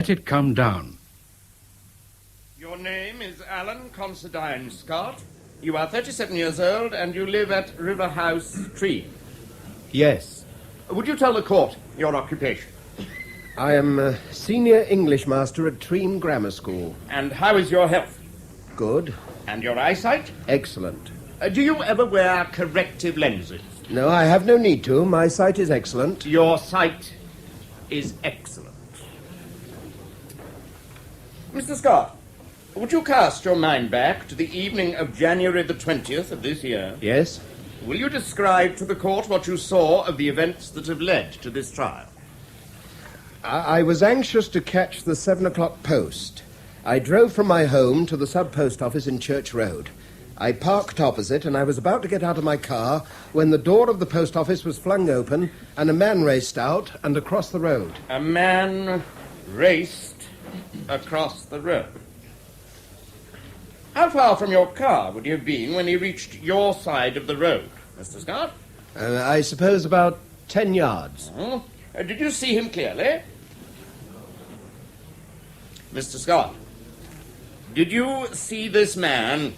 Let it come down. Your name is Alan Considine Scott. You are 37 years old and you live at River House Tree. Yes. Would you tell the court your occupation? I am a senior English master at Treem Grammar School. And how is your health? Good. And your eyesight? Excellent. Do you ever wear corrective lenses? No, I have no need to. My sight is excellent. Your sight is excellent. Mr. Scott, would you cast your mind back to the evening of January the 20th of this year? Yes. Will you describe to the court what you saw of the events that have led to this trial? I was anxious to catch the 7 o'clock post. I drove from my home to the sub-post office in Church Road. I parked opposite, and I was about to get out of my car when the door of the post office was flung open and a man raced out and across the road. A man raced across the road. How far from your car would you have been when he reached your side of the road, Mr. Scott? I suppose about 10 yards. Did you see him clearly? Mr. Scott, did you see this man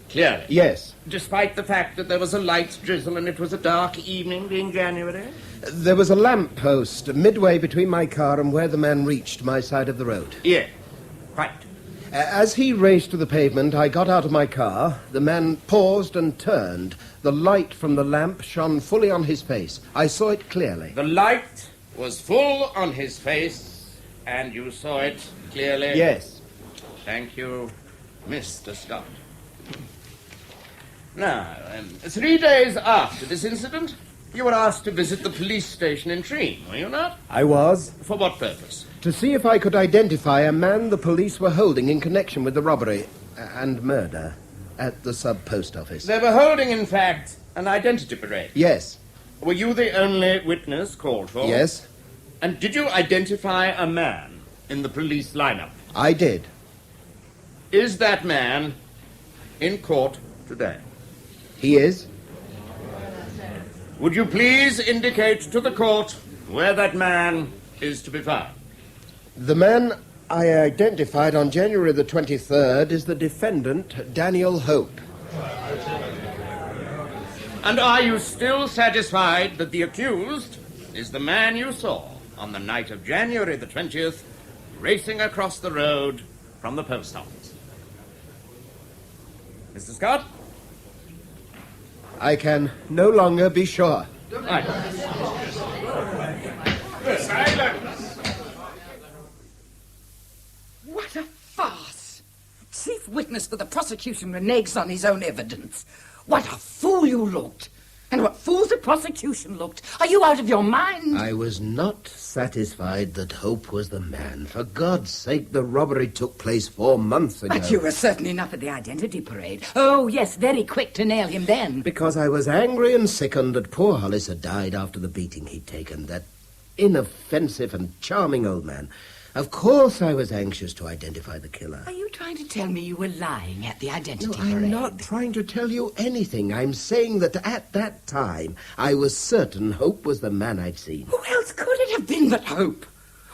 clearly? Yes. Despite the fact that there was a light drizzle and it was a dark evening, being January? There was a lamp post midway between my car and where the man reached my side of the road. Yes, quite. As he raced to the pavement, I got out of my car. The man paused and turned. The light from the lamp shone fully on his face. I saw it clearly. The light was full on his face, and you saw it clearly? Yes. Thank you, Mr. Scott. Now, 3 days after this incident, you were asked to visit the police station in Treem, were you not? I was. For what purpose? To see if I could identify a man the police were holding in connection with the robbery and murder at the sub-post office. They were holding, in fact, an identity parade. Yes. Were you the only witness called for? Yes. And did you identify a man in the police lineup? I did. Is that man in court today? He is. Would you please indicate to the court where that man is to be found? The man I identified on January the 23rd is the defendant, Daniel Hope. And are you still satisfied that the accused is the man you saw on the night of January the 20th racing across the road from the post office? Mr. Scott? I can no longer be sure. Right. Silence! What a farce! Chief witness for the prosecution reneges on his own evidence. What a fool you looked! And what fools the prosecution looked! Are you out of your mind? I was not satisfied that Hope was the man. For God's sake, the robbery took place 4 months ago. But you were certain enough at the identity parade. Oh, yes, very quick to nail him then. Because I was angry and sickened that poor Hollis had died after the beating he'd taken. That inoffensive and charming old man. Of course I was anxious to identify the killer. Are you trying to tell me you were lying at the identity No, parade? I'm not trying to tell you anything. I'm saying that at that time, I was certain Hope was the man I'd seen. Who else could it have been but Hope?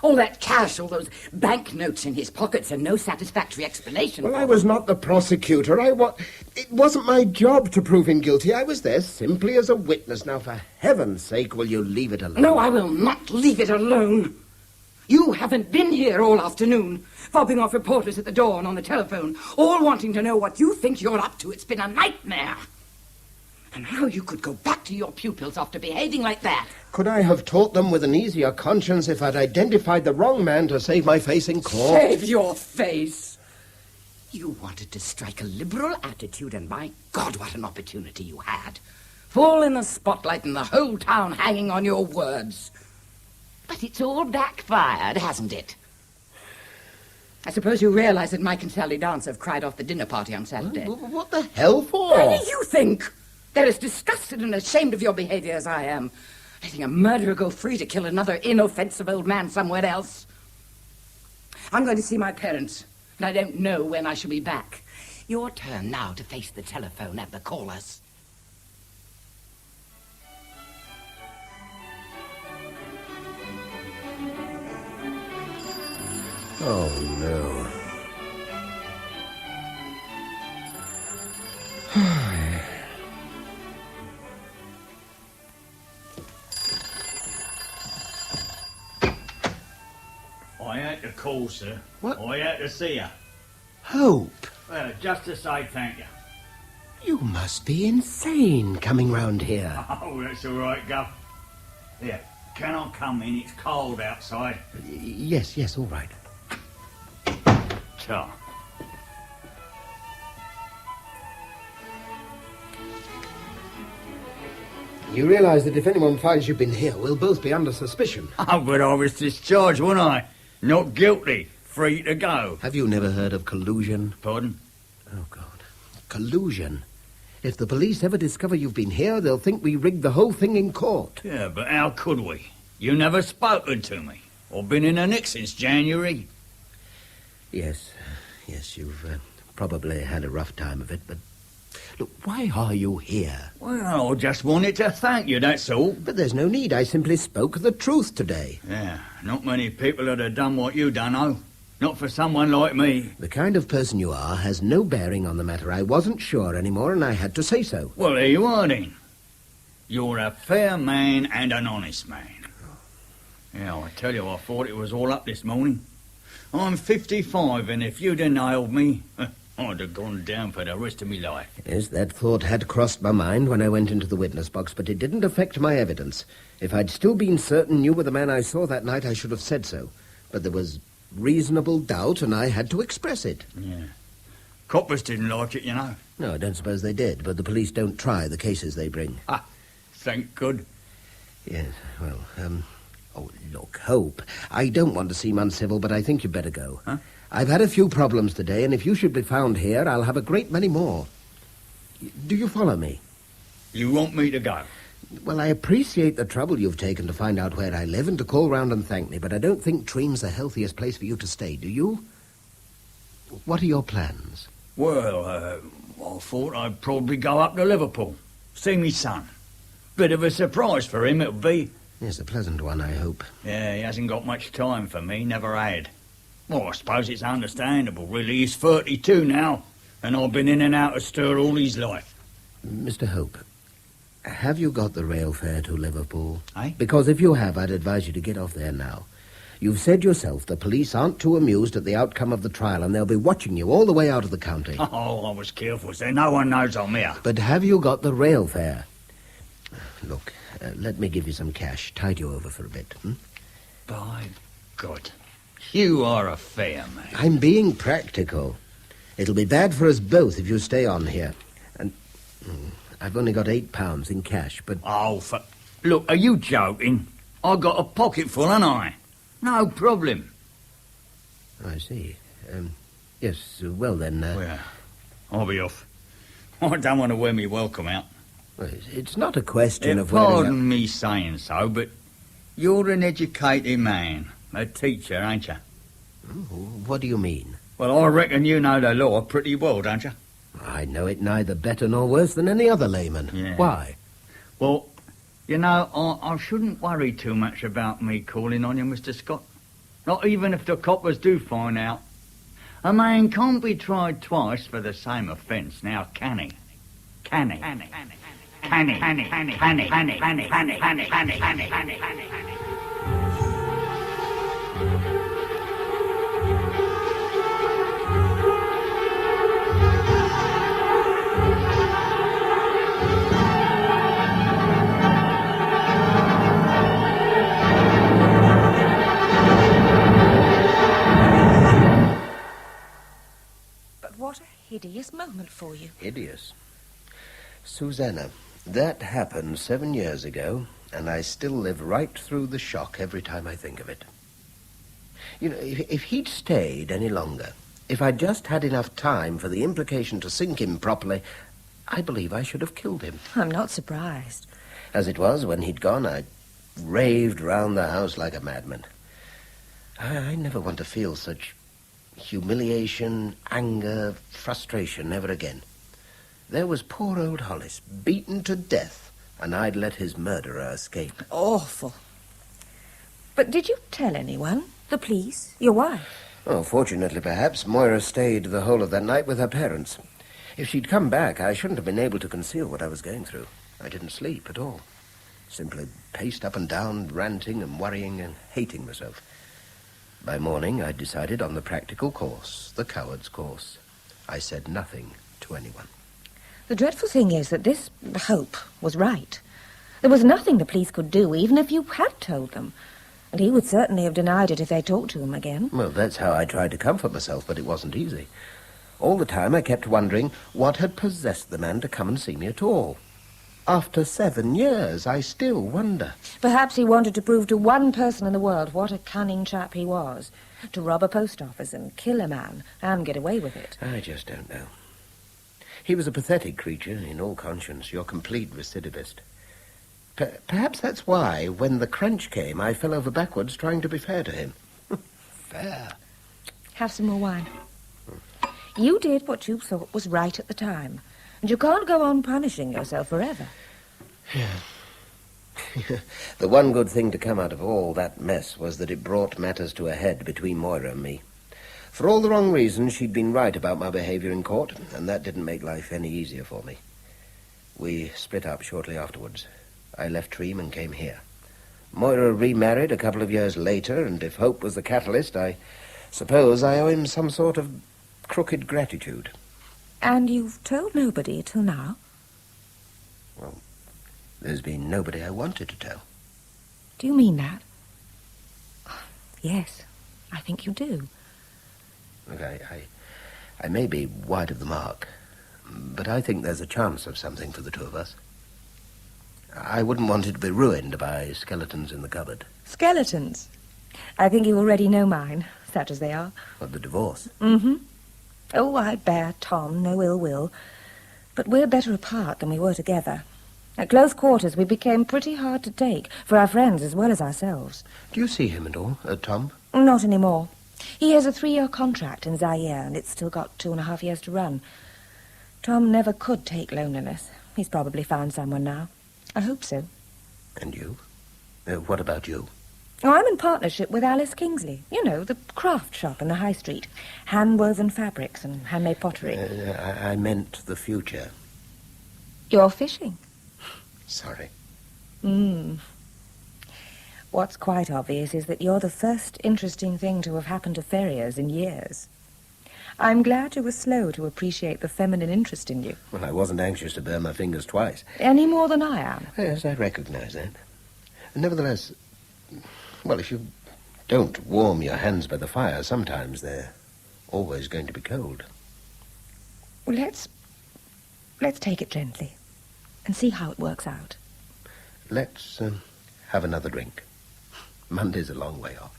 All that cash, all those banknotes in his pockets, and no satisfactory explanation. Well, I was not the prosecutor. It wasn't my job to prove him guilty. I was there simply as a witness. Now, for heaven's sake, will you leave it alone? No, I will not leave it alone. You haven't been here all afternoon, fobbing off reporters at the door and on the telephone, all wanting to know what you think you're up to. It's been a nightmare. And how you could go back to your pupils after behaving like that. Could I have taught them with an easier conscience if I'd identified the wrong man to save my face in court? Save your face. You wanted to strike a liberal attitude, and my God, what an opportunity you had. Full in the spotlight and the whole town hanging on your words. But it's all backfired, hasn't it? I suppose you realize that Mike and Sally Dance have cried off the dinner party on Saturday. What the hell for? What do you think? They're as disgusted and ashamed of your behavior as I am. Letting a murderer go free to kill another inoffensive old man somewhere else. I'm going to see my parents, and I don't know when I shall be back. Your turn now to face the telephone at the callers. Oh, no. I had to call, sir. What? I had to see you. Hope, Well, just to say thank you. you must be insane coming round here. Oh, that's all right, Guff. Here, can I come in? It's cold outside. Yes, all right. Ta. You realise that if anyone finds you've been here, we'll both be under suspicion. Oh, but I was discharged, wasn't I? Not guilty. Free to go. Have you never heard of collusion? Pardon? Oh, God. Collusion. If the police ever discover you've been here, they'll think we rigged the whole thing in court. Yeah, but how could we? You never spoken to me. Or been in the nick since January. Yes, you've probably had a rough time of it, but... Look, why are you here? Well, I just wanted to thank you, that's all. But there's no need. I simply spoke the truth today. Yeah, not many people would have done what you done, oh. Not for someone like me. The kind of person you are has no bearing on the matter. I wasn't sure anymore, and I had to say so. Well, there you are, then. You're a fair man and an honest man. Yeah, I tell you, I thought it was all up this morning. I'm 55, and if you'd have nailed me, I'd have gone down for the rest of my life. Yes, that thought had crossed my mind when I went into the witness box, but it didn't affect my evidence. If I'd still been certain you were the man I saw that night, I should have said so. But there was reasonable doubt, and I had to express it. Yeah. Coppers didn't like it, you know. No, I don't suppose they did, but the police don't try the cases they bring. Ah, thank good. Yes, well, Oh, look, Hope, I don't want to seem uncivil, but I think you'd better go. Huh? I've had a few problems today, and if you should be found here, I'll have a great many more. Do you follow me? You want me to go? Well, I appreciate the trouble you've taken to find out where I live and to call round and thank me, but I don't think Treem's the healthiest place for you to stay, do you? What are your plans? Well, I thought I'd probably go up to Liverpool, see me son. Bit of a surprise for him, it'll be. Yes, a pleasant one, I hope. Yeah, he hasn't got much time for me, never had. Well, I suppose it's understandable, really. He's 32 now, and I've been in and out of stir all his life. Mr. Hope, have you got the rail fare to Liverpool? Eh? Because if you have, I'd advise you to get off there now. You've said yourself the police aren't too amused at the outcome of the trial, and they'll be watching you all the way out of the county. Oh, I was careful, sir. No one knows I'm here. But have you got the rail fare? Look, let me give you some cash. Tide you over for a bit. By God, you are a fair man. I'm being practical. It'll be bad for us both if you stay on here. And I've only got £8 in cash, but... Oh, look, are you joking? I got a pocket full, ain't I? No problem. I see. Yes, well then... Well, I'll be off. I don't want to wear me welcome out. Well, it's not a question of wearing... Pardon me saying so, but you're an educated man. A teacher, ain't you? What do you mean? Well, I reckon you know the law pretty well, don't you? I know it neither better nor worse than any other layman. Yeah. Why? Well, you know, I shouldn't worry too much about me calling on you, Mr. Scott. Not even if the coppers do find out. A man can't be tried twice for the same offence, now can he? Can he? Can he? Can he? Can he? Can he? Can he? Can he? Can he? Can he? Can he? Can he? Can he? Can he? Can he? What a hideous moment for you. Hideous. Susanna, that happened 7 years ago, and I still live right through the shock every time I think of it. You know, if he'd stayed any longer, if I'd just had enough time for the implication to sink in properly, I believe I should have killed him. I'm not surprised. As it was, when he'd gone, I raved round the house like a madman. I never want to feel such humiliation, anger, frustration ever again. There was poor old Hollis, beaten to death, and I'd let his murderer escape. Awful. But did you tell anyone? The police? Your wife? Oh, fortunately, perhaps, Moira stayed the whole of that night with her parents. If she'd come back, I shouldn't have been able to conceal what I was going through. I didn't sleep at all. Simply paced up and down, ranting and worrying and hating myself. By morning, I decided on the practical course, the coward's course. I said nothing to anyone. The dreadful thing is that this Hope was right. There was nothing the police could do, even if you had told them. And he would certainly have denied it if they talked to him again. Well, that's how I tried to comfort myself, but it wasn't easy. All the time I kept wondering what had possessed the man to come and see me at all. After 7 years, I still wonder. Perhaps he wanted to prove to one person in the world what a cunning chap he was. To rob a post office and kill a man and get away with it. I just don't know. He was a pathetic creature, in all conscience, your complete recidivist. Perhaps that's why, when the crunch came, I fell over backwards trying to be fair to him. Fair? Have some more wine. You did what you thought was right at the time, and you can't go on punishing yourself forever. The one good thing to come out of all that mess was that it brought matters to a head between Moira and me. For all the wrong reasons, she'd been right about my behavior in court, and that didn't make life any easier for me. We split up shortly afterwards. I left Treem and came here. Moira remarried a couple of years later, and if Hope was the catalyst, I suppose I owe him some sort of crooked gratitude. And you've told nobody till now? Well, there's been nobody I wanted to tell. Do you mean that? Yes, I think you do. Look, I may be wide of the mark, but I think there's a chance of something for the two of us. I wouldn't want it to be ruined by skeletons in the cupboard. Skeletons? I think you already know mine, such as they are. What, the divorce? Mm-hmm. Oh, I bear Tom no ill will. But we're better apart than we were together. At close quarters, we became pretty hard to take, for our friends as well as ourselves. Do you see him at all, Tom? Not anymore. He has a 3-year contract in Eyre, and it's still got 2.5 years to run. Tom never could take loneliness. He's probably found someone now. I hope so. And you? What about you? Oh, I'm in partnership with Alice Kingsley. You know, the craft shop in the high street. Hand-woven fabrics and handmade pottery. I meant the future. You're fishing? Sorry. What's quite obvious is that you're the first interesting thing to have happened to Ferriers in years. I'm glad you were slow to appreciate the feminine interest in you. Well, I wasn't anxious to burn my fingers twice. Any more than I am. Yes, I recognize that. Nevertheless, well, if you don't warm your hands by the fire, sometimes they're always going to be cold. Well, let's take it gently and see how it works out. Let's have another drink. Monday's a long way off.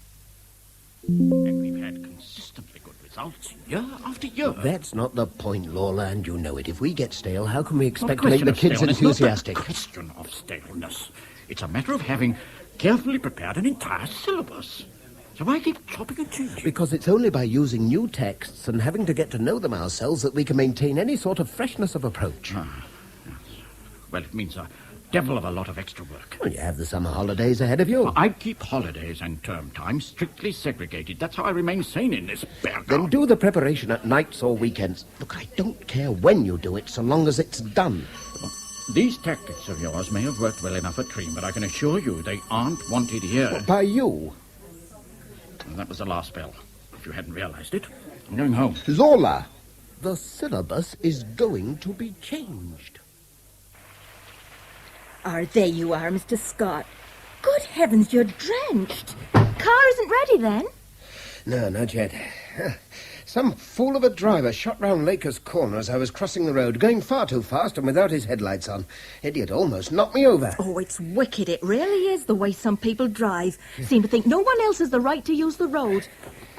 And we've had consistently good results year after year. That's not the point, Lola, and you know it. If we get stale, how can we expect to Well, make the kids enthusiastic? It's not a question of staleness. It's a matter of having carefully prepared an entire syllabus. So why keep chopping and changing? Because it's only by using new texts and having to get to know them ourselves that we can maintain any sort of freshness of approach. Yes. Well, it means a devil of a lot of extra work. Well, you have the summer holidays ahead of you. I keep holidays and term time strictly segregated. That's how I remain sane in this bear Then garden. do the preparation at nights or weekends. Look, I don't care when you do it, so long as it's done. These tactics of yours may have worked well enough at Treem, but I can assure you they aren't wanted here. Well, by you. And that was the last bell. If you hadn't realized it, I'm going home. Lola, the syllabus is going to be changed. There you are, Mr. Scott. Good heavens, you're drenched. Car isn't ready, then? No, not yet. Some fool of a driver shot round Lakers Corner as I was crossing the road, going far too fast and without his headlights on. Idiot almost knocked me over. Oh, it's wicked. It really is, the way some people drive. Seem to think no one else has the right to use the road.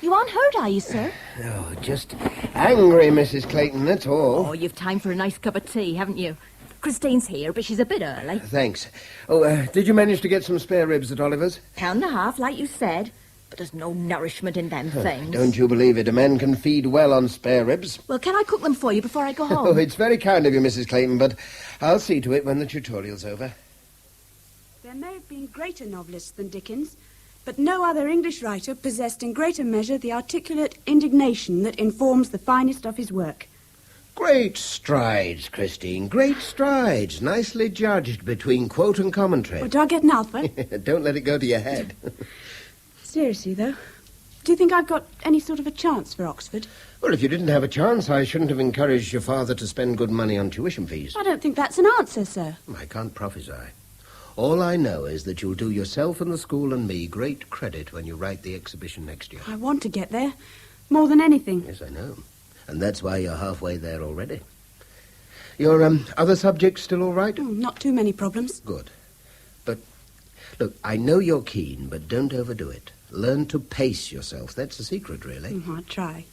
You aren't hurt, are you, sir? Oh, just angry, Mrs. Clayton, that's all. Oh, you've time for a nice cup of tea, haven't you? Christine's here, but she's a bit early. Thanks. Oh, did you manage to get some spare ribs at Oliver's? £1.50, like you said. But there's no nourishment in them things. Don't you believe it? A man can feed well on spare ribs. Well, can I cook them for you before I go home? Oh, it's very kind of you, Mrs. Clayton, but I'll see to it when the tutorial's over. There may have been greater novelists than Dickens, But no other English writer possessed in greater measure the articulate indignation that informs the finest of his work. Great strides, Christine, great strides. Nicely judged between quote and commentary. Well, do I get an alpha? Don't let it go to your head. Seriously, though, do you think I've got any sort of a chance for Oxford? Well, if you didn't have a chance, I shouldn't have encouraged your father to spend good money on tuition fees. I don't think that's an answer, sir. I can't prophesy. All I know is that you'll do yourself and the school and me great credit when you write the exhibition next year. I want to get there, more than anything. Yes, I know. And that's why you're halfway there already. Your other subjects still all right? Not too many problems. Good. But, look, I know you're keen, but don't overdo it. Learn to pace yourself. That's the secret, really. I'll try.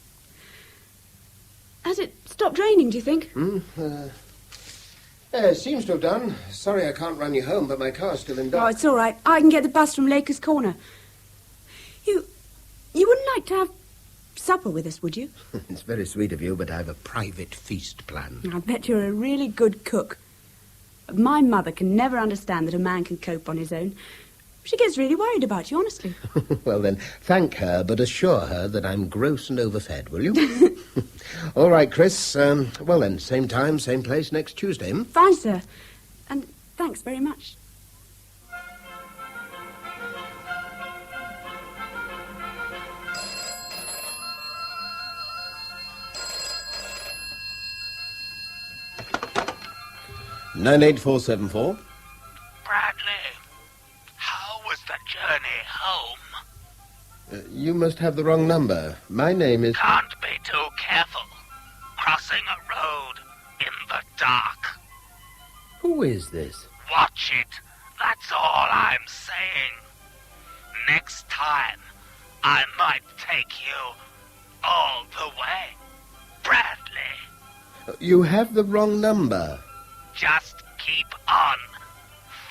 Has it stopped raining, do you think? It seems to have done. Sorry I can't run you home, but my car's still in dock. Oh, it's all right. I can get the bus from Lakers Corner. You wouldn't like to have supper with us, would you? It's very sweet of you, but I've a private feast planned. I bet you're a really good cook. My mother can never understand that a man can cope on his own. She gets really worried about you, honestly. Well, then, thank her, but assure her that I'm gross and overfed, will you? All right, Chris. Well, then, same time, same place next Tuesday, hmm? Fine, sir. And thanks very much. (98474). Bradley, how was the journey home? You must have the wrong number. My name is... Can't be too careful. Crossing a road in the dark. Who is this? Watch it. That's all I'm saying. Next time, I might take you all the way. Bradley, You have the wrong number. just keep on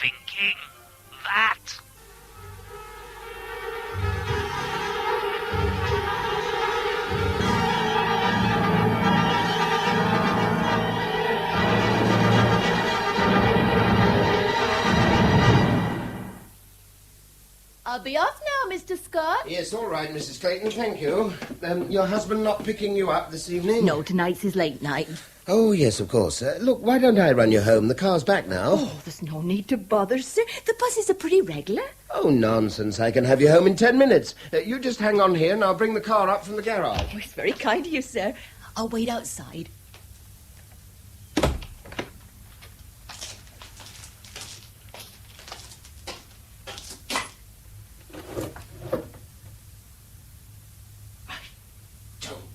thinking that. I'll be off now, Mr. Scott. Yes, all right, Mrs. Clayton, thank you. Your husband not picking you up this evening? No, tonight's his late night. Oh, yes, of course. Look, why don't I run you home? The car's back now. Oh, there's no need to bother, sir. The buses are pretty regular. Oh, nonsense. I can have you home in 10 minutes. You just hang on here and I'll bring the car up from the garage. Oh, it's very kind of you, sir. I'll wait outside.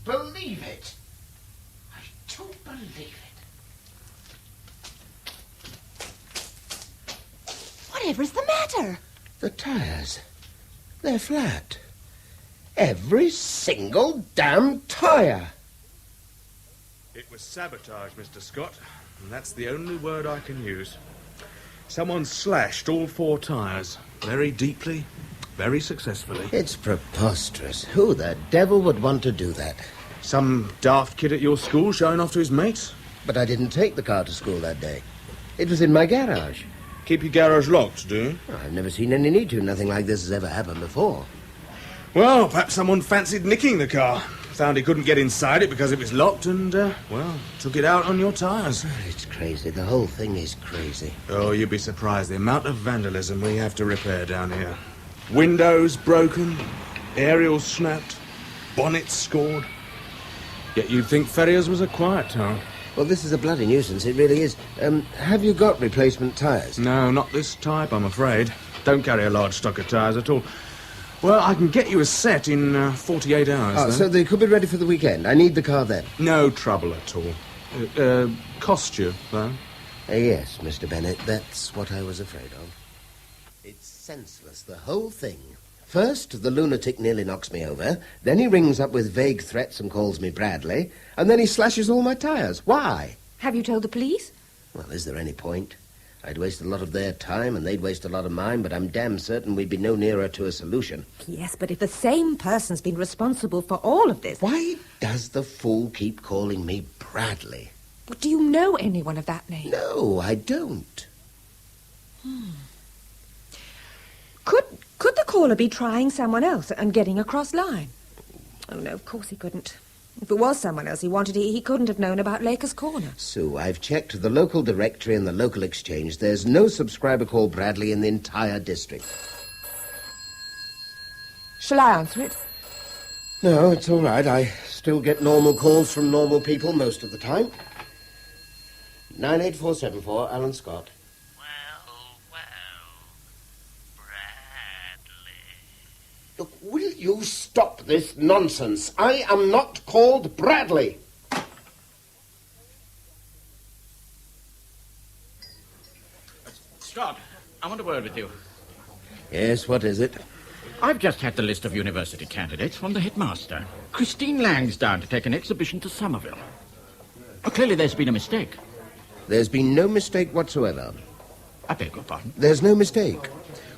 Believe it. I don't believe it. Whatever's the matter? The tires. They're flat. Every single damn tire. It was sabotage, Mr. Scott, and that's the only word I can use. Someone slashed all 4 tires, very deeply, very successfully. It's preposterous. Who the devil would want to do that? Some daft kid at your school showing off to his mates? But I didn't take the car to school that day. It was in my garage. Keep your garage locked, do you? I've never seen any need to. Nothing like this has ever happened before. Well, perhaps someone fancied nicking the car. Found he couldn't get inside it because it was locked and, took it out on your tires. It's crazy. The whole thing is crazy. Oh, you'd be surprised the amount of vandalism we have to repair down here. Windows broken, aerials snapped, bonnets scored. Yet you'd think Ferrier's was a quiet town. Well, this is a bloody nuisance. It really is. Have you got replacement tyres? No, not this type, I'm afraid. Don't carry a large stock of tyres at all. Well, I can get you a set in 48 hours. Oh, so they could be ready for the weekend. I need the car then. No trouble at all. Cost you, though? Yes, Mr. Bennett, that's what I was afraid of. It's senseless, the whole thing. First, the lunatic nearly knocks me over. Then he rings up with vague threats and calls me Bradley. And then he slashes all my tyres. Why? Have you told the police? Well, is there any point? I'd waste a lot of their time and they'd waste a lot of mine, but I'm damn certain we'd be no nearer to a solution. Yes, but if the same person's been responsible for all of this... Why does the fool keep calling me Bradley? Well, do you know anyone of that name? No, I don't. Could Could the caller be trying someone else and getting across line? Oh, no, of course he couldn't. If it was someone else he wanted, he couldn't have known about Laker's Corner. Sue, I've checked the local directory and the local exchange. There's no subscriber called Bradley in the entire district. Shall I answer it? No, it's all right. I still get normal calls from normal people most of the time. 98474, Alan Scott. Look, will you stop this nonsense? I am not called Bradley. Scott, I want a word with you. Yes, what is it? I've just had the list of university candidates from the headmaster. Christine Lang's down to take an exhibition to Somerville. Well, clearly there's been a mistake. There's been no mistake whatsoever. I beg your pardon? There's no mistake.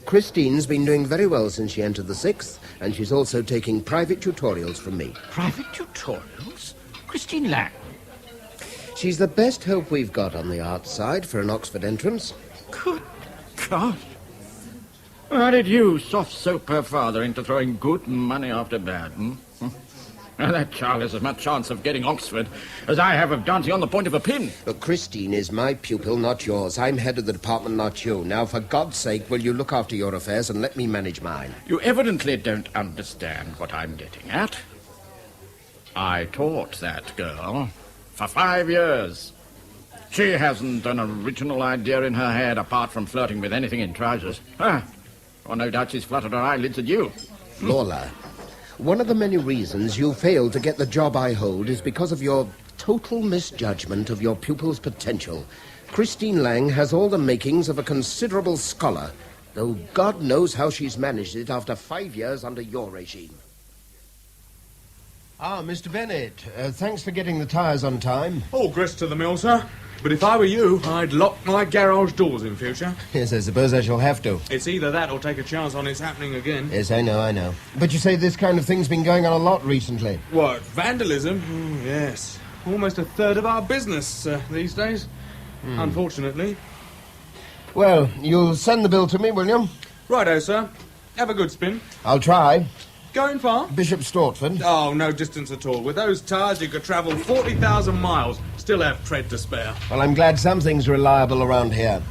Christine's been doing very well since she entered the 6th, and she's also taking private tutorials from me. Private tutorials? Christine Lang? She's the best hope we've got on the art side for an Oxford entrance. Good God. How did you soft-soap her father into throwing good money after bad, Well, that child has as much chance of getting Oxford as I have of dancing on the point of a pin. But Christine is my pupil, not yours. I'm head of the department, not you. Now, for God's sake, will you look after your affairs and let me manage mine? You evidently don't understand what I'm getting at. I taught that girl for 5 years. She hasn't an original idea in her head apart from flirting with anything in trousers. Well, no doubt she's fluttered her eyelids at you. Lola, one of the many reasons you failed to get the job I hold is because of your total misjudgment of your pupil's potential. Christine Lang has all the makings of a considerable scholar, though God knows how she's managed it after 5 years under your regime. Ah, Mr. Bennett, thanks for getting the tyres on time. All grist to the mill, sir. But if I were you, I'd lock my garage doors in future. Yes, I suppose I shall have to. It's either that or take a chance on its happening again. Yes, I know. But you say this kind of thing's been going on a lot recently. What, vandalism? Yes. Almost a third of our business these days, unfortunately. Well, you'll send the bill to me, will you? Righto, sir. Have a good spin. I'll try. Going far? Bishop Stortford. Oh, no distance at all. With those tyres, you could travel 40,000 miles. Still have tread to spare. Well, I'm glad something's reliable around here.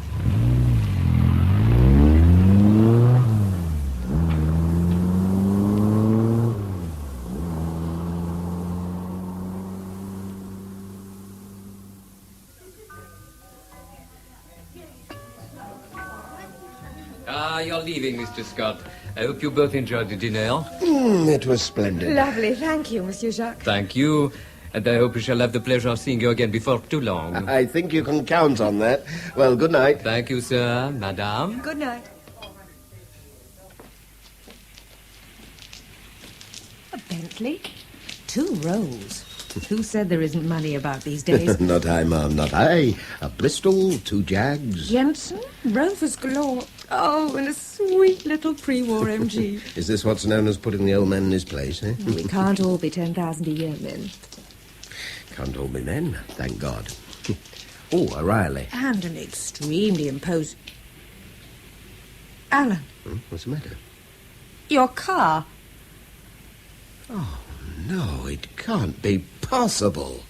You're leaving, Mr. Scott. I hope you both enjoyed the dinner. It was splendid. Lovely. Thank you, Monsieur Jacques. Thank you. And I hope we shall have the pleasure of seeing you again before too long. I think you can count on that. Well, good night. Thank you, sir. Madame. Good night. A Bentley? 2 rows. Who said there isn't money about these days? Not I, ma'am, not I. A Bristol, 2 Jags. Jensen? Rovers galore. Oh, and a sweet little pre-war MG. Is this what's known as putting the old man in his place, eh? We can't all be 10,000 a year men. Can't all be men, thank God. Oh, a Riley. And an extremely imposing... Alan. What's the matter? Your car. Oh, no, it can't be possible.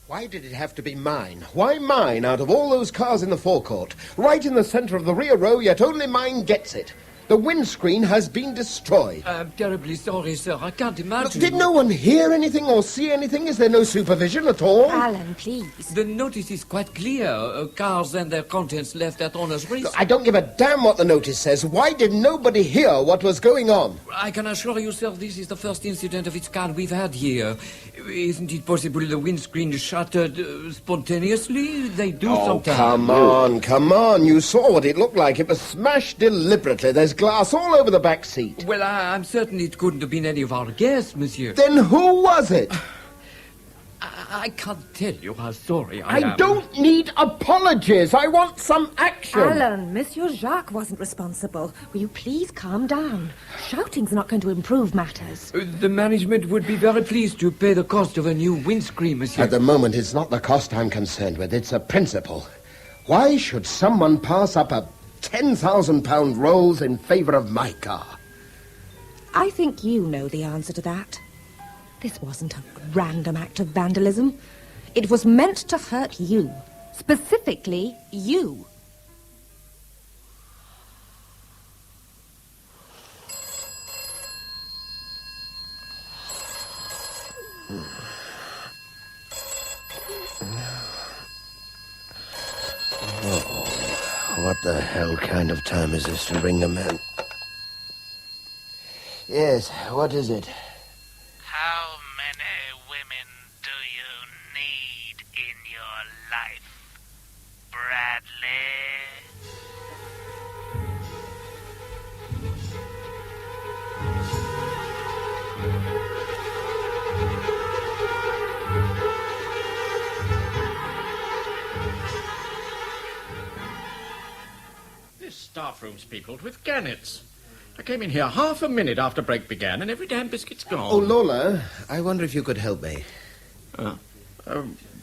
Why did it have to be mine? Why mine out of all those cars in the forecourt? Right in the centre of the rear row, yet only mine gets it. The windscreen has been destroyed. I'm terribly sorry, sir. I can't imagine. Did no one hear anything or see anything? Is there no supervision at all? Alan, please. The notice is quite clear. Cars and their contents left at owner's risk. I don't give a damn what the notice says. Why did nobody hear what was going on? I can assure you, sir, this is the first incident of its kind we've had here. Isn't it possible the windscreen shattered spontaneously? They do sometimes. Come on. You saw what it looked like. It was smashed deliberately. There's glass all over the back seat. Well, I'm certain it couldn't have been any of our guests, monsieur. Then who was it? I can't tell you how sorry I am. I don't need apologies. I want some action. Alan, Monsieur Jacques wasn't responsible. Will you please calm down? Shouting's not going to improve matters. The management would be very pleased to pay the cost of a new windscreen, monsieur. At the moment, it's not the cost I'm concerned with. It's a principle. Why should someone pass up a £10,000 rolls in favour of my car. I think you know the answer to that. This wasn't a random act of vandalism. It was meant to hurt you. Specifically, you. What the hell kind of time is this to ring a man? Yes, what is it? How many women do you need in your life, Bradley? This staff room's peopled with gannets. I came in here half a minute after break began, and every damn biscuit's gone. Oh, Lola, I wonder if you could help me.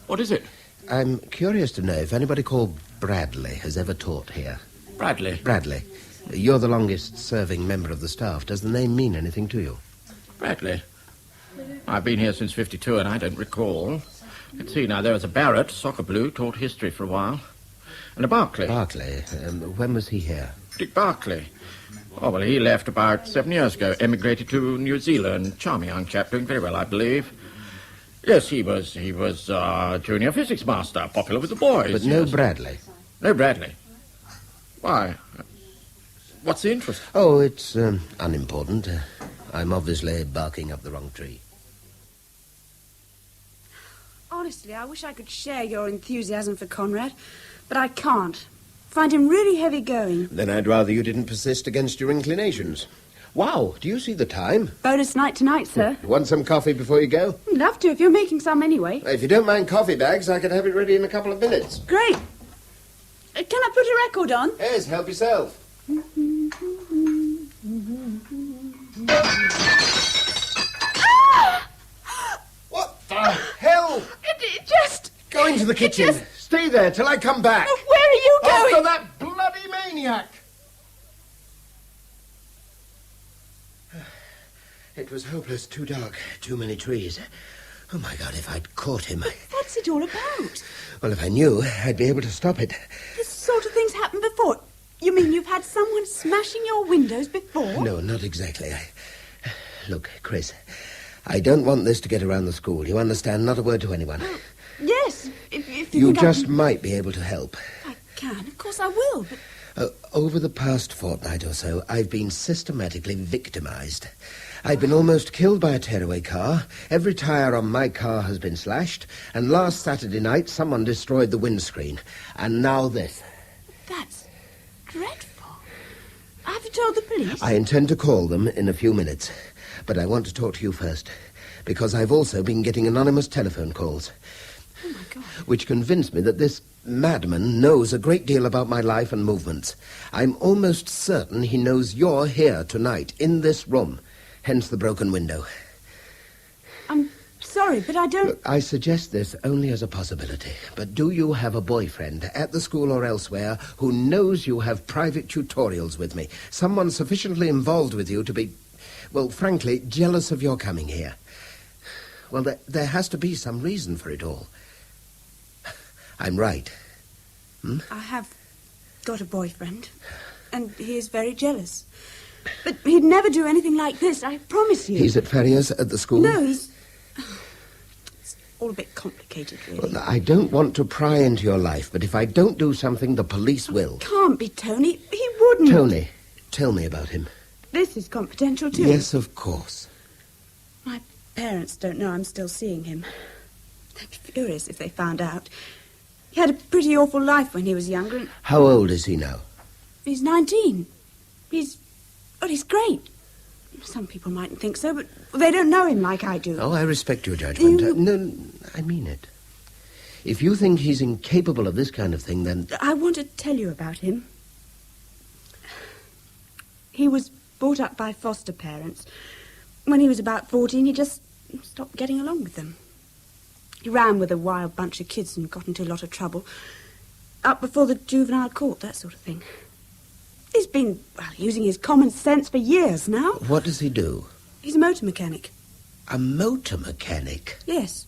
What is it? I'm curious to know if anybody called Bradley has ever taught here. Bradley? Bradley. You're the longest-serving member of the staff. Does the name mean anything to you? Bradley? I've been here since '52, and I don't recall. Let's see now. There was a Barrett, soccer blue, taught history for a while. And a Barclay. Barclay? When was he here? Dick Barclay. Oh, well, he left about 7 years ago, emigrated to New Zealand. Charming young chap, doing very well, I believe. Yes, he was junior physics master, popular with the boys. But no Bradley? No Bradley. Why? What's the interest? Oh, it's unimportant. I'm obviously barking up the wrong tree. Honestly, I wish I could share your enthusiasm for Conrad, but I can't. Find him really heavy going. Then I'd rather you didn't persist against your inclinations. Wow, do you see the time? Bonus night tonight, sir. Want some coffee before you go? Love to, if you're making some anyway. If you don't mind coffee bags, I could have it ready in a couple of minutes. Great. Can I put a record on? Yes, help yourself. What the hell? It just... Go into the kitchen. Stay there till I come back. Where are you going? After that bloody maniac. It was hopeless, too dark, too many trees. Oh, my God, if I'd caught him... What's it all about? Well, if I knew, I'd be able to stop it. This sort of thing's happened before. You mean you've had someone smashing your windows before? No, not exactly. Look, Chris, I don't want this to get around the school. You understand? Not a word to anyone. Yes, if you think just might be able to help. I can, of course I will, but... Over the past fortnight or so, I've been systematically victimized. I've been almost killed by a tearaway car. Every tire on my car has been slashed. And last Saturday night, someone destroyed the windscreen. And now this. That's dreadful. Have you told the police? I intend to call them in a few minutes. But I want to talk to you first. Because I've also been getting anonymous telephone calls. Oh, my God. Which convinced me that this madman knows a great deal about my life and movements. I'm almost certain he knows you're here tonight, in this room. Hence the broken window. I'm sorry, but I don't... Look, I suggest this only as a possibility. But do you have a boyfriend, at the school or elsewhere, who knows you have private tutorials with me? Someone sufficiently involved with you to be, well, frankly, jealous of your coming here? Well, there has to be some reason for it all. I'm right. I have got a boyfriend, and he is very jealous. But he'd never do anything like this, I promise you. He's at Ferrier's at the school? No, he's... It's all a bit complicated, really. Well, I don't want to pry into your life, but if I don't do something, the police will. Can't be, Tony. He wouldn't. Tony, tell me about him. This is confidential, too. Yes, of course. My parents don't know I'm still seeing him. They'd be furious if they found out. He had a pretty awful life when he was younger. And how old is he now? He's 19. He's great. Some people mightn't think so, but they don't know him like I do. Oh, I respect your judgment. No, I mean it. If you think he's incapable of this kind of thing, then... I want to tell you about him. He was brought up by foster parents. When he was about 14, he just stopped getting along with them. He ran with a wild bunch of kids and got into a lot of trouble. Up before the juvenile court, that sort of thing. He's been, using his common sense for years now. What does he do? He's a motor mechanic. A motor mechanic? Yes.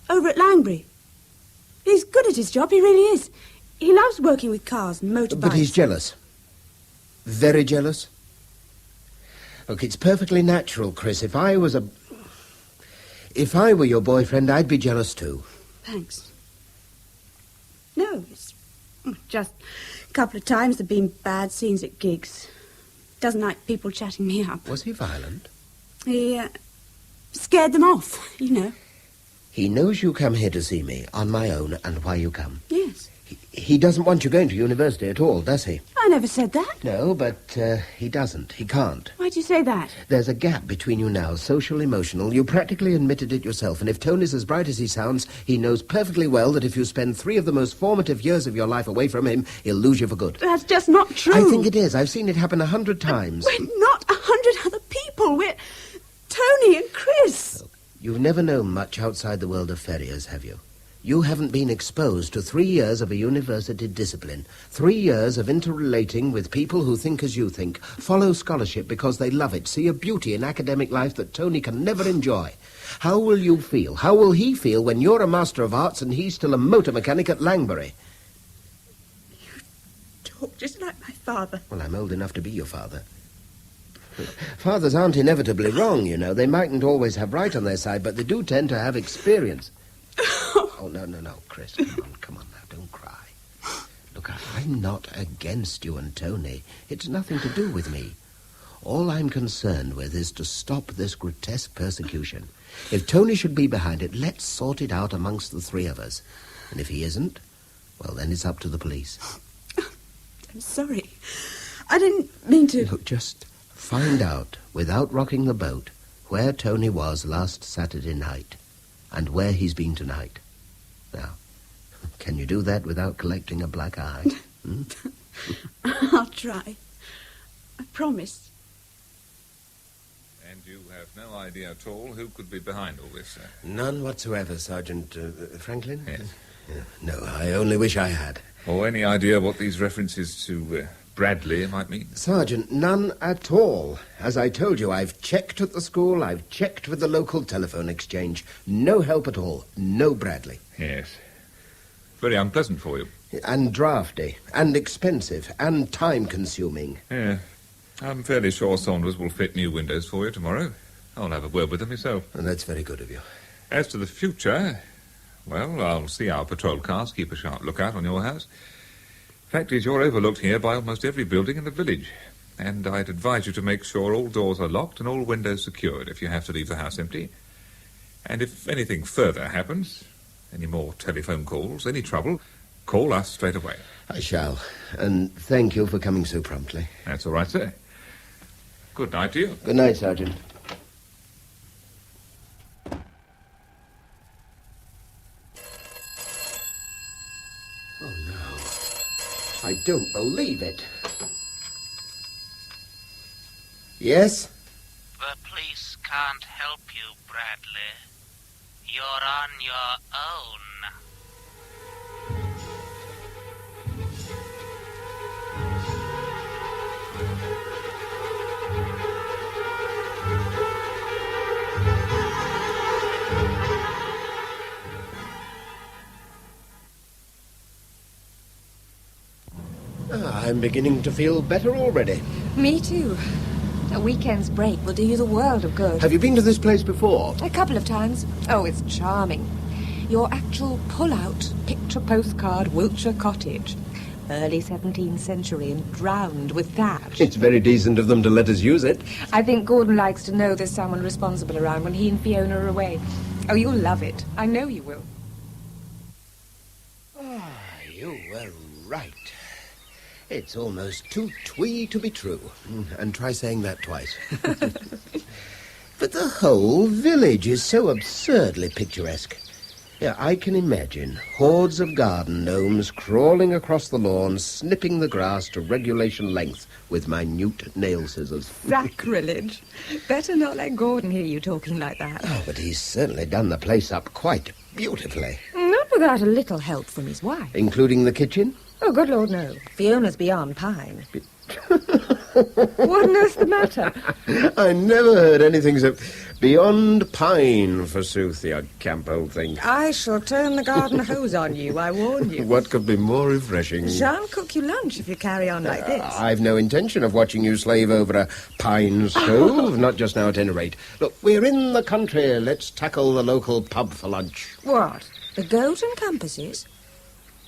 Over at Langbury. He's good at his job, he really is. He loves working with cars and motorbikes. But he's jealous. Very jealous. Look, it's perfectly natural, Chris. If I were your boyfriend, I'd be jealous too. Thanks. No, it's just a couple of times there've been bad scenes at gigs. Doesn't like people chatting me up. Was he violent? He scared them off, you know. He knows you come here to see me on my own and why you come. Yes. He doesn't want you going to university at all, does he? I never said that. No, but he doesn't. He can't. Why'd you say that? There's a gap between you now, social, emotional. You practically admitted it yourself, and if Tony's as bright as he sounds, he knows perfectly well that if you spend 3 of the most formative years of your life away from him, he'll lose you for good. That's just not true. I think it is. I've seen it happen 100 times. We're not 100 other people. We're Tony and Chris. You've never known much outside the world of Ferriers, have you? You haven't been exposed to 3 years of a university discipline, 3 years of interrelating with people who think as you think, follow scholarship because they love it, see a beauty in academic life that Tony can never enjoy. How will you feel? How will he feel when you're a Master of Arts and he's still a motor mechanic at Langbury? You talk just like my father. Well, I'm old enough to be your father. Fathers aren't inevitably wrong, you know. They mightn't always have right on their side, but they do tend to have experience. Oh, no, Chris, come on now, don't cry. Look, I'm not against you and Tony. It's nothing to do with me. All I'm concerned with is to stop this grotesque persecution. If Tony should be behind it, let's sort it out amongst the 3 of us. And if he isn't, well, then it's up to the police. I'm sorry. I didn't mean to... Look, just find out, without rocking the boat, where Tony was last Saturday night and where he's been tonight. Now, can you do that without collecting a black eye? I'll try. I promise. And you have no idea at all who could be behind all this, sir? None whatsoever, Sergeant Franklin. Yes. No, I only wish I had. Or any idea what these references to Bradley might mean? Sergeant, none at all. As I told you, I've checked at the school, I've checked with the local telephone exchange. No help at all. No Bradley. Yes. Very unpleasant for you. And drafty, and expensive, and time-consuming. Yeah. I'm fairly sure Saunders will fit new windows for you tomorrow. I'll have a word with them myself. And that's very good of you. As to the future, well, I'll see our patrol cars keep a sharp lookout on your house. Fact is, you're overlooked here by almost every building in the village. And I'd advise you to make sure all doors are locked and all windows secured if you have to leave the house empty. And if anything further happens, any more telephone calls, any trouble, call us straight away. I shall. And thank you for coming so promptly. That's all right, sir. Good night to you. Good night, Sergeant. Oh, no. I don't believe it. Yes? The police can't help you, Bradley. You're on your own. I'm beginning to feel better already. Me too. A weekend's break will do you the world of good. Have you been to this place before? A couple of times. Oh, it's charming. Your actual pull-out picture postcard Wiltshire cottage. Early 17th century and drowned with thatch. It's very decent of them to let us use it. I think Gordon likes to know there's someone responsible around when he and Fiona are away. Oh, you'll love it. I know you will. Ah, you were right. It's almost too twee to be true. And try saying that twice. But the whole village is so absurdly picturesque. Yeah, I can imagine hordes of garden gnomes crawling across the lawn, snipping the grass to regulation length with minute nail scissors. Sacrilege. Better not let Gordon hear you talking like that. Oh, but he's certainly done the place up quite beautifully. Not without a little help from his wife. Including the kitchen? Oh, good Lord, no. Fiona's beyond pine. What on earth's the matter? I never heard anything so beyond pine, forsooth, you camp old thing. I shall turn the garden hose on you, I warn you. What could be more refreshing? Shan't cook you lunch if you carry on like this. I've no intention of watching you slave over a pine stove, not just now at any rate. Look, we're in the country. Let's tackle the local pub for lunch. What? The Goat and Compasses?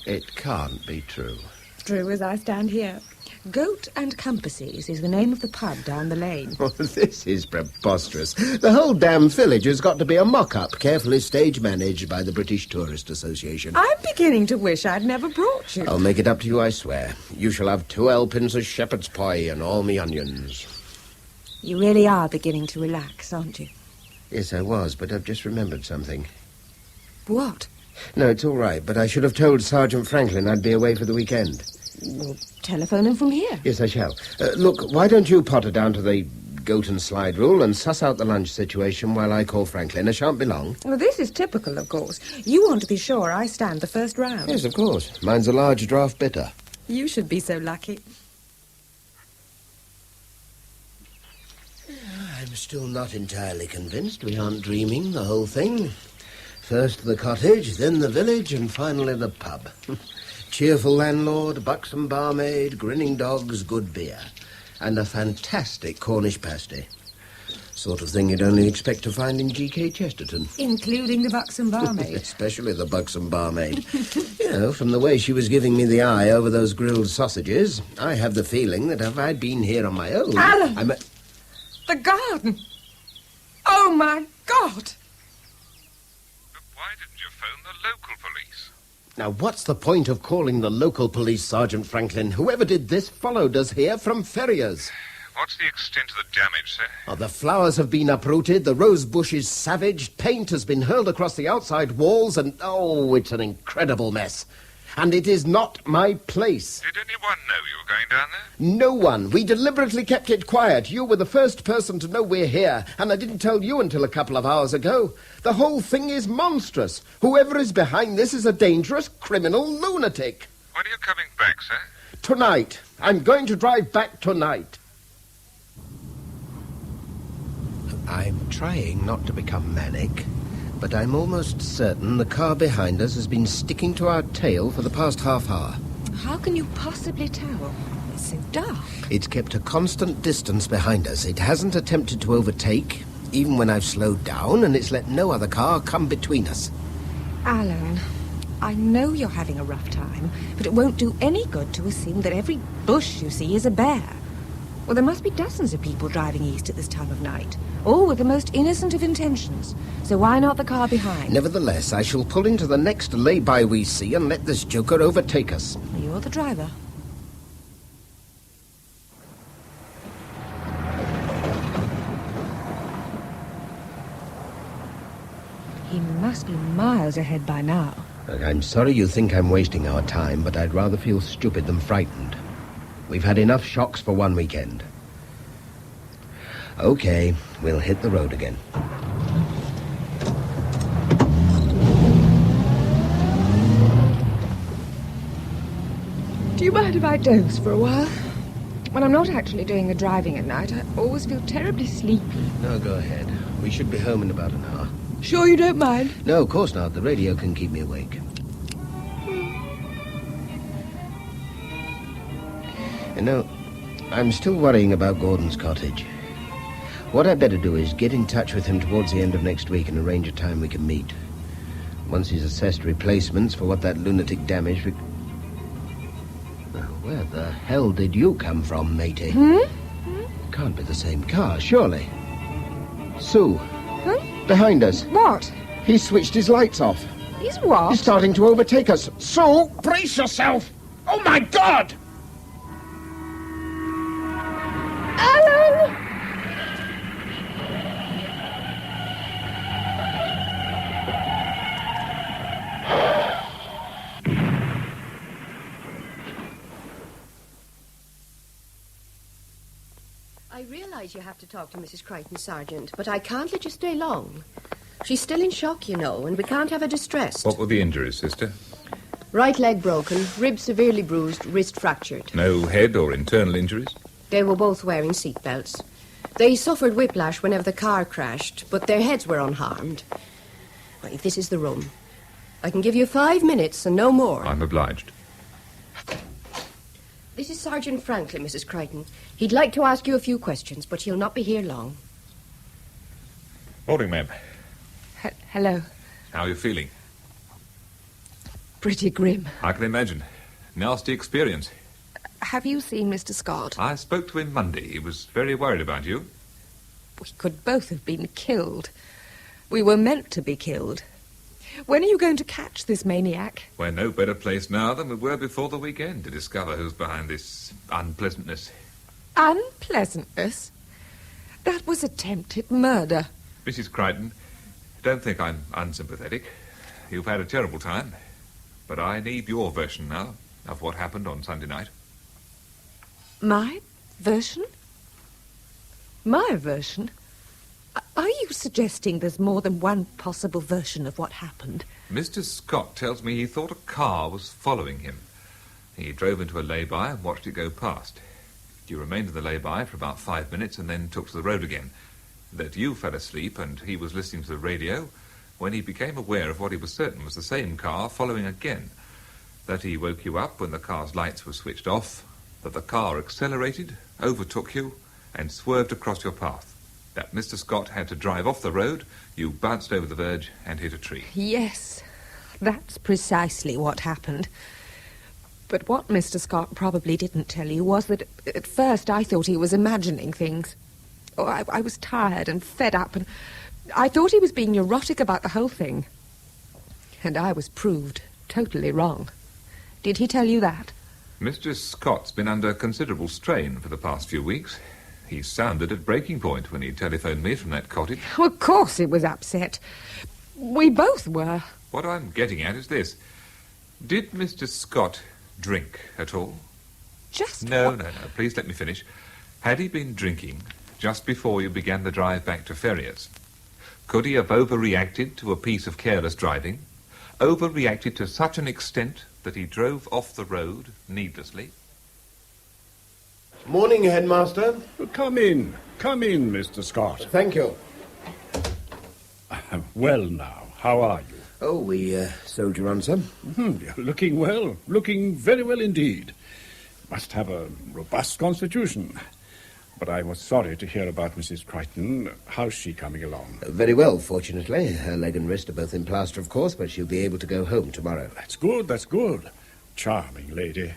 It can't be true. True as I stand here. Goat and Compasses is the name of the pub down the lane. Oh, this is preposterous. The whole damn village has got to be a mock-up, carefully stage-managed by the British Tourist Association. I'm beginning to wish I'd never brought you. I'll make it up to you, I swear. You shall have 2 helpings of shepherd's pie and all me onions. You really are beginning to relax, aren't you? Yes, I was, but I've just remembered something. What? No, it's all right, but I should have told Sergeant Franklin I'd be away for the weekend. Well, telephone him from here. Yes, I shall. Look, why don't you potter down to the Goat and Slide rule and suss out the lunch situation while I call Franklin? I shan't be long. Well, this is typical, of course. You want to be sure I stand the first round. Yes, of course. Mine's a large draft bitter. You should be so lucky. I'm still not entirely convinced we aren't dreaming the whole thing. First the cottage, then the village, and finally the pub. Cheerful landlord, buxom barmaid, grinning dogs, good beer. And a fantastic Cornish pasty. Sort of thing you'd only expect to find in G.K. Chesterton. Including the buxom barmaid. Especially the buxom barmaid. You know, from the way she was giving me the eye over those grilled sausages, I have the feeling that if I'd been here on my own... Alan! The garden! Oh, my God! But why didn't you phone the local police? Now, what's the point of calling the local police, Sergeant Franklin? Whoever did this followed us here from Ferriers. What's the extent of the damage, sir? Oh, the flowers have been uprooted, the rose bush is savaged, paint has been hurled across the outside walls, and, oh, it's an incredible mess. And it is not my place. Did anyone know you were going down there? No one. We deliberately kept it quiet. You were the first person to know we're here, and I didn't tell you until a couple of hours ago. The whole thing is monstrous. Whoever is behind this is a dangerous criminal lunatic. When are you coming back, sir? Tonight. I'm going to drive back tonight. I'm trying not to become manic, but I'm almost certain the car behind us has been sticking to our tail for the past half hour. How can you possibly tell? It's so dark. It's kept a constant distance behind us. It hasn't attempted to overtake, even when I've slowed down, and it's let no other car come between us. Alan, I know you're having a rough time, but it won't do any good to assume that every bush you see is a bear. Well, there must be dozens of people driving east at this time of night, all with the most innocent of intentions. So why not the car behind? Nevertheless, I shall pull into the next lay-by we see and let this joker overtake us. You're the driver. He must be miles ahead by now. Look, I'm sorry you think I'm wasting our time, but I'd rather feel stupid than frightened. We've had enough shocks for one weekend. Okay, we'll hit the road again. Do you mind if I doze for a while? When I'm not actually doing the driving at night, I always feel terribly sleepy. No, go ahead. We should be home in about an hour. Sure you don't mind? No, of course not. The radio can keep me awake. You know, I'm still worrying about Gordon's cottage. What I'd better do is get in touch with him towards the end of next week and arrange a time we can meet. Once he's assessed replacements for what that lunatic damaged... Where the hell did you come from, matey? Can't be the same car, surely. Sue. Huh? Behind us. What? He's switched his lights off. He's what? He's starting to overtake us. Sue, brace yourself! Oh, my God! Alan! I realise you have to talk to Mrs. Crichton, Sergeant, but I can't let you stay long. She's still in shock, you know, and we can't have her distressed. What were the injuries, sister? Right leg broken, ribs severely bruised, wrist fractured. No head or internal injuries? They were both wearing seatbelts. They suffered whiplash whenever the car crashed, but their heads were unharmed. Right, this is the room. I can give you 5 minutes and no more. I'm obliged. This is Sergeant Franklin, Mrs. Crichton. He'd like to ask you a few questions, but he'll not be here long. Morning, ma'am. Hello. How are you feeling? Pretty grim. I can imagine. Nasty experience. Have you seen Mr. Scott? I spoke to him Monday. He was very worried about you. We could both have been killed. We were meant to be killed. When are you going to catch this maniac? We're no better placed now than we were before the weekend to discover who's behind this unpleasantness. Unpleasantness? That was attempted murder. Mrs. Crichton, don't think I'm unsympathetic. You've had a terrible time. But I need your version now of what happened on Sunday night. My version? My version? Are you suggesting there's more than one possible version of what happened? Mr. Scott tells me he thought a car was following him. He drove into a lay-by and watched it go past. You remained in the lay-by for about 5 minutes and then took to the road again. That you fell asleep and he was listening to the radio when he became aware of what he was certain was the same car following again. That he woke you up when the car's lights were switched off, that the car accelerated, overtook you, and swerved across your path. That Mr. Scott had to drive off the road, you bounced over the verge and hit a tree. Yes, that's precisely what happened. But what Mr. Scott probably didn't tell you was that at first I thought he was imagining things. Oh, I was tired and fed up, and I thought he was being neurotic about the whole thing. And I was proved totally wrong. Did he tell you that? Mr. Scott's been under considerable strain for the past few weeks. He sounded at breaking point when he telephoned me from that cottage. Well, of course he was upset. We both were. What I'm getting at is this. Did Mr. Scott drink at all? No. Please let me finish. Had he been drinking just before you began the drive back to Ferriers? Could he have overreacted to a piece of careless driving? Overreacted to such an extent that he drove off the road needlessly? Morning, Headmaster. Come in, Mr. Scott. Thank you. Well now, how are you? Oh, we soldier on, sir. You're looking well, looking very well indeed. Must have a robust constitution. But I was sorry to hear about Mrs. Crichton. How's she coming along? Very well, fortunately. Her leg and wrist are both in plaster, of course, but she'll be able to go home tomorrow. That's good. Charming lady.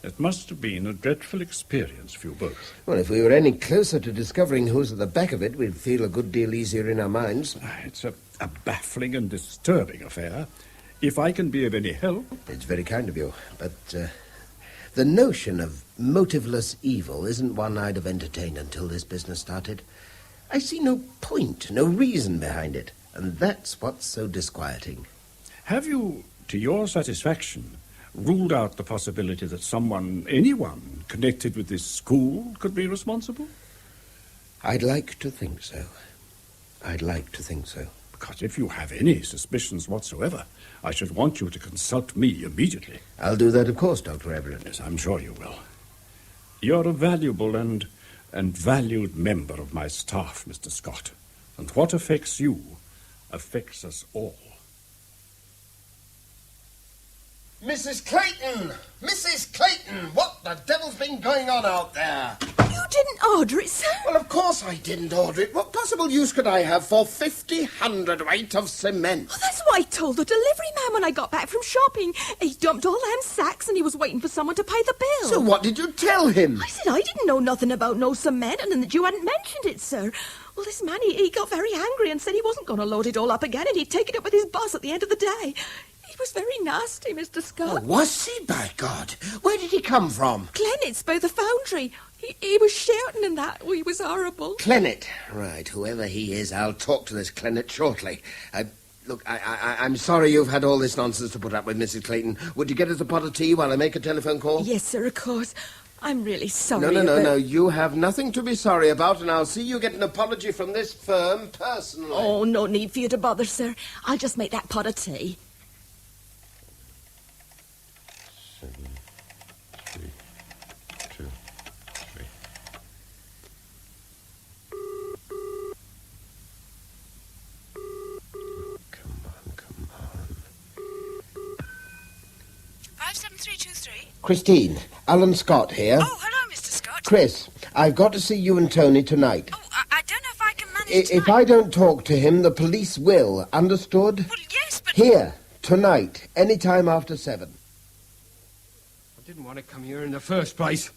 It must have been a dreadful experience for you both. Well, if we were any closer to discovering who's at the back of it, we'd feel a good deal easier in our minds. It's a baffling and disturbing affair. If I can be of any help... It's very kind of you, but the notion of motiveless evil isn't one I'd have entertained until this business started. I see no point, no reason behind it, and that's what's so disquieting. Have you, to your satisfaction, ruled out the possibility that anyone connected with this school could be responsible? I'd like to think so. Because if you have any suspicions whatsoever, I should want you to consult me immediately. I'll do that, of course, Dr. Everett. Yes, I'm sure you will. You're a valuable and valued member of my staff, Mr. Scott. And what affects you affects us all. Mrs. Clayton! Mrs. Clayton! What the devil's been going on out there? You didn't order it, sir? Well, of course I didn't order it. What possible use could I have for 50 hundredweight of cement? Well, that's what I told the delivery man when I got back from shopping. He dumped all them sacks and he was waiting for someone to pay the bill. So what did you tell him? I said I didn't know nothing about no cement and that you hadn't mentioned it, sir. Well, this man, he got very angry and said he wasn't going to load it all up again and he'd take it up with his boss at the end of the day. He was very nasty, Mr. Scott. Oh, was he, by God? Where did he come from? Clennet's by the foundry. He was shouting and that. He was horrible. Clennet. Right, whoever he is, I'll talk to this Clennet shortly. Look, I'm sorry you've had all this nonsense to put up with, Mrs. Clayton. Would you get us a pot of tea while I make a telephone call? Yes, sir, of course. I'm really sorry. No. You have nothing to be sorry about, and I'll see you get an apology from this firm personally. Oh, no need for you to bother, sir. I'll just make that pot of tea. 7, 3, 2, 3. Come on. 57323. Christine, Alan Scott here. Oh, hello, Mr. Scott. Chris, I've got to see you and Tony tonight. Oh, I don't know if I can manage If I don't talk to him, the police will. Understood? Well, yes, but... Here, tonight, any time after 7. I didn't want to come here in the first place.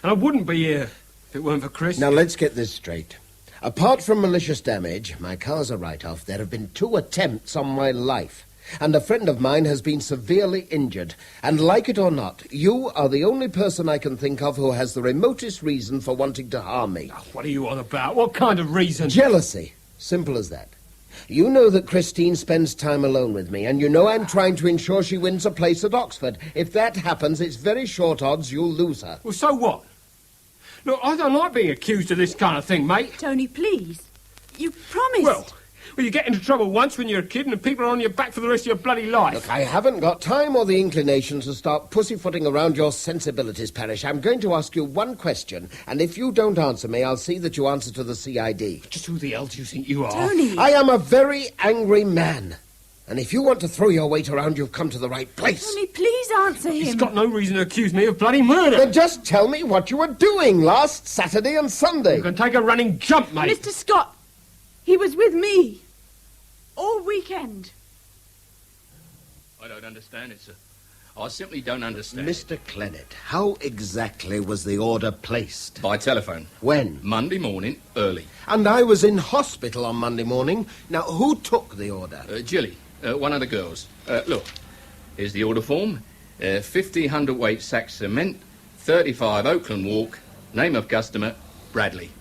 And I wouldn't be here if it weren't for Chris. Now, let's get this straight. Apart from malicious damage, my car's a write-off. There have been 2 attempts on my life. And a friend of mine has been severely injured. And like it or not, you are the only person I can think of who has the remotest reason for wanting to harm me. Oh, what are you on about? What kind of reason? Jealousy. Simple as that. You know that Christine spends time alone with me, and you know I'm trying to ensure she wins a place at Oxford. If that happens, it's very short odds you'll lose her. Well, so what? Look, I don't like being accused of this kind of thing, mate. Tony, please. You promised. Well, you get into trouble once when you're a kid and people are on your back for the rest of your bloody life. Look, I haven't got time or the inclination to start pussyfooting around your sensibilities, Parrish. I'm going to ask you one question, and if you don't answer me, I'll see that you answer to the CID. Just who the hell do you think you are? Tony! I am a very angry man. And if you want to throw your weight around, you've come to the right place. Tony, please answer him. He's got no reason to accuse me of bloody murder. Then just tell me what you were doing last Saturday and Sunday. You can take a running jump, mate. Mr. Scott, he was with me. All weekend. I don't understand it, sir. I simply don't understand. Mr. Clennett, how exactly was the order placed? By telephone. When? Monday morning, early. And I was in hospital on Monday morning. Now, who took the order? Jilly, one of the girls. Look, here's the order form. 50 hundredweight sack cement, 35 Oakland Walk, name of customer, Bradley.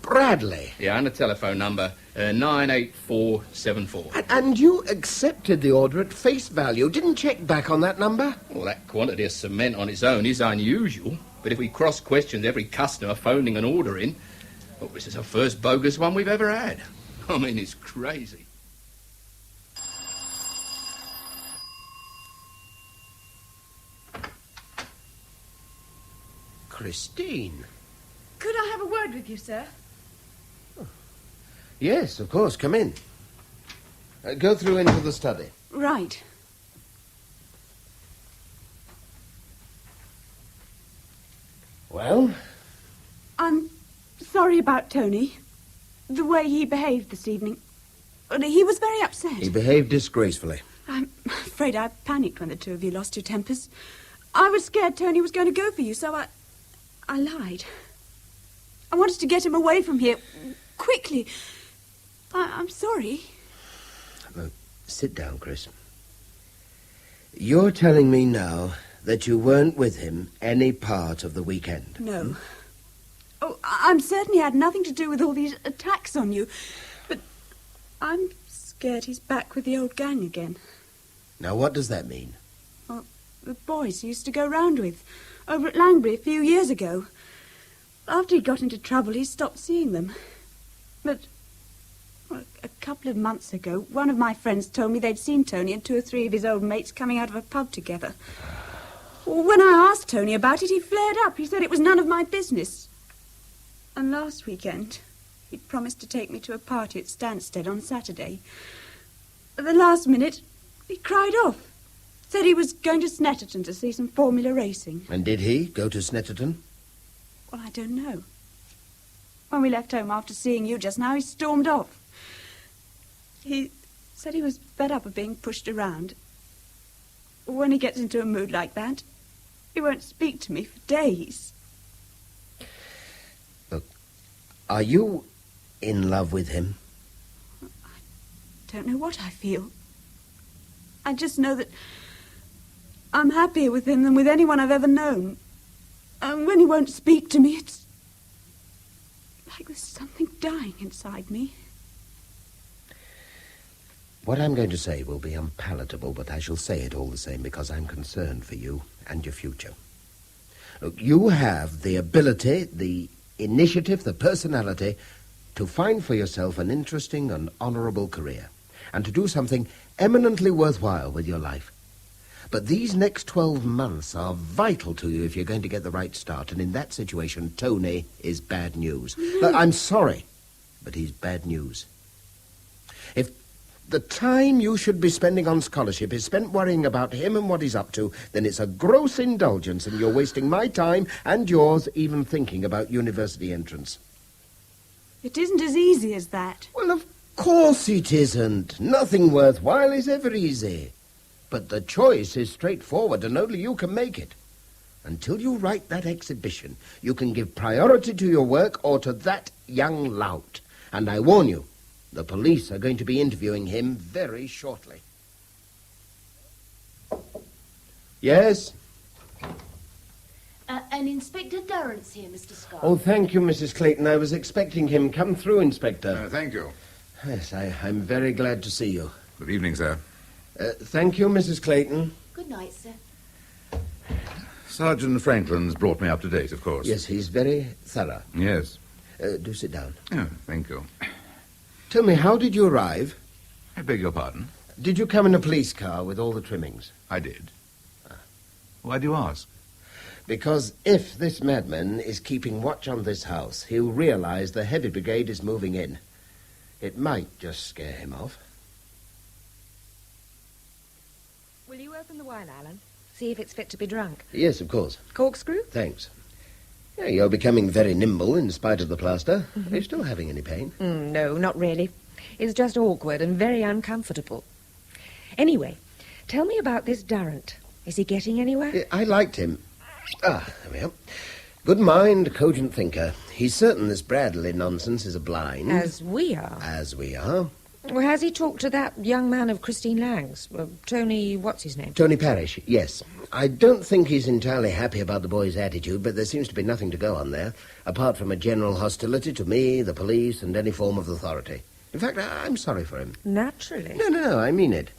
Bradley? Yeah, and a telephone number, 98474. And you accepted the order at face value, didn't check back on that number? Well, that quantity of cement on its own is unusual, but if we cross-questioned every customer phoning an order in, well, this is the first bogus one we've ever had. I mean, it's crazy. Christine. Could I have a word with you, sir? Yes, of course. Come in. Go through into the study. Right. Well? I'm sorry about Tony. The way he behaved this evening. He was very upset. He behaved disgracefully. I'm afraid I panicked when the two of you lost your tempers. I was scared Tony was going to go for you, so I lied. I wanted to get him away from here quickly. I'm sorry. Look, sit down, Chris. You're telling me now that you weren't with him any part of the weekend? No. Oh, I'm certain he had nothing to do with all these attacks on you. But I'm scared he's back with the old gang again. Now, what does that mean? Well, the boys he used to go round with over at Langbury a few years ago. After he got into trouble, he stopped seeing them. But well, a couple of months ago, one of my friends told me they'd seen Tony and 2 or 3 of his old mates coming out of a pub together. When I asked Tony about it, he flared up. He said it was none of my business. And last weekend, he'd promised to take me to a party at Stansted on Saturday. At the last minute, he cried off. Said he was going to Snetterton to see some formula racing. And did he go to Snetterton? Well, I don't know. When we left home after seeing you just now, he stormed off. He said he was fed up of being pushed around. When he gets into a mood like that, he won't speak to me for days. Look, are you in love with him? I don't know what I feel. I just know that I'm happier with him than with anyone I've ever known. And when he won't speak to me, it's like there's something dying inside me. What I'm going to say will be unpalatable, but I shall say it all the same because I'm concerned for you and your future. Look, you have the ability, the initiative, the personality to find for yourself an interesting and honourable career and to do something eminently worthwhile with your life. But these next 12 months are vital to you if you're going to get the right start. And in that situation, Tony is bad news. Look, I'm sorry, but he's bad news. If the time you should be spending on scholarship is spent worrying about him and what he's up to, then it's a gross indulgence, and you're wasting my time and yours even thinking about university entrance. It isn't as easy as that. Well, of course it isn't. Nothing worthwhile is ever easy. But the choice is straightforward, and only you can make it. Until you write that exhibition, you can give priority to your work or to that young lout. And I warn you, the police are going to be interviewing him very shortly. Yes? And Inspector Durrance here, Mr. Scott. Oh, thank you, Mrs. Clayton. I was expecting him. Come through, Inspector. Thank you. Yes, I'm very glad to see you. Good evening, sir. Thank you, Mrs. Clayton. Good night, sir. Sergeant Franklin's brought me up to date, of course. Yes, he's very thorough. Yes. Do sit down. Oh, thank you. Tell me, how did you arrive? I beg your pardon? Did you come in a police car with all the trimmings? I did. Why do you ask? Because if this madman is keeping watch on this house, he'll realize the heavy brigade is moving in. It might just scare him off. Will you open the wine, Alan? See if it's fit to be drunk. Yes, of course. Corkscrew? Thanks. Yeah, you're becoming very nimble in spite of the plaster. Are you still having any pain? No, not really. It's just awkward and very uncomfortable. Anyway, tell me about this Durrant. Is he getting anywhere? I liked him. There we are. Good mind, cogent thinker. He's certain this Bradley nonsense is a blind. As we are. As we are. Well, has he talked to that young man of Christine Lang's? Tony, what's his name? Tony Parrish, yes. I don't think he's entirely happy about the boy's attitude, but there seems to be nothing to go on there, apart from a general hostility to me, the police, and any form of authority. In fact, I'm sorry for him. Naturally. No, I mean it.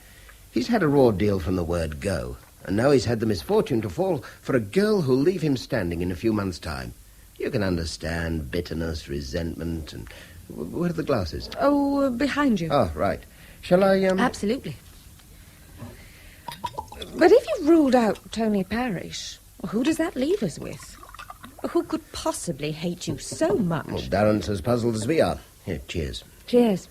He's had a raw deal from the word go, and now he's had the misfortune to fall for a girl who'll leave him standing in a few months' time. You can understand bitterness, resentment, and... Where are the glasses? Oh, behind you. Oh, right. Shall I, Absolutely. But if you've ruled out Tony Parrish, who does that leave us with? Who could possibly hate you so much? Well, Durrant's as puzzled as we are. Here, cheers. Cheers.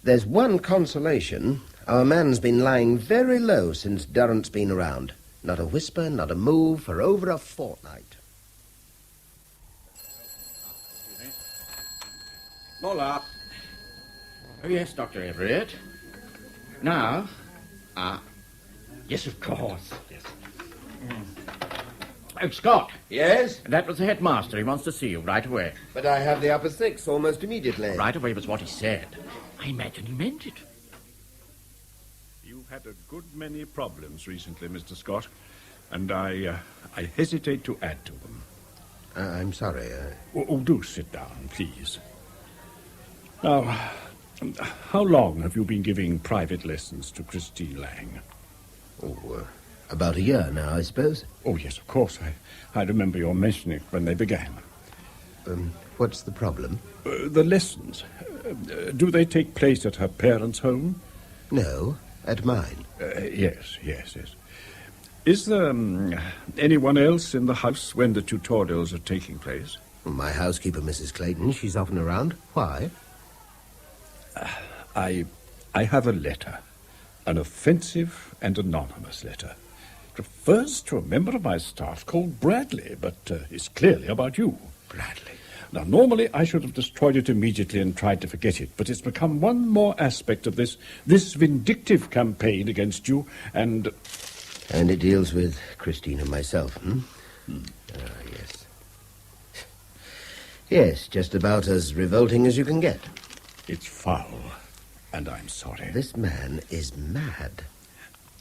There's one consolation. Our man's been lying very low since Durrant's been around. Not a whisper, not a move for over a fortnight. Mola. Oh, yes, Dr. Everett. Now? Yes, of course. Yes. Oh, Scott. Yes? That was the headmaster. He wants to see you right away. But I have the upper six almost immediately. Right away was what he said. I imagine he meant it. You've had a good many problems recently, Mr. Scott, and I hesitate to add to them. I'm sorry. Do sit down, please. Now, how long have you been giving private lessons to Christine Lang? About a year now, I suppose. Oh, yes, of course. I remember your mentioning it when they began. What's the problem? The lessons. Do they take place at her parents' home? No, at mine. Yes. Is there anyone else in the house when the tutorials are taking place? My housekeeper, Mrs. Clayton. She's often around. Why? I have a letter. An offensive and anonymous letter. It refers to a member of my staff called Bradley, but it's clearly about you. Bradley. Now, normally I should have destroyed it immediately and tried to forget it, but it's become one more aspect of this vindictive campaign against you, and... And it deals with Christine and myself, yes. Yes, just about as revolting as you can get. It's foul, and I'm sorry. This man is mad.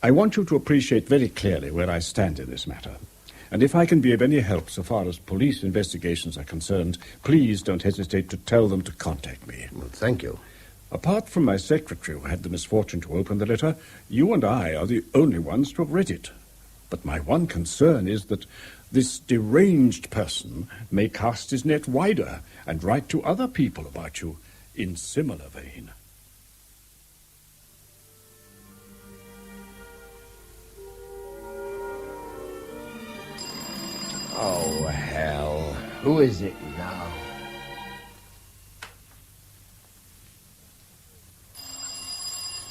I want you to appreciate very clearly where I stand in this matter. And if I can be of any help so far as police investigations are concerned, please don't hesitate to tell them to contact me. Well, thank you. Apart from my secretary, who had the misfortune to open the letter, you and I are the only ones to have read it. But my one concern is that this deranged person may cast his net wider and write to other people about you in similar vein. Who is it now?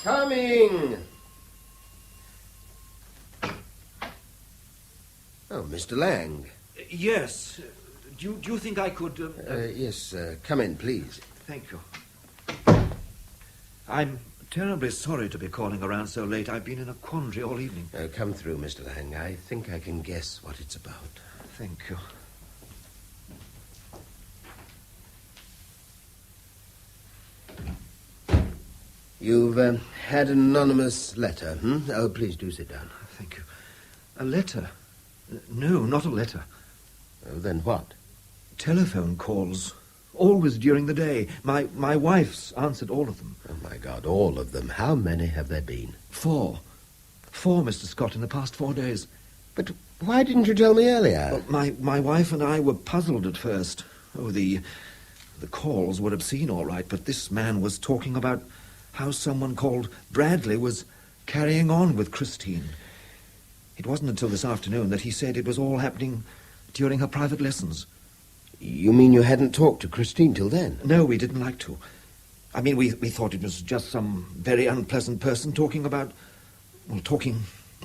Coming! Oh, Mr. Lang. Yes. Do you think I could... Yes, come in, please. Thank you. I'm terribly sorry to be calling around so late. I've been in a quandary all evening. Come through, Mr. Lang. I think I can guess what it's about. Thank you. You've had an anonymous letter, Oh, please do sit down. Thank you. A letter? No, not a letter. Oh, then what? Telephone calls. Always during the day. My wife's answered all of them. Oh, my God, all of them. How many have there been? 4. 4, Mr. Scott, in the past 4 days. But why didn't you tell me earlier? Well, my wife and I were puzzled at first. Oh, the calls were obscene, all right, but this man was talking about how someone called Bradley was carrying on with Christine. It wasn't until this afternoon that he said it was all happening during her private lessons. You mean you hadn't talked to Christine till then? No, we didn't like to. I mean, we thought it was just some very unpleasant person talking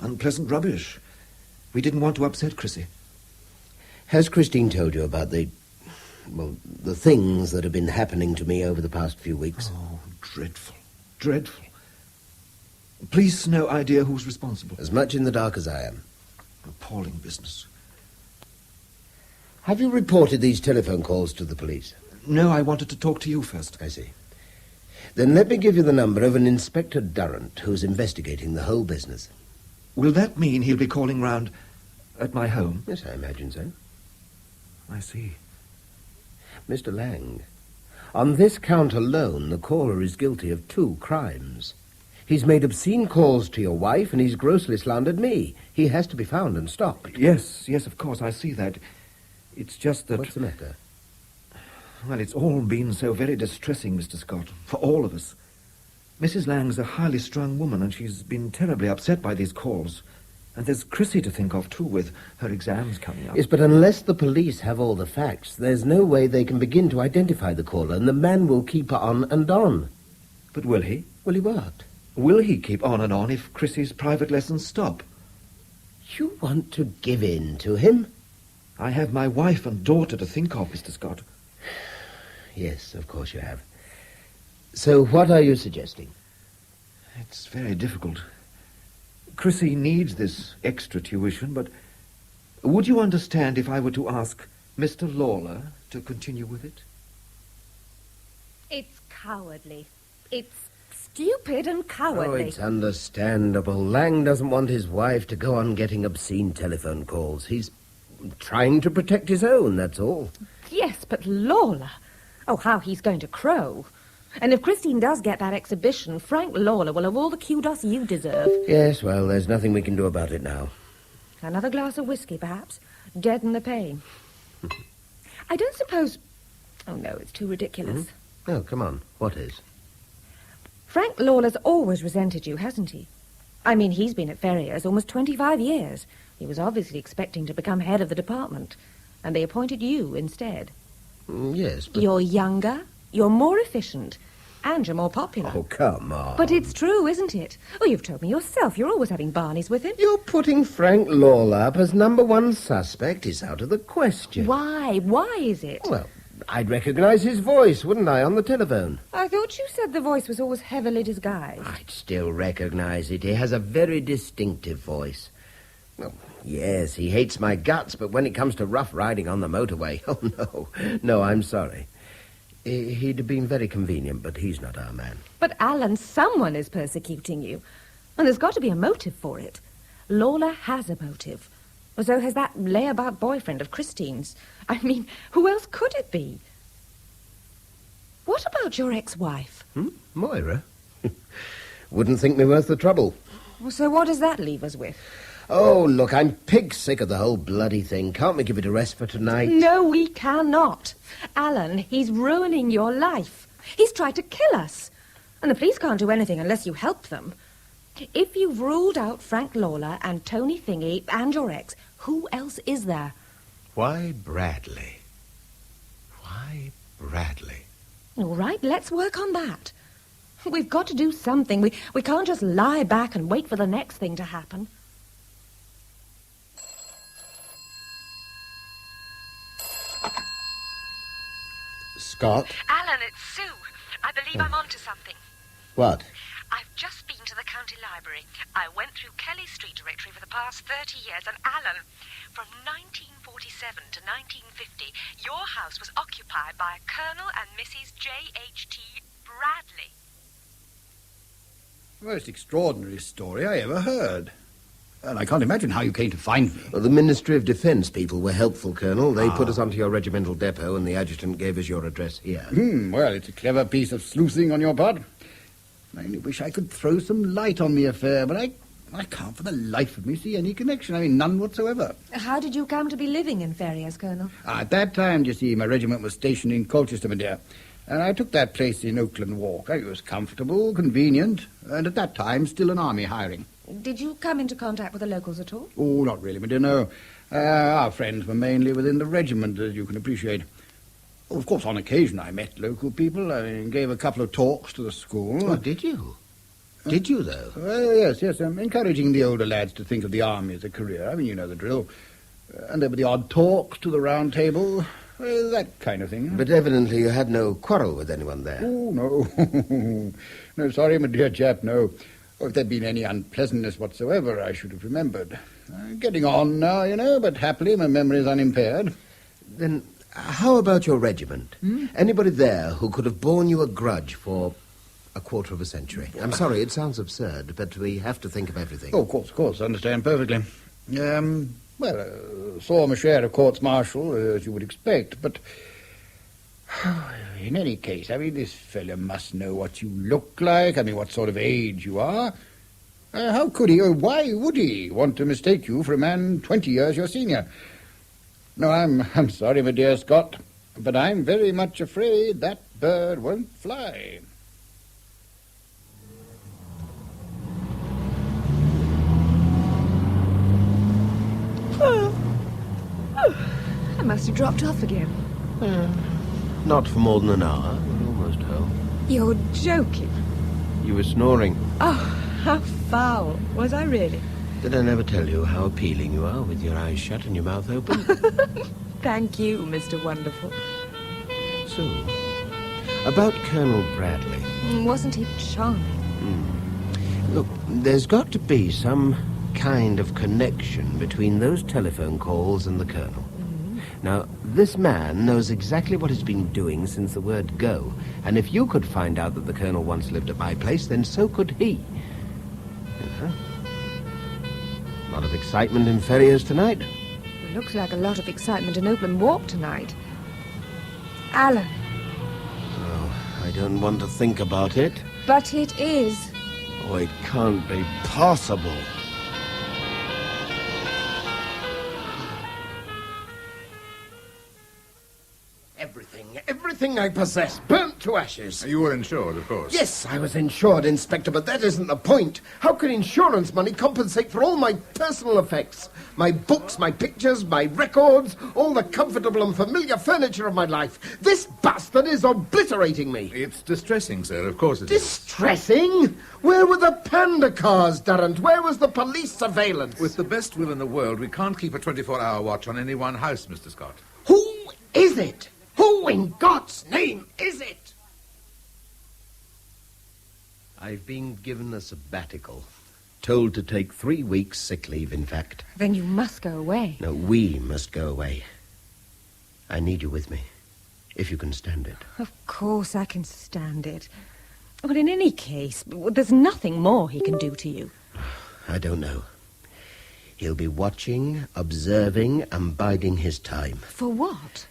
unpleasant rubbish. We didn't want to upset Chrissy. Has Christine told you about the things that have been happening to me over the past few weeks? Oh, dreadful. Dreadful. Police no idea who's responsible. As much in the dark as I am. Appalling business. Have you reported these telephone calls to the police? No, I wanted to talk to you first. I see. Then let me give you the number of an Inspector Durrant who's investigating the whole business. Will that mean he'll be calling round at my home? Yes, I imagine so. I see. Mr. Lang, on this count alone, the caller is guilty of 2 crimes. He's made obscene calls to your wife, and he's grossly slandered me. He has to be found and stopped. Yes, of course, I see that. It's just that... What's the matter? Well, it's all been so very distressing, Mr. Scott, for all of us. Mrs. Lang's a highly strung woman, and she's been terribly upset by these calls. And there's Chrissy to think of, too, with her exams coming up. Yes, but unless the police have all the facts, there's no way they can begin to identify the caller, and the man will keep on and on. But will he? Will he what? Will he keep on and on if Chrissy's private lessons stop? You want to give in to him? I have my wife and daughter to think of, Mr. Scott. Yes, of course you have. So what are you suggesting? It's very difficult. Chrissy needs this extra tuition, but would you understand if I were to ask Mr. Lawler to continue with it? It's cowardly. It's stupid and cowardly. Oh, it's understandable. Lang doesn't want his wife to go on getting obscene telephone calls. He's trying to protect his own, that's all. Yes, but Lawler... Oh, how he's going to crow. And if Christine does get that exhibition, Frank Lawler will have all the kudos you deserve. Yes, well, there's nothing we can do about it now. Another glass of whiskey, perhaps. Deaden the pain. I don't suppose... Oh, no, it's too ridiculous. Oh, come on. What is? Frank Lawler's always resented you, hasn't he? I mean, he's been at Ferrier's almost 25 years. He was obviously expecting to become head of the department. And they appointed you instead. Yes, but... You're younger, you're more efficient, and you're more popular. Oh, come on. But it's true, isn't it? Oh, you've told me yourself. You're always having Barneys with him. You're putting Frank Lawler up as #1 suspect. It's out of the question. Why? Why is it? Well, I'd recognize his voice, wouldn't I, on the telephone? I thought you said the voice was always heavily disguised. I'd still recognize it. He has a very distinctive voice. Well, yes, he hates my guts, but when it comes to rough riding on the motorway, oh, no. No, I'm sorry. He'd have been very convenient, but he's not our man. But, Alan, someone is persecuting you. And there's got to be a motive for it. Lawler has a motive. So has that layabout boyfriend of Christine's. I mean, who else could it be? What about your ex-wife? Moira? Wouldn't think me worth the trouble. Well, so what does that leave us with? Oh, look, I'm pig sick of the whole bloody thing. Can't we give it a rest for tonight? No, we cannot. Alan, he's ruining your life. He's tried to kill us. And the police can't do anything unless you help them. If you've ruled out Frank Lawler and Tony Thingy and your ex, who else is there? Why Bradley? Why Bradley? All right, let's work on that. We've got to do something. We can't just lie back and wait for the next thing to happen. Scott? Alan, it's Sue. I believe I'm onto something. What? I've just been to the county library. I went through Kelly Street Directory for the past 30 years, and Alan, from 1947 to 1950, your house was occupied by Colonel and Mrs. J.H.T. Bradley. Most extraordinary story I ever heard. And I can't imagine how you came to find me. Well, the Ministry of Defence people were helpful, Colonel. They put us onto your regimental depot, and the adjutant gave us your address here. Well, it's a clever piece of sleuthing on your part. I only wish I could throw some light on the affair, but I can't for the life of me see any connection. I mean, none whatsoever. How did you come to be living in Ferriers, Colonel? At that time, you see, my regiment was stationed in Colchester, my dear. And I took that place in Oakland Walk. It was comfortable, convenient, and at that time still an army hiring. Did you come into contact with the locals at all? Oh, not really, my dear, no. Our friends were mainly within the regiment, as you can appreciate. Oh, of course, on occasion I met local people. I gave a couple of talks to the school. Oh, did you? Did you, though? Yes, encouraging the older lads to think of the army as a career. I mean, you know the drill. And there were the odd talks to the round table, that kind of thing. But evidently you had no quarrel with anyone there. Oh, no. No, sorry, my dear chap, no. If there'd been any unpleasantness whatsoever, I should have remembered. Getting on now, you know, but happily my memory is unimpaired. Then how about your regiment? Anybody there who could have borne you a grudge for a quarter of a century? I'm sorry, it sounds absurd, but we have to think of everything. Oh, of course, understand perfectly. Saw my share of courts-martial, as you would expect, but in any case, I mean, this fellow must know what you look like, I mean, what sort of age you are. How could he, or why would he, want to mistake you for a man 20 years your senior? No, I'm sorry, my dear Scott, but I'm very much afraid that bird won't fly. I must have dropped off again. Not for more than an hour. We're almost home. You're joking. You were snoring. Oh, how foul. Was I really? Did I never tell you how appealing you are with your eyes shut and your mouth open? Thank you, Mr. Wonderful. So, about Colonel Bradley. Wasn't he charming? Look, there's got to be some kind of connection between those telephone calls and the Colonel. Now, this man knows exactly what he's been doing since the word go, and if you could find out that the Colonel once lived at my place, then so could he. A lot of excitement in Ferriers tonight. It looks like a lot of excitement in Oakland Walk tonight. Alan. Oh, I don't want to think about it. But it is. Oh, it can't be possible. Everything I possess, burnt to ashes. You were insured, of course. Yes, I was insured, Inspector, but that isn't the point. How can insurance money compensate for all my personal effects? My books, my pictures, my records, all the comfortable and familiar furniture of my life. This bastard is obliterating me. It's distressing, sir, of course it is. Distressing? Where were the panda cars, Durrant? Where was the police surveillance? With the best will in the world, we can't keep a 24-hour watch on any one house, Mr. Scott. Who is it? Who in God's name is it? I've been given a sabbatical. Told to take 3 weeks sick leave, in fact. Then you must go away. No, we must go away. I need you with me, if you can stand it. Of course I can stand it. But in any case, there's nothing more he can do to you. I don't know. He'll be watching, observing, and biding his time. For what?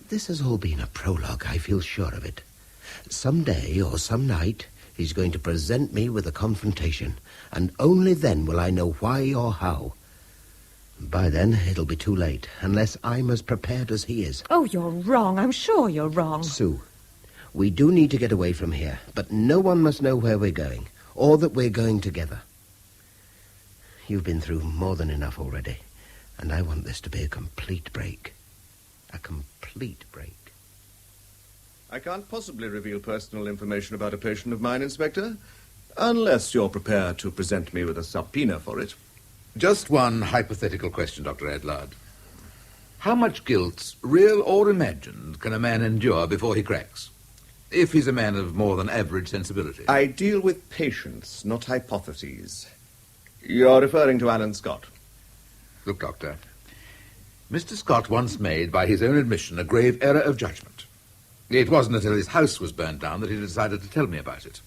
This has all been a prologue, I feel sure of it. Some day or some night, he's going to present me with a confrontation, and only then will I know why or how. By then, it'll be too late, unless I'm as prepared as he is. Oh, you're wrong. I'm sure you're wrong. Sue, we do need to get away from here, but no one must know where we're going, or that we're going together. You've been through more than enough already, and I want this to be a complete break. A complete break. I can't possibly reveal personal information about a patient of mine, Inspector, unless you're prepared to present me with a subpoena for it. Just one hypothetical question, Dr. Adlard. How much guilt, real or imagined, can a man endure before he cracks? If he's a man of more than average sensibility. I deal with patients, not hypotheses. You're referring to Alan Scott. Look, Doctor, Mr. Scott once made, by his own admission, a grave error of judgment. It wasn't until his house was burned down that he decided to tell me about it.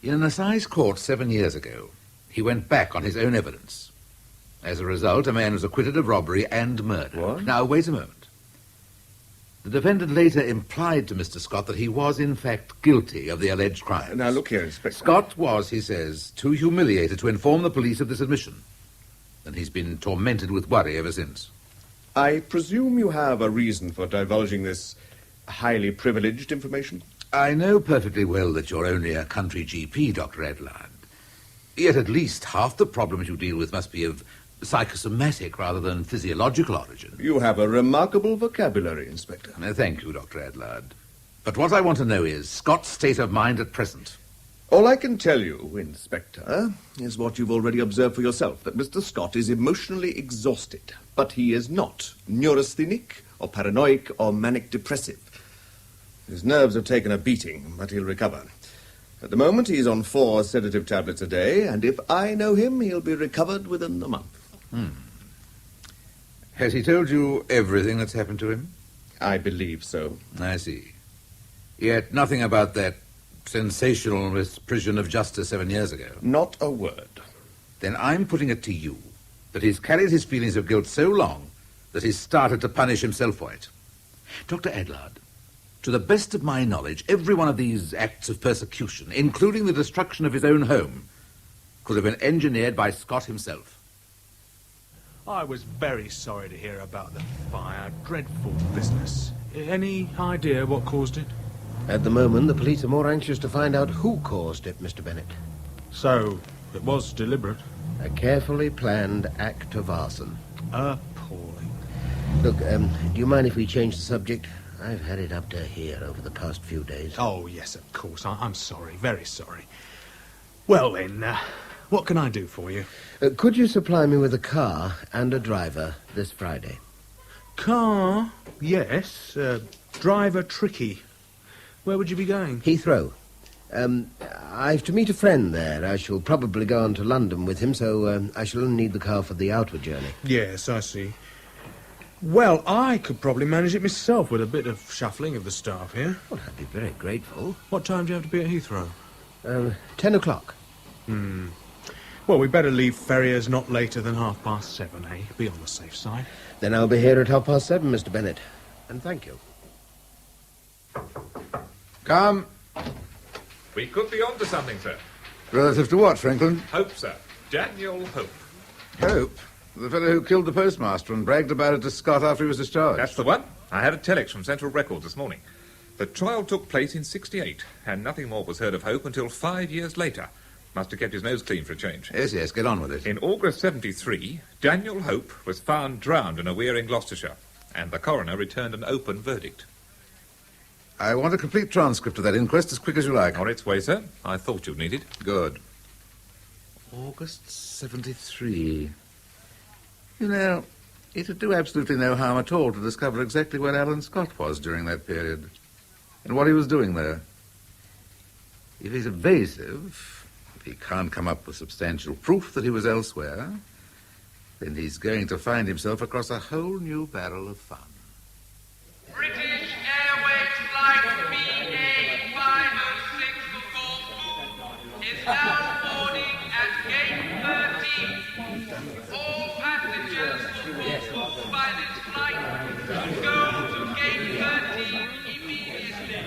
In an assize court 7 years ago, he went back on his own evidence. As a result, a man was acquitted of robbery and murder. What? Now, wait a moment. The defendant later implied to Mr. Scott that he was, in fact, guilty of the alleged crime. Now, look here, Inspector. Scott was, he says, too humiliated to inform the police of this admission. And he's been tormented with worry ever since. I presume you have a reason for divulging this highly privileged information? I know perfectly well that you're only a country GP, Dr. Adlard. Yet at least half the problems you deal with must be of psychosomatic rather than physiological origin. You have a remarkable vocabulary, Inspector. Thank you, Dr. Adlard. But what I want to know is Scott's state of mind at present. All I can tell you, Inspector, is what you've already observed for yourself, that Mr. Scott is emotionally exhausted, but he is not neurasthenic or paranoid or manic-depressive. His nerves have taken a beating, but he'll recover. At the moment, he's on 4 sedative tablets a day, and if I know him, he'll be recovered within a month. Has he told you everything that's happened to him? I believe so. I see. Yet nothing about that sensational misprision of justice 7 years ago? Not a word. Then I'm putting it to you that he's carried his feelings of guilt so long that he's started to punish himself for it. Dr. Adlard, to the best of my knowledge, every one of these acts of persecution, including the destruction of his own home, could have been engineered by Scott himself. I was very sorry to hear about the fire. Dreadful business. Any idea what caused it? At the moment, the police are more anxious to find out who caused it, Mr. Bennett. So, it was deliberate? A carefully planned act of arson. Appalling. Look, do you mind if we change the subject? I've had it up to here over the past few days. Oh, yes, of course. I'm sorry, very sorry. Well, then, what can I do for you? Could you supply me with a car and a driver this Friday? Car? Yes. Driver tricky. Where would you be going? Heathrow. I've to meet a friend there. I shall probably go on to London with him, so I shall only need the car for the outward journey. Yes, I see. Well, I could probably manage it myself with a bit of shuffling of the staff here. Well, I'd be very grateful. What time do you have to be at Heathrow? 10 o'clock. Well, we better leave Ferrier's not later than 7:30, eh? Be on the safe side. Then I'll be here at 7:30, Mr. Bennett. And thank you. Come. We could be on to something, sir. Relative to what, Franklin? Hope, sir. Daniel Hope. Hope? The fellow who killed the postmaster and bragged about it to Scott after he was discharged. That's the one. I had a telex from Central Records this morning. The trial took place in '68, and nothing more was heard of Hope until 5 years later. Must have kept his nose clean for a change. Yes, get on with it. In August '73, Daniel Hope was found drowned in a weir in Gloucestershire, and the coroner returned an open verdict. I want a complete transcript of that inquest as quick as you like. On its way, sir. I thought you'd need it. Good. August '73. You know, it'd do absolutely no harm at all to discover exactly where Alan Scott was during that period and what he was doing there. If he's evasive, if he can't come up with substantial proof that he was elsewhere, then he's going to find himself across a whole new barrel of fun. British Airways flight BA506 is now boarding at gate 13. All passengers who will move by this flight go to gate 13 immediately.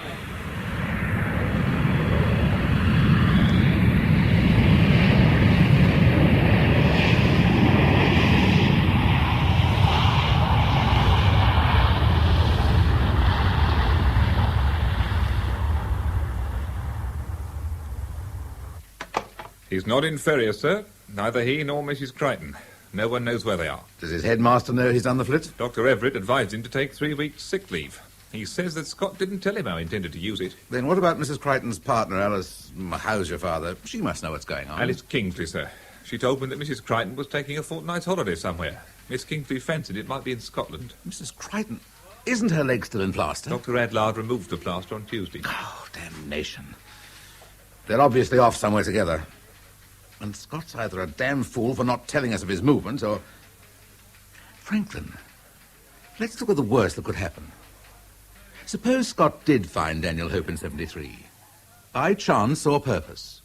He's not in Ferrier, sir. Neither he nor Mrs. Crichton. No one knows where they are. Does his headmaster know he's done the flit? Dr. Everett advised him to take 3 weeks sick leave. He says that Scott didn't tell him how he intended to use it. Then what about Mrs. Crichton's partner, Alice? How's your father? She must know what's going on. Alice Kingsley, sir. She told me that Mrs. Crichton was taking a fortnight's holiday somewhere. Miss Kingsley fancied it might be in Scotland. Mrs. Crichton? Isn't her leg still in plaster? Dr. Adlard removed the plaster on Tuesday. Oh, damnation. They're obviously off somewhere together. And Scott's either a damn fool for not telling us of his movements, or... Franklin, let's look at the worst that could happen. Suppose Scott did find Daniel Hope in 73. By chance or purpose.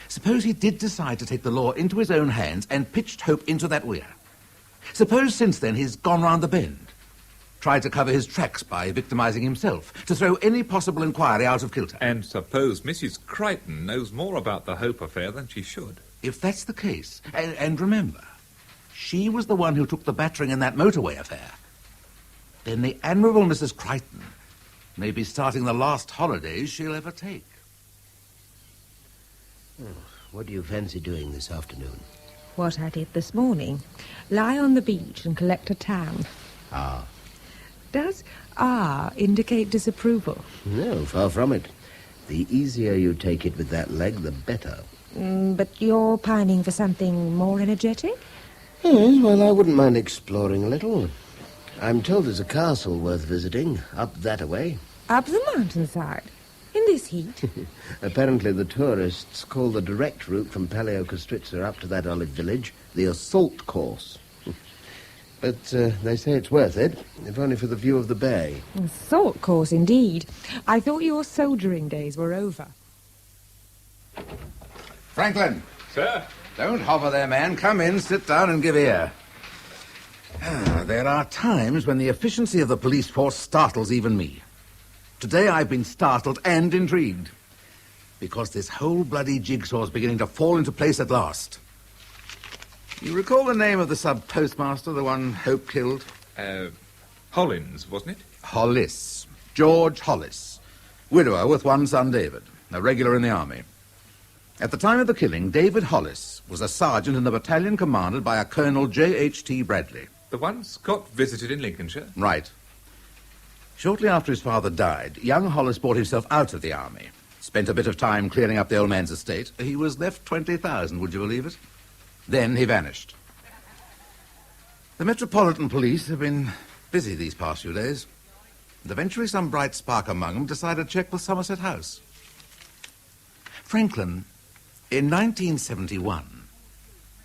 Suppose he did decide to take the law into his own hands and pitched Hope into that weir. Suppose since then he's gone round the bend. Tried to cover his tracks by victimizing himself, to throw any possible inquiry out of kilter. And suppose Mrs. Crichton knows more about the Hope affair than she should. If that's the case, and remember, she was the one who took the battering in that motorway affair, then the admirable Mrs. Crichton may be starting the last holidays she'll ever take. Oh, what do you fancy doing this afternoon? What I did this morning. Lie on the beach and collect a tan. Ah. Does indicate disapproval? No, far from it. The easier you take it with that leg, the better. But you're pining for something more energetic? Yes, well, I wouldn't mind exploring a little. I'm told there's a castle worth visiting, up that-a-way. Up the mountainside? In this heat? Apparently the tourists call the direct route from Paleokostritsa up to that olive village the assault course. But they say it's worth it, if only for the view of the bay. Assault course, indeed. I thought your soldiering days were over. Franklin! Sir? Don't hover there, man. Come in, sit down and give ear. There are times when the efficiency of the police force startles even me. Today I've been startled and intrigued. Because this whole bloody jigsaw's beginning to fall into place at last. You recall the name of the sub-postmaster, the one Hope killed? Hollins, wasn't it? Hollis. George Hollis. Widower with one son, David, a regular in the army. At the time of the killing, David Hollis was a sergeant in the battalion commanded by a Colonel J.H.T. Bradley. The one Scott visited in Lincolnshire? Right. Shortly after his father died, young Hollis bought himself out of the army. Spent a bit of time clearing up the old man's estate. He was left 20,000, would you believe it? Then he vanished. The Metropolitan Police have been busy these past few days. And eventually some bright spark among them decided to check with Somerset House. Franklin, in 1971,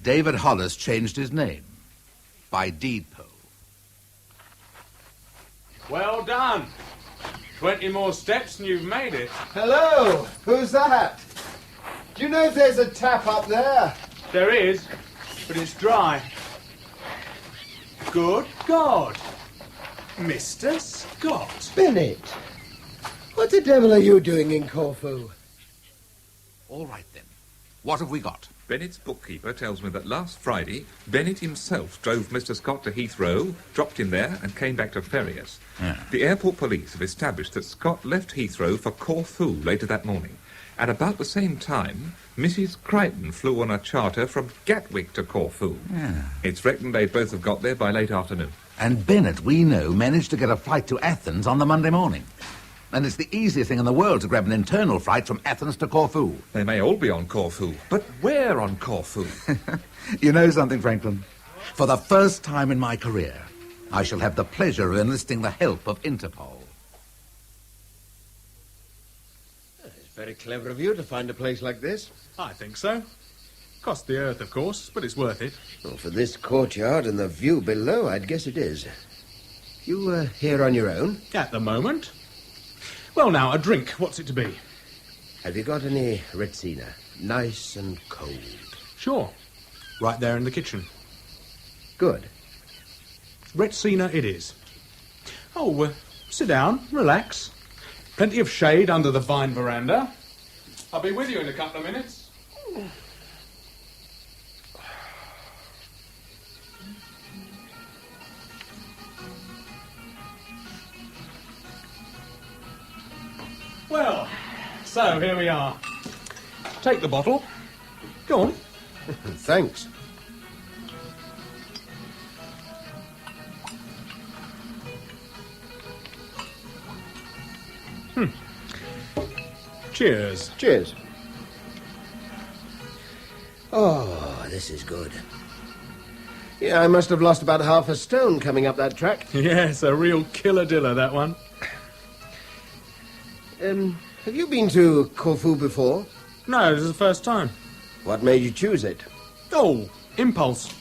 David Hollis changed his name by deed poll. Well done. 20 more steps and you've made it. Hello! Who's that? Do you know if there's a tap up there? There is, but it's dry. Good God. Mr. Scott. Bennett! What the devil are you doing in Corfu? All right, then. What have we got? Bennett's bookkeeper tells me that last Friday, Bennett himself drove Mr. Scott to Heathrow, dropped him there, and came back to ferry us. Yeah. The airport police have established that Scott left Heathrow for Corfu later that morning. At about the same time, Mrs. Crichton flew on a charter from Gatwick to Corfu. Yeah. It's reckoned they both have got there by late afternoon. And Bennett, we know, managed to get a flight to Athens on the Monday morning. And it's the easiest thing in the world to grab an internal flight from Athens to Corfu. They may all be on Corfu, but where on Corfu? You know something, Franklin? For the first time in my career, I shall have the pleasure of enlisting the help of Interpol. It's very clever of you to find a place like this. I think so. Cost the earth, of course, but it's worth it. Well, for this courtyard and the view below, I'd guess it is. You here on your own? At the moment. Well, now, a drink. What's it to be? Have you got any Retsina? Nice and cold. Sure. Right there in the kitchen. Good. Retsina it is. Oh, sit down, relax. Plenty of shade under the vine veranda. I'll be with you in a couple of minutes. Well, so here we are. Take the bottle. Go on. Thanks. Cheers. Cheers. Oh, this is good. Yeah, I must have lost about half a stone coming up that track. Yes, a real killer-diller, that one. Have you been to Corfu before? No, this is the first time. What made you choose it? Oh, impulse.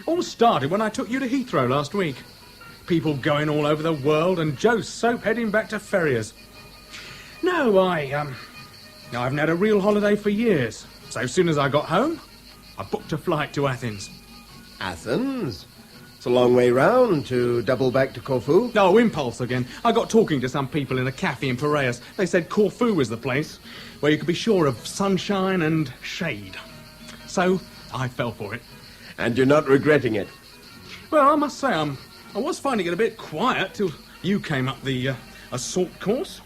All started when I took you to Heathrow last week. People going all over the world and Joe Soap heading back to Ferriers. No, I haven't had a real holiday for years. So as soon as I got home, I booked a flight to Athens. Athens? It's a long way round to double back to Corfu. Oh, impulse again. I got talking to some people in a cafe in Piraeus. They said Corfu was the place where you could be sure of sunshine and shade. So I fell for it. And you're not regretting it? Well, I must say, I was finding it a bit quiet till you came up the assault course.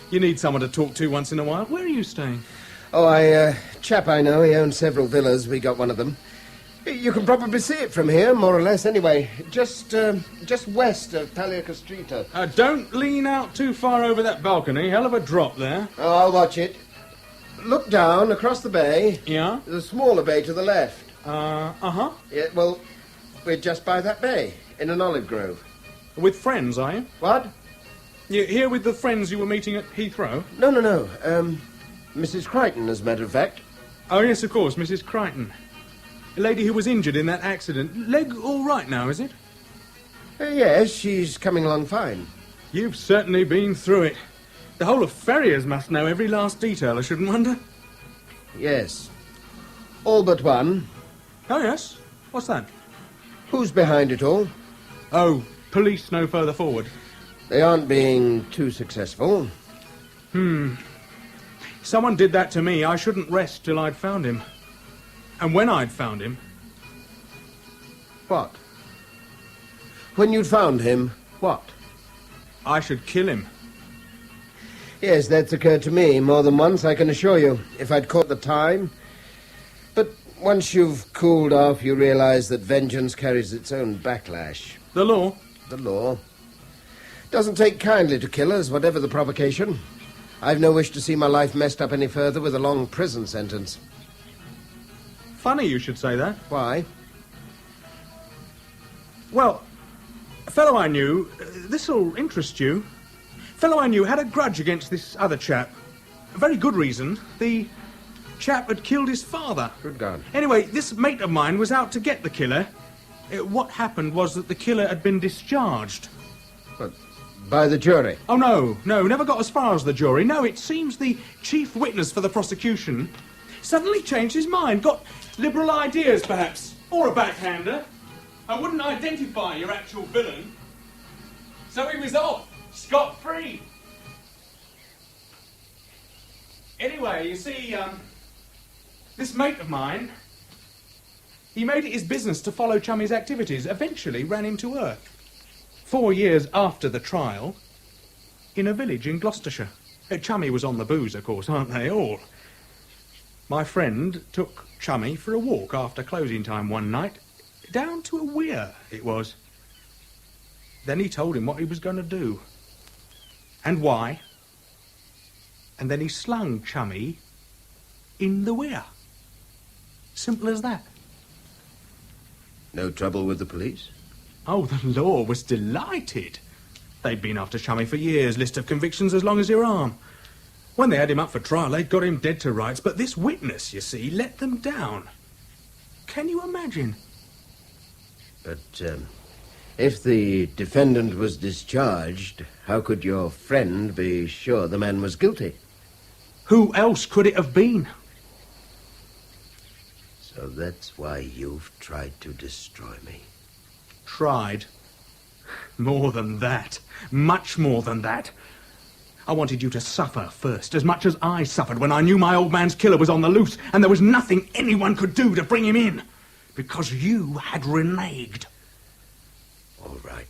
You need someone to talk to once in a while. Where are you staying? Oh, a chap I know. He owns several villas. We got one of them. You can probably see it from here, more or less, anyway. Just west of Paleocastrita. Don't lean out too far over that balcony. Hell of a drop there. Oh, I'll watch it. Look down across the bay. Yeah? There's a smaller bay to the left. Uh-huh. Yeah, well, we're just by that bay, in an olive grove. With friends, are you? What? You're here with the friends you were meeting at Heathrow? No. Mrs. Crichton, as a matter of fact. Oh, yes, of course, Mrs. Crichton. A lady who was injured in that accident. Leg all right now, is it? Yes, she's coming along fine. You've certainly been through it. The whole of Ferriers must know every last detail, I shouldn't wonder. Yes. All but one. Oh, yes? What's that? Who's behind it all? Oh, police no further forward. They aren't being too successful. Someone did that to me. I shouldn't rest till I'd found him. And when I'd found him... What? When you'd found him, what? I should kill him. Yes, that's occurred to me more than once, I can assure you, if I'd caught the time. But once you've cooled off, you realize that vengeance carries its own backlash. The law? The law. Doesn't take kindly to killers, whatever the provocation. I've no wish to see my life messed up any further with a long prison sentence. Funny you should say that. Why? Well, a fellow I knew, this'll interest you. Fellow I knew had a grudge against this other chap. A very good reason. The chap had killed his father. Good God. Anyway, this mate of mine was out to get the killer. What happened was that the killer had been discharged. But by the jury? Oh, no, never got as far as the jury. No, it seems the chief witness for the prosecution suddenly changed his mind. Got liberal ideas, perhaps. Or a backhander. I wouldn't identify your actual villain. So he was off, scot-free. Anyway, you see, this mate of mine, he made it his business to follow Chummy's activities, eventually ran him to earth. 4 years after the trial, in a village in Gloucestershire. Chummy was on the booze, of course, aren't they all? My friend took Chummy for a walk after closing time one night, down to a weir, it was. Then he told him what he was going to do. And why. And then he slung Chummy in the weir. Simple as that. No trouble with the police? Oh, the law was delighted. They'd been after Chummy for years, list of convictions as long as your arm. When they had him up for trial, they'd got him dead to rights, but this witness, you see, let them down. Can you imagine? But, if the defendant was discharged, how could your friend be sure the man was guilty? Who else could it have been? So that's why you've tried to destroy me. Tried. More than that. Much more than that. I wanted you to suffer first, as much as I suffered when I knew my old man's killer was on the loose and there was nothing anyone could do to bring him in. Because you had reneged. All right.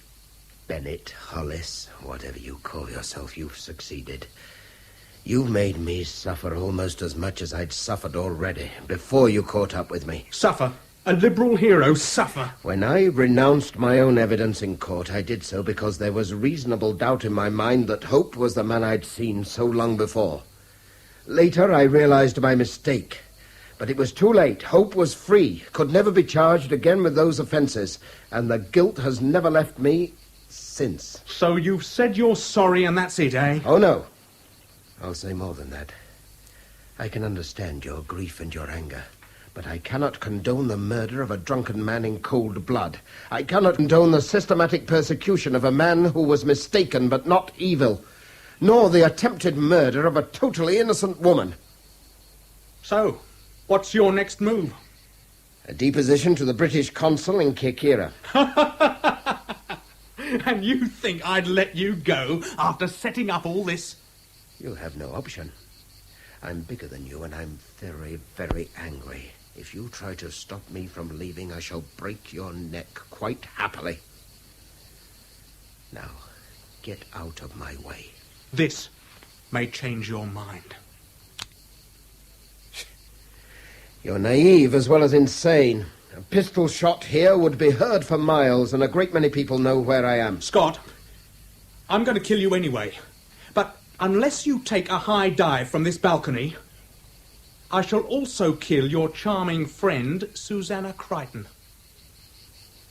Bennett, Hollis, whatever you call yourself, you've succeeded. You've made me suffer almost as much as I'd suffered already, before you caught up with me. Suffer? a liberal hero, suffer? When I renounced my own evidence in court, I did so because there was reasonable doubt in my mind that Hope was the man I'd seen so long before. Later, I realized my mistake. But it was too late. Hope was free, could never be charged again with those offences, and the guilt has never left me since. So you've said you're sorry and that's it, eh? Oh, no. I'll say more than that. I can understand your grief and your anger, but I cannot condone the murder of a drunken man in cold blood. I cannot condone the systematic persecution of a man who was mistaken but not evil, nor the attempted murder of a totally innocent woman. So, what's your next move? A deposition to the British consul in Eyre. And you think I'd let you go after setting up all this? You have no option. I'm bigger than you, and I'm very, very angry. If you try to stop me from leaving, I shall break your neck quite happily. Now, get out of my way. This may change your mind. You're naive as well as insane. A pistol shot here would be heard for miles, and a great many people know where I am. Scott, I'm going to kill you anyway. But unless you take a high dive from this balcony, I shall also kill your charming friend, Susanna Crichton.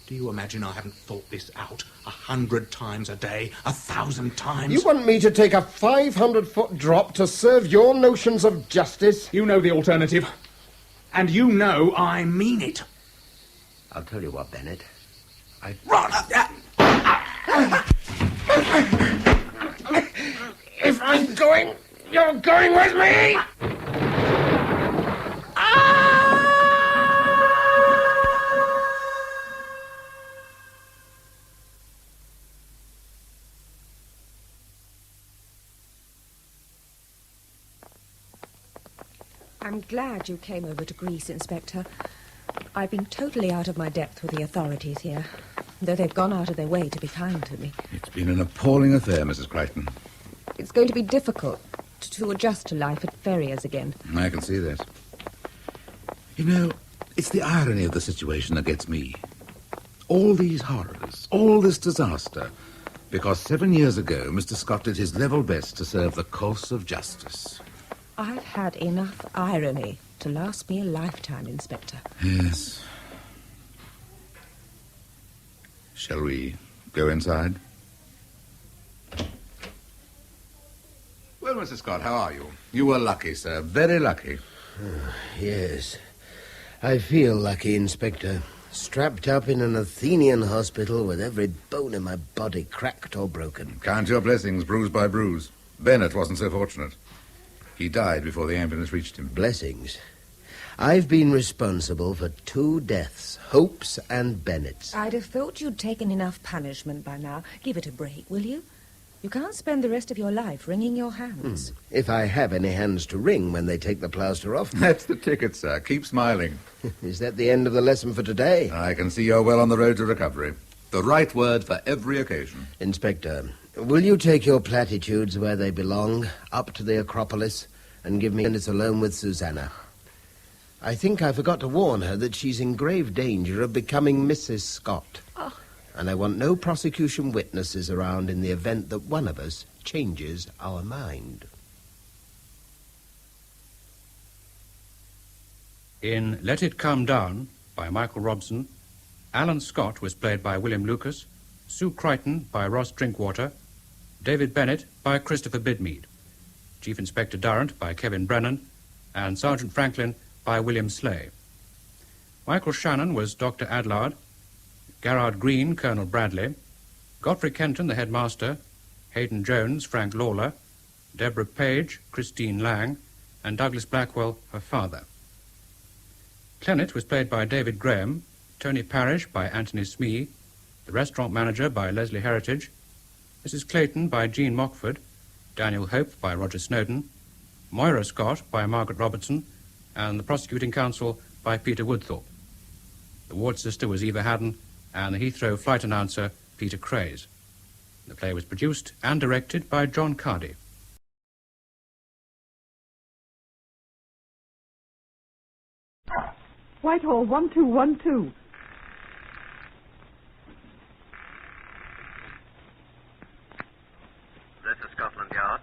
Do you imagine I haven't thought this out 100 times a day, 1,000 times? You want me to take a 500-foot drop to serve your notions of justice? You know the alternative. And you know I mean it. I'll tell you what, Bennett. Run! If I'm going, you're going with me! I'm glad you came over to Greece, Inspector. I've been totally out of my depth with the authorities here, though they've gone out of their way to be kind to me. It's been an appalling affair, Mrs. Crichton. It's going to be difficult to adjust to life at Ferriers again. I can see that. You know, it's the irony of the situation that gets me. All these horrors, all this disaster, because 7 years ago, Mr. Scott did his level best to serve the course of justice. I've had enough irony to last me a lifetime, Inspector. Yes. Shall we go inside? Well, Mr. Scott, how are you? You were lucky, sir. Very lucky. Yes. I feel lucky, Inspector. Strapped up in an Athenian hospital with every bone in my body cracked or broken. Count your blessings, bruise by bruise. Bennett wasn't so fortunate. He died before the ambulance reached him. Blessings. I've been responsible for 2 deaths, Hope's and Bennett's. I'd have thought you'd taken enough punishment by now. Give it a break, will you? You can't spend the rest of your life wringing your hands. If I have any hands to wring when they take the plaster off. That's the ticket, sir. Keep smiling. Is that the end of the lesson for today? I can see you're well on the road to recovery. The right word for every occasion. Inspector, will you take your platitudes where they belong, up to the Acropolis, and give me minutes alone with Susanna? I think I forgot to warn her that she's in grave danger of becoming Mrs. Scott. Oh. And I want no prosecution witnesses around in the event that one of us changes our mind. In Let It Come Down, by Michael Robson, Alan Scott was played by William Lucas, Sue Crichton by Ross Drinkwater, David Bennett by Christopher Bidmead, Chief Inspector Durrant by Kevin Brennan, and Sergeant Franklin by William Slay. Michael Shannon was Dr. Adlard, Garrard Green, Colonel Bradley, Godfrey Kenton, the headmaster, Hayden Jones, Frank Lawler, Deborah Page, Christine Lang, and Douglas Blackwell, her father. Clennet was played by David Graham, Tony Parrish by Anthony Smee, the restaurant manager by Leslie Heritage, Mrs. Clayton by Jean Mockford, Daniel Hope by Roger Snowden, Moira Scott by Margaret Robertson, and the prosecuting counsel by Peter Woodthorpe. The ward sister was Eva Haddon, and the Heathrow flight announcer, Peter Craze. The play was produced and directed by John Cardy. Whitehall 1212. This is Scotland Yard.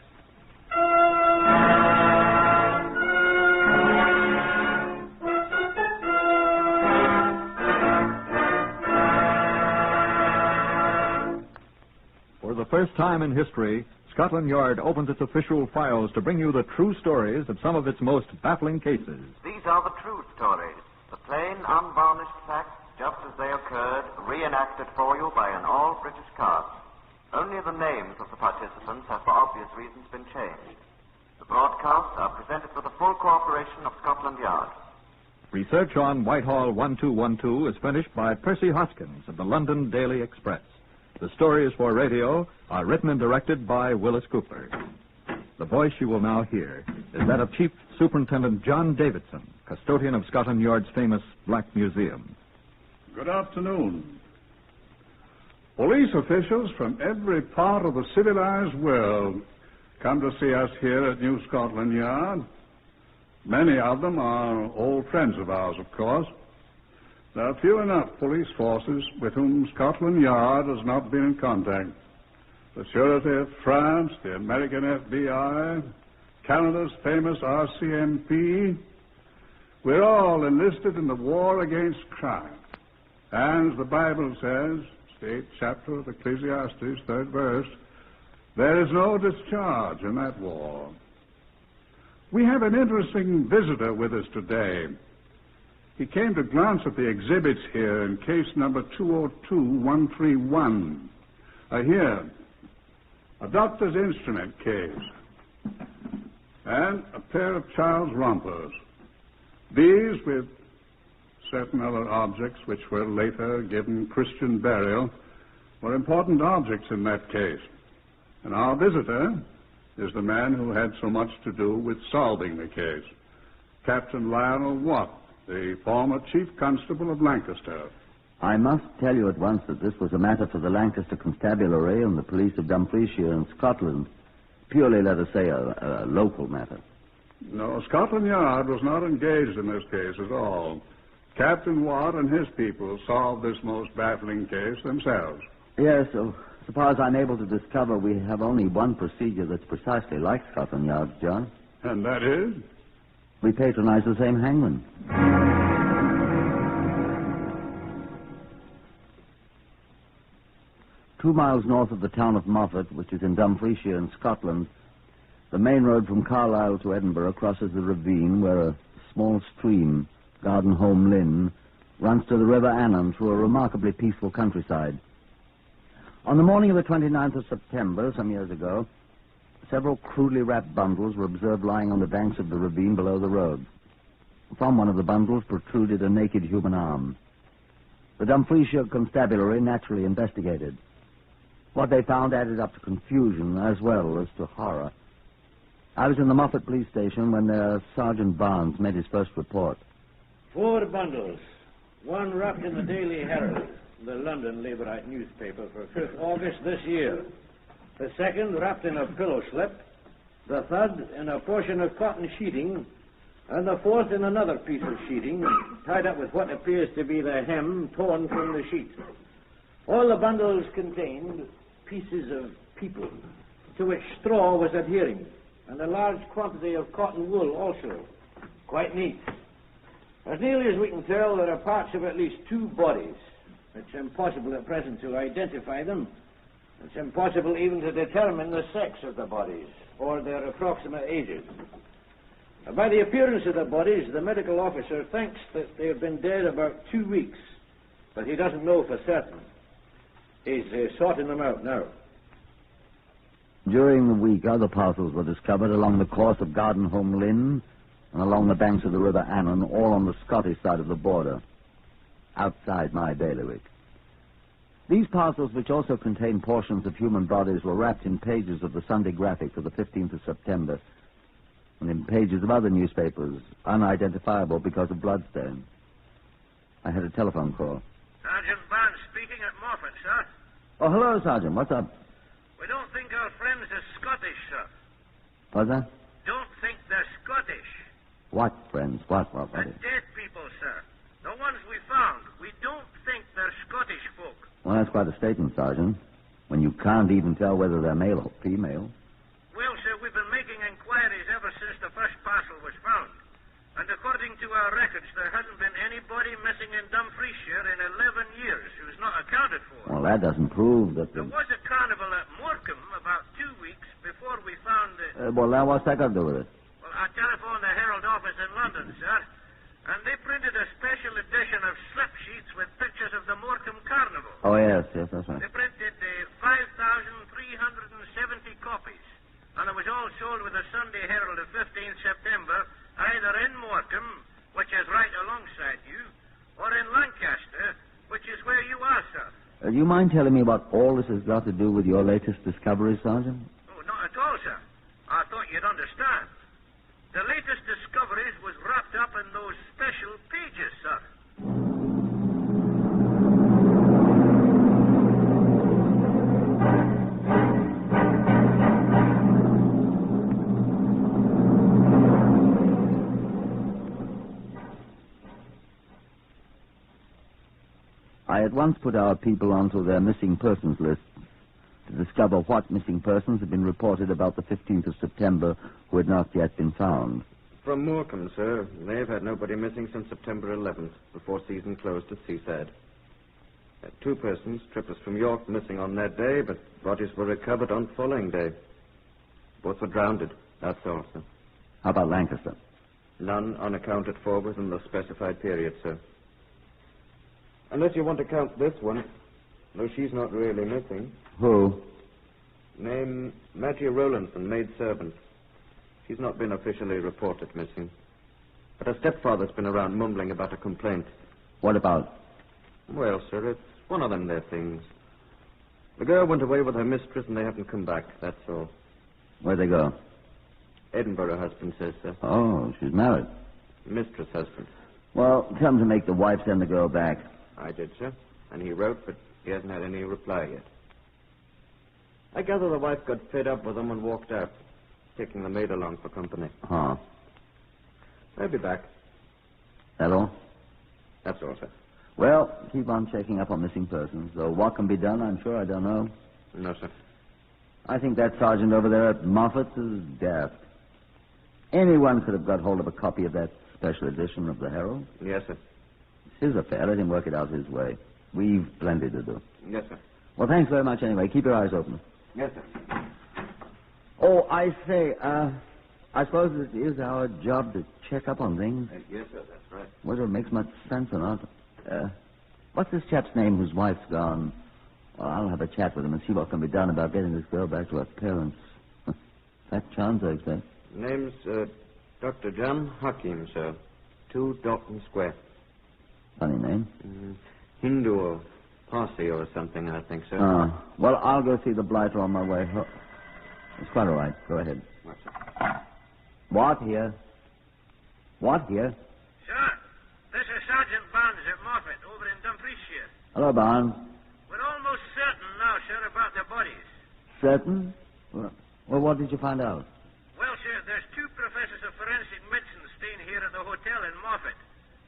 For the first time in history, Scotland Yard opens its official files to bring you the true stories of some of its most baffling cases. These are the true stories, the plain, unvarnished facts, just as they occurred, reenacted for you by an all-British cast. Only the names of the participants have, for obvious reasons, been changed. The broadcasts are presented with the full cooperation of Scotland Yard. Research on Whitehall 1212 is finished by Percy Hoskins of the London Daily Express. The stories for radio are written and directed by Willis Cooper. The voice you will now hear is that of Chief Superintendent John Davidson, custodian of Scotland Yard's famous Black Museum. Good afternoon. Police officials from every part of the civilized world come to see us here at New Scotland Yard. Many of them are old friends of ours, of course. There are few enough police forces with whom Scotland Yard has not been in contact. The Sûreté of France, the American FBI, Canada's famous RCMP. We're all enlisted in the war against crime. And as the Bible says, 8th chapter of Ecclesiastes, 3rd verse, there is no discharge in that war. We have an interesting visitor with us today. He came to glance at the exhibits here in case number 202131. Here, a doctor's instrument case, and a pair of child's rompers. These, with certain other objects which were later given Christian burial, were important objects in that case. And our visitor is the man who had so much to do with solving the case, Captain Lionel Watt, the former Chief Constable of Lancaster. I must tell you at once that this was a matter for the Lancaster Constabulary and the police of Dumfriesshire in Scotland. Purely, let us say, a local matter. No, Scotland Yard was not engaged in this case at all. Captain Watt and his people solved this most baffling case themselves. Yes, so far as I'm able to discover, we have only one procedure that's precisely like Scotland Yard's, John. And that is? We patronize the same hangman. 2 miles north of the town of Moffat, which is in Dumfriesshire in Scotland, the main road from Carlisle to Edinburgh crosses the ravine where a small stream, Gardenholme Lynn, runs to the River Annan through a remarkably peaceful countryside. On the morning of the 29th of September, some years ago, several crudely wrapped bundles were observed lying on the banks of the ravine below the road. From one of the bundles protruded a naked human arm. The Dumfriesshire Constabulary naturally investigated. What they found added up to confusion as well as to horror. I was in the Moffat police station when Sergeant Barnes made his first report. 4 bundles. One wrapped in the Daily Herald, the London Labourite newspaper, for 5th August this year. The second wrapped in a pillow slip. The third in a portion of cotton sheeting. And the fourth in another piece of sheeting, tied up with what appears to be the hem torn from the sheet. All the bundles contained pieces of people, to which straw was adhering, and a large quantity of cotton wool also. Quite neat. As nearly as we can tell, there are parts of at least 2 bodies. It's impossible at present to identify them. It's impossible even to determine the sex of the bodies, or their approximate ages. By the appearance of the bodies, the medical officer thinks that they have been dead about 2 weeks, but he doesn't know for certain. He's sorting them out now. During the week, other parcels were discovered along the course of Gardenholme Lynn and along the banks of the River Annan, all on the Scottish side of the border, outside my bailiwick. These parcels, which also contained portions of human bodies, were wrapped in pages of the Sunday Graphic for the 15th of September, and in pages of other newspapers, unidentifiable because of bloodstains. I had a telephone call. Sergeant Barnes speaking at Moffat, sir. Oh, hello, Sergeant. What's up? We don't think our friends are Scottish, sir. What's that? Don't think they're Scottish. What, friends? What? They're dead people, sir. that's quite a statement, Sergeant. When you can't even tell whether they're male or female. Well, sir, we've been making inquiries ever since the first parcel was found. And according to our records, there hasn't been anybody missing in Dumfriesshire in 11 years who's not accounted for. Well, that doesn't prove that... There was a carnival at Morecambe about 2 weeks before we found it. well, now what's that got to do with it? Well, I telephoned the Herald office in London, sir, and they printed a special edition of slip sheets with pictures of the Morecambe Carnival. Oh, yes, that's right. They printed 5,370 copies, and it was all sold with the Sunday Herald of 15th September, either in Morecambe, which is right alongside you, or in Lancaster, which is where you are, sir. Do you mind telling me what all this has got to do with your latest discovery, Sergeant? Oh, not at all, sir. I thought you'd understand. The latest discoveries was wrapped up in those special pages, sir. I at once put our people onto their missing persons list to discover what missing persons had been reported about the 15th of September who had not yet been found. From Morecambe, sir. They've had nobody missing since September 11th, before season closed at Seaside. 2 persons, trippers from York, missing on that day, but bodies were recovered on the following day. Both were drowned. That's all, sir. How about Lancaster? None unaccounted for within the specified period, sir. Unless you want to count this one, though she's not really missing. Who? Name Maggie Rowlandson, maid servant. She's not been officially reported missing. But her stepfather's been around mumbling about a complaint. What about? Well, sir, it's one of them there things. The girl went away with her mistress and they haven't come back, that's all. Where'd they go? Edinburgh husband says, sir. Oh, she's married. Mistress husband. Well, tell him to make the wife send the girl back. I did, sir. And he wrote, but he hasn't had any reply yet. I gather the wife got fed up with him and walked out, taking the maid along for company. Huh. I'll be back. That all? That's all, sir. Well, keep on checking up on missing persons. Though what can be done, I'm sure I don't know. No, sir. I think that sergeant over there at Moffat's is daft. Anyone could have got hold of a copy of that special edition of the Herald. Yes, sir. It's his affair. Let him work it out his way. We've plenty to do. Yes, sir. Well, thanks very much anyway. Keep your eyes open. Yes, sir. Oh, I say, I suppose it is our job to check up on things. Yes, sir, that's right. Whether it makes much sense or not. What's this chap's name whose wife's gone? Well, I'll have a chat with him and see what can be done about getting this girl back to her parents. Fat chance, I expect. Name's Dr. John Hakim, sir. 2 Dalton Square. Funny name. Hindu or Parsi or something, I think, sir. Well, I'll go see the blighter on my way home. It's quite all right. Go ahead. What here? What here? Sir, this is Sergeant Barnes at Moffat over in Dumfriesshire. Hello, Barnes. We're almost certain now, sir, about the bodies. Certain? Well, what did you find out? Well, sir, there's 2 professors of forensic medicine staying here at the hotel in Moffat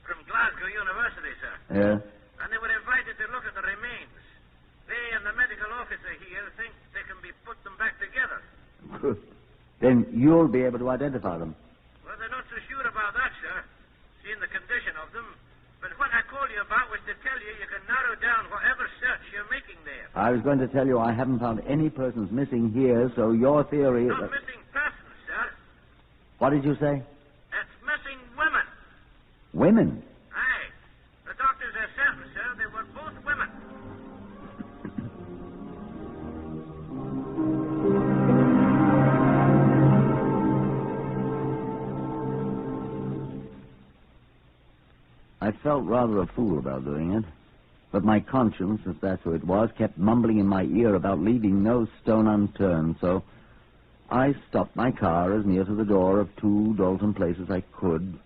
from Glasgow University, sir. Yeah? And they were invited to look at the remains. They and the medical officer here think they can be put them back together. Good. Then you'll be able to identify them. Well, they're not so sure about that, sir, seeing the condition of them. But what I called you about was to tell you can narrow down whatever search you're making there. I was going to tell you I haven't found any persons missing here, so your theory is... Not missing persons, sir. What did you say? It's missing women. Women? Aye. The doctors are certain, sir, they were both women. I felt rather a fool about doing it. But my conscience, if that's who it was, kept mumbling in my ear about leaving no stone unturned, so I stopped my car as near to the door of 2 Dalton Place as I could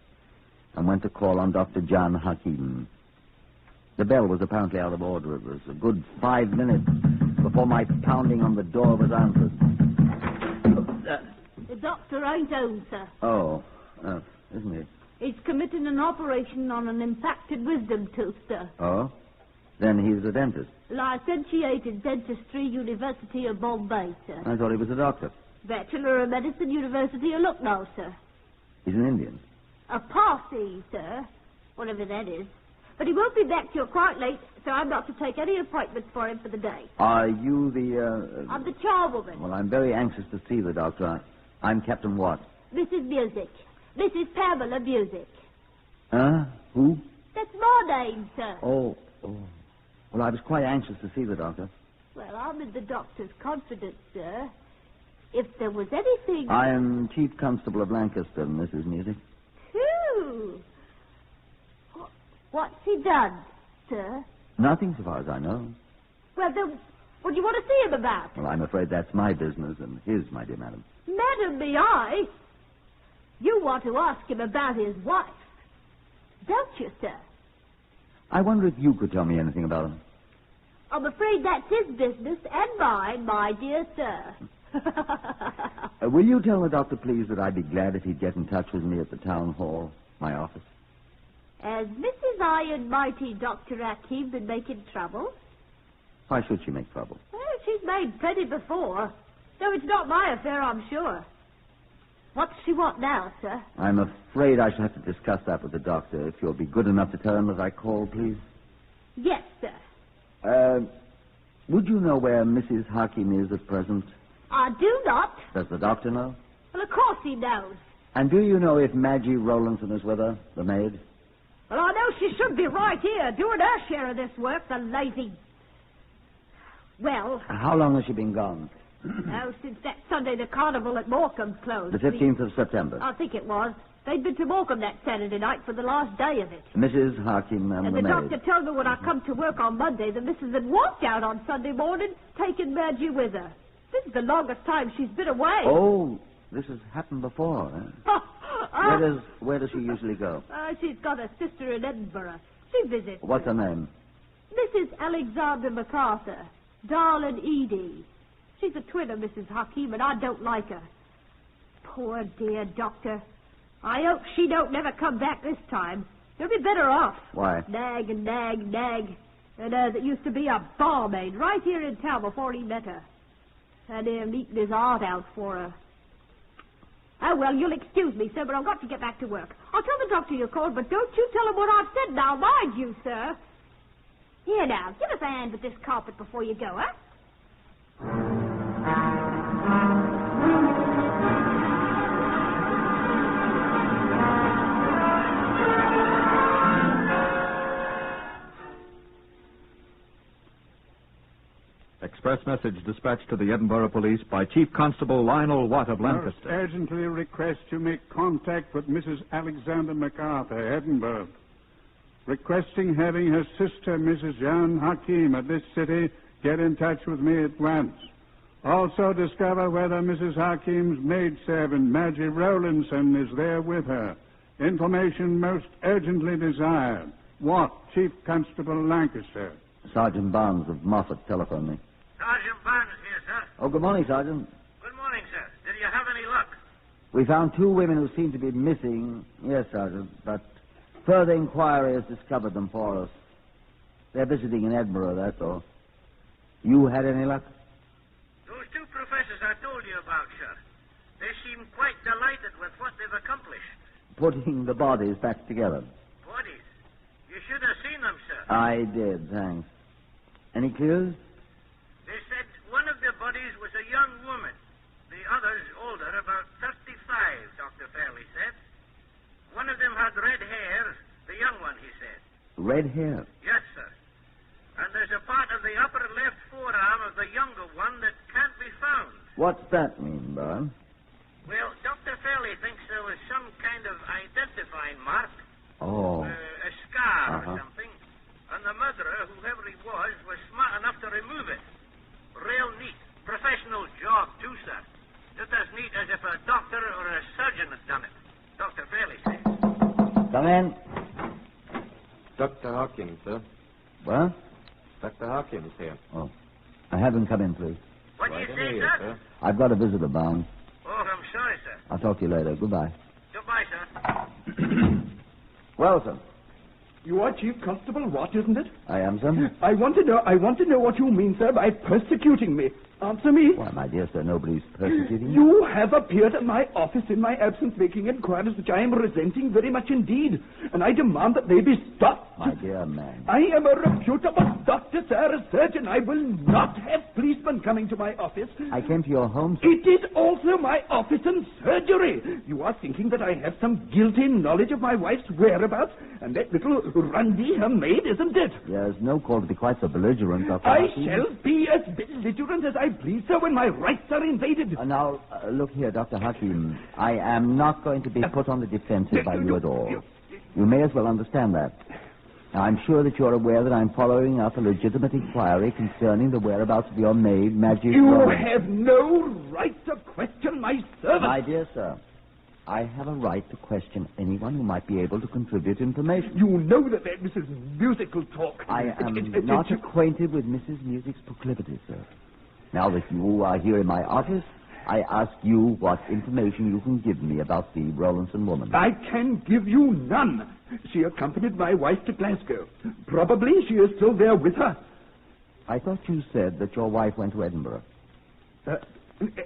and went to call on Dr. John Hakim. The bell was apparently out of order. It was a good 5 minutes before my pounding on the door was answered. The doctor ain't home, sir. Oh, isn't he? He's committing an operation on an impacted wisdom tooth, sir. Oh? Then he's a dentist. Licentiated Dentistry, University of Bombay, sir. I thought he was a doctor. Bachelor of Medicine, University of Lucknow, sir. He's an Indian. A Parsi, sir. Whatever that is. But he won't be back till quite late, so I'm not to take any appointments for him for the day. Are you the, I'm the charwoman. Well, I'm very anxious to see the doctor. I'm Captain Watt. Mrs. Music. Mrs. Pamela Music. Who? That's my name, sir. Oh. Well, I was quite anxious to see the doctor. Well, I'm in the doctor's confidence, sir. If there was anything... I am Chief Constable of Lancaster, Mrs. Music. Phew. What's he done, sir? Nothing, so far as I know. Well, then, what do you want to see him about? Well, I'm afraid that's my business and his, my dear madam. Madam, me I? You want to ask him about his wife, don't you, sir? I wonder if you could tell me anything about him. I'm afraid that's his business and mine, my dear sir. Will you tell the doctor, please, that I'd be glad if he'd get in touch with me at the town hall, my office? Has Mrs. Iron Mighty Dr. Hakim been making trouble? Why should she make trouble? Well, she's made plenty before. So it's not my affair, I'm sure. What does she want now, sir? I'm afraid I shall have to discuss that with the doctor. If you'll be good enough to tell him that I called, please. Yes, sir. Would you know where Mrs. Hakim is at present? I do not. Does the doctor know? Well, of course he knows. And do you know if Maggie Rowlandson is with her, the maid? Well, I know she should be right here, doing her share of this work, the lazy... Well... How long has she been gone? Oh, since that Sunday the carnival at Morecambe closed. The 15th of September. I think it was. They'd been to Morecambe that Saturday night for the last day of it. Mrs. Hakim and the maid. doctor told me when I come to work on Monday that Mrs. had walked out on Sunday morning, taking Maggie with her. This is the longest time she's been away. Oh, this has happened before, eh? Where does she usually go? She's got a sister in Edinburgh. She visits. What's her name? Mrs. Alexander MacArthur. Darling Edie. She's a twin of Mrs. Hakim, and I don't like her. Poor dear doctor. I hope she don't never come back this time. You'll be better off. Why? Nag and nag and nag. And that used to be a barmaid right here in town before he met her. Had him eating his heart out for her. Oh, well, you'll excuse me, sir, but I've got to get back to work. I'll tell the doctor you called, but don't you tell him what I've said now, mind you, sir. Here now, give us a hand with this carpet before you go, huh? Express message dispatched to the Edinburgh Police by Chief Constable Lionel Watt of Lancaster. Most urgently request you make contact with Mrs. Alexander MacArthur, Edinburgh. Requesting having her sister, Mrs. Jan Hakim, at this city, get in touch with me at once. Also discover whether Mrs. Hakim's maidservant, Maggie Rowlandson, is there with her. Information most urgently desired. Watt, Chief Constable Lancaster. Sergeant Barnes of Moffat telephoned me. Sergeant Barnes here, sir. Oh, good morning, Sergeant. Good morning, sir. Did you have any luck? We found two women who seem to be missing. Yes, Sergeant, but further inquiry has discovered them for us. They're visiting in Edinburgh, that's all. You had any luck? Those two professors I told you about, sir. They seem quite delighted with what they've accomplished. Putting the bodies back together. Bodies? You should have seen them, sir. I did, thanks. Any clues? They said one of the bodies was a young woman. The others older, about 35, Dr. Fairley said. One of them had red hair, the young one, he said. Red hair? Yes, sir. And there's a part of the upper left forearm of the younger one that can't be found. What's that mean, Barnes? Well, Dr. Fairley thinks there was some kind of identifying mark. Oh. A scar or something. And the murderer, whoever he was smart enough to remove it. Real neat. Professional job, too, sir. Just as neat as if a doctor or a surgeon had done it. Dr. Fairley says. Come in. Dr. Hawkins, sir. What? Dr. Hawkins here. Oh. I have him come in, please. What do you say, sir? I've got a visitor, Barnes. Oh, I'm sorry, sir. I'll talk to you later. Goodbye. Goodbye, sir. Well, sir, You are Chief Constable Watt, isn't it? I am, sir. I want to know what you mean, sir, by persecuting me. Answer me. Why, my dear sir, nobody's persecuting you. You have appeared at my office in my absence making inquiries which I am resenting very much indeed, and I demand that they be stopped. My dear man. I am a reputable doctor, sir, a surgeon. I will not have policemen coming to my office. I came to your home, sir. It is also my office and surgery. You are thinking that I have some guilty knowledge of my wife's whereabouts, and that little Rundy, her maid, isn't it? There's no call to be quite so belligerent, Dr. I Hakim. shall be as belligerent as I please, sir, when my rights are invaded. Now, look here, Dr. Hakim. I am not going to be put on the defensive by you at all. You may as well understand that. Now, I'm sure that you're aware that I'm following up a legitimate inquiry concerning the whereabouts of your maid, Magic You Rose. have no right to question my servant. My dear sir, I have a right to question anyone who might be able to contribute information. You know that Mrs. Musical talk. I am not acquainted with Mrs. Music's proclivities, sir. Now that you are here in my office, I ask you what information you can give me about the Rowlandson woman. I can give you none. She accompanied my wife to Glasgow. Probably she is still there with her. I thought you said that your wife went to Edinburgh.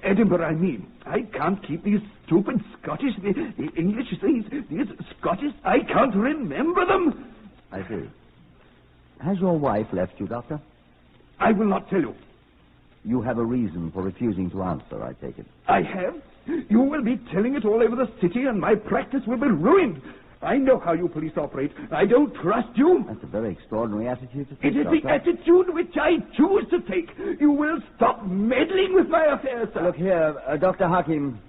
Edinburgh, I mean. I can't keep these stupid Scottish, the English, these Scottish, I can't remember them. I see. Has your wife left you, Doctor? I will not tell you. You have a reason for refusing to answer, I take it. I have. You will be telling it all over the city, and my practice will be ruined. I know how you police operate. I don't trust you. That's a very extraordinary attitude to take, It is Doctor. the attitude which I choose to take. You will stop meddling with my affairs, sir. Look here, Dr. Hakim.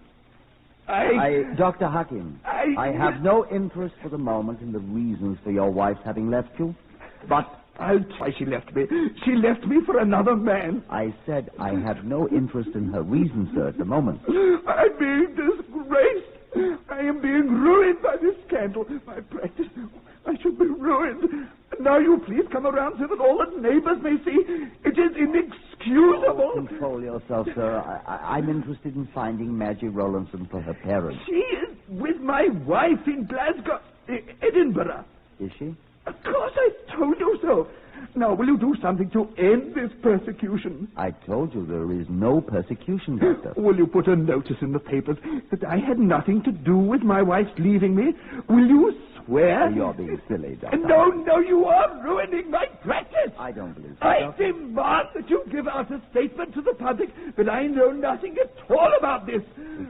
Dr. Hakim, I have no interest for the moment in the reasons for your wife's having left you, but... I'll try she left me. She left me for another man. I said I have no interest in her reasons, sir, at the moment. I'm being disgraced. I am being ruined by this scandal. My practice, I should be ruined. Now you please come around so that all the neighbors may see. It is inexcusable. Oh, control yourself, sir. I'm interested in finding Maggie Rowlandson for her parents. She is with my wife in Glasgow, Edinburgh. Is she? Of course I told you so. Now, will you do something to end this persecution? I told you there is no persecution, Doctor. Will you put a notice in the papers that I had nothing to do with my wife's leaving me? Will you swear? You're being silly, Doctor. No, you are ruining my practice. I don't believe so, I Doctor. demand that you give out a statement to the public that I know nothing at all about this.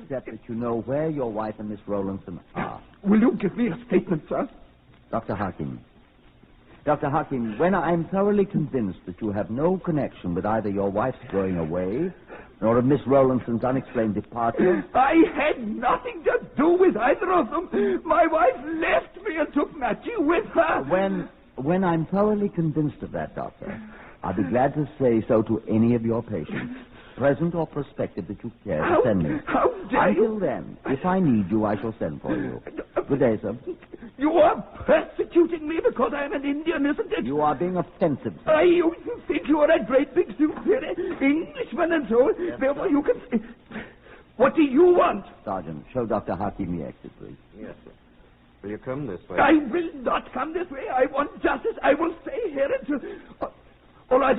Except that you know where your wife and Miss Rowlandson are. Will you give me a statement, sir? Dr. Hakim, when I'm thoroughly convinced that you have no connection with either your wife's going away nor of Miss Rowlandson's unexplained departure... I had nothing to do with either of them. My wife left me and took Matthew with her. When I'm thoroughly convinced of that, Doctor, I'll be glad to say so to any of your patients, present or prospective, that you care to send me. How dare you? Until then, if I need you, I shall send for you. Good day, sir. You are persecuting me because I am an Indian, isn't it? You are being offensive, sir. You think you are a great big superior Englishman and so on. Yes, therefore sir. you can... What do you want? Sergeant, show Dr. Hakim the exit, please. Yes, sir. Will you come this way? I will not come this way. I want justice. I will stay here until... All right.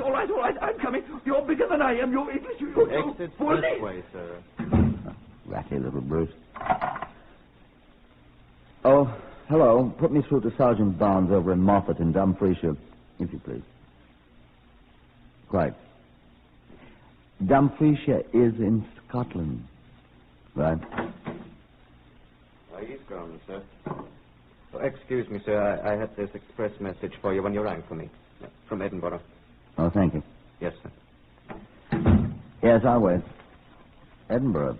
I'm coming. You're bigger than I am. You're English. You're Exit fully... this way, sir. Ratty little Bruce. Oh, hello. Put me through to Sergeant Barnes over in Moffat in Dumfriesshire, if you please. Right. Dumfriesshire is in Scotland. Right. He's gone, sir. Oh, excuse me, sir. I had this express message for you when you rang for me. From Edinburgh. Oh, thank you. Yes, sir. Yes, I'll wait. Edinburgh.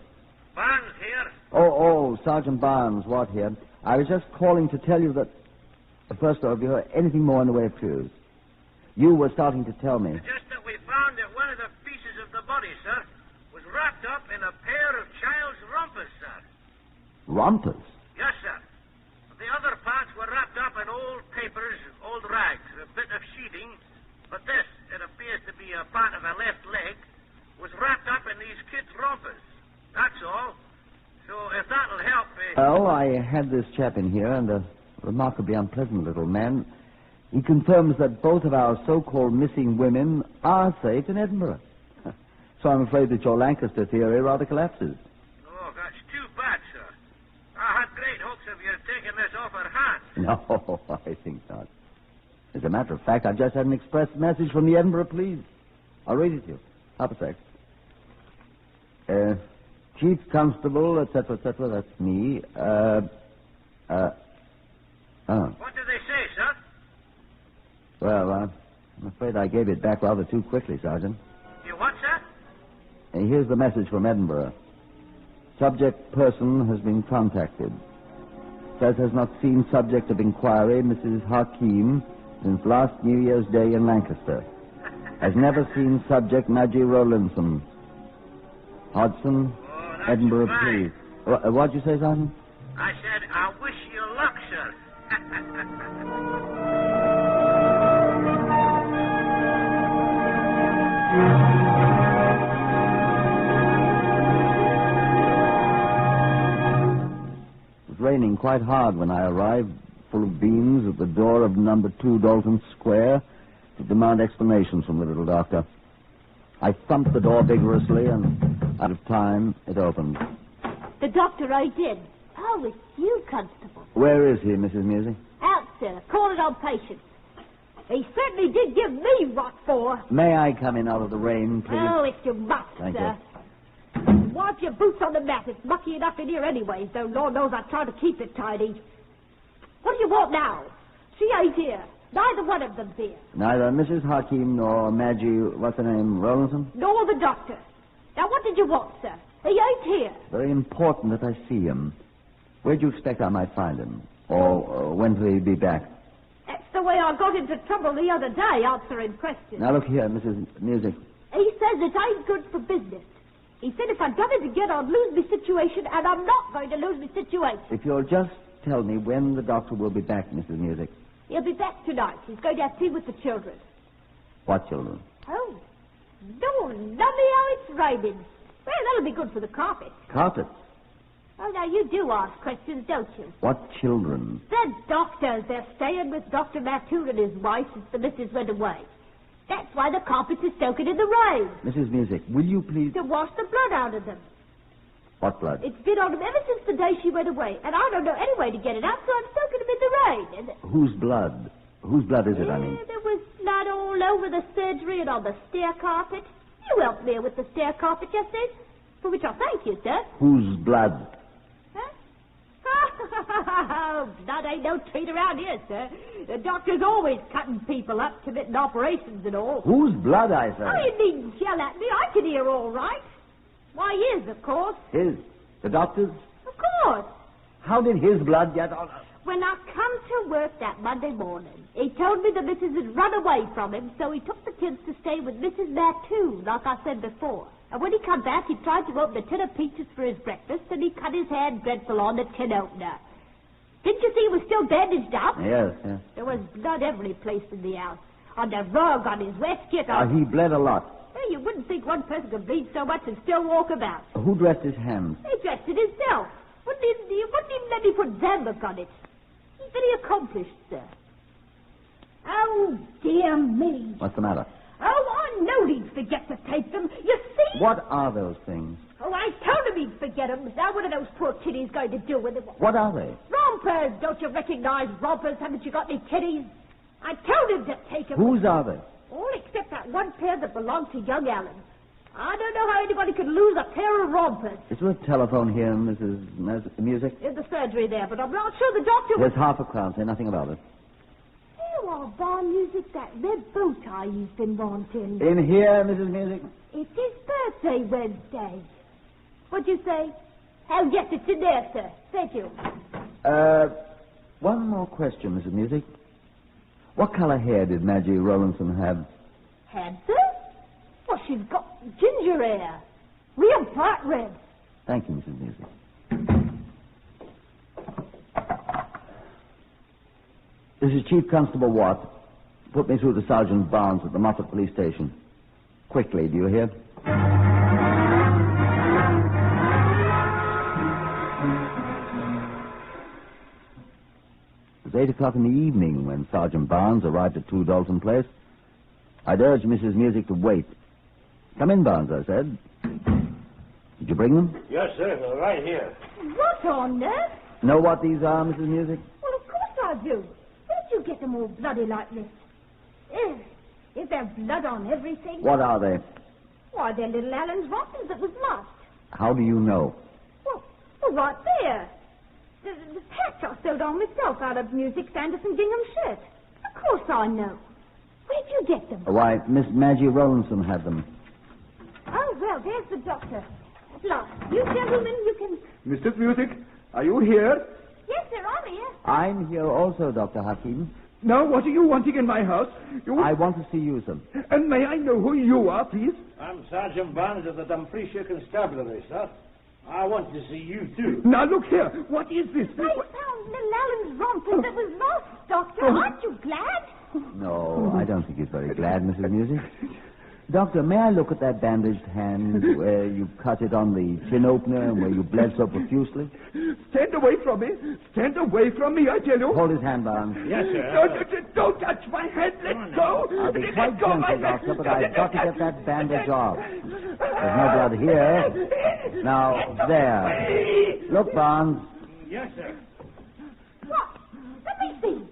Barnes here. Oh, Sergeant Barnes, what here? I was just calling to tell you that... First of all, have you heard anything more in the way of clues? You were starting to tell me. Just that we found that one of the pieces of the body, sir, was wrapped up in a pair of child's rompers, sir. Rompers? Yes, sir. The other parts were wrapped up in old papers, old rags, a bit of sheeting. But this, it appears to be a part of a left leg, was wrapped up in these kids' rompers. That's all. So if that'll help... Well, I had this chap in here, and a remarkably unpleasant little man. He confirms that both of our so-called missing women are safe in Edinburgh. So I'm afraid that your Lancaster theory rather collapses. Oh, that's too bad, sir. I had great hopes of you taking this off her hands. No, I think not. As a matter of fact, I've just had an express message from the Edinburgh Police. I'll read it to you. Half a sec. Chief Constable, etc., that's me. What did they say, sir? Well, I'm afraid I gave it back rather too quickly, Sergeant. You what, sir? And here's the message from Edinburgh. Subject person has been contacted. Says has not seen subject of inquiry, Mrs. Hakim, since last New Year's Day in Lancaster. Has never seen subject Maggie Rowlinson. Hodgson, Edinburgh Police. What'd you say, Sergeant? I said, I wish you luck, sir. It was raining quite hard when I arrived, full of beans, at the door of number 2 Dalton Square to demand explanations from the little doctor. I thumped the door vigorously, and out of time, it opened. The doctor, I did. Oh, it's you, Constable. Where is he, Mrs. Music? Out, sir. Calling on patients. He certainly did give me what for. May I come in out of the rain, please? Oh, if you must, Thank sir. Wipe your boots on the mat. It's mucky enough in here anyways, though Lord knows I try to keep it tidy. What do you want now? She ain't here. Neither one of them's here. Neither Mrs. Hakim nor Maggie, what's her name, Rowlinson? Nor the doctor. Now, what did you want, sir? He ain't here. Very important that I see him. Where do you expect I might find him? Or when will he be back? That's the way I got into trouble the other day, answering questions. Now, look here, Mrs. Music. He says it ain't good for business. He said if I'd done it again, I'd lose my situation, and I'm not going to lose my situation. If you'll just tell me when the doctor will be back, Mrs. Music. He'll be back tonight. He's going to have tea with the children. What children? Oh, no, lummy how it's raining. Well, that'll be good for the carpet. Carpet? Oh, now, you do ask questions, don't you? What children? The doctors. They're staying with Dr. Mattoon and his wife since the missus went away. That's why the carpets are soaking in the rain. Mrs. Music, will you please... To wash the blood out of them. What blood? It's been on them ever since the day she went away, and I don't know any way to get it out, so I'm soaking them in the rain. And... Whose blood? Whose blood is it, I mean? There was blood all over the surgery and on the stair carpet. You helped me with the stair carpet just then, for which I thank you, sir. Whose blood? Blood ain't no treat around here, sir. The doctor's always cutting people up, committing operations and all. Whose blood, I say? Oh, you needn't yell at me. I can hear all right. Why, his, of course. His? The doctor's? Of course. How did his blood get on us? When I come to work that Monday morning, he told me the missus had run away from him, so he took the kids to stay with Mrs. Mattoon, like I said before. And when he come back, he tried to open a tin of peaches for his breakfast, and he cut his hand dreadful on the tin opener. Didn't you see he was still bandaged up? Yes. There was blood every place in the house. On the rug, on his waistcoat. He bled a lot. Hey, you wouldn't think one person could bleed so much and still walk about. Who dressed his hand? He dressed it himself. Wouldn't even let me put Zambuck on it. He's very accomplished, sir. Oh, dear me. What's the matter? Oh, I knowed he'd forget to take them. You see? What are those things? Oh, I told him he'd forget them. Now what are those poor kiddies going to do with them? What are they? Rompers. Don't you recognize rompers? Haven't you got any kiddies? I told him to take them. Whose are they? All except that one pair that belonged to young Alan. I don't know how anybody could lose a pair of rompers. Is there a telephone here, Mrs. Music? In the surgery there, but I'm not sure the doctor... There's half a crown. Say nothing about it. You are bar music, that red bow tie you've been wanting. In here, Mrs. Music? It's his birthday Wednesday. What'd you say? Oh, yes, it's in there, sir. Thank you. One more question, Mrs. Music. What color hair did Maggie Rowlinson have? Had, sir? Well, she's got ginger hair. Real bright red. Thank you, Mrs. Music. This is Chief Constable Watt. Put me through to Sergeant Barnes at the Moffat Police Station. Quickly, do you hear? It's 8 o'clock in the evening when Sergeant Barnes arrived at 2 Dalton Place. I'd urged Mrs. Music to wait. Come in, Barnes, I said. Did you bring them? Yes, sir. They're right here. What on earth? Know what these are, Mrs. Music? Well, of course I do. Where'd you get them all bloody like this? Ugh. Is there blood on everything? What are they? Why, they're little Alan's rottens that was lost. How do you know? Well, right there. The patch I sewed on myself out of Music Sanderson Gingham's shirt. Of course I know. Where'd you get them? Why, Miss Maggie Rowlandson had them. Oh, well, there's the doctor. Look, you gentlemen, you can... Mrs. Music, are you here? Yes, sir, I'm here. I'm here also, Dr. Hakim. Now, what are you wanting in my house? I want to see you, sir. And may I know who you are, please? I'm Sergeant Barnes of the Dumfriesshire Constabulary, sir. I want to see you, too. Now, look here. What is this? They found little Alan's rompers that was lost, Doctor. Aren't you glad? No, I don't think he's very glad, Mrs. Music. Doctor, may I look at that bandaged hand where you cut it on the tin opener and where you bled so profusely? Stand away from me. Stand away from me, I tell you. Hold his hand, Barnes. Yes, sir. Don't touch my hand. Let go. I'll be quite gentle, Doctor, but I've got to get that bandage off. There's no blood here. Now, there. Look, Barnes. Yes, sir. What? Let me see.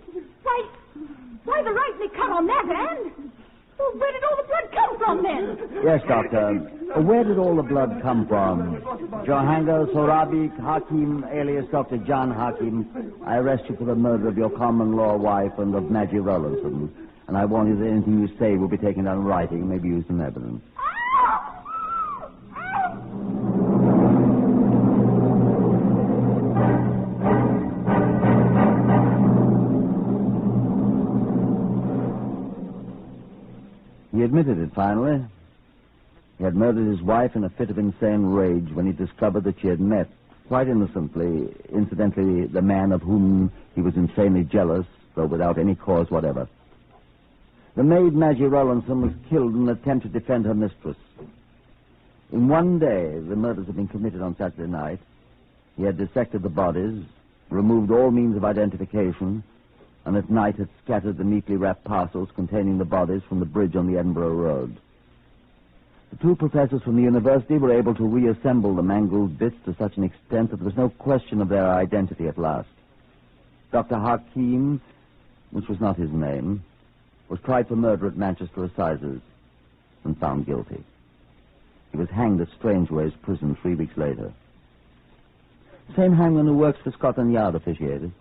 Why the rightly cut on that hand? Well, where did all the blood come from, then? Yes, Doctor. Where did all the blood come from? Johanga Sorabi Hakim, alias Dr. John Hakim, I arrest you for the murder of your common law wife and of Maggie Rowlandson. And I warn you that anything you say will be taken down in writing and may be used in evidence. He admitted it, finally. He had murdered his wife in a fit of insane rage when he discovered that she had met, quite innocently, incidentally, the man of whom he was insanely jealous, though without any cause whatever. The maid, Maggie Rowlandson, was killed in an attempt to defend her mistress. In one day, the murders had been committed on Saturday night. He had dissected the bodies, removed all means of identification, and at night had scattered the neatly wrapped parcels containing the bodies from the bridge on the Edinburgh Road. The two professors from the university were able to reassemble the mangled bits to such an extent that there was no question of their identity at last. Dr. Hakim, which was not his name, was tried for murder at Manchester Assizes and found guilty. He was hanged at Strangeways Prison 3 weeks later. Same hangman who works for Scotland Yard officiated.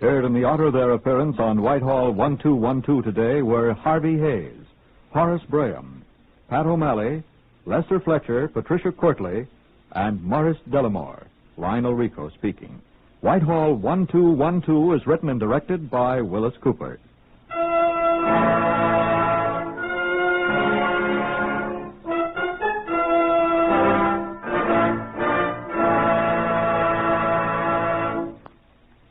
Heard in the honor of their appearance on Whitehall 1212 today were Harvey Hayes, Horace Braham, Pat O'Malley, Lester Fletcher, Patricia Courtley, and Morris Delamore. Lionel Rico speaking. Whitehall 1212 is written and directed by Willis Cooper.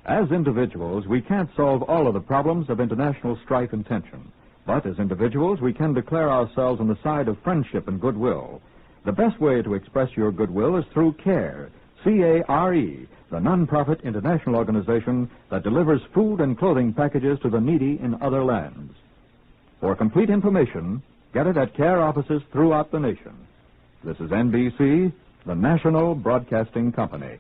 As individuals, we can't solve all of the problems of international strife and tension. But as individuals, we can declare ourselves on the side of friendship and goodwill. The best way to express your goodwill is through CARE, C-A-R-E, the non-profit international organization that delivers food and clothing packages to the needy in other lands. For complete information, get it at CARE offices throughout the nation. This is NBC, the National Broadcasting Company.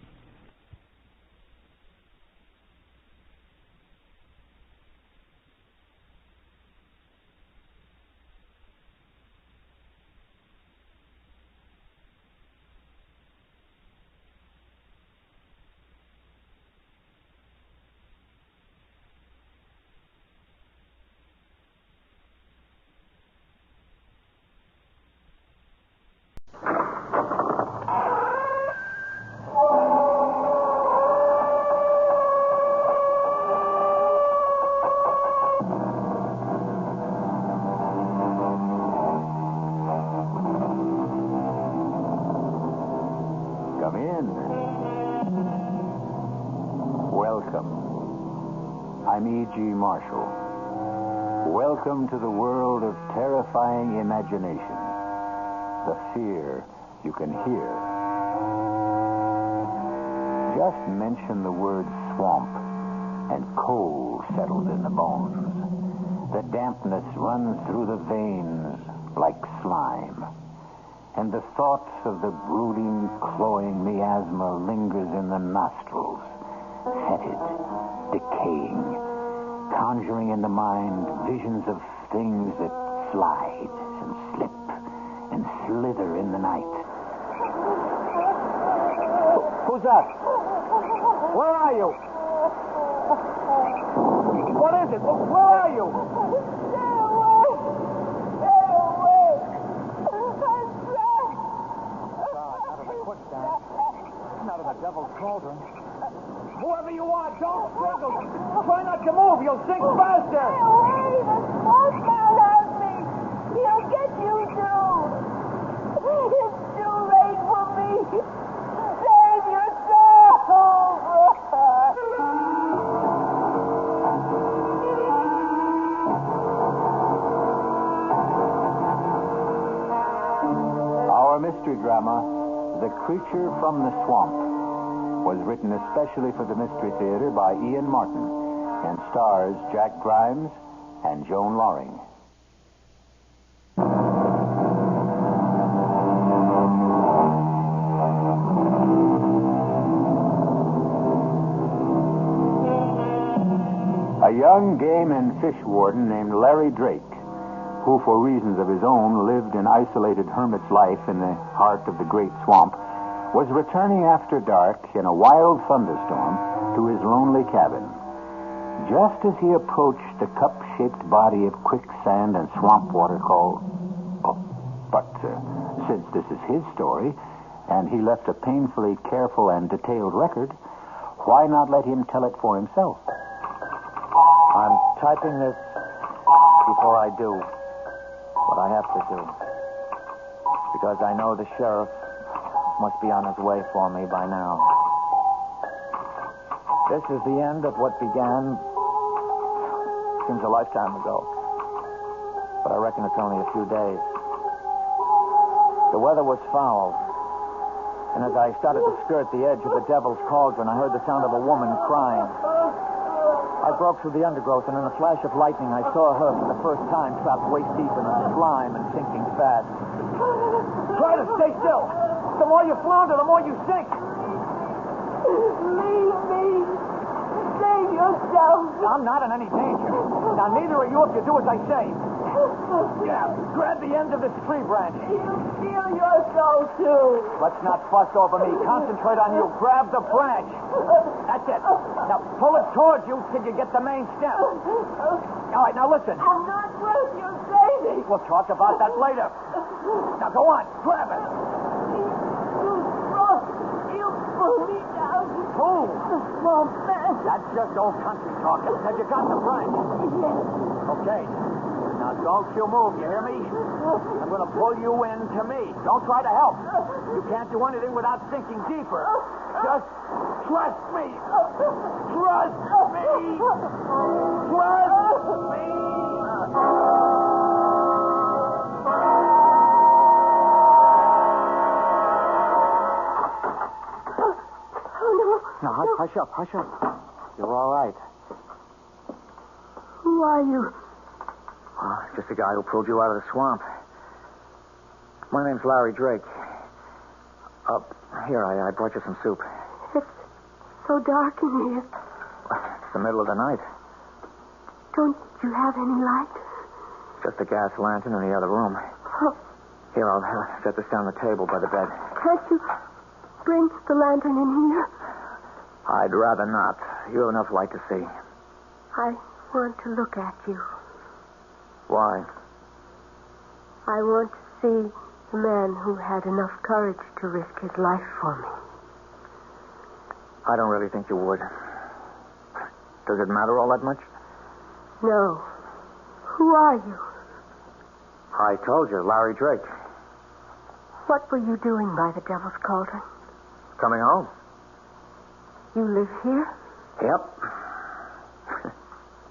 I'm E.G. Marshall. Welcome to the world of terrifying imagination. The fear you can hear. Just mention the word swamp, and cold settles in the bones. The dampness runs through the veins like slime. And the thought of the brooding, cloying miasma lingers in the nostrils, fetid, decaying, conjuring in the mind visions of things that slide and slip and slither in the night. Who's that? Where are you? What is it? Where are you? Out of the devil's cauldron. Whoever you are, don't struggle. Try not to move. You'll sink faster. Stay away. The smoke can't hurt me. He'll get you soon. It's too late for me. Save yourself. Our mystery drama, The Creature from the Swamp, was written especially for the Mystery Theater by Ian Martin and stars Jack Grimes and Joan Loring. A young game and fish warden named Larry Drake, who for reasons of his own lived an isolated hermit's life in the heart of the great swamp, was returning after dark in a wild thunderstorm to his lonely cabin. Just as he approached the cup-shaped body of quicksand and swamp water called... since this is his story, and he left a painfully careful and detailed record, why not let him tell it for himself? I'm typing this before I do what I have to do, because I know the sheriff must be on his way for me by now. This is the end of what began, seems a lifetime ago, but I reckon it's only a few days. The weather was foul, and as I started to skirt the edge of the Devil's Cauldron, I heard the sound of a woman crying. I broke through the undergrowth, and in a flash of lightning, I saw her for the first time trapped waist deep in the slime and sinking fast. Try to stay still. The more you flounder, the more you sink. Leave me. Save yourself. I'm not in any danger. Now, neither are you if you do as I say. Yeah, grab the end of this tree branch. You'll steal your soul, too. Let's not fuss over me. Concentrate on you. Grab the branch. That's it. Now, pull it towards you till you get the main stem. All right, now listen. I'm not worth your saving. We'll talk about that later. Now, go on. Grab it. He'll pull me down. Who? The swamp man. That's just old country talk. Have you got the branch? Yes. Okay. Now, don't you move, you hear me? I'm going to pull you in to me. Don't try to help. You can't do anything without sinking deeper. Just trust me. Trust me. Trust me. Now, hush up, hush up. You're all right. Who are you? Oh, just the guy who pulled you out of the swamp. My name's Larry Drake. Here, I brought you some soup. It's so dark in here. It's the middle of the night. Don't you have any light? Just a gas lantern in the other room. Oh, Here, I'll set this down on the table by the bed. can't you bring the lantern in here? I'd rather not. You have enough light to see. I want to look at you. Why? I want to see the man who had enough courage to risk his life for me. I don't really think you would. Does it matter all that much? No. Who are you? I told you, Larry Drake. What were you doing by the Devil's Cauldron? Coming home. You live here? Yep.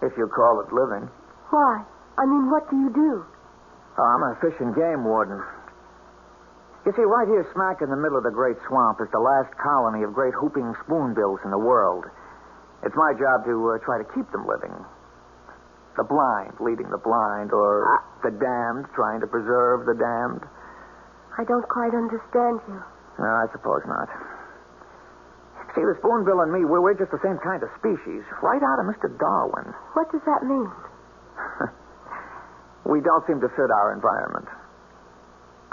if you call it living. Why? I mean, what do you do? Oh, I'm a fish and game warden. You see, right here smack in the middle of the Great Swamp is the last colony of great whooping spoonbills in the world. It's my job to try to keep them living. The blind leading the blind, or the damned trying to preserve the damned. I don't quite understand you. No, I suppose not. See, the spoonbill and me, we're just the same kind of species. Right out of Mr. Darwin. What does that mean? We don't seem to fit our environment.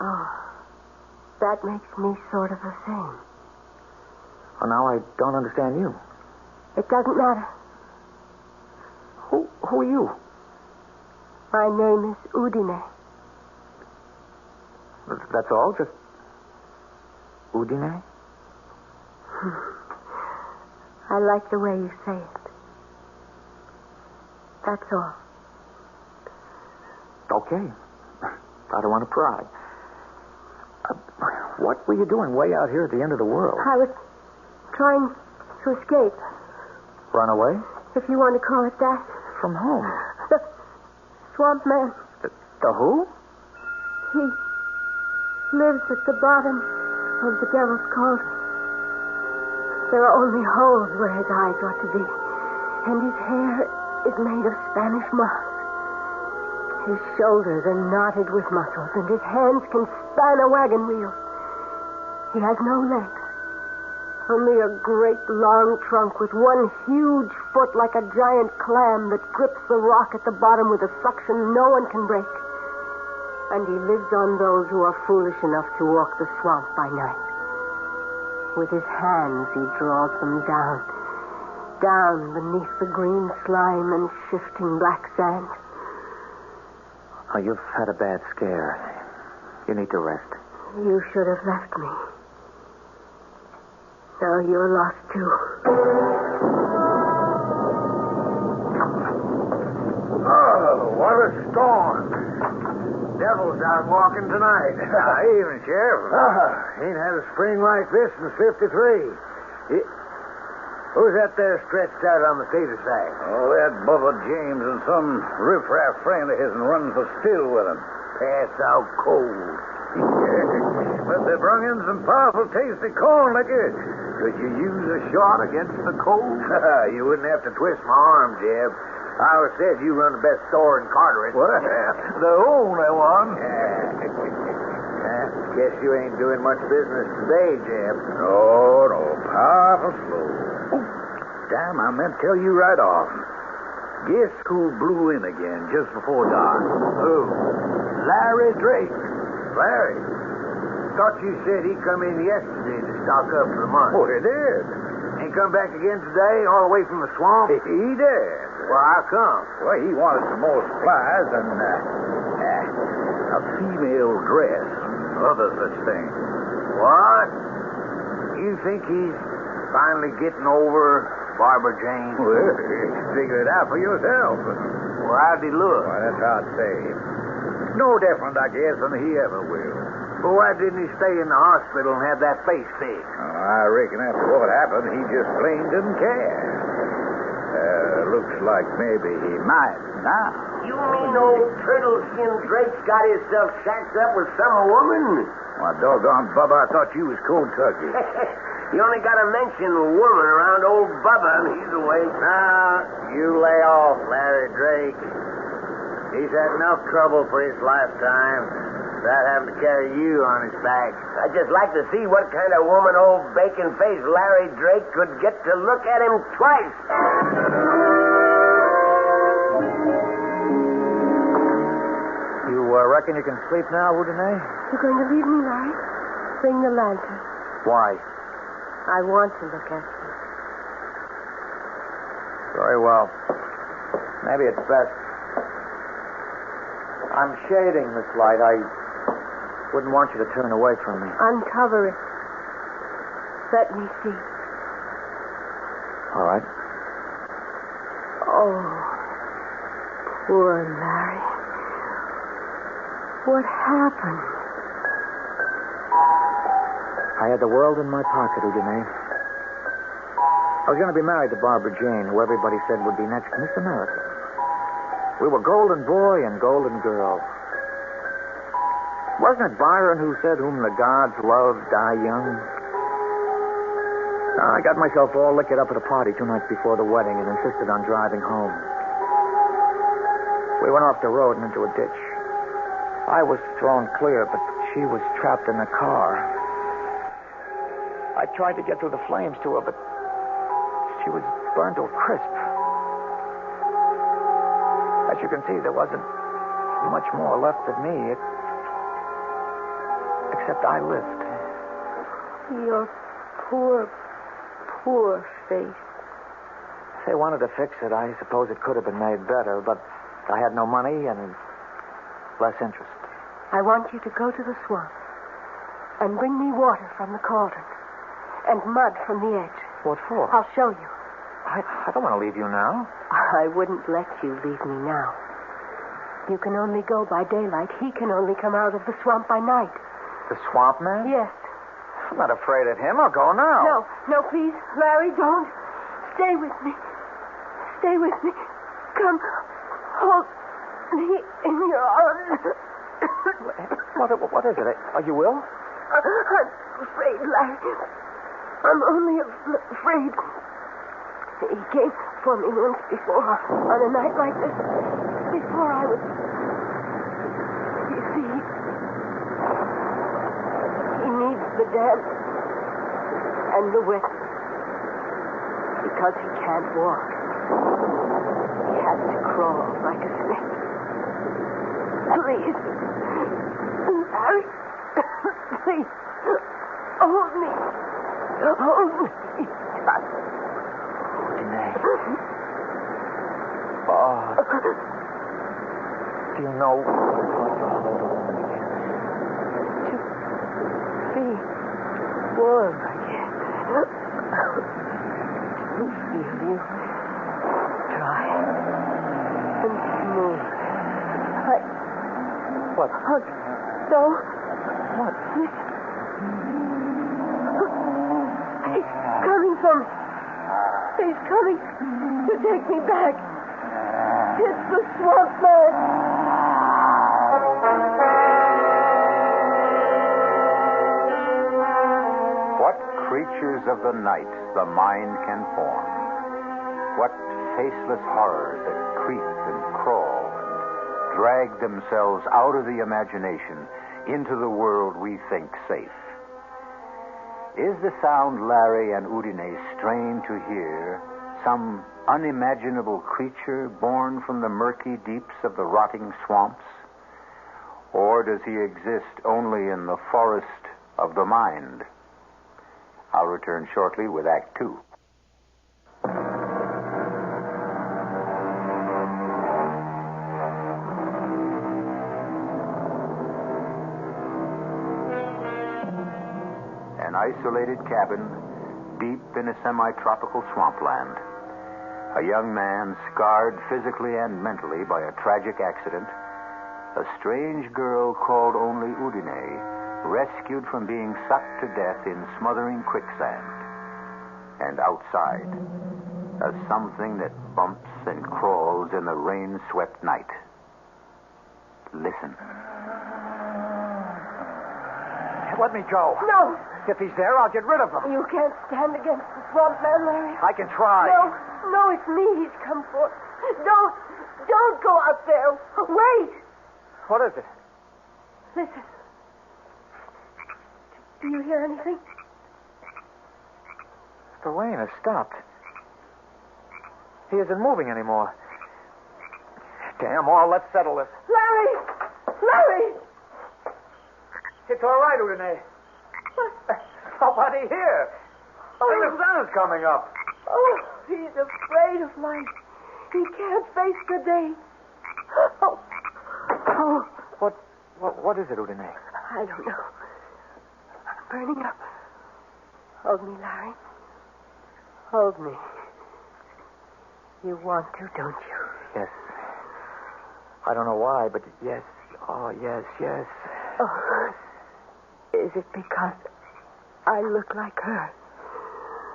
Oh, that makes me sort of the same. Well, now I don't understand you. It doesn't matter. Who are you? My name is Udine. That's all? Just Udine? I like the way you say it. That's all. Okay. I don't want to pry. What were you doing way out here at the end of the world? I was trying to escape. Run away? If you want to call it that. From whom? The swamp man. The who? He lives at the bottom of the Devil's Cauldron. There are only holes where his eyes ought to be. And his hair is made of Spanish moss. His shoulders are knotted with muscles, and his hands can span a wagon wheel. He has no legs. Only a great long trunk with one huge foot like a giant clam that grips the rock at the bottom with a suction no one can break. And he lives on those who are foolish enough to walk the swamp by night. With his hands he draws them down beneath the green slime and shifting black sand. Oh, you've had a bad scare. You need to rest. You should have left me. Now you're lost, too. Oh, what a storm. Devil's out walking tonight. Evening, Sheriff. Ain't had a spring like this since 53. Who's that there stretched out on the cedar side? Oh, that Bubba James and some riffraff friend of his running for still with him. Pass out cold. But they brung in some powerful tasty corn liquor. Could you use a shot against the cold? You wouldn't have to twist my arm, Jeb. I always said you run the best store in Carteret. Well, the only one. Guess you ain't doing much business today, Jeb. No, powerful slow. Damn, I meant to tell you right off. Guess who blew in again just before dark? Who? Larry Drake. Larry? Thought you said he come in yesterday to stock up for the month. Oh, he did. He come back again today, all the way from the swamp? He did. Well, how come? Well, he wanted some more supplies and a female dress and other such things. What? You think he's finally getting over Barbara Jane? Well, figure it out for yourself. Well, how'd he look? Well, that's hard to say. No different, I guess, than he ever will. Well, why didn't he stay in the hospital and have that face fixed? I reckon after what happened, he just plain didn't care. Looks like maybe he might now. You mean old turtle-skin Drake's got himself shacked up with some woman? Why, doggone, Bubba, I thought you was cold turkey. You only got to mention woman around old Bubba and he's awake. Now, you lay off, Larry Drake. He's had enough trouble for his lifetime without having to carry you on his back. I'd just like to see what kind of woman old bacon-faced Larry Drake could get to look at him twice. You reckon you can sleep now, Udine? You're going to leave me, Larry? Bring the lantern. Why? I want to look at you. Very well. Maybe it's best. I'm shading this light. I wouldn't want you to turn away from me. Uncover it. Let me see. All right. Oh, poor Larry. What happened? I had the world in my pocket, Udine. I was going to be married to Barbara Jane, who everybody said would be next Miss America. We were golden boy and golden girl. Wasn't it Byron who said, whom the gods love die young? I got myself all liquored up at a party 2 nights before the wedding and insisted on driving home. We went off the road and into a ditch. I was thrown clear, but she was trapped in the car. I tried to get through the flames to her, but she was burned to a crisp. As you can see, there wasn't much more left of me, except I lived. Your poor face. If they wanted to fix it, I suppose it could have been made better, but I had no money and less interest. I want you to go to the swamp and bring me water from the cauldron and mud from the edge. What for? I'll show you. I don't want to leave you now. I wouldn't let you leave me now. You can only go by daylight. He can only come out of the swamp by night. The swamp man? Yes. I'm not afraid of him. I'll go now. No, please. Larry, don't. Stay with me. Stay with me. Come. Hold me in your arms. What is it? Are you ill? I'm afraid, Larry. I'm only afraid. He came for me once before on a night like this. Before I was... You see, he needs the dance and the whip because he can't walk. He has to crawl like a snake. Please. Larry. Please. Hold me. Hold me. Oh. Do you know what it's like to hold a woman again? To be warm again. To feel you dry and smooth. What? No. What? He's coming from me. He's coming to take me back. It's the swamp man. What creatures of the night the mind can form. What faceless horrors that creep and crawl and drag themselves out of the imagination into the world we think safe. Is the sound Larry and Udine strain to hear some unimaginable creature born from the murky deeps of the rotting swamps? Or does he exist only in the forest of the mind? I'll return shortly with Act 2. An isolated cabin deep in a semi-tropical swampland. A young man scarred physically and mentally by a tragic accident. A strange girl called only Udine, rescued from being sucked to death in smothering quicksand. And outside, a something that bumps and crawls in the rain-swept night. Listen. Let me go. No. If he's there, I'll get rid of him. You can't stand against the swamp man, Larry. I can try. No, it's me he's come for. Don't go out there. Wait. What is it? Listen. Do you hear anything? The rain has stopped. He isn't moving anymore. Damn all, let's settle this. Larry! It's all right, Udine. Nobody here. The sun is coming up. Oh, he's afraid of life. He can't face the day. Oh. What is it, Udine? I don't know. I'm burning up. Hold me, Larry. Hold me. You want to, don't you? Yes. I don't know why, but yes. Oh, yes. Oh. Is it because I look like her?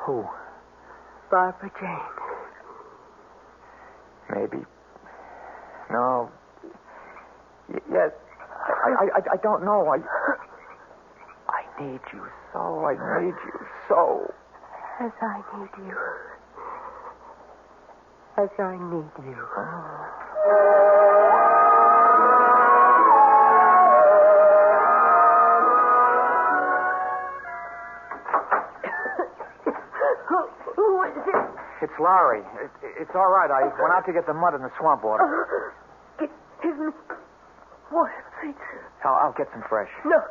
Who? Barbara Jane. No. Yes. I don't know. I need you so. I need you so. As I need you. As I need you. Who is it? It's Larry. It's all right. I went out to get the mud in the swamp water. Give me water, please. I'll get some fresh. No.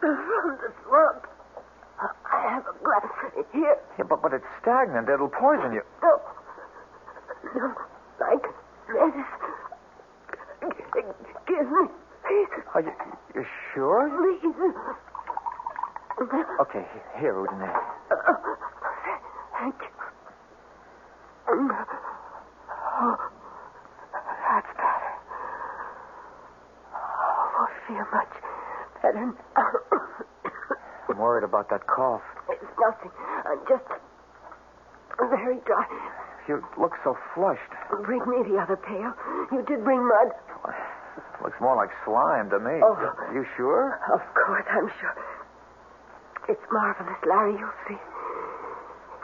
From the swamp. I have a glass here. Yeah, but it's stagnant. It'll poison you. No. No. Like medicine. Give me, please. Are you sure? Please. Okay, here, Udine. Thank you. Oh, that's better. Oh, I feel much better now. I'm worried about that cough. It's nothing. I'm just very dry. You look so flushed. Bring me the other pail. You did bring mud. Looks more like slime to me. Oh. You sure? Of course, I'm sure. It's marvelous, Larry. You'll see.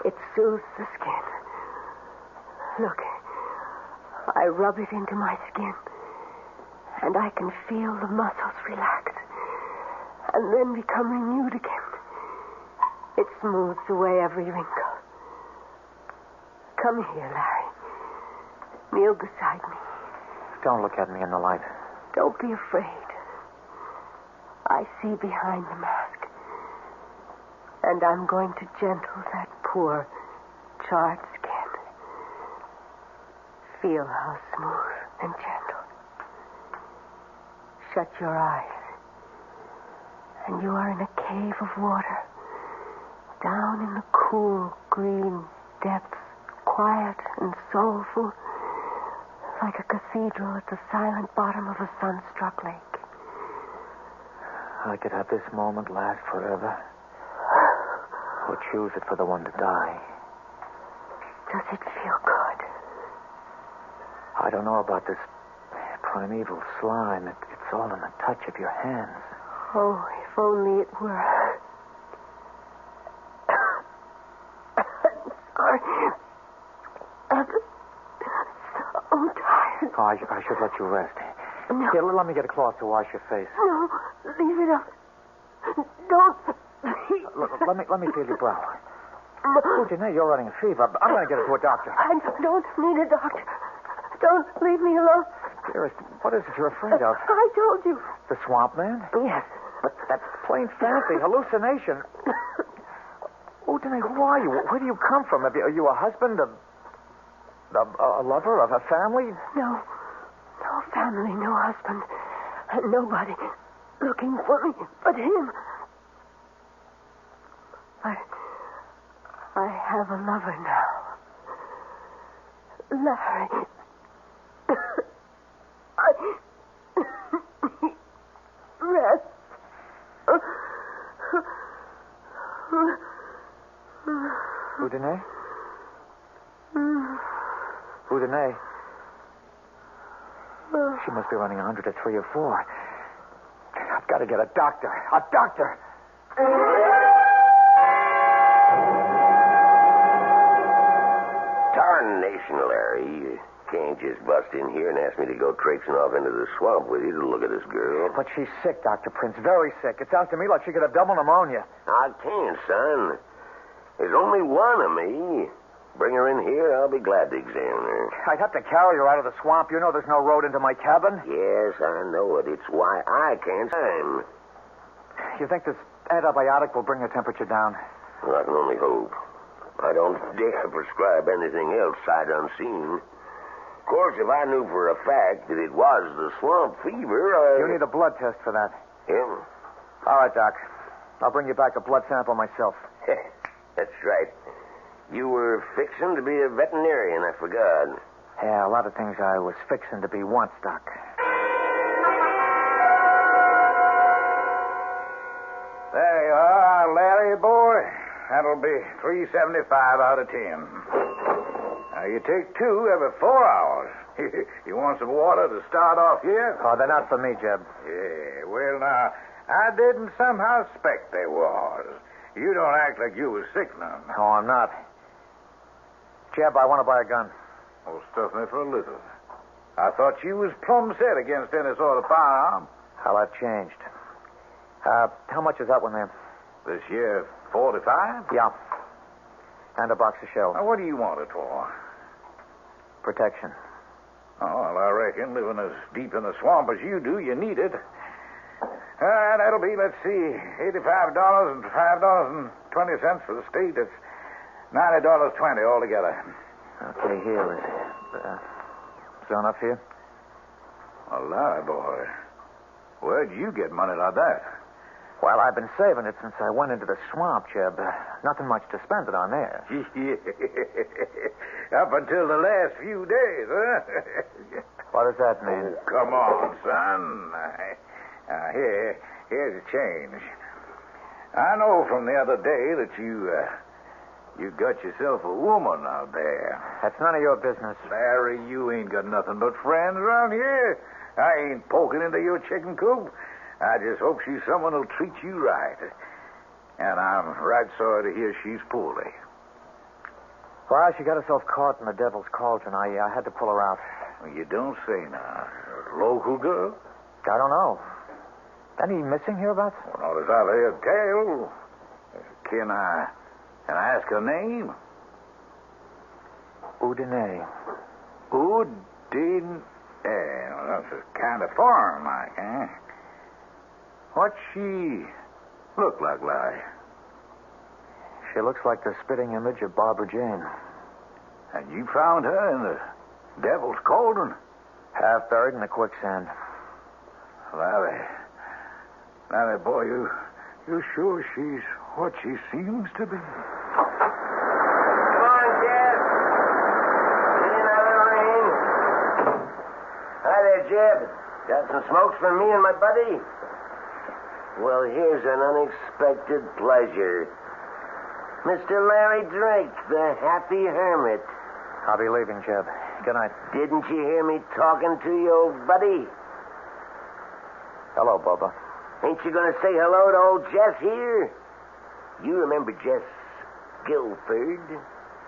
It soothes the skin. Look, I rub it into my skin, and I can feel the muscles relax, and then become renewed again. It smooths away every wrinkle. Come here, Larry. Kneel beside me. Don't look at me in the light. Don't be afraid. I see behind the mask. And I'm going to gentle that poor, charred skin. Feel how smooth and gentle. Shut your eyes. And you are in a cave of water. Down in the cool, green depths. Quiet and soulful. Like a cathedral at the silent bottom of a sun-struck lake. I could have this moment last forever. Or choose it for the one to die. Does it feel good? I don't know about this primeval slime. It's all in the touch of your hands. Oh, if only it were. I'm sorry. I'm so tired. Oh, I should let you rest. No. Here, let me get a cloth to wash your face. No, leave it up. Don't. Let me feel your brow. No. Oh, Janae, you're running a fever. I'm going to get it to a doctor. I don't need a doctor. Don't leave me alone. Dearest, what is it you're afraid of? I told you. The swamp man? Yes. But that's plain fancy, hallucination. Oh, Janae, who are you? Where do you come from? Are you a husband, a lover, of a family? No. No family, no husband. And nobody looking for me but him. I have a lover now. Larry. Rest. Udine? Udine? She must be running 100 at 3 or 4. I've got to get a doctor. A doctor! Tarnation, Larry. You can't just bust in here and ask me to go traipsing off into the swamp with you to look at this girl. But she's sick, Dr. Prince. Very sick. It sounds to me like she could have double pneumonia. I can't, son. There's only one of me. Bring her in here. I'll be glad to examine her. I'd have to carry her out of the swamp. You know there's no road into my cabin. Yes, I know it. It's why I can't swim. You think this antibiotic will bring her temperature down? Well, I can only hope. I don't dare prescribe anything else sight unseen. Of course, if I knew for a fact that it was the swamp fever, You need a blood test for that. Yeah? All right, Doc. I'll bring you back a blood sample myself. That's right. You were fixing to be a veterinarian, I forgot. Yeah, a lot of things I was fixing to be once, Doc. There you are, Larry, boy. That'll be $3.75 out of 10. Now, you take 2 every 4 hours. You want some water to start off here? Oh, they're not for me, Jeb. Yeah, well, now, I didn't somehow suspect they was. You don't act like you was sick none. Oh, I'm not. Jeb, I want to buy a gun. Oh, stuff me for a little. I thought you was plumb set against any sort of firearm. Well, I've changed. How much is that one there? This year, 45? Yeah. And a box of shells. Now, what do you want it for? Protection. Oh, well, I reckon, living as deep in the swamp as you do, you need it. That'll be, let's see, $85 and $5.20 for the state. That's $90.20 altogether. Okay, here. Is there enough here? A lie, boy. Where'd you get money like that? Well, I've been saving it since I went into the swamp, Jeb. Nothing much to spend it on there. Up until the last few days, huh? What does that mean? Oh, come on, son. Here's a change. I know from the other day that you got yourself a woman out there. That's none of your business. Larry, you ain't got nothing but friends around here. I ain't poking into your chicken coop. I just hope she's someone who'll treat you right. And I'm right sorry to hear she's poorly. Well, she got herself caught in the devil's cauldron. I had to pull her out. You don't say now. Local girl? I don't know. Any missing hereabouts? Well, not as I've heard tell. Can I ask her name? Udine. Udine. Well, that's a kind of foreign, like, eh? What's she look like, Larry? She looks like the spitting image of Barbara Jane. And you found her in the devil's cauldron? Half buried in the quicksand. Larry, boy, you sure she's what she seems to be? Come on, Jeb. Get in out of the rain. Hi there, Jeb. Got some smokes for me and my buddy? Well, here's an unexpected pleasure. Mr. Larry Drake, the happy hermit. I'll be leaving, Jeb. Good night. Didn't you hear me talking to your old buddy? Hello, Bubba. Ain't you going to say hello to old Jess here? You remember Jess Guilford?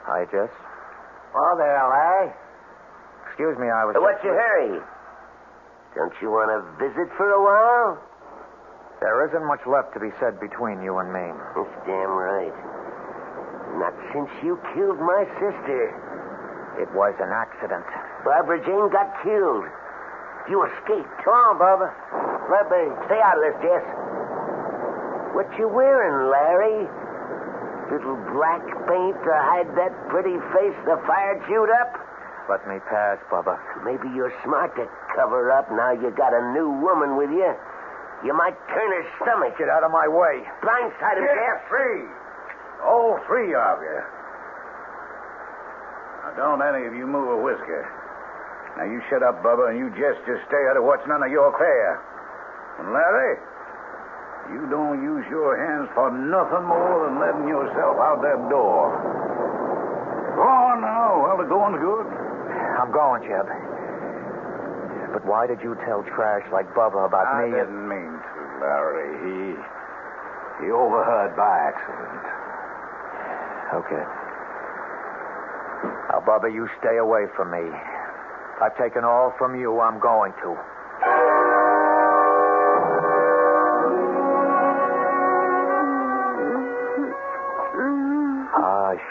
Hi, Jess. Oh, there, Larry. Excuse me, I was... What's your hurry? Don't you want to visit for a while? There isn't much left to be said between you and me. That's damn right. Not since you killed my sister. It was an accident. Barbara Jane got killed. You escaped. Come on, Barbara. Stay out of this, Jess. What you wearing, Larry? Little black paint to hide that pretty face the fire chewed up? Let me pass, Bubba. Maybe you're smart to cover up now you got a new woman with you. You might turn her stomach. Get out of my way. Blindside him, Jess. Free. All three of you. Now, don't any of you move a whisker. Now, you shut up, Bubba, and you just stay out of what's none of your affair. And Larry, you don't use your hands for nothing more than letting yourself out that door. Go on now. Well, the going's good. I'm going, Jeb. But why did you tell trash like Bubba about me? I didn't mean to, Larry. He overheard by accident. Okay. Now, Bubba, you stay away from me. I've taken all from you. I'm going to.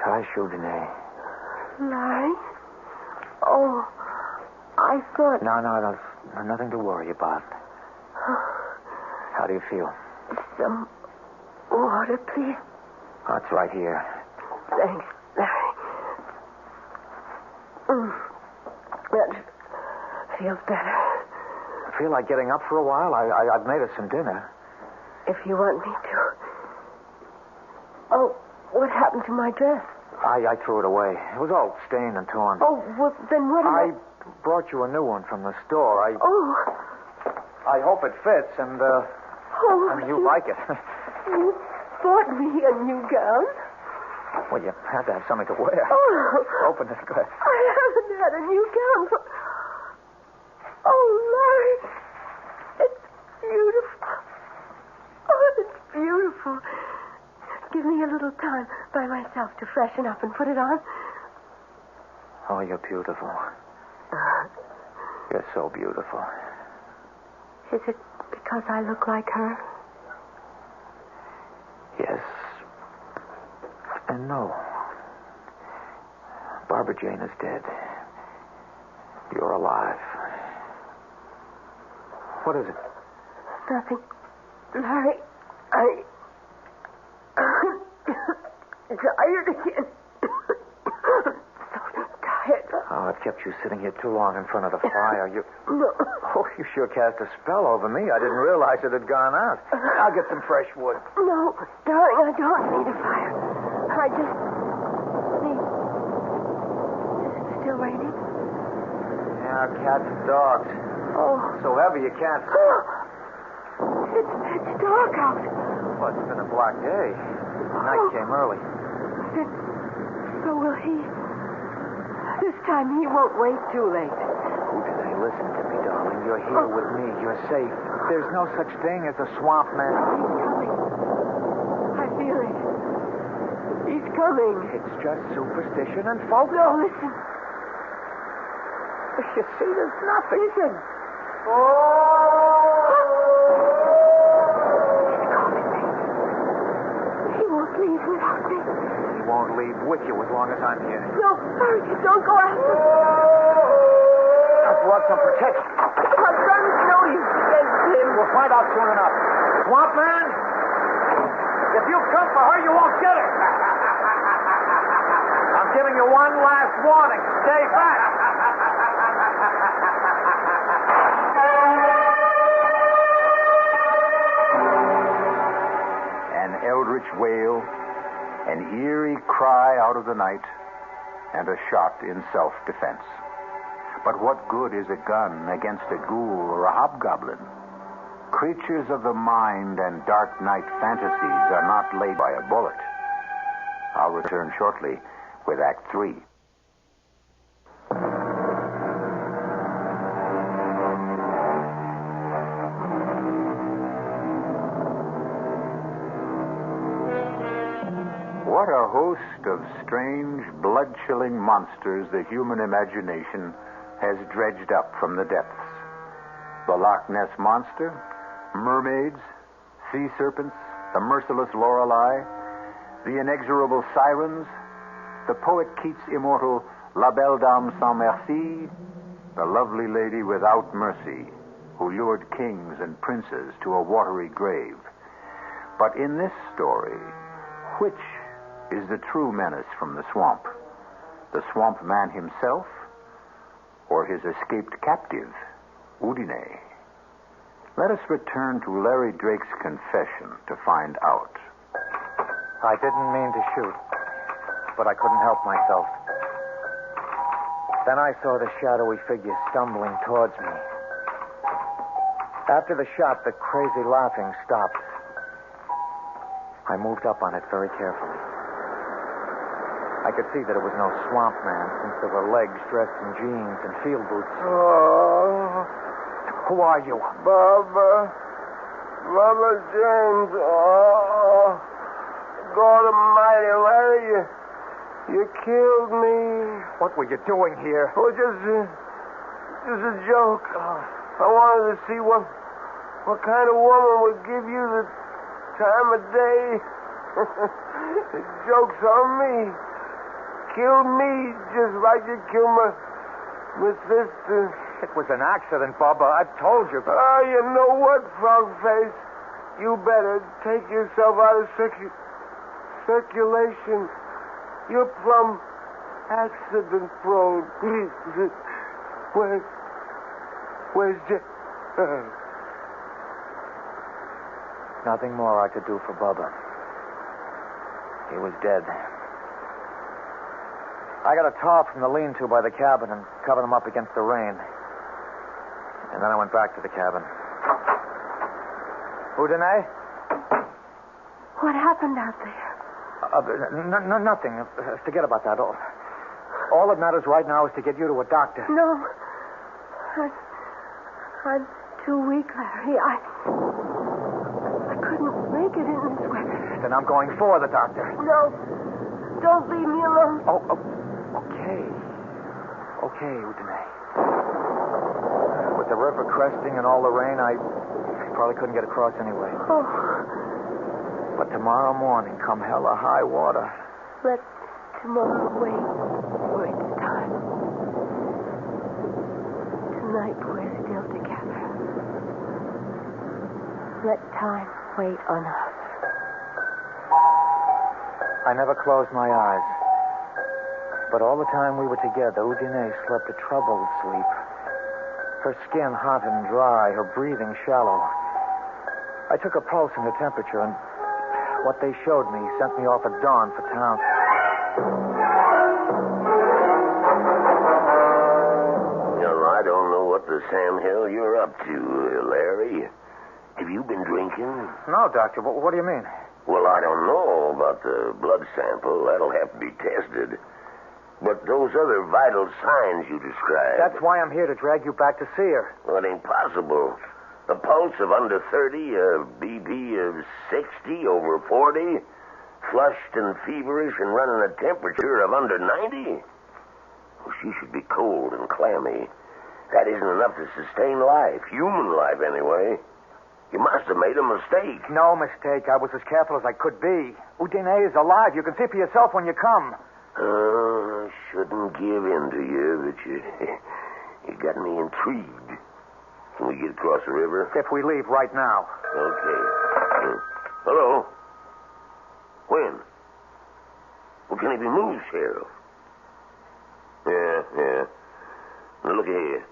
Hush, Udine. Larry? Oh, I thought... No, nothing to worry about. How do you feel? Some water, please. Oh, it's right here. Thanks, Larry. That feels better. Feel like getting up for a while? I've made us some dinner. If you want me to. Oh, what happened to my dress? I threw it away. It was all stained and torn. Oh, well, then what I brought you a new one from the store. I hope it fits, and you like it. You bought me a new gown? Well, you had to have something to wear. Oh. Open it. Go ahead. I haven't had a new gown for... Oh, Larry. It's beautiful. Oh, it's beautiful. Give me a little time by myself to freshen up and put it on. Oh, you're beautiful. You're so beautiful. Is it because I look like her? Yes. And no. Barbara Jane is dead. You're alive. What is it? Nothing. Larry, I'm tired again. So tired. Oh, I've kept you sitting here too long in front of the fire. You... No. Oh, you sure cast a spell over me. I didn't realize it had gone out. I'll get some fresh wood. No, darling, I don't need a fire. I just need... Is it still raining? Yeah, cats and dogs. Oh. So heavy you can't see. It's pitch dark out. Well, it's been a black day. Night came early. Then, so will he. This time he won't wait too late. Udine, listen to me, darling. You're here with me. You're safe. There's no such thing as a swamp man. He's coming. I feel it. He's coming. It's just superstition and folk. No, listen. You see, there's nothing. Listen. He won't leave without me. He won't leave with you as long as I'm here. No, hurry, don't go after him. I brought some protection. My brother's no use against him. We'll find out soon enough. Swamp man, if you come for her, you won't get her. I'm giving you one last warning. Stay back. An eldritch wail, an eerie cry out of the night, and a shot in self-defense. But what good is a gun against a ghoul or a hobgoblin? Creatures of the mind and dark night fantasies are not laid by a bullet. I'll return shortly with Act 3. What a host of strange, blood-chilling monsters the human imagination has dredged up from the depths. The Loch Ness Monster, mermaids, sea serpents, the merciless Lorelei, the inexorable sirens, the poet Keats' immortal La Belle Dame Sans Merci, the lovely lady without mercy who lured kings and princes to a watery grave. But in this story, which is the true menace from the swamp? The swamp man himself, or his escaped captive, Udine? Let us return to Larry Drake's confession to find out. I didn't mean to shoot, but I couldn't help myself. Then I saw the shadowy figure stumbling towards me. After the shot, the crazy laughing stopped. I moved up on it very carefully. I could see that it was no swamp man, since there were legs dressed in jeans and field boots. Oh. Who are you? Barbara James. Oh. God Almighty, Larry, you killed me. What were you doing here? Oh, just a joke. I wanted to see what kind of woman would give you the time of day. The joke's on me. Kill me just like you killed my sister. It was an accident, Bubba. I told you. Oh, you know what, Frogface? You better take yourself out of circulation. You're plumb accident prone. Where's Jack? Nothing more I could do for Bubba. He was dead. I got a tarp from the lean-to by the cabin and covered him up against the rain. And then I went back to the cabin. Udine? What happened out there? Nothing. Forget about that. All that matters right now is to get you to a doctor. No. I'm too weak, Larry. I couldn't make it in this weather. Then I'm going for the doctor. No. Don't leave me alone. Okay. Okay, Udine. With the river cresting and all the rain, I probably couldn't get across anyway. Oh. But tomorrow morning, come hell or high water. Let tomorrow wait for its time. Tonight we're still together. Let time wait on us. I never closed my eyes. But all the time we were together, Udine slept a troubled sleep. Her skin hot and dry, her breathing shallow. I took a pulse and her temperature, and what they showed me sent me off at dawn for town. I don't know what the Sam Hill you're up to, Larry. Have you been drinking? No, Doctor. What do you mean? Well, I don't know about the blood sample. That'll have to be tested. But those other vital signs you described... That's why I'm here, to drag you back to see her. Well, it ain't possible. A pulse of under 30, a BP of 60 over 40, flushed and feverish and running a temperature of under 90? Well, she should be cold and clammy. That isn't enough to sustain life, human life anyway. You must have made a mistake. No mistake. I was as careful as I could be. Udine is alive. You can see for yourself when you come. I shouldn't give in to you, but you got me intrigued. Can we get across the river? If we leave right now. Okay. Hello? When? Well, can he be moved, Sheriff? Yeah. Now, look here.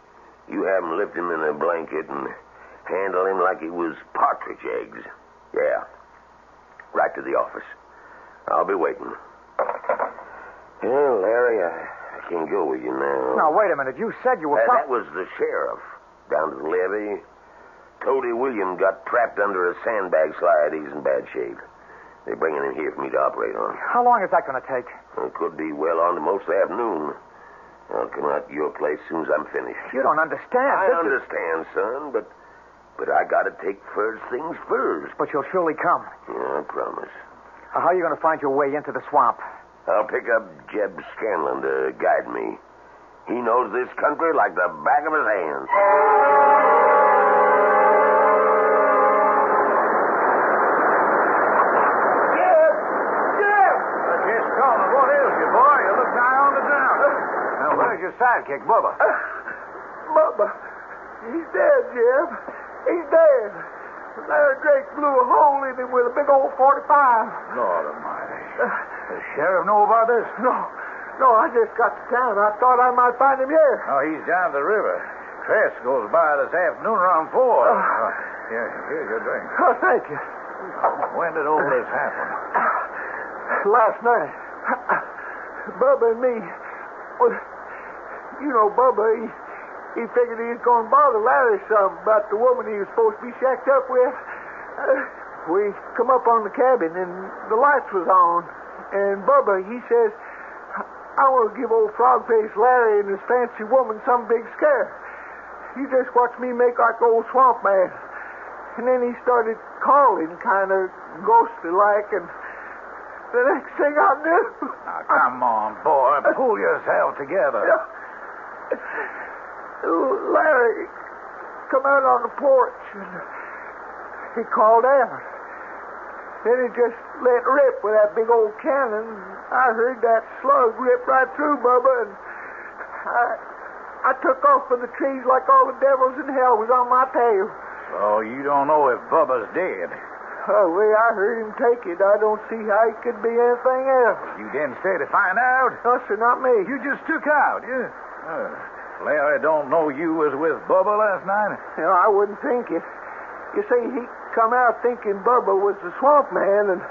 You have him lift him in a blanket and handle him like he was partridge eggs. Yeah. Right to the office. I'll be waiting. Well, Larry, I can't go with you now. Now, wait a minute. You said you were... That was the sheriff down to the levee. Cody William got trapped under a sandbag slide. He's in bad shape. They're bringing him here for me to operate on. How long is that going to take? It could be well on to most of the afternoon. I'll come out to your place as soon as I'm finished. You don't understand. I understand, son, but I got to take first things first. But you'll surely come. Yeah, I promise. How are you going to find your way into the swamp? I'll pick up Jeb Scanlon to guide me. He knows this country like the back of his hand. Jeb! Just calling. What ails you, boy? You look nigh on the ground. Now, where's your sidekick, Bubba? Bubba, he's dead, Jeb. He's dead. Larry Drake blew a hole in him with a big old 45. Lord almighty. The sheriff know about this? No, I just got to town. I thought I might find him here. Oh, he's down the river. Crest goes by this afternoon around 4. Here's your drink. Oh, thank you. When did all this happen? Last night. Bubba and me. Well, you know, Bubba, he figured he was going to bother Larry some about the woman he was supposed to be shacked up with. We come up on the cabin, and the lights was on. And Bubba, he says, I want to give old frog-faced Larry and his fancy woman some big scare. You just watch me make like old swamp man. And then he started calling, kind of ghostly-like, and the next thing I knew... Now, come on, boy. Pull yourself together. Larry come out on the porch, and he called out. Then he just let rip with that big old cannon. I heard that slug rip right through Bubba, and I took off for the trees like all the devils in hell was on my tail. So you don't know if Bubba's dead? Oh, the way I heard him take it, I don't see how he could be anything else. You didn't stay to find out? No, sir, not me. You just took out, yeah? Larry don't know you was with Bubba last night? No, I wouldn't think it. You see, he come out thinking Bubba was the swamp man, and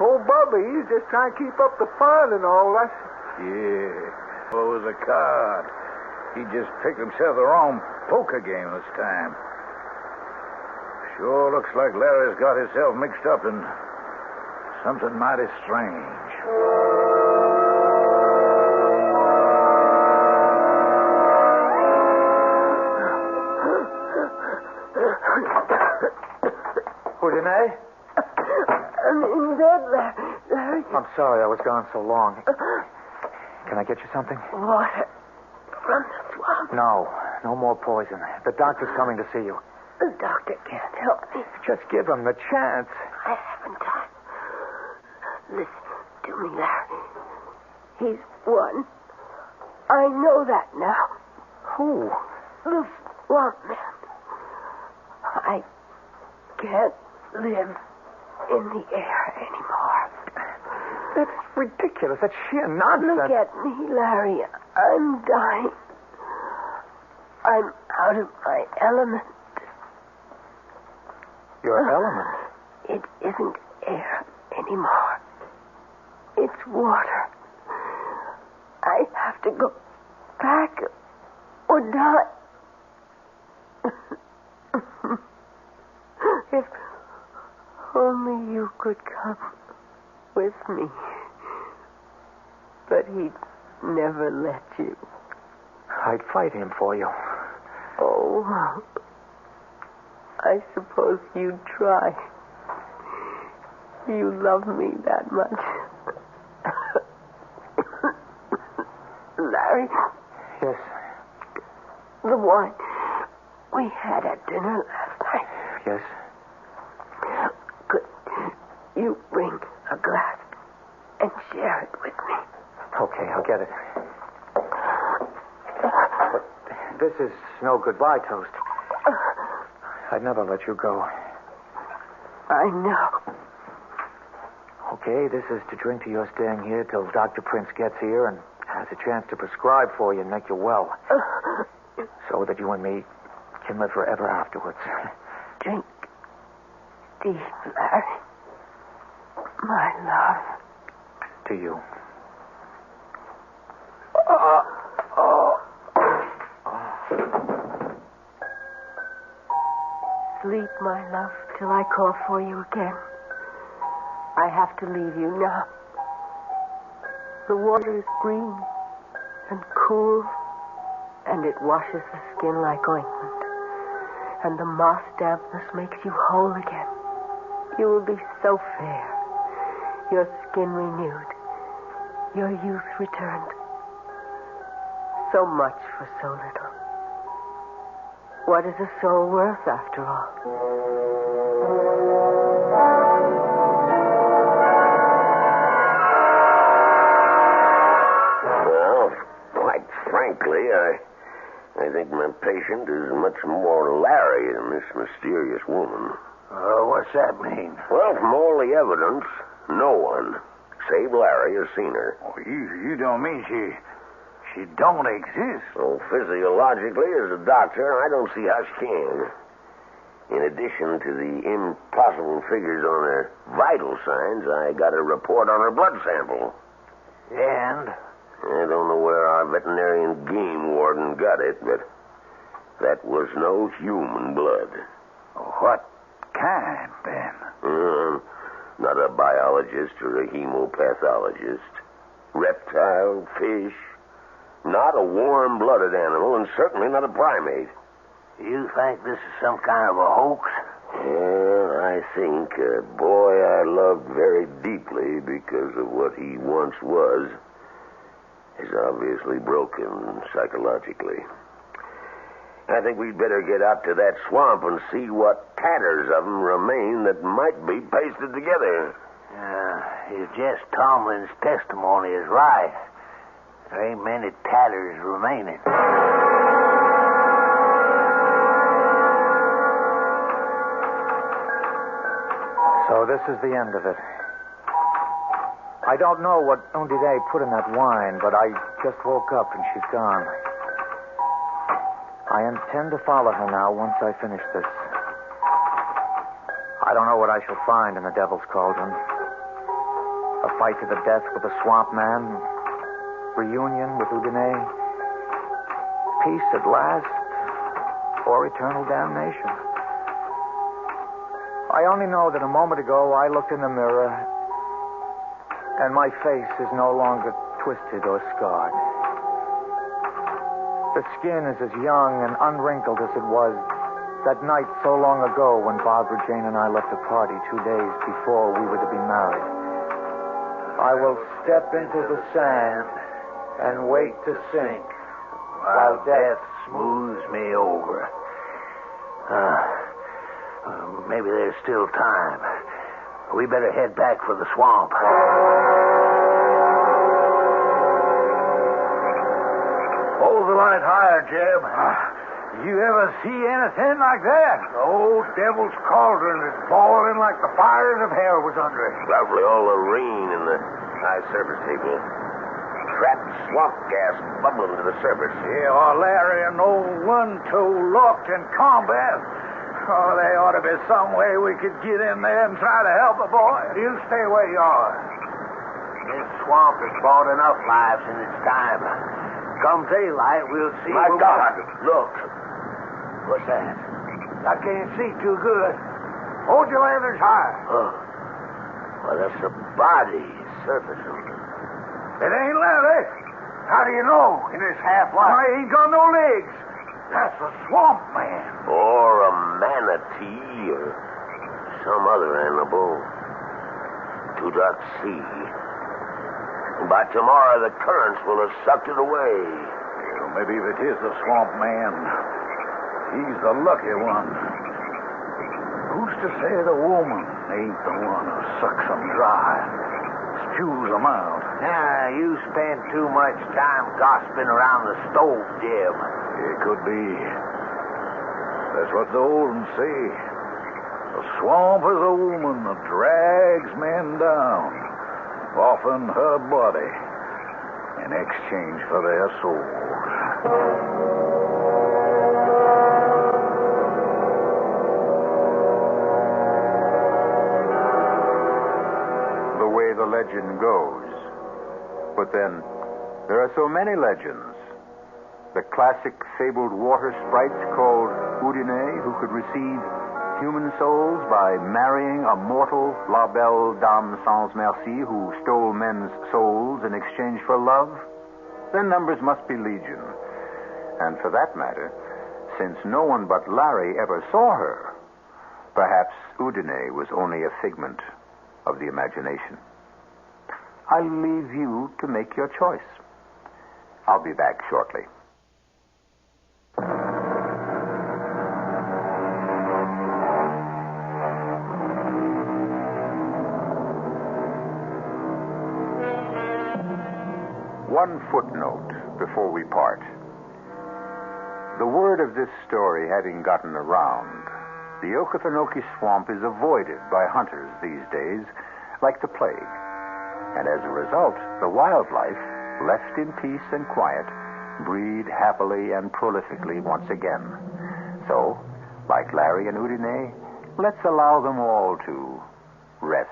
old Bubba, he's just trying to keep up the fun and all that. Yeah, Bubba was a card. He just picked himself the wrong poker game this time. Sure looks like Larry's got himself mixed up in something mighty strange. Udine? I'm in bed, Larry. I'm sorry I was gone so long. Can I get you something? Water from the swamp. No more poison. The doctor's coming to see you. The doctor can't help me. Just give him the chance. I haven't time. Listen to me, Larry. He's won. I know that now. Who? The swamp man. I can't live in the air anymore. That's ridiculous. That's sheer nonsense. Look at me, Larry. I'm dying. I'm out of my element. Your element? It isn't air anymore. It's water. I have to go back or die. If only you could come with me. But he'd never let you. I'd fight him for you. Oh, I suppose you'd try. You love me that much. Larry? Yes? The wine we had at dinner last night. Yes? Could you bring a glass and share it with me? Okay, I'll get it. But this is no goodbye toast. I'd never let you go. I know. Okay, this is to drink to your staying here till Dr. Prince gets here and has a chance to prescribe for you and make you well. So that you and me can live forever afterwards. Drink deep, Larry. My love. To you. Sleep, my love, till I call for you again. I have to leave you now. The water is green and cool, and it washes the skin like ointment. And the moss dampness makes you whole again. You will be so fair, your skin renewed, your youth returned. So much for so little. What is a soul worth, after all? Well, quite frankly, I think my patient is much more Larry than this mysterious woman. What's that mean? Well, from all the evidence, no one, save Larry, has seen her. Oh, you don't mean she don't exist? So physiologically, as a doctor, I don't see how she can. In addition to the impossible figures on her vital signs, I got a report on her blood sample. And? I don't know where our veterinarian game warden got it, but that was no human blood. What kind, then? Not a biologist or a hemopathologist. Reptile, fish. Not a warm-blooded animal, and certainly not a primate. You think this is some kind of a hoax? Well, I think a boy I loved very deeply because of what he once was is obviously broken psychologically. I think we'd better get out to that swamp and see what tatters of them remain that might be pasted together. If Jess Tomlin's testimony is right, there ain't many tatters remaining. So this is the end of it. I don't know what Undide put in that wine, but I just woke up and she's gone. I intend to follow her now once I finish this. I don't know what I shall find in the Devil's Cauldron. A fight to the death with the Swamp Man. Reunion with Udine. Peace at last. Or eternal damnation. I only know that a moment ago I looked in the mirror and my face is no longer twisted or scarred. The skin is as young and unwrinkled as it was That night so long ago when Barbara Jane and I left a party 2 days before we were to be married. I will step into the sand and wait to sink while death smooths me over. Maybe there's still time. We better head back for the swamp. Hold the light higher, Jeb. You ever see anything like that? The old devil's cauldron is boiling like the fires of hell was under it. Probably all the rain in the high surface table. Trapped swamp gas bubbling to the surface. Yeah, or Larry and old One-Toe locked in combat. Oh, there ought to be some way we could get in there and try to help the boy. You stay where you are. This swamp has brought enough lives in its time. Come daylight, we'll see. My God! Look. What's that? I can't see too good. Hold your lanterns high. Oh. Well, that's a body surfacing. It ain't Larry. How do you know in this half-light? Why, he ain't got no legs. That's a swamp man. Or a manatee or some other animal. Too dark to see. By tomorrow, the currents will have sucked it away. Well, maybe if it is the swamp man, he's the lucky one. Who's to say the woman ain't the one who sucks them dry, spews them out? Now, you spend too much time gossiping around the stove, Jim. It could be. That's what the old ones say. The swamp is a woman that drags men down, often her body, in exchange for their souls. The way the legend goes. But then, there are so many legends. The classic fabled water sprites called Udine, who could receive human souls by marrying a mortal La Belle Dame Sans Merci who stole men's souls in exchange for love. Their numbers must be legion. And for that matter, since no one but Larry ever saw her, perhaps Udine was only a figment of the imagination. I'll leave you to make your choice. I'll be back shortly. One footnote before we part. The word of this story having gotten around, the Okefenokee Swamp is avoided by hunters these days like the plague. And as a result, the wildlife, left in peace and quiet, breed happily and prolifically once again. So, like Larry and Udine, let's allow them all to rest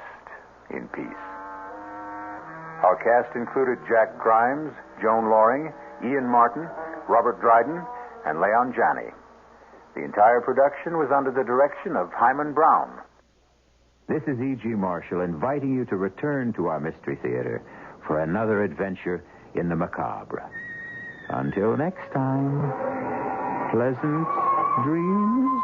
in peace. Our cast included Jack Grimes, Joan Loring, Ian Martin, Robert Dryden, and Leon Janney. The entire production was under the direction of Hyman Brown. This is E.G. Marshall inviting you to return to our Mystery Theater for another adventure in the macabre. Until next time, pleasant dreams.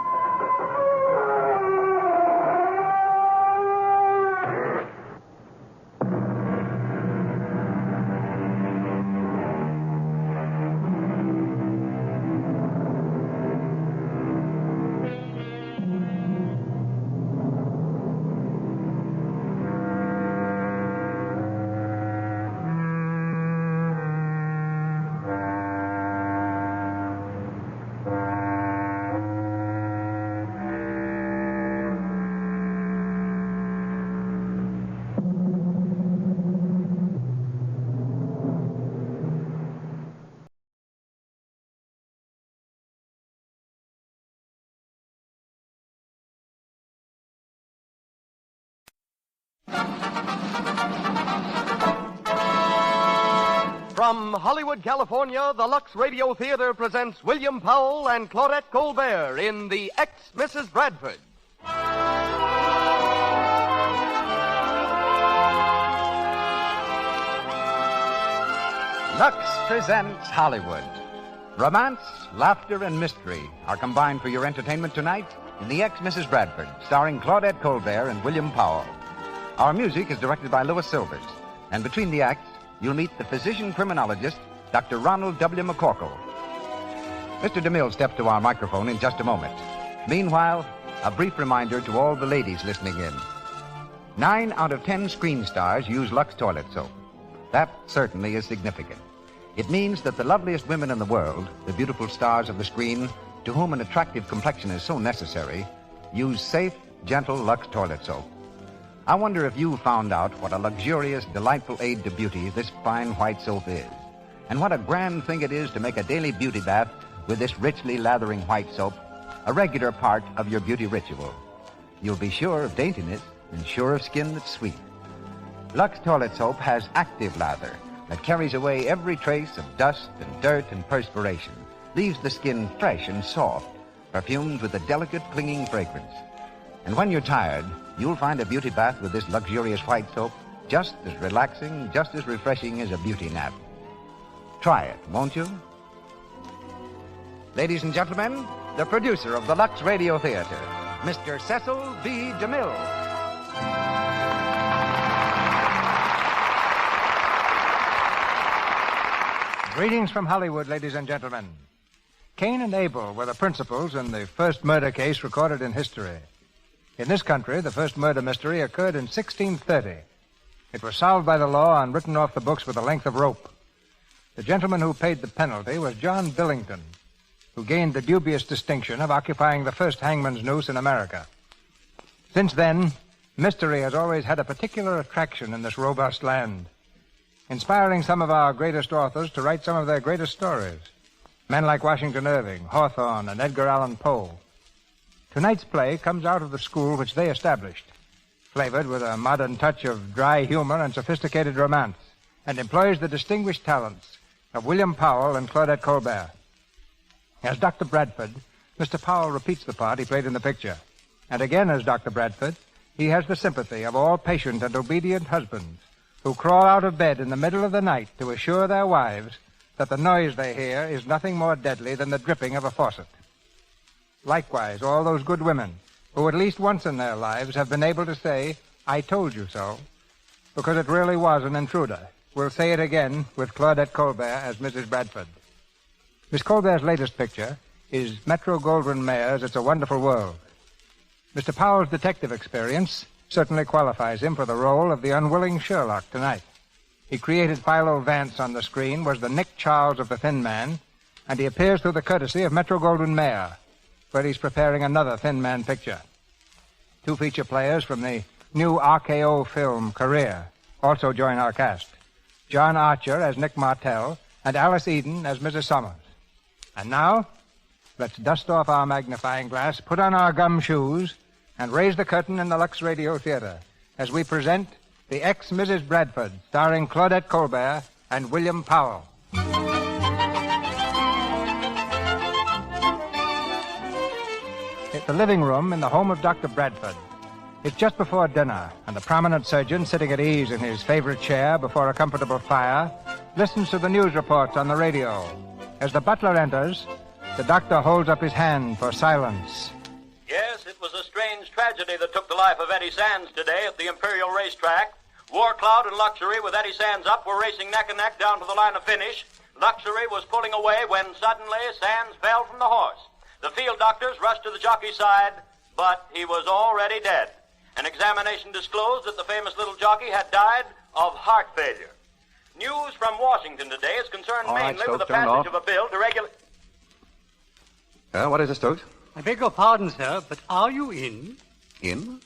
From Hollywood, California, the Lux Radio Theater presents William Powell and Claudette Colbert in The Ex-Mrs. Bradford. Lux presents Hollywood, Romance, laughter, and mystery are combined for your entertainment tonight in The Ex-Mrs. Bradford, starring Claudette Colbert and William Powell. Our music is directed by Louis Silvers, and between the acts, you'll meet the physician-criminologist, Dr. Ronald W. McCorkle. Mr. DeMille steps to our microphone in just a moment. Meanwhile, a brief reminder to all the ladies listening in. 9 out of 10 screen stars use Lux toilet soap. That certainly is significant. It means that the loveliest women in the world, the beautiful stars of the screen, to whom an attractive complexion is so necessary, use safe, gentle Lux toilet soap. I wonder if you found out what a luxurious, delightful aid to beauty this fine white soap is, and what a grand thing it is to make a daily beauty bath with this richly lathering white soap a regular part of your beauty ritual. You'll be sure of daintiness and sure of skin that's sweet. Lux toilet soap has active lather that carries away every trace of dust and dirt and perspiration, leaves the skin fresh and soft, perfumed with a delicate, clinging fragrance. And when you're tired, you'll find a beauty bath with this luxurious white soap just as relaxing, just as refreshing as a beauty nap. Try it, won't you? Ladies and gentlemen, the producer of the Lux Radio Theater, Mr. Cecil B. DeMille. Greetings from Hollywood, ladies and gentlemen. Cain and Abel were the principals in the first murder case recorded in history. In this country, the first murder mystery occurred in 1630. It was solved by the law and written off the books with a length of rope. The gentleman who paid the penalty was John Billington, who gained the dubious distinction of occupying the first hangman's noose in America. Since then, mystery has always had a particular attraction in this robust land, inspiring some of our greatest authors to write some of their greatest stories. Men like Washington Irving, Hawthorne, and Edgar Allan Poe. Tonight's play comes out of the school which they established, flavored with a modern touch of dry humor and sophisticated romance, and employs the distinguished talents of William Powell and Claudette Colbert. As Dr. Bradford, Mr. Powell repeats the part he played in the picture. And again, as Dr. Bradford, he has the sympathy of all patient and obedient husbands who crawl out of bed in the middle of the night to assure their wives that the noise they hear is nothing more deadly than the dripping of a faucet. Likewise, all those good women who at least once in their lives have been able to say, "I told you so," because it really was an intruder, will say it again with Claudette Colbert as Mrs. Bradford. Miss Colbert's latest picture is Metro-Goldwyn-Mayer's It's a Wonderful World. Mr. Powell's detective experience certainly qualifies him for the role of the unwilling Sherlock tonight. He created Philo Vance on the screen, was the Nick Charles of The Thin Man, and he appears through the courtesy of Metro-Goldwyn-Mayer, where he's preparing another Thin Man picture. 2 feature players from the new RKO film Career also join our cast. John Archer as Nick Martell and Alice Eden as Mrs. Summers. And now, let's dust off our magnifying glass, put on our gum shoes, and raise the curtain in the Lux Radio Theater as we present The Ex-Mrs. Bradford, starring Claudette Colbert and William Powell. It's the living room in the home of Dr. Bradford. It's just before dinner, and the prominent surgeon, sitting at ease in his favorite chair before a comfortable fire, listens to the news reports on the radio. As the butler enters, the doctor holds up his hand for silence. Yes, it was a strange tragedy that took the life of Eddie Sands today at the Imperial Racetrack. War Cloud and Luxury, with Eddie Sands up, were racing neck and neck down to the line of finish. Luxury was pulling away when suddenly Sands fell from the horse. The field doctors rushed to the jockey's side, but he was already dead. An examination disclosed that the famous little jockey had died of heart failure. News from Washington today is concerned mainly with the passage of a bill to regulate... What is it, Stokes? I beg your pardon, sir, but are you in? In?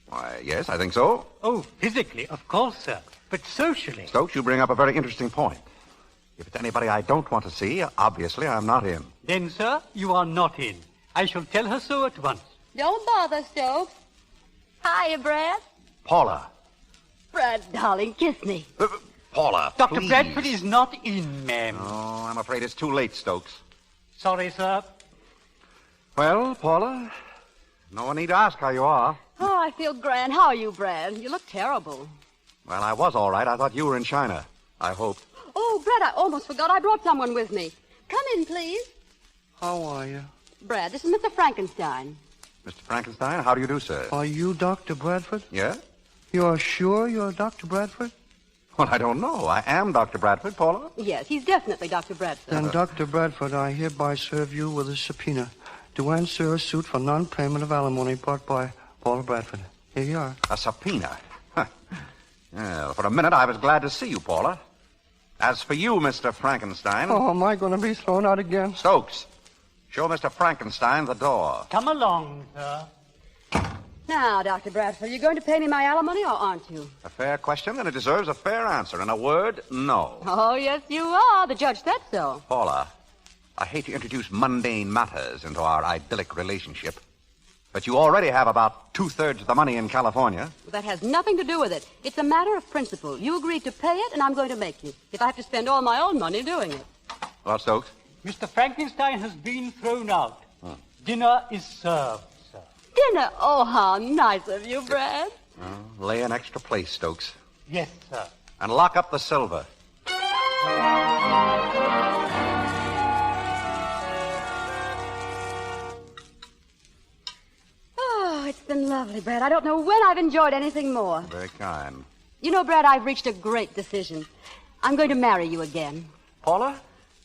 Why, yes, I think so. Oh, physically, of course, sir. But socially... Stokes, you bring up a very interesting point. If it's anybody I don't want to see, obviously I'm not in. Then, sir, you are not in. I shall tell her so at once. Don't bother, Stokes. Hiya, Brad. Paula. Brad, darling, kiss me. Paula, Dr. please. Bradford is not in, ma'am. Oh, I'm afraid it's too late, Stokes. Sorry, sir. Well, Paula, no need to ask how you are. Oh, I feel grand. How are you, Brad? You look terrible. Well, I was all right. I thought you were in China. I hoped. Oh, Brad, I almost forgot I brought someone with me. Come in, please. How are you? Brad, this is Mr. Frankenstein. Mr. Frankenstein, how do you do, sir? Are you Dr. Bradford? Yeah? You're sure you're Dr. Bradford? Well, I don't know. I am Dr. Bradford, Paula. Yes, he's definitely Dr. Bradford. Then, Dr. Bradford, I hereby serve you with a subpoena to answer a suit for non-payment of alimony brought by Paula Bradford. Here you are. A subpoena? Huh. Well, for a minute, I was glad to see you, Paula. As for you, Mr. Frankenstein... Oh, am I going to be thrown out again? Stokes, show Mr. Frankenstein the door. Come along, sir. Now, Dr. Bradford, are you going to pay me my alimony or aren't you? A fair question, and it deserves a fair answer. In a word, no. Oh, yes, you are. The judge said so. Paula, I hate to introduce mundane matters into our idyllic relationship, but you already have about 2/3 of the money in California. That has nothing to do with it. It's a matter of principle. You agreed to pay it, and I'm going to make you. If I have to spend all my own money doing it. Well, Stokes? Mr. Frankenstein has been thrown out. Dinner is served, sir. Dinner? Oh, how nice of you, Brad. Lay an extra place, Stokes. Yes, sir. And lock up the silver. Oh, it's been lovely, Brad. I don't know when I've enjoyed anything more. Very kind. You know, Brad, I've reached a great decision. I'm going to marry you again. Paula,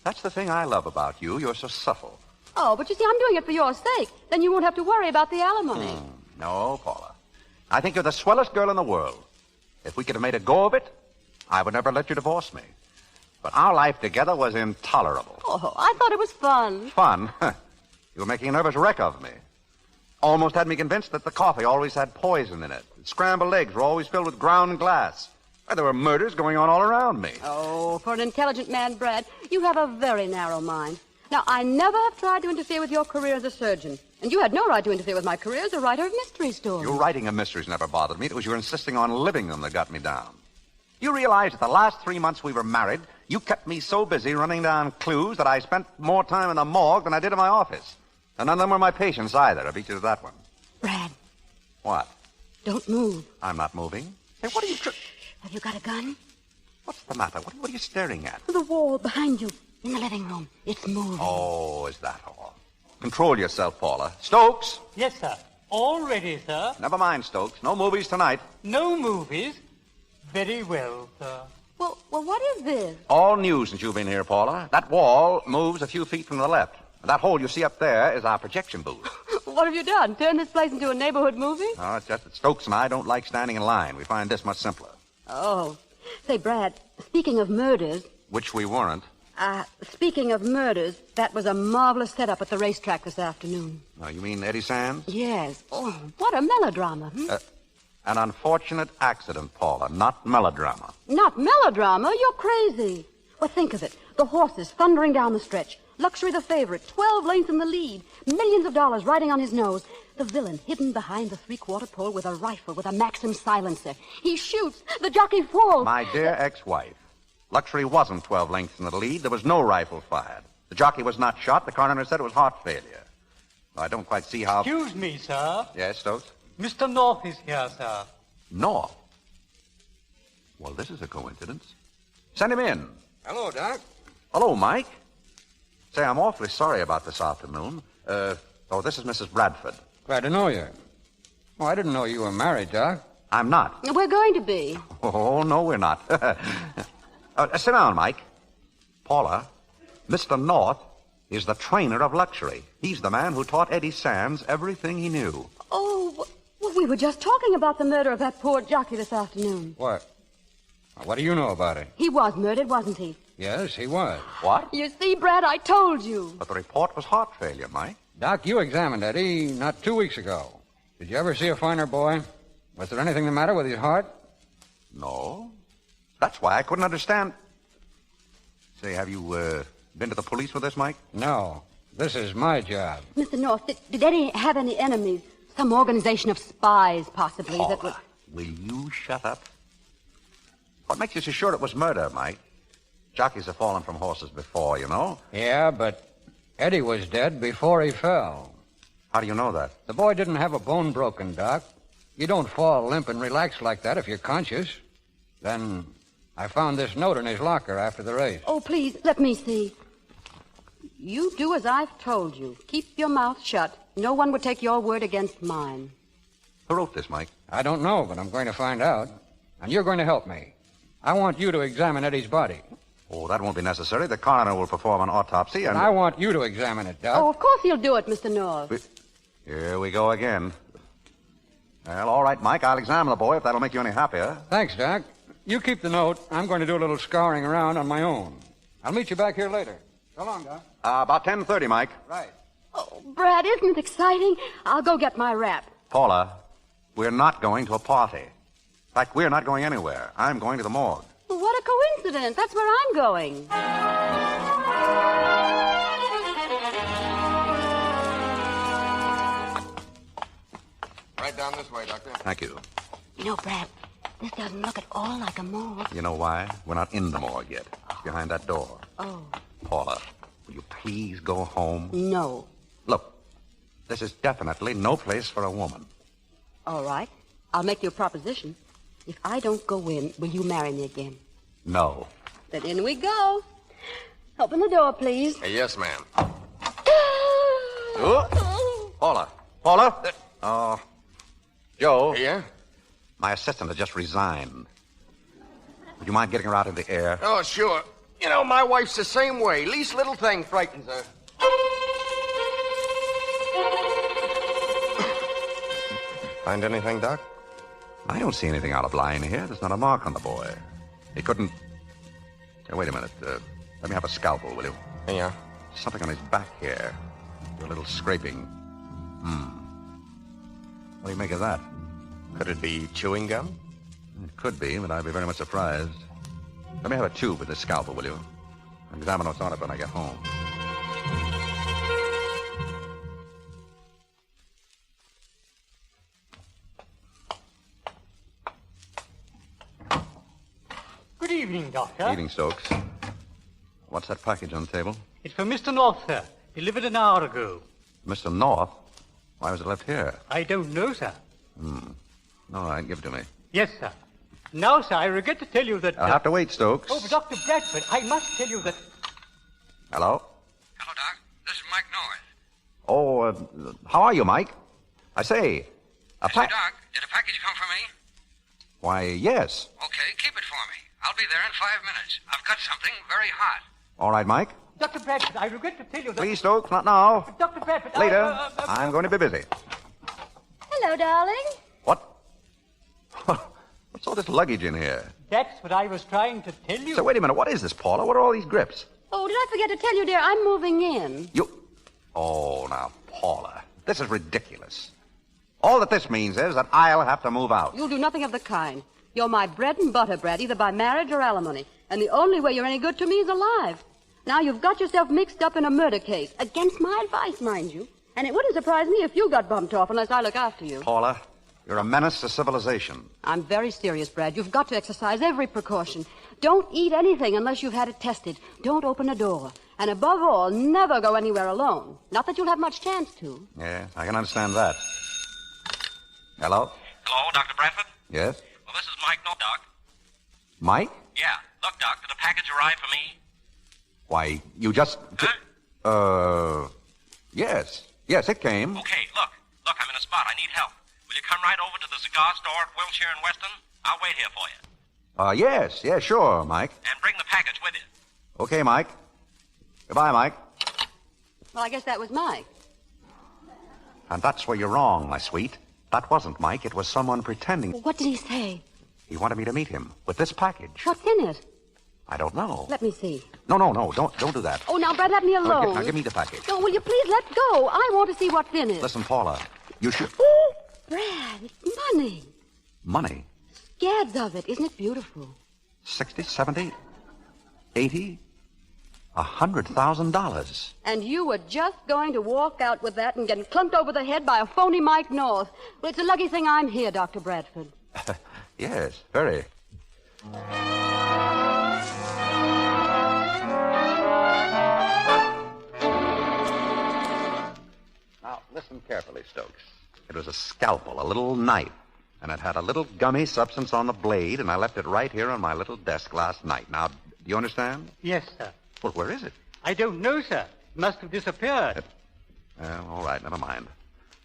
that's the thing I love about you. You're so subtle. Oh, but you see, I'm doing it for your sake. Then you won't have to worry about the alimony. No, Paula. I think you're the swellest girl in the world. If we could have made a go of it, I would never let you divorce me. But our life together was intolerable. Oh, I thought it was fun. Fun? You were making a nervous wreck of me. Almost had me convinced that the coffee always had poison in it. Scrambled eggs were always filled with ground glass. There were murders going on all around me. Oh, for an intelligent man, Brad, you have a very narrow mind. Now, I never have tried to interfere with your career as a surgeon. And you had no right to interfere with my career as a writer of mystery stories. Your writing of mysteries never bothered me. It was your insisting on living them that got me down. You realize that the last 3 months we were married, you kept me so busy running down clues that I spent more time in the morgue than I did in my office. And none of them were my patients either. I beat you to that one. Brad. What? Don't move. I'm not moving. Hey, what are you... Have you got a gun? What's the matter? What are you staring at? The wall behind you. In the living room. It's moving. Oh, is that all? Control yourself, Paula. Stokes! Yes, sir. All ready, sir. Never mind, Stokes. No movies tonight. No movies? Very well, sir. Well, what is this? All new since you've been here, Paula. That wall moves a few feet from the left. That hole you see up there is our projection booth. What have you done? Turned this place into a neighborhood movie? No, it's just that Stokes and I don't like standing in line. We find this much simpler. Oh. Say, Brad, speaking of murders... Which we weren't. Speaking of murders, that was a marvelous setup at the racetrack this afternoon. Oh, you mean Eddie Sands? Yes. Oh, what a melodrama. An unfortunate accident, Paula, not melodrama. Not melodrama? You're crazy. Well, think of it. The horses thundering down the stretch. Luxury the favorite, 12 lengths in the lead. Millions of dollars riding on his nose. The villain hidden behind the three-quarter pole with a rifle with a Maxim silencer. He shoots. The jockey falls. My dear ex-wife, Luxury wasn't 12 lengths in the lead. There was no rifle fired. The jockey was not shot. The coroner said it was heart failure. I don't quite see how... Excuse me, sir. Yes, Stokes? Mr. North is here, sir. North? Well, this is a coincidence. Send him in. Hello, Doc. Hello, Mike. Say, I'm awfully sorry about this afternoon. This is Mrs. Bradford. Glad to know you. Oh, I didn't know you were married, Doc. I'm not. We're going to be. Oh, no, we're not. Sit down, Mike. Paula, Mr. North is the trainer of Luxury. He's the man who taught Eddie Sands everything he knew. Oh, well, we were just talking about the murder of that poor jockey this afternoon. What? What do you know about it? He was murdered, wasn't he? Yes, he was. What? You see, Brad, I told you. But the report was heart failure, Mike. Doc, you examined Eddie not 2 weeks ago. Did you ever see a finer boy? Was there anything the matter with his heart? No. That's why I couldn't understand. Say, have you been to the police with this, Mike? No. This is my job. Mr. North, did Eddie have any enemies? Some organization of spies, possibly, Paula, that would... will you shut up? What makes you so sure it was murder, Mike? Jockeys have fallen from horses before, you know. Yeah, but Eddie was dead before he fell. How do you know that? The boy didn't have a bone broken, Doc. You don't fall limp and relax like that if you're conscious. Then I found this note in his locker after the race. Oh, please, let me see. You do as I've told you. Keep your mouth shut. No one would take your word against mine. Who wrote this, Mike? I don't know, but I'm going to find out. And you're going to help me. I want you to examine Eddie's body. Oh, that won't be necessary. The coroner will perform an autopsy and... I want you to examine it, Doc. Oh, of course he'll do it, Mr. North. Here we go again. Well, all right, Mike. I'll examine the boy if that'll make you any happier. Thanks, Doc. You keep the note. I'm going to do a little scouring around on my own. I'll meet you back here later. So long, Doc. About 10:30, Mike. Right. Oh, Brad, isn't it exciting? I'll go get my wrap. Paula, we're not going to a party. In fact, we're not going anywhere. I'm going to the morgue. Well, what a coincidence. That's where I'm going. Right down this way, Doctor. Thank you. You know, Brad, this doesn't look at all like a morgue. You know why? We're not in the morgue yet. It's behind that door. Oh. Paula, will you please go home? No. Look, this is definitely no place for a woman. All right. I'll make you a proposition. If I don't go in, will you marry me again? No. Then in we go. Open the door, please. Yes, ma'am. Oh. Paula. Paula? Joe. Yeah? My assistant has just resigned. Would you mind getting her out in the air? Oh, sure. You know, my wife's the same way. Least little thing frightens her. Find anything, Doc? I don't see anything out of line here. There's not a mark on the boy. He couldn't... Hey, wait a minute. Let me have a scalpel, will you? Yeah. Something on his back here. A little scraping. What do you make of that? Could it be chewing gum? It could be, but I'd be very much surprised. Let me have a tube with this scalpel, will you? I'll examine what's on it when I get home. Good evening, Doctor. Evening, Stokes. What's that package on the table? It's for Mr. North, sir. Delivered an hour ago. Mr. North? Why was it left here? I don't know, sir. All right, give it to me. Yes, sir. Now, sir, I regret to tell you that... I'll have to wait, Stokes. Oh, but Dr. Bradford, I must tell you that... Hello? Hello, Doc. This is Mike North. Oh, how are you, Mike? I say, Doc, did a package come for me? Why, yes. Okay, keep it for me. I'll be there in 5 minutes. I've got something very hot. All right, Mike. Dr. Bradford, I regret to tell you that... Please, Stokes, not now. Dr. Bradford, Later. I'm going to be busy. Hello, darling. What? What's all this luggage in here? That's what I was trying to tell you. So, wait a minute. What is this, Paula? What are all these grips? Oh, did I forget to tell you, dear? I'm moving in. Oh, now, Paula. This is ridiculous. All that this means is that I'll have to move out. You'll do nothing of the kind. You're my bread and butter, Brad, either by marriage or alimony. And the only way you're any good to me is alive. Now you've got yourself mixed up in a murder case. Against my advice, mind you. And it wouldn't surprise me if you got bumped off unless I look after you. Paula, you're a menace to civilization. I'm very serious, Brad. You've got to exercise every precaution. Don't eat anything unless you've had it tested. Don't open a door. And above all, never go anywhere alone. Not that you'll have much chance to. Yes, I can understand that. Hello? Hello, Dr. Bradford? Yes? Well, this is Mike North, Doc. Mike? Yeah. Look, Doc, did a package arrive for me? Why, you just... Yes. Yes, it came. Okay, look. Look, I'm in a spot. I need help. Will you come right over to the cigar store at Wilshire and Weston? I'll wait here for you. Yes. Yeah, sure, Mike. And bring the package with you. Okay, Mike. Goodbye, Mike. Well, I guess that was Mike. And that's where you're wrong, my sweet. That wasn't Mike. It was someone pretending. What did he say? He wanted me to meet him with this package. What's in it? I don't know. Let me see. No. Don't do that. Oh, now, Brad, let me alone. Now, give me the package. No, will you please let go? I want to see what's in it. Listen, Paula, you should... Oh, Brad, it's money. Money? Scads of it. Isn't it beautiful? 60, 70, 80, $100,000. And you were just going to walk out with that and get clunked over the head by a phony Mike North. Well, it's a lucky thing I'm here, Dr. Bradford. Yes, very. Now, listen carefully, Stokes. It was a scalpel, a little knife, and it had a little gummy substance on the blade, and I left it right here on my little desk last night. Now, do you understand? Yes, sir. Well, where is it? I don't know, sir. must have disappeared. All right, never mind.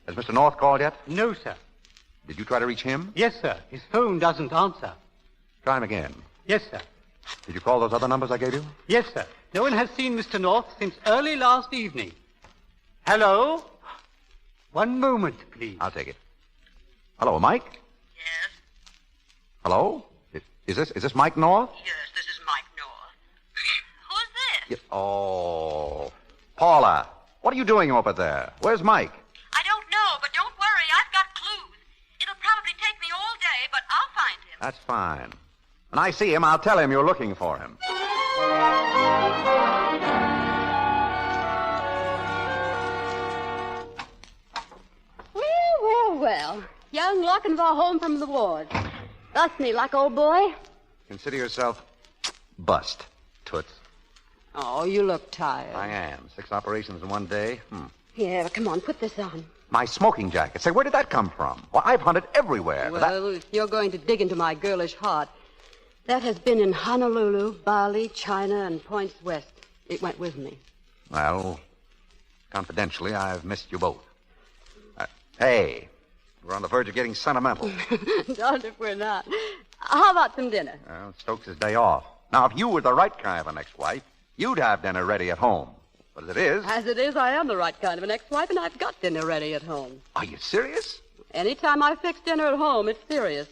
Has Mr. North called yet? No, sir. Did you try to reach him? Yes, sir. His phone doesn't answer. Try him again. Yes, sir. Did you call those other numbers I gave you? Yes, sir. No one has seen Mr. North since early last evening. Hello? One moment, please. I'll take it. Hello, Mike? Yes? Hello? Is this Mike North? Yes, this is Mike North. Who's this? Oh, Paula, what are you doing over there? Where's Mike? I don't know, but don't worry. I've got clues. It'll probably take me all day, but I'll find him. That's fine. When I see him, I'll tell him you're looking for him. Well. Young Lochinvar home from the wars. Thus me luck, old boy. Consider yourself bust, Toots. Oh, you look tired. I am. 6 operations in one day. Yeah, come on, put this on. My smoking jacket. Say, where did that come from? Well, I've hunted everywhere. Well, if you're going to dig into my girlish heart, that has been in Honolulu, Bali, China, and points west. It went with me. Well, confidentially, I've missed you both. Hey, we're on the verge of getting sentimental. Darned if we're not. How about some dinner? Well, it's Stokes' day off. Now, if you were the right kind of an ex-wife, you'd have dinner ready at home. But as it is... As it is, I am the right kind of an ex-wife, and I've got dinner ready at home. Are you serious? Anytime I fix dinner at home, it's serious.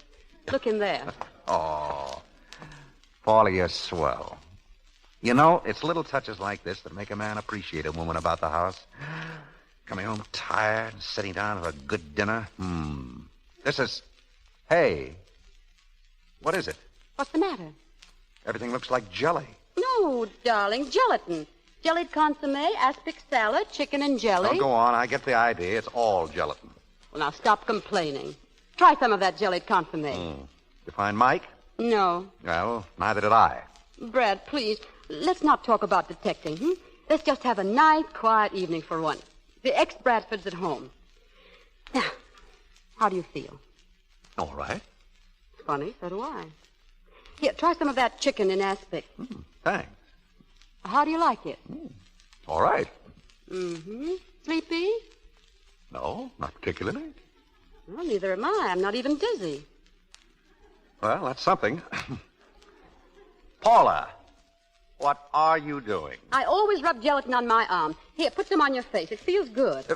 Look in there. Oh, Paulie, you're swell. You know, it's little touches like this that make a man appreciate a woman about the house. Coming home tired, sitting down for a good dinner. This is... Hey, what is it? What's the matter? Everything looks like jelly. No, darling, gelatin. Jellied consomme, aspic salad, chicken and jelly. Oh, go on. I get the idea. It's all gelatin. Well, now stop complaining. Try some of that jellied consomme. You find Mike? No. Well, neither did I. Brad, please, let's not talk about detecting, Let's just have a nice, quiet evening for once. The ex-Bradford's at home. Now, how do you feel? All right. Funny, so do I. Here, try some of that chicken in aspic. Thanks. How do you like it? All right. Sleepy? No, not particularly. Well, neither am I. I'm not even dizzy. Well, that's something. Paula, what are you doing? I always rub gelatin on my arm. Here, put some on your face. It feels good.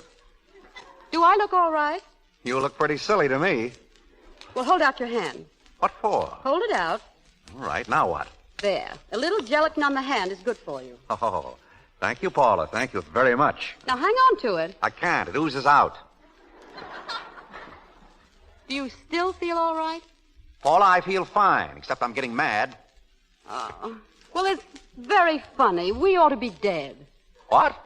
Do I look all right? You look pretty silly to me. Well, hold out your hand. What for? Hold it out. All right, now what? There. A little gelatin on the hand is good for you. Oh, thank you, Paula. Thank you very much. Now, hang on to it. I can't. It oozes out. Do you still feel all right? Paula, I feel fine, except I'm getting mad. Oh. Well, it's very funny. We ought to be dead. What?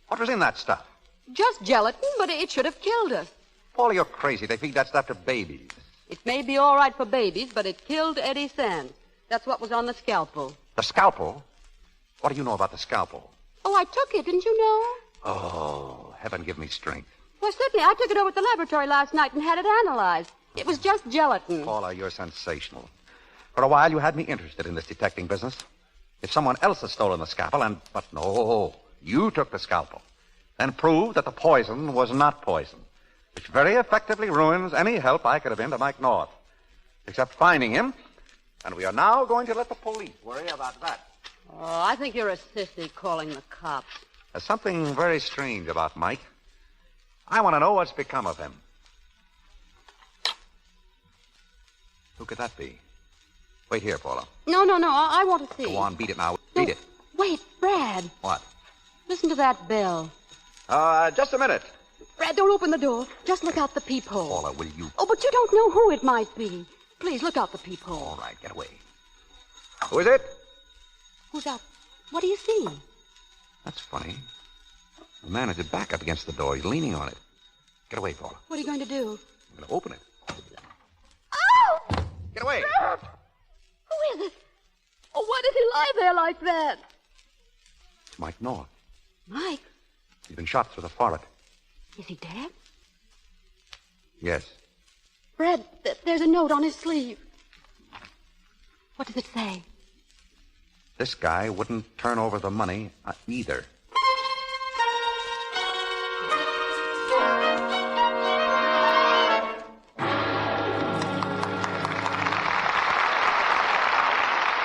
What was in that stuff? Just gelatin, but it should have killed us. Paula, you're crazy. They feed that stuff to babies. It may be all right for babies, but it killed Eddie Sands. That's what was on the scalpel. The scalpel? What do you know about the scalpel? Oh, I took it. Didn't you know? Oh, heaven give me strength. Well, certainly. I took it over to the laboratory last night and had it analyzed. It was just gelatin. Paula, you're sensational. For a while, you had me interested in this detecting business. If someone else has stolen the scalpel But no, you took the scalpel. Then proved that the poison was not poison, which very effectively ruins any help I could have been to Mike North. Except finding him, and we are now going to let the police worry about that. Oh, I think you're a sissy calling the cops. There's something very strange about Mike. I want to know what's become of him. Who could that be? Wait here, Paula. No. I want to see. Go on, beat it now. Beat it. Wait, Brad. What? Listen to that bell. Just a minute. Brad, don't open the door. Just look out the peephole. Paula, will you? Oh, but you don't know who it might be. Please, look out the peephole. All right, get away. Who is it? Who's out? What do you see? That's funny. The man has his back up against the door. He's leaning on it. Get away, Paula. What are you going to do? I'm going to open it. Oh! Get away. Brad! Who is it? Oh, why did he lie there like that? It's Mike North. Mike? He's been shot through the forehead. Is he dead? Yes. Brad, there's a note on his sleeve. What does it say? This guy wouldn't turn over the money either.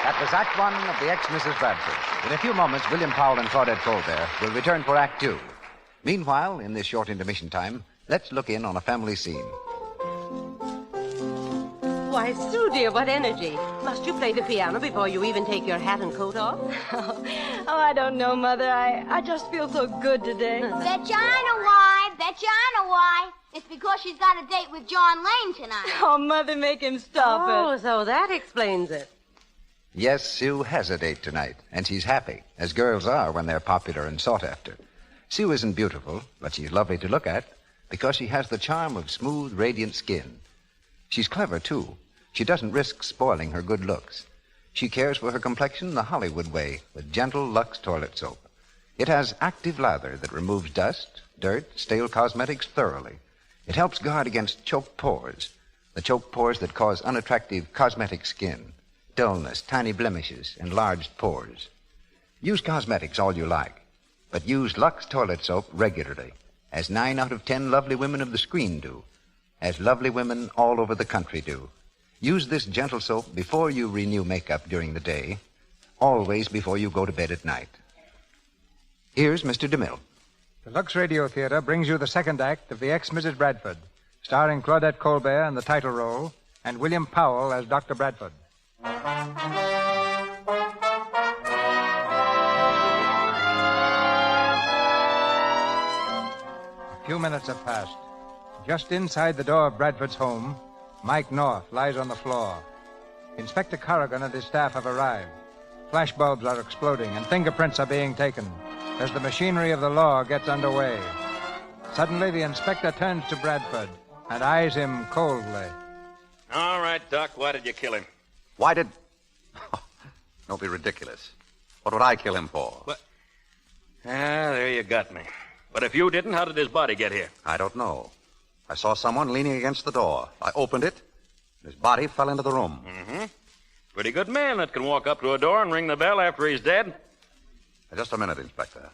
That was Act One of The Ex-Mrs. Bradford. In a few moments, William Powell and Claudette Colbert will return for Act Two. Meanwhile, in this short intermission time, let's look in on a family scene. Why, Sue, dear, what energy. Must you play the piano before you even take your hat and coat off? Oh, I don't know, Mother. I just feel so good today. Betcha I know why. Betcha I know why. It's because she's got a date with John Lane tonight. Oh, Mother, make him stop it. Oh, so that explains it. Yes, Sue has a date tonight, and she's happy, as girls are when they're popular and sought after. Sue isn't beautiful, but she's lovely to look at because she has the charm of smooth, radiant skin. She's clever, too. She doesn't risk spoiling her good looks. She cares for her complexion the Hollywood way with gentle Lux toilet soap. It has active lather that removes dust, dirt, stale cosmetics thoroughly. It helps guard against choked pores, the choked pores that cause unattractive cosmetic skin, dullness, tiny blemishes, enlarged pores. Use cosmetics all you like, but use Lux toilet soap regularly, as 9 out of 10 lovely women of the screen do, as lovely women all over the country do. Use this gentle soap before you renew makeup during the day, always before you go to bed at night. Here's Mr. DeMille. The Lux Radio Theater brings you the second act of The Ex-Mrs. Bradford, starring Claudette Colbert in the title role and William Powell as Dr. Bradford. A few minutes have passed. Just inside the door of Bradford's home, Mike North lies on the floor. Inspector Corrigan and his staff have arrived. Flashbulbs are exploding and fingerprints are being taken as the machinery of the law gets underway. Suddenly, the inspector turns to Bradford and eyes him coldly. All right, Doc, why did you kill him? Why did... Don't be ridiculous. What would I kill him for? What? There you got me. But if you didn't, how did his body get here? I don't know. I saw someone leaning against the door. I opened it, and his body fell into the room. Mm-hmm. Pretty good man that can walk up to a door and ring the bell after he's dead. Just a minute, Inspector.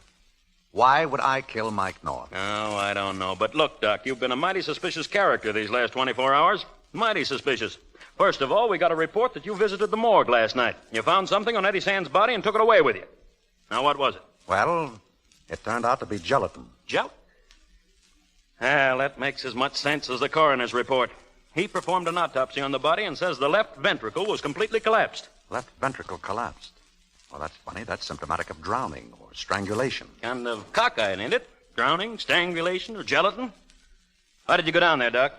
Why would I kill Mike North? Oh, I don't know. But look, Doc, you've been a mighty suspicious character these last 24 hours. Mighty suspicious. First of all, we got a report that you visited the morgue last night. You found something on Eddie Sands' body and took it away with you. Now, what was it? Well, it turned out to be gelatin. Well, that makes as much sense as the coroner's report. He performed an autopsy on the body and says the left ventricle was completely collapsed. Left ventricle collapsed? Well, that's funny. That's symptomatic of drowning or strangulation. Kind of cockeyed, ain't it? Drowning, strangulation, or gelatin? Why did you go down there, Doc?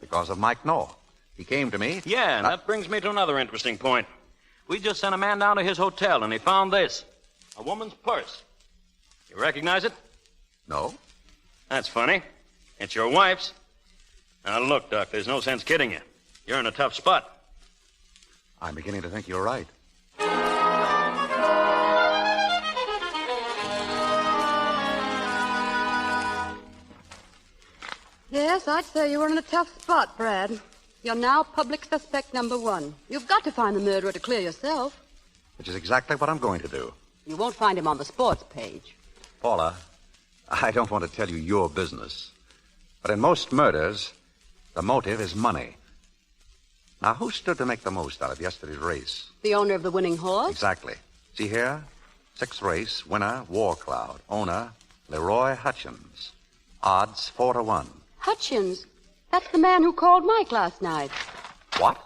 Because of Mike North. He came to me. Yeah, and that brings me to another interesting point. We just sent a man down to his hotel, and he found this. A woman's purse. You recognize it? No. That's funny. It's your wife's. Now, look, Doc, there's no sense kidding you. You're in a tough spot. I'm beginning to think you're right. Yes, I'd say you were in a tough spot, Brad. You're now public suspect number 1. You've got to find the murderer to clear yourself. Which is exactly what I'm going to do. You won't find him on the sports page. Paula, I don't want to tell you your business, but in most murders, the motive is money. Now, who stood to make the most out of yesterday's race? The owner of the winning horse? Exactly. See here? 6th race, winner, War Cloud. Owner, Leroy Hutchins. Odds 4-1. Hutchins? That's the man who called Mike last night. What?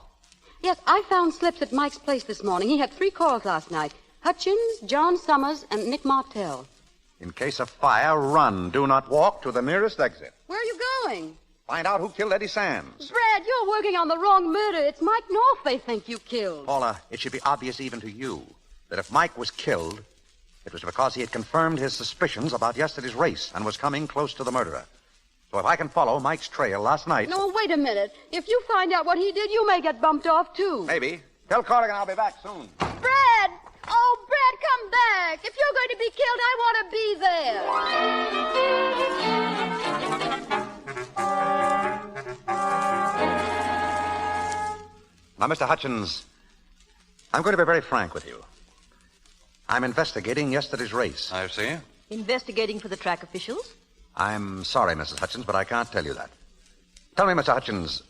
Yes, I found slips at Mike's place this morning. He had 3 calls last night. Hutchins, John Summers, and Nick Martell. In case of fire, run. Do not walk to the nearest exit. Where are you going? Find out who killed Eddie Sands. Brad, you're working on the wrong murder. It's Mike North they think you killed. Paula, it should be obvious even to you that if Mike was killed, it was because he had confirmed his suspicions about yesterday's race and was coming close to the murderer. So if I can follow Mike's trail last night... No, wait a minute. If you find out what he did, you may get bumped off, too. Maybe. Tell Corrigan I'll be back soon. Brad! Oh, Brad, come back. If you're going to be killed, I want to be there. Now, Mr. Hutchins, I'm going to be very frank with you. I'm investigating yesterday's race. I see. Investigating for the track officials? I'm sorry, Mrs. Hutchins, but I can't tell you that. Tell me, Mr. Hutchins,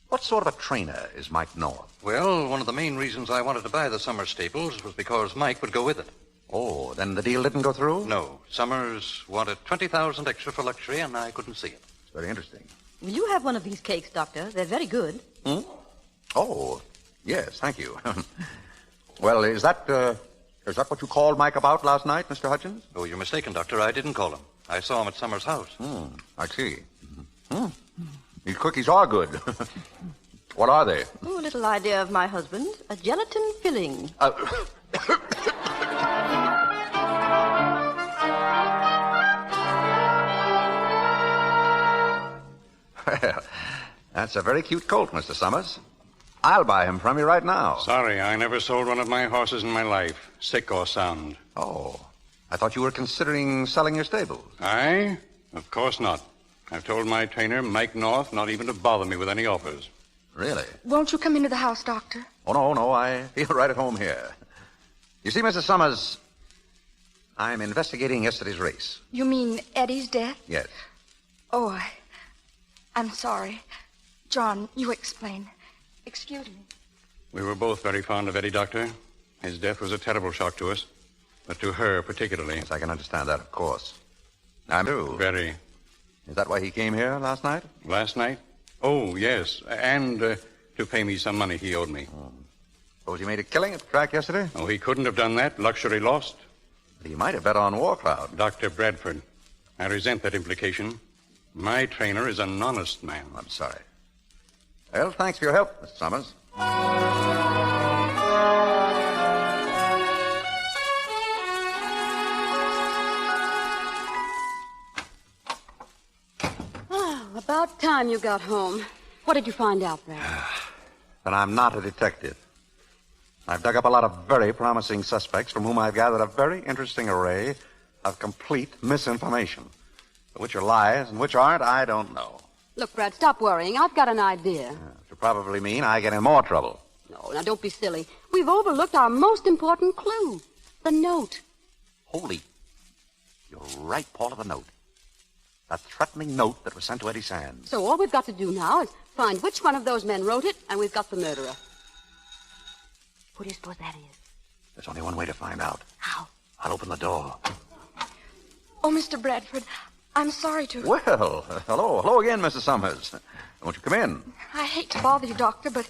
what sort of a trainer is Mike North? Well, one of the main reasons I wanted to buy the Summers stables was because Mike would go with it. Oh, then the deal didn't go through? No. Summers wanted $20,000 extra for luxury, and I couldn't see it. It's very interesting. Will you have one of these cakes, Doctor? They're very good. Hmm? Oh, yes, thank you. Well, is that what you called Mike about last night, Mr. Hutchins? Oh, you're mistaken, Doctor. I didn't call him. I saw him at Summers' house. I see. These cookies are good. What are they? Oh, a little idea of my husband. A gelatin filling. Well, that's a very cute colt, Mr. Summers. I'll buy him from you right now. Sorry, I never sold one of my horses in my life, sick or sound. Oh, I thought you were considering selling your stables. I? Of course not. I've told my trainer, Mike North, not even to bother me with any offers. Really? Won't you come into the house, Doctor? Oh, no, I feel right at home here. You see, Mrs. Summers, I'm investigating yesterday's race. You mean Eddie's death? Yes. Oh, I'm sorry. John, you explain. Excuse me. We were both very fond of Eddie, Doctor. His death was a terrible shock to us, but to her particularly. Yes, I can understand that, of course. I'm too. Very. Is that why he came here last night? Last night? Oh, yes. And to pay me some money he owed me. Suppose he made a killing at the track yesterday? Oh, he couldn't have done that. Luxury lost. But he might have bet on War Cloud. Dr. Bradford, I resent that implication. My trainer is an honest man. I'm sorry. Well, thanks for your help, Mr. Summers. About time you got home. What did you find out, Brad? That I'm not a detective. I've dug up a lot of very promising suspects from whom I've gathered a very interesting array of complete misinformation. But which are lies and which aren't, I don't know. Look, Brad, stop worrying. I've got an idea. Which will probably mean I get in more trouble. No, now don't be silly. We've overlooked our most important clue. The note. Holy. You're right, Paula, the note. That threatening note that was sent to Eddie Sands. So all we've got to do now is find which one of those men wrote it, and we've got the murderer. Who do you suppose that is? There's only one way to find out. How? I'll open the door. Oh, Mr. Bradford, I'm sorry to... Well, hello again, Mrs. Summers. Won't you come in? I hate to bother you, Doctor, but...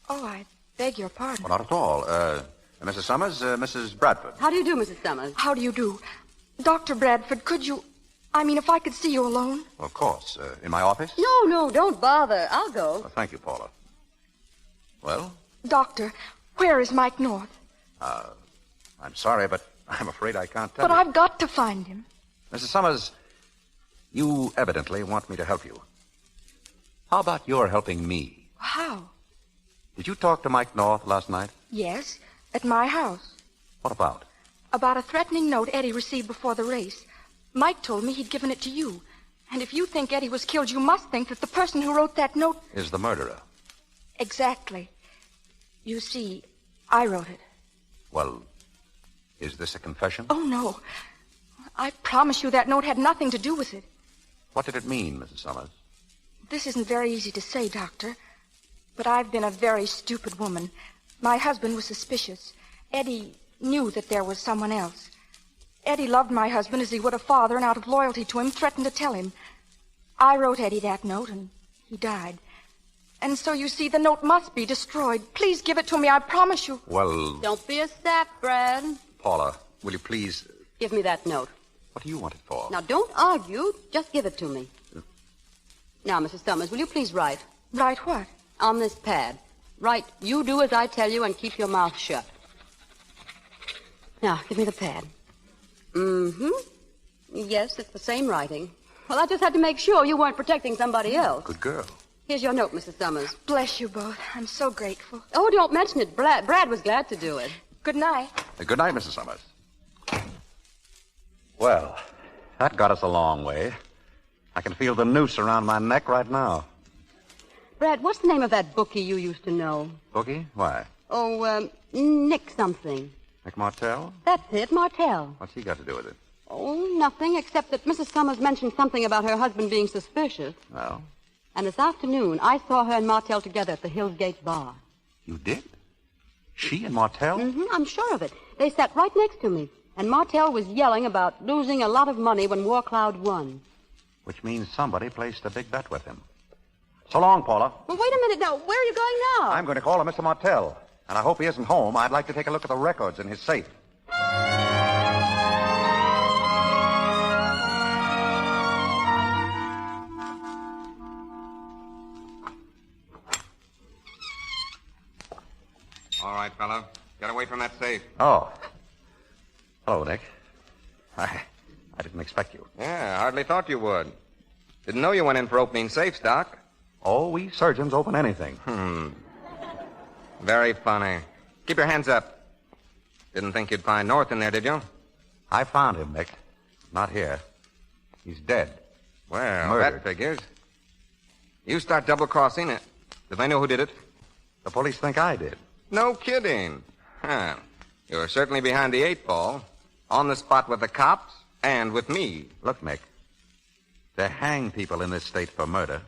Oh, I beg your pardon. Well, not at all. Mrs. Summers, Mrs. Bradford. How do you do, Mrs. Summers? How do you do? Dr. Bradford, could you... I mean, if I could see you alone? Of course. In my office? No, don't bother. I'll go. Well, thank you, Paula. Well? Doctor, where is Mike North? I'm sorry, but I'm afraid I can't tell But you. I've got to find him. Mrs. Summers, you evidently want me to help you. How about your helping me? How? Did you talk to Mike North last night? Yes, at my house. What about? About a threatening note Eddie received before the race. Mike told me he'd given it to you. And if you think Eddie was killed, you must think that the person who wrote that note... Is the murderer. Exactly. You see, I wrote it. Well, is this a confession? Oh, no. I promise you that note had nothing to do with it. What did it mean, Mrs. Summers? This isn't very easy to say, Doctor. But I've been a very stupid woman. My husband was suspicious. Eddie knew that there was someone else. Eddie loved my husband as he would a father, and out of loyalty to him, threatened to tell him. I wrote Eddie that note, and he died. And so, you see, the note must be destroyed. Please give it to me, I promise you. Well... Don't be a sap, Brad. Paula, will you please... Give me that note. What do you want it for? Now, don't argue. Just give it to me. Now, Mrs. Summers, will you please write? Write what? On this pad. Write, you do as I tell you and keep your mouth shut. Now, give me the pad. Mm-hmm. Yes, it's the same writing. Well, I just had to make sure you weren't protecting somebody else. Good girl. Here's your note, Mrs. Summers. Bless you both. I'm so grateful. Oh, don't mention it. Brad was glad to do it. Good night. Good night, Mrs. Summers. Well, that got us a long way. I can feel the noose around my neck right now. Brad, what's the name of that bookie you used to know? Bookie? Why? Oh, Nick something. Nick Martell? That's it, Martell. What's he got to do with it? Oh, nothing, except that Mrs. Summers mentioned something about her husband being suspicious. Well? And this afternoon, I saw her and Martell together at the Hills Gate bar. You did? She and Martell? Mm-hmm, I'm sure of it. They sat right next to me, and Martell was yelling about losing a lot of money when War Cloud won. Which means somebody placed a big bet with him. So long, Paula. Well, wait a minute now. Where are you going now? I'm going to call him Mr. Martell. And I hope he isn't home. I'd like to take a look at the records in his safe. All right, fellow. Get away from that safe. Oh. Hello, Nick. I didn't expect you. Yeah, I hardly thought you would. Didn't know you went in for opening safes, Doc. Oh, we surgeons open anything. Very funny. Keep your hands up. Didn't think you'd find North in there, did you? I found him, Nick. Not here. He's dead. Well, Murdered. that figures. You start double-crossing it. Do they know who did it? The police think I did. No kidding. Huh. You're certainly behind the 8 ball. On the spot with the cops and with me. Look, Nick. They hang people in this state for murder.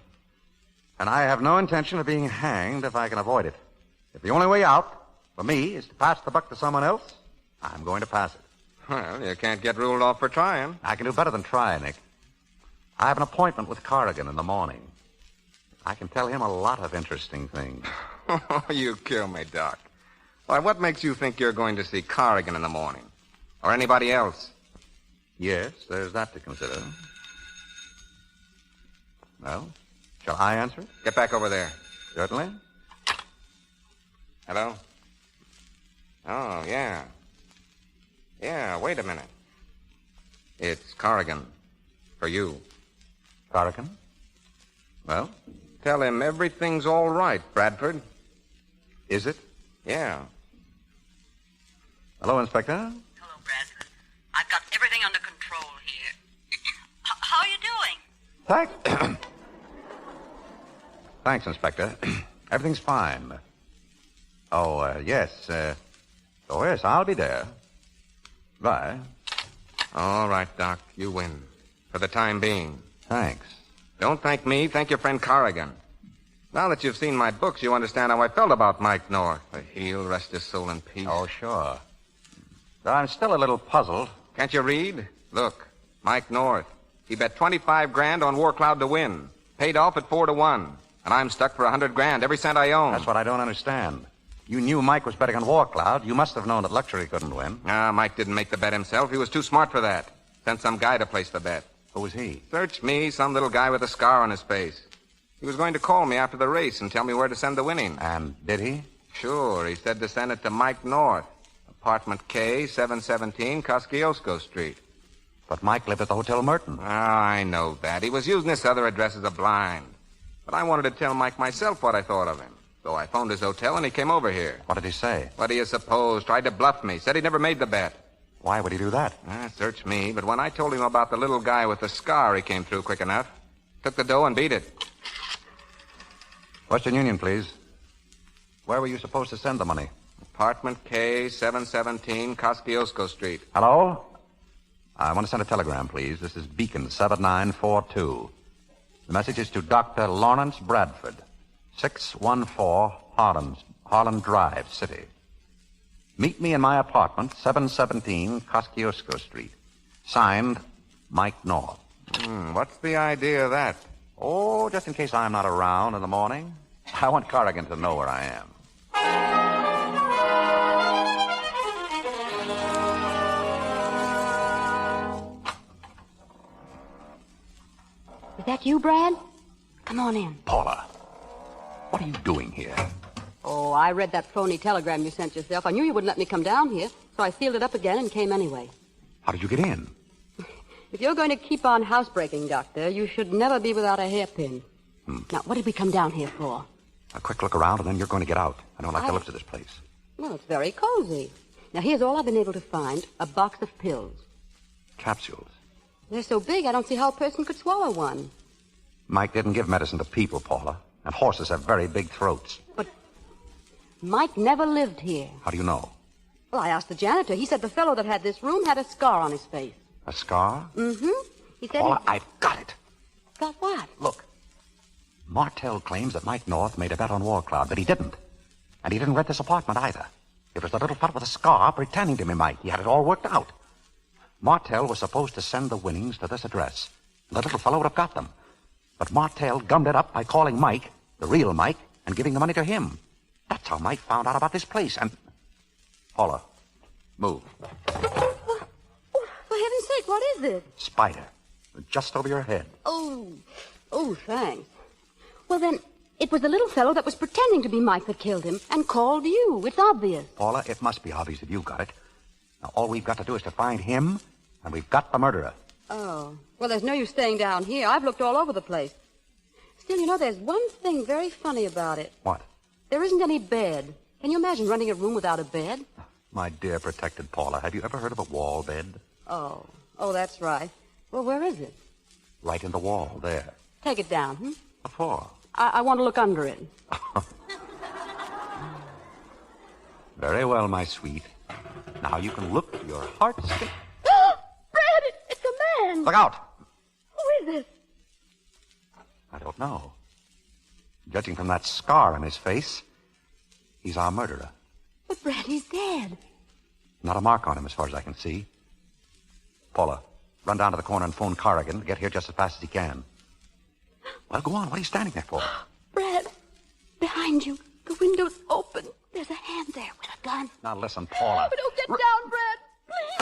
And I have no intention of being hanged if I can avoid it. If the only way out for me is to pass the buck to someone else, I'm going to pass it. Well, you can't get ruled off for trying. I can do better than try, Nick. I have an appointment with Corrigan in the morning. I can tell him a lot of interesting things. You kill me, Doc. Why, what makes you think you're going to see Corrigan in the morning? Or anybody else? Yes, there's that to consider. Well, shall I answer it? Get back over there. Certainly. Hello? Oh, yeah. Yeah, wait a minute. It's Corrigan. For you. Corrigan? Well? Tell him everything's all right, Bradford. Is it? Yeah. Hello, Inspector. Hello, Bradford. I've got everything under control here. How are you doing? Thanks, Inspector. Everything's fine. Yes. Yes, I'll be there. Bye. All right, Doc. You win. For the time being. Thanks. Don't thank me. Thank your friend Corrigan. Now that you've seen my books, you understand how I felt about Mike North. He'll rest his soul in peace. Oh, sure. But I'm still a little puzzled. Can't you read? Look, Mike North. He bet 25 grand on War Cloud to win. Paid off at 4-1. And I'm stuck for 100 grand, every cent I own. That's what I don't understand. You knew Mike was betting on War Cloud. You must have known that Luxury couldn't win. Mike didn't make the bet himself. He was too smart for that. Sent some guy to place the bet. Who was he? Search me, some little guy with a scar on his face. He was going to call me after the race and tell me where to send the winning. And did he? Sure. He said to send it to Mike North. Apartment K, 717, Kosciuszko Street. But Mike lived at the Hotel Merton. I know that. He was using this other address as a blind. But I wanted to tell Mike myself what I thought of him. So I phoned his hotel and he came over here. What did he say? What do you suppose? Tried to bluff me. Said he never made the bet. Why would he do that? Search me. But when I told him about the little guy with the scar, he came through quick enough. Took the dough and beat it. Western Union, please. Where were you supposed to send the money? Apartment K, 717, Kosciuszko Street. Hello? I want to send a telegram, please. This is Beacon 7942. The message is to Dr. Lawrence Bradford, 614 Harlan Drive, City. Meet me in my apartment, 717 Kosciuszko Street. Signed, Mike North. What's the idea of that? Oh, just in case I'm not around in the morning. I want Corrigan to know where I am. Is that you, Brad? Come on in. Paula, what are you doing here? Oh, I read that phony telegram you sent yourself. I knew you wouldn't let me come down here, so I sealed it up again and came anyway. How did you get in? If you're going to keep on housebreaking, Doctor, you should never be without a hairpin. Now, what did we come down here for? A quick look around, and then you're going to get out. I don't like the looks of this place. Well, it's very cozy. Now, here's all I've been able to find, a box of pills. Capsules. They're so big, I don't see how a person could swallow one. Mike didn't give medicine to people, Paula. And horses have very big throats. But Mike never lived here. How do you know? Well, I asked the janitor. He said the fellow that had this room had a scar on his face. A scar? Mm-hmm. He said Paula, I've got it. Got what? Look. Martell claims that Mike North made a bet on War Cloud, but he didn't. And he didn't rent this apartment either. It was the little fellow with a scar pretending to be Mike. He had it all worked out. Martell was supposed to send the winnings to this address. The little fellow would have got them. But Martell gummed it up by calling Mike, the real Mike, and giving the money to him. That's how Mike found out about this place. And... Paula, move. For heaven's sake, what is this? Spider. Just over your head. Oh, thanks. Well, then, it was the little fellow that was pretending to be Mike that killed him and called you. It's obvious. Paula, it must be obvious that you got it. Now, all we've got to do is to find him, and we've got the murderer. Oh, well, there's no use staying down here. I've looked all over the place. Still, there's one thing very funny about it. What? There isn't any bed. Can you imagine renting a room without a bed? My dear protected Paula, have you ever heard of a wall bed? Oh, that's right. Well, where is it? Right in the wall, there. Take it down, hmm? What for? I want to look under it. Very well, my sweet. Now you can look to your heart's... Brad, it's a man. Look out! Who is it? I don't know. Judging from that scar on his face, he's our murderer. But Brad, he's dead. Not a mark on him as far as I can see. Paula, run down to the corner and phone Corrigan to get here just as fast as he can. Well, go on. What are you standing there for? Brad, behind you. The window's open. There's a hand there with a gun. Now listen, Paula. But don't get down, Brad. Please.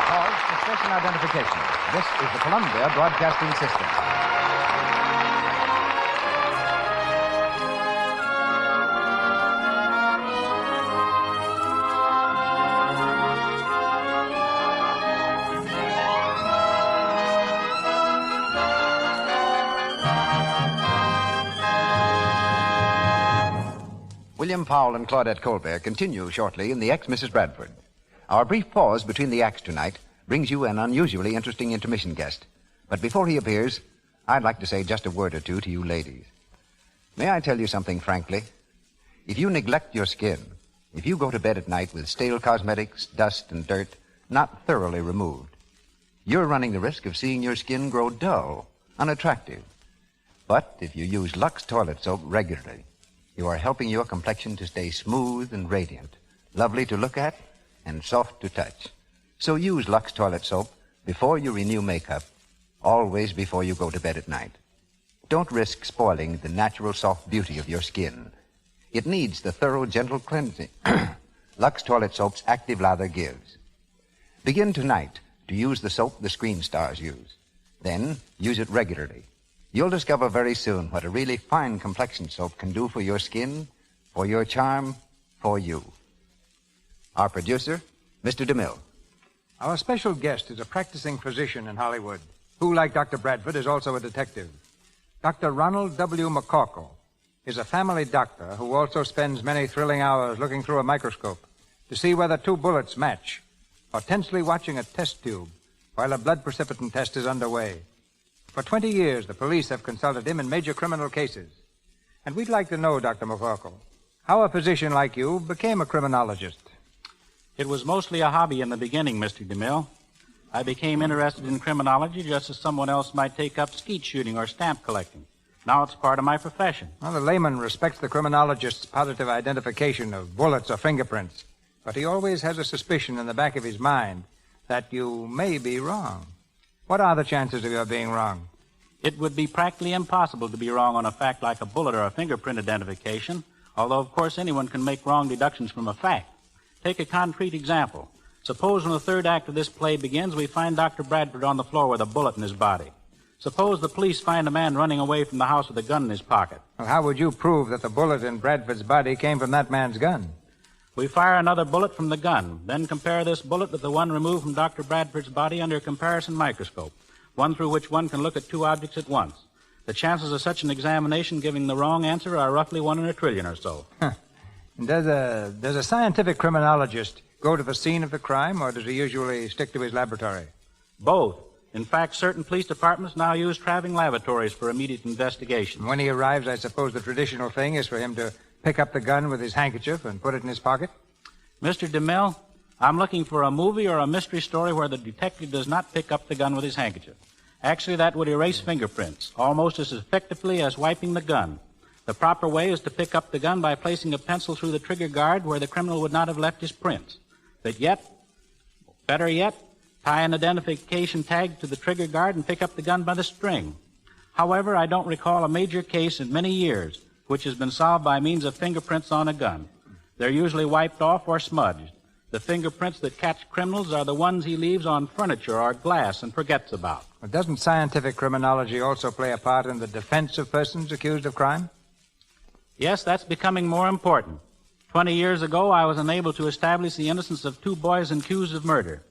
Pause for station identification. This is the Columbia Broadcasting System. William Powell and Claudette Colbert continue shortly in The Ex-Mrs. Bradford. Our brief pause between the acts tonight brings you an unusually interesting intermission guest. But before he appears, I'd like to say just a word or two to you ladies. May I tell you something frankly? If you neglect your skin, if you go to bed at night with stale cosmetics, dust, and dirt not thoroughly removed, you're running the risk of seeing your skin grow dull, unattractive. But if you use Lux toilet soap regularly, you are helping your complexion to stay smooth and radiant, lovely to look at, and soft to touch. So use Lux toilet soap before you renew makeup, always before you go to bed at night. Don't risk spoiling the natural soft beauty of your skin. It needs the thorough, gentle cleansing Lux toilet soap's active lather gives. Begin tonight to use the soap the screen stars use. Then use it regularly. You'll discover very soon what a really fine complexion soap can do for your skin, for your charm, for you. Our producer, Mr. DeMille. Our special guest is a practicing physician in Hollywood, who, like Dr. Bradford, is also a detective. Dr. Ronald W. McCorkle is a family doctor who also spends many thrilling hours looking through a microscope to see whether two bullets match, or tensely watching a test tube while a blood precipitant test is underway. For 20 years, the police have consulted him in major criminal cases. And we'd like to know, Dr. McCorkle, how a physician like you became a criminologist. It was mostly a hobby in the beginning, Mr. DeMille. I became interested in criminology just as someone else might take up skeet shooting or stamp collecting. Now it's part of my profession. Well, the layman respects the criminologist's positive identification of bullets or fingerprints, but he always has a suspicion in the back of his mind that you may be wrong. What are the chances of your being wrong? It would be practically impossible to be wrong on a fact like a bullet or a fingerprint identification, although, of course, anyone can make wrong deductions from a fact. Take a concrete example. Suppose when the third act of this play begins, we find Dr. Bradford on the floor with a bullet in his body. Suppose the police find a man running away from the house with a gun in his pocket. Well, how would you prove that the bullet in Bradford's body came from that man's gun? We fire another bullet from the gun, then compare this bullet with the one removed from Dr. Bradford's body under a comparison microscope, one through which one can look at two objects at once. The chances of such an examination giving the wrong answer are roughly 1 in a trillion or so. Huh. Does a scientific criminologist go to the scene of the crime, or does he usually stick to his laboratory? Both. In fact, certain police departments now use traveling laboratories for immediate investigation. When he arrives, I suppose the traditional thing is for him to pick up the gun with his handkerchief and put it in his pocket? Mr. DeMille, I'm looking for a movie or a mystery story where the detective does not pick up the gun with his handkerchief. Actually, that would erase fingerprints, almost as effectively as wiping the gun. The proper way is to pick up the gun by placing a pencil through the trigger guard where the criminal would not have left his prints. Better yet, tie an identification tag to the trigger guard and pick up the gun by the string. However, I don't recall a major case in many years which has been solved by means of fingerprints on a gun. They're usually wiped off or smudged. The fingerprints that catch criminals are the ones he leaves on furniture or glass and forgets about. But doesn't scientific criminology also play a part in the defense of persons accused of crime? Yes, that's becoming more important. 20 years ago, I was unable to establish the innocence of 2 boys accused of murder.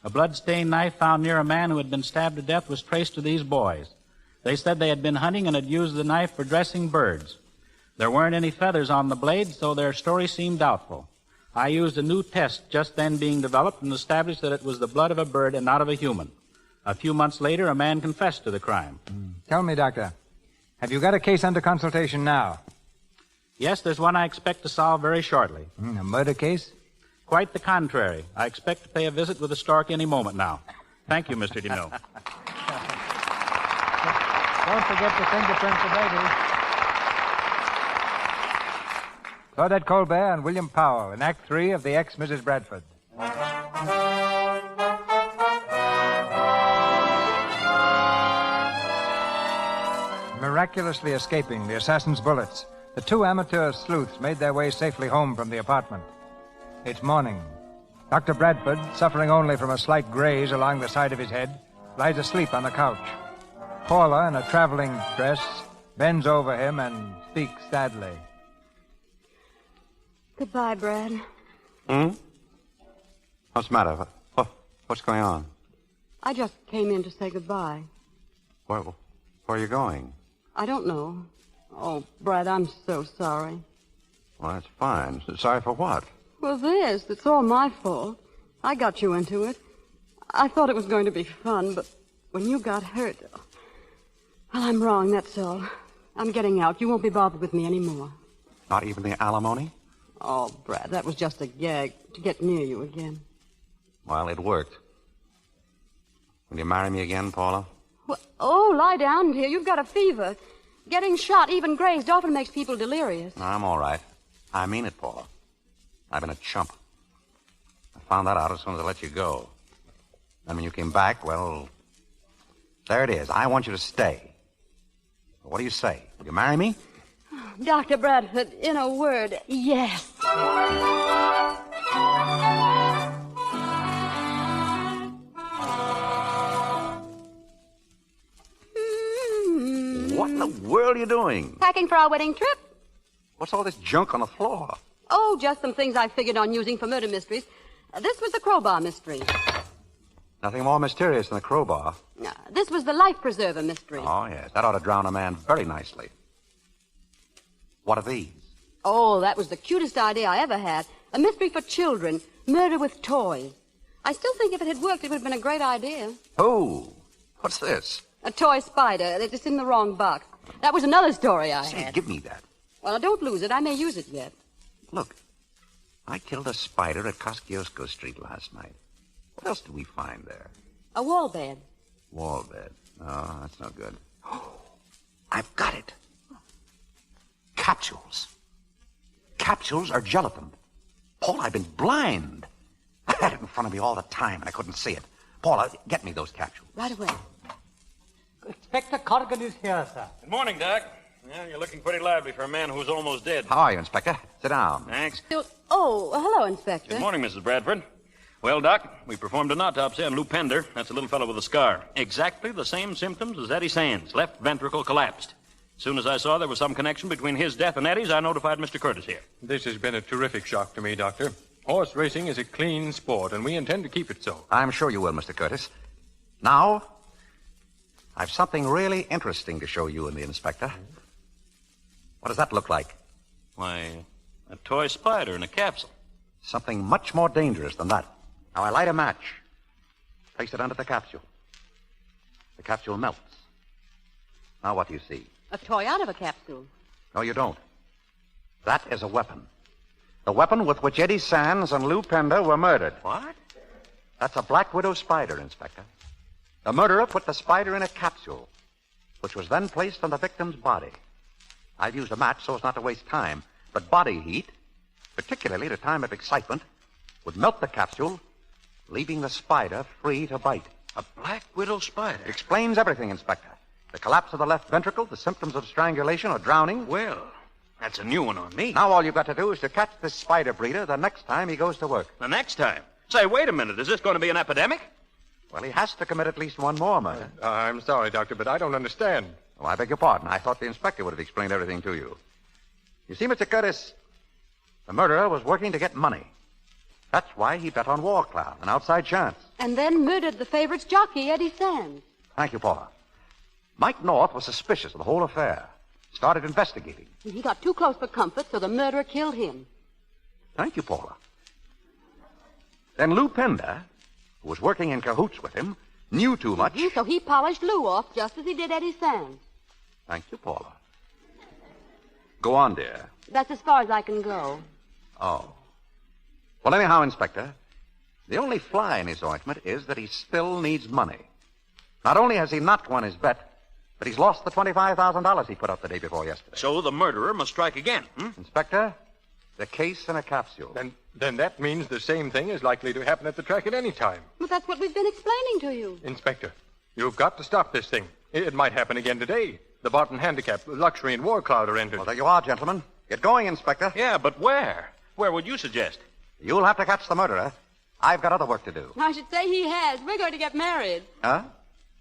A blood-stained knife found near a man who had been stabbed to death was traced to these boys. They said they had been hunting and had used the knife for dressing birds. There weren't any feathers on the blade, so their story seemed doubtful. I used a new test just then being developed and established that it was the blood of a bird and not of a human. A few months later, a man confessed to the crime. Tell me, Doctor, have you got a case under consultation now? Yes, there's one I expect to solve very shortly. A murder case? Quite the contrary. I expect to pay a visit with a stork any moment now. Thank you, Mr. DeMille. Don't forget the fingerprints of baby. Claudette Colbert and William Powell in Act 3 of The Ex-Mrs. Bradford. Miraculously escaping the assassin's bullets, the 2 amateur sleuths made their way safely home from the apartment. It's morning. Dr. Bradford, suffering only from a slight graze along the side of his head, lies asleep on the couch. Paula, in a traveling dress, bends over him and speaks sadly. Goodbye, Brad. What's the matter? What's going on? I just came in to say goodbye. Where are you going? I don't know. Oh, Brad, I'm so sorry. Well, that's fine. Sorry for what? Well, it's all my fault. I got you into it. I thought it was going to be fun, but when you got hurt... Well, I'm wrong, that's all. I'm getting out. You won't be bothered with me anymore. Not even the alimony? Oh, Brad, that was just a gag to get near you again. Well, it worked. Will you marry me again, Paula? Well, oh, lie down, dear. You've got a fever. Getting shot, even grazed, often makes people delirious. I'm all right. I mean it, Paula. I've been a chump. I found that out as soon as I let you go. And when you came back, well, there it is. I want you to stay. What do you say? Will you marry me? Dr. Bradford, in a word, yes. What in the world are you doing? Packing for our wedding trip? What's all this junk on the floor? Oh, just some things I figured on using for murder mysteries. This was the crowbar mystery. Nothing more mysterious than a crowbar. This was the life preserver mystery. Oh, yes. That ought to drown a man very nicely. What are these? Oh, that was the cutest idea I ever had. A mystery for children. Murder with toys. I still think if it had worked, it would have been a great idea. Oh, what's this? A toy spider. It's in the wrong box. That was another story I had. Give me that. Well, don't lose it. I may use it yet. Look, I killed a spider at Kosciuszko Street last night. What else did we find there? A wall bed. Wall bed. Oh, that's no good. I've got it. Capsules. Capsules are gelatin. Paul, I've been blind. I had it in front of me all the time, and I couldn't see it. Paula, get me those capsules. Right away. Inspector Corrigan is here, sir. Good morning, Doc. Well, you're looking pretty lively for a man who's almost dead. How are you, Inspector? Sit down. Thanks. Oh, hello, Inspector. Good morning, Mrs. Bradford. Well, Doc, we performed an autopsy on Lou Pender. That's a little fellow with a scar. Exactly the same symptoms as Eddie Sands. Left ventricle collapsed. As soon as I saw there was some connection between his death and Eddie's, I notified Mr. Curtis here. This has been a terrific shock to me, Doctor. Horse racing is a clean sport, and we intend to keep it so. I'm sure you will, Mr. Curtis. Now, I've something really interesting to show you and the Inspector. What does that look like? Why, a toy spider in a capsule. Something much more dangerous than that. Now, I light a match. Place it under the capsule. The capsule melts. Now what do you see? A toy out of a capsule. No, you don't. That is a weapon. The weapon with which Eddie Sands and Lou Pender were murdered. What? That's a Black Widow spider, Inspector. The murderer put the spider in a capsule, which was then placed on the victim's body. I've used a match so as not to waste time, but body heat, particularly at a time of excitement, would melt the capsule, leaving the spider free to bite. A Black Widow spider? Explains everything, Inspector. The collapse of the left ventricle, the symptoms of strangulation or drowning. Well, that's a new one on me. Now all you've got to do is to catch this spider breeder the next time he goes to work. The next time? Say, wait a minute. Is this going to be an epidemic? Well, he has to commit at least one more murder. I'm sorry, Doctor, but I don't understand. Oh, I beg your pardon. I thought the inspector would have explained everything to you. You see, Mr. Curtis, the murderer was working to get money. That's why he bet on War Cloud, an outside chance. And then murdered the favorite's jockey, Eddie Sands. Thank you, Paula. Mike North was suspicious of the whole affair. Started investigating. And he got too close for comfort, so the murderer killed him. Thank you, Paula. Then Lou Pender, who was working in cahoots with him, knew too much. So he polished Lou off just as he did Eddie Sands. Thank you, Paula. Go on, dear. That's as far as I can go. Oh. Well, anyhow, Inspector, the only fly in his ointment is that he still needs money. Not only has he not won his bet, but he's lost the $25,000 he put up the day before yesterday. So the murderer must strike again, Inspector, the case in a capsule. Then that means the same thing is likely to happen at the track at any time. But that's what we've been explaining to you. Inspector, you've got to stop this thing. It might happen again today. The Barton Handicap, Luxury, and War Cloud are entered. Well, there you are, gentlemen. Get going, Inspector. Yeah, but where? Where would you suggest? You'll have to catch the murderer. I've got other work to do. I should say he has. We're going to get married. Huh?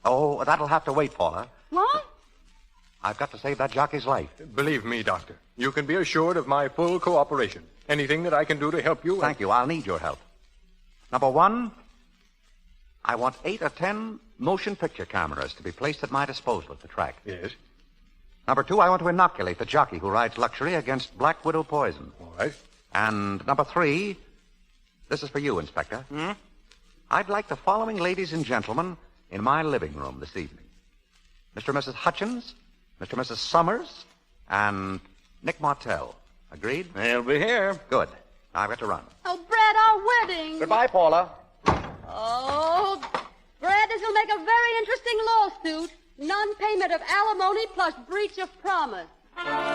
Oh, that'll have to wait, Paula. What? I've got to save that jockey's life. Believe me, Doctor, you can be assured of my full cooperation. Anything that I can do to help you... Thank you. I'll need your help. Number one, I want 8 or 10 motion picture cameras to be placed at my disposal at the track. Yes. Number two, I want to inoculate the jockey who rides Luxury against Black Widow poison. All right. And number three, this is for you, Inspector. I'd like the following ladies and gentlemen in my living room this evening. Mr. and Mrs. Hutchins, Mr. and Mrs. Summers, and Nick Martell. Agreed? They'll be here. Good. Now I've got to run. Oh, Brad, our wedding. Goodbye, Paula. Oh, Brad, this will make a very interesting lawsuit. Non-payment of alimony plus breach of promise. Brad!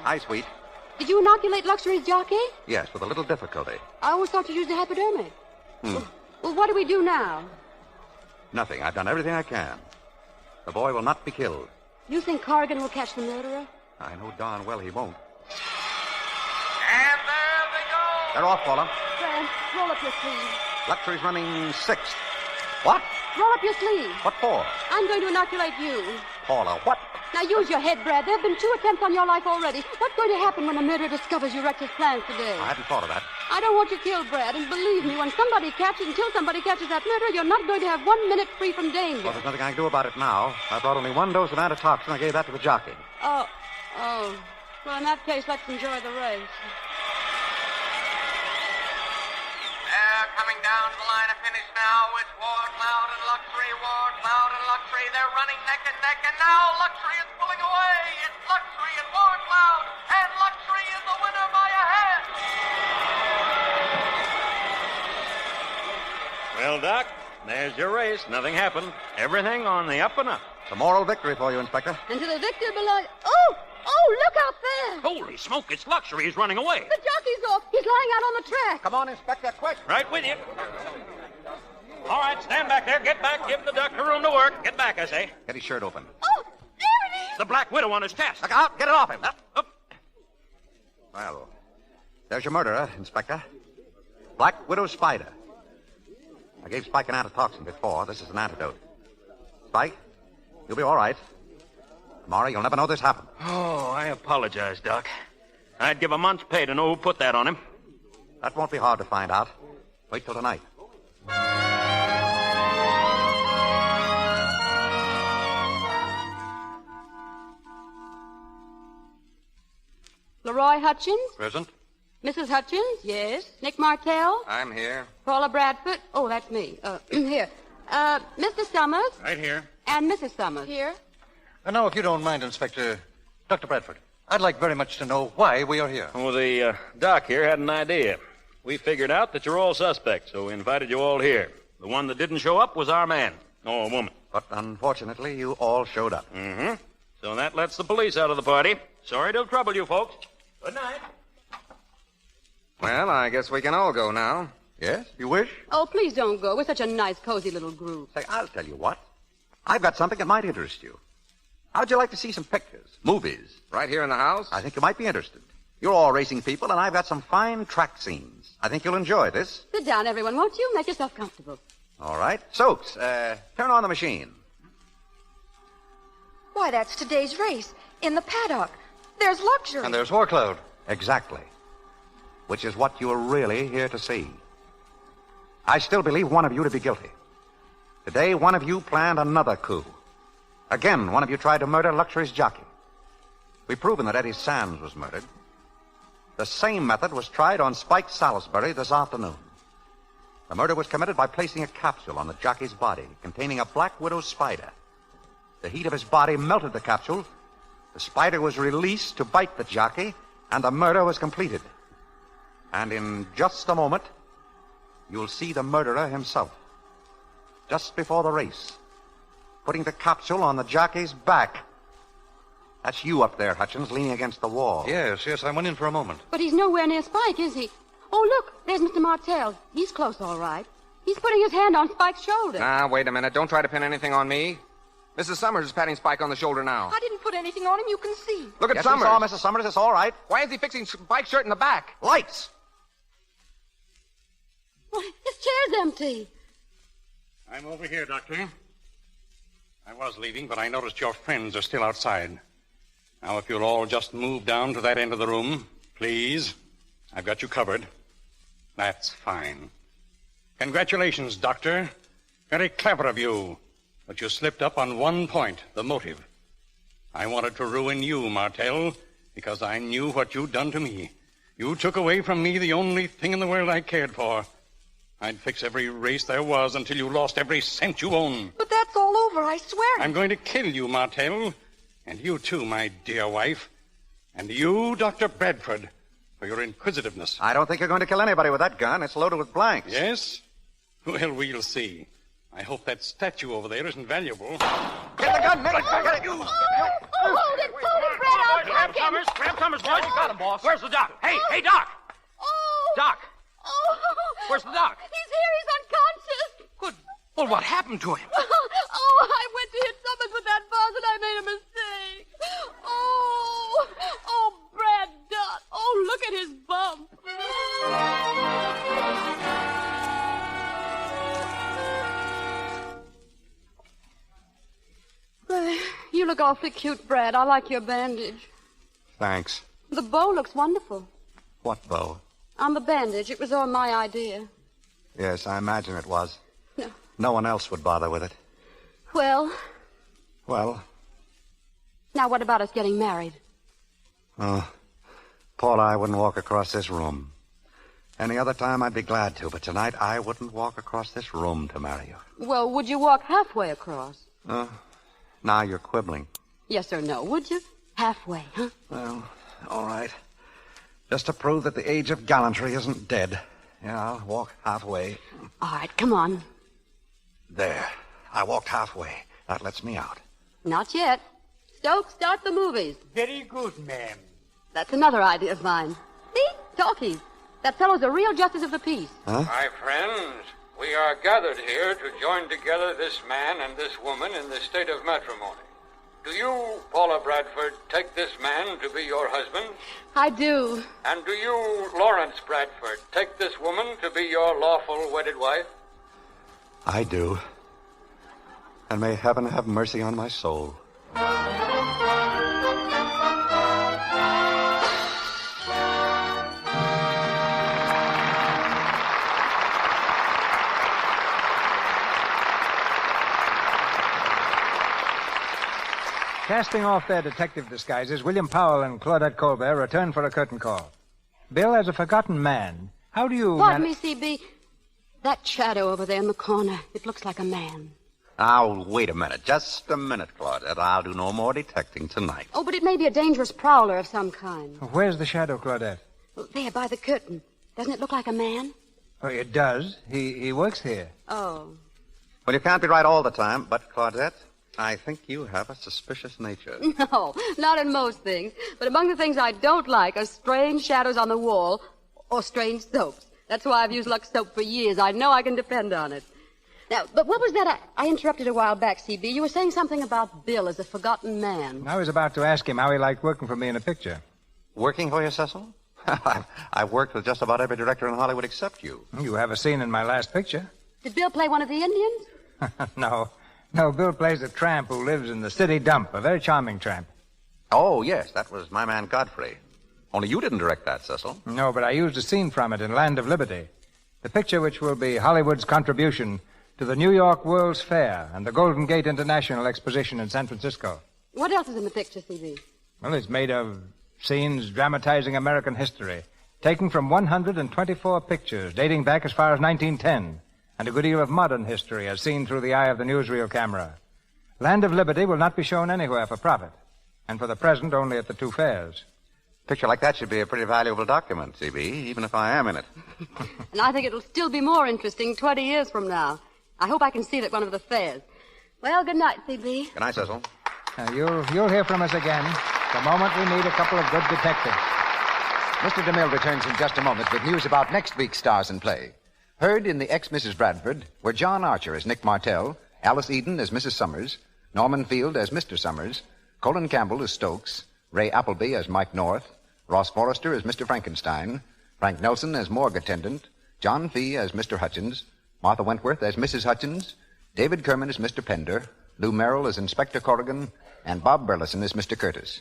Hi, sweet. Did you inoculate Luxury's jockey? Yes, with a little difficulty. I always thought you used a hypodermic. Well, what do we do now? Nothing. I've done everything I can. The boy will not be killed. You think Corrigan will catch the murderer? I know darn well he won't. And there they go. They're off, Paula. Brad, roll up your sleeve. Luxury's running sixth. What? Roll up your sleeve. What for? I'm going to inoculate you. Paula, what? Now use your head, Brad. There have been 2 attempts on your life already. What's going to happen when the murderer discovers you wrecked his plans today? I hadn't thought of that. I don't want you killed, Brad. And believe me, until somebody catches that murderer, you're not going to have 1 minute free from danger. Well, there's nothing I can do about it now. I brought only 1 dose of antitoxin. I gave that to the jockey. Oh. Well, in that case, let's enjoy the race. They're coming down to the line of finish now. It's War Cloud and Luxury, War Cloud and Luxury. They're running neck and neck, and now Luxury is pulling away. It's Luxury and War Cloud, and Luxury is the winner by a head. Well, Doc, there's your race. Nothing happened. Everything on the up and up. It's a moral victory for you, Inspector. And to the victor belongs... Oh, look out there! Holy smoke, it's Luxury. He's running away. The jockey's off. He's lying out on the track. Come on, Inspector, quick. Right with you. All right, stand back there. Get back. Give the doctor room to work. Get back, I say. Get his shirt open. Oh, there it is. The Black Widow on his chest. Look out. Get it off him. Up. Well, there's your murderer, Inspector. Black Widow Spider. I gave Spike an antitoxin before. This is an antidote. Spike, you'll be all right. Tomorrow, you'll never know this happened. Oh, I apologize, Doc. I'd give a month's pay to know who put that on him. That won't be hard to find out. Wait till tonight. Roy Hutchins? Present. Mrs. Hutchins? Yes. Nick Martell? I'm here. Paula Bradford? Oh, that's me. Here. Mr. Summers? Right here. And Mrs. Summers? Here. And now, if you don't mind, Inspector, Dr. Bradford, I'd like very much to know why we are here. Well, the doc here had an idea. We figured out that you're all suspects, so we invited you all here. The one that didn't show up was our man, or woman. But unfortunately, you all showed up. Mm-hmm. So that lets the police out of the party. Sorry to trouble you folks. Good night. Well, I guess we can all go now. Yes, you wish? Oh, please don't go. We're such a nice, cozy little group. Say, I'll tell you what. I've got something that might interest you. How'd you like to see some pictures, movies? Right here in the house? I think you might be interested. You're all racing people, and I've got some fine track scenes. I think you'll enjoy this. Sit down, everyone, won't you? Make yourself comfortable. All right. Soaks, turn on the machine. Why, that's today's race. In the paddock. There's luxury. And there's Warcloud. Exactly. Which is what you're really here to see. I still believe one of you to be guilty. Today, one of you planned another coup. Again, one of you tried to murder Luxury's jockey. We've proven that Eddie Sands was murdered. The same method was tried on Spike Salisbury this afternoon. The murder was committed by placing a capsule on the jockey's body containing a black widow spider. The heat of his body melted the capsule. The spider was released to bite the jockey, and the murder was completed. And in just a moment, you'll see the murderer himself. Just before the race, putting the capsule on the jockey's back. That's you up there, Hutchins, leaning against the wall. Yes, I went in for a moment. But he's nowhere near Spike, is he? Oh, look, there's Mr. Martell. He's close, all right. He's putting his hand on Spike's shoulder. Now, wait a minute. Don't try to pin anything on me. Mrs. Summers is patting Spike on the shoulder now. I didn't put anything on him, you can see. Look at Yes, Summers. we saw Mrs. Summers. It's all right. Why is he fixing Spike's shirt in the back? Lights! Why, his chair's empty. I'm over here, Doctor. I was leaving, but I noticed your friends are still outside. Now, if you'll all just move down to that end of the room, please. I've got you covered. That's fine. Congratulations, Doctor. Very clever of you. But you slipped up on one point, the motive. I wanted to ruin you, Martell, because I knew what you'd done to me. You took away from me the only thing in the world I cared for. I'd fix every race there was until you lost every cent you own. But that's all over, I swear. I'm going to kill you, Martell. And you, too, my dear wife. And you, Dr. Bradford, for your inquisitiveness. I don't think you're going to kill anybody with that gun. It's loaded with blanks. Yes? Well, we'll see. I hope that statue over there isn't valuable. Get the gun, Nick! Get it! Hold it, Brad. I'll Grab take him. Summers, boys. You got him, boss. Where's the doc? Hey, Doc! Oh. Doc! Oh. Where's the doc? He's here. He's unconscious. Good. Well, what happened to him? Oh, I went to hit Summers with that buzz and I made a mistake. Oh, Brad Dutt. Oh, look at his bump. You look awfully cute, Brad. I like your bandage. Thanks. The bow looks wonderful. What bow? On the bandage, it was all my idea. Yes, I imagine it was. No. No one else would bother with it. Well, Well, now what about us getting married? Paula, I wouldn't walk across this room. Any other time I'd be glad to, but tonight I wouldn't walk across this room to marry you. Well, would you walk halfway across? Now you're quibbling. Yes or no, would you? Halfway, huh? Well, all right. Just to prove that the age of gallantry isn't dead. Yeah, I'll walk halfway. All right, come on. There. I walked halfway. That lets me out. Not yet. Stokes, start the movies. Very good, ma'am. That's another idea of mine. See? Talkies. That fellow's a real justice of the peace. Huh? My friends, we are gathered here to join together this man and this woman in the state of matrimony. Do you, Paula Bradford, take this man to be your husband? I do. And do you, Lawrence Bradford, take this woman to be your lawful wedded wife? I do. And may heaven have mercy on my soul. Casting off their detective disguises, William Powell and Claudette Colbert return for a curtain call. Bill, as a forgotten man, how do you... Pardon me, C.B. That shadow over there in the corner, it looks like a man. Now, wait a minute. Just a minute, Claudette. I'll do no more detecting tonight. Oh, but it may be a dangerous prowler of some kind. Where's the shadow, Claudette? There, by the curtain. Doesn't it look like a man? Oh, it does. He works here. Oh. Well, you can't be right all the time, but, Claudette, I think you have a suspicious nature. No, not in most things. But among the things I don't like are strange shadows on the wall or strange soaps. That's why I've used Lux soap for years. I know I can depend on it. Now, but what was that? I interrupted a while back, C.B. You were saying something about Bill as a forgotten man. I was about to ask him how he liked working for me in a picture. Working for you, Cecil? I've worked with just about every director in Hollywood except you. You have a scene in my last picture. Did Bill play one of the Indians? No, Bill plays a tramp who lives in the city dump, a very charming tramp. Oh, yes, that was my man Godfrey. Only you didn't direct that, Cecil. No, but I used a scene from it in Land of Liberty. The picture which will be Hollywood's contribution to the New York World's Fair and the Golden Gate International Exposition in San Francisco. What else is in the picture, C.B.? Well, it's made of scenes dramatizing American history, taken from 124 pictures dating back as far as 1910, and a good deal of modern history as seen through the eye of the newsreel camera. Land of Liberty will not be shown anywhere for profit, and for the present only at the two fairs. A picture like that should be a pretty valuable document, C.B., even if I am in it. And I think it'll still be more interesting 20 years from now. I hope I can see it at one of the fairs. Well, good night, C.B. Good night, Cecil. You'll hear from us again the moment we need a couple of good detectives. Mr. DeMille returns in just a moment with news about next week's Stars in Play. Heard in The Ex-Mrs. Bradford were John Archer as Nick Martell, Alice Eden as Mrs. Summers, Norman Field as Mr. Summers, Colin Campbell as Stokes, Ray Appleby as Mike North, Ross Forrester as Mr. Frankenstein, Frank Nelson as morgue attendant, John Fee as Mr. Hutchins, Martha Wentworth as Mrs. Hutchins, David Kerman as Mr. Pender, Lou Merrill as Inspector Corrigan, and Bob Burleson as Mr. Curtis.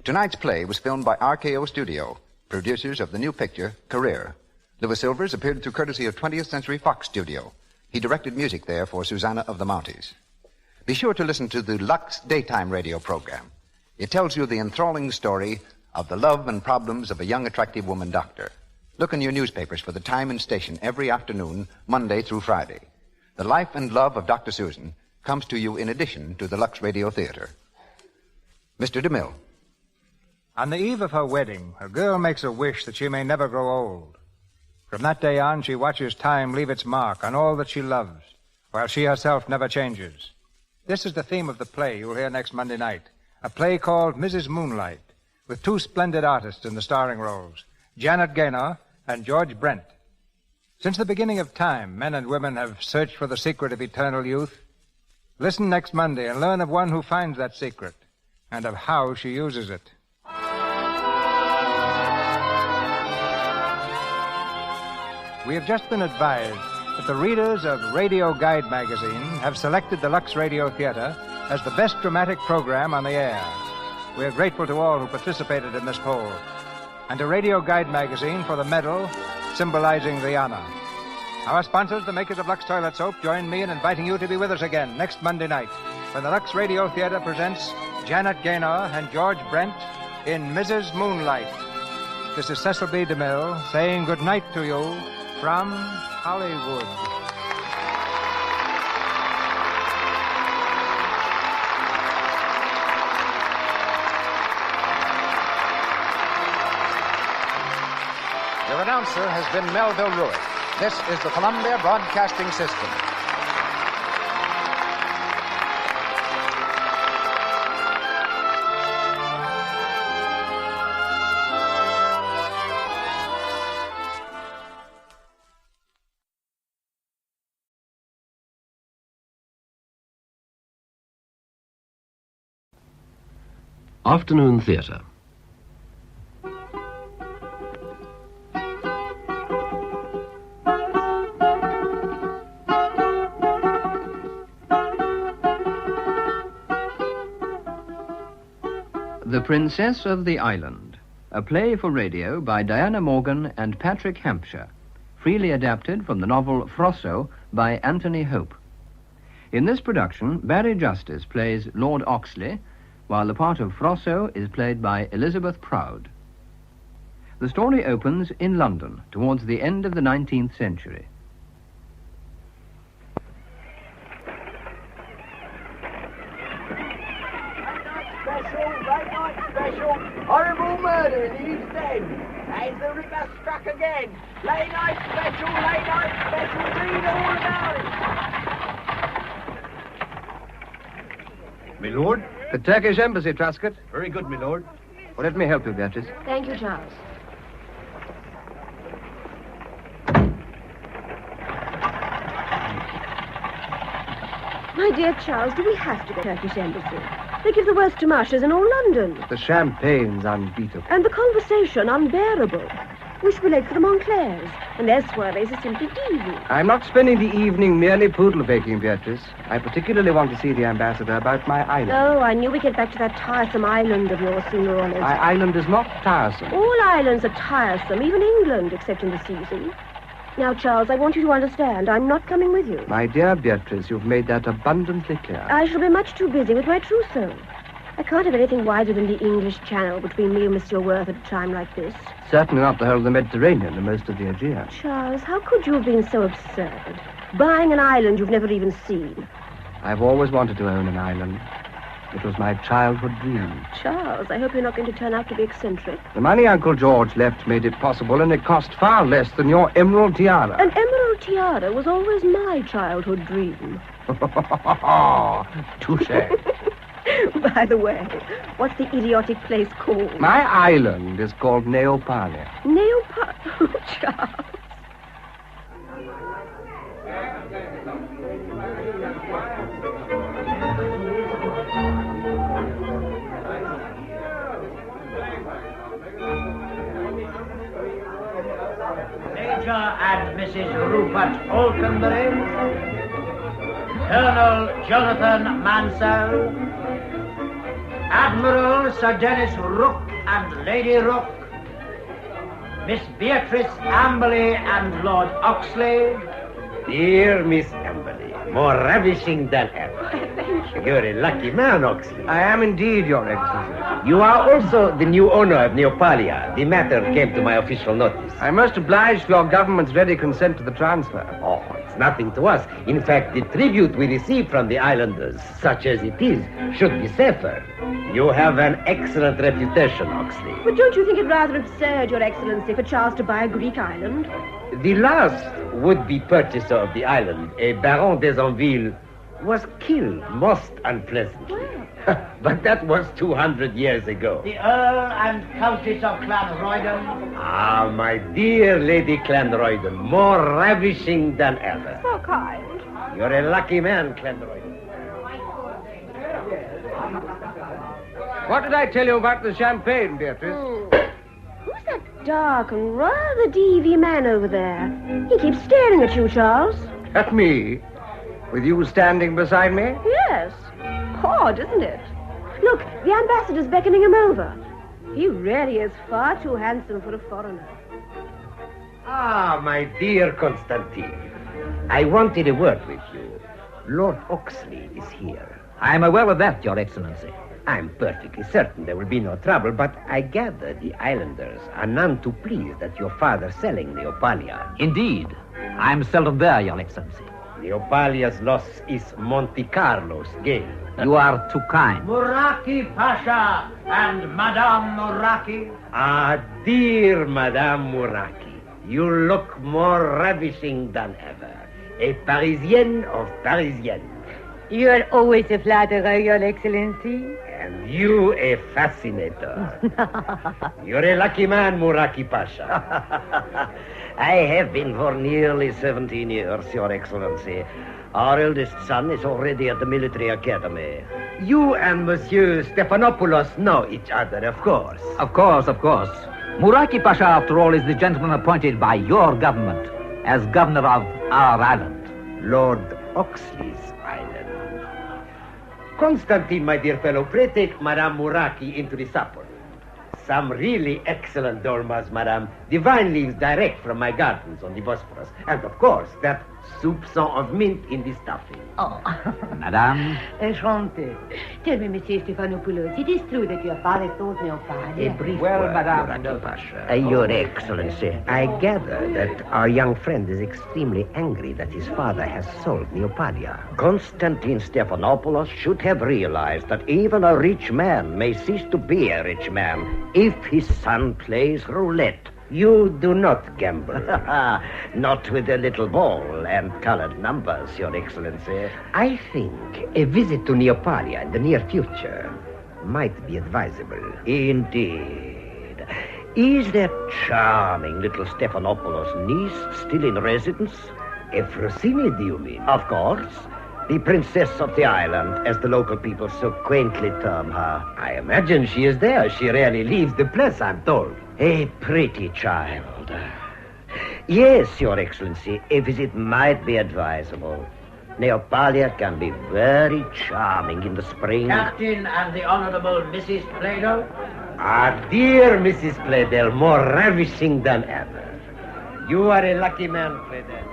Tonight's play was filmed by RKO Studio, producers of the new picture, Career. Louis Silvers appeared through courtesy of 20th Century Fox Studio. He directed music there for Susanna of the Mounties. Be sure to listen to the Lux Daytime Radio program. It tells you the enthralling story of the love and problems of a young, attractive woman doctor. Look in your newspapers for the time and station every afternoon, Monday through Friday. The life and love of Dr. Susan comes to you in addition to the Lux Radio Theater. Mr. DeMille. On the eve of her wedding, a girl makes a wish that she may never grow old. From that day on, she watches time leave its mark on all that she loves, while she herself never changes. This is the theme of the play you'll hear next Monday night, a play called Mrs. Moonlight, with two splendid artists in the starring roles, Janet Gaynor and George Brent. Since the beginning of time, men and women have searched for the secret of eternal youth. Listen next Monday and learn of one who finds that secret and of how she uses it. We have just been advised that the readers of Radio Guide magazine have selected the Lux Radio Theater as the best dramatic program on the air. We are grateful to all who participated in this poll, and to Radio Guide magazine for the medal symbolizing the honor. Our sponsors, the makers of Lux Toilet Soap, join me in inviting you to be with us again next Monday night when the Lux Radio Theater presents Janet Gaynor and George Brent in Mrs. Moonlight. This is Cecil B. DeMille saying good night to you from Hollywood. Your announcer has been Melville Ruick. This is the Columbia Broadcasting System. Afternoon Theatre. The Princess of the Island, a play for radio by Diana Morgan and Patrick Hampshire, freely adapted from the novel Frosso by Anthony Hope. In this production, Barry Justice plays Lord Oxley, while the part of Frosso is played by Elizabeth Proud. The story opens in London towards the end of the 19th century. Special, horrible murder in the East End. As the Ripper struck again. Late night special, read all about it. My lord? The Turkish Embassy, Truscott. Very good, my lord. Well, let me help you, Beatrice. Thank you, Charles. My dear Charles, do we have to go to the Turkish Embassy? They give the worst tamashes in all London. The champagne's unbeatable. And the conversation unbearable. We should be late for the Montclairs, and their soirees are simply evil. I'm not spending the evening merely poodle-baking, Beatrice. I particularly want to see the ambassador about my island. Oh, I knew we'd get back to that tiresome island of yours sooner or later. My island is not tiresome. All islands are tiresome, even England, except in the season. Now, Charles, I want you to understand, I'm not coming with you. My dear Beatrice, you've made that abundantly clear. I shall be much too busy with my trousseau. I can't have anything wider than the English Channel between me and Monsieur Worth at a time like this. Certainly not the whole of the Mediterranean and most of the Aegean. Charles, how could you have been so absurd? Buying an island you've never even seen. I've always wanted to own an island. It was my childhood dream. Charles, I hope you're not going to turn out to be eccentric. The money Uncle George left made it possible, and it cost far less than your emerald tiara. An emerald tiara was always my childhood dream. Touché. By the way, what's the idiotic place called? My island is called Neopalia. Neopalia? Oh, Charles. Major and Mrs. Rupert Alconbury, Colonel Jonathan Mansell, Admiral Sir Dennis Rooke and Lady Rooke, Miss Beatrice Amberley and Lord Oxley. Dear Miss Amberley, more ravishing than ever. Thank you. You're a lucky man, Oxley. I am indeed, Your Excellency. You are also the new owner of Neopalia. The matter came to my official notice. I'm most obliged for your government's ready consent to the transfer. Oh, it's nothing to us. In fact, the tribute we receive from the islanders, such as it is, should be safer. You have an excellent reputation, Oxley. But don't you think it rather absurd, Your Excellency, for Charles to buy a Greek island? The last would-be purchaser of the island, a Baron d'Ezonville, was killed most unpleasantly. But that was 200 years ago. The Earl and Countess of Clanroyden. Ah, my dear Lady Clanroyden, more ravishing than ever. So kind. You're a lucky man, Clanroyden. What did I tell you about the champagne, Beatrice? Who's that dark and rather devious man over there? He keeps staring at you, Charles. At me? With you standing beside me? Yes. Odd, isn't it? Look, the ambassador's beckoning him over. He really is far too handsome for a foreigner. Ah, my dear Constantine. I wanted a word with you. Lord Oxley is here. I am aware of that, Your Excellency. I'm perfectly certain there will be no trouble, but I gather the islanders are none too pleased at your father selling Neopalia. Indeed. I am seldom there, Your Excellency. Neopalia's loss is Monte Carlo's gain. You are too kind. Muraki Pasha and Madame Muraki. Ah, dear Madame Muraki, you look more ravishing than ever. A Parisienne of Parisienne. You are always a flatterer, Your Excellency. And you a fascinator. You're a lucky man, Muraki Pasha. I have been for nearly 17 years, Your Excellency. Our eldest son is already at the military academy. You and Monsieur Stephanopoulos know each other, of course. Of course, of course. Muraki Pasha, after all, is the gentleman appointed by your government as governor of our island. Lord Oxley's island. Constantine, my dear fellow, pray take Madame Muraki into the supper. Some really excellent dolmas, madame. The vine leaves direct from my gardens on the Bosphorus. And, of course, that soupçon of mint in the stuffing. Oh. Madame? Enchanté. Tell me, Monsieur Stephanopoulos, it is true that your father thought me of A brief Well, word, Madame, Muraki Pasha. Your Excellency, I gather that our young friend is extremely angry that his father has sold Neopadia. Constantine Stephanopoulos should have realized that even a rich man may cease to be a rich man if his son plays roulette. You do not gamble. Not with a little ball and colored numbers, Your Excellency. I think a visit to Neopadia in the near future might be advisable. Indeed. Is that charming little Stephanopoulos' niece still in residence? Efrosini, do you mean? Of course. The princess of the island, as the local people so quaintly term her. I imagine she is there. She rarely leaves the place, I'm told. A pretty child. Yes, Your Excellency, a visit might be advisable. Neopadia can be very charming in the spring. Captain and the Honorable Mrs. Plado. Our dear Mrs. Pladel, more ravishing than ever. You are a lucky man, Pladel.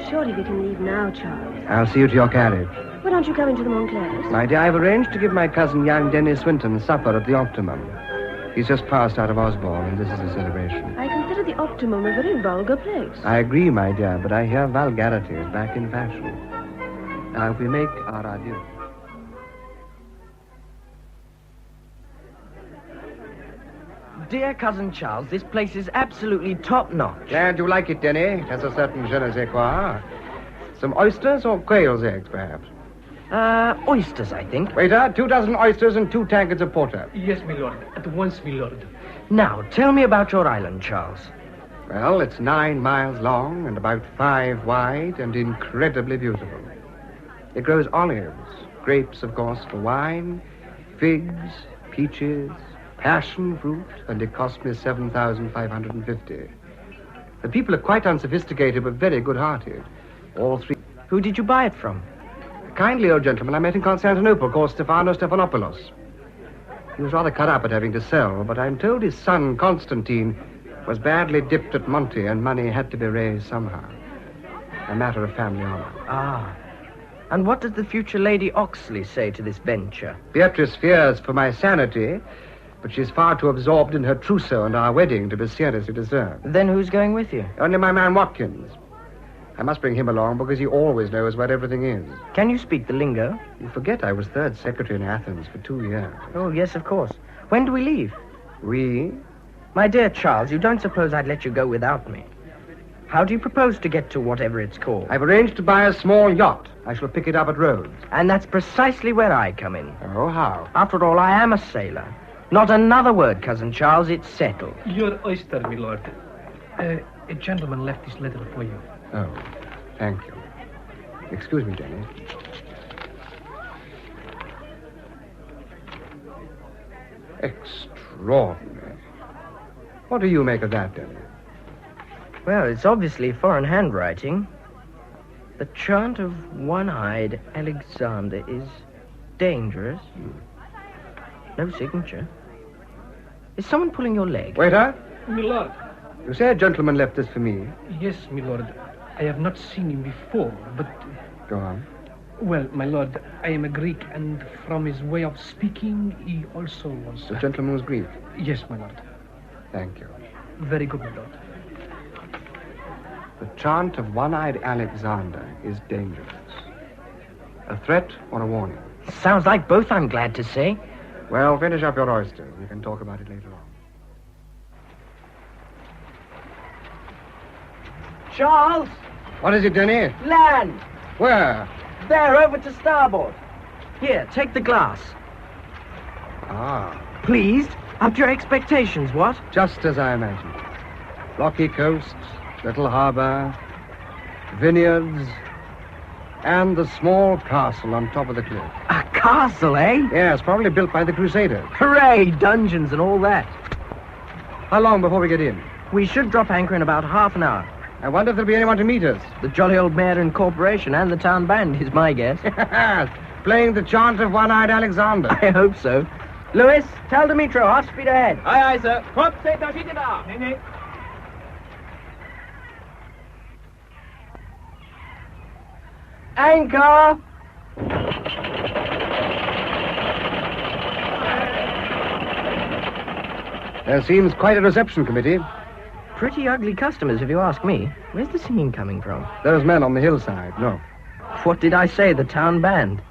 Surely we can leave now, Charles. I'll see you to your carriage. Why don't you come into the Montclairs? My dear, I've arranged to give my cousin young Dennis Swinton supper at the Optimum. He's just passed out of Osborne, and this is a celebration. I consider the Optimum a very vulgar place. I agree, my dear, but I hear vulgarity is back in fashion. Now, if we make our adieu. Dear Cousin Charles, this place is absolutely top-notch. Glad you like it, Denny. It has a certain je ne sais quoi. Some oysters or quail's eggs, perhaps? Oysters, I think. Waiter, 2 dozen oysters and 2 tankards of porter. Yes, my lord. At once, my lord. Now, tell me about your island, Charles. Well, it's 9 miles long and about 5 wide and incredibly beautiful. It grows olives, grapes, of course, for wine, figs, peaches, passion fruit, and it cost me 7,550. The people are quite unsophisticated but very good-hearted. All 3. Who did you buy it from? A kindly old gentleman I met in Constantinople called Stephanopoulos. He was rather cut up at having to sell, but I'm told his son, Constantine, was badly dipped at Monte and money had to be raised somehow. A matter of family honor. Ah. And what does the future Lady Oxley say to this venture? Beatrice fears for my sanity, but she's far too absorbed in her trousseau and our wedding to be seriously concerned. Then who's going with you? Only my man Watkins. I must bring him along because he always knows where everything is. Can you speak the lingo? You forget I was 3rd secretary in Athens for 2 years. Oh, yes, of course. When do we leave? We? My dear Charles, you don't suppose I'd let you go without me. How do you propose to get to whatever it's called? I've arranged to buy a small yacht. I shall pick it up at Rhodes. And that's precisely where I come in. Oh, how? After all, I am a sailor. Not another word, Cousin Charles. It's settled. Your oyster, my lord. A gentleman left this letter for you. Oh, thank you. Excuse me, Denny. Extraordinary. What do you make of that, Denny? Well, it's obviously foreign handwriting. The chant of one-eyed Alexander is dangerous. No signature. Is someone pulling your leg? Waiter? My lord. You say a gentleman left this for me. Yes, my lord. I have not seen him before, but... Go on. Well, my lord, I am a Greek, and from his way of speaking, he also was... The gentleman was Greek? Yes, my lord. Thank you. Very good, my lord. The chant of one-eyed Alexander is dangerous. A threat or a warning? Sounds like both, I'm glad to say. Well, finish up your oysters. We can talk about it later on. Charles! What is it, Denny? Land! Where? There, over to starboard. Here, take the glass. Ah. Pleased? Up to your expectations, what? Just as I imagined. Rocky coasts, little harbor, vineyards, and the small castle on top of the cliff. A castle, eh? Yes, probably built by the Crusaders. Hooray! Dungeons and all that. How long before we get in? We should drop anchor in about half an hour. I wonder if there'll be anyone to meet us. The jolly old mayor and corporation and the town band is my guess. Playing the chant of one-eyed Alexander. I hope so. Lewis, tell Dimitro, half speed ahead. Aye, aye, sir. Prop, say, Anchor! There seems quite a reception committee. Pretty ugly customers, if you ask me. Where's the singing coming from? Those men on the hillside, no. What did I say, the town band?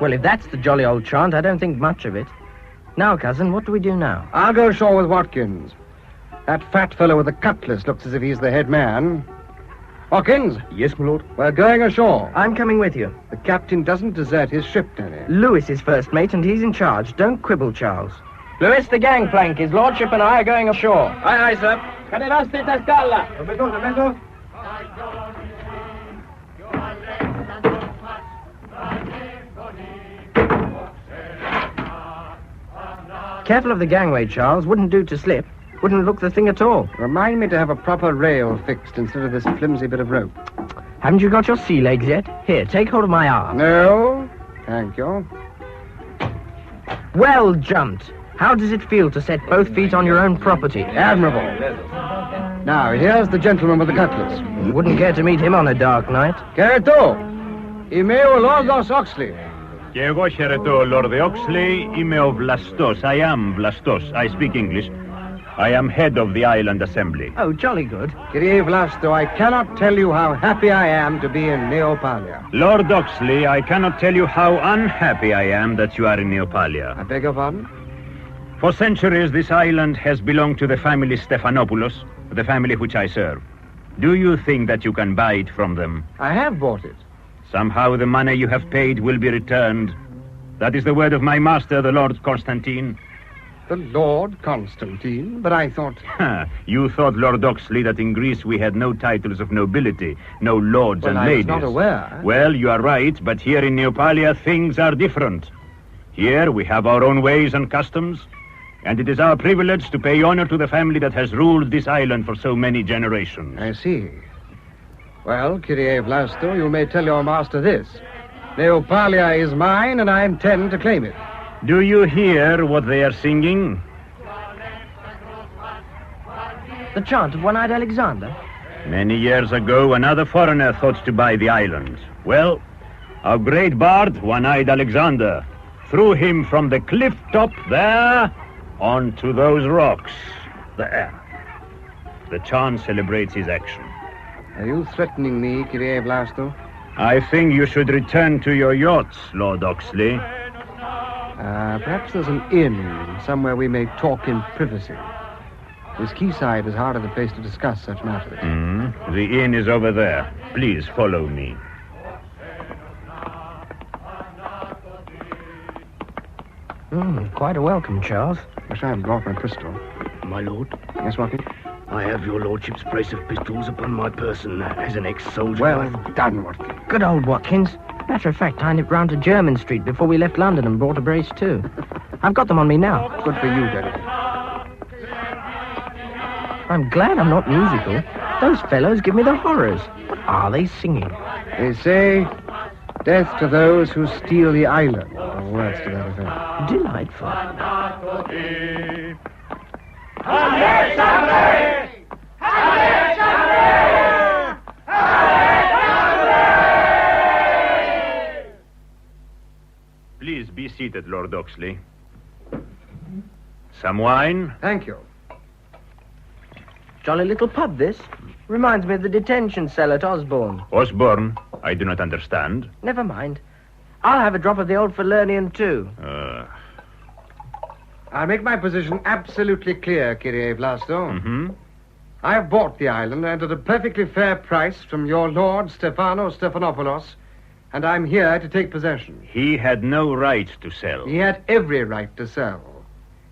Well, if that's the jolly old chant, I don't think much of it. Now, cousin, what do we do now? I'll go ashore with Watkins. That fat fellow with the cutlass looks as if he's the head man. Watkins? Yes, my lord. We're going ashore. I'm coming with you. The captain doesn't desert his ship, Danny. Lewis is first mate, and he's in charge. Don't quibble, Charles. Lewis, the gangplank. His lordship and I are going ashore. Aye, aye, sir. Caderaste esta scala. Careful of the gangway, Charles. Wouldn't do to slip. Wouldn't look the thing at all. Remind me to have a proper rail fixed instead of this flimsy bit of rope. Haven't you got your sea legs yet? Here, take hold of my arm. No, thank you. Well jumped. How does it feel to set both feet on your own property? Admirable. Now, here's the gentleman with the cutlass. Wouldn't care to meet him on a dark night. Kerto, είμαι ο Lordos Oxley. Και εγώ χαιρετώ, Lord Oxley. Είμαι ο Vlastos. I am Vlastos. I speak English. I am head of the island assembly. Oh, jolly good. Kyrie Vlasto, I cannot tell you how happy I am to be in Neopalia. Lord Oxley, I cannot tell you how unhappy I am that you are in Neopalia. I beg your pardon? For centuries, this island has belonged to the family Stephanopoulos, the family which I serve. Do you think that you can buy it from them? I have bought it. Somehow the money you have paid will be returned. That is the word of my master, the Lord Constantine. The Lord Constantine? But I thought... You thought, Lord Oxley, that in Greece we had no titles of nobility, no lords and ladies. I was not aware. Well, you are right, but here in Neopalia things are different. Here we have our own ways and customs, and it is our privilege to pay honor to the family that has ruled this island for so many generations. I see. Well, Kyrie Vlasto, you may tell your master this. Neopalia is mine, and I intend to claim it. Do you hear what they are singing? The chant of One-Eyed Alexander? Many years ago, another foreigner thought to buy the island. Well, our great bard, One-Eyed Alexander, threw him from the cliff top there onto those rocks there. The chant celebrates his action. Are you threatening me, Kyrie Vlasto? I think you should return to your yachts, Lord Oxley. Perhaps there's an inn somewhere we may talk in privacy. This quayside is hardly the place to discuss such matters. The inn is over there. Please follow me. Quite a welcome, Charles. Wish I had brought my pistol. My lord? Yes, Watkins? I have your lordship's brace of pistols upon my person as an ex-soldier. Well done, Watkins. Good old Watkins. Matter of fact, I nipped round to Jermyn Street before we left London and brought a brace too. I've got them on me now. Good for you, Dennis. I'm glad I'm not musical. Those fellows give me the horrors. What are they singing? They say, death to those who steal the island, or words to that effect. Delightful. Please be seated, Lord Oxley. Some wine? Thank you. Jolly little pub, this. Reminds me of the detention cell at Osborne. Osborne? I do not understand. Never mind. I'll have a drop of the old Falernian, too. I'll make my position absolutely clear, Kyrie Vlasto. I have bought the island and at a perfectly fair price from your lord, Stephanopoulos, and I'm here to take possession. He had no right to sell. He had every right to sell.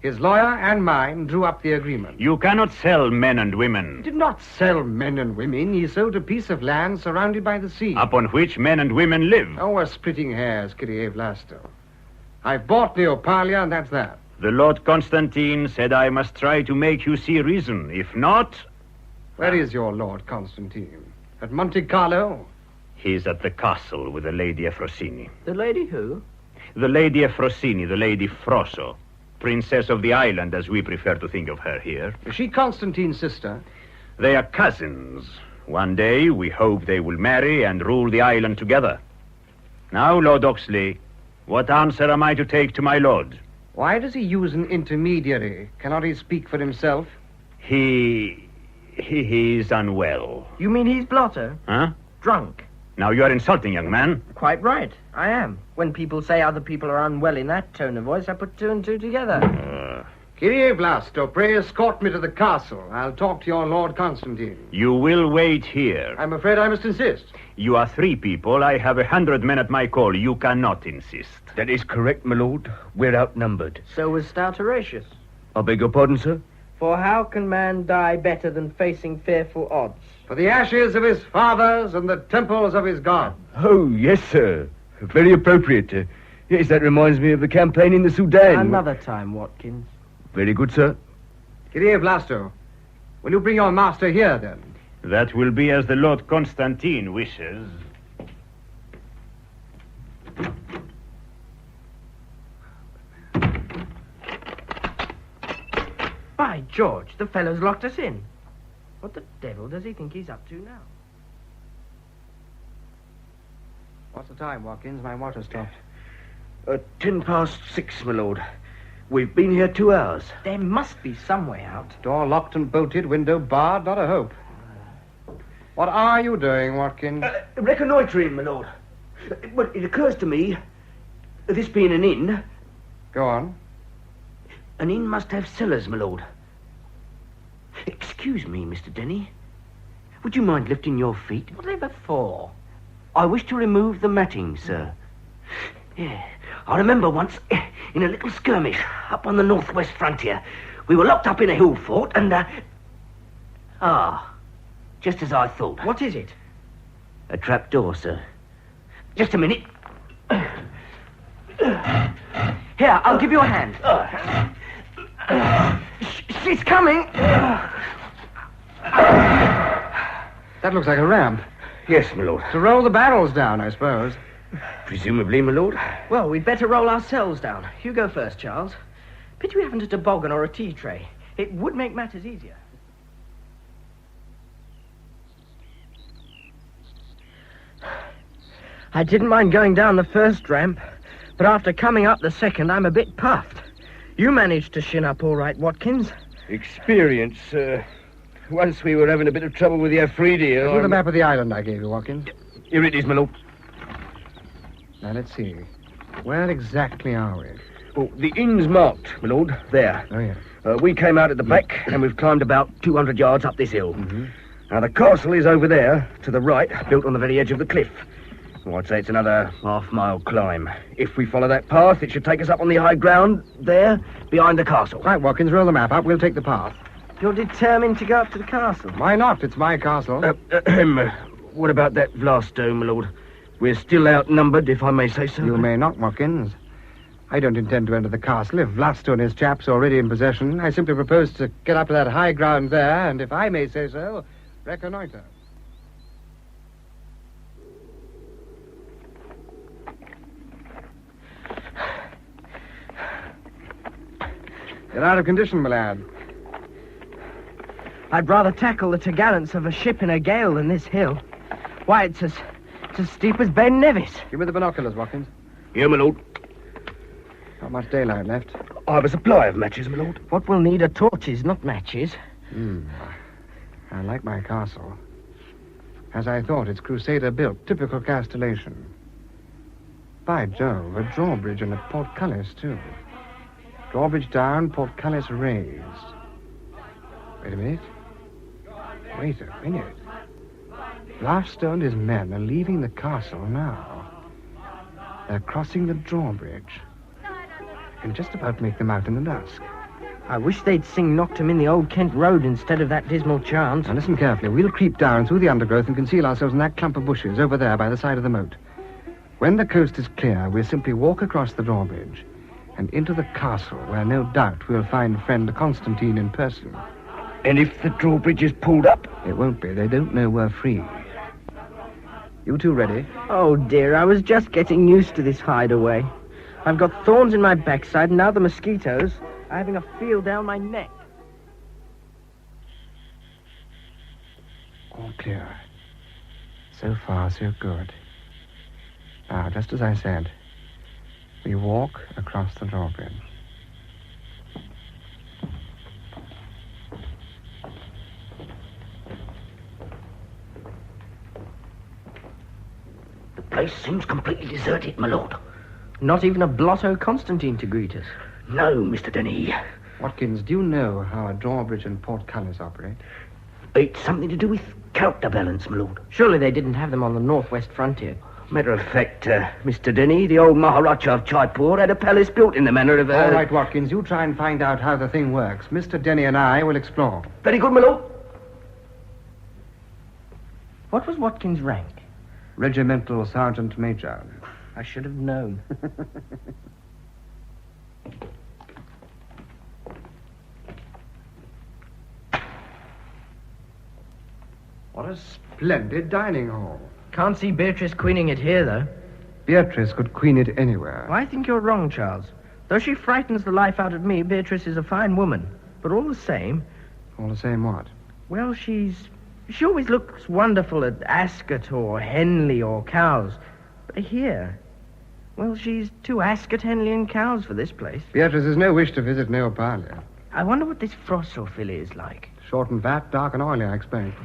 His lawyer and mine drew up the agreement. You cannot sell men and women. He did not sell men and women. He sold a piece of land surrounded by the sea. Upon which men and women live. Oh, we're splitting hairs, Kyrie Vlasto. I've bought Neopalia, and that's that. The Lord Constantine said I must try to make you see reason. If not... Where is your Lord Constantine? At Monte Carlo? He's at the castle with the Lady Efrosini. The lady who? The Lady Efrosini, the Lady Frosso. Princess of the island, as we prefer to think of her here. Is she Constantine's sister? They are cousins. One day, we hope they will marry and rule the island together. Now, Lord Oxley, what answer am I to take to my lord? Why does he use an intermediary? Cannot he speak for himself? He is unwell. You mean he's blotter? Huh? Drunk? Now, you are insulting, young man. Quite right, I am. When people say other people are unwell in that tone of voice, I put two and two together. Kyrie Vlasto, pray escort me to the castle. I'll talk to your Lord Constantine. You will wait here. I'm afraid I must insist. You are 3 people. I have 100 men at my call. You cannot insist. That is correct, my lord. We're outnumbered. So was stout Horatius. I beg your pardon, sir? For how can man die better than facing fearful odds? For the ashes of his fathers and the temples of his gods. Oh, yes, sir. Very appropriate. Yes, that reminds me of the campaign in the Sudan. Another time, Watkins. Very good, sir. Kyrie Vlasto, will you bring your master here, then? That will be as the Lord Constantine wishes. By George, the fellow's locked us in. What the devil does he think he's up to now? What's the time, Watkins? My watch has stopped. 6:10, my lord. We've been here 2 hours. There must be some way out. Door locked and bolted, window barred, not a hope. What are you doing, Watkins? Reconnoitering, my lord. But it occurs to me, this being an inn... Go on. An inn must have cellars, my lord. Excuse me, Mr. Denny. Would you mind lifting your feet? Whatever for? I wish to remove the matting, sir. Yeah. I remember once, in a little skirmish up on the northwest frontier, we were locked up in a hill fort and, just as I thought. What is it? A trap door, sir. Just a minute. Here, I'll give you a hand. She's coming. That looks like a ramp. Yes, my lord. To roll the barrels down, I suppose. Presumably, my lord. Well, we'd better roll ourselves down. You go first, Charles. Pity we haven't a toboggan or a tea tray. It would make matters easier. I didn't mind going down the first ramp, but after coming up the second, I'm a bit puffed. You managed to shin up all right, Watkins. Experience, once we were having a bit of trouble with the Afridi. Here's the map of the island I gave you, Watkins. Here it is, my lord. Now, let's see. Where exactly are we? Oh, the inn's marked, my lord. There. Oh, yeah. We came out at the back, and we've climbed about 200 yards up this hill. Mm-hmm. Now, the castle is over there, to the right, built on the very edge of the cliff. Well, I'd say it's another half-mile climb. If we follow that path, it should take us up on the high ground, there, behind the castle. Right, Watkins, roll the map up. We'll take the path. You're determined to go up to the castle? Why not? It's my castle. What about that Vlasto, my lord? We're still outnumbered, if I may say so. You may not, Watkins. I don't intend to enter the castle if Vlasto and his chaps are already in possession. I simply propose to get up to that high ground there, and if I may say so, reconnoiter. You're out of condition, my lad. I'd rather tackle the topgallants of a ship in a gale than this hill. Why, it's as steep as Ben Nevis. Give me the binoculars, Watkins. Here, my lord. Not much daylight left. I have a supply of matches, my lord. What we'll need are torches, not matches. I like my castle. As I thought, it's Crusader built, typical castellation. By Jove, a drawbridge and a portcullis, too. Drawbridge down, portcullis raised. Wait a minute. Vlasto and his men are leaving the castle now. They're crossing the drawbridge. I can just about make them out in the dusk. I wish they'd sing Knocked 'em in the Old Kent Road instead of that dismal chant. Now listen carefully. We'll creep down through the undergrowth and conceal ourselves in that clump of bushes over there by the side of the moat. When the coast is clear, we'll simply walk across the drawbridge and into the castle, where no doubt we'll find friend Constantine in person. And if the drawbridge is pulled up? It won't be. They don't know we're free. You two ready? Oh, dear, I was just getting used to this hideaway. I've got thorns in my backside, and now the mosquitoes are having a feel down my neck. All clear. So far, so good. Now, just as I said, we walk across the drawbridge. The place seems completely deserted, my lord. Not even a blotto Constantine to greet us. No, Mr. Denny. Watkins, do you know how a drawbridge and portcullis operate? It's something to do with counterbalance, my lord. Surely they didn't have them on the northwest frontier. Matter of fact, Mr. Denny, the old Maharaja of Jaipur had a palace built in the manner of... All right, Watkins, you try and find out how the thing works. Mr. Denny and I will explore. Very good, my lord. What was Watkins' rank? Regimental Sergeant Major. I should have known. What a splendid dining hall. Can't see Beatrice queening it here, though. Beatrice could queen it anywhere. Well, I think you're wrong, Charles. Though she frightens the life out of me, Beatrice is a fine woman. But all the same... All the same what? Well, she always looks wonderful at Ascot or Henley or Cowes. But here... Well, she's too Ascot, Henley and Cowes for this place. Beatrice has no wish to visit Neopalia. I wonder what this Frosso filly is like. Short and fat, dark and oily, I expect.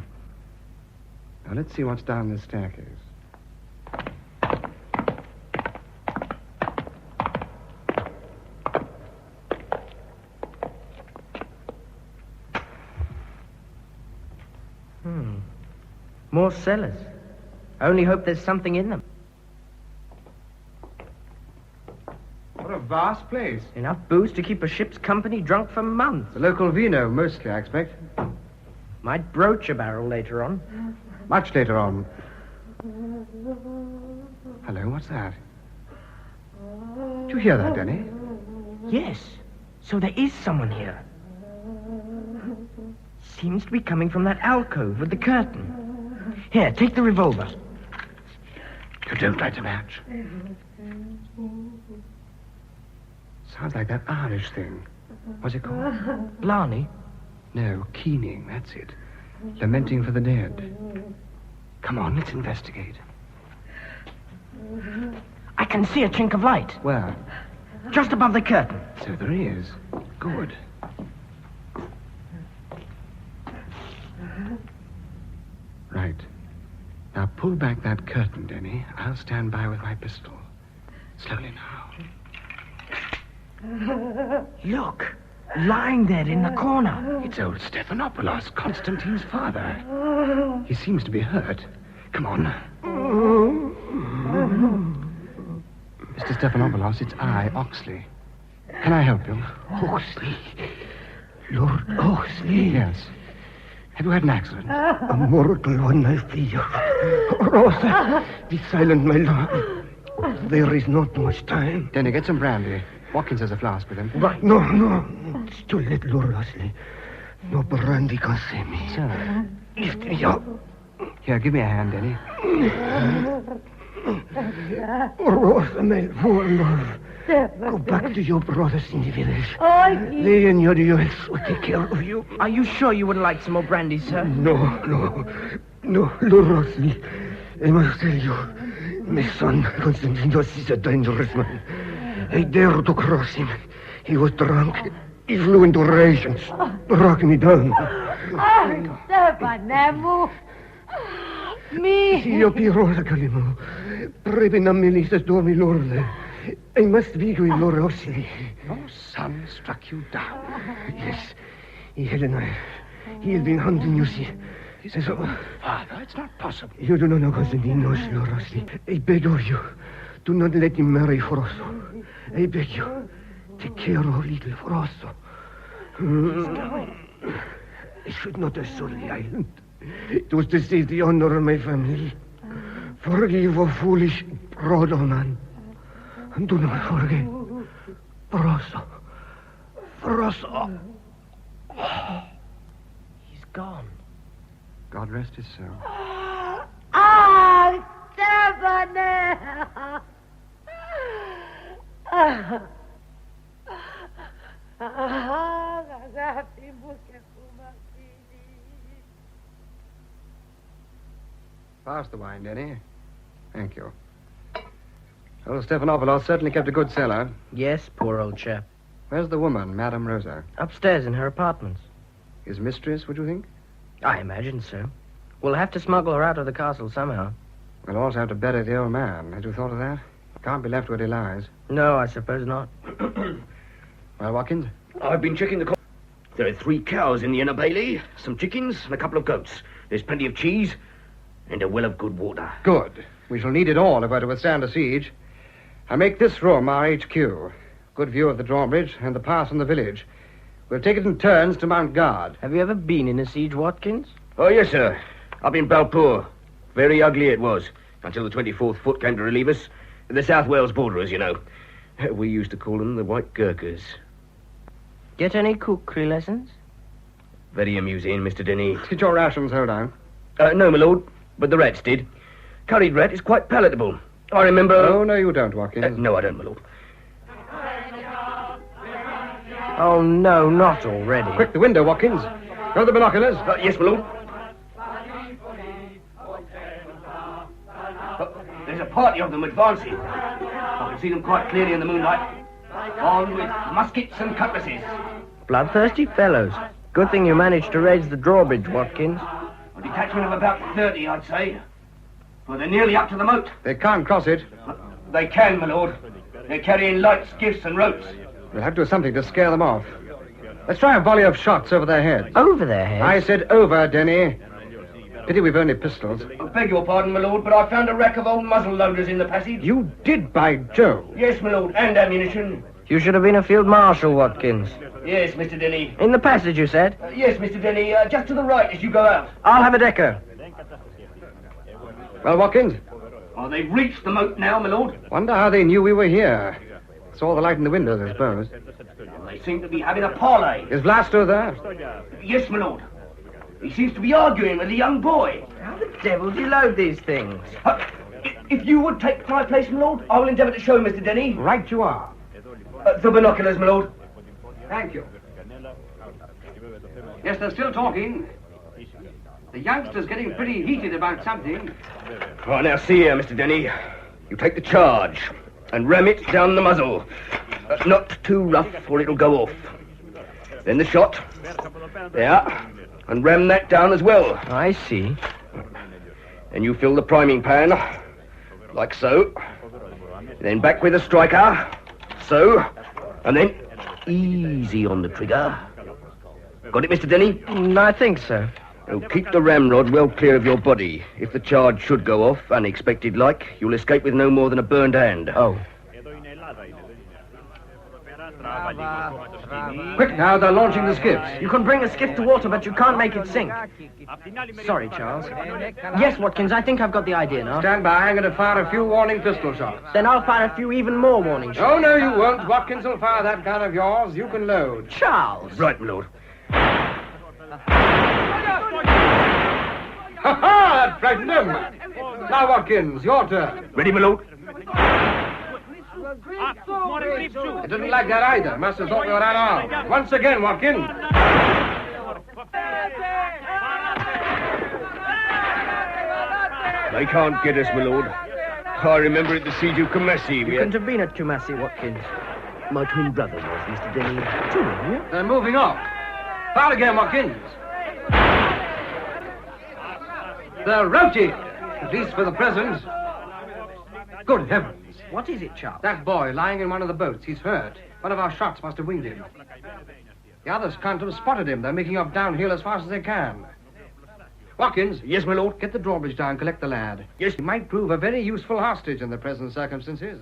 Now, let's see what's down this staircase. More cellars. I only hope there's something in them. What a vast place. Enough booze to keep a ship's company drunk for months. The local vino, mostly, I expect. Might broach a barrel later on. Much later on. Hello, what's that? Did you hear that, Denny? Yes. So there is someone here. Seems to be coming from that alcove with the curtain. Here, take the revolver. You don't light a match. Sounds like that Irish thing. What's it called? Blarney? No, keening, that's it. Lamenting for the dead. Come on, let's investigate. I can see a chink of light. Where? Just above the curtain. So there is. Good. Right. Now pull back that curtain, Denny. I'll stand by with my pistol. Slowly now. Look, lying there in the corner. It's old Stephanopoulos, Constantine's father. He seems to be hurt. Come on. Mr. Stephanopoulos, it's I, Oxley. Can I help you? Oxley. Lord Oxley. Yes. Have you had an accident? A mortal one, I fear. Rosa, be silent, my lord. There is not much time. Denny, get some brandy. Watkins has a flask with him. Right. No. It's too late, Lord Oxley. No brandy can save me. Sir. Lift me up. Here, give me a hand, Denny. Rosa, my poor love. Go back to your brothers in the village. Oh, They and your US will take care of you. Are you sure you wouldn't like some more brandy, sir? No, Lord Oxley. I must tell you, my son, Constantinos, is a dangerous man. I dared to cross him. He was drunk. He flew into rage and struck me down. Stefanemu. Me. Io Pirosa Calimo. Prebe non me liste dormi l'orde. I must be with Lord Oxley. Your son struck you down. Yes. He had a knife. He had been hunting, you see. He says, Father, it's not possible. You do not know Constantinos, Lord Oxley. I beg of you, do not let him marry Frosso. I beg you, take care of little Frosso. I should not have sold the island. It was to save the honor of my family. Forgive a foolish, proud man. And do not forget, Frosso. He's gone. God rest his soul. Stefane! Pass the wine, Denny. Thank you. Old Stephanopoulos certainly kept a good cellar. Yes, poor old chap. Where's the woman, Madame Rosa? Upstairs in her apartments. His mistress, would you think? I imagine so. We'll have to smuggle her out of the castle somehow. We'll also have to bury the old man. Had you thought of that? Can't be left where he lies. No, I suppose not. Well, Watkins? I've been checking the... There are 3 cows in the inner bailey, some chickens, and a couple of goats. There's plenty of cheese and a well of good water. Good. We shall need it all if we're to withstand a siege. I make this room our HQ. Good view of the drawbridge and the pass and the village. We'll take it in turns to mount guard. Have you ever been in a siege, Watkins? Oh, yes, sir. Up in Balpoor. Very ugly it was, until the 24th Foot came to relieve us. The South Wales borderers, you know. We used to call them the White Gurkhas. Get any cookery lessons? Very amusing, Mr. Denny. Did your rations hold out? No, my lord, but the rats did. Curried rat is quite palatable. I remember... Oh, no, you don't, Watkins. No, I don't, my lord. Oh, no, not already. Quick, the window, Watkins. Go the binoculars. Yes, my lord. There's a party of them advancing. I can see them quite clearly in the moonlight. On with muskets and cutlasses. Bloodthirsty fellows. Good thing you managed to raise the drawbridge, Watkins. A detachment of about 30, I'd say. Well, they're nearly up to the moat. They can't cross it. They can, my lord. They're carrying lights, gifts, and ropes. We'll have to do something to scare them off. Let's try a volley of shots over their heads. Over their heads? I said over, Denny. Pity we've only pistols. I beg your pardon, my lord, but I found a rack of old muzzle loaders in the passage. You did, by Jove. Yes, my lord, and ammunition. You should have been a field marshal, Watkins. Yes, Mr. Denny. In the passage, you said? Yes, Mr. Denny, just to the right as you go out. I'll have a decker. Well, Watkins? Oh, they've reached the moat now, my lord. Wonder how they knew we were here. Saw the light in the windows, I suppose. They seem to be having a parley. Is Vlasto there? Yes, my lord. He seems to be arguing with a young boy. How the devil do you load these things? If you would take my place, my lord, I will endeavour to show Mr. Denny. Right you are. The binoculars, my lord. Thank you. Yes, they're still talking. The youngster's getting pretty heated about something. Right, now see here, Mr. Denny. You take the charge and ram it down the muzzle. Not too rough or it'll go off. Then the shot. There. And ram that down as well. I see. And you fill the priming pan. Like so. Then back with the striker. So. And then easy on the trigger. Got it, Mr. Denny? I think so. Now, keep the ramrod well clear of your body. If the charge should go off, unexpected like, you'll escape with no more than a burned hand. Oh. Quick now, they're launching the skiffs. You can bring a skiff to water, but you can't make it sink. Sorry, Charles. Yes, Watkins, I think I've got the idea now. Stand by, I'm going to fire a few warning pistol shots. Then I'll fire a few even more warning shots. Oh, no, you won't. Watkins will fire that gun of yours. You can load. Charles! Right, my lord. Ha-ha! That frightened him. Now, Watkins, your turn. Ready, my lord? I didn't like that either. Must have thought we were unarmed. Once again, Watkins. They can't get us, my lord. I remember at the siege of Kumasi. You couldn't have been at Kumasi, Watkins. My twin brother was, Mr. Denny. Two of you? They're moving off. Fire again, Watkins. They're routed, at least for the present. Good heavens. What is it, Charles? That boy lying in one of the boats. He's hurt. One of our shots must have winged him. The others can't have spotted him. They're making off downhill as fast as they can. Watkins. Yes, my lord. Get the drawbridge down, collect the lad. Yes. He might prove a very useful hostage in the present circumstances.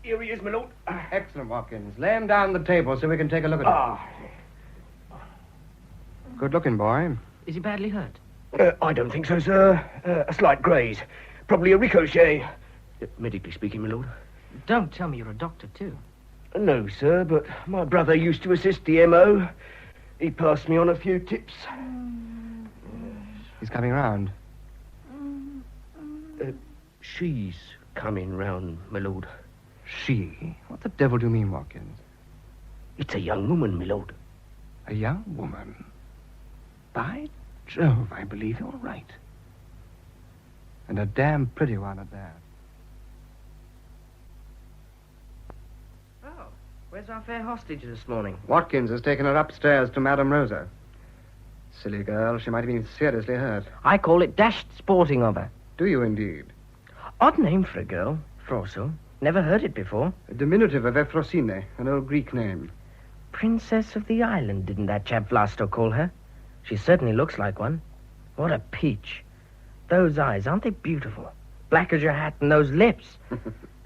Here he is, my lord. Excellent, Watkins. Lay him down on the table so we can take a look at him. Good looking, boy. Is he badly hurt? I don't think so, sir. A slight graze. Probably a ricochet. Medically speaking, my lord. Don't tell me you're a doctor, too. No, sir, but my brother used to assist the M.O. He passed me on a few tips. He's coming round. She's coming round, my lord. She? What the devil do you mean, Watkins? It's a young woman, my lord. A young woman? By Jove, I believe you're right. And a damn pretty one at that. Oh, where's our fair hostage this morning? Watkins has taken her upstairs to Madame Rosa. Silly girl, she might have been seriously hurt. I call it dashed sporting of her. Do you indeed? Odd name for a girl, Froso. Never heard it before. A diminutive of Ephrosyne, an old Greek name. Princess of the Island, didn't that chap Vlasto call her? She certainly looks like one. What a peach. Those eyes, aren't they beautiful? Black as your hat and those lips.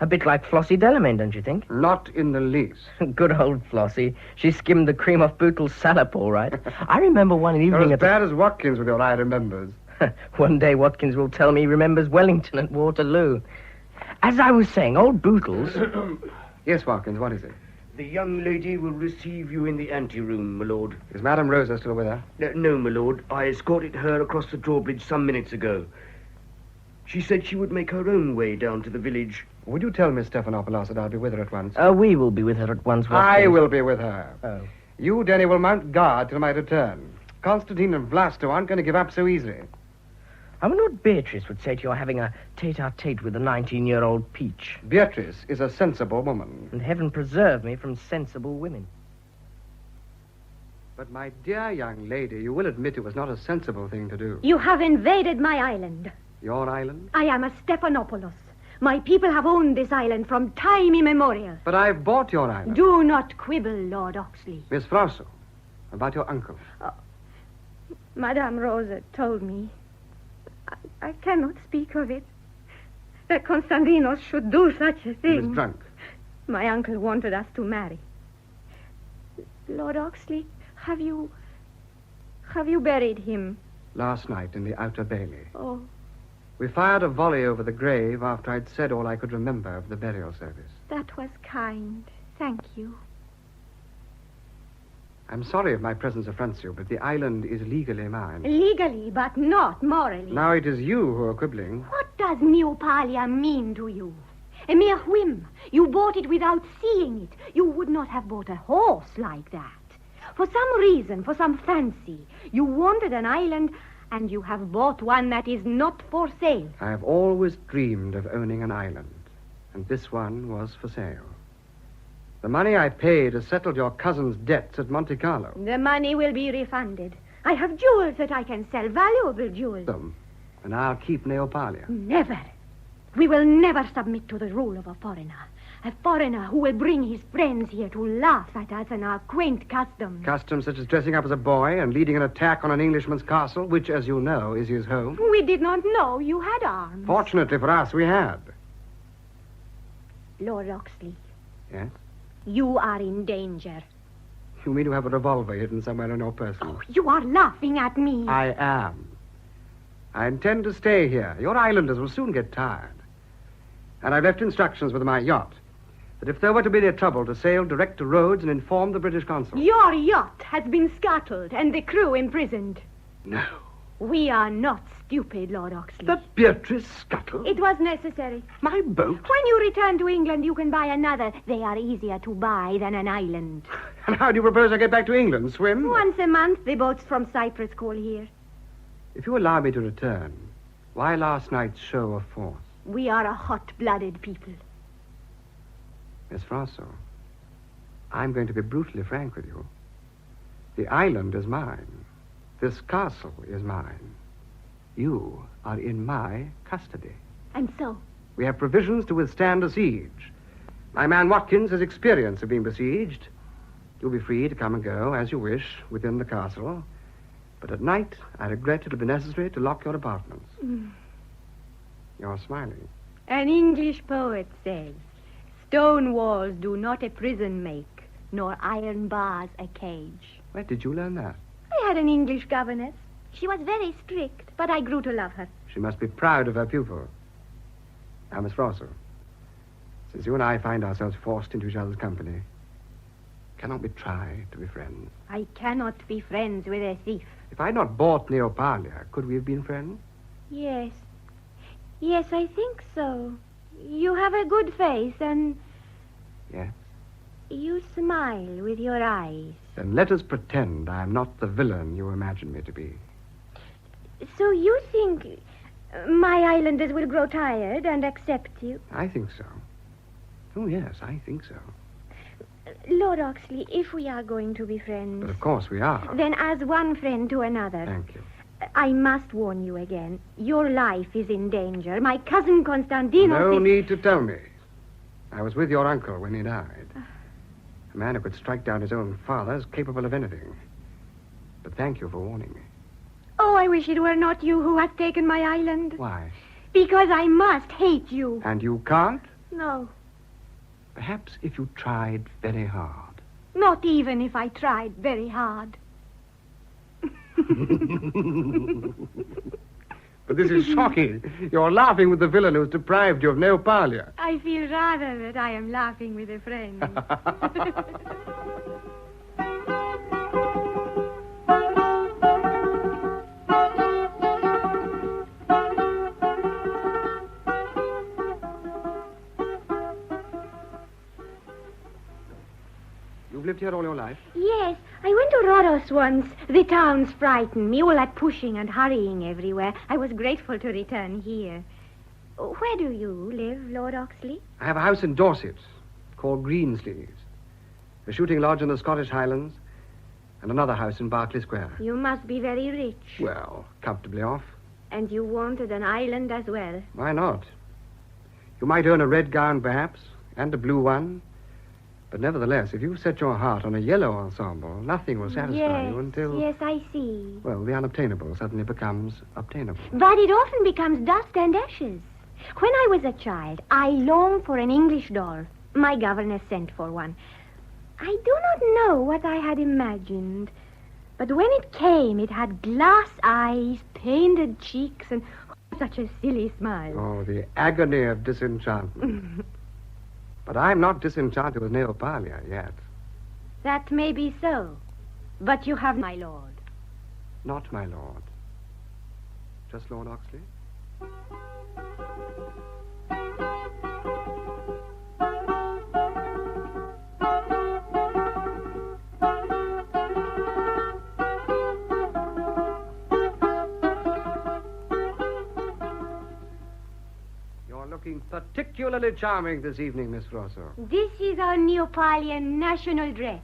A bit like Flossie Delamain, don't you think? Not in the least. Good old Flossie. She skimmed the cream off Bootle's salop, all right. I remember one evening You're as bad as Watkins with your eye remembers. One day Watkins will tell me he remembers Wellington at Waterloo. As I was saying, old Bootles... Yes, Watkins, what is it? The young lady will receive you in the anteroom, my lord. Is Madame Rosa still with her? No, my lord. I escorted her across the drawbridge some minutes ago. She said she would make her own way down to the village. Would you tell Miss Stephanopoulos that I'll be with her at once? We will be with her at once, Watkins. I will be with her. Oh. You, Denny, will mount guard till my return. Constantine and Vlasto aren't going to give up so easily. I wonder what Beatrice would say to your having a tete-a-tete with a 19-year-old peach. Beatrice is a sensible woman. And heaven preserve me from sensible women. But, my dear young lady, you will admit it was not a sensible thing to do. You have invaded my island. Your island? I am a Stephanopoulos. My people have owned this island from time immemorial. But I've bought your island. Do not quibble, Lord Oxley. Miss Frosso, about your uncle. Madame Rosa told me. I cannot speak of it. That Constantinos should do such a thing. He was drunk. My uncle wanted us to marry. Lord Oxley, have you buried him? Last night in the Outer Bailey. Oh. We fired a volley over the grave after I'd said all I could remember of the burial service. That was kind. Thank you. I'm sorry if my presence affronts you, but the island is legally mine. Legally, but not morally. Now it is you who are quibbling. What does Neopalia mean to you? A mere whim. You bought it without seeing it. You would not have bought a horse like that. For some reason, for some fancy, you wanted an island, and you have bought one that is not for sale. I have always dreamed of owning an island, and this one was for sale. The money I paid has settled your cousin's debts at Monte Carlo. The money will be refunded. I have jewels that I can sell, valuable jewels. And I'll keep Neopalia. Never. We will never submit to the rule of a foreigner. A foreigner who will bring his friends here to laugh at us and our quaint customs. Customs such as dressing up as a boy and leading an attack on an Englishman's castle, which, as you know, is his home. We did not know you had arms. Fortunately for us, we had. Lord Oxley. Yes? You are in danger. You mean you have a revolver hidden somewhere on your person? Oh, you are laughing at me. I am. I intend to stay here. Your islanders will soon get tired. And I've left instructions with my yacht that if there were to be any trouble, to sail direct to Rhodes and inform the British consul. Your yacht has been scuttled and the crew imprisoned. No. We are not stupid, Lord Oxley. The Beatrice scuttled? It was necessary. My boat? When you return to England, you can buy another. They are easier to buy than an island. And how do you propose I get back to England? Swim? Once a month, the boats from Cyprus call here. If you allow me to return, why last night's show of force? We are a hot-blooded people. Miss Frosso, I'm going to be brutally frank with you. The island is mine. This castle is mine. You are in my custody. And so? We have provisions to withstand a siege. My man Watkins has experience of being besieged. You'll be free to come and go as you wish within the castle. But at night, I regret it'll be necessary to lock your apartments. You're smiling. An English poet says, "Stone walls do not a prison make, nor iron bars a cage." Where did you learn that? I had an English governess. She was very strict, but I grew to love her. She must be proud of her pupil. Now, Miss Frosso, since you and I find ourselves forced into each other's company, cannot we try to be friends? I cannot be friends with a thief. If I'd not bought Neopalia, could we have been friends? Yes. Yes, I think so. You have a good face, and... Yes? You smile with your eyes. Then let us pretend I am not the villain you imagine me to be. So you think my islanders will grow tired and accept you? I think so. Oh, yes, I think so. Lord Oxley, if we are going to be friends... But of course we are. Then as one friend to another... Thank you. I must warn you again. Your life is in danger. My cousin Constantinos... No need to tell me. I was with your uncle when he died. A man who could strike down his own father is capable of anything. But thank you for warning me. Oh, I wish it were not you who has taken my island. Why? Because I must hate you. And you can't? No. Perhaps if you tried very hard. Not even if I tried very hard. But this is shocking. You're laughing with the villain who's deprived you of no parlia. I feel rather that I am laughing with a friend. You've lived here all your life? Yes, I went to Rhodos once. The towns frightened me, all that pushing and hurrying everywhere. I was grateful to return here. Where do you live, Lord Oxley? I have a house in Dorset called Greensleeves, a shooting lodge in the Scottish Highlands, and another house in Berkeley Square. You must be very rich. Well, comfortably off. And you wanted an island as well. Why not? You might own a red gown, perhaps, and a blue one. But nevertheless, if you set your heart on a yellow ensemble, nothing will satisfy you until... Yes, I see. Well, the unobtainable suddenly becomes obtainable. But it often becomes dust and ashes. When I was a child, I longed for an English doll. My governess sent for one. I do not know what I had imagined. But when it came, it had glass eyes, painted cheeks, and such a silly smile. Oh, the agony of disenchantment. But I'm not disenchanted with Neopalia yet. That may be so. But you have my lord. Not my lord. Just Lord Oxley? Looking particularly charming this evening, Miss Rosso. This is our Neopalian national dress.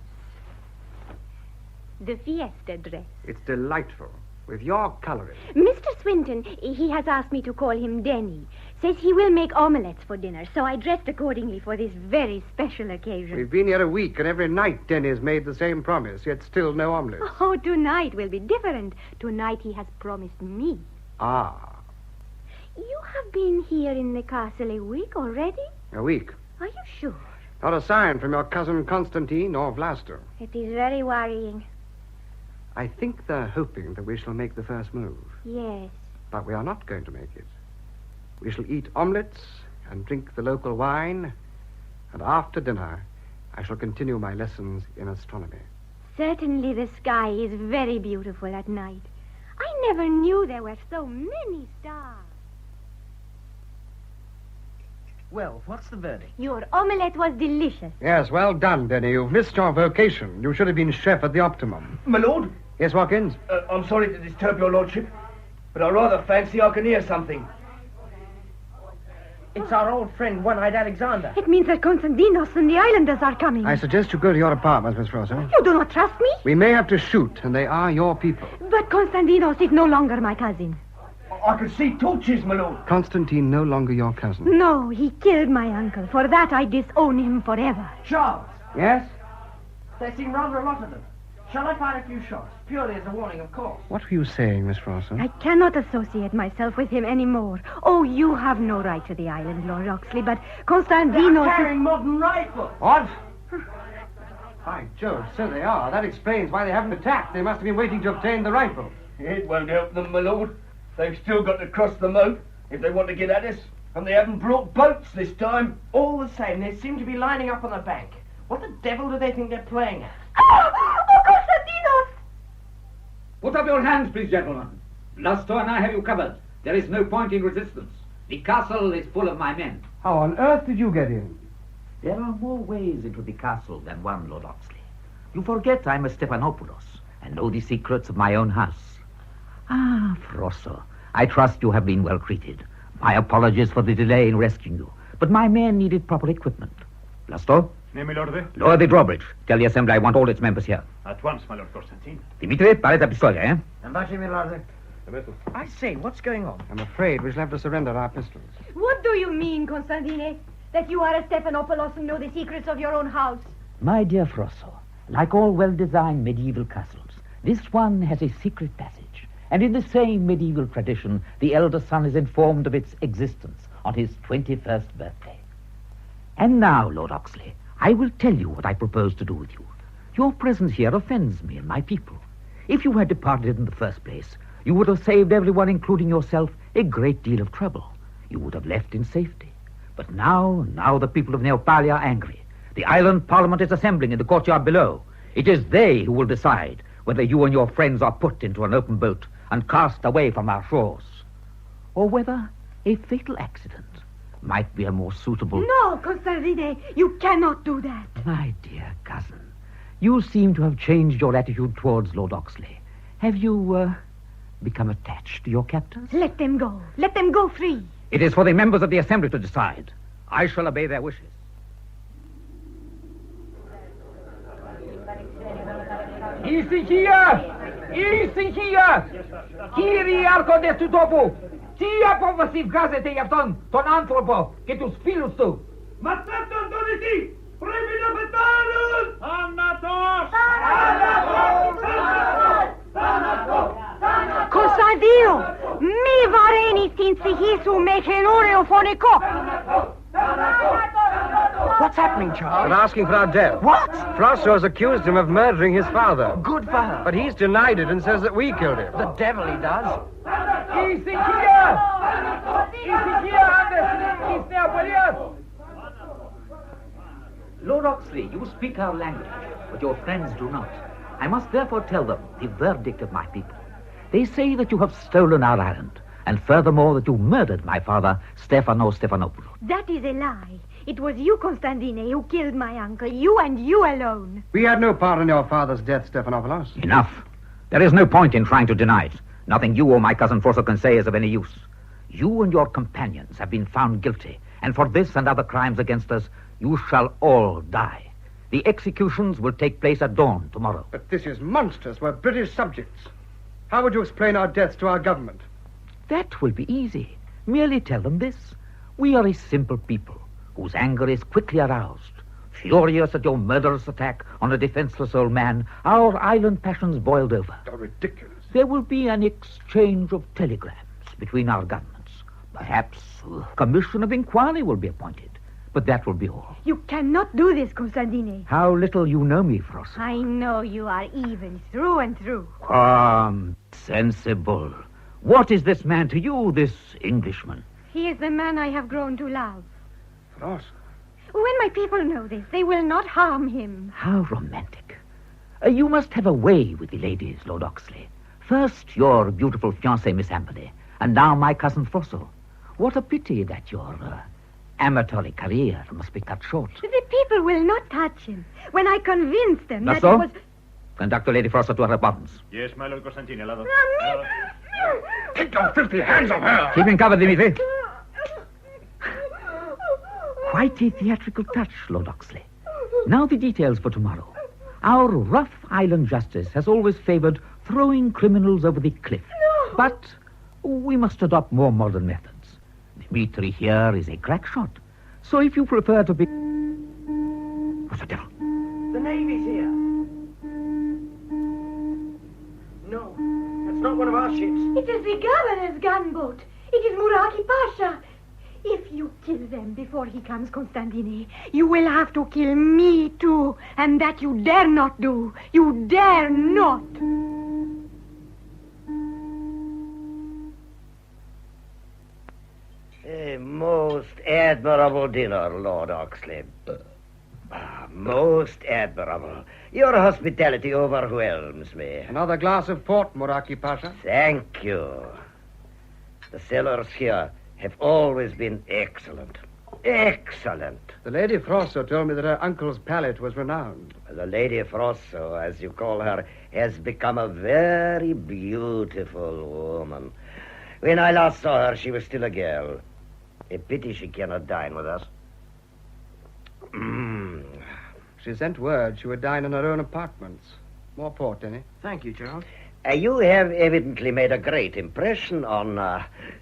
The fiesta dress. It's delightful, with your coloring. Mr. Swinton, he has asked me to call him Denny. Says he will make omelettes for dinner, so I dressed accordingly for this very special occasion. We've been here a week, and every night Denny's made the same promise, yet still no omelette. Oh, tonight will be different. Tonight he has promised me. Ah. You have been here in the castle a week already? A week. Are you sure? Not a sign from your cousin Constantine or Vlaster. It is very worrying. I think they're hoping that we shall make the first move. Yes. But we are not going to make it. We shall eat omelettes and drink the local wine, and after dinner I shall continue my lessons in astronomy. Certainly the sky is very beautiful at night. I never knew there were so many stars. Well, what's the verdict? Your omelette was delicious. Yes, well done, Denny. You've missed your vocation. You should have been chef at the Optimum. My lord? Yes, Watkins? I'm sorry to disturb your lordship, but I rather fancy I can hear something. It's our old friend, One-Eyed Alexander. It means that Constantinos and the islanders are coming. I suggest you go to your apartments, Miss Rosa. You do not trust me? We may have to shoot, and they are your people. But Constantinos is no longer my cousin. I can see torches, my lord. Constantine no longer your cousin. No, he killed my uncle. For that, I disown him forever. Charles. Yes? There seem rather a lot of them. Shall I fire a few shots? Purely as a warning, of course. What were you saying, Miss Rosa? I cannot associate myself with him anymore. Oh, you have no right to the island, Lord Oxley, but Constantinos... They're carrying modern rifles. What? By Jove, so they are. That explains why they haven't attacked. They must have been waiting to obtain the rifle. It won't help them, my lord. They've still got to cross the moat if they want to get at us. And they haven't brought boats this time. All the same, they seem to be lining up on the bank. What the devil do they think they're playing at? Oh, Constantinos! Put up your hands, please, gentlemen. Vlasto and I have you covered. There is no point in resistance. The castle is full of my men. How on earth did you get in? There are more ways into the castle than one, Lord Oxley. You forget I'm a Stephanopoulos and know the secrets of my own house. Ah, Frosso, I trust you have been well treated. My apologies for the delay in rescuing you, but my men needed proper equipment. Blasto? Ne, my lord. Lower the drawbridge. Tell the assembly I want all its members here. At once, my lord Constantine. Dimitri, pare la pistola, eh? I say, what's going on? I'm afraid we shall have to surrender our pistols. What do you mean, Constantine? That you are a Stephanopoulos and know the secrets of your own house? My dear Frosso, like all well-designed medieval castles, this one has a secret passage. And in the same medieval tradition, the elder son is informed of its existence on his 21st birthday. And now, Lord Oxley, I will tell you what I propose to do with you. Your presence here offends me and my people. If you had departed in the first place, you would have saved everyone, including yourself, a great deal of trouble. You would have left in safety. But now the people of Neopalia are angry. The island parliament is assembling in the courtyard below. It is they who will decide whether you and your friends are put into an open boat and cast away from our shores, or whether a fatal accident might be a more suitable... No, Constantine, you cannot do that. My dear cousin, you seem to have changed your attitude towards Lord Oxley. Have you, become attached to your captors? Let them go. Let them go free. It is for the members of the assembly to decide. I shall obey their wishes. Easy here! Easy here! Kiri arko destu topu! Tia povasiv gazete jafton, ton anthropo, ketus filustu! Matnaton donisi! Premina betanus! Anatos! Constantino, mi vareni since hisu mechenore phonico. What's happening, Charles? They're asking for our death. What? Frosso's accused him of murdering his father. Good for her. But he's denied it and says that we killed him. The devil he does. Easy here! Easy here, Anderson! Lord Oxley, you speak our language, but your friends do not. I must therefore tell them the verdict of my people. They say that you have stolen our island, and furthermore that you murdered my father, Stephanopoulos. That is a lie. It was you, Constantine, who killed my uncle. You and you alone. We had no part in your father's death, Stephanopoulos. Enough. There is no point in trying to deny it. Nothing you or my cousin Frosso can say is of any use. You and your companions have been found guilty, and for this and other crimes against us, you shall all die. The executions will take place at dawn tomorrow. But this is monstrous. We're British subjects. How would you explain our deaths to our government? That will be easy. Merely tell them this. We are a simple people whose anger is quickly aroused. Furious at your murderous attack on a defenseless old man, our island passions boiled over. How ridiculous. There will be an exchange of telegrams between our governments. Perhaps a commission of inquiry will be appointed. But that will be all. You cannot do this, Constantine. How little you know me, Frosso. I know you are evil through and through. Sensible. What is this man to you, this Englishman? He is the man I have grown to love. Frosso. When my people know this, they will not harm him. How romantic. You must have a way with the ladies, Lord Oxley. First, your beautiful fiancée, Miss Amberley, and now my cousin Frosso. What a pity that your amatory career must be cut short. The people will not touch him. When I convince them that it so? was... Conduct Lady Frosso to her apartments. Yes, my Lord Constantine, allow. Take your filthy hands off her! Keep him covered, Dimitri. Quite a theatrical touch, Lord Oxley. Now the details for tomorrow. Our rough island justice has always favored throwing criminals over the cliff. No. But we must adopt more modern methods. Dimitri here is a crack shot. So if you prefer to be... What the devil? The Navy's here. No, that's not one of our ships. It is the governor's gunboat. It is Muraki Pasha. If you kill them before he comes, Constantine, you will have to kill me too. And that you dare not do. You dare not. A most admirable dinner, Lord Oxley. Most admirable. Your hospitality overwhelms me. Another glass of port, Muraki Pasha. Thank you. The cellars here have always been excellent. Excellent. The Lady Frosso told me that her uncle's palate was renowned. The Lady Frosso, as you call her, has become a very beautiful woman. When I last saw her, she was still a girl. A pity she cannot dine with us. She sent word she would dine in her own apartments. More port, Denny. Thank you, Charles. You have evidently made a great impression on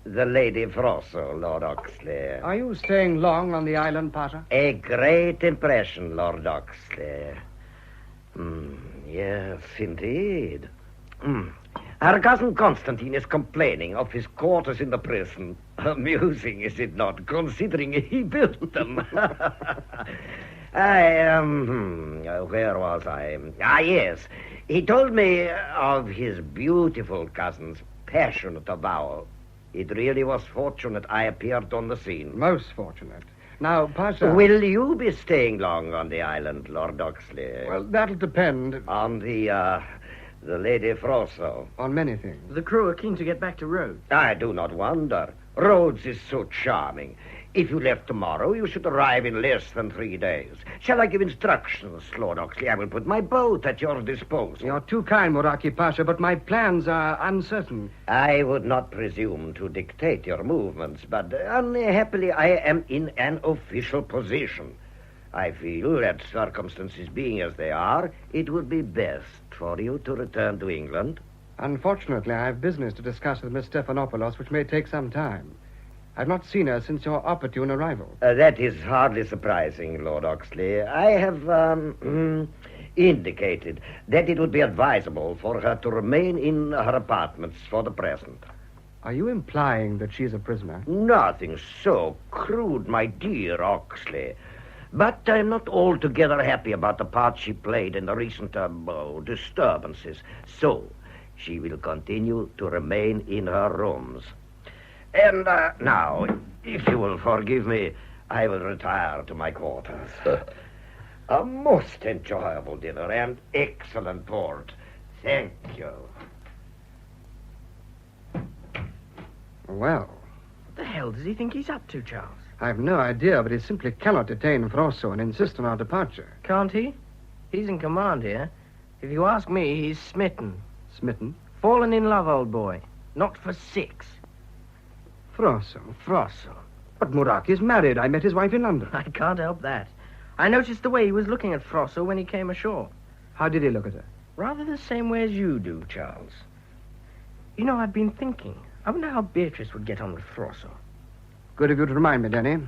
the Lady Frosso, Lord Oxley. Are you staying long on the island, Pasha? A great impression, Lord Oxley. Yes, indeed. Our cousin Constantine is complaining of his quarters in the prison. Amusing, is it not, considering he built them? Where was I? Yes. He told me of his beautiful cousin's passionate avowal. It really was fortunate I appeared on the scene. Most fortunate. Now, Pasha... Will you be staying long on the island, Lord Oxley? Well, that'll depend... On the Lady Frosso. On many things. The crew are keen to get back to Rhodes. I do not wonder. Rhodes is so charming. If you left tomorrow, you should arrive in less than 3 days. Shall I give instructions, Lord Oxley? I will put my boat at your disposal. You're too kind, Muraki Pasha, but my plans are uncertain. I would not presume to dictate your movements, but unhappily I am in an official position. I feel that circumstances being as they are, it would be best for you to return to England. Unfortunately, I have business to discuss with Miss Stephanopoulos, which may take some time. I've not seen her since your opportune arrival. That is hardly surprising, Lord Oxley. I have indicated that it would be advisable for her to remain in her apartments for the present. Are you implying that she's a prisoner? Nothing so crude, my dear Oxley. But I'm not altogether happy about the part she played in the recent disturbances. So, she will continue to remain in her rooms. And now, if you will forgive me, I will retire to my quarters. A most enjoyable dinner and excellent port. Thank you. Well. What the hell does he think he's up to, Charles? I've no idea, but he simply cannot detain Frosso and insist on our departure. Can't he? He's in command here. If you ask me, he's smitten. Smitten? Fallen in love, old boy. Not for 6. Frosso? Frosso. But Muraki's married. I met his wife in London. I can't help that. I noticed the way he was looking at Frosso when he came ashore. How did he look at her? Rather the same way as you do, Charles. You know, I've been thinking. I wonder how Beatrice would get on with Frosso. Good of you to remind me, Denny.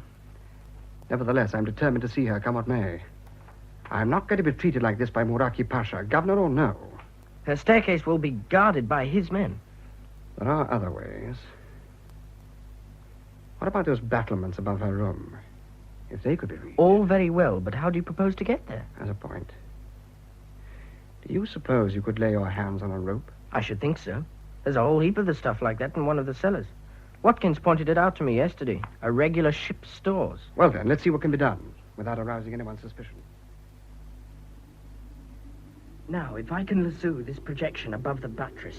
Nevertheless, I'm determined to see her, come what may. I'm not going to be treated like this by Muraki Pasha, governor or no. Her staircase will be guarded by his men. There are other ways. What about those battlements above her room? If they could be reached. All very well, but how do you propose to get there? As a point. Do you suppose you could lay your hands on a rope? I should think so. There's a whole heap of the stuff like that in one of the cellars. Watkins pointed it out to me yesterday. A regular ship's stores. Well, then, let's see what can be done without arousing anyone's suspicion. Now, if I can lasso this projection above the buttress...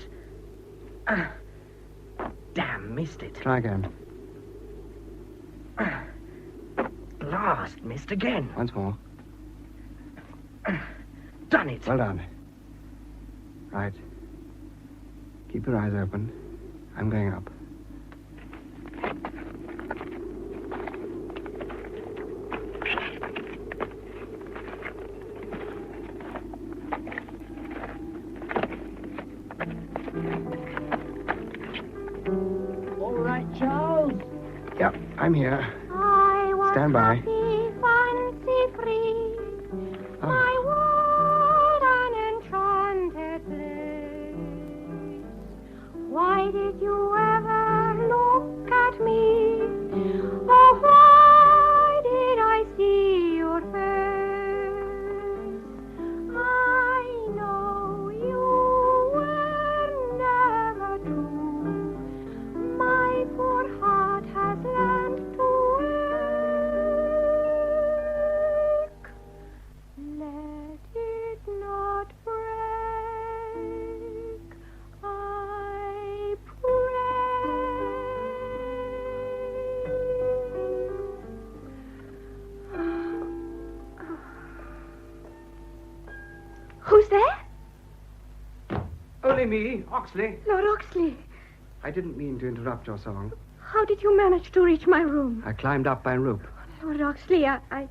damn, missed it. Try again. Blast, missed again. Once more. Done it. Well done. Right. Keep your eyes open. I'm going up. All right, Charles. Yep, I'm here. I was Stand by. happy, fancy free. Oh. My world an enchanted place. Why did you ever look at me? Oh, why did I see your face? I know you were never true. My poor heart has learned to wait. only me, Oxley. Lord Oxley, I didn't mean to interrupt your song. how did you manage to reach my room? I climbed up by rope. Lord Oxley,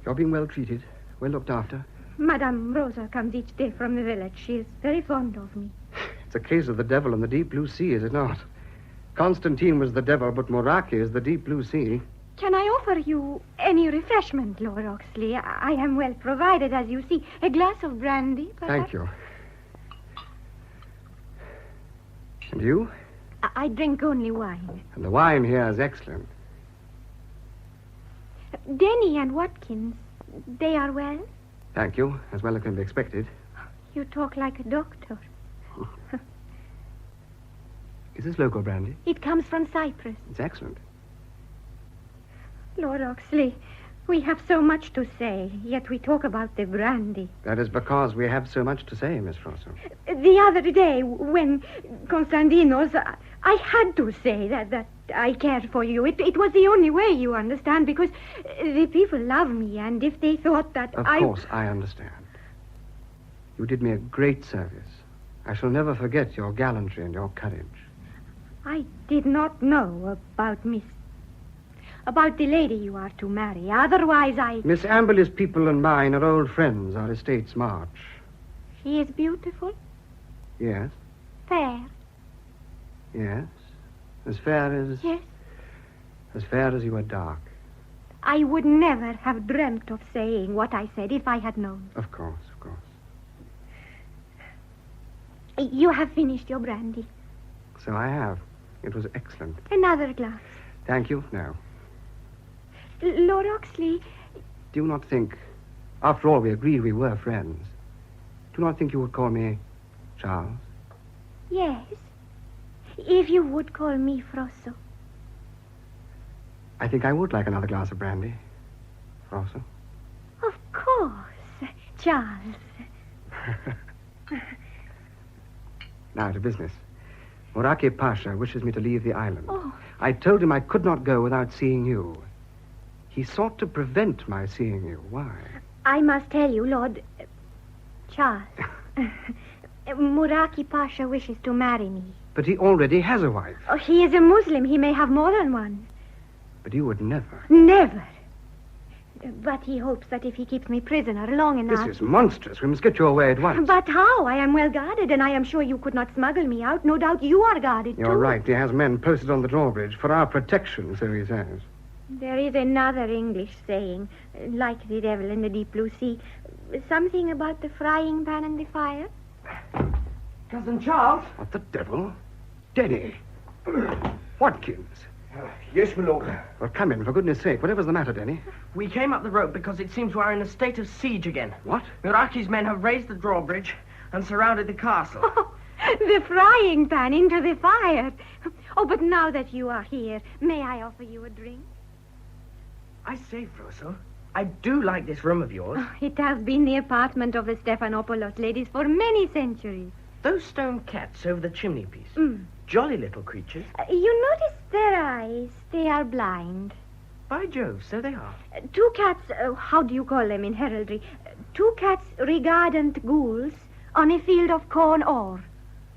You're being well treated, well looked after. Madame Rosa comes each day from the village. She is very fond of me. It's a case of the devil in the deep blue sea, is it not? Constantine was the devil, but Moraki is the deep blue sea. Can I offer you any refreshment, Lord Oxley? I am well provided, as you see. A glass of brandy, perhaps? Thank you. And you? I drink only wine. And the wine here is excellent. Denny and Watkins, they are well? Thank you, as well as can be expected. You talk like a doctor. Is this local brandy? It comes from Cyprus. It's excellent. Lord Oxley, we have so much to say, yet we talk about the brandy. That is because we have so much to say, Miss Rosso. The other day, when Constantinos, I had to say that I cared for you. It was the only way, you understand, because the people love me, and if they thought that Of course, I understand. You did me a great service. I shall never forget your gallantry and your courage. I did not know about the lady you are to marry. Otherwise, Miss Amberley's people and mine are old friends. Our estates march. She is beautiful, Yes, fair. yes. As fair as... Yes. As fair as you are dark. I would never have dreamt of saying what I said if I had known. Of course, of course. You have finished your brandy. So I have. It was excellent. Another glass. Thank you. No. Lord Oxley, Do you not think... After all, we agreed we were friends. Do you not think you would call me Charles? yes. If you would call me Frosso. I think I would like another glass of brandy. Rosso? Of course, Charles. Now to business. Moraki Pasha wishes me to leave the island. Oh. I told him I could not go without seeing you. He sought to prevent my seeing you. Why? I must tell you, Lord... Charles. Muraki Pasha wishes to marry me. But he already has a wife. Oh, he is a Muslim. He may have more than one. But you would never. Never. But he hopes that if he keeps me prisoner long enough... This is monstrous. We must get you away at once. But how? I am well guarded, and I am sure you could not smuggle me out. No doubt you are guarded, You're too. right. He has men posted on the drawbridge for our protection, so he says. There is another English saying, like the devil in the deep blue sea, something about the frying pan and the fire. Cousin Charles? What the devil? Denny. Watkins. Yes, my lord. Well, come in, for goodness sake. Whatever's the matter, Denny? We came up the rope because it seems we are in a state of siege again. What? Muraki's men have raised the drawbridge and surrounded the castle. The frying pan into the fire. Oh, but now that you are here, may I offer you a drink? I say, Frosso, I do like this room of yours. It has been the apartment of the Stephanopoulos ladies for many centuries. Those stone cats over the chimney piece. Jolly little creatures. You notice their eyes? They are blind. By Jove, so they are. Two cats, how do you call them in heraldry? Two cats regardant ghouls on a field of corn ore.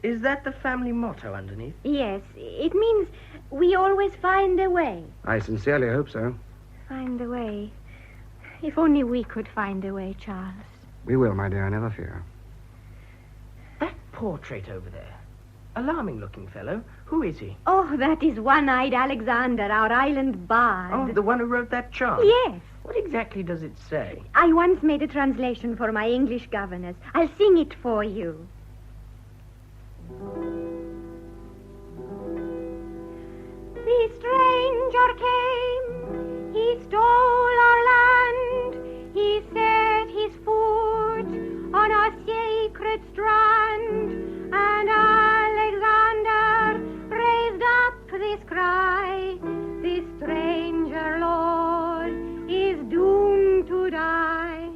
Is that the family motto underneath? Yes, it means we always find a way. I sincerely hope so. Find a way. If only we could find a way, Charles. We will, my dear, never fear. That portrait over there. Alarming-looking fellow. Who is he? Oh, that is One-Eyed Alexander, our island bard. Oh, the one who wrote that charm? Yes. What exactly does it say? I once made a translation for my English governess. I'll sing it for you. The stranger came, he stole our land, he set his foot on a sacred strand, and Alexander raised up this cry, the stranger lord is doomed to die.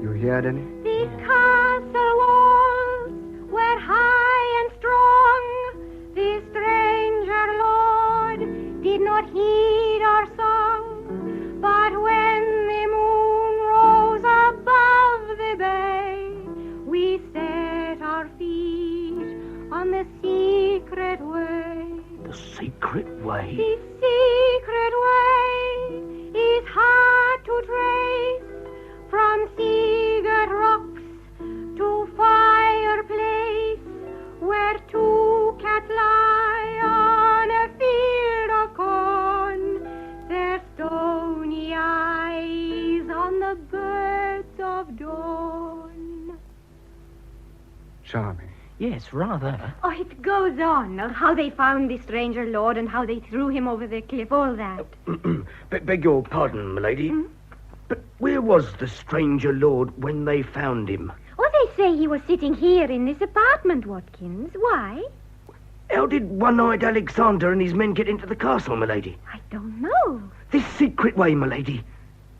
You hear, Denny? The castle walls were high and strong, the stranger lord did not heed our song, but when the moon rose above the bay, we set our feet on the secret way? This secret way is hard to trace from seagirt rocks to fireplace where two cats lie on a field of corn, their stony eyes on the birds of dawn. Charming. Yes, rather. Oh, it goes on. How they found the stranger lord and how they threw him over the cliff, all that. Beg your pardon, milady. But where was the stranger lord when they found him? Oh, they say he was sitting here in this apartment, Watkins. Why? How did one-eyed Alexander and his men get into the castle, milady? I don't know. This secret way, milady.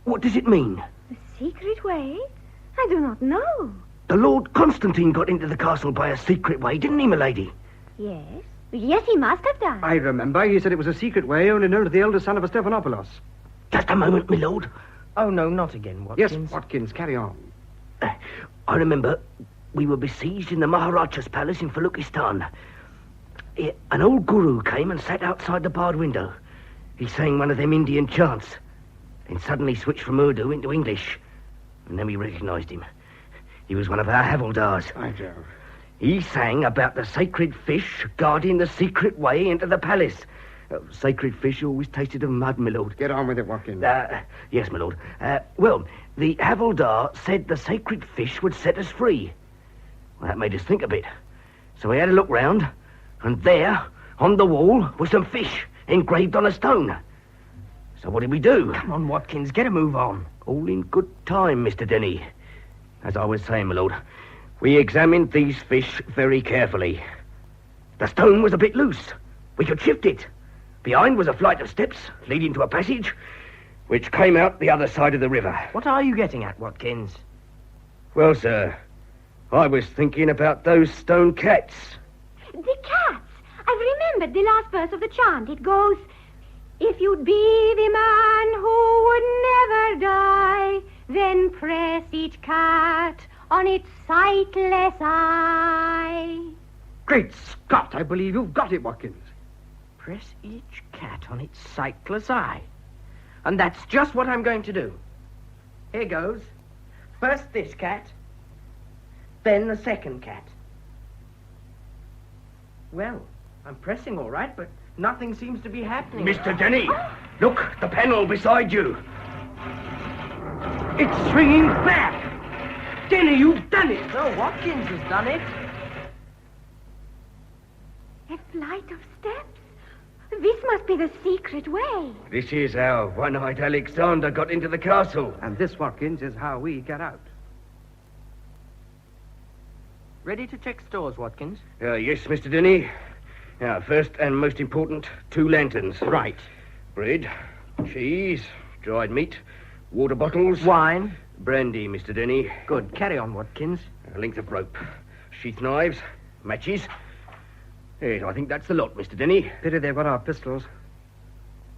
What does it mean? The secret way? I do not know. The Lord Constantine got into the castle by a secret way, didn't he, milady? Yes. Yes, he must have done. I remember. He said it was a secret way only known to the eldest son of a Stephanopoulos. Just a moment, my lord. Oh, no, not again, Watkins. Yes, Watkins, carry on. I remember we were besieged in the Maharaja's palace in Falukistan. An old guru came and sat outside the barred window. He sang one of them Indian chants, then suddenly switched from Urdu into English. And then we recognized him. He was one of our havildars. I do. He sang about the sacred fish guarding the secret way into the palace. Sacred fish always tasted of mud, my lord. Get on with it, Watkins. Yes, my lord. Well, the havildar said the sacred fish would set us free. Well, that made us think a bit. So we had a look round, and there, on the wall, were some fish engraved on a stone. So what did we do? Come on, Watkins, get a move on. All in good time, Mr. Denny. As I was saying, my lord, we examined these fish very carefully. The stone was a bit loose. We could shift it. Behind was a flight of steps leading to a passage, which came out the other side of the river. What are you getting at, Watkins? Well, sir, I was thinking about those stone cats. The cats. I've remembered the last verse of the chant. It goes, if you'd be the man who would never die, then press each cat on its sightless eye. Great Scott, I believe you've got it, Watkins. Press each cat on its sightless eye. And that's just what I'm going to do. Here goes. First this cat, then the second cat. Well, I'm pressing all right, but nothing seems to be happening. Mr. Denny, look, the panel beside you. It's swinging back. Denny, you've done it. So Watkins has done it. A flight of steps? This must be the secret way. This is how one-eyed Alexander got into the castle. And this, Watkins, is how we get out. Ready to check stores, Watkins? Yes, Mr. Denny. Now, first and most important, 2 lanterns. Right. Bread, cheese, dried meat, water bottles. Wine. Brandy, Mr. Denny. Good. Carry on, Watkins. A length of rope. Sheath knives, matches. Yes, I think that's the lot, Mr. Denny. Pity they've got our pistols.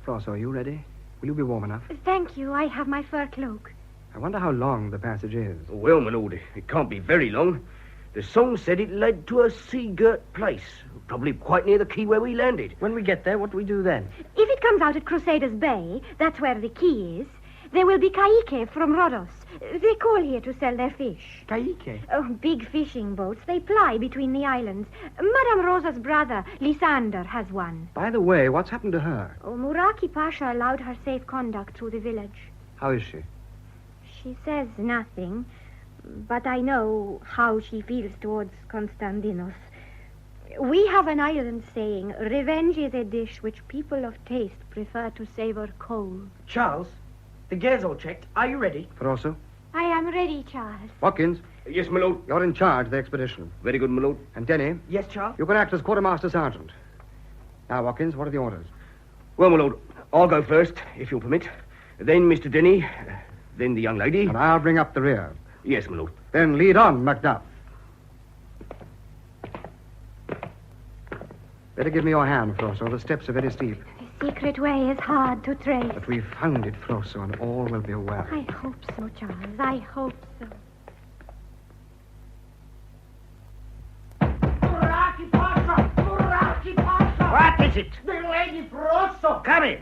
Floss, are you ready? Will you be warm enough? Thank you. I have my fur cloak. I wonder how long the passage is. Well, my lord, it can't be very long. The song said it led to a sea-girt place, probably quite near the quay where we landed. When we get there, what do we do then? If it comes out at Crusaders Bay, that's where the quay is, there will be caïque from Rhodos. They call here to sell their fish. Caïque? Oh, big fishing boats. They ply between the islands. Madame Rosa's brother, Lysander, has one. By the way, what's happened to her? Oh, Muraki Pasha allowed her safe conduct through the village. How is she? She says nothing, but I know how she feels towards Constantinos. We have an island saying, revenge is a dish which people of taste prefer to savor cold. Charles, the gear's all checked. Are you ready? Feroso? I am ready, Charles. Watkins? Yes, my lord. You're in charge of the expedition. Very good, my lord. And Denny? Yes, Charles? You can act as quartermaster sergeant. Now, Watkins, what are the orders? Well, my lord, I'll go first, if you'll permit. Then Mr. Denny, then the young lady. And I'll bring up the rear. Yes, my lord. Then lead on, Macduff. Better give me your hand, Flosso. The steps are very steep. The secret way is hard to trace. But we've found it, Flosso, and all will be well. I hope so, Charles. I hope so. Muraki Pasha! Muraki Pasha! What is it? The Lady Frosso. Come in.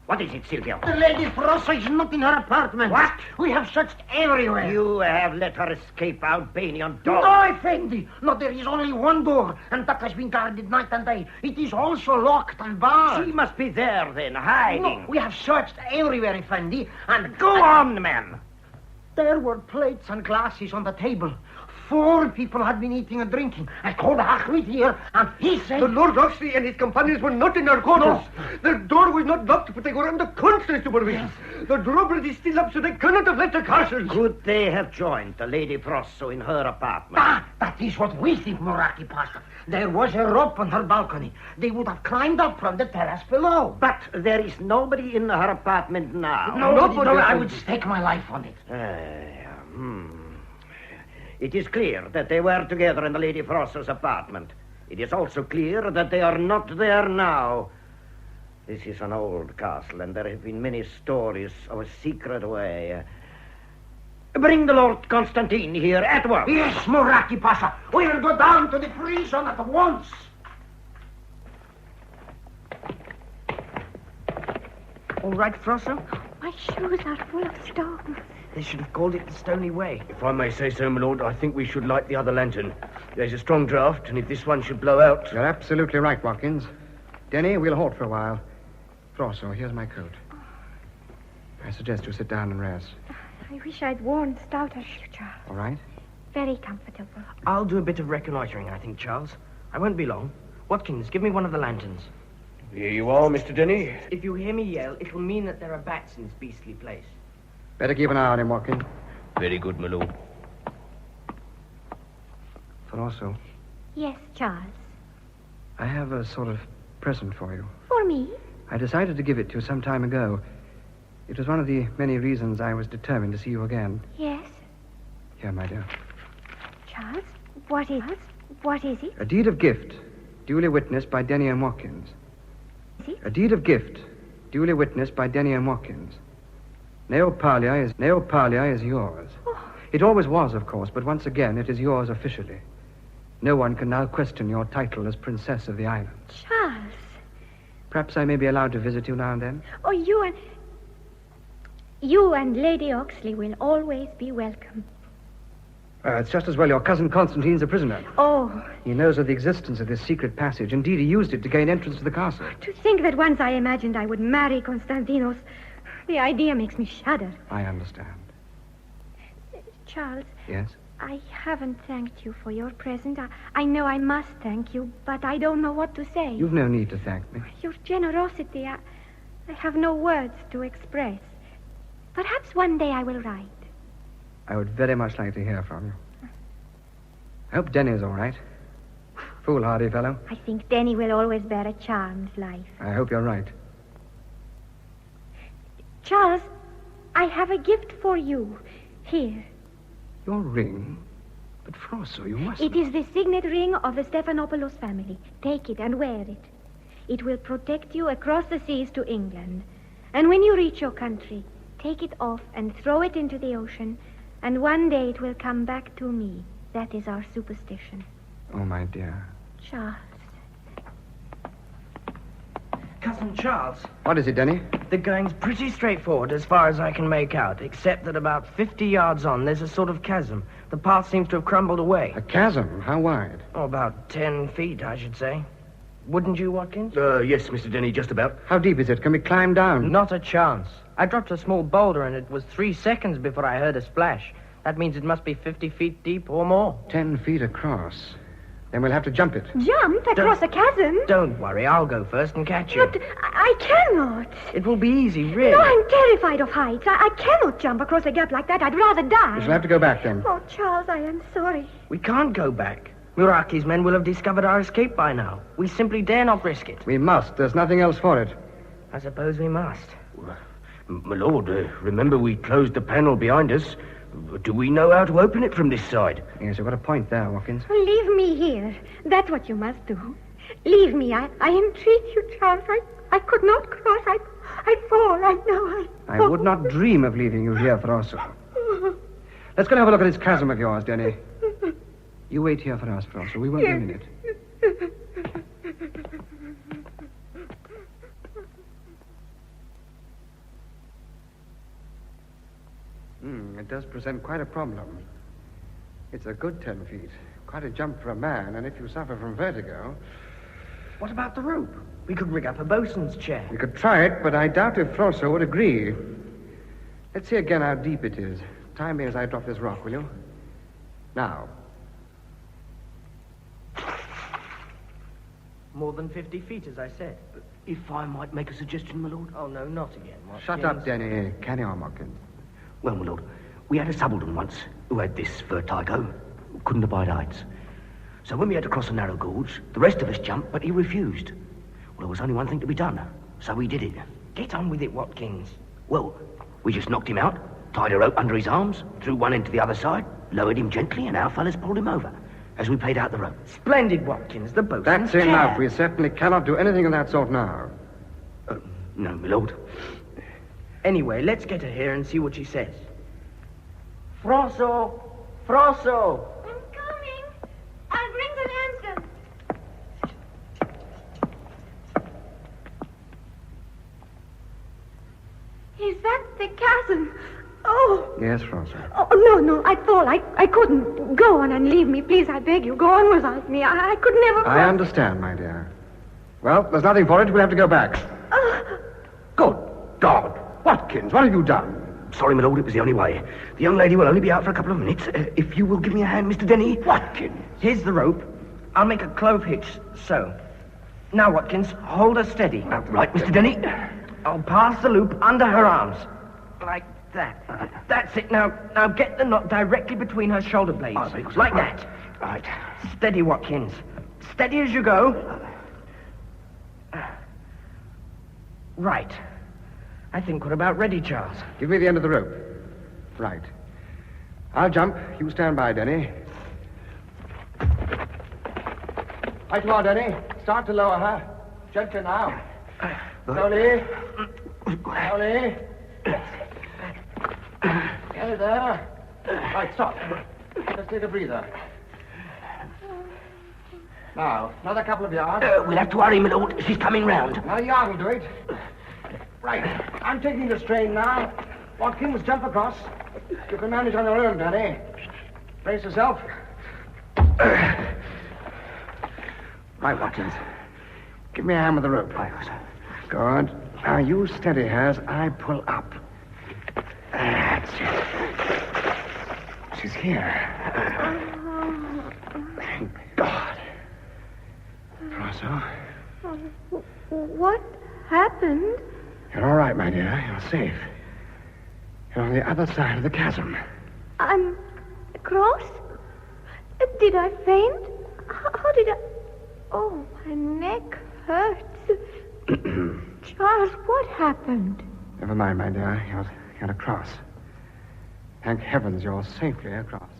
What is it, Silvio? The Lady Frosso is not in her apartment. What? We have searched everywhere. You have let her escape, Albanian dog. No, Effendi. No, there is only one door, and that has been guarded night and day. It is also locked and barred. She must be there, then, hiding. No, we have searched everywhere, Effendi, and... Go on, man. There were plates and glasses on the table. 4 people had been eating and drinking. I called Achmed here, and he said... The Lord Oxley and his companions were not in our quarters. No. Their door was not locked, but they were under constant supervision. Yes. The drawbridge is still up, so they cannot have left the castle. Could they have joined the Lady Frosso in her apartment? That is what we think, Moraki Pasha. There was a rope on her balcony. They would have climbed up from the terrace below. But there is nobody in her apartment now. Nobody. I would stake my life on it. It is clear that they were together in the Lady Frosso's apartment. It is also clear that they are not there now. This is an old castle, and there have been many stories of a secret way. Bring the Lord Constantine here at once. Yes, Moraki Pasha. We will go down to the prison at once. All right, Frosso? My shoes are full of stones. They should have called it the Stony Way. If I may say so, my lord, I think we should light the other lantern. There's a strong draught, and if this one should blow out... You're absolutely right, Watkins. Denny, we'll halt for a while. Frosso, here's my coat. I suggest you sit down and rest. I wish I'd worn stouter shoes, Charles. All right? Very comfortable. I'll do a bit of reconnoitering, I think, Charles. I won't be long. Watkins, give me one of the lanterns. Here you are, Mr. Denny. If you hear me yell, it'll mean that there are bats in this beastly place. Better keep an eye on him, Watkins. Very good, my lord. Frosso, Yes, Charles. I have a sort of present for you. For me? I decided to give it to you some time ago. It was one of the many reasons I was determined to see you again. Yes. Here, my dear. Charles, what is it? A deed of gift, duly witnessed by Denny and Watkins. Is it? A deed of gift, duly witnessed by Denny and Watkins. Neopalia is yours. Oh. It always was, of course, but once again it is yours officially. No one can now question your title as Princess of the Island. Charles. Perhaps I may be allowed to visit you now and then? Oh, you and Lady Oxley will always be welcome. It's just as well your cousin Constantine's a prisoner. Oh. He knows of the existence of this secret passage. Indeed, he used it to gain entrance to the castle. To think that once I imagined I would marry Constantinos, the idea makes me shudder. I understand. Charles. Yes? I haven't thanked you for your present. I know I must thank you, but I don't know what to say. You've no need to thank me. Your generosity, I have no words to express. Perhaps one day I will write. I would very much like to hear from you. I hope Denny's all right. Foolhardy fellow. I think Denny will always bear a charmed life. I hope you're right. Charles, I have a gift for you. Here. Your ring? But Frosso, you must... It is the signet ring of the Stephanopoulos family. Take it and wear it. It will protect you across the seas to England. And when you reach your country, take it off and throw it into the ocean, and one day it will come back to me. That is our superstition. Oh, my dear. Charles. Cousin Charles. What is it, Denny? The going's pretty straightforward as far as I can make out, except that about 50 yards on, there's a sort of chasm. The path seems to have crumbled away. A chasm? How wide? Oh, about 10 feet, I should say. Wouldn't you, Watkins? Yes, Mr. Denny, just about. How deep is it? Can we climb down? Not a chance. I dropped a small boulder, and it was 3 seconds before I heard a splash. That means it must be 50 feet deep or more. 10 feet across. Then we'll have to jump it. Jump across a chasm? Don't worry, I'll go first and catch you. But I cannot. It will be easy, really. No, I'm terrified of heights. I cannot jump across a gap like that. I'd rather die. We shall have to go back, then. Oh, Charles, I am sorry. We can't go back. Muraki's men will have discovered our escape by now. We simply dare not risk it. We must. There's nothing else for it. I suppose we must. My lord, remember we closed the panel behind us. Do we know how to open it from this side? Yes, you've got a point there, Watkins. Leave me here. That's what you must do. Leave me. I entreat you, Charles. I could not cross. I'd fall. I know. I would not dream of leaving you here, Frosso. Let's go and have a look at this chasm of yours, Denny. You wait here for us, Frosso. We won't be a minute. does present quite a problem. It's a good 10 feet. Quite a jump for a man, and if you suffer from vertigo... What about the rope? We could rig up a bosun's chair. We could try it, but I doubt if Frosso would agree. Let's see again how deep it is. Time me as I drop this rock, will you? Now. More than 50 feet, as I said. But If I might make a suggestion, my lord. Oh, no, not again, Watkins. Shut up, Denny. Carry on, Watkins. Well, my lord, we had a subaltern once who had this vertigo. Couldn't abide heights. So when we had to cross a narrow gorge, the rest of us jumped, but he refused. Well, there was only one thing to be done, so we did it. Get on with it, Watkins. Well, we just knocked him out, tied a rope under his arms, threw one end to the other side, lowered him gently, and our fellas pulled him over as we paid out the rope. Splendid, Watkins, the boat. That's enough. We certainly cannot do anything of that sort now. No, my lord. Anyway, let's get her here and see what she says. Frosso! Frosso! I'm coming. I'll bring the lantern. Is that the chasm? Oh. Yes, Frosso. Oh, no, I'd fall. I couldn't. Go on and leave me, please, I beg you. Go on without me. I could never... I understand, my dear. Well, there's nothing for it. We'll have to go back. Good God. Watkins, what have you done? Sorry, my lord, it was the only way. The young lady will only be out for a couple of minutes. If you will give me a hand, Mr. Denny. Watkins. Here's the rope. I'll make a clove hitch, so. Now, Watkins, hold her steady. Right, Mr. Denny. I'll pass the loop under her arms. Like that. That's it. Now get the knot directly between her shoulder blades. Like that. Right. Steady, Watkins. Steady as you go. Right. I think we're about ready, Charles. Give me the end of the rope. Right. I'll jump. You stand by, Denny. Right you are, Denny. Start to lower her. Gently now. Slowly. Slowly. Get there. Right, stop. Just take a breather. Now, another couple of yards. We'll have to hurry, my lord. She's coming round. Another yard will do it. Right. I'm taking the strain now. Watkins, jump across. You can manage on your own, Danny. Brace yourself. Right, Watkins. Give me a hand with the rope. Good. Now you steady her as I pull up. That's it. She's here. Thank God. Frosso. What happened? You're all right, my dear. You're safe. You're on the other side of the chasm. I'm across? Did I faint? How did I... Oh, my neck hurts. Charles, what happened? Never mind, my dear. You're across. Thank heavens you're safely across.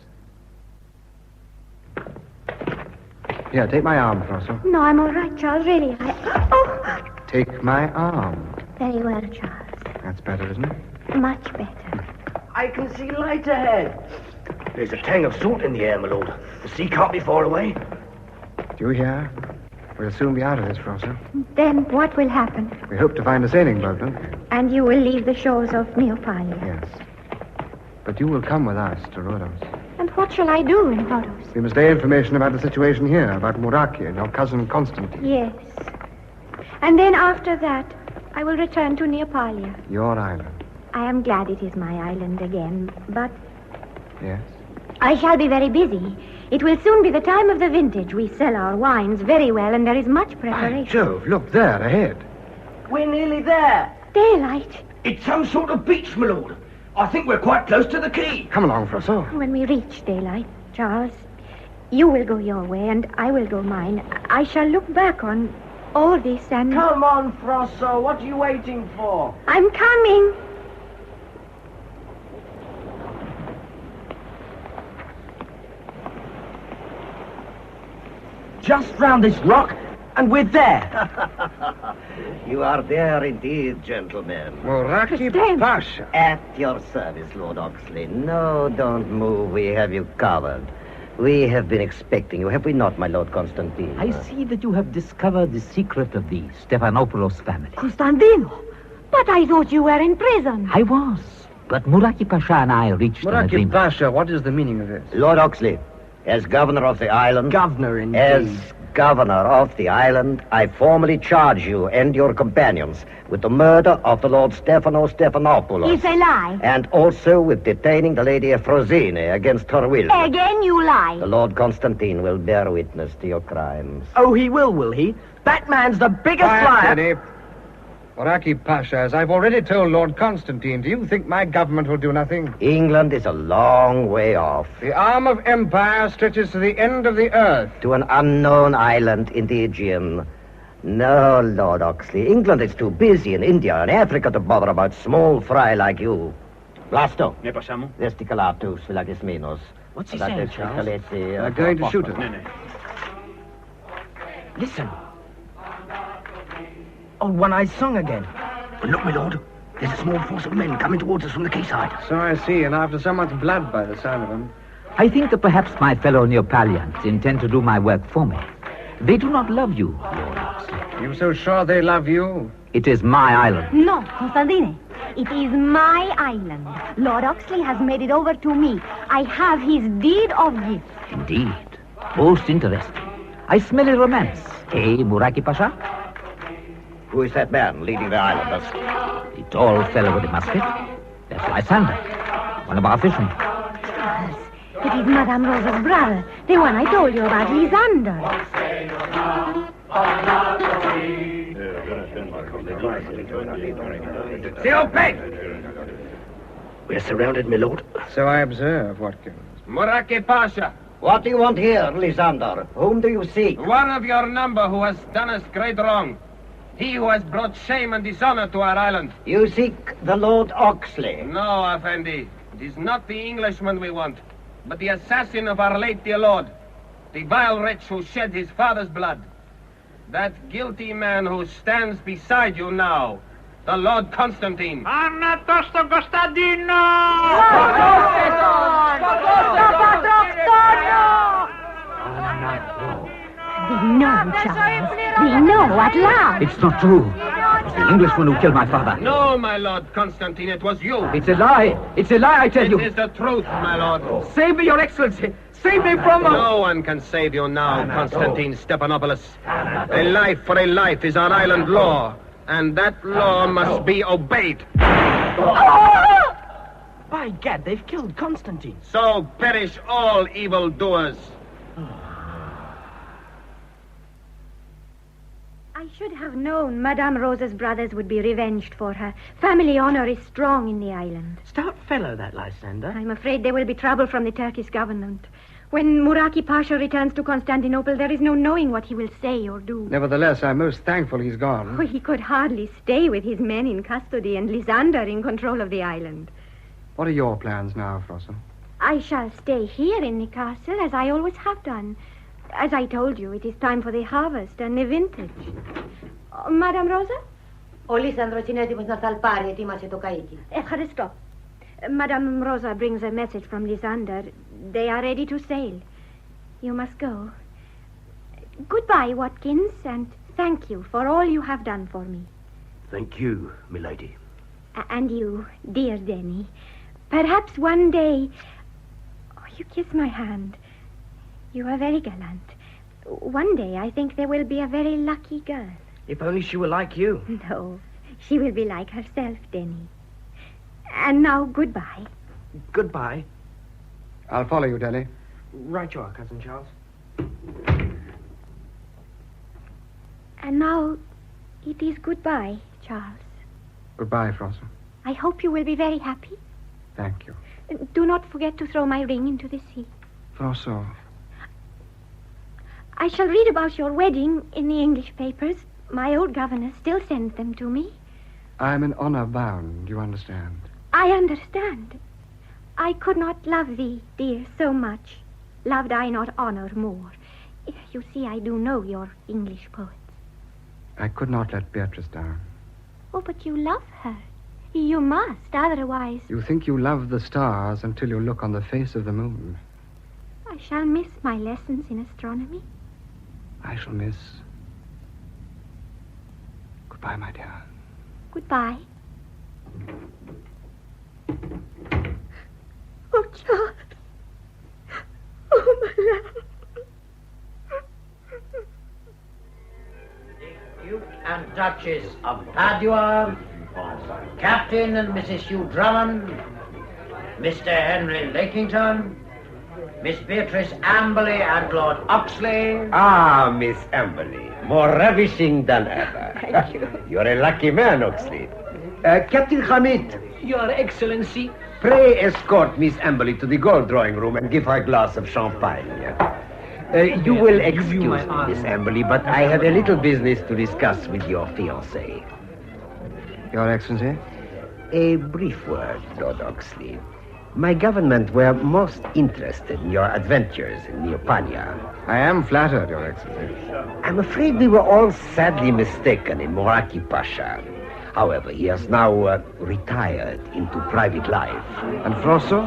Here, take my arm, Frosso. No, I'm all right, Charles, really. Oh! Take my arm. Very well, Charles. That's better, isn't it? Much better. I can see light ahead. There's a tang of salt in the air, my lord. The sea can't be far away. Do you hear? We'll soon be out of this, Frosso. Then what will happen? We hope to find a sailing boat, don't we? And you will leave the shores of Neopalia. Yes. But you will come with us to Rhodos. And what shall I do in Rhodos? We must lay information about the situation here, about Muraki and your cousin Constantine. Yes. And then after that, I will return to Neopalia. Your island. I am glad it is my island again, but... Yes? I shall be very busy. It will soon be the time of the vintage. We sell our wines very well, and there is much preparation. By Jove, look there, ahead. We're nearly there. Daylight. It's some sort of beach, my lord. I think we're quite close to the quay. Come along, Frosso. When we reach daylight, Charles, you will go your way, and I will go mine. I shall look back on all this and... Come on, Frosso. What are you waiting for? I'm coming. Just round this rock, and we're there. You are there indeed, gentlemen. Muraki Pasha. At your service, Lord Oxley. No, don't move. We have you covered. We have been expecting you, have we not, my Lord Constantine? I see that you have discovered the secret of the Stephanopoulos family. Constantino, but I thought you were in prison. I was. But Muraki Pasha and I reached an Muraki agreement. Pasha, what is the meaning of this? Lord Oxley, as governor of the island... Governor, indeed. As governor of the island, I formally charge you and your companions with the murder of the Lord Stefano Stephanopoulos. It's a lie. And also with detaining the Lady Efrosine against her will. Again you lie. The Lord Constantine will bear witness to your crimes. Oh, he will he? That man's the biggest liar. Danny. Muraki Pasha, as I've already told Lord Constantine, do you think my government will do nothing? England is a long way off. The arm of empire stretches to the end of the earth. To an unknown island in the Aegean. No, Lord Oxley. England is too busy in India and Africa to bother about small fry like you. Blasto. Ne passiamo? Vesti calatus, vilagis minos. What's he saying, Charles? They're going to shoot us. Listen. Old One-Eyed Song again. But look, my lord. There's a small force of men coming towards us from the quayside. So I see, and after so much blood by the sound of them. I think that perhaps my fellow Neopalians intend to do my work for me. They do not love you, Lord Oxley. You so sure they love you? It is my island. No, Constantine. It is my island. Lord Oxley has made it over to me. I have his deed of gift. Indeed. Most interesting. I smell a romance. Eh, Muraki Pasha? Who is that man leading the islanders? The tall fellow with the musket. That's Lysander, one of our fishermen. Charles, it is Madame Rosa's brother, the one I told you about, Lysander. We're surrounded, my lord. So I observe, Watkins. Muraki Pasha, What do you want here, Lysander? Whom do you seek? one of your number who has done us great wrong. He who has brought shame and dishonor to our island. You seek the Lord Oxley. No, Effendi. It is not the Englishman we want, but the assassin of our late dear lord. The vile wretch who shed his father's blood. That guilty man who stands beside you now. The Lord Constantine. Anatosto Costadino! They know, Charles. They know at last. It's not true. It was the Englishman who killed my father. No, my Lord Constantine, it was you. It's a lie. It's a lie, I tell you. It is the truth, my lord. Save me, Your Excellency. Save me from... No one can save you now, Constantine Stephanopoulos. A life for a life is our island law, and that law must be obeyed. By gad, they've killed Constantine. So perish all evildoers. I should have known Madame Rosa's brothers would be revenged for her. Family honor is strong in the island. Stout fellow, that Lysander. I'm afraid there will be trouble from the Turkish government. When Muraki Pasha returns to Constantinople, there is no knowing what he will say or do. Nevertheless, I'm most thankful he's gone. Oh, he could hardly stay with his men in custody and Lysander in control of the island. What are your plans now, Frosso? I shall stay here in the castle, as I always have done. As I told you, it is time for the harvest and the vintage. Madame Rosa? Ο Λίσανδρος είναι έτοιμος να θαλπάρει, ετοίμασε το καΐκι. Ευχαριστώ. Madame Rosa brings a message from Lysander. They are ready to sail. You must go. Goodbye, Watkins, and thank you for all you have done for me. Thank you, milady. And you, dear Denny. Perhaps one day... Oh, you kiss my hand. You are very gallant. One day I think there will be a very lucky girl. If only she were like you. No, she will be like herself, Denny. And now, goodbye. Goodbye. I'll follow you, Denny. Right you are, Cousin Charles. And now, it is goodbye, Charles. Goodbye, Frosso. I hope you will be very happy. Thank you. Do not forget to throw my ring into the sea. Frosso. I shall read about your wedding in the English papers. My old governor still sends them to me. I'm in honor bound, you understand? I understand. I could not love thee, dear, so much. Loved I not honor more. You see, I do know your English poets. I could not let Beatrice down. Oh, but you love her. You must, otherwise... You think you love the stars until you look on the face of the moon. I shall miss my lessons in astronomy. I shall miss... Goodbye, my dear. Goodbye. Oh, Charles. Oh, my love. Duke and Duchess of Padua, Captain and Mrs. Hugh Drummond, Mr. Henry Lakington, Miss Beatrice Amberley and Lord Oxley. Ah, Miss Amberley, more ravishing than ever. Thank you. You're a lucky man, Oxley. Captain Hamid, Your Excellency. pray escort Miss Amberley to the gold drawing room and give her a glass of champagne. You will excuse me, Miss Amberley, but I have a little business to discuss with your fiancée. Your Excellency? A brief word, Lord Oxley. My government were most interested in your adventures in Neopalia. I am flattered, Your Excellency. I'm afraid we were all sadly mistaken in Moraki Pasha. However, he has now retired into private life. And Frosso?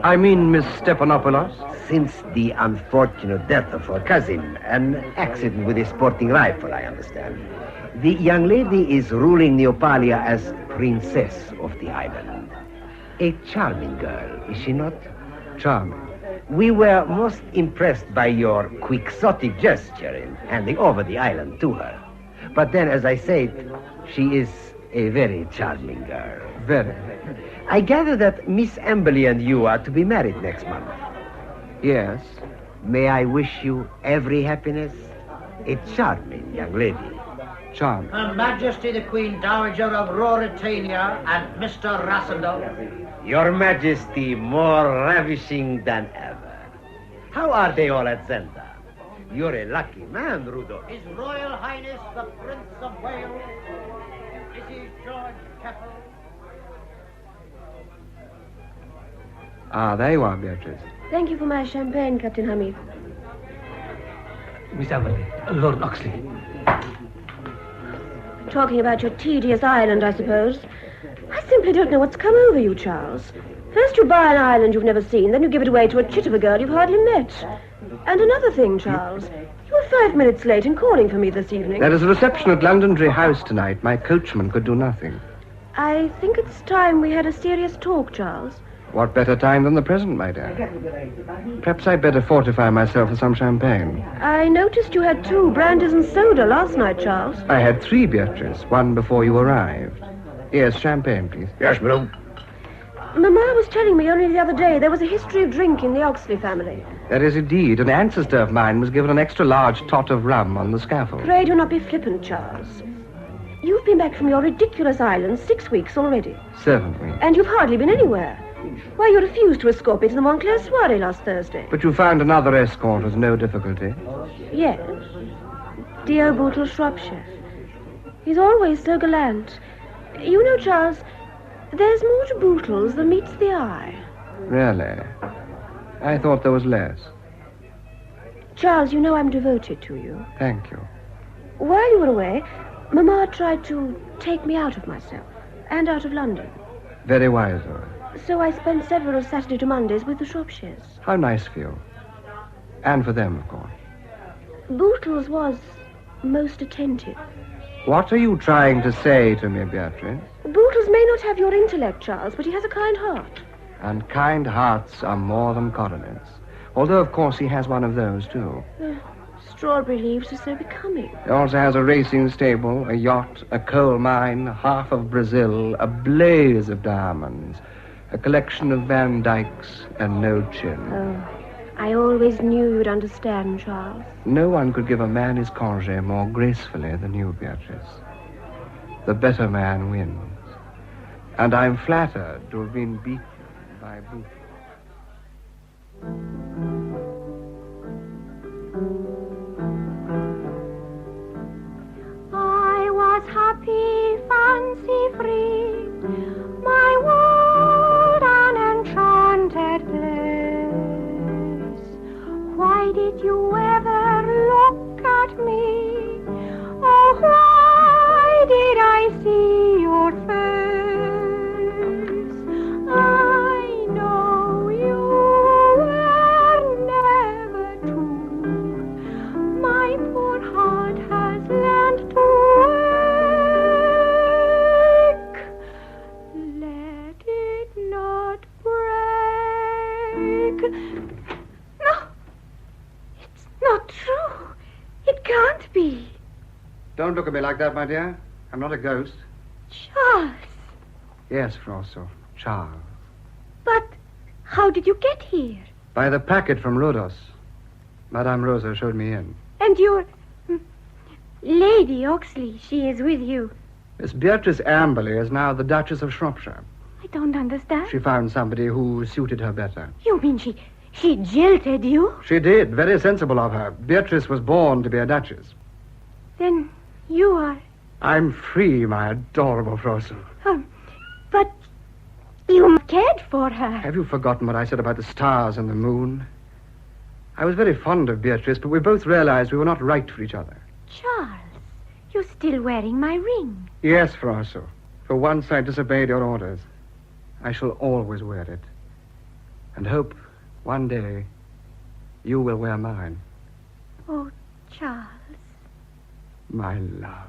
I mean Miss Stephanopoulos? Since the unfortunate death of her cousin, an accident with a sporting rifle, I understand. The young lady is ruling Neopalia as princess of the island. A charming girl, is she not? Charming. We were most impressed by your quixotic gesture in handing over the island to her. But then, as I said, she is a very charming girl. Very. I gather that Miss Amberley and you are to be married next month. Yes. May I wish you every happiness? A charming young lady. Charming. Her Majesty the Queen Dowager of Ruritania and Mr. Rassendal. Your Majesty, more ravishing than ever. How are they all at Zenda? You're a lucky man, Rudolph. His Royal Highness the Prince of Wales, Mrs. George Keppel. Ah, there you are, Beatrice. Thank you for my champagne, Captain Hamid. Miss Amberley, Lord Oxley. Talking about your tedious island, I suppose. I simply don't know what's come over you, Charles. First you buy an island you've never seen, then you give it away to a chit of a girl you've hardly met. And another thing, Charles. You were 5 minutes late in calling for me this evening. There is a reception at Londonderry House tonight. My coachman could do nothing. I think it's time we had a serious talk, Charles. What better time than the present, my dear? Perhaps I'd better fortify myself with some champagne. I noticed you had 2 brandies and soda last night, Charles. I had 3, Beatrice, one before you arrived. Yes, champagne, please. Yes, madam. Mamma was telling me only the other day there was a history of drink in the Oxley family. There is indeed. An ancestor of mine was given an extra large tot of rum on the scaffold. Pray do not be flippant, Charles. You've been back from your ridiculous island 6 weeks already. 7 weeks. And you've hardly been anywhere. Why, you refused to escort me to the Montclair soiree last Thursday. But you found another escort with no difficulty. Yes. Dear Bootle Shropshire. He's always so gallant. You know, Charles, there's more to Bootles than meets the eye. Really? I thought there was less. Charles, you know I'm devoted to you. Thank you. While you were away, Mamma tried to take me out of myself and out of London. Very wise of her. So I spent several Saturday to Mondays with the Shropshires. How nice for you. And for them, of course. Bootles was most attentive. What are you trying to say to me, Beatrice? Bootles may not have your intellect, Charles, but he has a kind heart. And kind hearts are more than coronets. Although, of course, he has one of those, too. Strawberry leaves are so becoming. He also has a racing stable, a yacht, a coal mine, half of Brazil, a blaze of diamonds, a collection of Van Dykes, and no chin. Oh, I always knew you'd understand, Charles. No one could give a man his congé more gracefully than you, Beatrice. The better man wins. And I'm flattered to have been beaten by Booth. I was happy, fancy-free, my world an enchanted place. Why did you ever look at me? Oh, why did I see your face? I know you were never true. My poor heart has learned to Don't look at me like that, my dear. I'm not a ghost. Charles. Yes, Frosso. Charles. But how did you get here? By the packet from Rhodos. Madame Rosa showed me in. And your... Lady Oxley, she is with you. Miss Beatrice Amberley is now the Duchess of Shropshire. I don't understand. She found somebody who suited her better. You mean she jilted you? She did. Very sensible of her. Beatrice was born to be a duchess. Then you are... I'm free, my adorable Frosso. But you cared for her. Have you forgotten what I said about the stars and the moon? I was very fond of Beatrice, but we both realized we were not right for each other. Charles, you're still wearing my ring. Yes, Frosso. For once I disobeyed your orders. I shall always wear it. And hope one day you will wear mine. Oh, Charles. My love.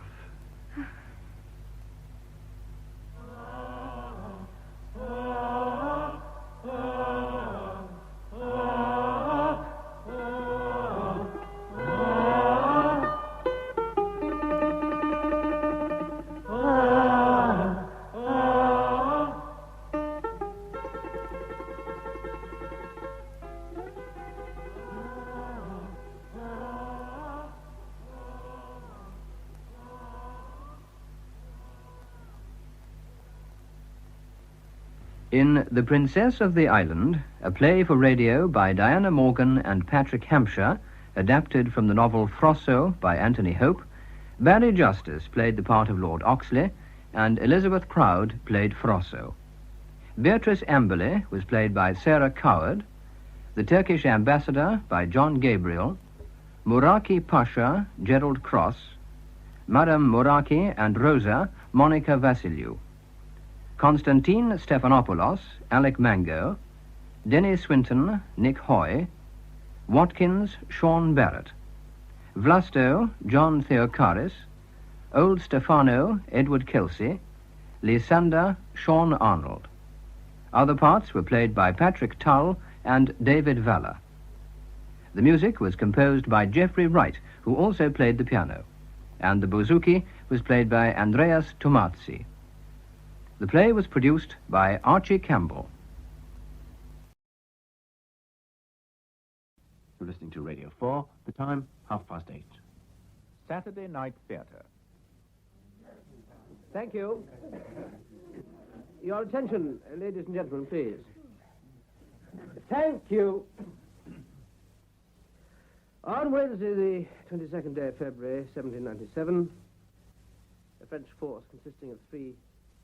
In The Princess of the Island, a play for radio by Diana Morgan and Patrick Hampshire, adapted from the novel Frosso by Anthony Hope, Barry Justice played the part of Lord Oxley, and Elizabeth Proud played Frosso. Beatrice Amberley was played by Sarah Coward, the Turkish ambassador by John Gabriel, Muraki Pasha, Gerald Cross, Madame Muraki and Rosa, Monica Vassiliou. Constantine Stephanopoulos, Alec Mango, Denny Swinton, Nick Hoy, Watkins, Sean Barrett, Vlasto, John Theocaris, Old Stefano, Edward Kelsey, Lysander, Sean Arnold. Other parts were played by Patrick Tull and David Valler. The music was composed by Jeffrey Wright, who also played the piano, and the bouzouki was played by Andreas Tomazzi. The play was produced by Archie Campbell. You're listening to Radio 4, the time 8:30. Saturday Night Theatre. Thank you. Your attention, ladies and gentlemen, please. Thank you. On Wednesday, the 22nd day of February, 1797, a French force consisting of 3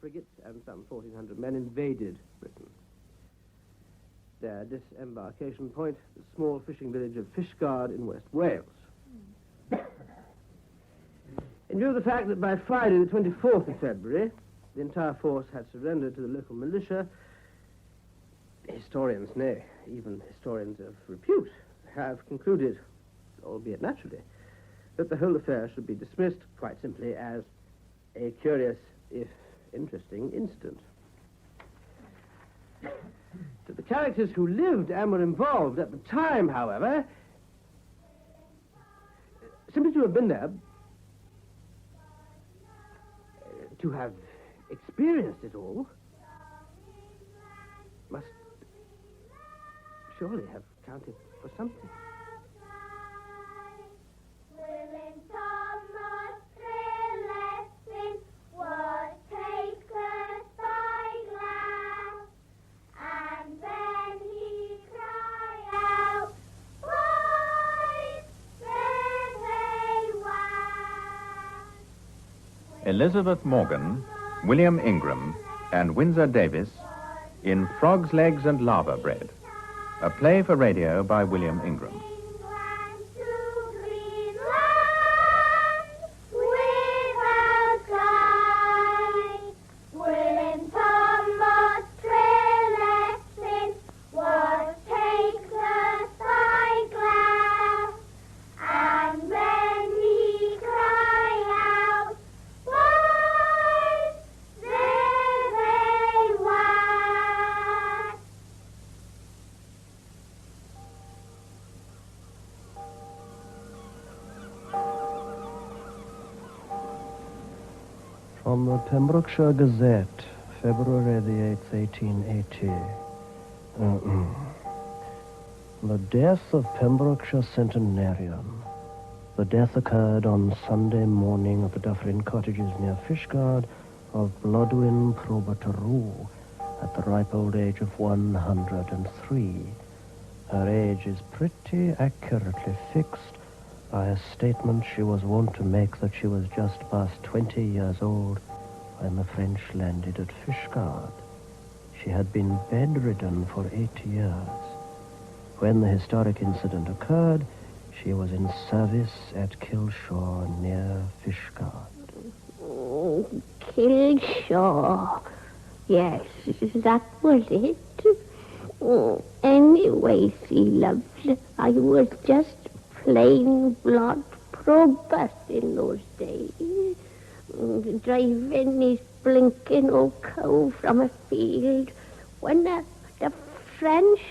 frigates and some 1,400 men invaded Britain. Their disembarkation point, the small fishing village of Fishguard in West Wales. In view of the fact that by Friday, the 24th of February, the entire force had surrendered to the local militia, historians, nay, even historians of repute, have concluded, albeit naturally, that the whole affair should be dismissed quite simply as a curious, if interesting, incident. To the characters who lived and were involved at the time, however, simply to have been there, to have experienced it all, must surely have counted for something. Elizabeth Morgan, William Ingram, and Windsor Davis in Frog's Legs and Lava Bread, a play for radio by William Ingram. The Pembrokeshire Gazette, February the 8th, 1880. The death of Pembrokeshire Centenarian. The death occurred on Sunday morning at the Dufferin Cottages near Fishguard of Blodwyn Probert Rue at the ripe old age of 103. Her age is pretty accurately fixed by a statement she was wont to make that she was just past 20 years old when the French landed at Fishguard. She had been bedridden for 8 years. When the historic incident occurred, she was in service at Kilshaw near Fishguard. Oh, Kilshaw. Yes, that was it. Oh, anyway, see, lovely, I was just plain blood Probert in those days. Driving his blinking old cow from a field when the French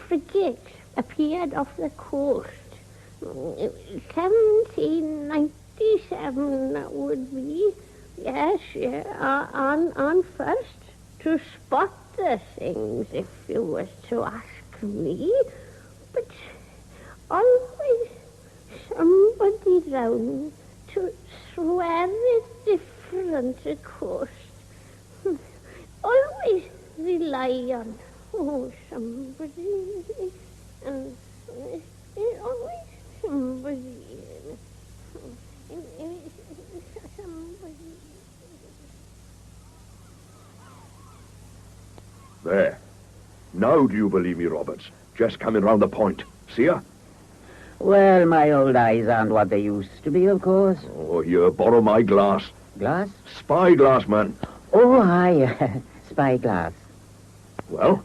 frigate appeared off the coast. 1797, that would be. Yes, yeah, on first to spot the things, if you was to ask me. But always somebody round to swear it different, of course. Always rely on, somebody. And always somebody. Somebody. There. Now do you believe me, Roberts? Just coming round the point. See her? Well, my old eyes aren't what they used to be, of course. Oh, here, borrow my glass. Glass? Spyglass, man. Oh, aye. Spyglass. Well?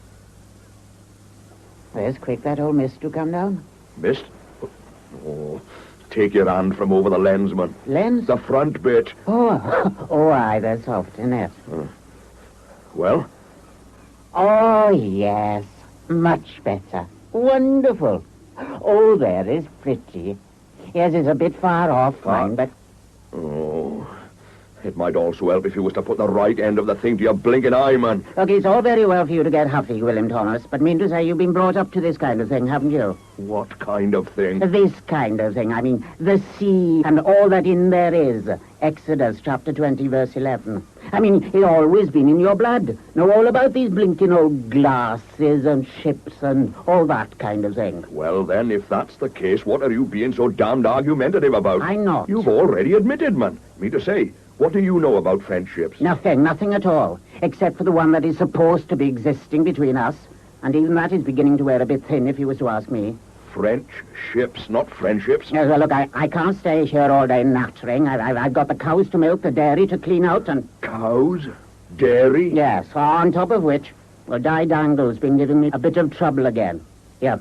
Where's quick that old mist to come down? Mist? Oh, take your hand from over the lens, man. Lens? The front bit. Oh, aye, they're soft, isn't it? Well? Oh, yes. Much better. Wonderful. Oh, there is pretty. Yes, it's a bit far off, fine, but... Oh, it might also help if you was to put the right end of the thing to your blinking eye, man. Look, it's all very well for you to get huffy, William Thomas, but mean to say you've been brought up to this kind of thing, haven't you? What kind of thing? This kind of thing. I mean, the sea and all that in there is. Exodus chapter 20, verse 11. I mean, it's always been in your blood. Know all about these blinking old glasses and ships and all that kind of thing. Well, then, if that's the case, what are you being so damned argumentative about? I'm not. You've already admitted, man. Me to say, what do you know about French ships? Nothing at all, except for the one that is supposed to be existing between us. And even that is beginning to wear a bit thin, if you was to ask me. French ships, not friendships. Yes, well, look, I can't stay here all day nattering. I've got the cows to milk, the dairy to clean out, and... Cows? Dairy? Yes, on top of which, well, Di Dangle's been giving me a bit of trouble again. Yeah.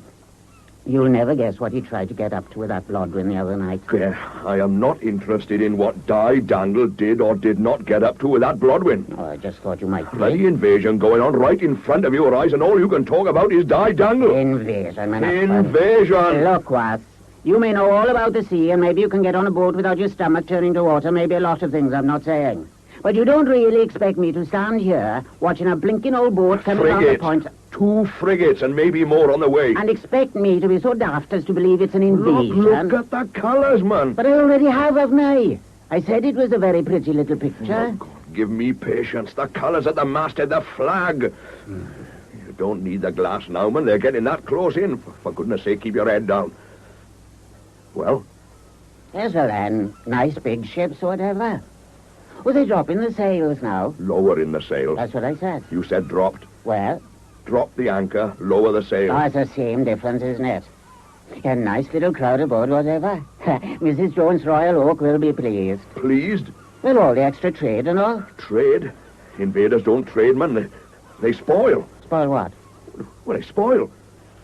You'll never guess what he tried to get up to with that Blodwyn the other night. I am not interested in what Di Dangle did or did not get up to with that Blodwyn. Oh, I just thought you might... Bloody invasion going on right in front of your eyes, and all you can talk about is Di Dangle. Invasion, man. Invasion! Look, Wass, you may know all about the sea, and maybe you can get on a boat without your stomach turning to water, maybe a lot of things I'm not saying. But you don't really expect me to stand here watching a blinking old boat coming around the point... 2 frigates and maybe more on the way. And expect me to be so daft as to believe it's an invasion. Look at the colours, man. But I already have, haven't I? I said it was a very pretty little picture. Oh, God, give me patience. The colours at the masthead, the flag. You don't need the glass now, man. They're getting that close in. For goodness sake, keep your head down. Well? Yes, well then, nice big ships, whatever. Oh, they're dropping the sails now. Lowering the sails. That's what I said. You said dropped. Well? Drop the anchor, lower the sails. Oh, it's the same difference, isn't it? A nice little crowd aboard, whatever. Mrs. Jones Royal Oak will be pleased. Pleased? Well, all the extra trade and all. Trade? Invaders don't trade, man. They spoil. Spoil what? Well, they spoil.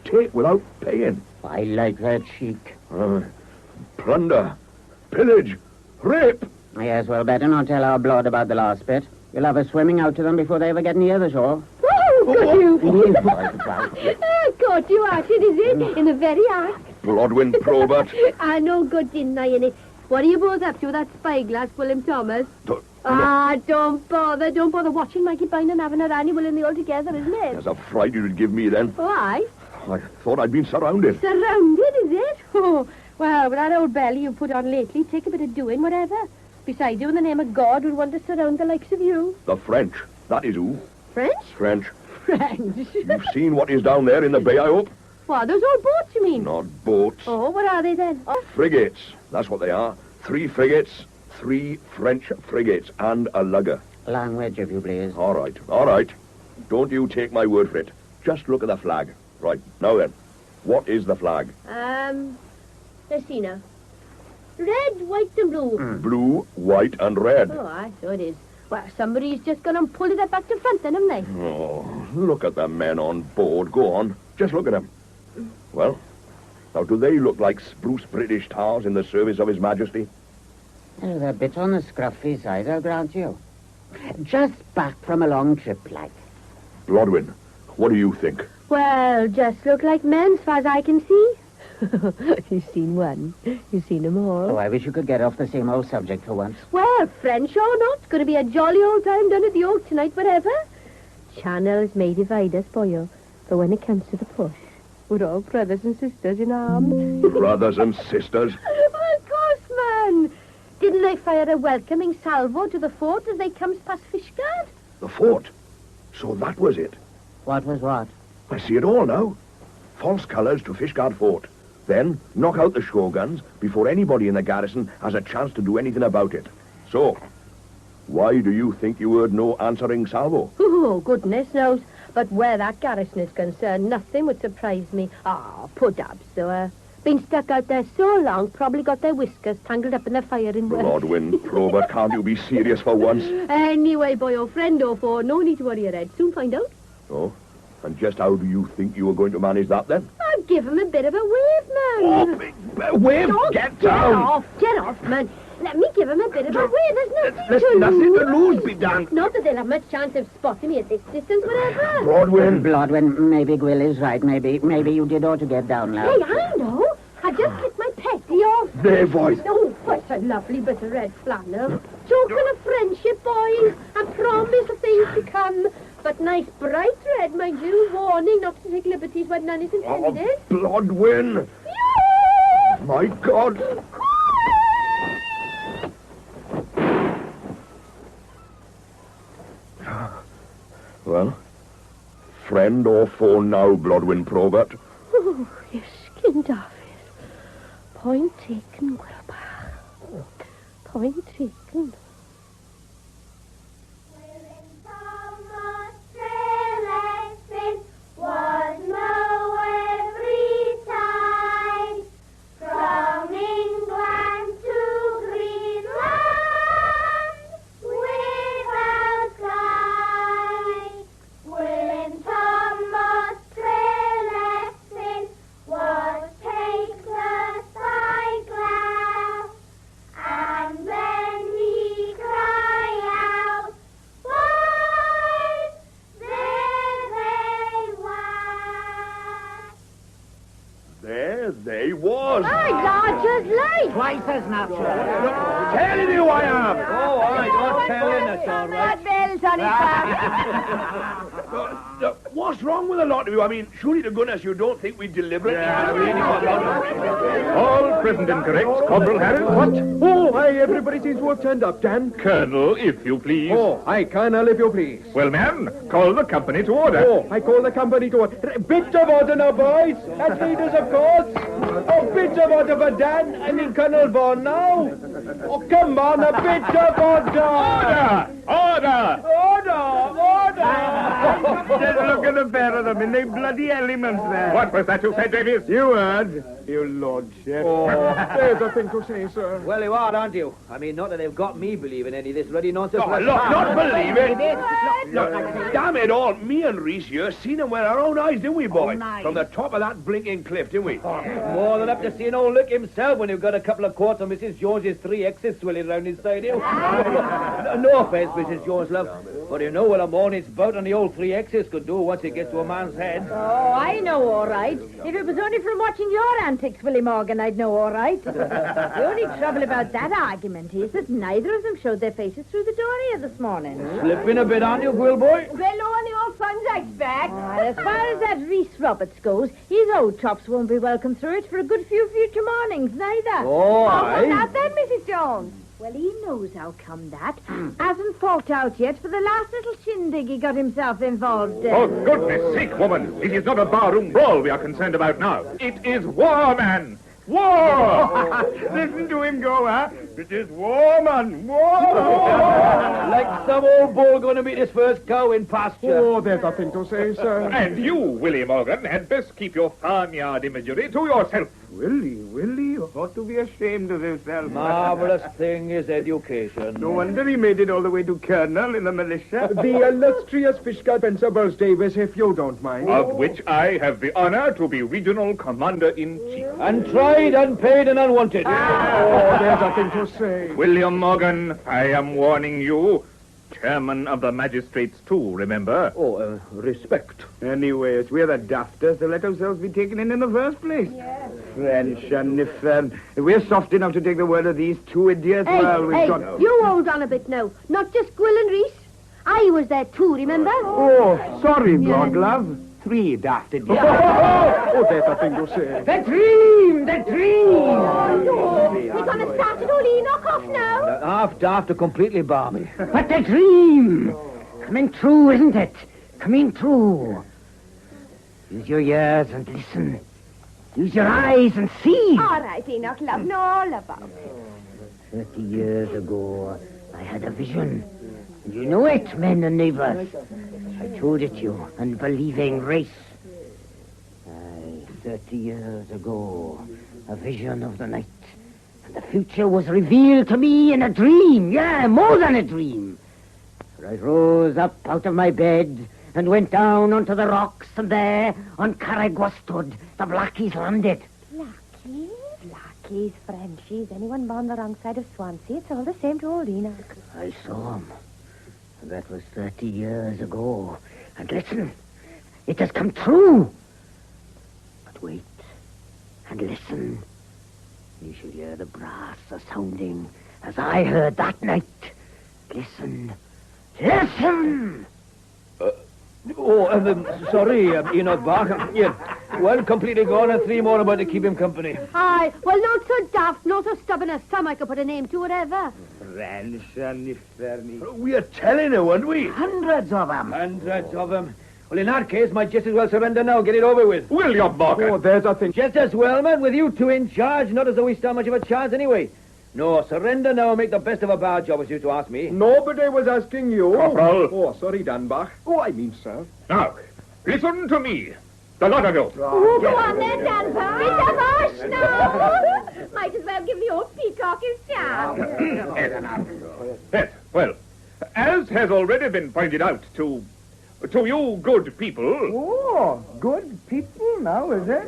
Take without paying. I like that cheek. Plunder. Pillage. Rape. Yes, well, better not tell our blood about the last bit. You'll have us swimming out to them before they ever get near the shore. Got you. Got you at it, is it? In the very act. Blodwyn Probert. I know good, didn't I, innit? What are you both up to with that spyglass, William Thomas? Don't bother. Don't bother watching Maggie Bine and having her annual in the all together, isn't it? There's a fright you'd give me then. Why? I thought I'd been surrounded. Surrounded, is it? Oh, well, with that old belly you've put on lately, take a bit of doing, whatever. Besides, who in the name of God would want to surround the likes of you? The French. That is who. French? French. French. You've seen what is down there in the bay, I hope? What, those old boats, you mean? Not boats. Oh, what are they then? Oh. Frigates. That's what they are. 3 frigates, 3 French frigates, and a lugger. Language, if you please. All right, all right. Don't you take my word for it. Just look at the flag. Right, now then. What is the flag? Let's see now. Red, white, and blue. Blue, white, and red. Oh, aye, so it is. Well, somebody's just gone and pulled it up back to front then, haven't they? Oh, look at the men on board. Go on. Just look at them. Well, now do they look like spruce British tars in the service of His Majesty? They're a bit on the scruffy side, I'll grant you. Just back from a long trip, like. Blodwin, what do you think? Well, just look like men as far as I can see. You've seen one. You've seen them all. Oh, I wish you could get off the same old subject for once. Well, French or not, it's going to be a jolly old time down at the Oak tonight, whatever. Channels may divide us, boyo, but when it comes to the push, we're all brothers and sisters in arms. Brothers and sisters? Well, of course, man. Didn't they fire a welcoming salvo to the fort as they comes past Fishguard? The fort? So that was it? What was what? I see it all now. False colours to Fishguard Fort. Then knock out the shore guns before anybody in the garrison has a chance to do anything about it. So, why do you think you heard no answering salvo? Oh, goodness knows. But where that garrison is concerned, nothing would surprise me. Put up, so, been stuck out there so long, probably got their whiskers tangled up in the firing work. Blodwin, Probert, can't you be serious for once? Anyway, boy, or friend or foe, no need to worry your head. Soon find out. Oh, and just how do you think you were going to manage that then? I'll give him a bit of a wave, man. Oh, wave? Get down! Get off, man. Let me give him a bit of a wave. There's nothing There's to nothing lose. to lose, be damned. Not that they'll have much chance of spotting me at this distance, whatever. Blodwin, maybe Gwill is right. Maybe you did ought to get down now. Hey, I know. I just clipped my petty off. Their voice. Oh, what a lovely bit of red flannel. Token of friendship, boys. I promise of things to come. But nice bright red, mind you. Warning not to take liberties when none is intended. Blodwin! My God! Well, friend or foe now, Blodwin Probert? Oh, you skinned off it. Point taken, Wilbur. Point taken. Was no every time from England to Greenland without sky. When Thomas Trelessin was take the spyglass, and then he cry out, "Boys, there they were." There they was. My Lodger's late. Twice as natural. Telling you I am. Oh, I don't tell you, that's all right. That bell's on his back. What's wrong with a lot of you? I mean, surely to goodness you don't think we deliberately... All present and correct. Corporal Harris, what? Oh, aye, everybody seems to have turned up, Dan. Colonel, if you please. Oh, aye, Colonel, if you please. Well, man, call the company to order. Oh, I call the company to order. Bit of order now, boys. As leaders, of course. Oh, bit of order for Dan. I mean, Colonel Vaughan now. Oh, come on, a bit of order. Order! Just look at the pair of them in their bloody elements there. What was that you said, Davies? You heard, your lordship. Oh, there's a thing to say, sir. Well, you are, aren't you? I mean, not that they've got me believing any of this bloody nonsense. Oh, look, not believe it. Damn it all, me and Reese here seen him with our own eyes, didn't we, boy? From the top of that blinking cliff, didn't we? More than up to seeing old Lick himself when you've got a couple of quarts of Mrs. George's 3 X's swilling round inside you. No offence, Mrs. George, love. But you know what a morning's bout on the old 3 X's could do once it gets to a man's head. Oh, I know all right. If it was only from watching your antics, Willie Morgan, I'd know all right. The only trouble about that argument is that neither of them showed their faces through the door here this morning. Slipping a bit, aren't you, Quill boy? Well, on the old funds, I expect. As far as that Rhys Roberts goes, his old chops won't be welcome through it for a good few future mornings, neither. Oh, aye. What's that then, Mrs. Jones? Well, he knows how come that. Hasn't fought out yet for the last little shindig he got himself involved in. For goodness sake, woman, it is not a barroom brawl we are concerned about now. It is war, man! War! Listen to him go, huh? It is war, man, war! Like some old bull going to meet his first cow in pasture. Oh, there's nothing to say, sir. And you, Willie Morgan, had best keep your farmyard imagery to yourself. Willie, you ought to be ashamed of himself. Marvelous thing is education. No wonder he made it all the way to Colonel in the militia. The illustrious Fishguard Fencibles, Davis, if you don't mind. Of which I have the honor to be Regional Commander-in-Chief. And tried, unpaid, and unwanted. Oh, there's nothing to say. William Morgan, I am warning you. Chairman of the magistrates, too, remember? Oh, respect. Anyways, we're the daftest to let ourselves be taken in the first place. Yes. French and Nifern. We're soft enough to take the word of these two idiots. You hold on a bit now. Not just Quill and Rhys. I was there too, remember? Oh, sorry, Broadglove. 3 daft idiots. Oh, there's nothing to say. The dream! The dream! Oh, no. We're going to start it all Enoch off now. Half daft or completely balmy. But the dream! Coming true, isn't it? Coming true. Use your ears and listen. Use your eyes and see. All right, Enoch, love, know all about it. 30 years ago, I had a vision. You know it, men and neighbors. I told it you, unbelieving race. 30 years ago, a vision of the night. And the future was revealed to me in a dream. Yeah, more than a dream. For I rose up out of my bed and went down onto the rocks, and there, on Carragwastod, the Blackies landed. Blackies? Blackies, Frenchies, anyone born the wrong side of Swansea, it's all the same to old Enoch. I saw them. That was 30 years ago. And listen, it has come true. But wait, and listen. You shall hear the brass a-sounding as I heard that night. Listen, listen! Sorry, Enoch Bach. One completely gone and 3 more about to keep him company. Aye, well, not so daft, not so stubborn as some I could put a name to, whatever. French and Nifern. We are telling her, weren't we? Hundreds of them. Hundreds of them. Well, in that case, might just as well surrender now. Get it over with. William Morgan. Oh, there's a thing. Just as well, man, with you two in charge. Not as though we stand much of a chance anyway. No, surrender now and make the best of a bad job, as you to ask me. Nobody was asking you. Corporal. Oh, sorry, Danbach. Oh, I mean, sir. Now, listen to me. The lot of you. Oh, go on there, Danbach. Bit of us now. Might as well give the old peacock his chance. Yes, well, as has already been pointed out to you good people... Oh, good people now, is it?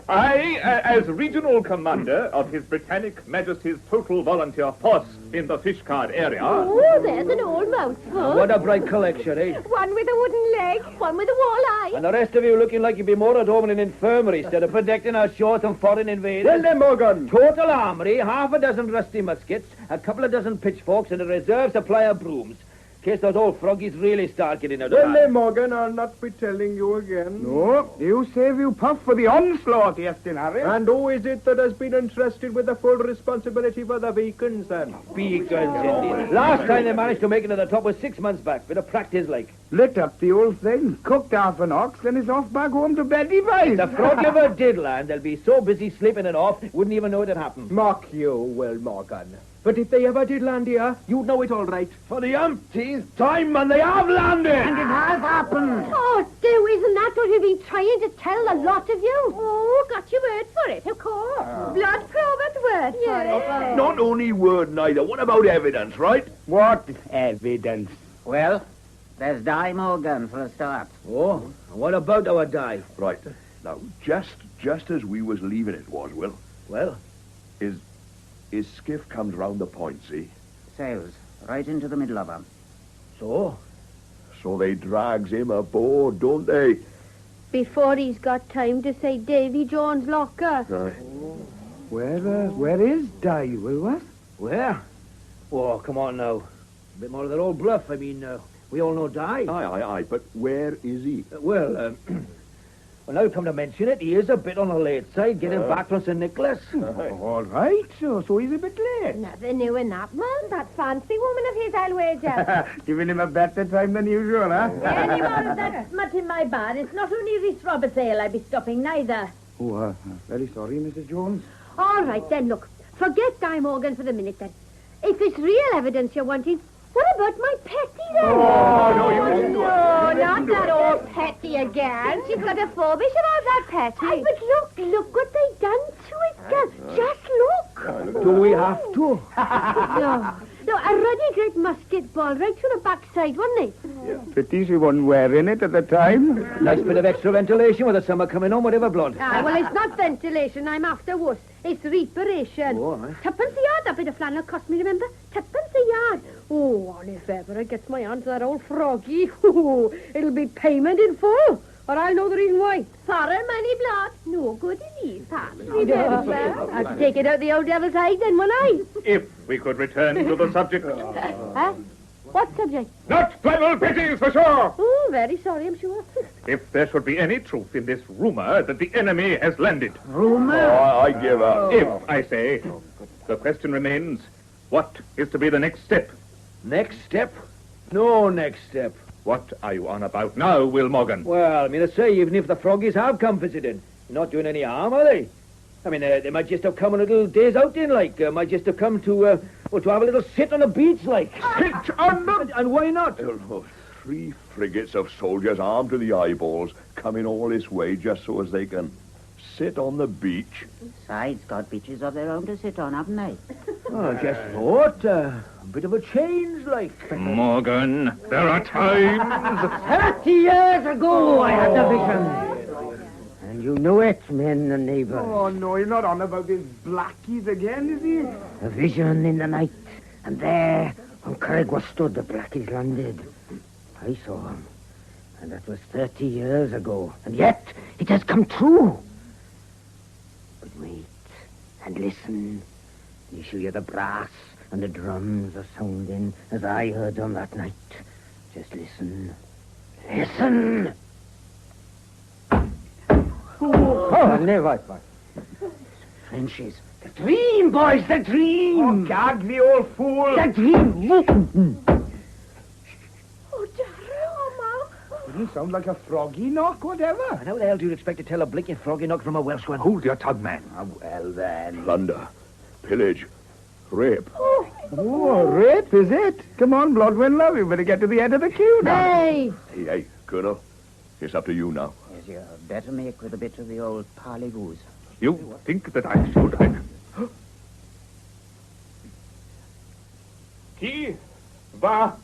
I, as Regional Commander of His Britannic Majesty's Total Volunteer Force in the Fishguard area... Oh, there's an old mouthful. What a bright collection, eh? One with a wooden leg, one with a walleye. And the rest of you looking like you'd be more at home in an infirmary instead of protecting our shores from foreign invaders. Well, then, Morgan. Total armory, 6 rusty muskets, a couple of dozen pitchforks, and a reserve supply of brooms. In case those old froggies really start getting out of hand. Well, then, Morgan, I'll not be telling you again. No, you save you puff for the onslaught, Captain Harry. And who is it that has been entrusted with the full responsibility for the beacons, then? Beacons, indeed. Last time they managed to make it to the top was 6 months back. Bit of practice, like. Lit up the old thing, cooked half an ox, and is off back home to bed device. The frog ever did land, they'll be so busy sleeping it off, wouldn't even know it had happened. Mock you, Will Morgan. But if they ever did land here, you'd know it all right. For the umpteenth time, man, they have landed! And it has happened. Oh, do, isn't that what we've been trying to tell a lot of you? Oh, got your word for it, of course. Blood Probert word for it. Not only word, neither. What about evidence, right? What evidence? Well, there's Di Morgan for a start. Oh, what about our Di? Right. Now, just as we was leaving it was, Will. Well? His skiff comes round the point, see? Sails right into the middle of them. So? So they drags him aboard, don't they? Before he's got time to say Davy Jones' locker. Aye. Where is Di, Wilworth? Where? Oh, come on now. A bit more of that old bluff. I mean, we all know Di. Aye, but where is he? Well, now come to mention it, he is a bit on the late side, getting back from St. Nicholas. All right, so he's a bit late. Nothing new in that, man. That fancy woman of his, I'll wager. Giving him a better time than usual, huh? Any more of that smut in my bar. It's not only Rhys Roberts' ale I'll be stopping, neither. Oh, very sorry, Mrs. Jones. All right, then, look. Forget Di Morgan for the minute, then. If it's real evidence you're wanting, what about my Petty, then? No, not that old Petty again. She's got a phobia about that Petty. But look what they done to it, girl. Just look. Do we have to? No, a ruddy great musket ball right through the backside, wasn't it? Pity she wasn't wearing it at the time. Nice bit of extra ventilation with the summer coming on, whatever blood. Well, it's not ventilation I'm after, wuss. It's reparation. Oh, aye. Tuppence a yard, that bit of flannel cost me, remember? Tuppence a yard. Oh, and if ever I gets my hands on that old froggy, it'll be payment in full. Or I'll know the reason why. Foreign money, blood. No good in these parts. Remember? I'll have to take it out the old devil's hide then, won't I? If we could return to the subject. Huh? What subject? Not flannel petties, for sure! Oh, very sorry, I'm sure. If there should be any truth in this rumor that the enemy has landed. Rumor? Oh, I give up. If, I say, the question remains, what is to be the next step? Next step? No next step. What are you on about now, Will Morgan? Well, I mean, I say, even if the froggies have come visiting, they're not doing any harm, are they? I mean, they might just have come on a little day's outing, like. Might just have come to have a little sit on the beach, like. Sit on the... And why not? 3 frigates of soldiers armed to the eyeballs coming all this way just so as they can sit on the beach. Besides, got beaches of their own to sit on, haven't they? Oh, I just thought, a bit of a change, like. Morgan, there are times... 30 years ago, I had a vision. And you knew it, men and neighbors. Oh, no, you're not on about his blackies again, is he? A vision in the night. And there, on Carrigwa stood, the blackies landed. I saw him. And that was 30 years ago. And yet, it has come true. But wait, and listen. You shall hear the brass and the drums are sounding as I heard them that night. Just listen. Listen! Oh, never. Frenchies. The dream, boys, the dream! Oh, gag the old fool! The dream! Oh, Darrow, Didn't sound like a froggy knock, whatever. And how the hell do you expect to tell a blinking froggy knock from a Welsh one? Hold your tongue, man. Well, then. Plunder, pillage, rape. Oh, rape, is it? Come on, Bloodwindler, we better get to the end of the queue now. Hey! Hey, Colonel, it's up to you now. Yes, you better make with a bit of the old parley-voos. You think that I should... Qui va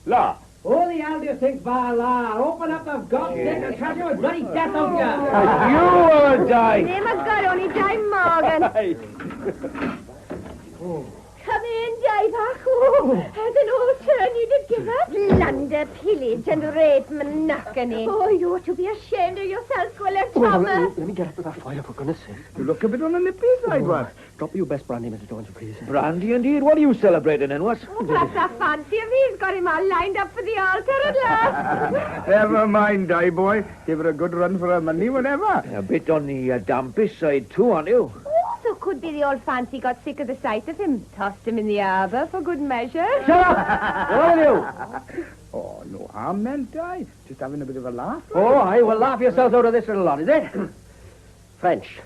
là? Who the hell do you think, Bala? Open up the goddamn and tell you a bloody death of you! You will die! Name of God, only Di Morgan. Come in, Diver. Has an old turn you did give us? Plunder, pillage, and rape, monogamy. Oh, you ought to be ashamed of yourself, Gwilym Thomas. Let me get up to that fire, for goodness sake. You look a bit on the nippy side, what? Drop your best brandy, Mr. Jones, please. Brandy, indeed. What are you celebrating, then, what? Perhaps a fancy of he's got him all lined up for the altar at last. Never mind, Die boy. Give her a good run for her money, whatever. A bit on the dampish side, too, aren't you? So could be the old fancy got sick of the sight of him. Tossed him in the arbour for good measure. Shut up! What are you? Oh, no harm meant, Die. Just having a bit of a laugh. Oh, I will laugh yourselves out of this little lot, is it? French.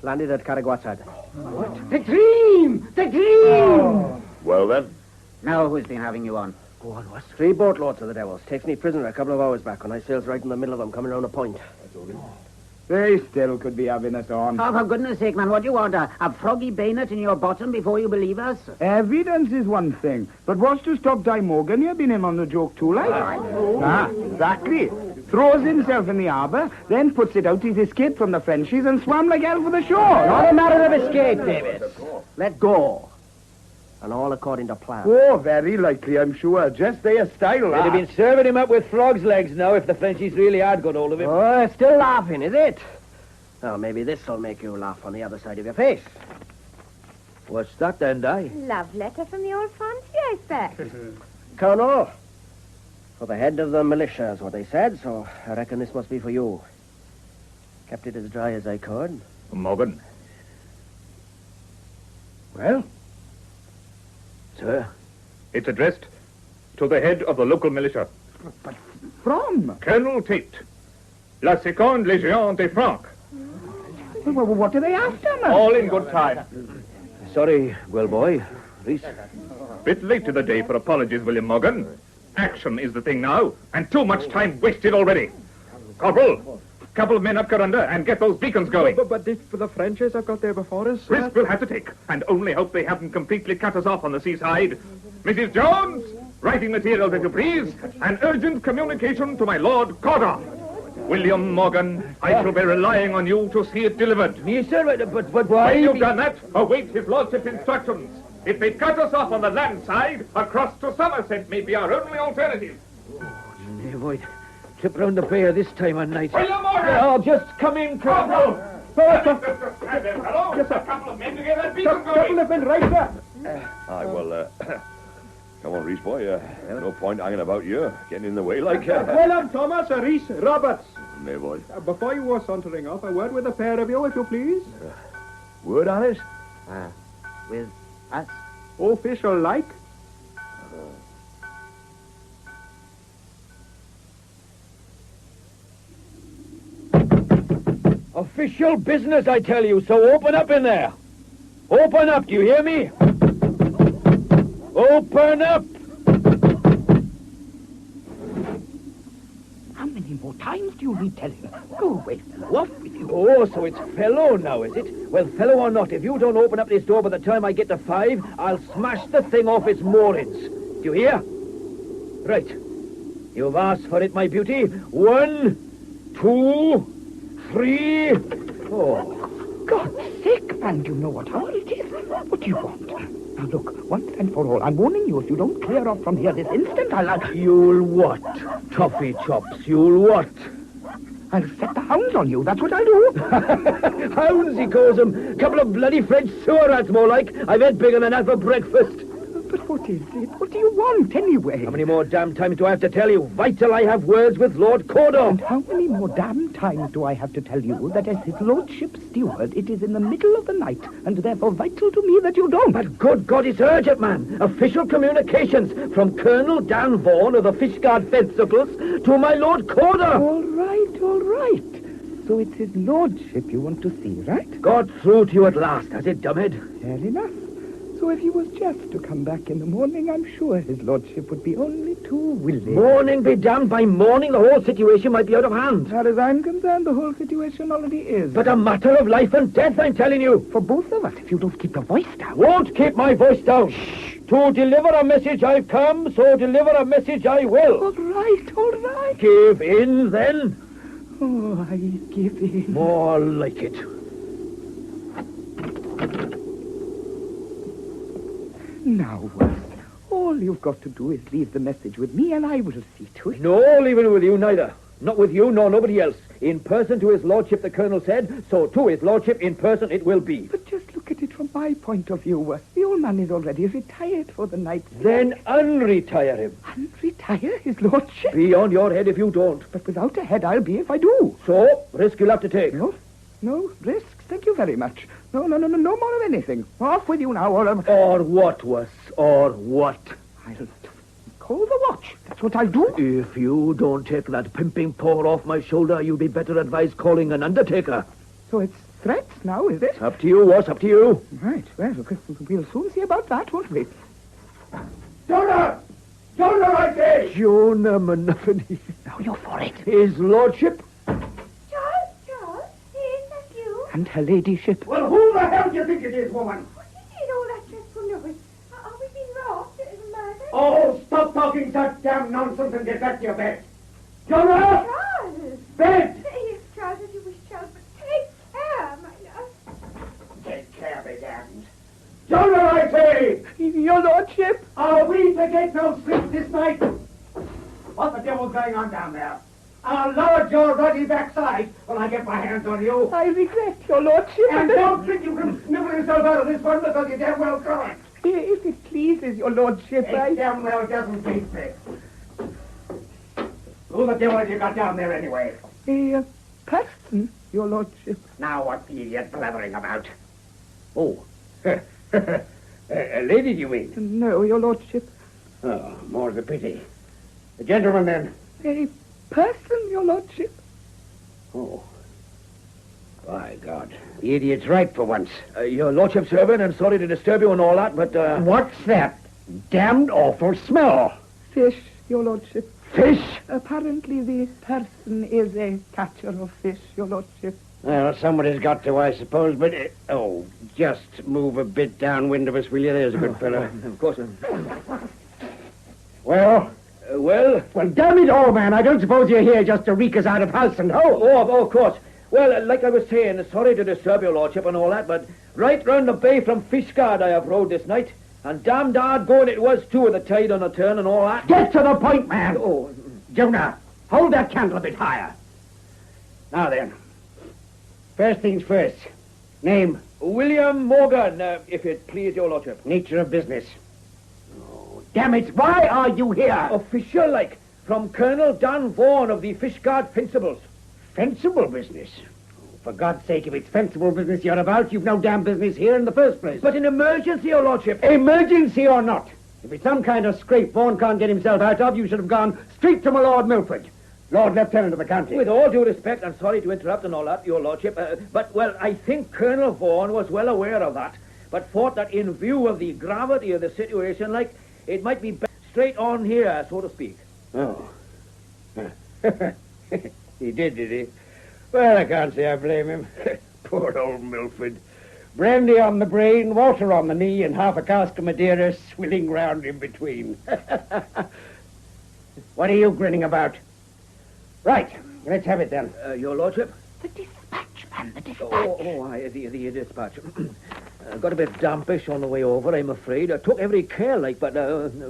Landed at Carrigwatad. What? The dream! The dream! Well, then. Now who's been having you on? Go on, what? 3 boatloads of the devils. Takes me prisoner a couple of hours back when I sails right in the middle of them coming round a point. They still could be having us on. Oh, for goodness sake, man, what do you want? A froggy bayonet in your bottom before you believe us? Evidence is one thing. But what's to stop Di Morgan here being in on the joke too, like? Exactly. Throws himself in the arbour, then puts it out he's escaped from the Frenchies and swam like hell for the shore. Not a matter of escape, Davis. Let go. And all according to plan. Oh, very likely, I'm sure. Just their style, They'd have been serving him up with frog's legs now if the Frenchies really had got hold of him. Oh, still laughing, is it? Oh, maybe this'll make you laugh on the other side of your face. What's that then, Di? Love letter from the old Fancy, I expect. Colonel, for the head of the militia is what they said, so I reckon this must be for you. Kept it as dry as I could. Morgan. Well? Sir? It's addressed to the head of the local militia. But from? Colonel Tate, la Seconde Légion des Francs. Well, what are they after, man? All in good time. Sorry, well, boy. Reese. Bit late to the day for apologies, William Morgan. Action is the thing now, and too much time wasted already. Corporal, couple of men up Corunda and get those beacons going. But this for the Frenchies I've got there before us, sir. Risk we'll have to take, and only hope they haven't completely cut us off on the seaside. Mrs. Jones, writing materials if you please, and urgent communication to my Lord Corder. William Morgan, I shall be relying on you to see it delivered. Me, sir, but why? When you've done that, await his lordship's instructions. If they cut us off on the land side, across to Somerset may be our only alternative. Nay, boy. Trip round the bay this time of night. William Morgan! I'll just come in, Corporal. Hello? Yes, sir. A couple of men to get that beacon going. Couple of men, right, sir. Well, come on, Reese, boy. No point hanging about here, getting in the way like... Well, I'm Thomas, Reese, Roberts. Nay, boy. Before you were sauntering off, a word with the pair of you, if you please. Word on it? With us? Official like. Official business, I tell you, so open up in there. Open up, do you hear me? Open up! How many more times do you need telling? Go away, fellow. Off with you. Oh, so it's fellow now, is it? Well, fellow or not, if you don't open up this door by the time I get to 5, I'll smash the thing off its moorings. Do you hear? Right. You've asked for it, my beauty. 1, 2, 3... Oh, God's sake, man, do you know what hour it is? What do you want? Now, look, once and for all, I'm warning you, if you don't clear off from here this instant, I'll... You'll what? Toffee chops, you'll what? I'll set the hounds on you, that's what I'll do. Hounds, he calls them. Couple of bloody French sewer rats, more like. I've had bigger than that for breakfast. But what is it? What do you want, anyway? How many more damn times do I have to tell you? Vital I have words with Lord Corder. And how many more damn times do I have to tell you that as his lordship's steward, it is in the middle of the night, and therefore vital to me that you don't? But good God, it's urgent, man. Official communications from Colonel Dan Vaughan of the Fishguard Fencicles to my Lord Corder. All right, all right. So it's his lordship you want to see, right? Got through to you at last, has it, dumbhead? Fair enough. So if he was just to come back in the morning, I'm sure his lordship would be only too willing. Morning be damned. By morning, the whole situation might be out of hand. As far as I'm concerned, the whole situation already is. But a matter of life and death, I'm telling you. For both of us, if you don't keep your voice down. Won't keep my voice down. Shh. To deliver a message I've come, so deliver a message I will. All right, all right. Give in, then. Oh, I give in. More like it. Now, all you've got to do is leave the message with me, and I will see to it. No, leaving it with you neither. Not with you, nor nobody else. In person to his lordship, the colonel said, so to his lordship, in person it will be. But just look at it from my point of view. The old man is already retired for the night. Then unretire him. Unretire his lordship? Be on your head if you don't. But without a head, I'll be if I do. So, risk you'll have to take. No, risks. Thank you very much. No more of anything. Off with you now, Or what, was? Or what? I'll call the watch. That's what I'll do. If you don't take that pimping paw off my shoulder, you'll be better advised calling an undertaker. So it's threats now, is it? Up to you, was. Up to you. Right. Well, we'll soon see about that, won't we? Jonah! Jonah, I say! Jonah Monophony. Now you're for it. His lordship? Charles, is that you? And her ladyship. Well, who the hell do you think it is, woman? What is all that dreadful noise? Are we being robbed? Murdered? Oh, stop talking such damn nonsense and get back to your bed. Jonah! Charles! Bed! Yes, Charles, as you wish, Charles, but take care, my love. Take care, be damned. Jonah, I say! away! Your lordship! Are we to get no sleep this night? What the devil's going on down there? I'll lord your ruddy backside when I get my hands on you. I regret, your lordship. And don't think you can snivel yourself out of this one because you damn well can't. If it pleases your lordship, It damn well doesn't please me. Who the devil have you got down there anyway? A person, your lordship. Now what are you blathering about? Oh, a lady, you mean? No, your lordship. Oh, more the pity. A gentleman, then? A person, your lordship. Oh. By God. The idiot's right for once. Your lordship's servant, and sorry to disturb you and all that, but, What's that damned awful smell? Fish, your lordship. Fish? Apparently the person is a catcher of fish, your lordship. Well, somebody's got to, I suppose, but... just move a bit downwind of us, will you? There's a good fellow. Of course. Well, damn it all, man. I don't suppose you're here just to reek us out of house and home. Oh, of course. Well, like I was saying, sorry to disturb your lordship and all that, but right round the bay from Fishguard I have rowed this night, and damned hard going it was too with the tide on the turn and all that. Get to the point, man. Oh, Jonah, hold that candle a bit higher. Now then, first things first. Name? William Morgan, if it please your lordship. Nature of business. Oh, damn it, why are you here? Official, like, from Colonel Dan Vaughan of the Fishguard Fencibles. Fencible business? Oh, for God's sake, if it's fencible business you're about, you've no damn business here in the first place. But an emergency, your lordship. Emergency or not, if it's some kind of scrape Vaughan can't get himself out of, you should have gone straight to my Lord Milford, Lord Lieutenant of the county. With all due respect, and sorry to interrupt and all that, your lordship, but, well, I think Colonel Vaughan was well aware of that, but thought that in view of the gravity of the situation, like, it might be best straight on here, so to speak. Oh. He did he? Well, I can't say I blame him. Poor old Milford. Brandy on the brain, water on the knee, and half a cask of Madeira swilling round in between. What are you grinning about? Right, let's have it then. Your lordship? The dispatch, man, the dispatch. The dispatch. Got a bit dampish on the way over, I'm afraid. I took every care, like, but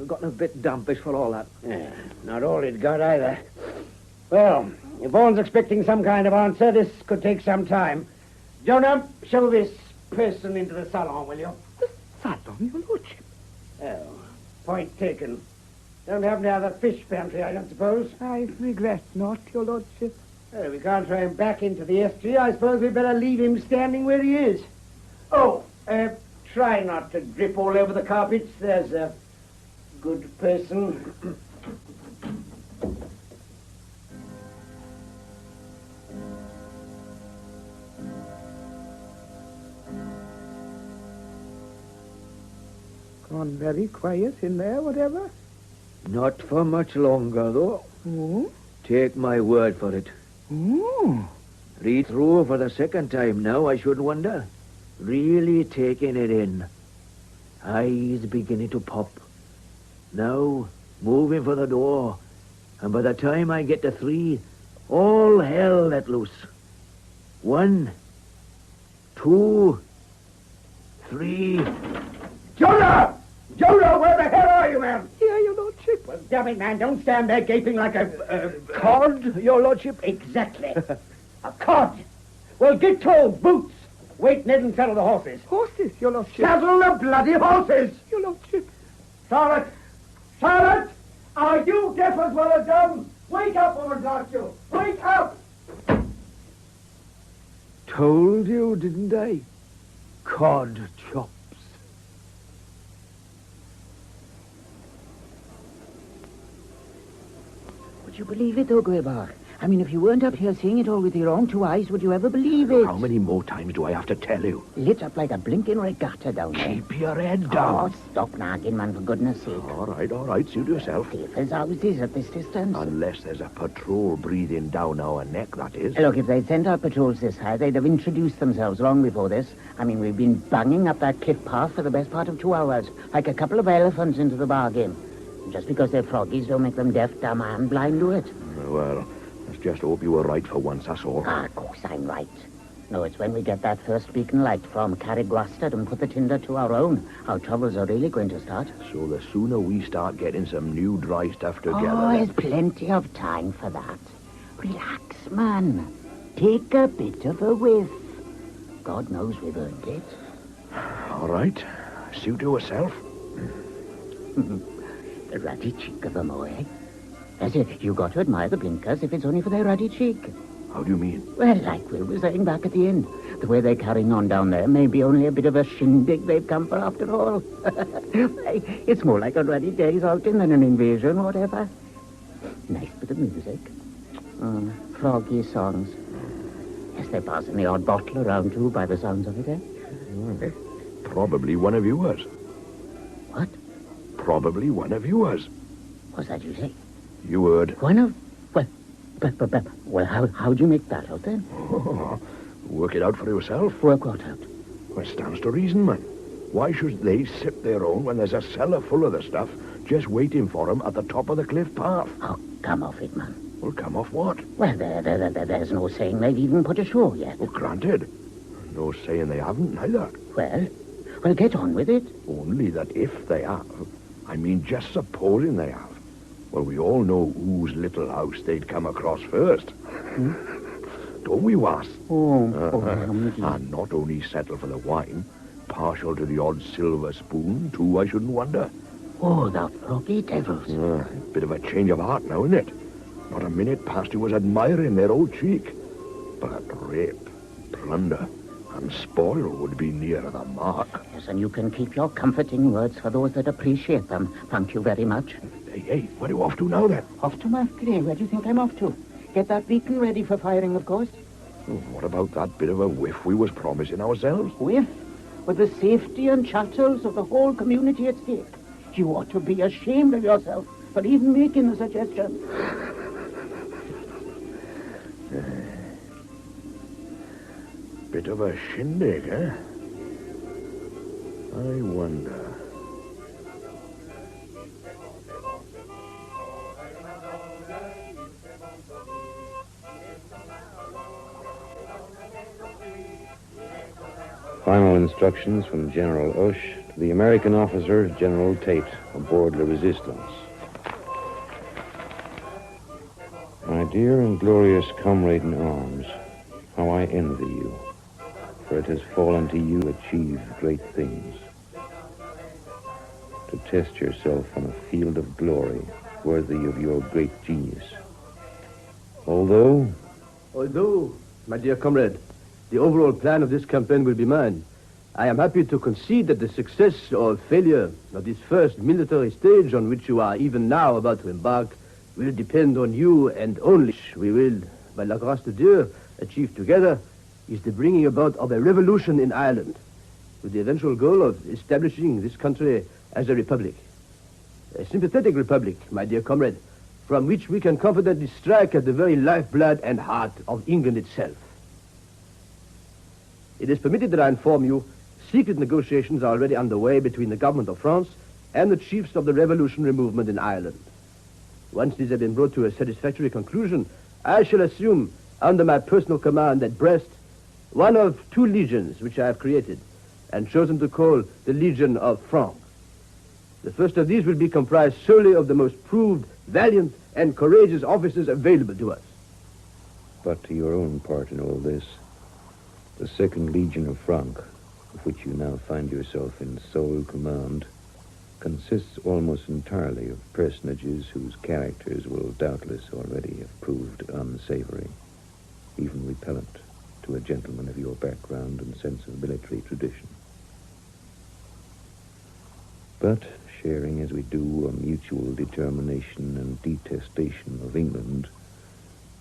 got a bit dampish for all that. Yeah, not all it got either. Well, if Vaughan's expecting some kind of answer, this could take some time. Jonah, show this person into the salon, will you? The salon, your lordship? Oh, point taken. Don't happen to have a fish pantry, I don't suppose? I regret not, your lordship. Well, we can't throw him back into the estuary. I suppose we'd better leave him standing where he is. Oh, try not to drip all over the carpets. There's a good person. Gone very quiet in there, whatever. Not for much longer, though. Oh? Take my word for it. Oh. Read through for the second time now, I shouldn't wonder. Really taking it in. Eyes beginning to pop. Now, moving for the door. And by the time I get to 3, all hell let loose. 1, 2, 3. Jonah! Jonah, where the hell are you, man? Here, your lordship. Well, damn it, man, don't stand there gaping like a... Cod, your lordship? Exactly. A cod. Well, get told, boots. Wait, Ned, and saddle the horses. Horses, your lordship. Saddle the bloody horses! Your lordship. Charlotte! Charlotte! Are you deaf as well as dumb? Wake up, woman, blast you! Wake up! Told you, didn't I? Cod chops. Would you believe it, though, Greybar? I mean, if you weren't up here seeing it all with your own 2 eyes, would you ever believe it? How many more times do I have to tell you? Lit up like a blinking regatta down there. Keep your head down. Oh, stop nagging, man, for goodness sake. All right, suit yourself. Safe as houses at this distance. Unless there's a patrol breathing down our neck, that is. Look, if they'd sent out patrols this high, they'd have introduced themselves long before this. I mean, we've been banging up that cliff path for the best part of 2 hours, like a couple of elephants into the bargain. Just because they're froggies don't make them deaf, dumb, and blind to it. Well, let's just hope you were right for once, that's all. Ah, of course I'm right. No, it's when we get that first beacon light from Carriguastad and put the tinder to our own. Our troubles are really going to start. So the sooner we start getting some new dry stuff together... Oh, there's plenty of time for that. Relax, man. Take a bit of a whiff. God knows we've earned it. All right. Suit to herself. The ruddy cheek of them all, eh? As if you got to admire the blinkers if it's only for their ruddy cheek. How do you mean? Well, like Will was saying back at the end. The way they're carrying on down there may be only a bit of a shindig they've come for after all. It's more like a ruddy day's outing than an invasion or whatever. Nice bit of music. Froggy songs. Yes, they're passing the odd bottle around too by the sounds of it, eh? Probably one of yours. What? Probably one of yours. What's that you say? You heard. One of... Well, how'd you make that out, then? Oh, work it out for yourself. Work what out? Well, stands to reason, man. Why should they sip their own when there's a cellar full of the stuff just waiting for them at the top of the cliff path? Oh, come off it, man. Well, come off what? Well, there's no saying they've even put ashore yet. Well, granted. No saying they haven't, neither. Well, get on with it. Only that if they have, I mean, just supposing they have, well, we all know whose little house they'd come across first. Don't we, Was? And not only settle for the wine, partial to the odd silver spoon, too, I shouldn't wonder. Oh, the froggy devils. Bit of a change of heart now, isn't it? Not a minute past you was admiring their old cheek. But rape, plunder, and spoil would be nearer the mark. Yes, and you can keep your comforting words for those that appreciate them. Thank you very much. Hey, where are you off to now, then? Off to Masquerade. Where do you think I'm off to? Get that beacon ready for firing, of course. What about that bit of a whiff we was promising ourselves? Whiff? With the safety and chattels of the whole community at stake. You ought to be ashamed of yourself for even making the suggestion. Bit of a shindig, eh? I wonder... Final instructions from General Osh to the American officer, General Tate, aboard the Resistance. My dear and glorious comrade in arms, how I envy you, for it has fallen to you to achieve great things. To test yourself on a field of glory worthy of your great genius. Although, my dear comrade, the overall plan of this campaign will be mine, I am happy to concede that the success or failure of this first military stage on which you are even now about to embark will depend on you and only. We will, by la grâce de Dieu, achieve together is the bringing about of a revolution in Ireland, with the eventual goal of establishing this country as a republic. A sympathetic republic, my dear comrade, from which we can confidently strike at the very lifeblood and heart of England itself. It is permitted that I inform you, secret negotiations are already underway between the government of France and the chiefs of the revolutionary movement in Ireland. Once these have been brought to a satisfactory conclusion, I shall assume, under my personal command at Brest, one of two legions which I have created and chosen to call the Legion of France. The first of these will be comprised solely of the most proved, valiant, and courageous officers available to us. but to your own part in all this, the 2nd Legion of Franc, of which you now find yourself in sole command, consists almost entirely of personages whose characters will doubtless already have proved unsavory, even repellent to a gentleman of your background and sense of military tradition. But, sharing as we do a mutual determination and detestation of England,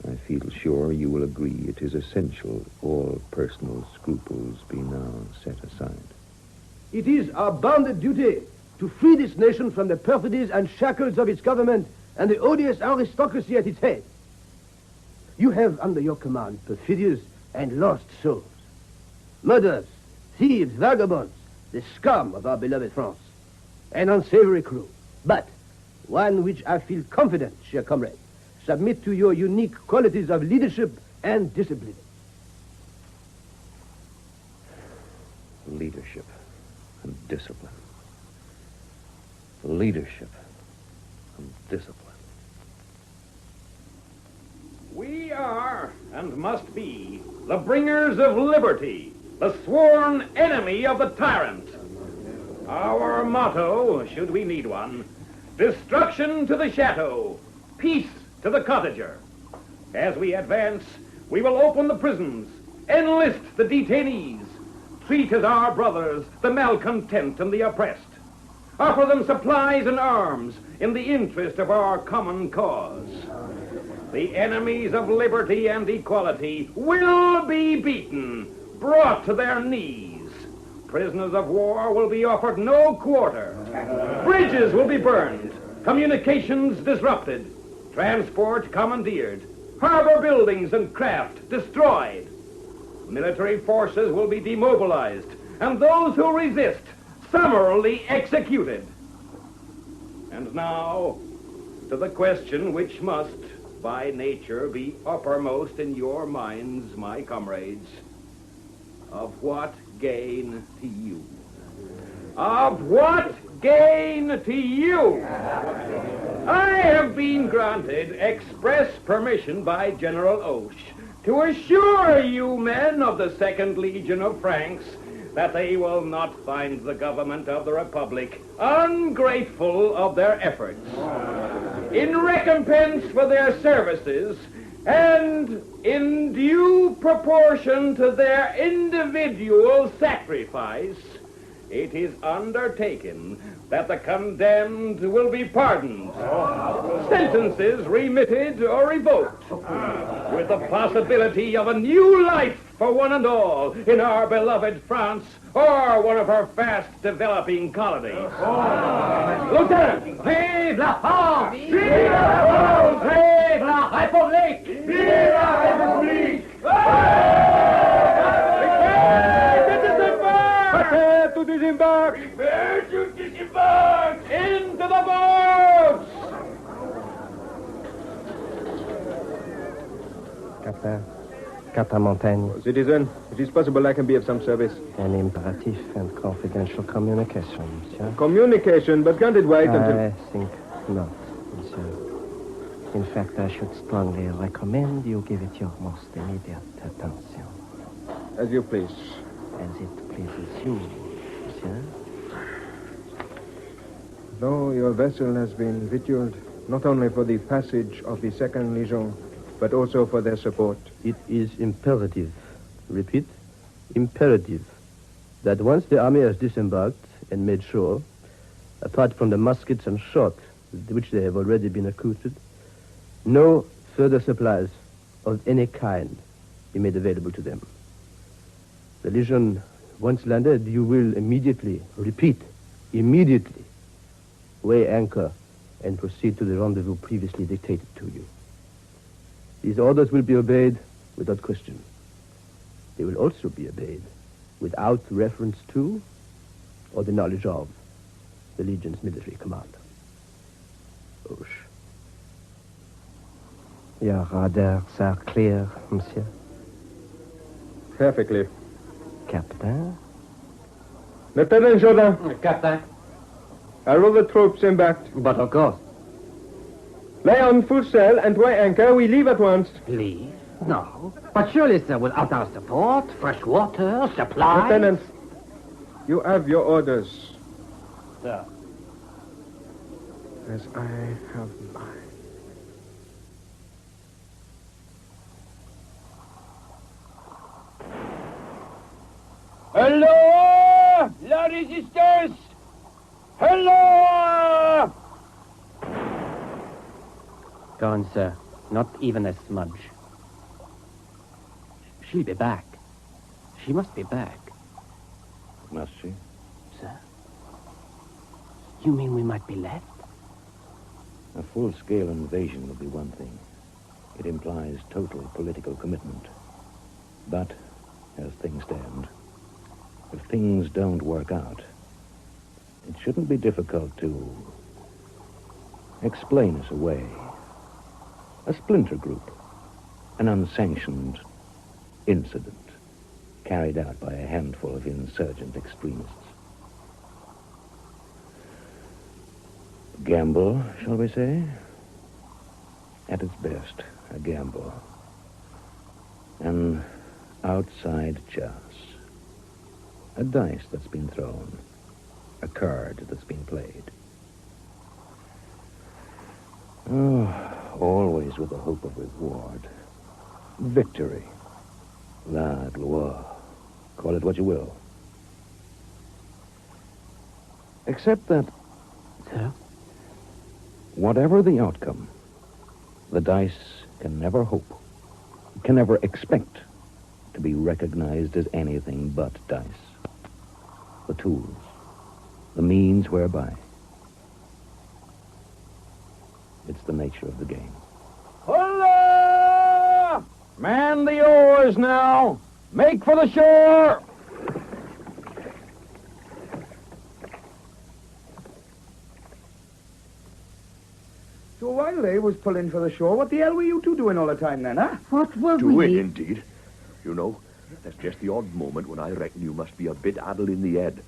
I feel sure you will agree it is essential all personal scruples be now set aside. It is our bounden duty to free this nation from the perfidies and shackles of its government and the odious aristocracy at its head. You have under your command perfidious and lost souls, murderers, thieves, vagabonds, the scum of our beloved France, an unsavory crew, but one which I feel confident, cher comrade, submit to your unique qualities of leadership and discipline. Leadership and discipline. Leadership and discipline. We are, and must be, the bringers of liberty, the sworn enemy of the tyrant. Our motto, should we need one, destruction to the chateau, peace to the cottager. As we advance, we will open the prisons, enlist the detainees, treat as our brothers the malcontent and the oppressed, offer them supplies and arms in the interest of our common cause. The enemies of liberty and equality will be beaten, brought to their knees. Prisoners of war will be offered no quarter. Bridges will be burned, communications disrupted, transport commandeered, harbor buildings and craft destroyed. Military forces will be demobilized, and those who resist summarily executed. And now, to the question which must, by nature, be uppermost in your minds, my comrades. Of what gain to you? Of what gain to you? I have been granted express permission by General Oche to assure you men of the 2nd Legion of Franks that they will not find the government of the Republic ungrateful of their efforts. In recompense for their services, and in due proportion to their individual sacrifice, it is undertaken that the condemned will be pardoned, sentences remitted or revoked, with the possibility of a new life for one and all in our beloved France or one of her fast-developing colonies. Lieutenant! Vive la France! Vive la France! Vive la République! Vive la République! Prepare to disembark! Prepare to disembark! Into the boats! Captain Montaigne. Citizen, it is possible I can be of some service. An imperative and confidential communication, monsieur. Communication, but can't it wait until... I think not, monsieur. In fact, I should strongly recommend you give it your most immediate attention. As you please. As it pleases you, monsieur. Though your vessel has been victualled, not only for the passage of the 2nd Legion, but also for their support. It is imperative, repeat, imperative, that once the army has disembarked and made shore, apart from the muskets and shot with which they have already been accoutred, no further supplies of any kind be made available to them. The Legion, once landed, you will immediately, repeat, immediately, weigh anchor and proceed to the rendezvous previously dictated to you. These orders will be obeyed without question. They will also be obeyed without reference to or the knowledge of the Legion's military commander. Oche. Your orders are clear, monsieur. Perfectly. Captain? Lieutenant Jourdan. Captain. Are all the troops embarked? But of course. Lay on full sail and weigh anchor. We leave at once. Leave? No. But surely, sir, without our support, fresh water, supplies... Lieutenant, you have your orders. Sir. As I have mine. Hello! La Resistance! Hello! Gone, sir. Not even a smudge. She'll be back. She must be back. Must she? Sir? You mean we might be left? A full-scale invasion would be one thing. It implies total political commitment. But, as things stand, if things don't work out, it shouldn't be difficult to explain us away. A splinter group, an unsanctioned incident, carried out by a handful of insurgent extremists. Gamble, shall we say? At its best, a gamble. An outside chance. A dice that's been thrown. A card that's been played. Oh, always with the hope of reward. Victory. La gloire. Call it what you will. Except that... Sir? Whatever the outcome, the dice can never hope, can never expect to be recognized as anything but dice. The tools, the means whereby. It's the nature of the game. Holla! Man the oars now! Make for the shore! So while they was pulling for the shore, what the hell were you two doing all the time then, huh? What were Doing, we? indeed. You know, there's just the odd moment when I reckon you must be a bit addled in the head.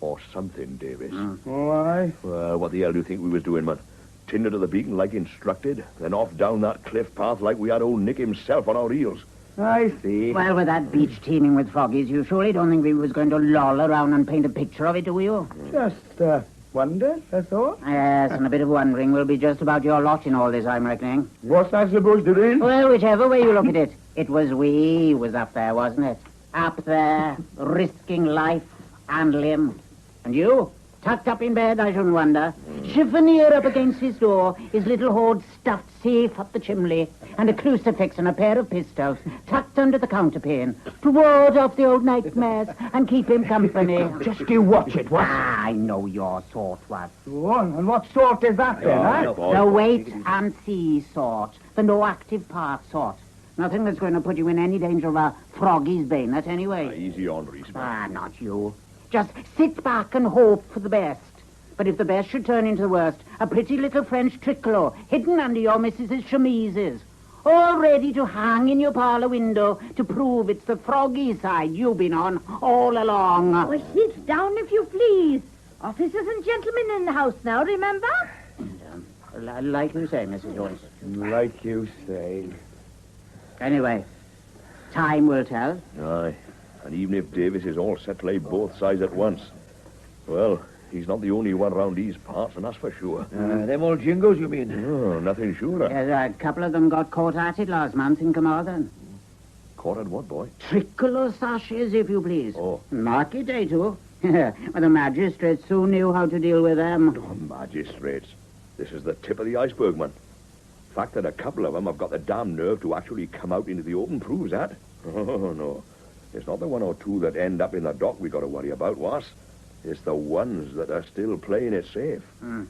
Or something, Davis. Why? Well, what the hell do you think we was doing, man? Tinder to the beacon like instructed, then off down that cliff path like we had old Nick himself on our heels. I see. Well, with that beach teeming with froggies, you surely don't think we was going to loll around and paint a picture of it, do you? Just, wonder, that's all. Yes, and a bit of wondering will be just about your lot in all this, I'm reckoning. What's that supposed to mean? Well, whichever way you look at it, it was we was up there, wasn't it? Up there, risking life and limb. And you? Tucked up in bed, I shouldn't wonder. Chiffonier up against his door, his little hoard stuffed safe up the chimney, and a crucifix and a pair of pistols tucked under the counterpane to ward off the old nightmares and keep him company. Just you watch it, what? Ah, I know your sort, what? Oh, and what sort is that then, huh? The wait and see sort. The no active part sort. Nothing that's going to put you in any danger of a froggy's bayonet, anyway. Easy on, Reese. Ah, not you. Just sit back and hope for the best. But if the best should turn into the worst, a pretty little French tricolour hidden under your missus's chemises, all ready to hang in your parlour window to prove it's the froggy side you've been on all along. Oh, sit down if you please. Officers and gentlemen in the house now, remember? Like you say, Mrs. Joyce. Like you say. Anyway, time will tell. Aye. And even if Davis is all set to lay both sides at once, well, he's not the only one round these parts, and that's for sure. Them old jingos, you mean? Oh, nothing surer. Yes, a couple of them got caught at it last month in Carmarthen. Caught at what, boy? Tricolour sashes, if you please. Oh. Market day, too. Well, the magistrates soon knew how to deal with them. Oh, magistrates. This is the tip of the iceberg, man. The fact that a couple of them have got the damn nerve to actually come out into the open proves that. Oh, no. It's not the one or two that end up in the dock we got to worry about, was? It's the ones that are still playing it safe.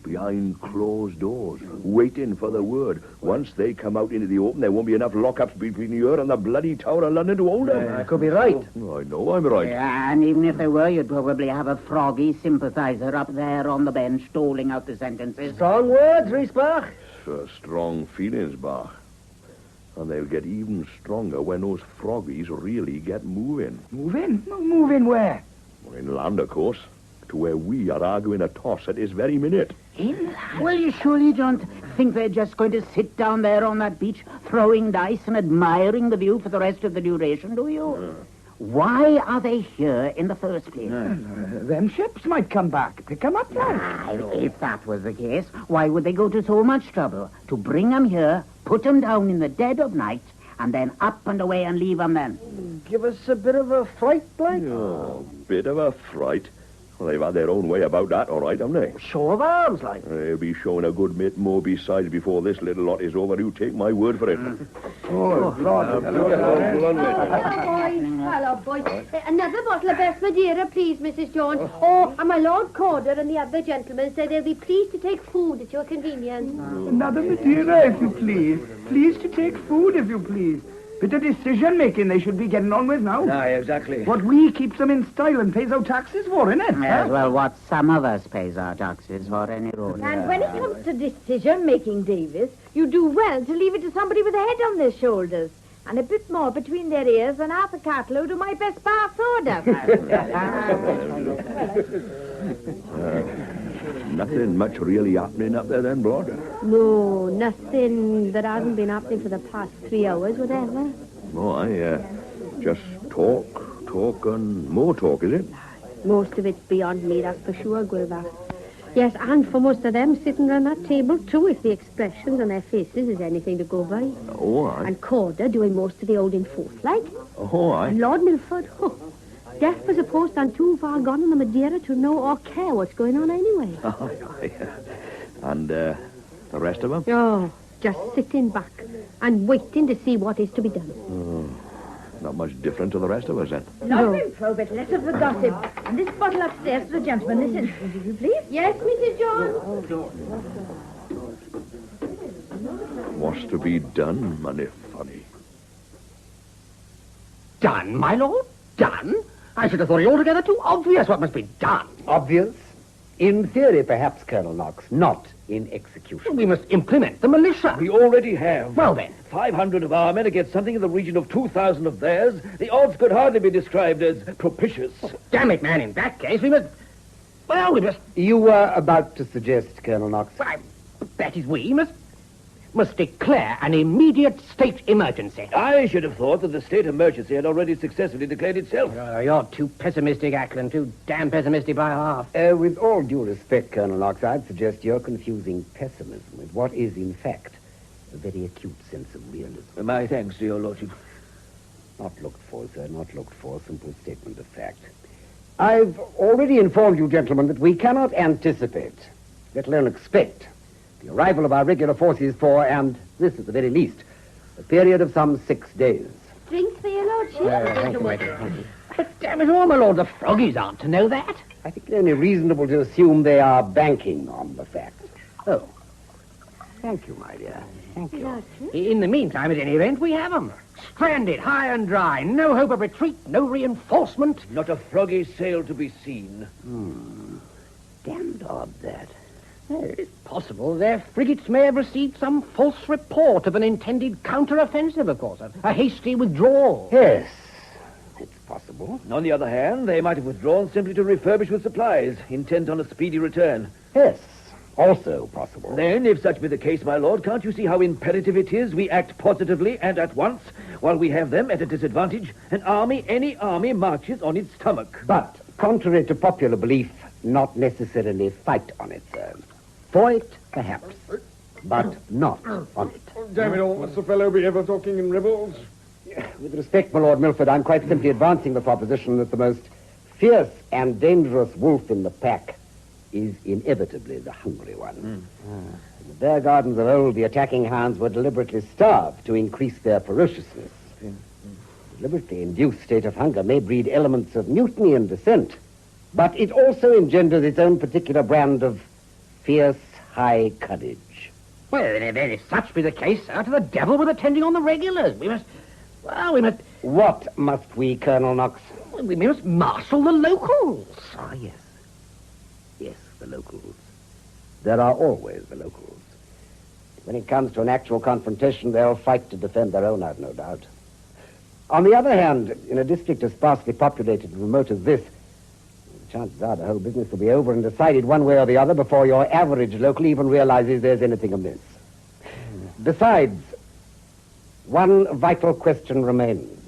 Behind closed doors, waiting for the word. Once they come out into the open, there won't be enough lockups between here and the bloody Tower of London to hold them. I could be right. Oh, I know I'm right. Yeah, and even if there were, you'd probably have a froggy sympathizer up there on the bench doling out the sentences. Strong words, Riesbach. Strong feelings, Bach. And they'll get even stronger when those froggies really get moving. Moving? Moving where? Well, inland, of course. To where we are arguing a toss at this very minute. Inland? Well, you surely don't think they're just going to sit down there on that beach throwing dice and admiring the view for the rest of the duration, do you? Why are they here in the first place? Them ships might come back. Pick 'em up, lad. If that was the case, why would they go to so much trouble to bring 'em here, put 'em down in the dead of night, and then up and away and leave 'em then? Give us a bit of a fright, like? Oh, bit of a fright. Well, they've had their own way about that, all right, haven't they? Show of arms, like. They'll be showing a good bit more besides before this little lot is over. You take my word for it. Oh, Lord. Hello, boys. Another bottle of best Madeira, please, Mrs. Jones. Oh, and my Lord Corder and the other gentlemen said they'll be pleased to take food at your convenience. Another Madeira, if you please. Please to take food, if you please. Bit of decision-making they should be getting on with now. Aye, exactly. What we keeps them in style and pays our taxes for, innit? Yes, well, what some of us pays our taxes for any road. And when it comes to decision-making, Davis, you do well to leave it to somebody with a head on their shoulders. and a bit more between their ears than half a cartload of my best bar soda. Nothing much really happening up there then, Blood? No, nothing that hasn't been happening for the past 3 hours, whatever. No, just talk, and more talk, is it? Most of it's beyond me, that's for sure, Gulva. Yes, and for most of them sitting around that table, too, if the expressions on their faces is anything to go by. Oh, aye. And Corder doing most of the old enforced, like. Oh, aye. And Lord Milford, deaf as a post and too far gone in the Madeira to know or care what's going on anyway. Aye. And the rest of them? Oh, just sitting back and waiting to see what is to be done. Oh, not much different to the rest of us, then. Lord Probit, less of the gossip. And this bottle upstairs for the gentleman. Listen, please. Yes, Mrs. Jones. What's to be done, money funny? Done, my lord? Done? I should have thought it altogether too obvious what must be done. Obvious? In theory, perhaps, Colonel Knox, not in execution. We must implement the militia. We already have. Well, then. 500 of our men against something in the region of 2,000 of theirs. The odds could hardly be described as propitious. Damn it, man, in that case, we must... Well, we must... You were about to suggest, Colonel Knox. Why, that is, we must declare an immediate state emergency. I should have thought that the state emergency had already successfully declared itself. You're too pessimistic, Ackland, too damn pessimistic by half. With all due respect, Colonel Knox, I'd suggest you're confusing pessimism with what is, in fact, a very acute sense of realism. My thanks to your lordship. Not looked for, sir, not looked for. Simple statement of fact. I've already informed you, gentlemen, that we cannot anticipate, let alone expect, the arrival of our regular forces for, and this at the very least, a period of some 6 days. Drinks for your lordship? Thank you, Major. But damn it all, my lord, the froggies aren't to know that. I think it's only reasonable to assume they are banking on the fact. Oh. Thank you, my dear. Thank you. In the meantime, at any rate, we have them. Stranded, high and dry. No hope of retreat, no reinforcement. Not a froggy sail to be seen. Damned odd, that. It's possible their frigates may have received some false report of an intended counter-offensive, of course. A hasty withdrawal. Yes, it's possible. On the other hand, they might have withdrawn simply to refurbish with supplies, intent on a speedy return. Yes, also possible. Then, if such be the case, my lord, can't you see how imperative it is we act positively and at once, while we have them at a disadvantage? Any army marches on its stomach. But, contrary to popular belief, not necessarily fight on it, sir. For it, perhaps, but not on it. Oh, damn it all, must the fellow be ever talking in riddles? With respect, my Lord Milford, I'm quite simply advancing the proposition that the most fierce and dangerous wolf in the pack is inevitably the hungry one. In the bear gardens of old, the attacking hounds were deliberately starved to increase their ferociousness. Deliberately induced state of hunger may breed elements of mutiny and dissent, but it also engenders its own particular brand of fierce, high courage. Well, then, if such be the case, sir, to the devil with attending on the regulars. We must... What must we, Colonel Knox? We must marshal the locals. Ah, yes. Yes, the locals. There are always the locals. When it comes to an actual confrontation, they'll fight to defend their own, I've no doubt. On the other hand, in a district as sparsely populated and remote as this, chances are the whole business will be over and decided one way or the other before your average local even realizes there's anything amiss. Besides, one vital question remains.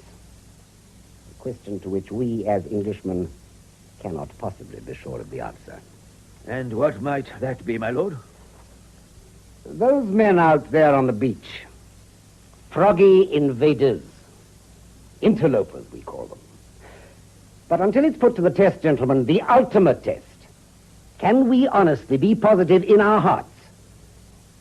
A question to which we, as Englishmen, cannot possibly be sure of the answer. And what might that be, my lord? Those men out there on the beach, froggy invaders, interlopers we call them. But until it's put to the test, gentlemen, the ultimate test, can we honestly be positive in our hearts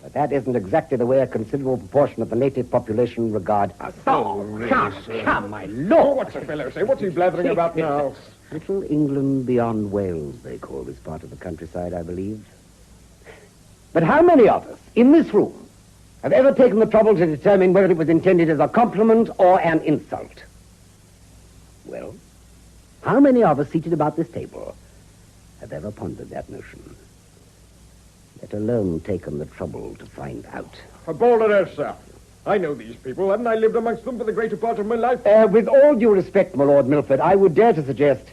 that that isn't exactly the way a considerable proportion of the native population regard us? Come, my lord. What's the fellow say? What's he blathering about now? Little England beyond Wales, they call this part of the countryside, I believe. But how many of us in this room have ever taken the trouble to determine whether it was intended as a compliment or an insult? Well, how many of us seated about this table have ever pondered that notion, let alone taken the trouble to find out? A bowl of this, sir. I know these people. Haven't I lived amongst them for the greater part of my life? With all due respect, my Lord Milford, I would dare to suggest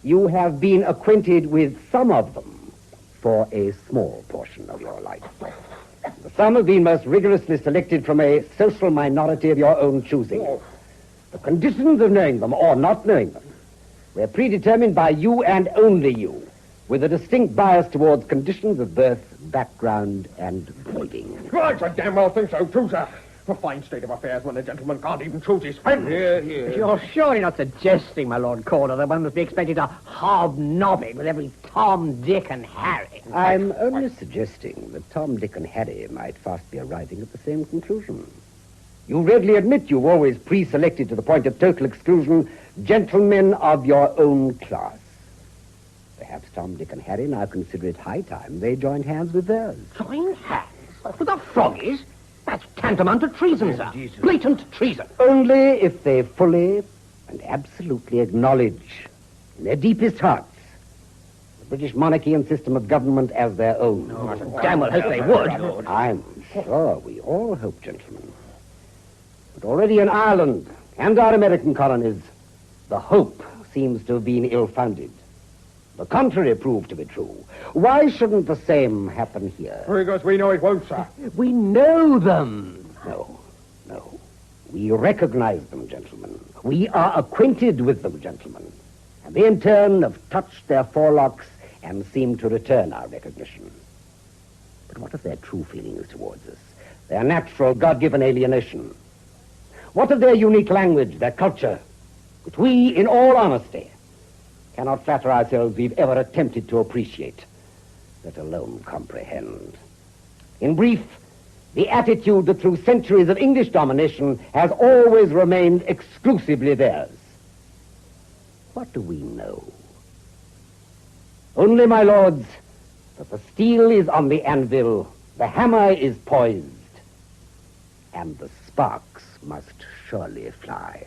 you have been acquainted with some of them for a small portion of your life. Some have been most rigorously selected from a social minority of your own choosing. The conditions of knowing them or not knowing them were predetermined by you and only you, with a distinct bias towards conditions of birth, background, and breeding. I should damn well think so, too, sir. A fine state of affairs when a gentleman can't even choose his friends. You're surely not suggesting, my Lord Calder, that one must be expected to hobnobbing with every Tom, Dick, and Harry. I'm only suggesting that Tom, Dick, and Harry might fast be arriving at the same conclusion. You readily admit you've always pre-selected to the point of total exclusion gentlemen of your own class. Perhaps Tom, Dick, and Harry now consider it high time they joined hands with theirs. Join hands? With the Froggies? That's tantamount to treason, sir. Blatant treason. Only if they fully and absolutely acknowledge in their deepest hearts the British monarchy and system of government as their own. Damn well hope they would. I'm sure we all hope, gentlemen. But already in Ireland and our American colonies, the hope seems to have been ill-founded. The contrary proved to be true. Why shouldn't the same happen here? Because we know it won't, sir. We know them. No. We recognize them, gentlemen. We are acquainted with them, gentlemen. And they, in turn, have touched their forelocks and seem to return our recognition. But what of their true feelings towards us? Their natural, God-given alienation? What of their unique language, their culture, which we, in all honesty, cannot flatter ourselves we've ever attempted to appreciate, let alone comprehend? In brief, the attitude that through centuries of English domination has always remained exclusively theirs. What do we know? Only, my lords, that the steel is on the anvil, the hammer is poised, and the sparks must surely fly.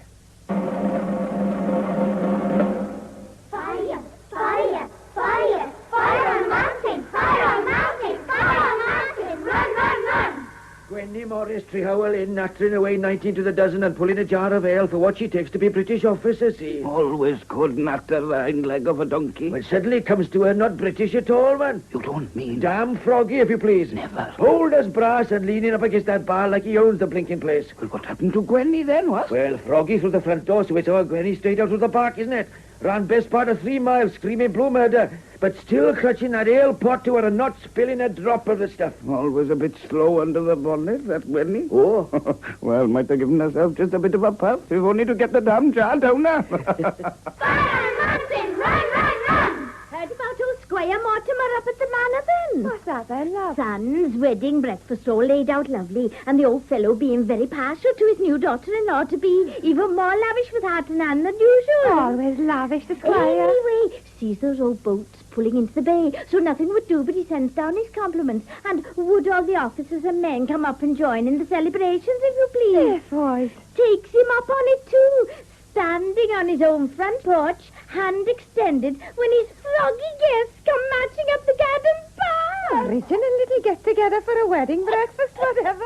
Fire, fire, fire, fire on mountain, fire on mountain, fire on mountain, run, run, run. Gwenny Morris Trehowell in nattering away 19 to the dozen and pulling a jar of ale for what she takes to be a British officer, see? Always could natter the hind leg of a donkey. But suddenly comes to her not British at all, man. You don't mean... Damn froggy, if you please. Never. Bold as brass and leaning up against that bar like he owns the blinking place. Well, what happened to Gwenny then, what? Well, froggy through the front door, so it's our Gwenny straight out of the park, isn't it? Ran best part of 3 miles, screaming blue murder, but still clutching that ale pot to her and not spilling a drop of the stuff. Always a bit slow under the bonnet, that Gwenny. Oh. Well, might have given herself just a bit of a puff, if only to get the damn jar down there. Fire on mountain, run, run, run. Heard about old Squire Mortimer up at the manor then? What's that then, love? Son's wedding breakfast all laid out lovely, and the old fellow being very partial to his new daughter-in-law to be even more lavish with heart and hand than usual. Always lavish, the Squire. Anyway, sees those old boats pulling into the bay, so nothing would do but he sends down his compliments. And would all the officers and men come up and join in the celebrations, if you please? Yes, boys. Takes him up on it, too, standing on his own front porch, hand extended, when his froggy guests come marching up the garden bar. Original little get-together for a wedding breakfast, whatever.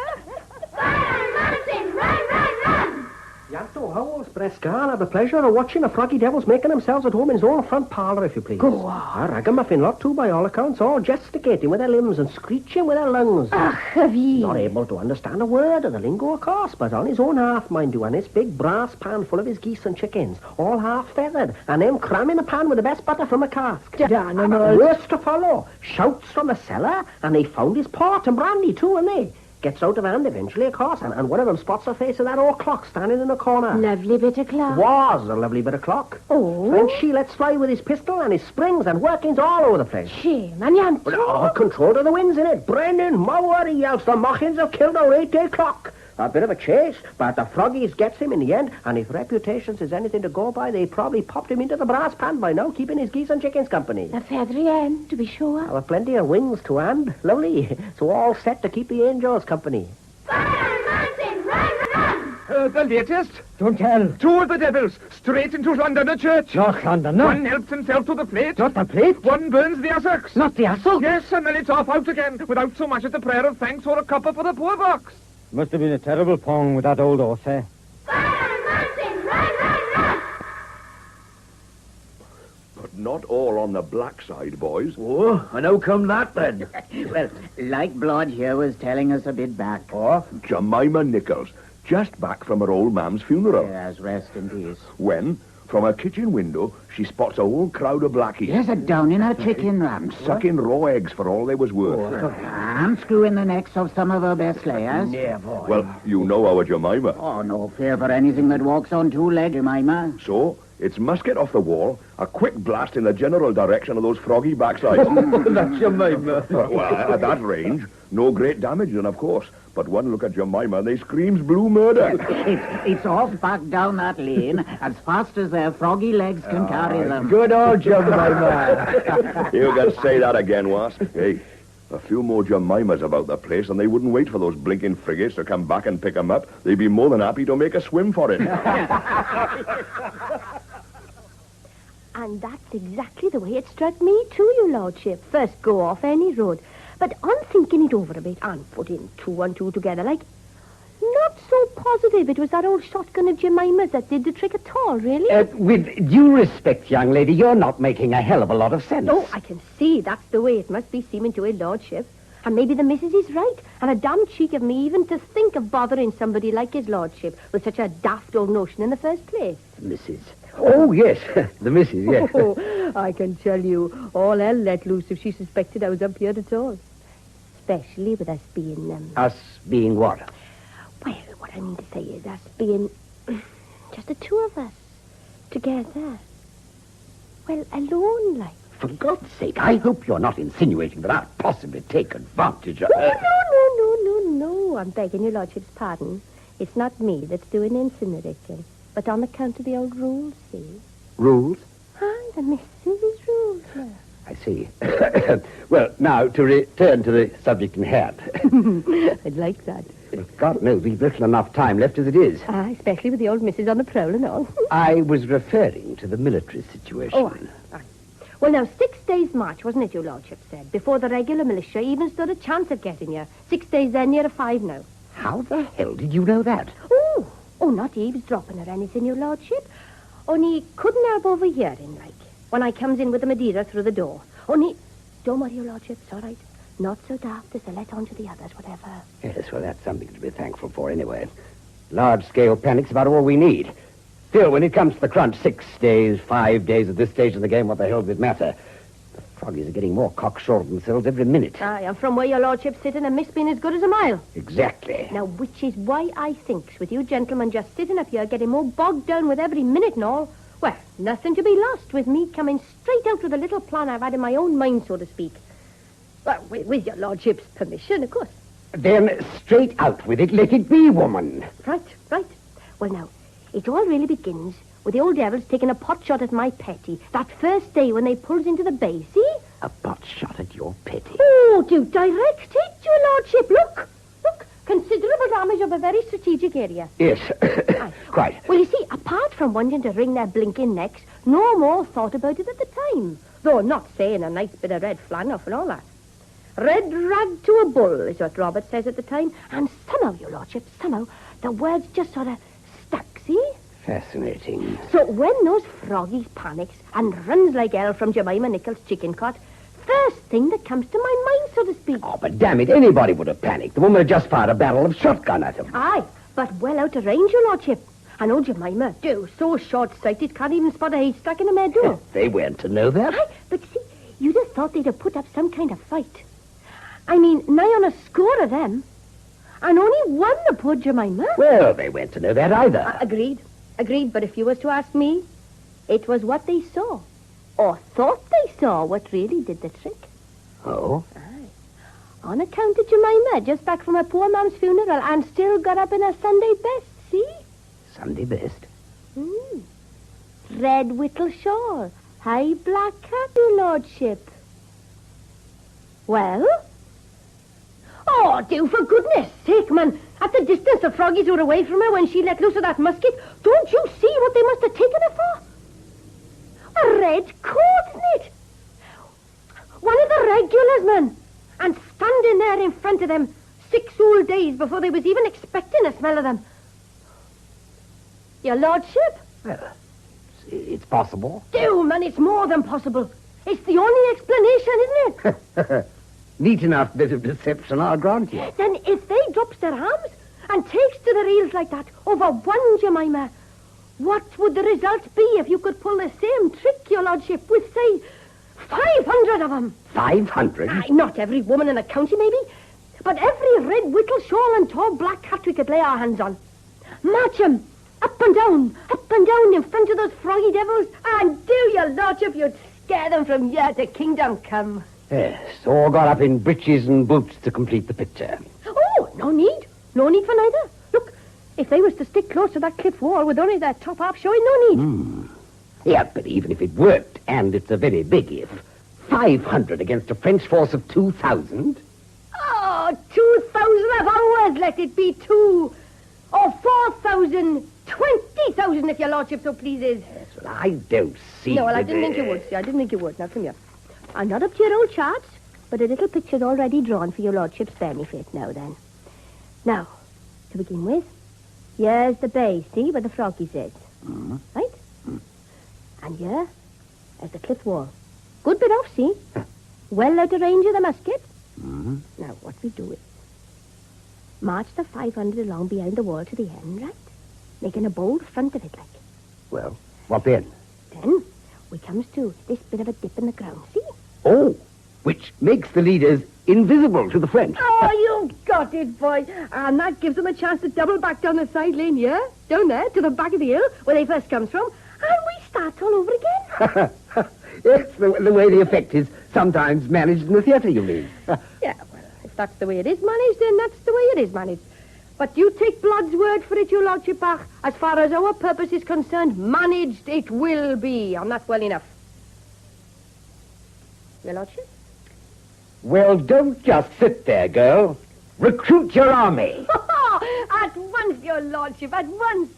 Fire on mountain, run, run, run. Yanto Howells, Brescan, have the pleasure of watching the froggy devils making themselves at home in his own front parlour, if you please. Go on. A ragamuffin lot, too, by all accounts, all gesticating with their limbs and screeching with their lungs. Ach, Javier. Not able to understand a word of the lingo, of course, but on his own half, mind you, and this big brass pan full of his geese and chickens, all half-feathered, and him cramming the pan with the best butter from a cask. Animals. Worse to follow. Shouts from the cellar, and they found his port and brandy, too, and they... Gets out of hand eventually, of course, and one of them spots the face of that old clock standing in the corner. Lovely bit of clock. Was a lovely bit of clock. Oh. Then she lets fly with his pistol and his springs and workings all over the place. Shame, and Yanto. But all control of the winds in it. Brennan, Mower, he yells, the Mochins have killed our 8-day clock. A bit of a chase, but the froggies gets him in the end, and if reputations is anything to go by, they probably popped him into the brass pan by now, keeping his geese and chickens company. A feathery end, to be sure. With plenty of wings to hand. Lovely. So all set to keep the angels company. Fire on mountain, run, run, run. The latest. Don't tell. 2 of the devils, straight into London Church. Not London, no. One helps himself to the plate. Not the plate? One burns the assocks. Not the assault? Yes, and then it's off out again, without so much as a prayer of thanks or a copper for the poor box. Must have been a terrible pong with that old horse, eh? But not all on the black side, boys. Oh, and how come that, then? Well, like Blood here was telling us a bit back. Oh? Jemima Nichols, just back from her old mam's funeral. Yes, rest in peace. When, from her kitchen window, she spots a whole crowd of blackies. Yes, down in her chicken run. Sucking raw eggs for all they was worth. And screwing the necks of some of her best slayers. Never. Well, you know our Jemima. Oh, no fear for anything that walks on two legs, Jemima. So, it's musket off the wall, a quick blast in the general direction of those froggy backsides. That's Jemima. Well, at that range, no great damage then, of course. But one look at Jemima, and they screams blue murder. It's off back down that lane as fast as their froggy legs can carry them. Good old Jemima. You can say that again, Wasp. Hey, a few more Jemimas about the place, and they wouldn't wait for those blinking frigates to come back and pick them up. They'd be more than happy to make a swim for it. And that's exactly the way it struck me too, your lordship. First go off any road. But on thinking it over a bit and putting 2 and 2 together, like, not so positive it was that old shotgun of Jemima's that did the trick at all, really. With due respect, young lady, you're not making a hell of a lot of sense. Oh, I can see that's the way it must be seeming to his lordship. And maybe the missus is right, and a damn cheek of me even to think of bothering somebody like his lordship with such a daft old notion in the first place. Mrs. Oh, yes, the missus, yes. Oh, I can tell you, all hell let loose if she suspected I was up here at all. Especially with us being, Us being what? Well, what I mean to say is us being just the two of us, together. Well, alone, like. For God's sake, I hope you're not insinuating that I'll possibly take advantage of... No, I'm begging your lordship's pardon. It's not me that's doing incinerating, but on account of the old rules, see? Rules? Ah, the missus's rules, now. I see. Well, now, to return to the subject in hand. I'd like that. Well, God knows we've little enough time left as it is. Ah, especially with the old missus on the prowl and all. I was referring to the military situation. Oh, aye. Well, now, 6 days' march, wasn't it, your lordship said, before the regular militia even stood a chance of getting you. 6 days then, you're a 5 now. How the hell did you know that? Oh, not eavesdropping or anything, your lordship. Only couldn't help overhearing, like, when I comes in with the Madeira through the door. Only, don't worry, your lordship, it's all right. Not so daft as to let on to the others, whatever. Yes, well, that's something to be thankful for anyway. Large-scale panic's about all we need. Still, when it comes to the crunch, 6 days, 5 days at this stage in the game, what the hell does it matter? The froggies are getting more cocksure of themselves every minute. Aye, and from where your lordship's sitting, a miss being as good as a mile. Exactly. Now, which is why I thinks, with you gentlemen just sitting up here getting more bogged down with every minute and all, well, nothing to be lost with me coming straight out with a little plan I've had in my own mind, so to speak. Well, with your lordship's permission, of course. Then straight out with it, let it be, woman. Right. Well, now, it all really begins with the old devils taking a pot shot at my petty that first day when they pulls into the bay, see? A pot shot at your petty? Oh, do direct it, your lordship. Look, considerable damage of a very strategic area. Yes, quite. Well, you see, apart from wanting to wring their blinking necks, no more thought about it at the time. Though not saying a nice bit of red flannel and all that. Red rag to a bull is what Robert says at the time. And somehow, your lordship, the words just sort of stuck, see? Fascinating. So when those froggies panics and runs like hell from Jemima Nichols' chicken cot, first thing that comes to my mind, so to speak. Oh, but damn it, anybody would have panicked. The woman had just fired a barrel of shotgun at him. Aye, but well out of range, your lordship. And old Jemima, so short-sighted, can't even spot a haystack in a meadow. They weren't to know that. Aye, but see, you'd have thought they'd have put up some kind of fight. I mean, nigh on a score of them. And only one of poor Jemima. Well, they weren't to know that either. Agreed, but if you was to ask me, it was what they saw. Or thought they saw what really did the trick. Oh? Aye. On account of Jemima, just back from her poor mam's funeral and still got up in her Sunday best, see? Sunday best? Red whittle shawl, high black cap, your lordship. Well? Oh, do for goodness sake, man. At the distance the froggies were away from her when she let loose of that musket, don't you see what they must have taken her for? A red coat, isn't it? One of the regulars, man. And standing there in front of them, 6 whole days before they was even expecting a smell of them. Your lordship? Well, it's possible. Do, man, it's more than possible. It's the only explanation, isn't it? Neat enough bit of deception, I'll grant you. Then if they drops their arms and takes to their heels like that over one Jemima, what would the result be if you could pull the same trick, your lordship, with, say, 500 of them? 500? Not every woman in the county, maybe, but every red whittle shawl and tall black hat we could lay our hands on. March 'em up and down in front of those froggy devils, and do, your lordship, you'd scare them from here to kingdom come. Yes, all got up in breeches and boots to complete the picture. Oh, no need for neither. Look, if they was to stick close to that cliff wall with only their top half showing, no need. Yeah, but even if it worked, and it's a very big if, 500 against a French force of 2,000? Oh, 2,000 of ours, let it be 2. Or 4,000, 20,000 if your lordship so pleases. Yes, well, I don't see... No, well, I didn't think you would, sir. I didn't think you would. Not from you. I'm not up to your old charts, but a little picture's already drawn for your lordship's benefit now, then. Now, to begin with, here's the bay, see, where the froggies is. Right? And here, there's the cliff wall. Good bit off, see? Well out of range of the musket. Now, what we do is march the 500 along behind the wall to the end, right? Making a bold front of it, like. Well, what then? Then we comes to this bit of a dip in the ground, see? Oh, which makes the leaders invisible to the French. Oh, you got it, boy. And that gives them a chance to double back down the side lane here, down there, to the back of the hill, where they first comes from, and we start all over again. Yes, the way the effect is sometimes managed in the theatre, you mean. Yeah, well, if that's the way it is managed, then that's the way it is managed. But you take blood's word for it, your lordship, Bach. As far as our purpose is concerned, managed it will be, and that's well enough. Your lordship? Well, don't just sit there, girl. Recruit your army. At once, your lordship, at once.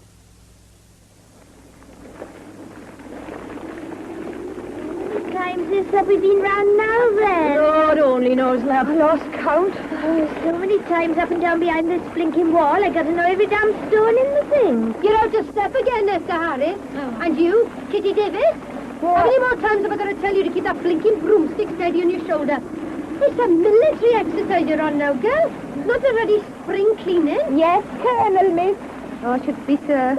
Times this have we been round now, then? Lord only knows, love. I lost count. Oh, so many times up and down behind this blinking wall, I got to know every damn stone in the thing. You're out of step again, Esther Harris. And you, Kitty Davis? How many more times have I got to tell you to keep that blinking broomstick steady on your shoulder? It's a military exercise you're on now, girl. Not already spring cleaning. Yes, Colonel, miss. Oh, should be, sir.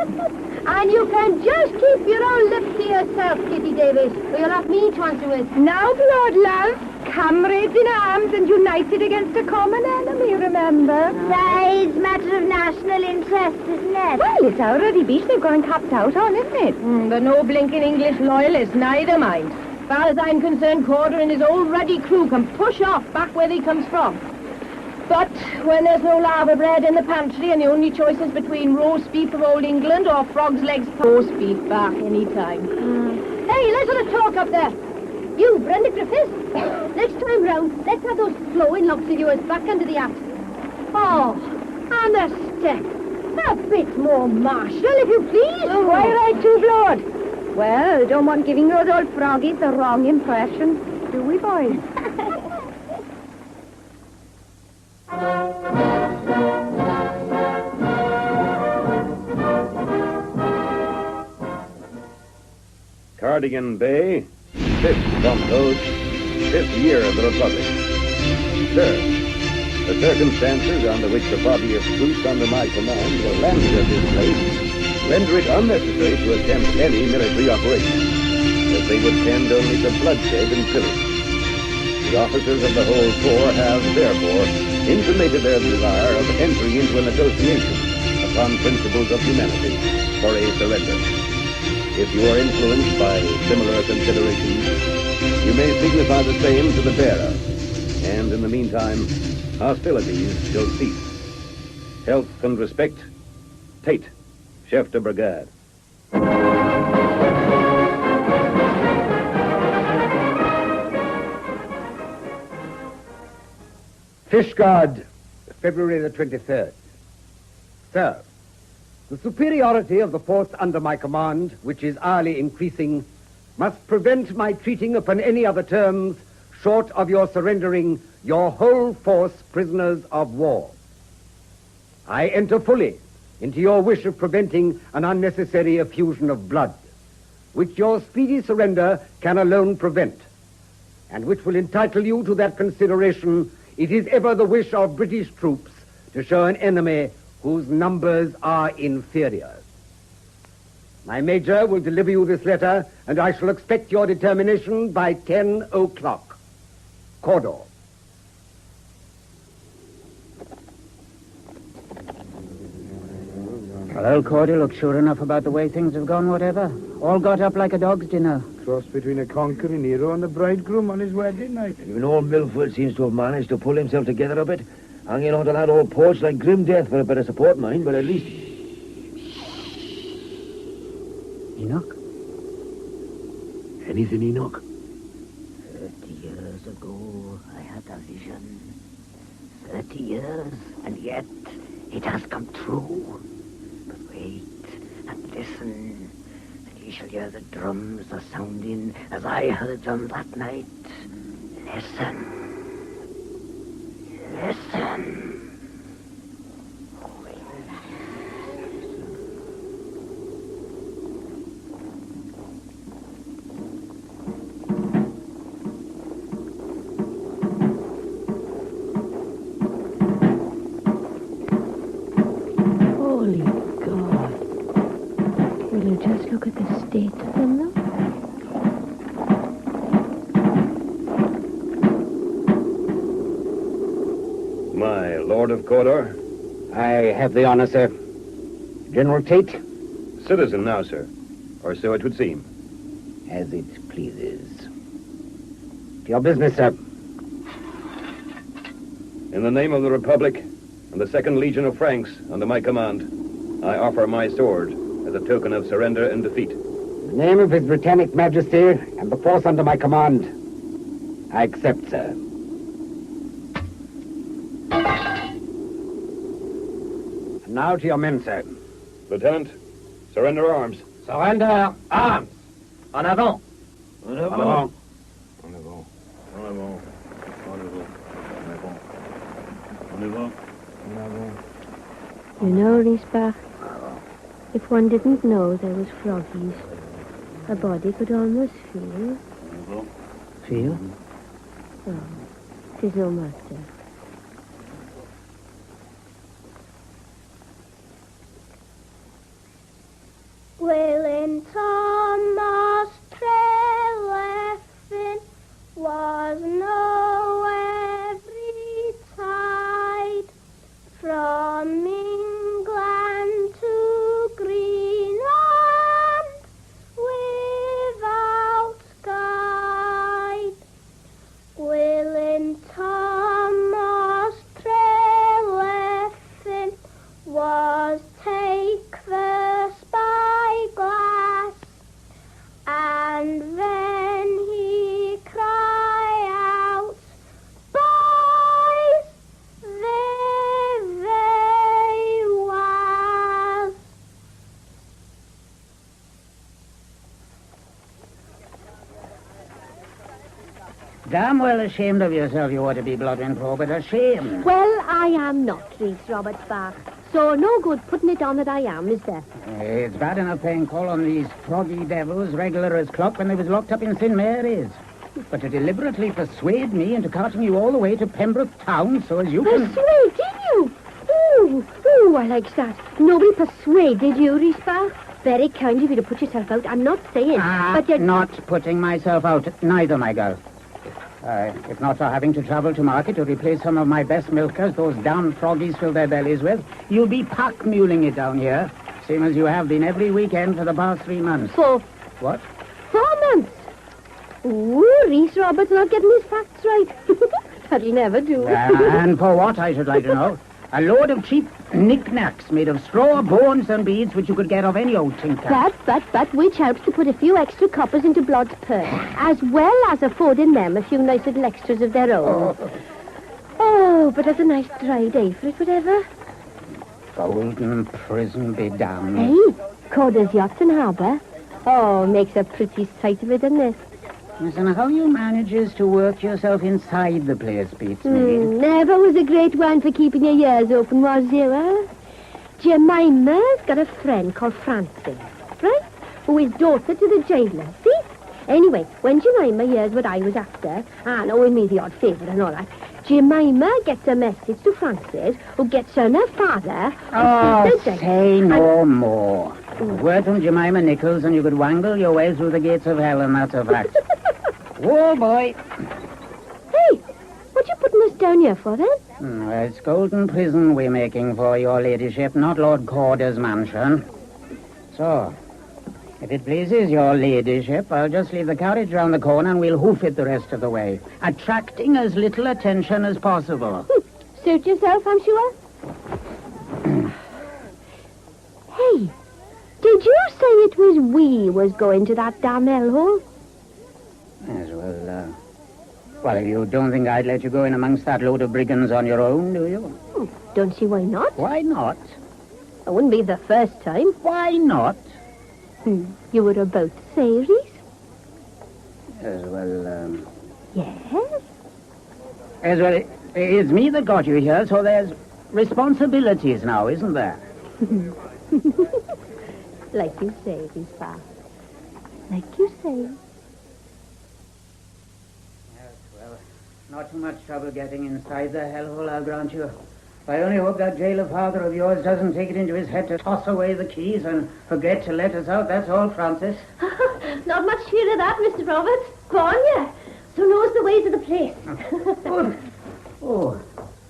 And you can just keep your own lips to yourself, Kitty Davis, or you'll have me to answer with. Now, blood, love. Comrades in arms and united against a common enemy, remember? It's a matter of national interest, isn't it? Well, it's already beach they've gone capped out on, isn't it? But no blinking English loyalists, neither mind. As far as I'm concerned, Corder and his old ruddy crew can push off back where they comes from. But when there's no lava bread in the pantry and the only choice is between roast beef of old England or frog's legs, roast beef back any time. Hey, let's have a talk up there. You, Brenda Griffiths, next time round, let's have those flowing locks of yours back under the axe. Oh, and the step. A bit more martial, if you please. Oh. Quite right, too, Blood. Well, don't want giving those old froggies the wrong impression, do we, boys? Cardigan Bay, 5th Bomb Coast, 5th year of the Republic. Sir, the circumstances under which a body of troops under my command were landed at this place render it unnecessary to attempt any military operation, as they would tend only to bloodshed and pillage. The officers of the whole corps have, therefore, intimated their desire of entering into a negotiation upon principles of humanity for a surrender. If you are influenced by similar considerations, you may signify the same to the bearer. And in the meantime, hostilities shall cease. Health and respect, Tate, Chef de Brigade. Fishguard, February the 23rd. Sir, the superiority of the force under my command, which is hourly increasing, must prevent my treating upon any other terms short of your surrendering your whole force prisoners of war. I enter fully into your wish of preventing an unnecessary effusion of blood, which your speedy surrender can alone prevent, and which will entitle you to that consideration it is ever the wish of British troops to show an enemy whose numbers are inferior. My major will deliver you this letter, and I shall expect your determination by 10 o'clock. Cawdor. Well, Cordy looks sure enough about the way things have gone, whatever. All got up like a dog's dinner. Cross between a conquering hero and the bridegroom on his wedding night. Even old Milford seems to have managed to pull himself together a bit, hanging on to that old porch like grim death for a better support, mind, but at least... Enoch? Anything, Enoch? 30 years ago, I had a vision. 30 years, and yet it has come true. But wait, and listen, and ye shall hear the drums a sounding as I heard them that night. Listen. Listen. Holy God. Will you just look at the state of them, though? My Lord of Cawdor? I have the honor, sir. General Tate? Citizen now, sir. Or so it would seem. As it pleases. To your business, sir. In the name of the Republic and the 2nd Legion of Franks under my command, I offer my sword as a token of surrender and defeat. In the name of His Britannic Majesty and the force under my command, I accept, sir. And now to your men, sir. Lieutenant, surrender arms. Surrender arms. En avant. En avant. En avant. En avant. En avant. En avant. You know, Riesbach, if one didn't know there was froggies, a body could almost feel. Feel? Oh, 'tis no matter. Willing Thomas Trelawny was no every tide from England to Greenland without guide. Willing Thomas Trelawny was take the spyglass, and then he cry out, "Boys, there they was." Damn well ashamed of yourself you ought to be, Blodwyn Probert. Ashamed. Well, I am not, Reese Roberts Bach. So no good putting it on that I am, is there? It's bad enough paying call on these froggy devils regular as clock when they was locked up in St. Mary's. But to deliberately persuade me into carting you all the way to Pembroke Town so as you can... Persuaded you? Ooh, I like that. Nobody persuaded you, Reese Bach. Very kind of you to put yourself out. I'm not saying, but you're... Not putting myself out, neither, my girl. If not for having to travel to market to replace some of my best milkers those damn froggies fill their bellies with, you'll be pack-muling it down here, same as you have been every weekend for the past 3 months. What? 4 months? Ooh, Reese Roberts not getting his facts right. That'll never do. And for what, I should like to know? A load of cheap knickknacks made of straw, bones, and beads which you could get off any old tinker. But which helps to put a few extra coppers into Blood's purse, as well as affording them a few nice little extras of their own. Oh, but that's a nice dry day for it, whatever. Golden prison be damned. Hey, Cawdor's yachts in harbour. Oh, makes a pretty sight of it, doesn't it? Listen, how you manages to work yourself inside the place beats me. Never was a great one for keeping your ears open, was you, huh? Jemima's got a friend called Frances, right? Who is daughter to the jailer, see? Anyway, when Jemima hears what I was after, knowing me the odd favour and all that, Jemima gets a message to Frances, who gets on her father... say no more. Word from Jemima Nichols and you could wangle your way through the gates of hell, and that's a fact. Oh, boy. Hey, what you putting us down here for, then? It's Golden Prison we're making for your ladyship, not Lord Corder's mansion. So, if it pleases your ladyship, I'll just leave the carriage round the corner and we'll hoof it the rest of the way, attracting as little attention as possible. Suit yourself, I'm sure. Hey, did you say it was we was going to that damn hellhole? Yes, well, you don't think I'd let you go in amongst that load of brigands on your own, do you? Don't see why not. Why not? It wouldn't be the first time. Why not? You were about to say, Reese? Yes, well, Yes? Yes, well, it's me that got you here, so there's responsibilities now, isn't there? Like you say, Reese Bar. Like you say. Not too much trouble getting inside the hellhole, I'll grant you. I only hope that jailer father of yours doesn't take it into his head to toss away the keys and forget to let us out. That's all, Francis. Not much fear of that, Mr. Roberts. Go on, you. So knows the ways of the place. Oh,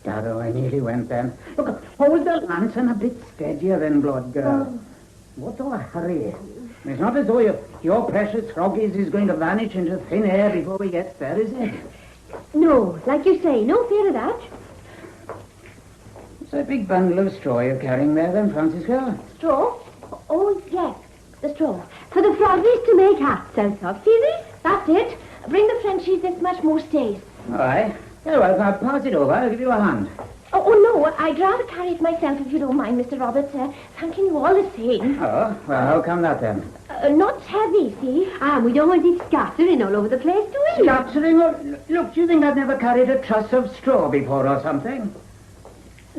Darrow, I nearly went then. Look, hold the lantern a bit steadier then, blood girl. What a hurry. It's not as though your precious froggies is going to vanish into thin air before we get there, is it? No, like you say, no fear of that. It's a big bundle of straw you're carrying there then, Francisco. Straw? Oh, yes, the straw. For the froggies to make hats out of. See this? That's it. Bring the Frenchies this much more stays. All right. Very well, I'll pass it over. I'll give you a hand. Oh, no, I'd rather carry it myself if you don't mind, Mr. Roberts. Thanking you all the same. Oh, well, how come that then? Not heavy, see? We don't want it scattering all over the place, do we? Scattering? Look, do you think I've never carried a truss of straw before or something?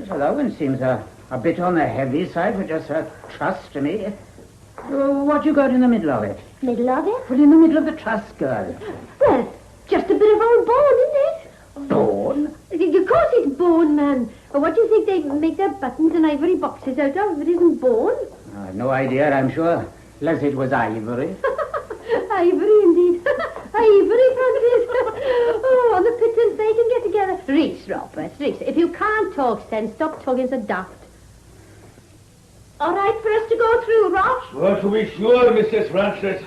So that one seems a bit on the heavy side for just a truss to me. What you got in the middle of it? Middle of it? Well, in the middle of the truss, girl. Well, just a bit of old bone, isn't it? Bone? Of course it's bone, man. What do you think they make their buttons and ivory boxes out of if it isn't bone? I've no idea, I'm sure. Unless it was ivory. Ivory, indeed. Ivory, Francis. Oh, the pittance they can get together. Reese, Roberts, Reese, if you can't talk sense, stop talking so daft. All right for us to go through, Ross? Well, to be sure, Mrs. Francis.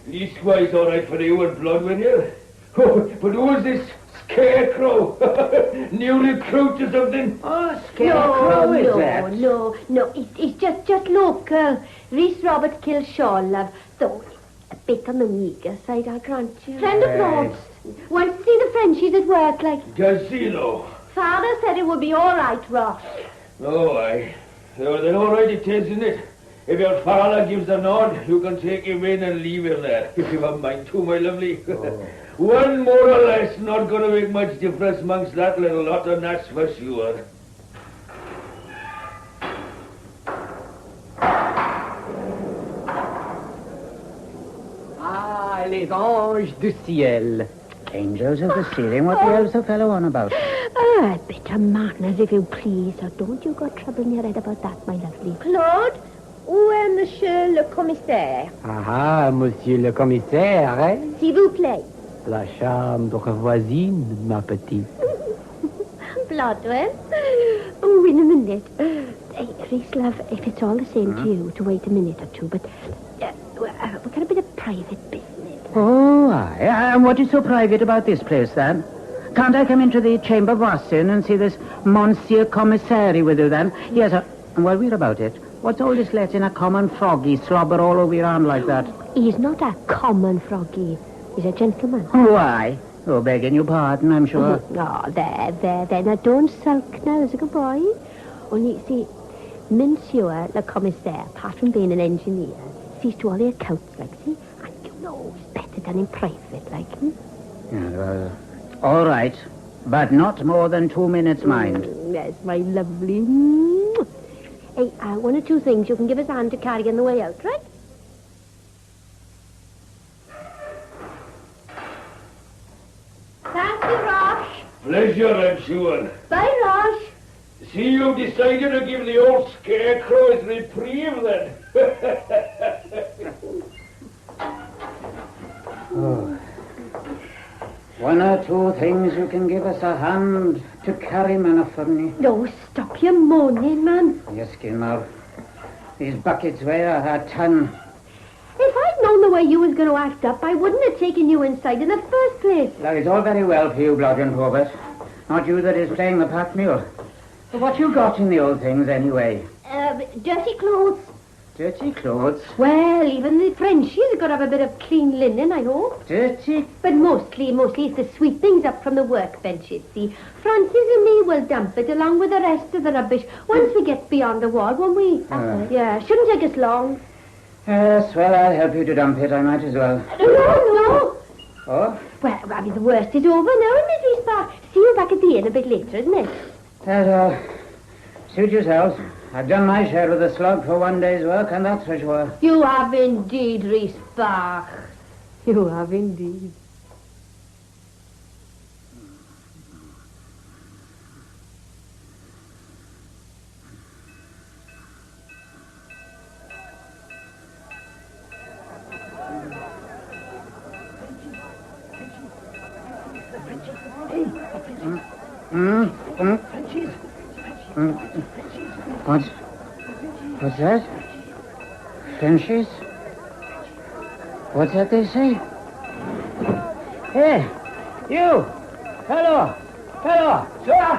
Leastwise, all right for you and Bloodwin here. Oh, but who is this scarecrow? New recruit or something? Oh, scarecrow is that? No, it's just local. Reese Roberts killed Shaw, love. Though a bit on the meagre side, I grant you. Friend of Lord's. Want to see the Frenchies at work, like... Just see, though. Father said it would be all right, Ross. Oh, aye. So then all right it is, isn't it? If your father gives the nod, you can take him in and leave him there. If you have a mind to, my lovely. One more or less not going to make much difference amongst that little lot, and that's for sure. Les anges du ciel. Angels of the ceiling? What the hell's the fellow on about? A bit of manners, if you please. Or don't you got trouble in your head about that, my lovely. Claude, où est monsieur le commissaire? Ah, monsieur le commissaire, hein? S'il vous plaît. La chambre voisine, ma petite. Bloodwell? Oh, in a minute. Hey, Reese, love, if it's all the same to you, to wait a minute or two, but we've got a bit of private business. Oh, aye. And what is so private about this place, then? Can't I come into the chamber voisin and see this Monsieur Commissary with you, then? Yes, well, we're about it. What's all this letting a common froggy slobber all over your arm like that? He's not a common froggy. He's a gentleman. Why? Oh, begging your pardon, I'm sure. Oh, there. Now, don't sulk now, there's a good boy. Only, see, Monsieur le Commissaire, apart from being an engineer, sees to all the accounts, like, see? And you know it's better done in private, like, Yeah, well, all right. But not more than 2 minutes, mind. Yes, my lovely. Hey, one or two things you can give us a hand to carry on the way out, right? Thank you, Rosh. Pleasure, I'm sure. Bye, Rosh. See, you've decided to give the old scarecrow his reprieve, then. Oh. One or two things you can give us a hand to carry, man, for me. No, stop your moaning, man. Yes, Gilmore. These buckets weigh a ton. If I'd known the way you was going to act up, I wouldn't have taken you inside in the first place. Now, it's all very well for you, Blodgett Robert. Not you that is playing the pack mule. But what you got in the old things, anyway? Dirty clothes. Dirty clothes? Well, even the Frenchies have got to have a bit of clean linen, I hope. Dirty? But mostly it's the sweepings up from the workbenches, see. Francis and me will dump it along with the rest of the rubbish once we get beyond the wall, won't we? Yeah, shouldn't take us long. Yes, well, I'll help you to dump it. I might as well. No. Oh? Well, I mean, the worst is over now, Mrs. Spark. See you back at the inn a bit later, isn't it? Suit yourselves. I've done my share of the slog for one day's work, and that's for sure. You have indeed, Reese Bach. You have indeed. What's that? Frenchies? What's that they say? Hey, you! Hello! Sir!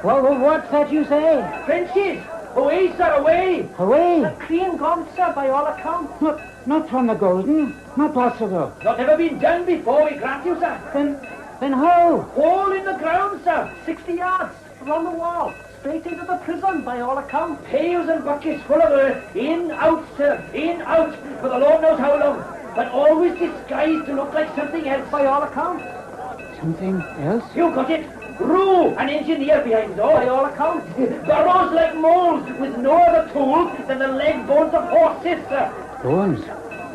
What's that you say? Frenchies! Away, sir, away! Away? A clean gone, sir, by all accounts. Not from the Golden. Not possible. Not ever been done before, we grant you, sir. Then how? Hole in the ground, sir. 60 yards around the wall. Straight into the prison, by all accounts. Pails and buckets full of earth. In, out, sir. In, out. For the Lord knows how long. But always disguised to look like something else, by all accounts. Something else? You got it. Rue, an engineer behind it all, by all accounts. Burrows like moles, with no other tool than the leg bones of horses, sir. Bones?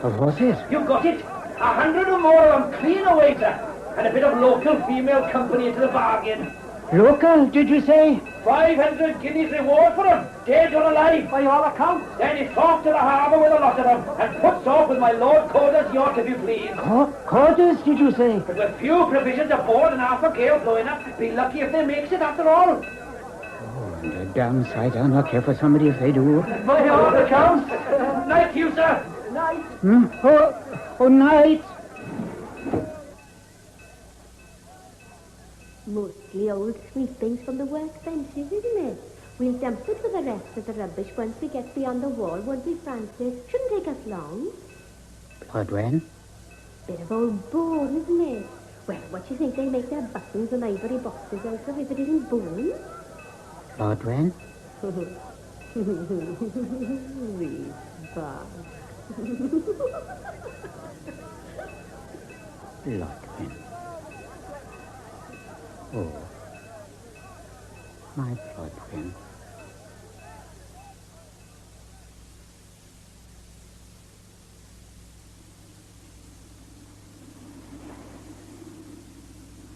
Of horses? You got it. 100 or more of them clean away, sir. And a bit of local female company into the bargain. Local, did you say? 500 guineas reward for them, dead or alive, by all accounts. Then he's off to the harbour with a lot of them, and puts off with my Lord Corder's yacht, if you please. Corder's, did you say? But with few provisions aboard and half a gale blowing up, be lucky if they makes it after all. Oh, and a damn sight unlucky for somebody if they do. By all accounts. Night to you, sir. Night. Oh, night. Mostly old sweepings from the workbenches, isn't it? We'll dump it with the rest of the rubbish once we get beyond the wall, won't we, Francis? Shouldn't take us long. Blodwen? Bit of old bone, isn't it? Well, what do you think they make their buttons and ivory boxes out of if it isn't bone? Blodwen? Blodwen. Oh, my Blodwen.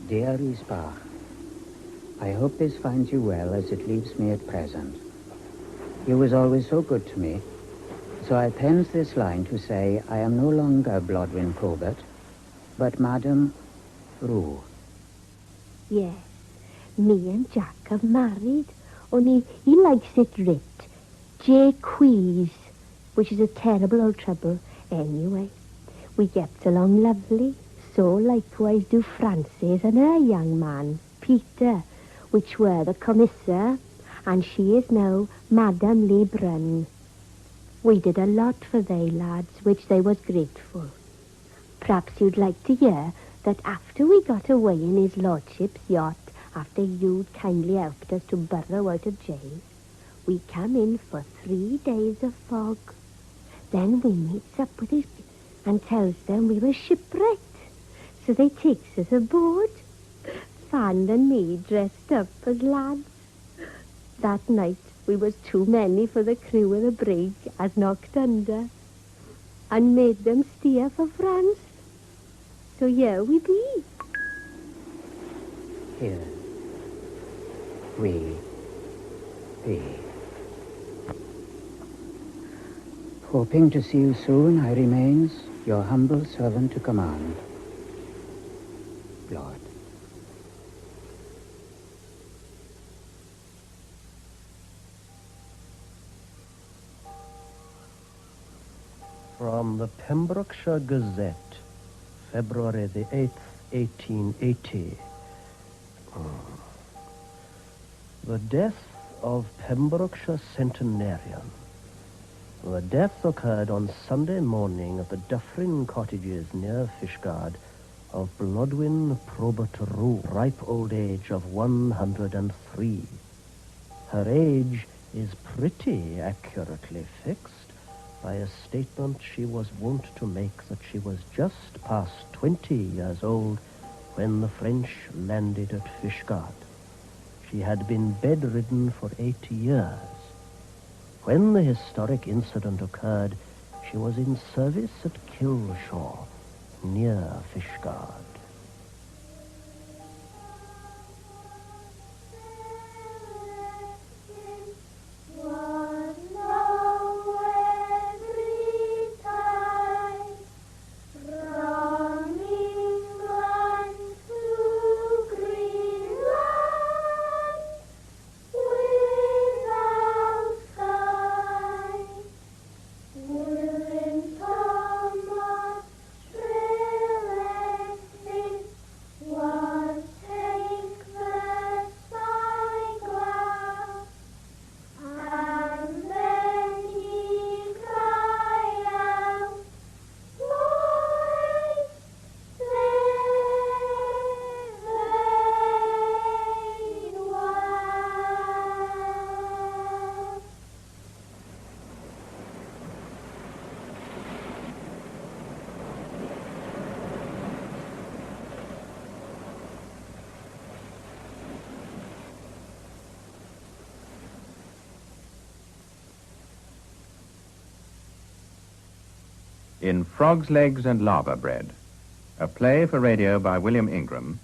Dear Isbach, I hope this finds you well as it leaves me at present. You was always so good to me, so I pens this line to say I am no longer Blodwen Probert, but Madam Rue. Yes, me and Jack have married, only he likes it writ J-Queeze, which is a terrible old trouble. Anyway, we get along lovely, so likewise do Frances and her young man, Peter, which were the commissar, and she is now Madame Lebrun. We did a lot for they lads, which they was grateful. Perhaps you'd like to hear that after we got away in his lordship's yacht, after you'd kindly helped us to burrow out of jail, we come in for 3 days of fog. Then we meets up with his and tells them we were shipwrecked. So they takes us aboard, Fan and me dressed up as lads. That night, we was too many for the crew of the brig as knocked under and made them steer for France. So here we be. Here we be. Hoping to see you soon, I remains your humble servant to command. Lord. From the Pembrokeshire Gazette, February the 8th, 1880. The death of Pembrokeshire centenarian. The death occurred on Sunday morning at the Dufferin Cottages near Fishguard of Blodwyn Probert Rue, ripe old age of 103. Her age is pretty accurately fixed by a statement she was wont to make that she was just past 20 years old when the French landed at Fishguard. She had been bedridden for 8 years. When the historic incident occurred, she was in service at Kilshaw, near Fishguard. In Frogs' Legs and Lava Bread, a play for radio by William Ingram,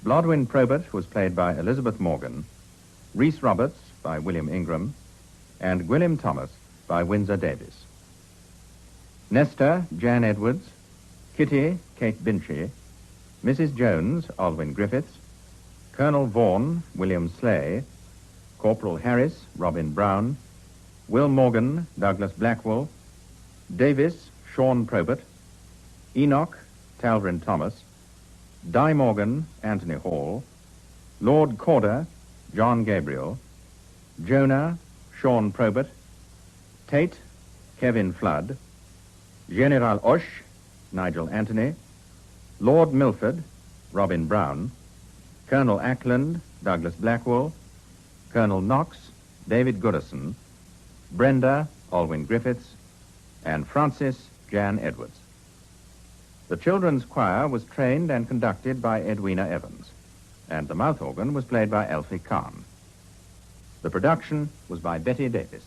Blodwyn Probert was played by Elizabeth Morgan, Rhys Roberts by William Ingram, and Gwilym Thomas by Windsor Davies. Nestor, Jan Edwards, Kitty, Kate Binchy, Mrs. Jones, Alwyn Griffiths, Colonel Vaughan, William Slay, Corporal Harris, Robin Brown, Will Morgan, Douglas Blackwell, Davis, Sean Probert, Enoch, Talvin Thomas, Di Morgan, Anthony Hall, Lord Corder, John Gabriel, Jonah, Sean Probert, Tate, Kevin Flood, General Osh, Nigel Anthony, Lord Milford, Robin Brown, Colonel Ackland, Douglas Blackwell, Colonel Knox, David Goodison, Brenda, Alwyn Griffiths, and Francis, Jan Edwards. The children's choir was trained and conducted by Edwina Evans, and the mouth organ was played by Elfie Kahn. The production was by Betty Davis.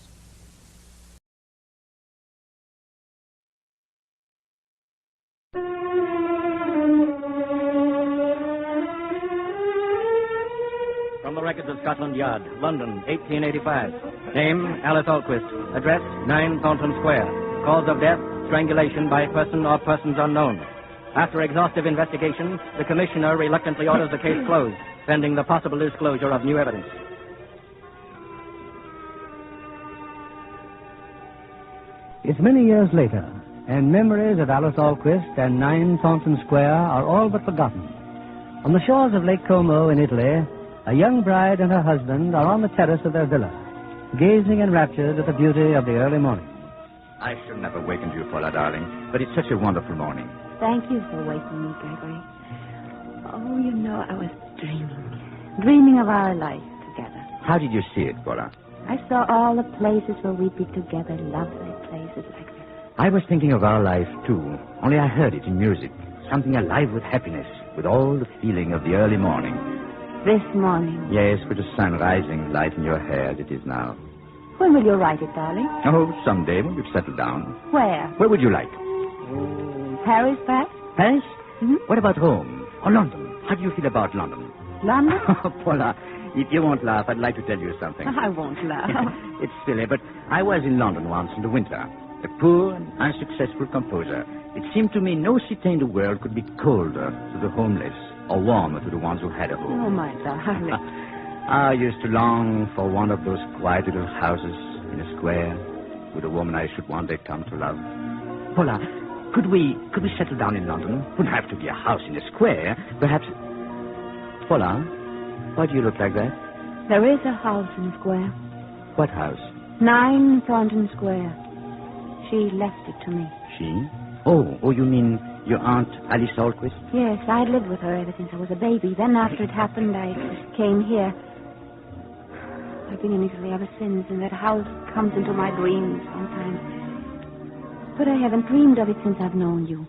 From the Records of Scotland Yard, London, 1885. Name, Alice Alquist. Address, 9 Thornton Square. Cause of death, strangulation by person or persons unknown. After exhaustive investigation, the Commissioner reluctantly orders the case closed, pending the possible disclosure of new evidence. It's many years later, and memories of Alice Alquist and 9 Thornton Square are all but forgotten. On the shores of Lake Como in Italy, a young bride and her husband are on the terrace of their villa, gazing enraptured at the beauty of the early morning. I shouldn't have awakened you, Paula, darling, but it's such a wonderful morning. Thank you for waking me, Gregory. Oh, you know, I was dreaming of our life together. How did you see it, Paula? I saw all the places where we'd be together, lovely places like this. I was thinking of our life, too, only I heard it in music, something alive with happiness, with all the feeling of the early morning. This morning. Yes, with the sun rising light in your hair as it is now. When will you write it, darling? Oh, someday when you've settled down. Where? Where would you like? Paris, perhaps? Paris? Mm-hmm. What about Rome? Or London? How do you feel about London? London? Paula, if you won't laugh, I'd like to tell you something. I won't laugh. It's silly, but I was in London once in the winter. A poor and unsuccessful composer. It seemed to me no city in the world could be colder to the homeless or warmer to the ones who had a home. Oh, my darling. I used to long for one of those quiet little houses in a square with a woman I should one day come to love. Paula, could we settle down in London? Wouldn't have to be a house in a square. Perhaps... Paula, why do you look like that? There is a house in the square. What house? 9 Thornton Square. She left it to me. She? Oh, you mean your Aunt Alice Alquist? Yes, I'd lived with her ever since I was a baby. Then after it happened, I came here. I've been in Italy ever since, and that house comes into my dreams sometimes. But I haven't dreamed of it since I've known you.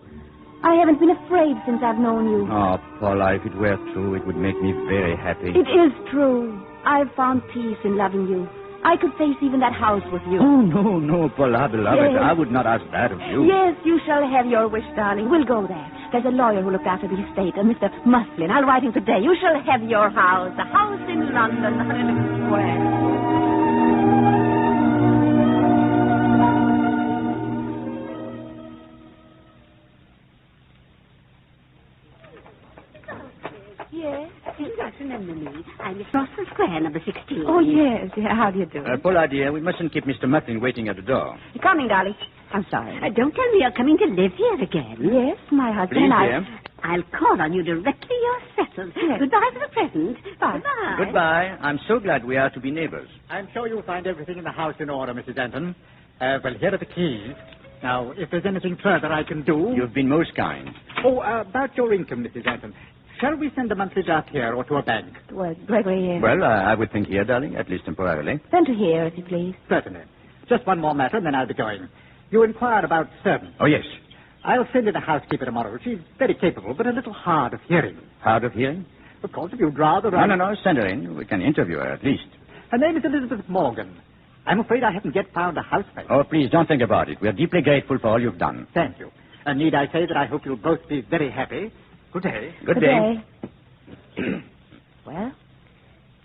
I haven't been afraid since I've known you. Oh, Paula, if it were true, it would make me very happy. It is true. I've found peace in loving you. I could face even that house with you. Oh, no, Paula, beloved. Yes. I would not ask that of you. Yes, you shall have your wish, darling. We'll go there. There's a lawyer who looked after the estate, Mr. Muslin. I'll write him today. You shall have your house. A house in London, Hollywood Square. Yes? You don't remember me. I'm Miss Russell Square, number 16. Oh, yes. How do you do? Paula, dear, we mustn't keep Mr. Muslin waiting at the door. You're coming, darling. I'm sorry. Don't tell me you're coming to live here again. Yes, my husband Please, and I... dear. I'll call on you directly you're settled. Yes. Goodbye for the present. Bye. Goodbye. Goodbye. I'm so glad we are to be neighbors. I'm sure you'll find everything in the house in order, Mrs. Denton. Well, here are the keys. Now, if there's anything further I can do... You've been most kind. Oh, about your income, Mrs. Denton. Shall we send a monthly draft here or to a bank? Well, Gregory... Well, I would think here, darling, at least temporarily. Send to here, if you please. Certainly. Just one more matter, and then I'll be going. You inquired about servants. Oh, yes. I'll send in a housekeeper tomorrow. She's very capable, but a little hard of hearing. Hard of hearing? Of course, if you'd rather... No, send her in. We can interview her, at least. Her name is Elizabeth Morgan. I'm afraid I haven't yet found a housemate. Oh, please, don't think about it. We're deeply grateful for all you've done. Thank you. And need I say that I hope you'll both be very happy. Good day. Good day. Well,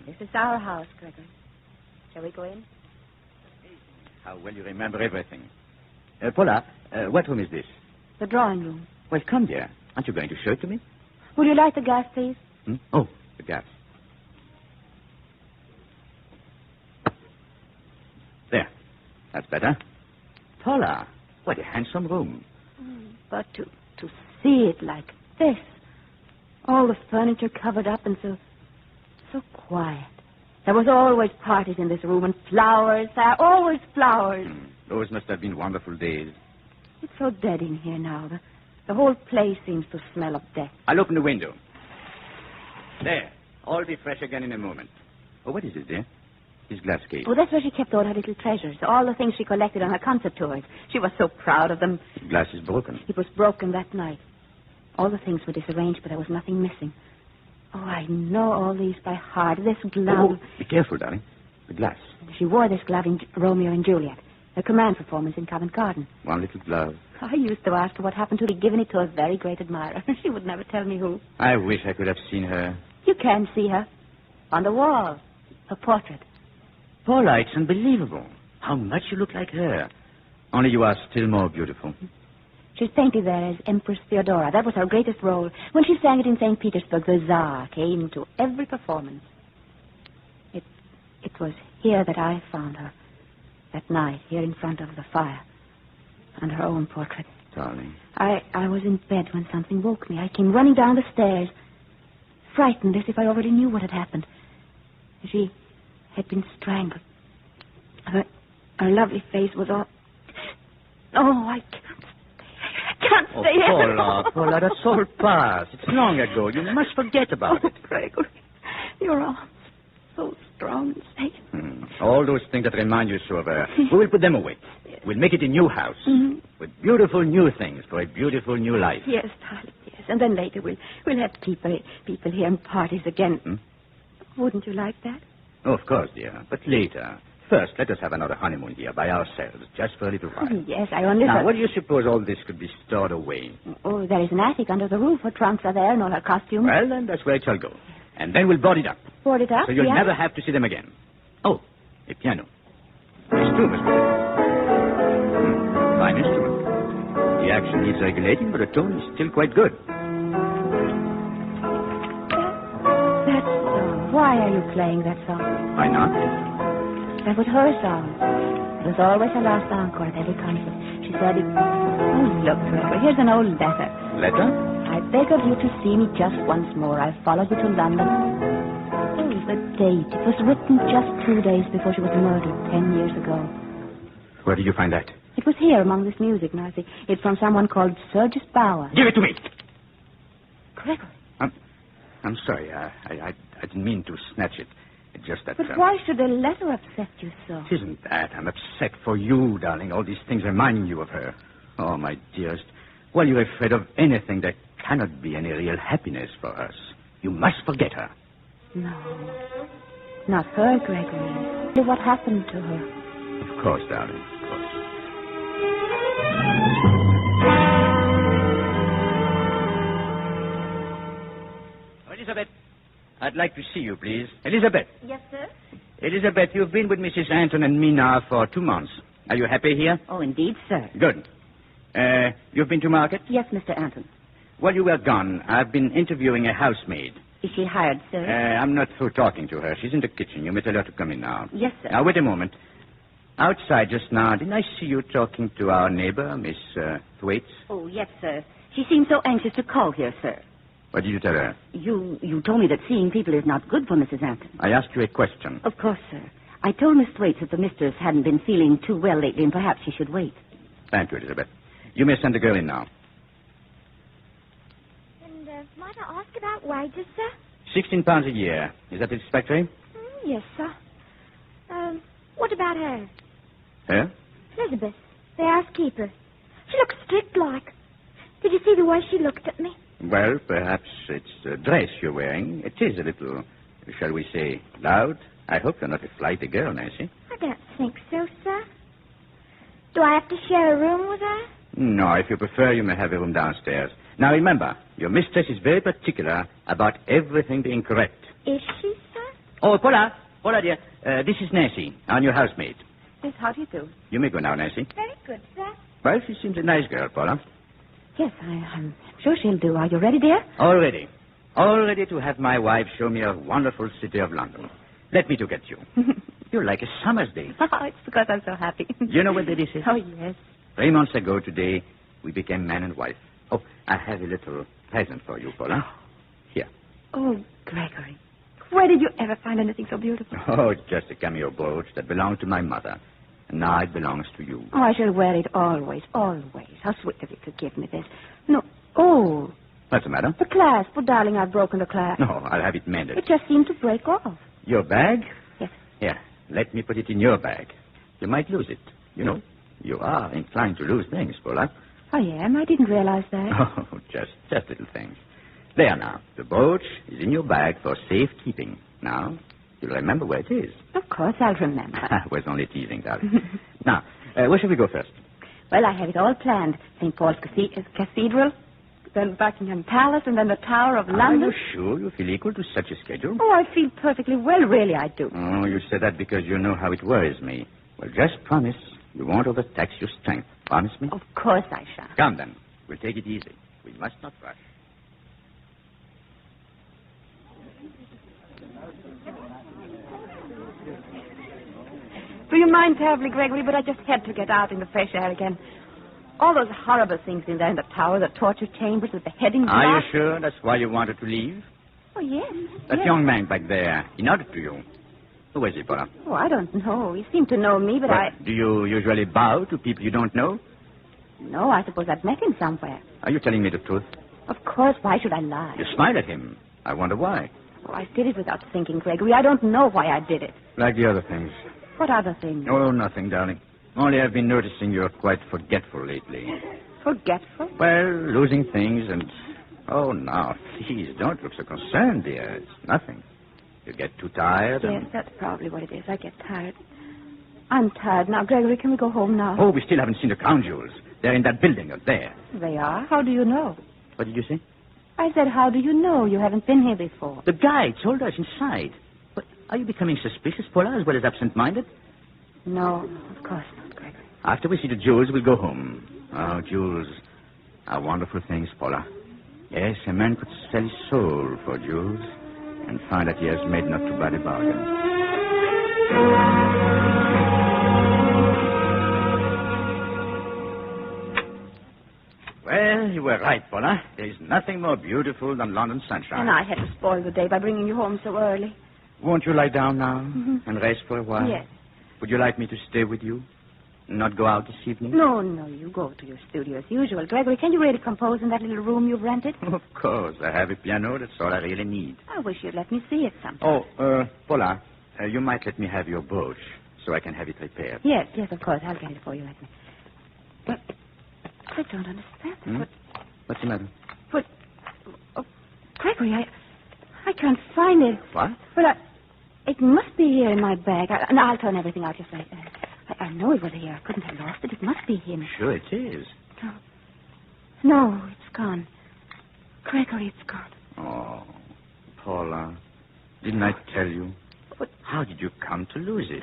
this is our house, Gregory. Shall we go in? How well you remember everything. Paula, what room is this? The drawing room. Well, come, dear. Aren't you going to show it to me? Will you light the gas, please? Oh, the gas. There. That's better. Paula, what a handsome room. But to see it like this, all the furniture covered up and so quiet. There was always parties in this room and flowers. There are always flowers. Those must have been wonderful days. It's so dead in here now. The whole place seems to smell of death. I'll open the window. There. All be fresh again in a moment. Oh, what is it, dear? His glass case. Oh, that's where she kept all her little treasures, all the things she collected on her concert tours. She was so proud of them. The glass is broken. It was broken that night. All the things were disarranged, but there was nothing missing. Oh, I know all these by heart. This glove... Oh, be careful, darling. The glass. She wore this glove in Romeo and Juliet, a command performance in Covent Garden. One little glove. I used to ask her what happened to it. He'd given it to a very great admirer. She would never tell me who. I wish I could have seen her. You can see her. On the wall. Her portrait. Paula, it's unbelievable. How much you look like her. Only you are still more beautiful. She's painted there as Empress Theodora. That was her greatest role. When she sang it in St. Petersburg, the Tsar came to every performance. It was here that I found her. That night, here in front of the fire. And her own portrait. Darling. I was in bed when something woke me. I came running down the stairs, frightened as if I already knew what had happened. She had been strangled. Her lovely face was all... Oh, I can't stay here. Paula, that's all past. It's long ago. You must forget about it. Gregory, your arms so strong and safe. All those things that remind you so of her, we will put them away. Yes. We'll make it a new house with beautiful new things for a beautiful new life. Yes, darling, yes. And then later we'll have people here and parties again. Wouldn't you like that? Oh, of course, dear. But later. First, let us have another honeymoon here by ourselves, just for a little while. Yes, I understand. Now, where do you suppose all this could be stored away? Oh, there is an attic under the roof. Her trunks are there and all her costumes. Well, then that's where it shall go. And then we'll board it up. Board it up? So you'll yes. never have to see them again. Oh, a piano. This too must be. Fine instrument. The action needs regulating, but the tone is still quite good. That song. Why are you playing that song? Why not? That was her song. It was always her last encore at every concert. She said it... Oh, look, Trevor, here's an old letter. Letter? I beg of you to see me just once more. I followed you to London. Oh, the date. It was written just 2 days before she was murdered, 10 years ago. Where did you find that? It was here among this music, Nancy. It's from someone called Sergius Bauer. Give it to me. Gregory. I'm sorry. I didn't mean to snatch it. It's just that... But why should a letter upset you so? It isn't that. I'm upset for you, darling. All these things reminding you of her. Oh, my dearest. While you're afraid of anything, there cannot be any real happiness for us. You must forget her. No. Not her, Gregory. Look what happened to her. Of course, darling. Of course. Elizabeth, I'd like to see you, please. Elizabeth. Yes, sir? Elizabeth, you've been with Mrs. Anton and me now for 2 months. Are you happy here? Oh, indeed, sir. Good. You've been to market? Yes, Mr. Anton. While you were gone, I've been interviewing a housemaid. Is she hired, sir? I'm not through talking to her. She's in the kitchen. You may tell her to come in now. Yes, sir. Now, wait a moment. Outside just now, didn't I see you talking to our neighbor, Miss Thwaites? Oh, yes, sir. She seemed so anxious to call here, sir. What did you tell her? You told me that seeing people is not good for Mrs. Anton. I asked you a question. Of course, sir. I told Miss Thwaites that the mistress hadn't been feeling too well lately and perhaps she should wait. Thank you, Elizabeth. You may send the girl in now. And might I ask about wages, sir? £16 a year. Is that satisfactory? Yes, sir. What about her? Her? Elizabeth, the housekeeper. She looks strict-like. Did you see the way she looked at me? Well, perhaps it's the dress you're wearing. It is a little, shall we say, loud. I hope you're not a flighty girl, Nancy. I don't think so, sir. Do I have to share a room with her? No, if you prefer, you may have a room downstairs. Now, remember, your mistress is very particular about everything being correct. Is she, sir? Oh, Paula, dear, this is Nancy, our new housemaid. Yes, how do you do? You may go now, Nancy. Very good, sir. Well, she seems a nice girl, Paula. Yes, I'm sure she'll do. Are you ready, dear? All ready. All ready to have my wife show me a wonderful city of London. Let me to get you. You're like a summer's day. Oh, it's because I'm so happy. You know what this is? Oh, yes. 3 months ago today, we became man and wife. Oh, I have a little present for you, Paula. Here. Oh, Gregory. Where did you ever find anything so beautiful? Oh, it's just a cameo brooch that belonged to my mother. And now it belongs to you. Oh, I shall wear it always, always. How sweet of you to give me this. No. Oh. What's the matter? The clasp. Oh, darling, I've broken the clasp. No, I'll have it mended. It just seemed to break off. Your bag? Yes. Here, let me put it in your bag. You might lose it. You know, you are inclined to lose things, Paula. I am. I didn't realize that. Oh, just little things. There now. The brooch is in your bag for safekeeping. Now, you'll remember where it is. Of course, I'll remember. I was only teasing, darling. Now, where shall we go first? Well, I have it all planned. St. Paul's Cathedral, then Buckingham Palace, and then the Tower of London. Are you sure you feel equal to such a schedule? Oh, I feel perfectly well, really, I do. Oh, you say that because you know how it worries me. Well, just promise you won't overtax your strength. Promise me? Of course I shall. Come, then. We'll take it easy. We must not rush. Do you mind terribly, Gregory, but I just had to get out in the fresh air again. All those horrible things in there in the tower, the torture chambers, the beheading blocks. Are you sure that's why you wanted to leave? Oh, yes. That young man back there, he nodded to you. Who is he, Paula? Oh, I don't know. He seemed to know me, but Do you usually bow to people you don't know? No, I suppose I've met him somewhere. Are you telling me the truth? Of course. Why should I lie? You smiled at him. I wonder why. Oh, I did it without thinking, Gregory. I don't know why I did it. Like the other things. What other things? Oh, nothing, darling. Only I've been noticing you're quite forgetful lately. Forgetful? Well, losing things and... Oh, now, please, don't look so concerned, dear. It's nothing. You get too tired? Yes, that's probably what it is. I get tired. I'm tired now. Gregory, can we go home now? Oh, we still haven't seen the crown jewels. They're in that building up there. They are? How do you know? What did you say? I said, how do you know? You haven't been here before. The guide told us inside. But are you becoming suspicious, Paula, as well as absent-minded? No, of course not, Gregory. After we see the jewels, we'll go home. Oh, jewels are wonderful things, Paula. Yes, a man could sell his soul for jewels and find that he has made not too bad a bargain. Well, you were right, Paula. There is nothing more beautiful than London sunshine. And I had to spoil the day by bringing you home so early. Won't you lie down now and rest for a while? Yes. Would you like me to stay with you? Not go out this evening? No, you go to your studio as usual. Gregory, can you really compose in that little room you've rented? Of course. I have a piano. That's all I really need. I wish you'd let me see it sometime. Oh, Paula, you might let me have your brooch so I can have it repaired. Yes, of course. I'll get it for you. Let me. But I don't understand. What's the matter? Gregory, I can't find it. What? Well, it must be here in my bag. I'll turn everything out just like that. I know it was here. I couldn't have lost it. It must be him. Sure it is. No, it's gone. Gregory, it's gone. Oh, Paula, didn't I tell you? But how did you come to lose it?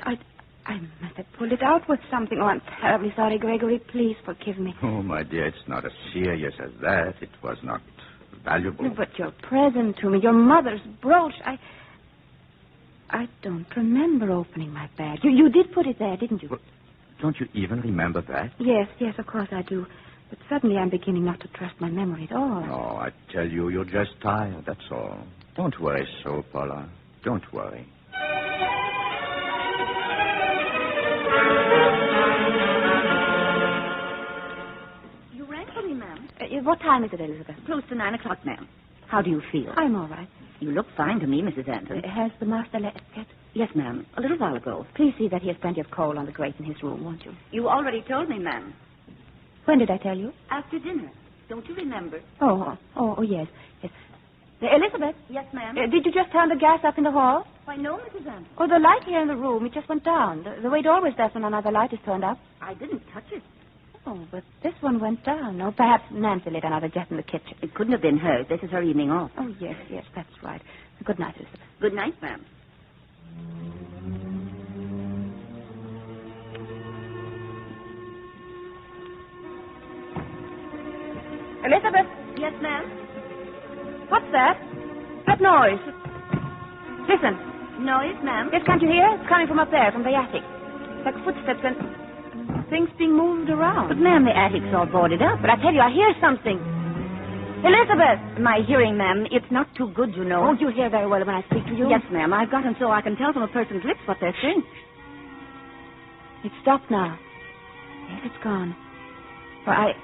I must have pulled it out with something. Oh, I'm terribly sorry, Gregory. Please forgive me. Oh, my dear, it's not as serious as that. It was not valuable. But your present to me, your mother's brooch, I don't remember opening my bag. You did put it there, didn't you? Well, don't you even remember that? Yes, of course I do. But suddenly I'm beginning not to trust my memory at all. Oh, I tell you, you're just tired, that's all. Don't worry so, Paula. Don't worry. You rang for me, ma'am. What time is it, Elizabeth? Close to 9 o'clock, ma'am. How do you feel? I'm all right. You look fine to me, Mrs. Anton. Has the master left yet? Yes, ma'am. A little while ago. Please see that he has plenty of coal on the grate in his room, won't you? You already told me, ma'am. When did I tell you? After dinner. Don't you remember? Oh, yes. Elizabeth? Yes, ma'am. Did you just turn the gas up in the hall? Why, no, Mrs. Anton. Oh, the light here in the room, it just went down. The way it always does when another light is turned up. I didn't touch it. Oh, but this one went down. Oh, perhaps Nancy lit another jet in the kitchen. It couldn't have been hers. This is her evening off. Oh, yes, that's right. Good night, Elizabeth. Good night, ma'am. Elizabeth? Yes, ma'am? What's that? That noise. Listen. Noise, ma'am? Yes, can't you hear? It's coming from up there, from the attic. It's like footsteps and things being moved around. But, ma'am, the attic's all boarded up. But I tell you, I hear something. Elizabeth! My hearing, ma'am, it's not too good, you know. Won't you hear very well when I speak to you? Yes, ma'am. I've got them so I can tell from a person's lips what they're saying. It's stopped now. Yes, it's gone. Well,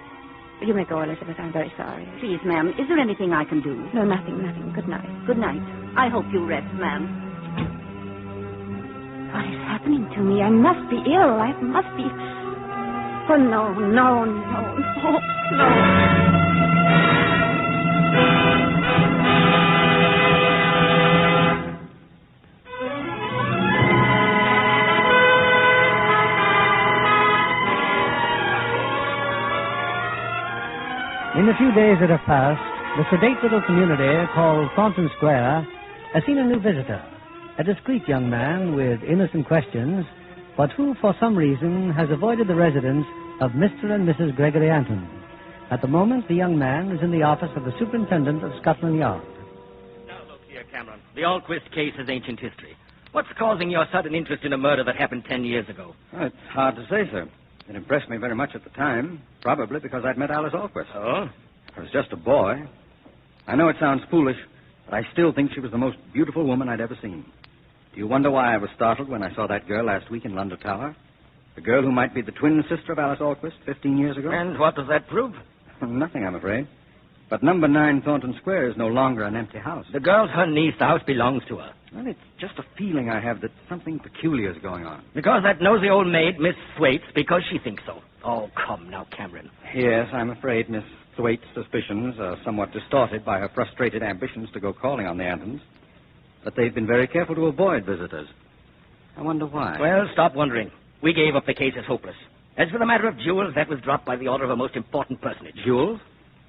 you may go, Elizabeth. I'm very sorry. Please, ma'am, is there anything I can do? No, nothing. Good night. Good night. I hope you rest, ma'am. What is happening to me? I must be ill. I must be... Oh, no. In the few days that have passed, the sedate little community called Thornton Square has seen a new visitor, a discreet young man with innocent questions, but who, for some reason, has avoided the residence of Mr. and Mrs. Gregory Anton. At the moment, the young man is in the office of the superintendent of Scotland Yard. Now, look here, Cameron. The Alquist case is ancient history. What's causing your sudden interest in a murder that happened 10 years ago? Well, it's hard to say, sir. It impressed me very much at the time, probably because I'd met Alice Alquist. Oh? I was just a boy. I know it sounds foolish, but I still think she was the most beautiful woman I'd ever seen. Do you wonder why I was startled when I saw that girl last week in London Tower? The girl who might be the twin sister of Alice Alquist 15 years ago? And what does that prove? Nothing, I'm afraid. But number 9 Thornton Square is no longer an empty house. The girl's her niece. The house belongs to her. Well, it's just a feeling I have that something peculiar is going on. Because that nosy old maid, Miss Thwaites, because she thinks so. Oh, come now, Cameron. Yes, I'm afraid Miss Thwaites' suspicions are somewhat distorted by her frustrated ambitions to go calling on the Antons. But they've been very careful to avoid visitors. I wonder why. Well, stop wondering. We gave up the case as hopeless. As for the matter of jewels, that was dropped by the order of a most important personage. Jewels?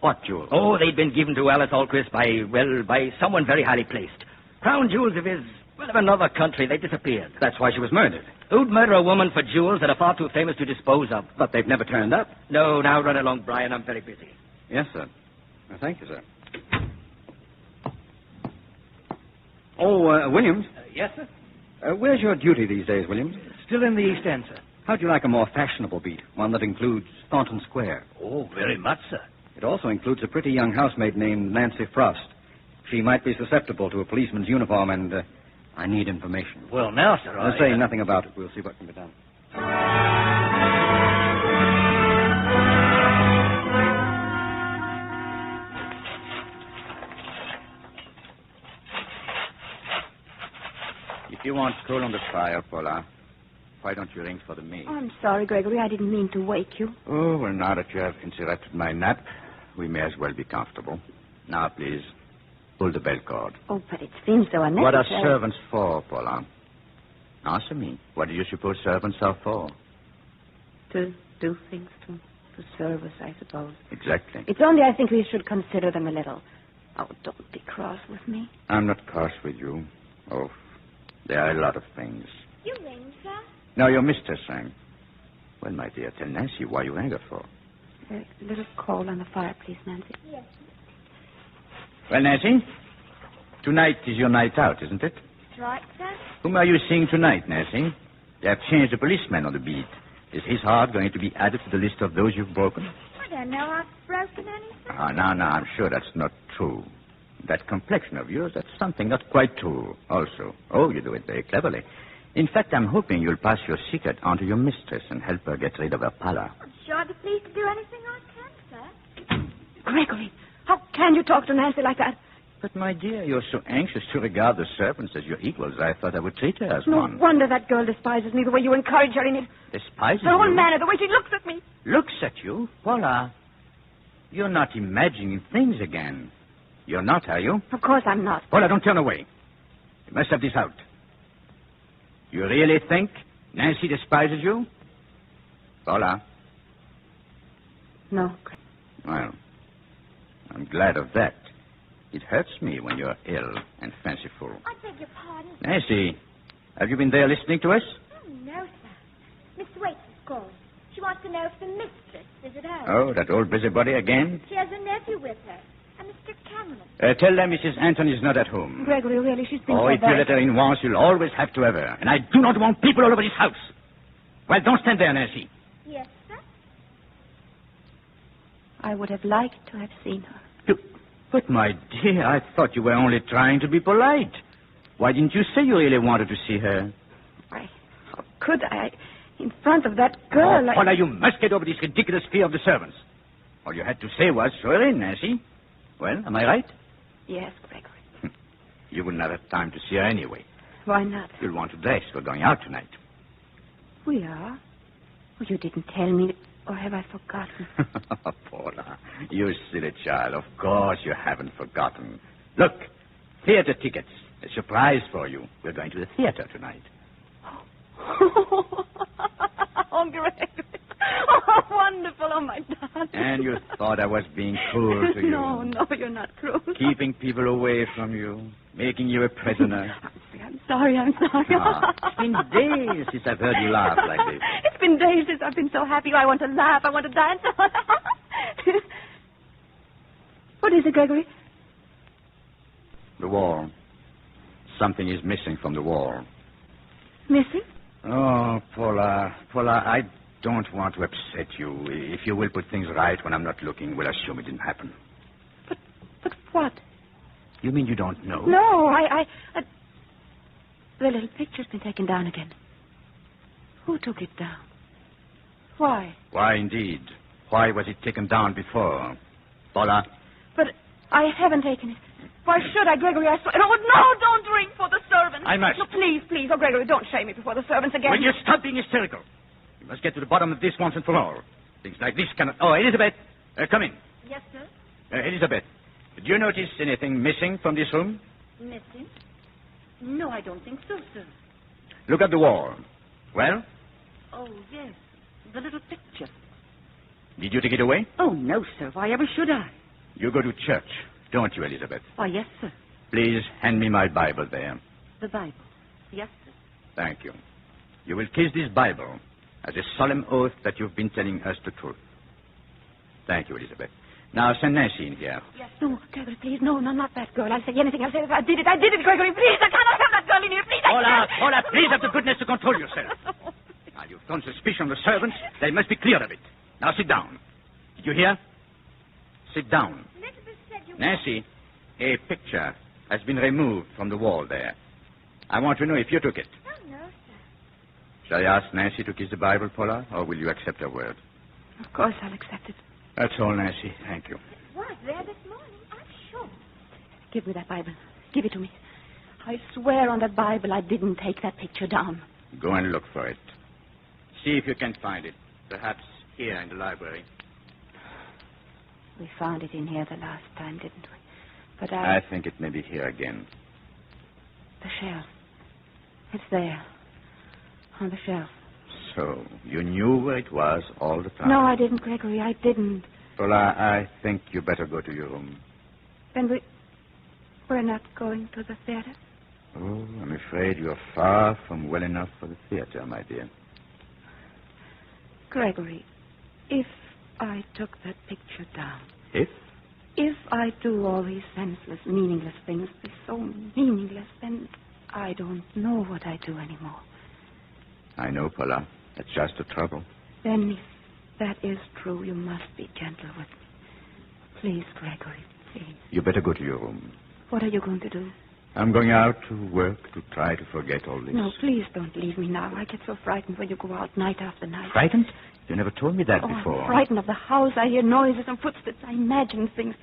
What jewels? Oh, they'd been given to Alice Alquist by someone very highly placed. Crown jewels of another country. They disappeared. That's why she was murdered. Who'd murder a woman for jewels that are far too famous to dispose of? But they've never turned up. No, now run along, Brian. I'm very busy. Yes, sir. Well, thank you, sir. Oh, Williams? Yes, sir? Where's your duty these days, Williams? Still in the East End, sir. How'd you like a more fashionable beat? One that includes Thornton Square. Oh, very much, sir. It also includes a pretty young housemaid named Nancy Frost. She might be susceptible to a policeman's uniform, and I need information. Well, now, sir, I'll say nothing about it. We'll see what can be done. If you want coal on the fire, Paula, why don't you ring for the maid? I'm sorry, Gregory. I didn't mean to wake you. Oh, well, now that you have interrupted my nap, we may as well be comfortable. Now, please, pull the bell cord. Oh, but it seems so unnecessary. What are servants for, Paula? Answer me. What do you suppose servants are for? To do things, to serve us, I suppose. Exactly. It's only I think we should consider them a little. Oh, don't be cross with me. I'm not cross with you. Oh, there are a lot of things. You ring, sir? No, your mistress rang. Well, my dear, tell Nancy why you rang her for. A little coal on the fire, please, Nancy. Yes. Well, Nancy, tonight is your night out, isn't it? That's right, sir. Whom are you seeing tonight, Nancy? They have changed the policeman on the beat. Is his heart going to be added to the list of those you've broken? I don't know I've broken anything. Oh, no, I'm sure that's not true. That complexion of yours, that's something not quite true also. Oh, you do it very cleverly. In fact, I'm hoping you'll pass your secret on to your mistress and help her get rid of her pallor. I'm sure I'd be pleased to do anything I can, sir. Gregory, how can you talk to Nancy like that? But, my dear, you're so anxious to regard the servants as your equals, I thought I would treat her as No one. wonder that girl despises me the way you encourage her in it. Despises Her whole you? manner, the way she looks at me. Looks at you? Paula, you're not imagining things again. You're not, are you? Of course I'm not. Paula, don't turn away. You must have this out. You really think Nancy despises you? Paula? No. Well, I'm glad of that. It hurts me when you're ill and fanciful. I beg your pardon. Nancy, have you been there listening to us? Oh, no, sir. Miss Waits is calling. She wants to know if the mistress is at home. Oh, that old busybody again? She has a nephew with her, a Mr. Cameron. Tell them Mrs. Anton is not at home. Gregory, really, she's been Oh, so if you very... let her in once, you'll always have to have her. And I do not want people all over this house. Well, don't stand there, Nancy. Yes, sir? I would have liked to have seen her. But, my dear, I thought you were only trying to be polite. Why didn't you say you really wanted to see her? How could I? In front of that girl, Oh, Paula, you must get over this ridiculous fear of the servants. All you had to say was, show her in, Nancy. Well, am I right? Yes, Gregory. You wouldn't have had time to see her anyway. Why not? You'll want to dress. We're going out tonight. We are? Oh, you didn't tell me, or have I forgotten? Paula, you silly child. Of course you haven't forgotten. Look, theater tickets. A surprise for you. We're going to the theater tonight. Oh, Gregory. Oh, wonderful. Oh, my darling. And you thought I was being cruel to you. No, you're not cruel. Keeping people away from you. Making you a prisoner. I'm sorry. It's been days since I've heard you laugh like this. It's been days since I've been so happy. I want to laugh. I want to dance. What is it, Gregory? The wall. Something is missing from the wall. Missing? Oh, Paula, I don't want to upset you. If you will put things right when I'm not looking, we'll assume it didn't happen. But what? You mean you don't know? No, I... The little picture's been taken down again. Who took it down? Why? Why, indeed. Why was it taken down before? Paula? But I haven't taken it. Why should I, Gregory? I swear... Oh, no, don't ring for the servants. I must. No, please. Oh, Gregory, don't shame me before the servants again. Will you stop being hysterical? You must get to the bottom of this once and for all. Things like this cannot... Oh, Elizabeth, come in. Yes, sir? Elizabeth, did you notice anything missing from this room? Missing? No, I don't think so, sir. Look at the wall. Well, Oh, yes. The little picture. did you take it away? Oh, no, sir. Why ever should I? You go to church, don't you, Elizabeth? Why, yes, sir. Please hand me my Bible there. The Bible. Yes, sir. Thank you. You will kiss this Bible as a solemn oath that you've been telling us the truth. Thank you, Elizabeth. Now, send Nancy in here. Yes. No, Gregory, please. No, not that girl. I'll say anything. I'll say I did it, Gregory. Please, I cannot have that girl in here. Please, Hola, please have the goodness to control yourself. Now, you've thrown suspicion on the servants. They must be clear of it. Now, sit down. Did you hear? Sit down. Nancy, a picture has been removed from the wall there. I want to know if you took it. Oh, no, sir. Shall I ask Nancy to kiss the Bible, Paula, or will you accept her word? Of course, I'll accept it. That's all, Nancy. Thank you. It was there this morning, I'm sure. Give me that Bible. Give it to me. I swear on that Bible I didn't take that picture down. Go and look for it. See if you can find it. Perhaps here in the library. We found it in here the last time, didn't we? But I think it may be here again. The shelf. It's there. On the shelf. So, you knew where it was all the time? No, I didn't, Gregory. I didn't. Paula, I think you better go to your room. Then we're not going to the theater? Oh, I'm afraid you're far from well enough for the theater, my dear. Gregory, if I took that picture down... If I do all these senseless, meaningless things, they're so meaningless, then I don't know what I do anymore. I know, Paula. That's just the trouble. Then if that is true, you must be gentle with me. Please, Gregory, please. You better go to your room. What are you going to do? I'm going out to work to try to forget all this. No, please don't leave me now. I get so frightened when you go out night after night. Frightened? You never told me that before. I'm frightened of the house. I hear noises and footsteps. I imagine things.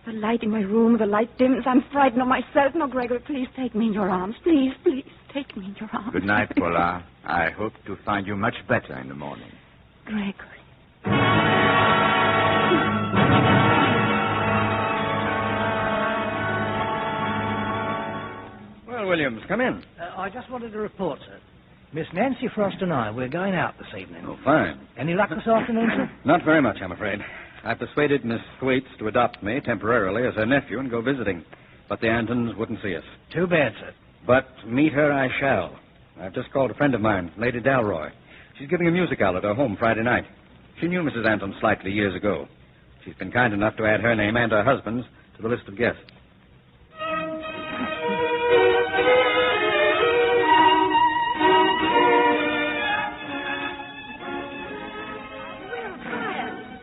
The light in my room, the light dims. I'm frightened of myself. No, Gregory, please take me in your arms. Please, please, take me in your arms. Good night, Paula. I hope to find you much better in the morning. Gregory. Well, Williams, come in. I just wanted to report, sir. Miss Nancy Frost and I, we're going out this evening. Oh, fine. Any luck this afternoon, sir? Not very much, I'm afraid. I persuaded Miss Thwaites to adopt me temporarily as her nephew and go visiting. But the Antons wouldn't see us. Too bad, sir. But meet her I shall. I've just called a friend of mine, Lady Dalroy. She's giving a music out at her home Friday night. She knew Mrs. Anton slightly years ago. She's been kind enough to add her name and her husband's to the list of guests.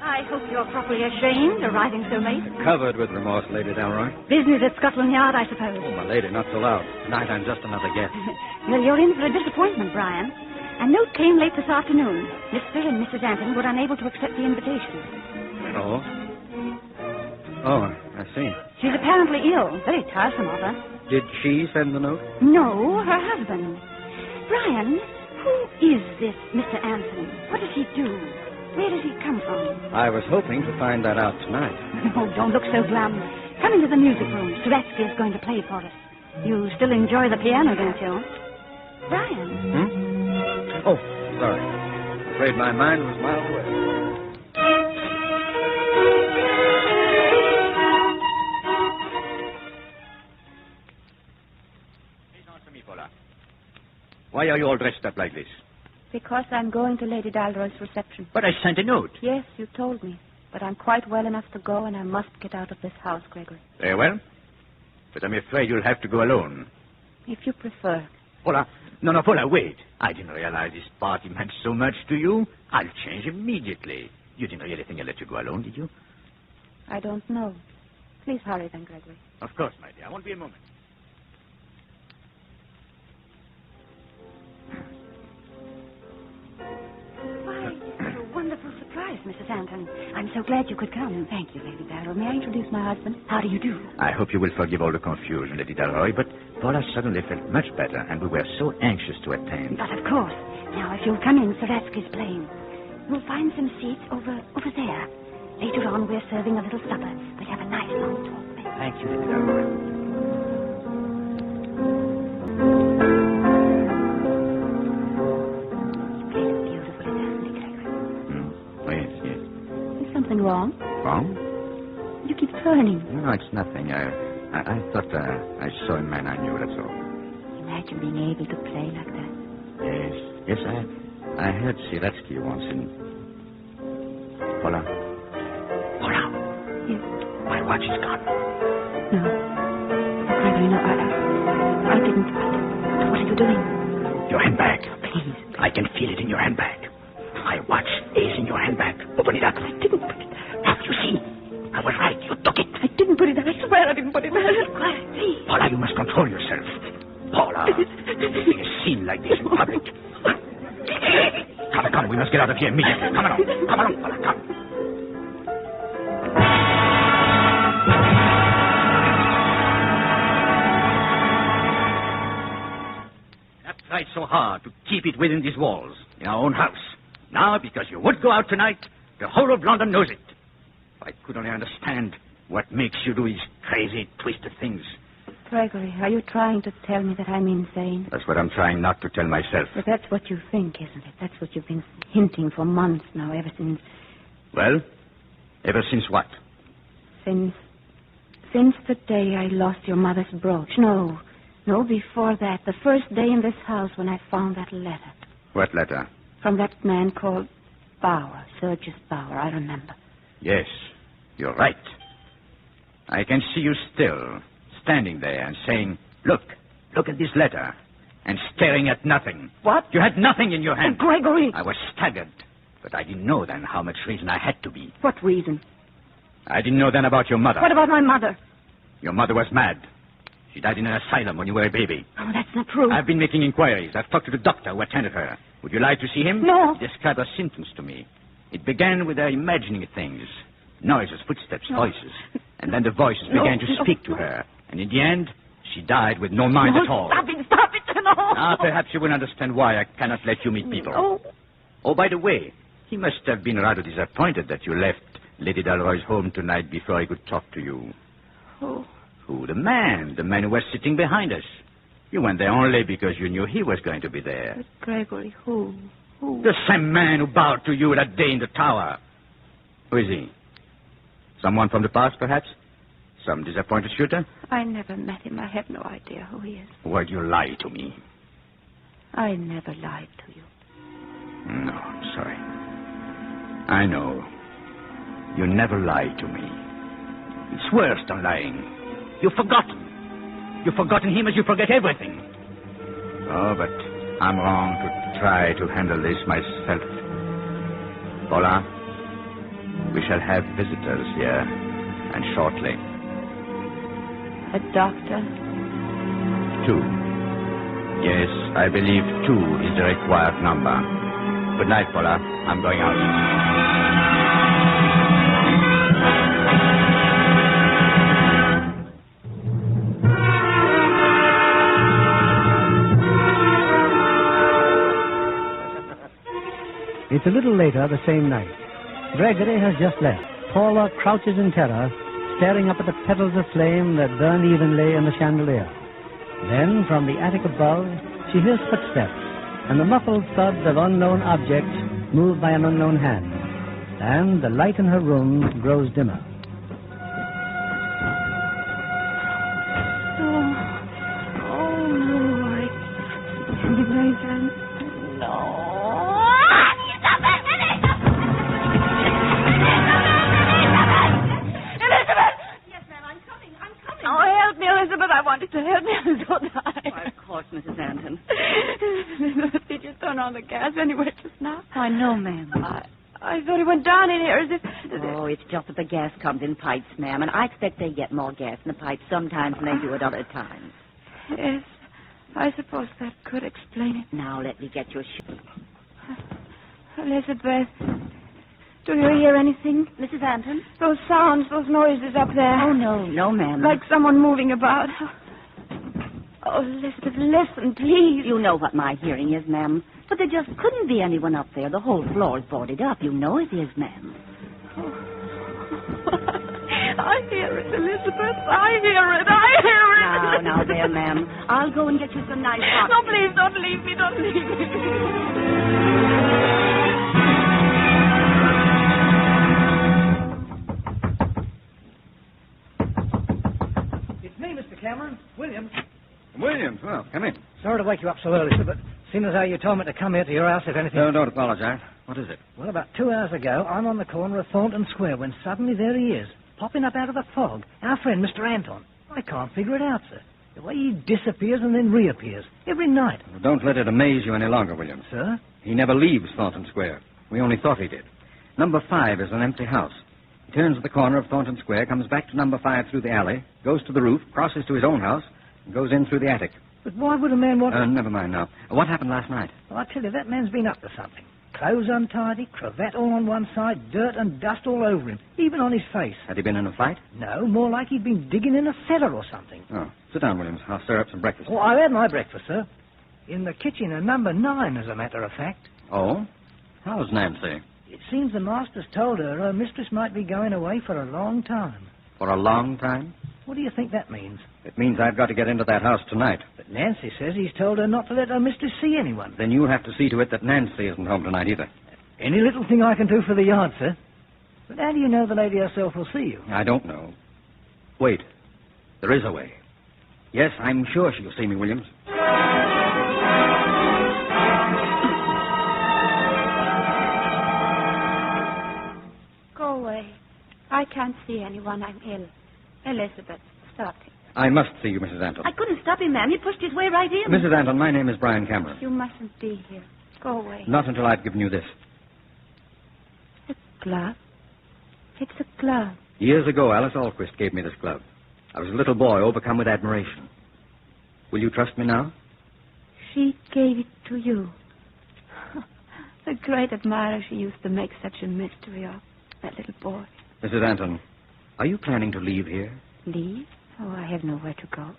I hope you're properly ashamed, arriving so late. Covered with remorse, Lady Dalroy. Business at Scotland Yard, I suppose. Oh, my lady, not so loud. Tonight I'm just another guest. Well, you're in for a disappointment, Brian. A note came late this afternoon. Mr. and Mrs. Anton were unable to accept the invitation. Oh? Oh, I see. She's apparently ill. Very tiresome of her. Did she send the note? No, her husband. Brian, who is this Mr. Anton? What does he do? Where does he come from? I was hoping to find that out tonight. Oh, don't look so glum. Come into the music room. Suretsky is going to play for us. You still enjoy the piano, don't you? Brian. Oh, sorry. Afraid my mind was miles away. Please answer me, Paula. Why are you all dressed up like this? Because I'm going to Lady Dalroy's reception. But I sent a note. Yes, you told me. But I'm quite well enough to go, and I must get out of this house, Gregory. Very well. But I'm afraid you'll have to go alone. If you prefer. Paula. No, Paula, wait. I didn't realize this party meant so much to you. I'll change immediately. You didn't really think I'd let you go alone, did you? I don't know. Please hurry then, Gregory. Of course, my dear. I won't be a moment. Wonderful surprise, Mrs. Anton. I'm so glad you could come. Thank you, Lady Dalroy. May I introduce my husband? How do you do? I hope you will forgive all the confusion, Lady Dalroy, but Paula suddenly felt much better, and we were so anxious to attend. But of course. Now, if you'll come in, Suretsky's playing. We'll find some seats over there. Later on, we're serving a little supper. We'll have a nice long talk. Thank you, Lady Dalroy. Wrong? You keep turning. No, it's nothing. I thought I saw a man I knew, that's all. Imagine being able to play like that. Yes, I heard Siretsky once in... Paula. Yes. My watch is gone. No. Gregory, no, I didn't. What are you doing? Your handbag. Please. I can feel it in your handbag. My watch is in your handbag. Open it up. I didn't put it there. Have you seen? I was right. You took it. I didn't put it there. I swear I didn't put it there. Please. Paula, you must control yourself. Paula, in a scene like this in public. Come, we must get out of here immediately. Come along, Paula, come. I've tried so hard to keep it within these walls, in our own house. Now, because you would go out tonight, the whole of London knows it. I could only understand what makes you do these crazy, twisted things. Gregory, are you trying to tell me that I'm insane? That's what I'm trying not to tell myself. But that's what you think, isn't it? That's what you've been hinting for months now, ever since... Well, ever since what? Since the day I lost your mother's brooch. No, before that. The first day in this house when I found that letter. What letter? From that man called Bauer, Sergius Bauer, I remember. Yes, you're right. I can see you still, standing there and saying, look at this letter, and staring at nothing. What? You had nothing in your hand. Oh, Gregory! I was staggered, but I didn't know then how much reason I had to be. What reason? I didn't know then about your mother. What about my mother? Your mother was mad. She died in an asylum when you were a baby. Oh, that's not true. I've been making inquiries. I've talked to the doctor who attended her. Would you like to see him? No. He described her symptoms to me. It began with her imagining things. Noises, footsteps, voices. And then the voices began to speak to her. And in the end, she died with no mind at all. Stop it, no. Ah, perhaps you will understand why I cannot let you meet people. No. Oh, by the way, he must have been rather disappointed that you left Lady Dalroy's home tonight before he could talk to you. Who? Who? The man who was sitting behind us. You went there only because you knew he was going to be there. But Gregory, who? The same man who bowed to you that day in the tower. Who is he? Someone from the past, perhaps? Some disappointed shooter? I never met him. I have no idea who he is. Why'd you lie to me? I never lied to you. No, I'm sorry. I know. You never lied to me. It's worse than lying. You've forgotten. You've forgotten him as you forget everything. Oh, but I'm wrong to try to handle this myself. Paula, we shall have visitors here, and shortly. A doctor? 2. Yes, I believe 2 is the required number. Good night, Paula. I'm going out. It's a little later the same night. Gregory has just left. Paula crouches in terror, staring up at the petals of flame that burn evenly in the chandelier. Then, from the attic above, she hears footsteps and the muffled thud of unknown objects moved by an unknown hand. And the light in her room grows dimmer. To help me, I'm so tired. Why, of course, Mrs. Anton. Did you turn on the gas anyway just now? Why, no, ma'am. I thought it went down in here as if... Oh, it's just that the gas comes in pipes, ma'am, and I expect they get more gas in the pipes sometimes than they do at other times. Yes, I suppose that could explain it. Now, let me get your Elizabeth, do you hear anything? Mrs. Anton? Those sounds, those noises up there. Oh, no, ma'am. Like someone moving about. Oh, Elizabeth, listen, please. You know what my hearing is, ma'am. But there just couldn't be anyone up there. The whole floor is boarded up. You know it is, ma'am. Oh. I hear it, Elizabeth. I hear it. Now, there, ma'am. I'll go and get you some nice hot... No, please, don't leave me. Don't leave me. Williams. Williams, well, come in. Sorry to wake you up so early, sir, but seeing as how you told me to come here to your house, if anything... No, don't apologize. What is it? Well, about 2 hours ago, I'm on the corner of Thornton Square when suddenly there he is, popping up out of the fog. Our friend, Mr. Anton. I can't figure it out, sir. The way he disappears and then reappears. Every night. Well, don't let it amaze you any longer, Williams. Sir? He never leaves Thornton Square. We only thought he did. Number 5 is an empty house. He turns at the corner of Thornton Square, comes back to number 5 through the alley, goes to the roof, crosses to his own house, and goes in through the attic. But why would a man want... Never mind now. What happened last night? Well, I tell you, that man's been up to something. Clothes untidy, cravat all on one side, dirt and dust all over him, even on his face. Had he been in a fight? No, more like he'd been digging in a cellar or something. Oh, sit down, Williams. I'll stir up some breakfast. Oh, I had my breakfast, sir. In the kitchen at number 9, as a matter of fact. Oh? How's Nancy? It seems the master's told her mistress might be going away for a long time. For a long time? What do you think that means? It means I've got to get into that house tonight. But Nancy says he's told her not to let her mistress see anyone. Then you'll have to see to it that Nancy isn't home tonight either. Any little thing I can do for the yard, sir. But how do you know the lady herself will see you? I don't know. Wait. There is a way. Yes, I'm sure she'll see me, Williams. Go away. I can't see anyone. I'm ill. Elizabeth, stop him. I must see you, Mrs. Anton. I couldn't stop him, ma'am. He pushed his way right in. Mrs. Anton, my name is Brian Cameron. You mustn't be here. Go away. Not until I've given you this. A glove? It's a glove. Years ago, Alice Alquist gave me this glove. I was a little boy overcome with admiration. Will you trust me now? She gave it to you. The great admirer she used to make such a mystery of. That little boy. Mrs. Anton, are you planning to leave here? Leave? Oh, I have nowhere to go.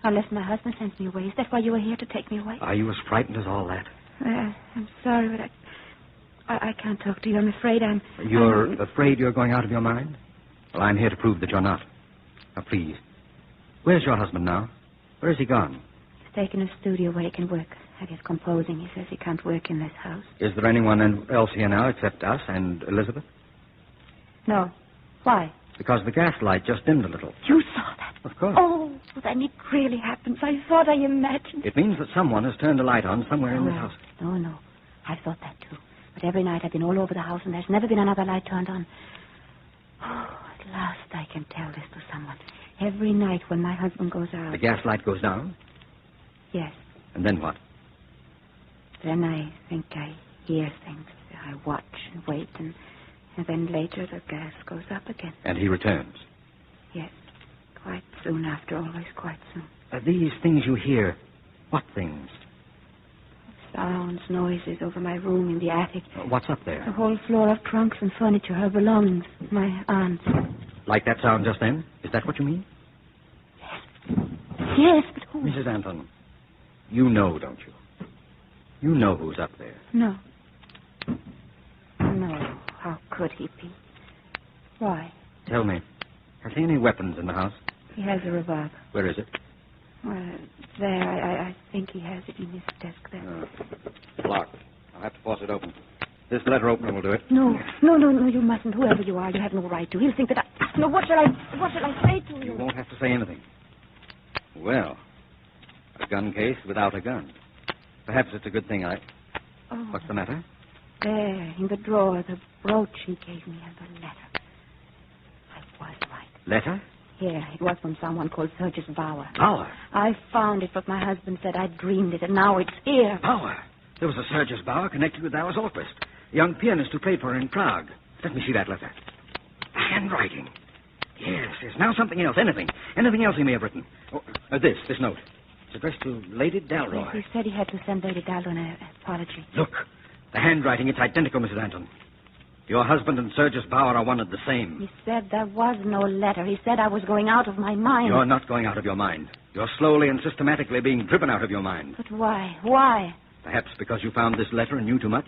Unless my husband sends me away. Is that why you were here to take me away? Are you as frightened as all that? I'm sorry, but I can't talk to you. I'm afraid You're afraid you're going out of your mind? Well, I'm here to prove that you're not. Now, please. Where's your husband now? Where has he gone? He's taken a studio where he can work. I guess composing. He says he can't work in this house. Is there anyone else here now except us and Elizabeth? No. Why? Because the gas light just dimmed a little. You saw that? Of course. Oh, then it really happens. I thought I imagined. It means that someone has turned a light on somewhere in this house. No. I thought that too. But every night I've been all over the house and there's never been another light turned on. Oh, at last I can tell this to someone. Every night when my husband goes out. The gas light goes down? Yes. And then what? Then I think I hear things. I watch and wait, and then later the gas goes up again. And he returns? Yes. Quite soon after, always quite soon. These things you hear, what things? Sounds, noises over my room in the attic. What's up there? The whole floor of trunks and furniture, her belongings, my aunt's. Like that sound just then? Is that what you mean? Yes, but who? Mrs. Anton, you know, don't you? You know who's up there. No. No, how could he be? Why? Tell me, has he any weapons in the house? He has a revolver. Where is it? Well, there. I think he has it in his desk there. Locked. I'll have to force it open. This letter opener will do it. No, you mustn't. Whoever you are, you have no right to. He'll think that I... No, what shall I say to you? You won't have to say anything. Well, a gun case without a gun. Perhaps it's a good thing Oh. What's the matter? There, in the drawer, the brooch he gave me and the letter. I was right. Letter? Here, it was from someone called Sergius Bauer. Bauer? I found it, but my husband said I dreamed it, and now it's here. Bauer? There was a Sergius Bauer connected with Alice Alquist, a young pianist who played for her in Prague. Let me see that letter. Handwriting. Yes, now something else, anything else he may have written. Oh, this note. It's addressed to Lady Dalroy. He said he had to send Lady Dalroy an apology. Look, the handwriting, it's identical, Mrs. Anton. Your husband and Sergius Bauer are one and the same. He said there was no letter. He said I was going out of my mind. You're not going out of your mind. You're slowly and systematically being driven out of your mind. But why? Why? Perhaps because you found this letter and knew too much.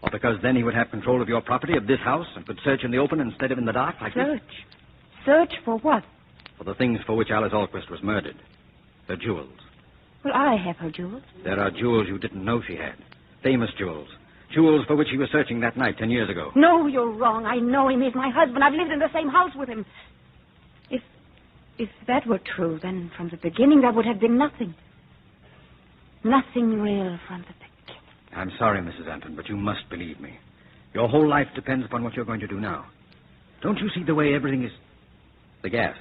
Or because then he would have control of your property, of this house, and could search in the open instead of in the dark like this. Search for what? For the things for which Alice Alquist was murdered. Her jewels. Well, I have her jewels. There are jewels you didn't know she had. Famous jewels. Jewels for which he was searching that night 10 years ago. No, you're wrong. I know him. He's my husband. I've lived in the same house with him. If that were true, then from the beginning there would have been nothing. Nothing real from the beginning. I'm sorry, Mrs. Anton, but you must believe me. Your whole life depends upon what you're going to do now. Don't you see the way everything is... The gas.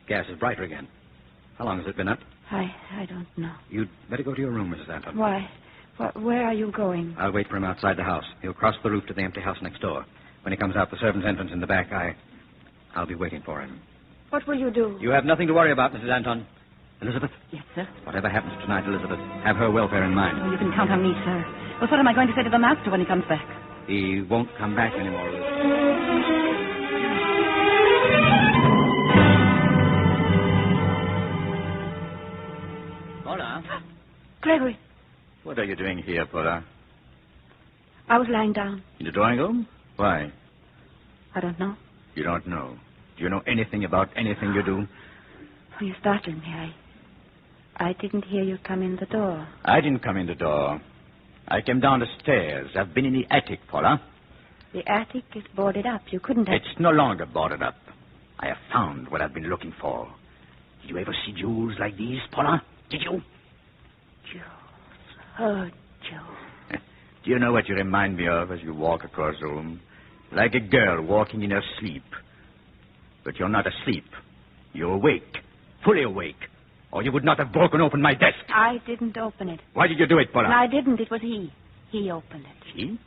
Gas is brighter again. How long has it been up? I don't know. You'd better go to your room, Mrs. Anton. Why? Where are you going? I'll wait for him outside the house. He'll cross the roof to the empty house next door. When he comes out the servant's entrance in the back, I'll be waiting for him. What will you do? You have nothing to worry about, Mrs. Anton. Elizabeth? Yes, sir? Whatever happens tonight, Elizabeth, have her welfare in mind. Oh, you can count on me, sir. Well, what am I going to say to the master when he comes back? He won't come back anymore, Elizabeth. Paula? Gregory. What are you doing here, Paula? I was lying down. In the drawing room? Why? I don't know. You don't know. Do you know anything about anything you do? Oh, you startled me. I didn't hear you come in the door. I didn't come in the door. I came down the stairs. I've been in the attic, Paula. The attic is boarded up. You couldn't have... It's no longer boarded up. I have found what I've been looking for. Did you ever see jewels like these, Paula? Did you? Jewels. Oh, Jewels. Do you know what you remind me of as you walk across the room? Like a girl walking in her sleep. But you're not asleep. You're awake. Fully awake. Or you would not have broken open my desk. I didn't open it. Why did you do it, Paula? No, I didn't. It was he. He opened it. He?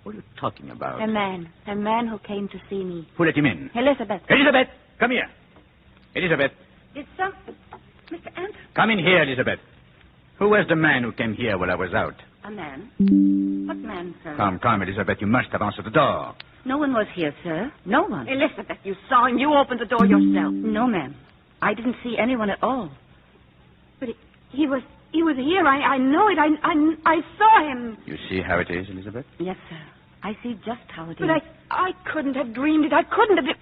What are you talking about? A man who came to see me. Who let him in? Elizabeth. Elizabeth, come here. Elizabeth. Did some... Mr. Anton? Come in here, Elizabeth. Who was the man who came here while I was out? A man? What man, sir? Come, Elizabeth. You must have answered the door. No one was here, sir. No one. Elizabeth, you saw him. You opened the door yourself. No, ma'am. I didn't see anyone at all. But he was here. I know it. I saw him. You see how it is, Elizabeth? Yes, sir. I see just how it is. But I couldn't have dreamed it. I couldn't have...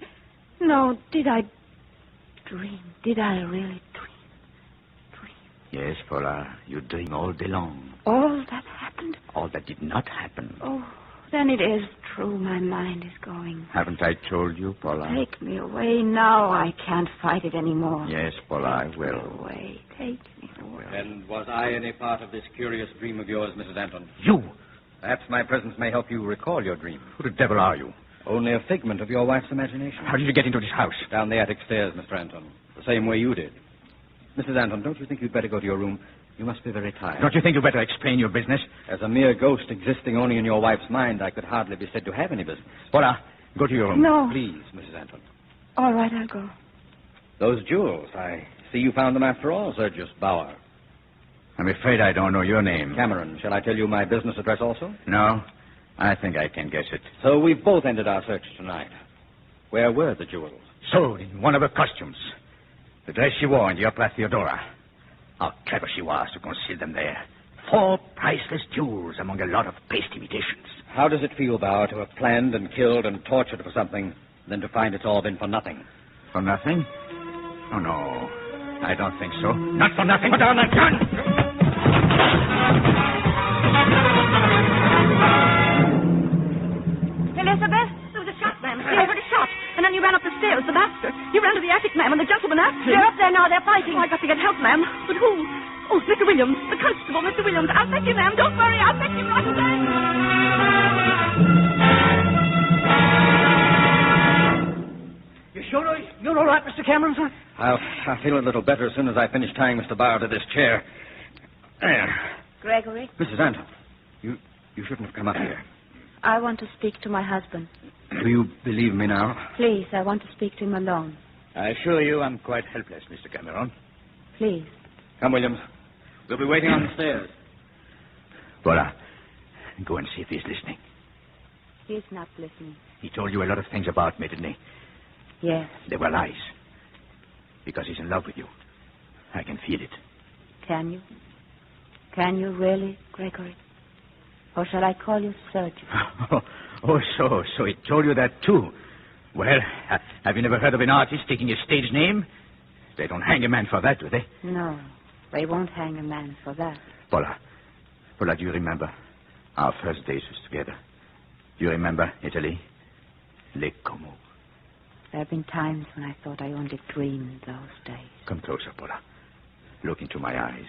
No, did I dream? Did I really dream? Yes, Paula. You dream all day long. All that happened? All that did not happen. Oh, then it is true. My mind is going. Haven't I told you, Paula? Take me away now. I can't fight it anymore. Yes, Paula, Take I will. Me away. Take me away. And was I any part of this curious dream of yours, Mrs. Anton? You? Perhaps my presence may help you recall your dream. Who the devil are you? Only a figment of your wife's imagination. How did you get into this house? Down the attic stairs, Mr. Anton. The same way you did. Mrs. Anton, don't you think you'd better go to your room? You must be very tired. Don't you think you'd better explain your business? As a mere ghost existing only in your wife's mind, I could hardly be said to have any business. Paula, go to your room. No. Please, Mrs. Anton. All right, I'll go. Those jewels, I see you found them after all, Sergius Bauer. I'm afraid I don't know your name. Cameron, shall I tell you my business address also? No, I think I can guess it. So we've both ended our search tonight. Where were the jewels? Sold in one of her costumes. The dress she wore in the Opera Theodora. How clever she was to conceal them there. 4 priceless jewels among a lot of paste imitations. How does it feel, Bauer, to have planned and killed and tortured for something, then to find it's all been for nothing? For nothing? Oh, no. I don't think so. Not for nothing, but on a gun! Elizabeth, there was a shot, ma'am. I heard a shot. And then you ran up the stairs, the master. You ran to the attic, ma'am, and the gentleman after him. They're up there now. They're fighting. Oh, I got to get help, ma'am. But who? Oh, Mr. Williams. The constable, Mr. Williams. I'll fetch you, ma'am. Don't worry. I'll fetch you right away. You sure you're all right, Mr. Cameron, sir? I'll feel a little better as soon as I finish tying Mr. Bauer to this chair. There. Gregory, Mrs. Anton, you shouldn't have come up here. I want to speak to my husband. Do you believe me now? Please, I want to speak to him alone. I assure you I'm quite helpless, Mr. Cameron. Please. Come, Williams. We'll be waiting on the stairs. Paula, go and see if he's listening. He's not listening. He told you a lot of things about me, didn't he? Yes. They were lies. Because he's in love with you. I can feel it. Can you? Can you really, Gregory? Or shall I call you Sergius? So he told you that too. Well, have you never heard of an artist taking a stage name? They don't hang a man for that, do they? No, they won't hang a man for that. Paula, do you remember our first days was together? Do you remember Italy? Lake Como. A There have been times when I thought I only dreamed those days. Come closer, Paula. Look into my eyes.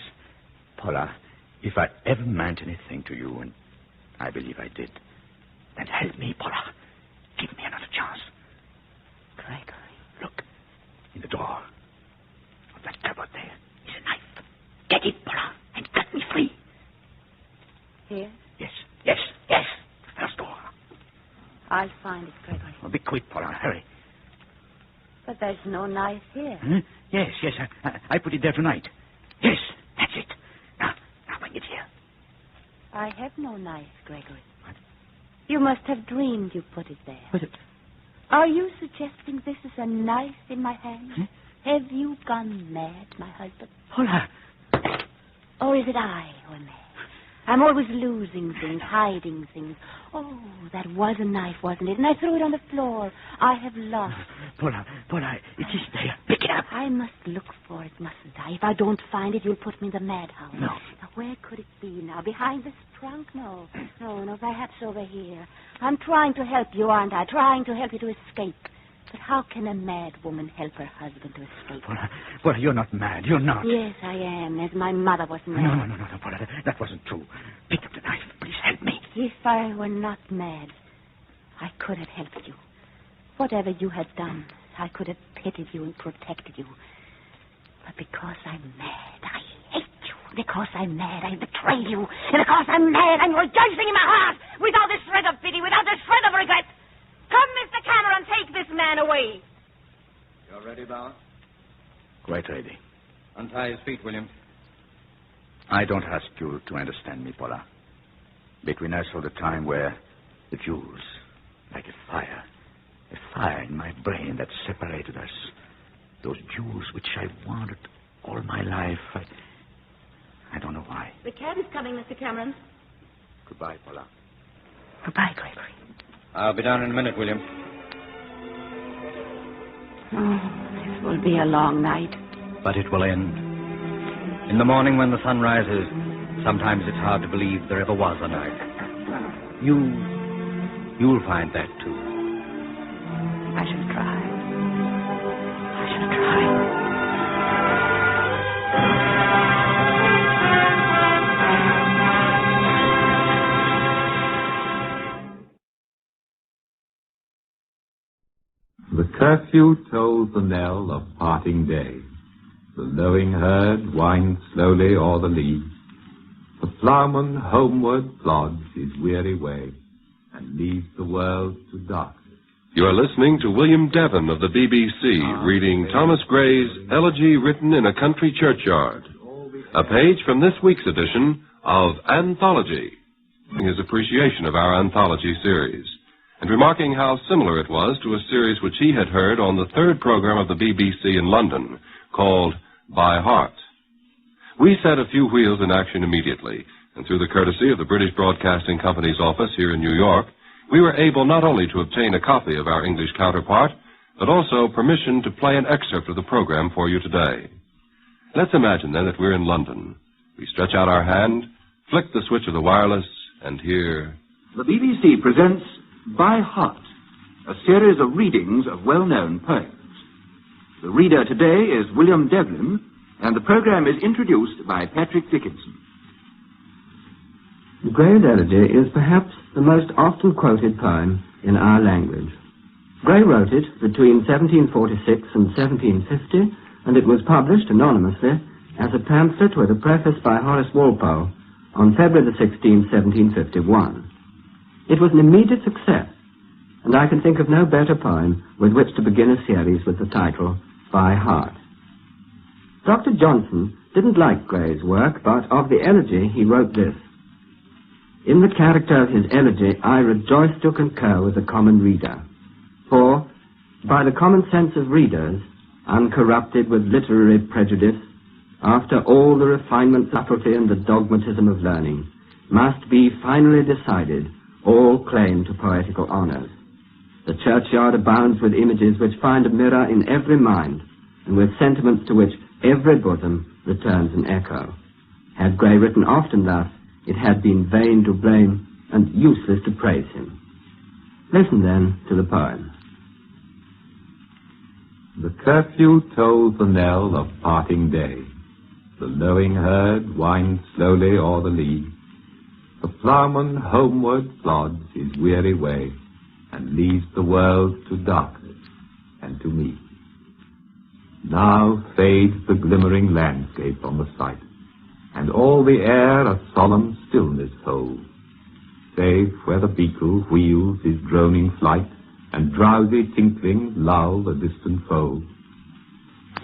Paula, if I ever meant anything to you, and I believe I did, then help me, Paula. Give me another chance. Gregory. Look, in the door of that cupboard there is a knife. Get it, Paula, and cut me free. Here? Yes. The first door. I'll find it, Gregory. Be quick, Paula. Hurry. But there's no knife here. Huh? Yes. I put it there tonight. Yes, that's it. Now bring it here. I have no knife, Gregory. What? You must have dreamed you put it there. Was it? Are you suggesting this is a knife in my hand? Huh? Have you gone mad, my husband? Paula. Or is it I who am mad? I'm always losing things, hiding things. Oh, that was a knife, wasn't it? And I threw it on the floor. I have lost. Paula, it is there. Pick it up. I must look for it, mustn't I? If I don't find it, you'll put me in the madhouse. No. Now, where could it be now? Behind this trunk? No, perhaps over here. I'm trying to help you, aren't I? Trying to help you to escape. But how can a mad woman help her husband to escape? Paula, you're not mad. You're not. Yes, I am, as my mother was mad. No, Paula, that wasn't true. Pick up the knife. Please help me. If I were not mad, I could have helped you. Whatever you had done, I could have pitied you and protected you. But because I'm mad, I hate you. Because I'm mad, I betrayed you. And because I'm mad, I'm rejoicing in my heart without a shred of pity, without a shred of regret. Come, Mr. Cameron, take this man away. You're ready, Bauer? Quite ready. Untie his feet, William. I don't ask you to understand me, Paula. Between us was the time where the Jews, like a fire in my brain that separated us. Those Jews which I wanted all my life. I don't know why. The cab is coming, Mr. Cameron. Goodbye, Paula. Goodbye, Gregory. I'll be down in a minute, William. Oh, this will be a long night. But it will end. In the morning when the sun rises, sometimes it's hard to believe there ever was a night. You'll find that too. I shall try. I shall try. The curfew tolls the knell of parting day. The lowing herd winds slowly o'er the lea. The ploughman homeward plods his weary way and leaves the world to darkness. You are listening to William Devon of the BBC reading Thomas Gray's Elegy Written in a Country Churchyard, a page from this week's edition of Anthology, his appreciation of our anthology series, and remarking how similar it was to a series which he had heard on the third program of the BBC in London, called By Heart. We set a few wheels in action immediately, and through the courtesy of the British Broadcasting Company's office here in New York, we were able not only to obtain a copy of our English counterpart, but also permission to play an excerpt of the program for you today. Let's imagine, then, that we're in London. We stretch out our hand, flick the switch of the wireless, and hear... The BBC presents By Heart, a series of readings of well-known poems. The reader today is William Devlin, and the program is introduced by Patrick Dickinson. The Gray's Elegy is perhaps the most often quoted poem in our language. Gray wrote it between 1746 and 1750, and it was published anonymously as a pamphlet with a preface by Horace Walpole on February the 16th, 1751. It was an immediate success, and I can think of no better poem with which to begin a series with the title, By Heart. Dr. Johnson didn't like Gray's work, but of the elegy he wrote this: In the character of his elegy, I rejoice to concur with the common reader. For, by the common sense of readers, uncorrupted with literary prejudice, after all the refinement, subtlety, and the dogmatism of learning, must be finally decided all claim to poetical honors. The churchyard abounds with images which find a mirror in every mind, and with sentiments to which every bosom returns an echo. Had Gray written often thus, it had been vain to blame and useless to praise him. Listen, then, to the poem. The curfew tolls the knell of parting day. The lowing herd winds slowly o'er the lea. The ploughman homeward plods his weary way, and leaves the world to darkness and to me. Now fades the glimmering landscape on the sight, and all the air a solemn stillness holds, save where the beetle wheels his droning flight, and drowsy tinklings lull the distant fold.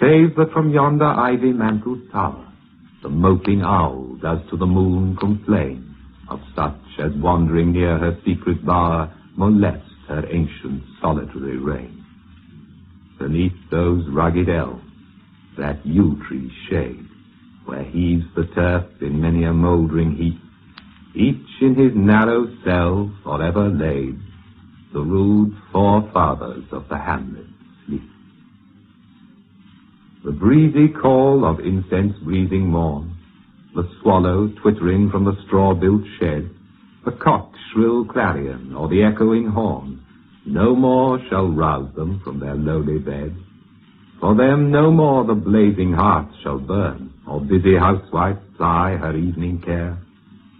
Save that from yonder ivy-mantled tower the moping owl does to the moon complain of such as wandering near her secret bower molest her ancient solitary reign. Beneath those rugged elms, that yew tree's shade, where heaves the turf in many a mouldering heap, each in his narrow cell forever laid, the rude forefathers of the hamlet sleep. The breezy call of incense-breathing morn, the swallow twittering from the straw-built shed, the cock's shrill clarion or the echoing horn, no more shall rouse them from their lowly bed. For them no more the blazing hearth shall burn, or busy housewife ply her evening care.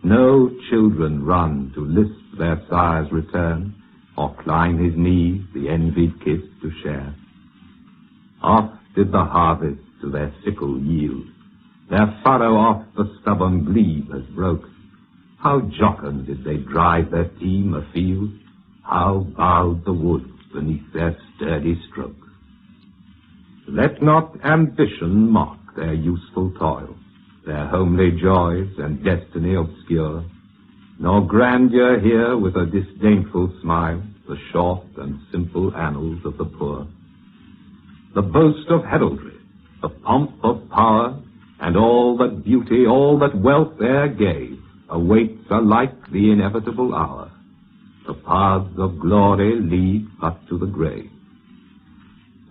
No children run to lisp their sire's return, or climb his knees the envied kiss to share. Oft did the harvest to their sickle yield, their furrow oft the stubborn glebe has broke. How jocund did they drive their team afield, how bowed the woods beneath their sturdy stroke. Let not ambition mock their useful toil, their homely joys and destiny obscure, nor grandeur hear with a disdainful smile the short and simple annals of the poor. The boast of heraldry, the pomp of power, and all that beauty, all that wealth e'er gave, awaits alike the inevitable hour. The paths of glory lead but to the grave.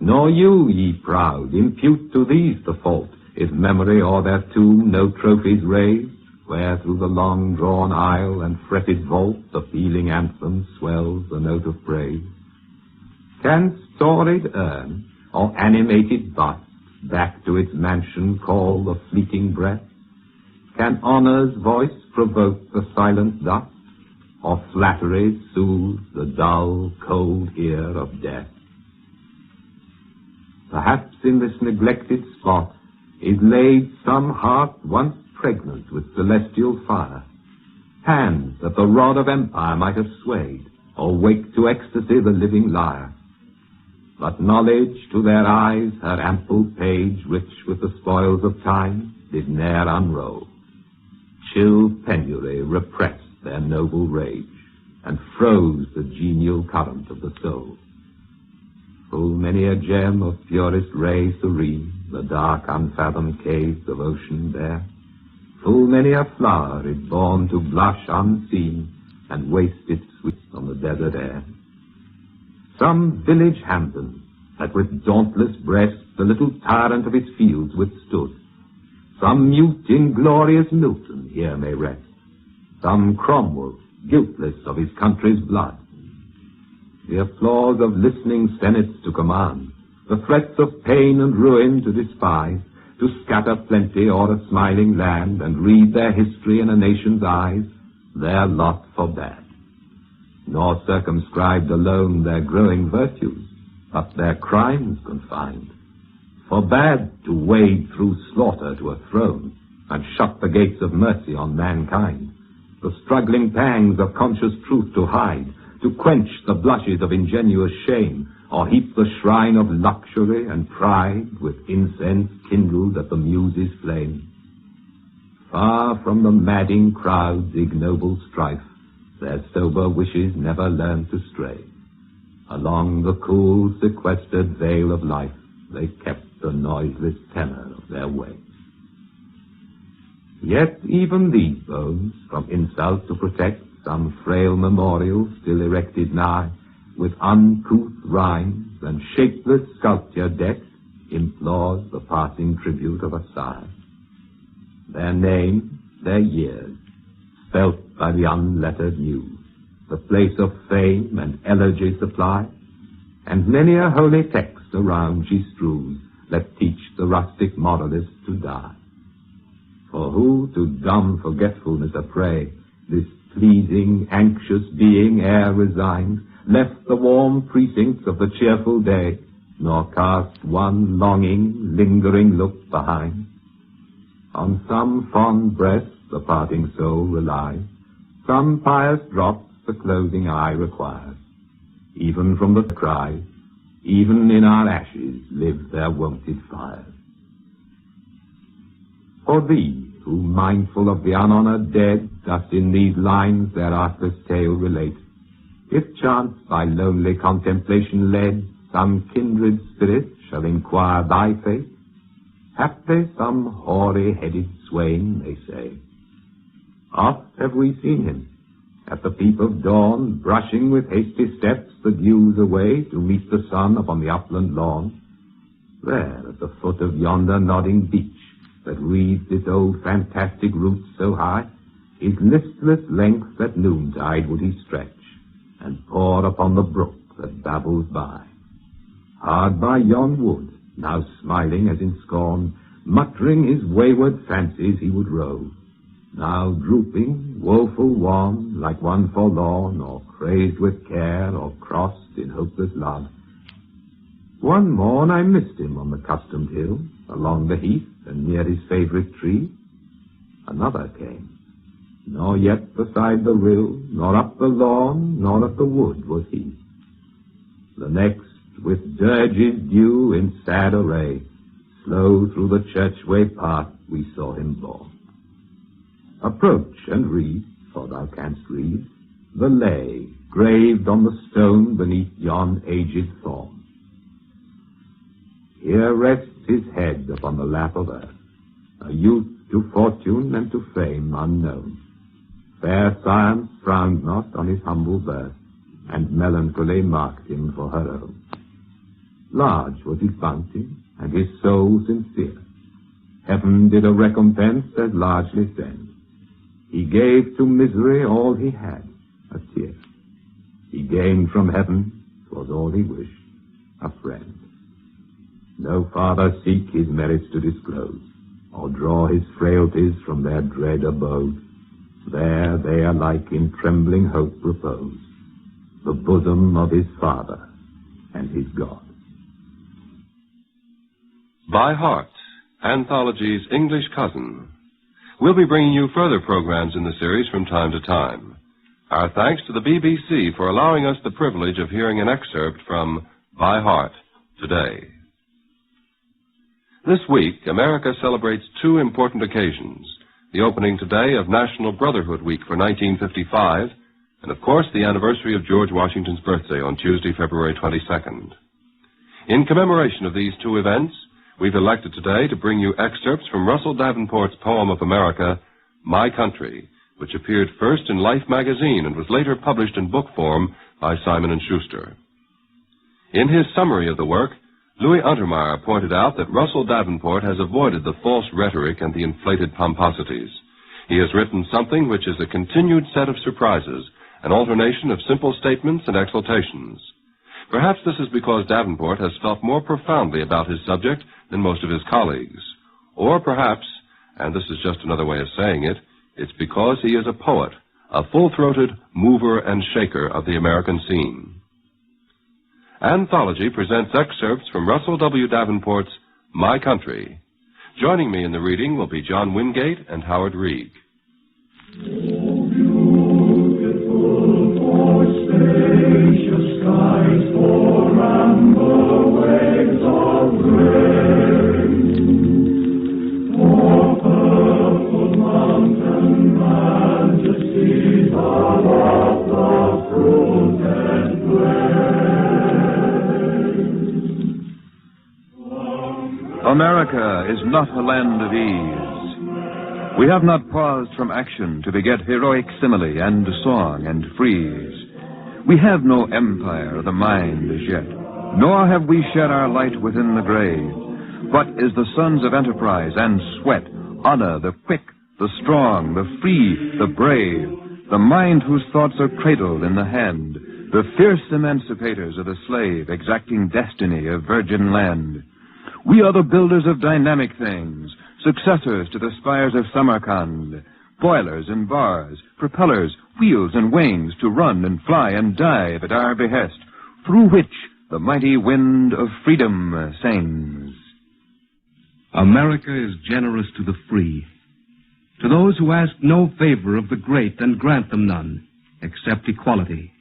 Nor you, ye proud, impute to these the fault, if memory o'er their tomb no trophies raise, where through the long-drawn aisle and fretted vault the pealing anthem swells the note of praise. Can storied urn or animated bust back to its mansion call the fleeting breath? Can honor's voice provoke the silent dust, or flattery soothe the dull, cold ear of death? Perhaps in this neglected spot is laid some heart once pregnant with celestial fire, hands that the rod of empire might have swayed, or wake to ecstasy the living lyre. But knowledge to their eyes her ample page, rich with the spoils of time, did ne'er unroll. Chill penury repressed their noble rage, and froze the genial current of the soul. Full many a gem of purest ray serene the dark unfathomed caves of ocean bear. Full many a flower is born to blush unseen, and waste its sweets on the desert air. Some village Hampden, that with dauntless breast the little tyrant of his fields withstood. Some mute inglorious Milton here may rest, some Cromwell, guiltless of his country's blood. The applause of listening senates to command, the threats of pain and ruin to despise, to scatter plenty o'er a smiling land, and read their history in a nation's eyes, their lot forbade. Nor circumscribed alone their growing virtues, but their crimes confined. Forbade to wade through slaughter to a throne, and shut the gates of mercy on mankind, the struggling pangs of conscious truth to hide, to quench the blushes of ingenuous shame, or heap the shrine of luxury and pride with incense kindled at the muses' flame. Far from the madding crowd's ignoble strife, their sober wishes never learned to stray. Along the cool, sequestered vale of life, they kept the noiseless tenor of their way. Yet even these bones, from insult to protect, some frail memorial still erected nigh, with uncouth rhymes and shapeless sculpture decked, implores the passing tribute of a sire. Their name, their years, spelt by the unlettered muse, the place of fame and elegy supply, and many a holy text around she strews, let teach the rustic moralist to die. For who to dumb forgetfulness a prey, this pleasing, anxious being ere resigned, left the warm precincts of the cheerful day, nor cast one longing, lingering look behind. On some fond breast the parting soul relies, some pious drops the closing eye requires. Even from the cries, even in our ashes, live their wonted fires. For thee, who mindful of the unhonored dead, dost in these lines their artless tale relate, if chance by lonely contemplation led, some kindred spirit shall inquire thy fate, haply some hoary-headed swain may say, oft have we seen him, at the peep of dawn, brushing with hasty steps the dews away to meet the sun upon the upland lawn. There, at the foot of yonder nodding beech that wreathes its old fantastic roots so high, his listless length at noontide would he stretch, and pour upon the brook that babbles by. Hard by yon wood, now smiling as in scorn, muttering his wayward fancies he would rove, now drooping, woeful wan, like one forlorn, or crazed with care, or crossed in hopeless love. One morn I missed him on the customed hill, along the heath, and near his favourite tree. Another came, nor yet beside the rill, nor up the lawn, nor at the wood was he. The next, with dirges due in sad array, slow through the churchway path we saw him borne. Approach and read, for thou canst read, the lay graved on the stone beneath yon aged thorn. Here rests his head upon the lap of earth, a youth to fortune and to fame unknown. Fair science frowned not on his humble birth, and melancholy marked him for her own. Large was his bounty, and his soul sincere. Heaven did a recompense as largely send. He gave to misery all he had, a tear. He gained from heaven, 'twas all he wished, a friend. No farther seek his merits to disclose, or draw his frailties from their dread abode. There they alike in trembling hope repose, the bosom of his Father and his God. By Heart, Anthology's English cousin. We'll be bringing you further programs in the series from time to time. Our thanks to the BBC for allowing us the privilege of hearing an excerpt from By Heart today. This week, America celebrates two important occasions: the opening today of National Brotherhood Week for 1955, and of course the anniversary of George Washington's birthday on Tuesday, February 22nd. In commemoration of these two events, we've elected today to bring you excerpts from Russell Davenport's poem of America, My Country, which appeared first in Life magazine and was later published in book form by Simon & Schuster. In his summary of the work, Louis Untermeyer pointed out that Russell Davenport has avoided the false rhetoric and the inflated pomposities. He has written something which is a continued set of surprises, an alternation of simple statements and exultations. Perhaps this is because Davenport has felt more profoundly about his subject than most of his colleagues. Or perhaps, and this is just another way of saying it, it's because he is a poet, a full-throated mover and shaker of the American scene. Anthology presents excerpts from Russell W. Davenport's My Country. Joining me in the reading will be John Wingate and Howard Reig. America is not a land of ease. We have not paused from action to beget heroic simile and song and frieze. We have no empire of the mind as yet, nor have we shed our light within the grave. But is the sons of enterprise and sweat, honor the quick, the strong, the free, the brave, the mind whose thoughts are cradled in the hand, the fierce emancipators of the slave, exacting destiny of virgin land. We are the builders of dynamic things, successors to the spires of Samarkand, boilers and bars, propellers, wheels and wings to run and fly and dive at our behest, through which the mighty wind of freedom sings. America is generous to the free, to those who ask no favor of the great and grant them none, except equality.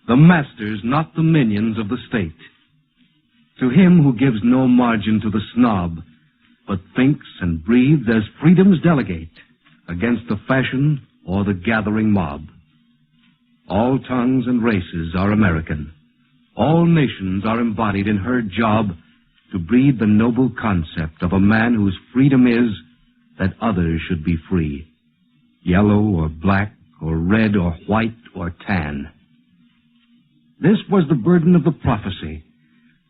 The masters, not the minions of the state. To him who gives no margin to the snob, but thinks and breathes as freedom's delegate against the fashion or the gathering mob. All tongues and races are American. All nations are embodied in her job to breed the noble concept of a man whose freedom is that others should be free, yellow or black or red or white or tan. This was the burden of the prophecy,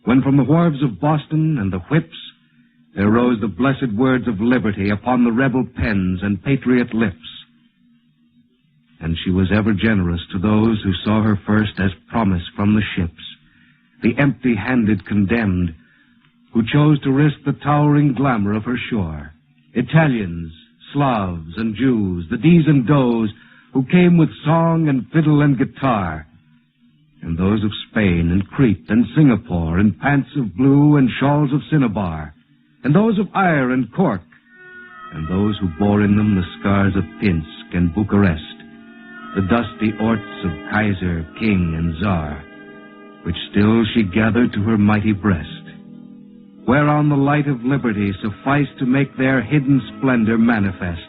when from the wharves of Boston and the whips there rose the blessed words of liberty upon the rebel pens and patriot lips. And she was ever generous to those who saw her first as promise from the ships, the empty-handed condemned, who chose to risk the towering glamour of her shore. Italians, Slavs, and Jews, the D's and Do's, who came with song and fiddle and guitar, and those of Spain and Crete and Singapore in pants of blue and shawls of cinnabar, and those of Eyre and Cork, and those who bore in them the scars of Pinsk and Bucharest, the dusty orts of Kaiser, King, and Tsar, which still she gathered to her mighty breast, whereon the light of liberty sufficed to make their hidden splendor manifest,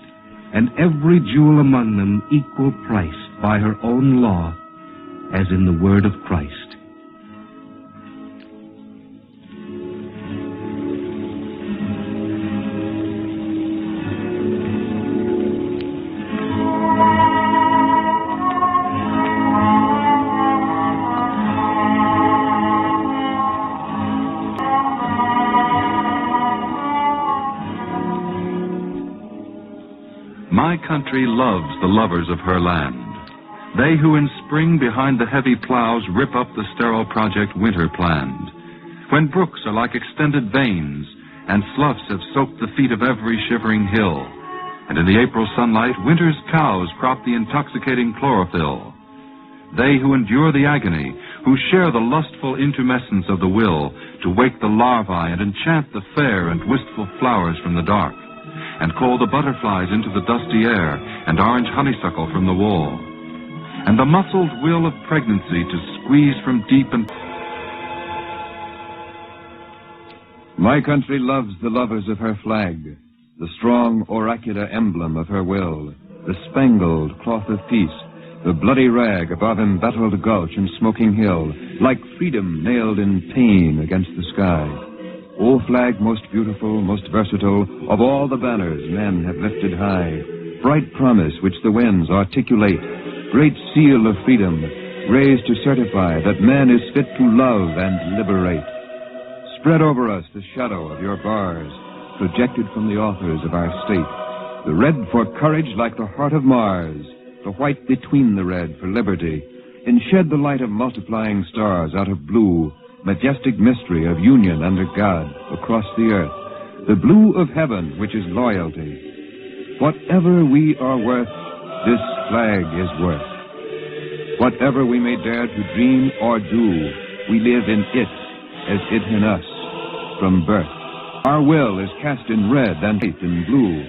and every jewel among them equal priced by her own law, as in the word of Christ. My country loves the lovers of her land. They who in spring behind the heavy plows rip up the sterile project winter planned. When brooks are like extended veins, and sloughs have soaked the feet of every shivering hill, and in the April sunlight winter's cows crop the intoxicating chlorophyll. They who endure the agony, who share the lustful intermescence of the will to wake the larvae and enchant the fair and wistful flowers from the dark, and call the butterflies into the dusty air and orange honeysuckle from the wall, and the muscled will of pregnancy to squeeze from deep and... My country loves the lovers of her flag, the strong oracular emblem of her will, the spangled cloth of peace, the bloody rag above embattled gulch and smoking hill, like freedom nailed in pain against the sky. O flag most beautiful, most versatile, of all the banners men have lifted high, bright promise which the winds articulate, great seal of freedom, raised to certify that man is fit to love and liberate. Spread over us the shadow of your bars, projected from the authors of our state, the red for courage like the heart of Mars, the white between the red for liberty, and shed the light of multiplying stars out of blue, majestic mystery of union under God across the earth, the blue of heaven which is loyalty. Whatever we are worth, this flag is worth. Whatever we may dare to dream or do, we live in it as it in us from birth. Our will is cast in red and faith in blue.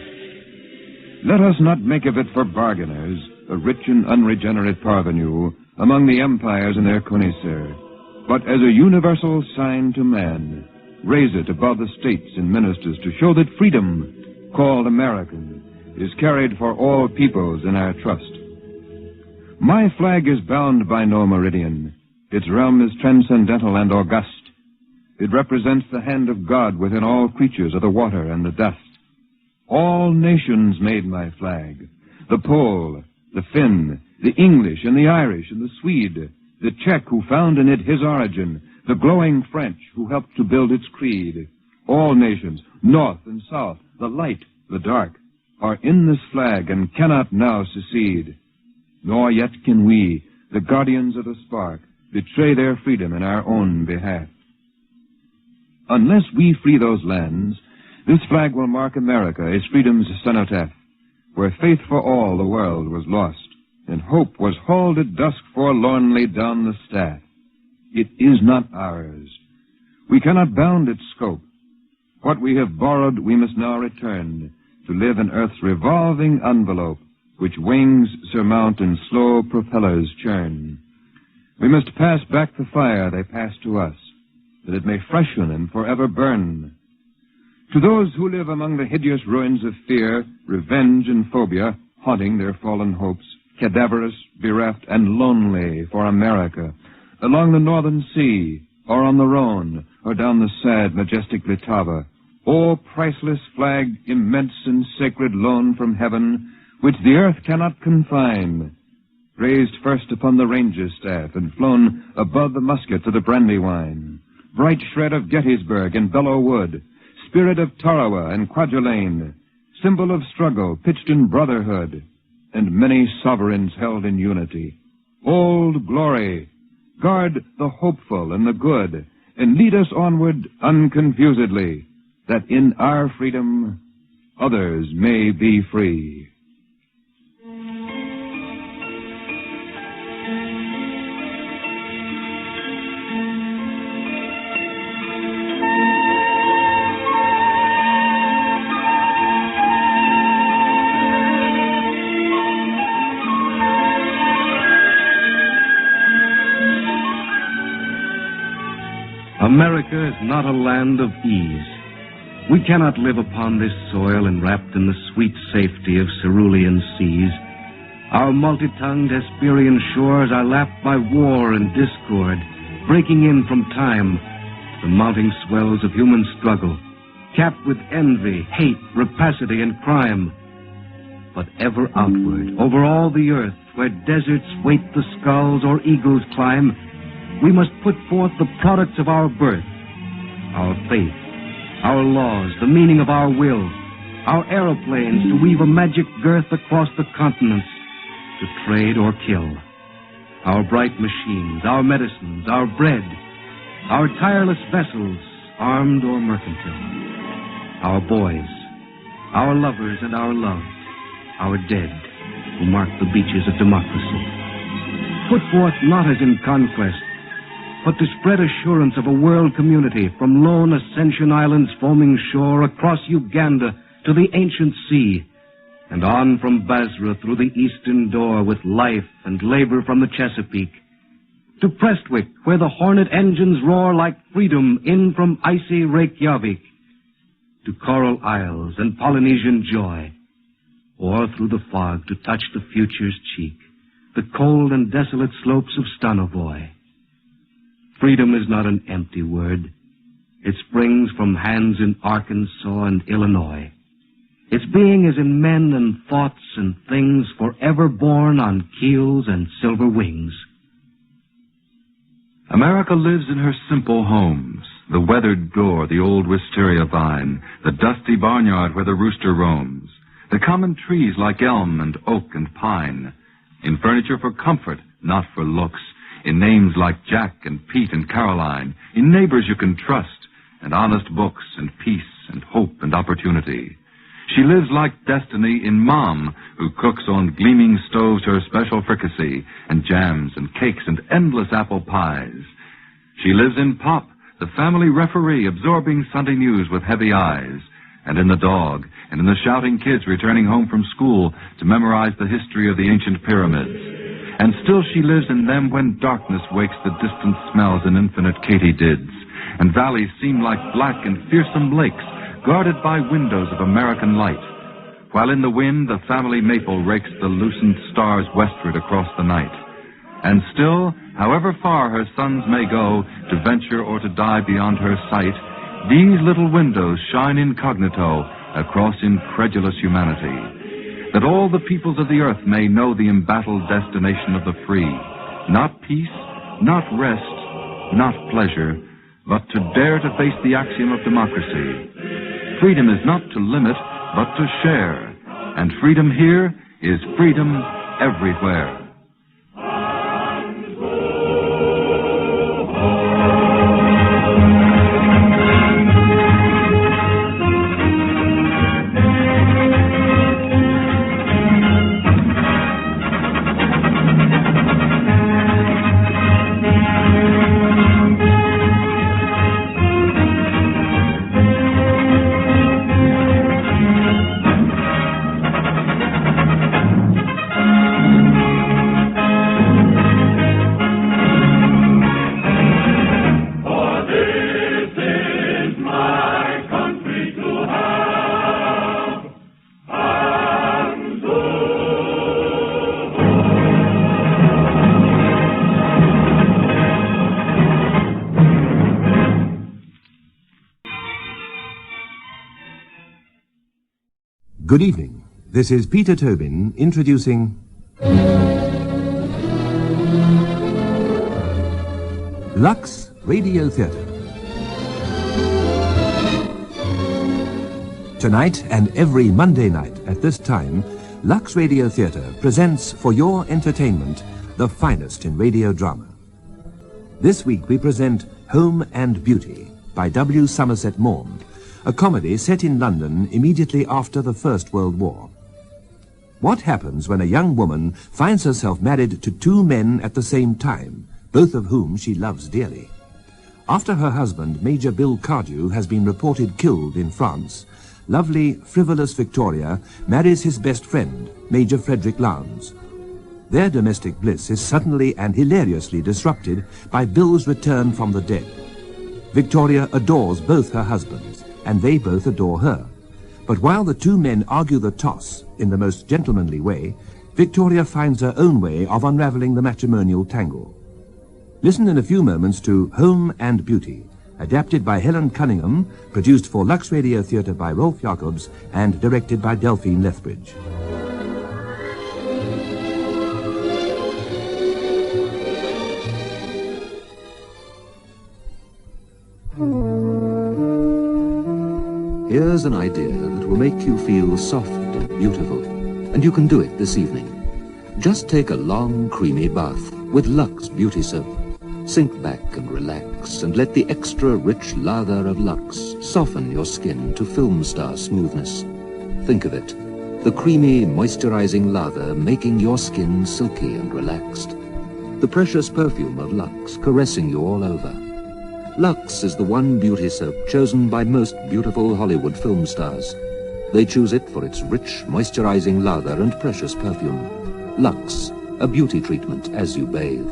Let us not make of it for bargainers, a rich and unregenerate parvenu among the empires and their connoisseurs, but as a universal sign to man, raise it above the states and ministers to show that freedom, called American, is carried for all peoples in our trust. My flag is bound by no meridian. Its realm is transcendental and august. It represents the hand of God within all creatures of the water and the dust. All nations made my flag. The Pole, the Finn, the English and the Irish and the Swede, the Czech who found in it his origin, the glowing French who helped to build its creed. All nations, north and south, the light, the dark, are in this flag and cannot now secede. Nor yet can we, the guardians of the spark, betray their freedom in our own behalf. Unless we free those lands, this flag will mark America as freedom's cenotaph, where faith for all the world was lost, and hope was hauled at dusk forlornly down the staff. It is not ours. We cannot bound its scope. What we have borrowed we must now return, to live in Earth's revolving envelope, which wings surmount and slow propellers churn. We must pass back the fire they pass to us, that it may freshen and forever burn. To those who live among the hideous ruins of fear, revenge, and phobia, haunting their fallen hopes, cadaverous, bereft, and lonely for America, along the northern sea, or on the Rhone, or down the sad, majestic Letaba, O priceless flag, immense and sacred loan from heaven, which the earth cannot confine, raised first upon the ranger's staff and flown above the muskets of the Brandywine, bright shred of Gettysburg and Belleau Wood, spirit of Tarawa and Kwajalein, symbol of struggle pitched in brotherhood, and many sovereigns held in unity. Old glory, guard the hopeful and the good, and lead us onward unconfusedly, that in our freedom others may be free. America is not a land of ease. We cannot live upon this soil enwrapped in the sweet safety of cerulean seas. Our multi-tongued Hesperian shores are lapped by war and discord, breaking in from time the mounting swells of human struggle, capped with envy, hate, rapacity, and crime. But ever outward, over all the earth, where deserts wait the skulls or eagles climb, we must put forth the products of our birth, our faith, our laws, the meaning of our will, our aeroplanes to weave a magic girth across the continents, to trade or kill, our bright machines, our medicines, our bread, our tireless vessels, armed or mercantile, our boys, our lovers and our loved, our dead, who mark the beaches of democracy. Put forth not as in conquest, but to spread assurance of a world community from lone Ascension Island's foaming shore across Uganda to the ancient sea, and on from Basra through the eastern door with life and labor from the Chesapeake, to Prestwick, where the hornet engines roar like freedom in from icy Reykjavik, to Coral Isles and Polynesian joy, or through the fog to touch the future's cheek, the cold and desolate slopes of Stanovoy. Freedom is not an empty word. It springs from hands in Arkansas and Illinois. Its being is in men and thoughts and things forever born on keels and silver wings. America lives in her simple homes, the weathered door, the old wisteria vine, the dusty barnyard where the rooster roams, the common trees like elm and oak and pine, in furniture for comfort, not for looks, in names like Jack and Pete and Caroline, in neighbors you can trust, and honest books and peace and hope and opportunity. She lives like destiny in Mom, who cooks on gleaming stoves her special fricassee, and jams and cakes and endless apple pies. She lives in Pop, the family referee, absorbing Sunday news with heavy eyes, and in the dog, and in the shouting kids returning home from school to memorize the history of the ancient pyramids. And still she lives in them when darkness wakes the distant smells and infinite katydids, and valleys seem like black and fearsome lakes guarded by windows of American light, while in the wind the family maple rakes the loosened stars westward across the night. And still, however far her sons may go to venture or to die beyond her sight, these little windows shine incognito across incredulous humanity, that all the peoples of the earth may know the embattled destination of the free, not peace, not rest, not pleasure, but to dare to face the axiom of democracy. Freedom is not to limit, but to share, and freedom here is freedom everywhere. Good evening. This is Peter Tobin introducing Lux Radio Theatre. Tonight and every Monday night at this time, Lux Radio Theatre presents for your entertainment the finest in radio drama. This week we present Home and Beauty by W. Somerset Maugham, a comedy set in London immediately after the First World War. What happens when a young woman finds herself married to two men at the same time, both of whom she loves dearly? After her husband, Major Bill Cardew, has been reported killed in France, lovely, frivolous Victoria marries his best friend, Major Frederick Lowndes. Their domestic bliss is suddenly and hilariously disrupted by Bill's return from the dead. Victoria adores both her husbands, and they both adore her. But while the two men argue the toss in the most gentlemanly way, Victoria finds her own way of unraveling the matrimonial tangle. Listen in a few moments to Home and Beauty, adapted by Helen Cunningham, produced for Lux Radio Theatre by Rolf Jacobs, and directed by Delphine Lethbridge. Here's an idea that will make you feel soft and beautiful, and you can do it this evening. Just take a long, creamy bath with Lux Beauty Soap. Sink back and relax, and let the extra rich lather of Lux soften your skin to film star smoothness. Think of it, the creamy, moisturizing lather making your skin silky and relaxed. The precious perfume of Lux caressing you all over. Lux is the one beauty soap chosen by most beautiful Hollywood film stars. They choose it for its rich, moisturizing lather and precious perfume. Lux, a beauty treatment as you bathe.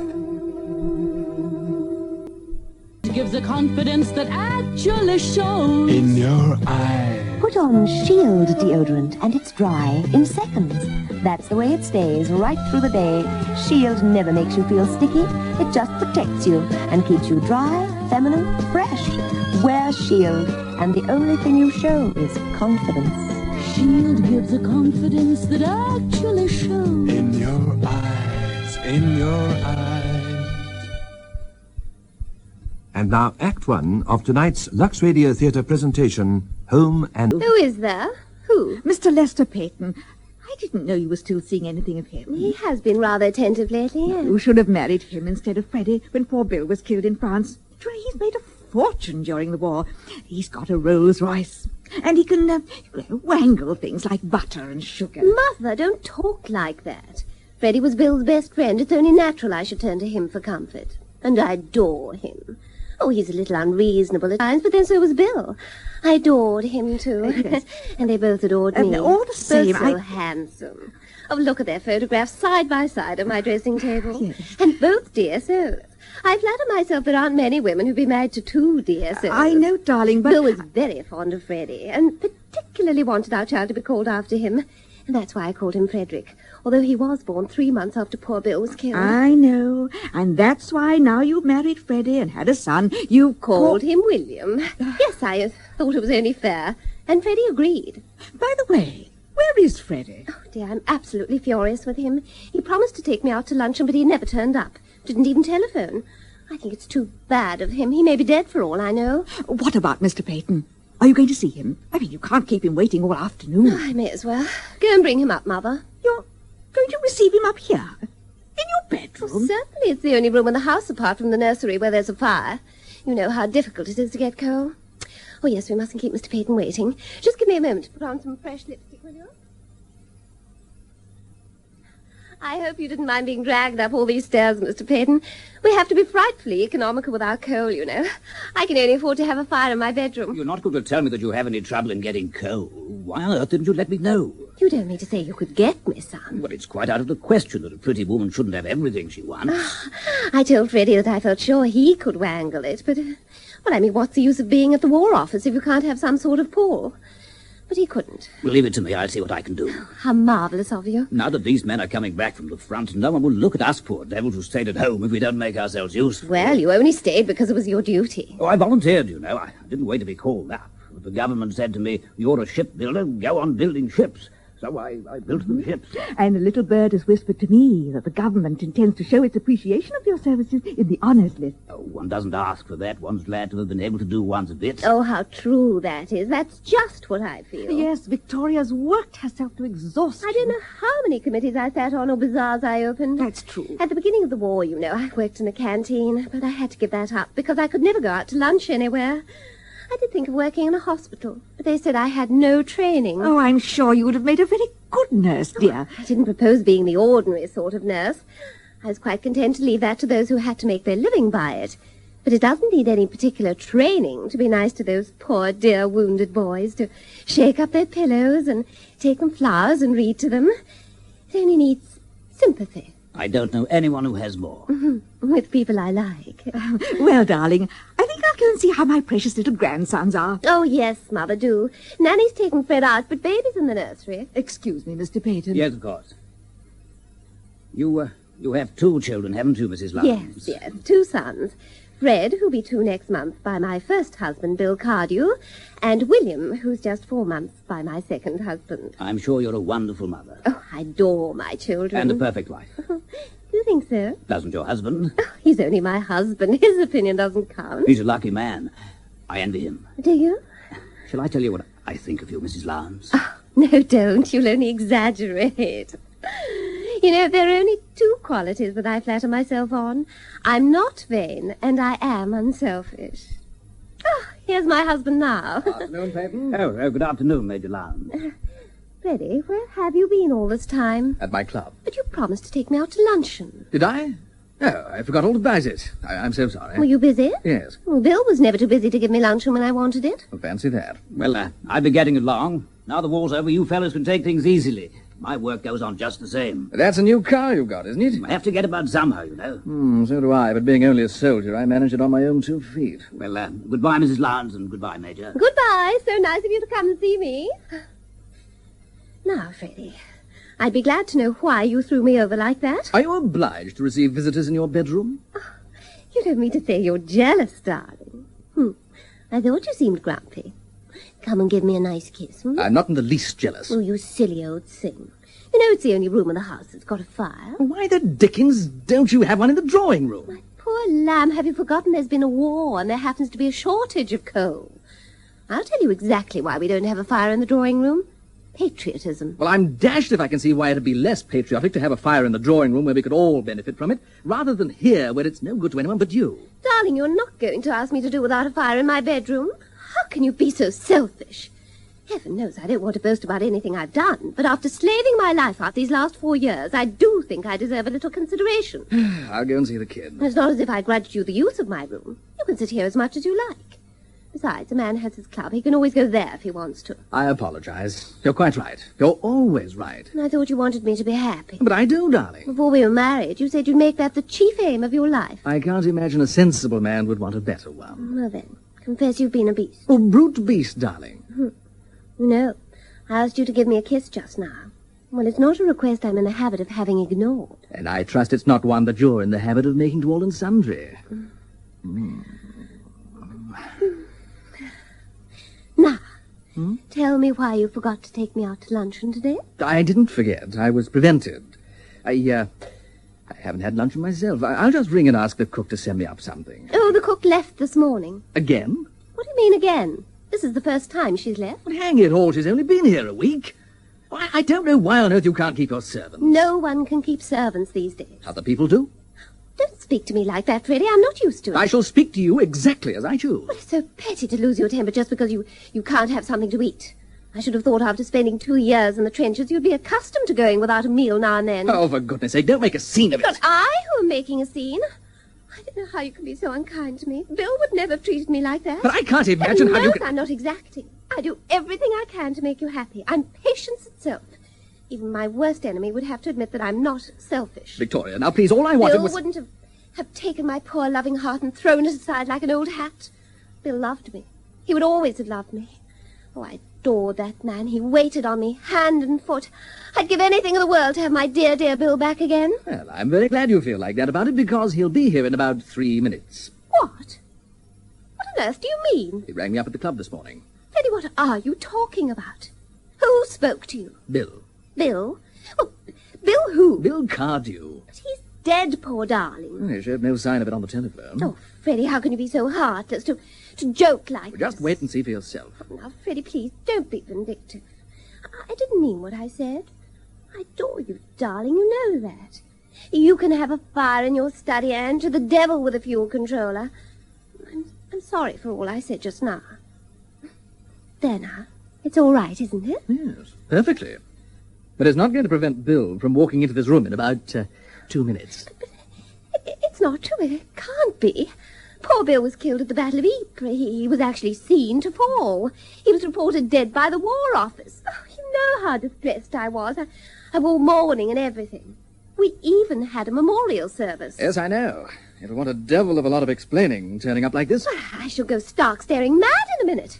It gives a confidence that actually shows in your eyes. Put on Shield deodorant and it's dry in seconds. That's the way it stays right through the day. Shield never makes you feel sticky. It just protects you and keeps you dry, feminine, fresh. Wear Shield, and the only thing you show is confidence. Shield gives a confidence that actually shows in your eyes, in your eyes. And now Act One of tonight's Lux Radio Theatre presentation, Home and... Who is there? Who? Mr. Lester Peyton. I didn't know you were still seeing anything of him. He has been rather attentive lately, yes. You should have married him instead of Freddie when poor Bill was killed in France. He's made a fortune during the war. He's got a Rolls Royce. And he can, wangle things like butter and sugar. Mother, don't talk like that. Freddie was Bill's best friend. It's only natural I should turn to him for comfort. And I adore him. Oh, he's a little unreasonable at times, but then so was Bill. I adored him, too. Yes. And they both adored me. All the same, both so handsome. Oh, look at their photographs side by side on my dressing table. Yes. And both dear souls. I flatter myself there aren't many women who'd be married to two dear souls. I know, darling, but... Bill was very fond of Freddie, and particularly wanted our child to be called after him. And that's why I called him Frederick, although he was born 3 months after poor Bill was killed. I know, and that's why now you've married Freddie and had a son, you've called him William. Yes, I thought it was only fair, and Freddie agreed. By the way, where is Freddie? Oh, dear, I'm absolutely furious with him. He promised to take me out to luncheon, but he never turned up. Didn't even telephone. I think it's too bad of him. He may be dead for all I know. What about Mr. Peyton? Are you going to see him? I mean, you can't keep him waiting all afternoon. Oh, I may as well. Go and bring him up, Mother. You're going to receive him up here? In your bedroom? Well, certainly it's the only room in the house apart from the nursery where there's a fire. You know how difficult it is to get coal. Oh, yes, we mustn't keep Mr. Peyton waiting. Just give me a moment to put on some fresh lipstick, will you? I hope you didn't mind being dragged up all these stairs, Mr. Peyton. We have to be frightfully economical with our coal, you know. I can only afford to have a fire in my bedroom. You're not going to tell me that you have any trouble in getting coal. Why on earth didn't you let me know? You don't mean to say you could get me some. Well, it's quite out of the question that a pretty woman shouldn't have everything she wants. I told Freddie that I felt sure he could wangle it, but... well, I mean, what's the use of being at the War Office if you can't have some sort of pull? But he couldn't. Well, leave it to me. I'll see what I can do. How marvellous of you. Now that these men are coming back from the front, no one will look at us poor devils who stayed at home if we don't make ourselves useful. Well, you only stayed because it was your duty. Oh, I volunteered, you know. I didn't wait to be called up. The government said to me, "You're a shipbuilder, go on building ships." So I built them ships. And a little bird has whispered to me that the government intends to show its appreciation of your services in the honours list. Oh, one doesn't ask for that. One's glad to have been able to do one's bit. Oh, how true that is. That's just what I feel. Yes, Victoria's worked herself to exhaustion. I don't know how many committees I sat on or bazaars I opened. That's true. At the beginning of the war, you know, I worked in a canteen, but I had to give that up because I could never go out to lunch anywhere. I did think of working in a hospital, but they said I had no training. Oh, I'm sure you would have made a very good nurse, dear. I didn't propose being the ordinary sort of nurse. I was quite content to leave that to those who had to make their living by it. But it doesn't need any particular training to be nice to those poor, dear, wounded boys, to shake up their pillows and take them flowers and read to them. It only needs sympathy. I don't know anyone who has more. With people I like. Well, darling, I think I'll go and see how my precious little grandsons are. Oh, yes, Mother, do. Nanny's taken Fred out, but Baby's in the nursery. Excuse me, Mr. Peyton. Yes, of course. You have 2 children, haven't you, Mrs. Lyons? Yes, 2 sons. Fred, who'll be 2 next month by my first husband, Bill Cardew, and William, who's just 4 months by my second husband. I'm sure you're a wonderful mother. Oh, I adore my children. And a perfect wife. You think so? Doesn't your husband? Oh, he's only my husband. His opinion doesn't count. He's a lucky man. I envy him. Do you? Shall I tell you what I think of you, Mrs. Lyons? Oh, no, don't. You'll only exaggerate. You know, there are only 2 qualities that I flatter myself on. I'm not vain, and I am unselfish. Oh, here's my husband now. Afternoon, Peyton. Oh, good afternoon, Major Lyons. Freddie, where have you been all this time? At my club. But you promised to take me out to luncheon. Did I? Oh, I forgot all about it. I'm so sorry. Were you busy? Yes. Well, Bill was never too busy to give me luncheon when I wanted it. Well, fancy that. Well, I've been getting along. Now the war's over, you fellas can take things easily. My work goes on just the same. That's a new car you've got, isn't it? I have to get about somehow, you know. So do I, but being only a soldier, I manage it on my own 2 feet. Well, goodbye, Mrs. Lyons, and goodbye, Major. Goodbye. So nice of you to come and see me. Now, Freddie, I'd be glad to know why you threw me over like that. Are you obliged to receive visitors in your bedroom? Oh, you don't mean to say you're jealous, darling. I thought you seemed grumpy. Come and give me a nice kiss. I'm not in the least jealous. Oh, you silly old thing. You know it's the only room in the house that's got a fire. Why the dickens don't you have one in the drawing room? My poor lamb, have you forgotten there's been a war and there happens to be a shortage of coal? I'll tell you exactly why we don't have a fire in the drawing room. Patriotism. Well, I'm dashed if I can see why it'd be less patriotic to have a fire in the drawing room where we could all benefit from it, rather than here where it's no good to anyone but you. Darling, you're not going to ask me to do without a fire in my bedroom. How can you be so selfish? Heaven knows I don't want to boast about anything I've done, but after slaving my life out these last 4 years, I do think I deserve a little consideration. I'll go and see the kid. It's not as if I grudged you the use of my room. You can sit here as much as you like. Besides, a man has his club. He can always go there if he wants to. I apologize. You're quite right. You're always right. I thought you wanted me to be happy. But I do, darling. Before we were married, you said you'd make that the chief aim of your life. I can't imagine a sensible man would want a better one. Well, then, confess you've been a beast. Oh, brute beast, darling. No, I asked you to give me a kiss just now. Well, it's not a request I'm in the habit of having ignored. And I trust it's not one that you're in the habit of making to all and sundry. Now, tell me why you forgot to take me out to luncheon today. I didn't forget. I was prevented. I haven't had luncheon myself. I'll just ring and ask the cook to send me up something. Oh, the cook left this morning. Again? What do you mean again? This is the first time she's left. Well, hang it all, she's only been here a week. I don't know why on earth you can't keep your servants. No one can keep servants these days. Other people do. Don't speak to me like that, Freddie. I'm not used to it. I shall speak to you exactly as I choose. Well, it's so petty to lose your temper just because you can't have something to eat. I should have thought after spending 2 years in the trenches you'd be accustomed to going without a meal now and then. Oh, for goodness sake, don't make a scene of it. It's not I who am making a scene. I don't know how you can be so unkind to me. Bill would never have treated me like that. But I can't imagine how you can... I'm not exacting. I do everything I can to make you happy. I'm patience itself. Even my worst enemy would have to admit that I'm not selfish. Victoria, now please, all I wanted Bill was... wouldn't have taken my poor loving heart and thrown it aside like an old hat. Bill loved me. He would always have loved me. Oh, I adored that man. He waited on me, hand and foot. I'd give anything in the world to have my dear, dear Bill back again. Well, I'm very glad you feel like that about it, because he'll be here in about 3 minutes. What? What on earth do you mean? He rang me up at the club this morning. Freddie, what are you talking about? Who spoke to you? Bill. Bill? Well, Bill who? Bill Cardew. But he's dead, poor darling. He showed no sign of it on the telephone. Oh, Freddie, how can you be so heartless to joke like Well, just wait and see for yourself. Oh, now, Freddie, please, don't be vindictive. I didn't mean what I said. I adore you, darling, you know that. You can have a fire in your study and to the devil with a fuel controller. I'm sorry for all I said just now. There now. It's all right, isn't it? Yes, perfectly. But it's not going to prevent Bill from walking into this room in about 2 minutes. But it's not true. It can't be. Poor Bill was killed at the Battle of Ypres. He was actually seen to fall. He was reported dead by the War Office. Oh, you know how distressed I was. I wore mourning and everything. We even had a memorial service. Yes, I know. It'll want a devil of a lot of explaining turning up like this. I shall go stark staring mad in a minute.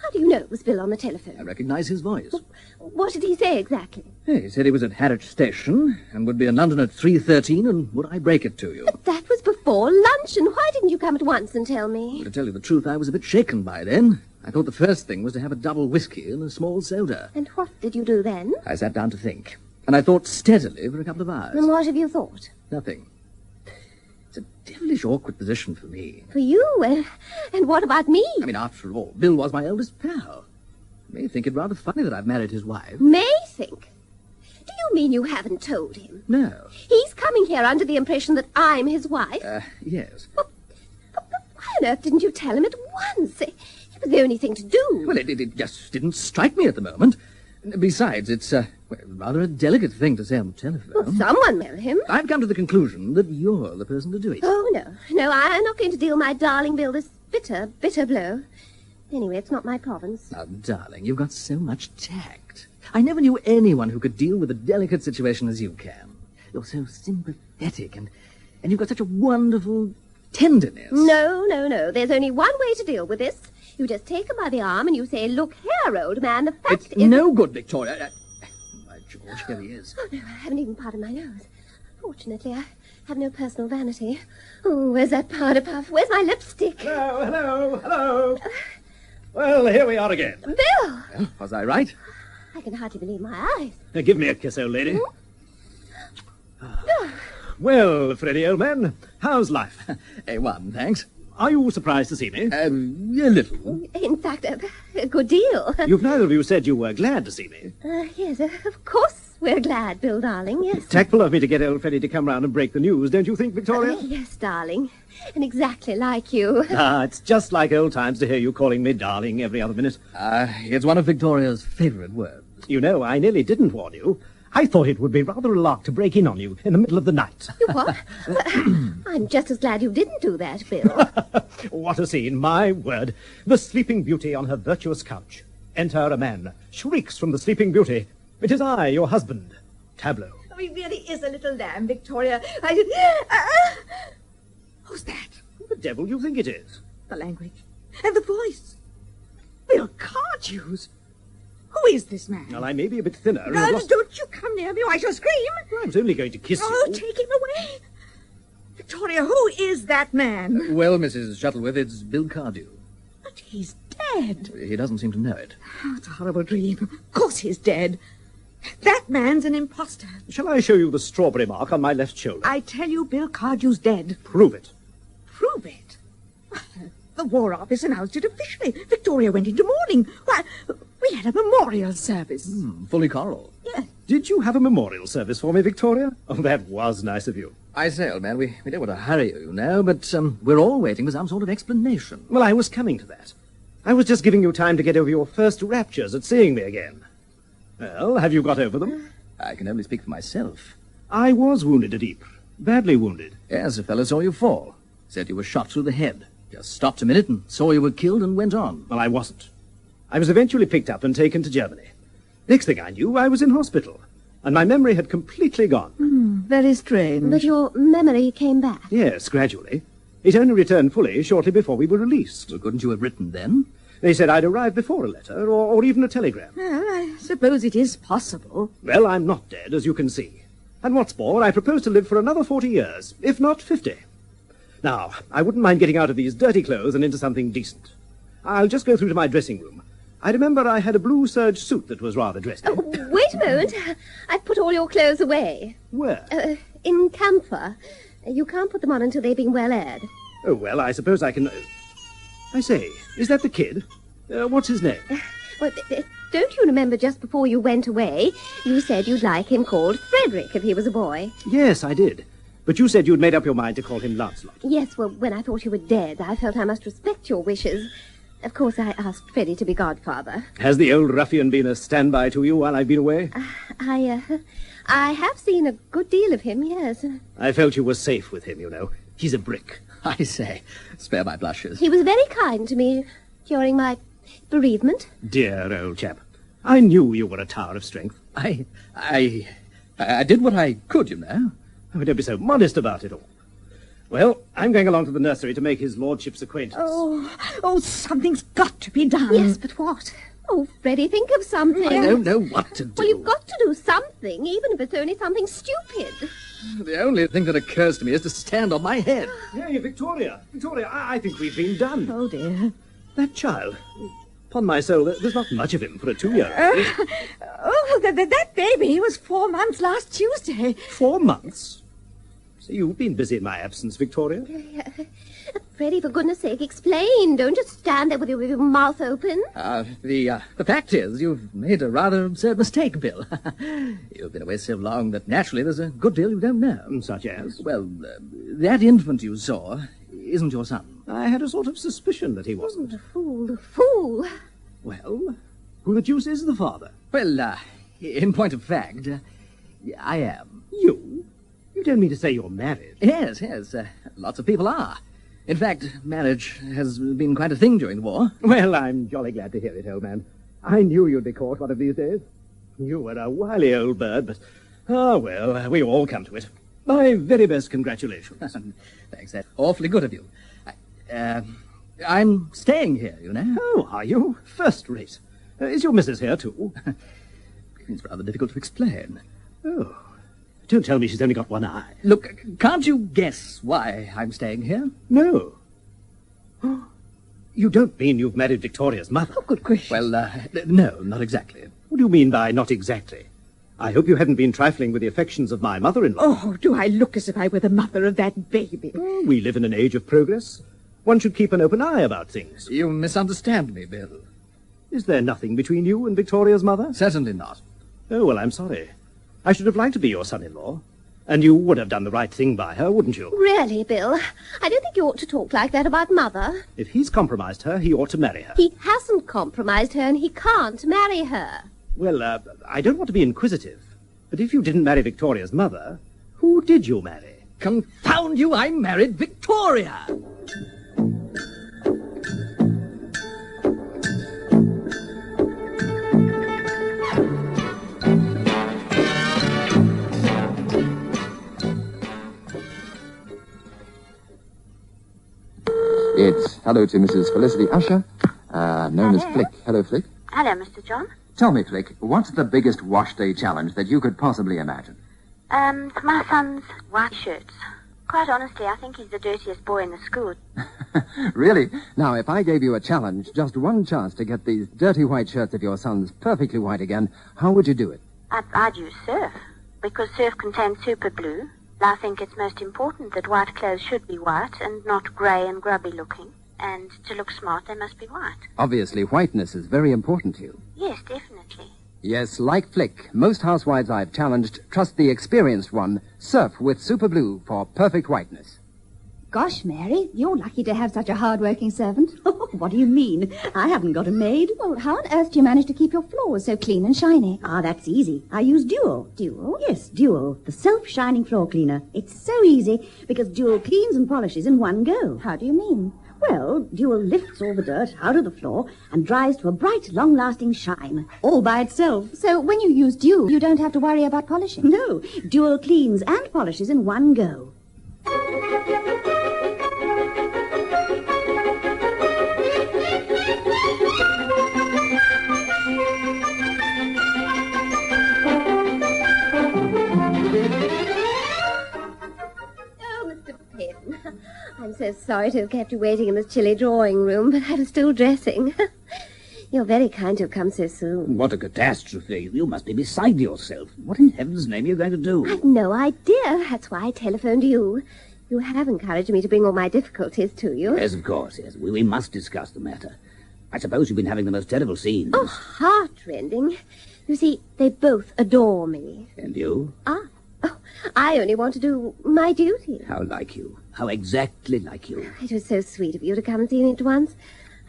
How do you know it was Bill on the telephone? I recognize his voice. What did he say exactly? He said he was at Harwich Station and would be in London at 3:13, and would I break it to you? But that was before luncheon. Why didn't you come at once and tell me? Well, to tell you the truth, I was a bit shaken by then. I thought the first thing was to have a double whiskey and a small soda. And what did you do then? I sat down to think, and I thought steadily for a couple of hours. And what have you thought? Nothing. It's a devilish awkward position for me. For you? And what about me? I mean, after all, Bill was my eldest pal. You may think it rather funny that I've married his wife. May think? Do you mean you haven't told him? No. He's coming here under the impression that I'm his wife? Yes. But why on earth didn't you tell him at once? It was the only thing to do. Well, it just didn't strike me at the moment. Besides, it's rather a delicate thing to say on the telephone. Well, someone tell him. I've come to the conclusion that you're the person to do it. Oh, no, I'm not going to deal my darling Bill this bitter, bitter blow. Anyway, it's not my province. Now, darling, you've got so much tact. I never knew anyone who could deal with a delicate situation as you can. You're so sympathetic, and you've got such a wonderful tenderness. No. There's only one way to deal with this. You just take him by the arm and you say, "Look here, old man, the fact is..." No good, Victoria. By George, here he is. Oh, no, I haven't even parted my nose. Fortunately, I have no personal vanity. Oh, where's that powder puff? Where's my lipstick? Hello. Well, here we are again. Bill! Well, was I right? I can hardly believe my eyes. Give me a kiss, old lady. Well, Freddie, old man, how's life? A1, thanks. Are you surprised to see me? A little. In fact, a good deal. You've neither of you said you were glad to see me. Yes, of course we're glad, Bill, darling, yes. Tactful of me to get old Freddie to come round and break the news, don't you think, Victoria? Yes, darling. And exactly like you. It's just like old times to hear you calling me darling every other minute. It's one of Victoria's favourite words. You know, I nearly didn't warn you. I thought it would be rather a lark to break in on you in the middle of the night. You what? I'm just as glad you didn't do that, Bill. What a scene, my word. The Sleeping Beauty on her virtuous couch. Enter a man. Shrieks from the Sleeping Beauty. It is I, your husband. Tableau. Oh, he really is a little lamb, Victoria. Who's that? Who the devil do you think it is? The language. And the voice. Bill Cardew's. Who is this man? Well, I may be a bit thinner. Don't you come near me or I shall scream. I was only going to kiss you. Oh, take him away. Victoria, who is that man? Well, Mrs. Shuttleworth, it's Bill Cardew. But he's dead. He doesn't seem to know it. Oh, it's a horrible dream. Of course he's dead. That man's an imposter. Shall I show you the strawberry mark on my left shoulder? I tell you, Bill Cardew's dead. Prove it. Prove it? The War Office announced it officially. Victoria went into mourning. Why, we had a memorial service. Fully choral. Yes. Did you have a memorial service for me, Victoria? Oh, that was nice of you. I say, old man, we don't want to hurry you, but we're all waiting for some sort of explanation. Well, I was coming to that. I was just giving you time to get over your first raptures at seeing me again. Well, have you got over them? I can only speak for myself. I was wounded at Ypres. Badly wounded. Yes, a fellow saw you fall. Said you were shot through the head. Just stopped a minute and saw you were killed and went on. Well, I wasn't. I was eventually picked up and taken to Germany. Next thing I knew, I was in hospital. And my memory had completely gone. Very strange. But your memory came back. Yes, gradually. It only returned fully shortly before we were released. Well, couldn't you have written then? They said I'd arrived before a letter or even a telegram. Well, I suppose it is possible. Well, I'm not dead, as you can see. And what's more, I propose to live for another 40 years, if not 50. Now, I wouldn't mind getting out of these dirty clothes and into something decent. I'll just go through to my dressing room. I remember I had a blue serge suit that was rather dressy. Oh, wait a moment. I've put all your clothes away. Where? In camphor. You can't put them on until they've been well aired. Oh, well, I suppose I can... I say, is that the kid? What's his name? Well, don't you remember just before you went away, you said you'd like him called Frederick if he was a boy? Yes, I did. But you said you'd made up your mind to call him Lancelot. Yes, well, when I thought you were dead, I felt I must respect your wishes. Of course, I asked Freddie to be godfather. Has the old ruffian been a standby to you while I've been away? I have seen a good deal of him, yes. I felt you were safe with him, you know. He's a brick. I say, spare my blushes. He was very kind to me during my bereavement. Dear old chap. I knew you were a tower of strength. I did what I could, you know. Oh, don't be so modest about it all. Well, I'm going along to the nursery to make his lordship's acquaintance. Oh, something's got to be done. Yes, but what? Oh, Freddie, think of something. I don't know what to do. Well, you've got to do something, even if it's only something stupid. The only thing that occurs to me is to stand on my head. Hey, Victoria, I think we've been done. Oh, dear. That child, upon my soul, there's not much of him for a 2-year-old. That baby was 4 months last Tuesday. 4 months? So you've been busy in my absence, Victoria? Freddie, for goodness sake, explain. Don't just stand there with your mouth open. The fact is, you've made a rather absurd mistake, Bill. You've been away so long that naturally there's a good deal you don't know. Such as? Well, that infant you saw isn't your son. I had a sort of suspicion that he wasn't. The fool. Well, who the deuce is the father? Well, in point of fact, I am. You? You don't mean to say you're married? Yes, lots of people are. In fact, marriage has been quite a thing during the war. Well, I'm jolly glad to hear it, old man. I knew you'd be caught one of these days. You were a wily old bird, but... well, we all come to it. My very best congratulations. Thanks, that's awfully good of you. I'm staying here, you know. Oh, are you? First rate. Is your missus here, too? It's rather difficult to explain. Oh. Don't tell me she's only got one eye. Look, can't you guess why I'm staying here? No. You don't mean you've married Victoria's mother? Oh, good gracious. Well, no, not exactly. What do you mean by not exactly? I hope you hadn't been trifling with the affections of my mother-in-law. Oh, do I look as if I were the mother of that baby? We live in an age of progress. One should keep an open eye about things. You misunderstand me, Bill. Is there nothing between you and Victoria's mother? Certainly not. Oh, well, I'm sorry. I should have liked to be your son-in-law. And you would have done the right thing by her, wouldn't you? Really, Bill? I don't think you ought to talk like that about Mother. If he's compromised her, he ought to marry her. He hasn't compromised her, and he can't marry her. Well, I don't want to be inquisitive, but if you didn't marry Victoria's mother, who did you marry? Confound you, I married Victoria! It's hello to Mrs. Felicity Usher, known as Flick. Hello, Flick. Hello, Mr. John. Tell me, Flick, what's the biggest wash day challenge that you could possibly imagine? My son's white shirts. Quite honestly, I think he's the dirtiest boy in the school. Really? Now, if I gave you a challenge, just one chance to get these dirty white shirts of your son's perfectly white again, how would you do it? I'd use surf, because surf contains super glue. I think it's most important that white clothes should be white and not grey and grubby looking. And to look smart, they must be white. Obviously, whiteness is very important to you. Yes, definitely. Yes, like Flick, most housewives I've challenged trust the experienced one, Surf with Super Blue for perfect whiteness. Gosh, Mary, you're lucky to have such a hard-working servant. What do you mean? I haven't got a maid. Well, how on earth do you manage to keep your floors so clean and shiny? Ah, that's easy. I use Dual. Dual? Yes, Dual, the self-shining floor cleaner. It's so easy because Dual cleans and polishes in one go. How do you mean? Well, Dual lifts all the dirt out of the floor and dries to a bright, long-lasting shine, all by itself. So when you use Dual, you don't have to worry about polishing? No, Dual cleans and polishes in one go. I'm so sorry to have kept you waiting in this chilly drawing room, but I was still dressing. You're very kind to have come so soon. What a catastrophe. You must be beside yourself. What in heaven's name are you going to do? I've no idea. That's why I telephoned you. You have encouraged me to bring all my difficulties to you. Yes, of course, yes. We must discuss the matter. I suppose you've been having the most terrible scenes. Oh, heartrending. You see, they both adore me. And you? I only want to do my duty. How like you. How exactly like you. It was so sweet of you to come and see me at once.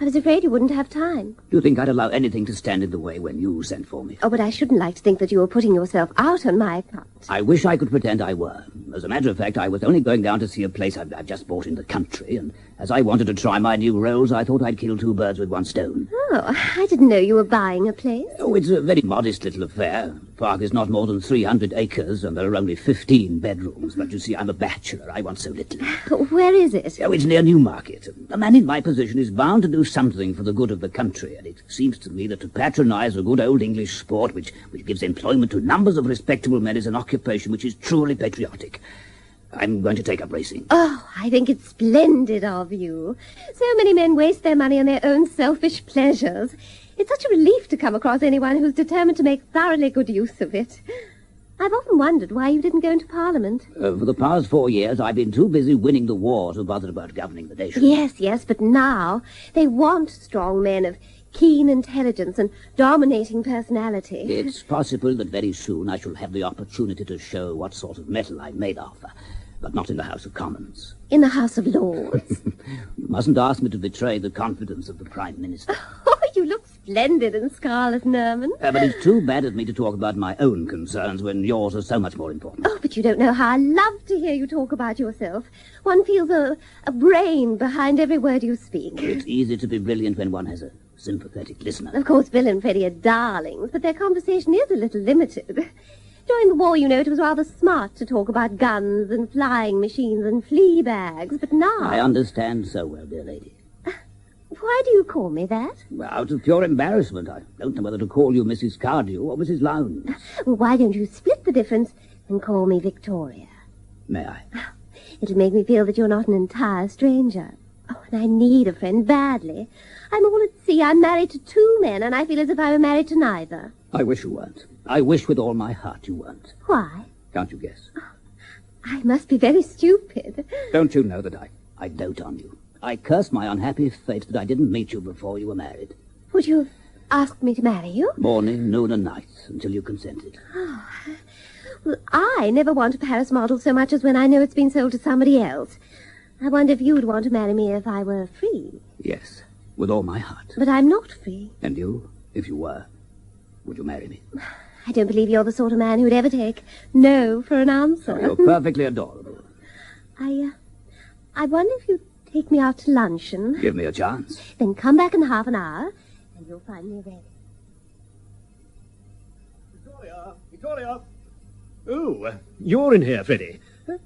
I was afraid you wouldn't have time. Do you think I'd allow anything to stand in the way when you sent for me? Oh, but I shouldn't like to think that you were putting yourself out on my part. I wish I could pretend I were. As a matter of fact, I was only going down to see a place I've just bought in the country, and as I wanted to try my new rolls, I thought I'd kill two birds with one stone. Oh, I didn't know you were buying a place. Oh, it's a very modest little affair. The park is not more than 300 acres, and there are only 15 bedrooms. But you see, I'm a bachelor. I want so little. Where is it? Oh, it's near Newmarket. A man in my position is bound to do something for the good of the country, and it seems to me that to patronize a good old English sport which gives employment to numbers of respectable men is an occupation which is truly patriotic. I'm going to take up racing. Oh, I think it's splendid of you. So many men waste their money on their own selfish pleasures. It's such a relief to come across anyone who's determined to make thoroughly good use of it. I've often wondered why you didn't go into Parliament. For the past 4 years, I've been too busy winning the war to bother about governing the nation. Yes, but now they want strong men of keen intelligence and dominating personality. It's possible that very soon I shall have the opportunity to show what sort of metal I'm made of, but not in the House of Commons. In the House of Lords? You mustn't ask me to betray the confidence of the Prime Minister. Oh, you look splendid in scarlet and ermine. But it's too bad of me to talk about my own concerns when yours are so much more important. Oh, but you don't know how I love to hear you talk about yourself. One feels a brain behind every word you speak. It's easy to be brilliant when one has a sympathetic listener. Of course, Bill and Freddie are darlings, but their conversation is a little limited. During the war, you know, it was rather smart to talk about guns and flying machines and flea bags, but now... I understand so well, dear lady. Why do you call me that? Well, out of pure embarrassment. I don't know whether to call you Mrs. Cardew or Mrs. Lowndes. Well, why don't you split the difference and call me Victoria? May I? It'll make me feel that you're not an entire stranger. Oh, and I need a friend badly. I'm all at sea. I'm married to 2 men, and I feel as if I were married to neither. I wish you weren't. I wish with all my heart you weren't. Why? Can't you guess? Oh, I must be very stupid. Don't you know that I dote on you? I curse my unhappy fate that I didn't meet you before you were married. Would you have asked me to marry you? Morning, noon, and night, until you consented. Oh, well, I never want a Paris model so much as when I know it's been sold to somebody else. I wonder if you'd want to marry me if I were free. Yes, with all my heart. But I'm not free. And you, if you were, would you marry me? I don't believe you're the sort of man who'd ever take no for an answer. Oh, you're perfectly adorable. I wonder if you'd take me out to luncheon. Give me a chance. Then come back in half an hour, and you'll find me ready. Victoria! Oh, you're in here, Freddie.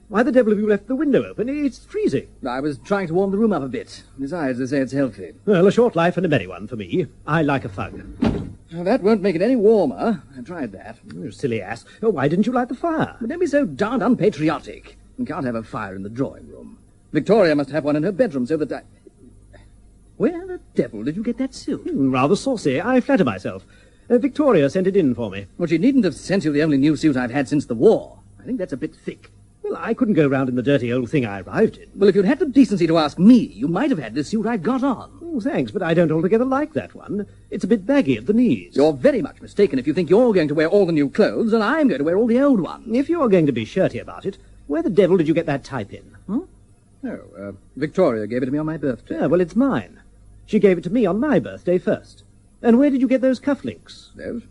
Why the devil have you left the window open? It's freezing. I was trying to warm the room up a bit. Besides, they say it's healthy. Well, a short life and a merry one for me. I like a fug. Well, that won't make it any warmer. I tried that. Oh, silly ass. Oh, why didn't you light the fire? But don't be so darned unpatriotic. You can't have a fire in the drawing room. Victoria must have one in her bedroom so that Where the devil did you get that suit? Rather saucy, I flatter myself. Victoria sent it in for me. Well, she needn't have sent you the only new suit I've had since the war. I think that's a bit thick. Well, I couldn't go round in the dirty old thing I arrived in. Well, if you'd had the decency to ask me, you might have had the suit I've got on. Oh, thanks, but I don't altogether like that one. It's a bit baggy at the knees. You're very much mistaken if you think you're going to wear all the new clothes and I'm going to wear all the old ones. If you're going to be shirty about it, where the devil did you get that type in? Oh, Victoria gave it to me on my birthday. Yeah, well, it's mine. She gave it to me on my birthday first. And where did you get those cufflinks? Those?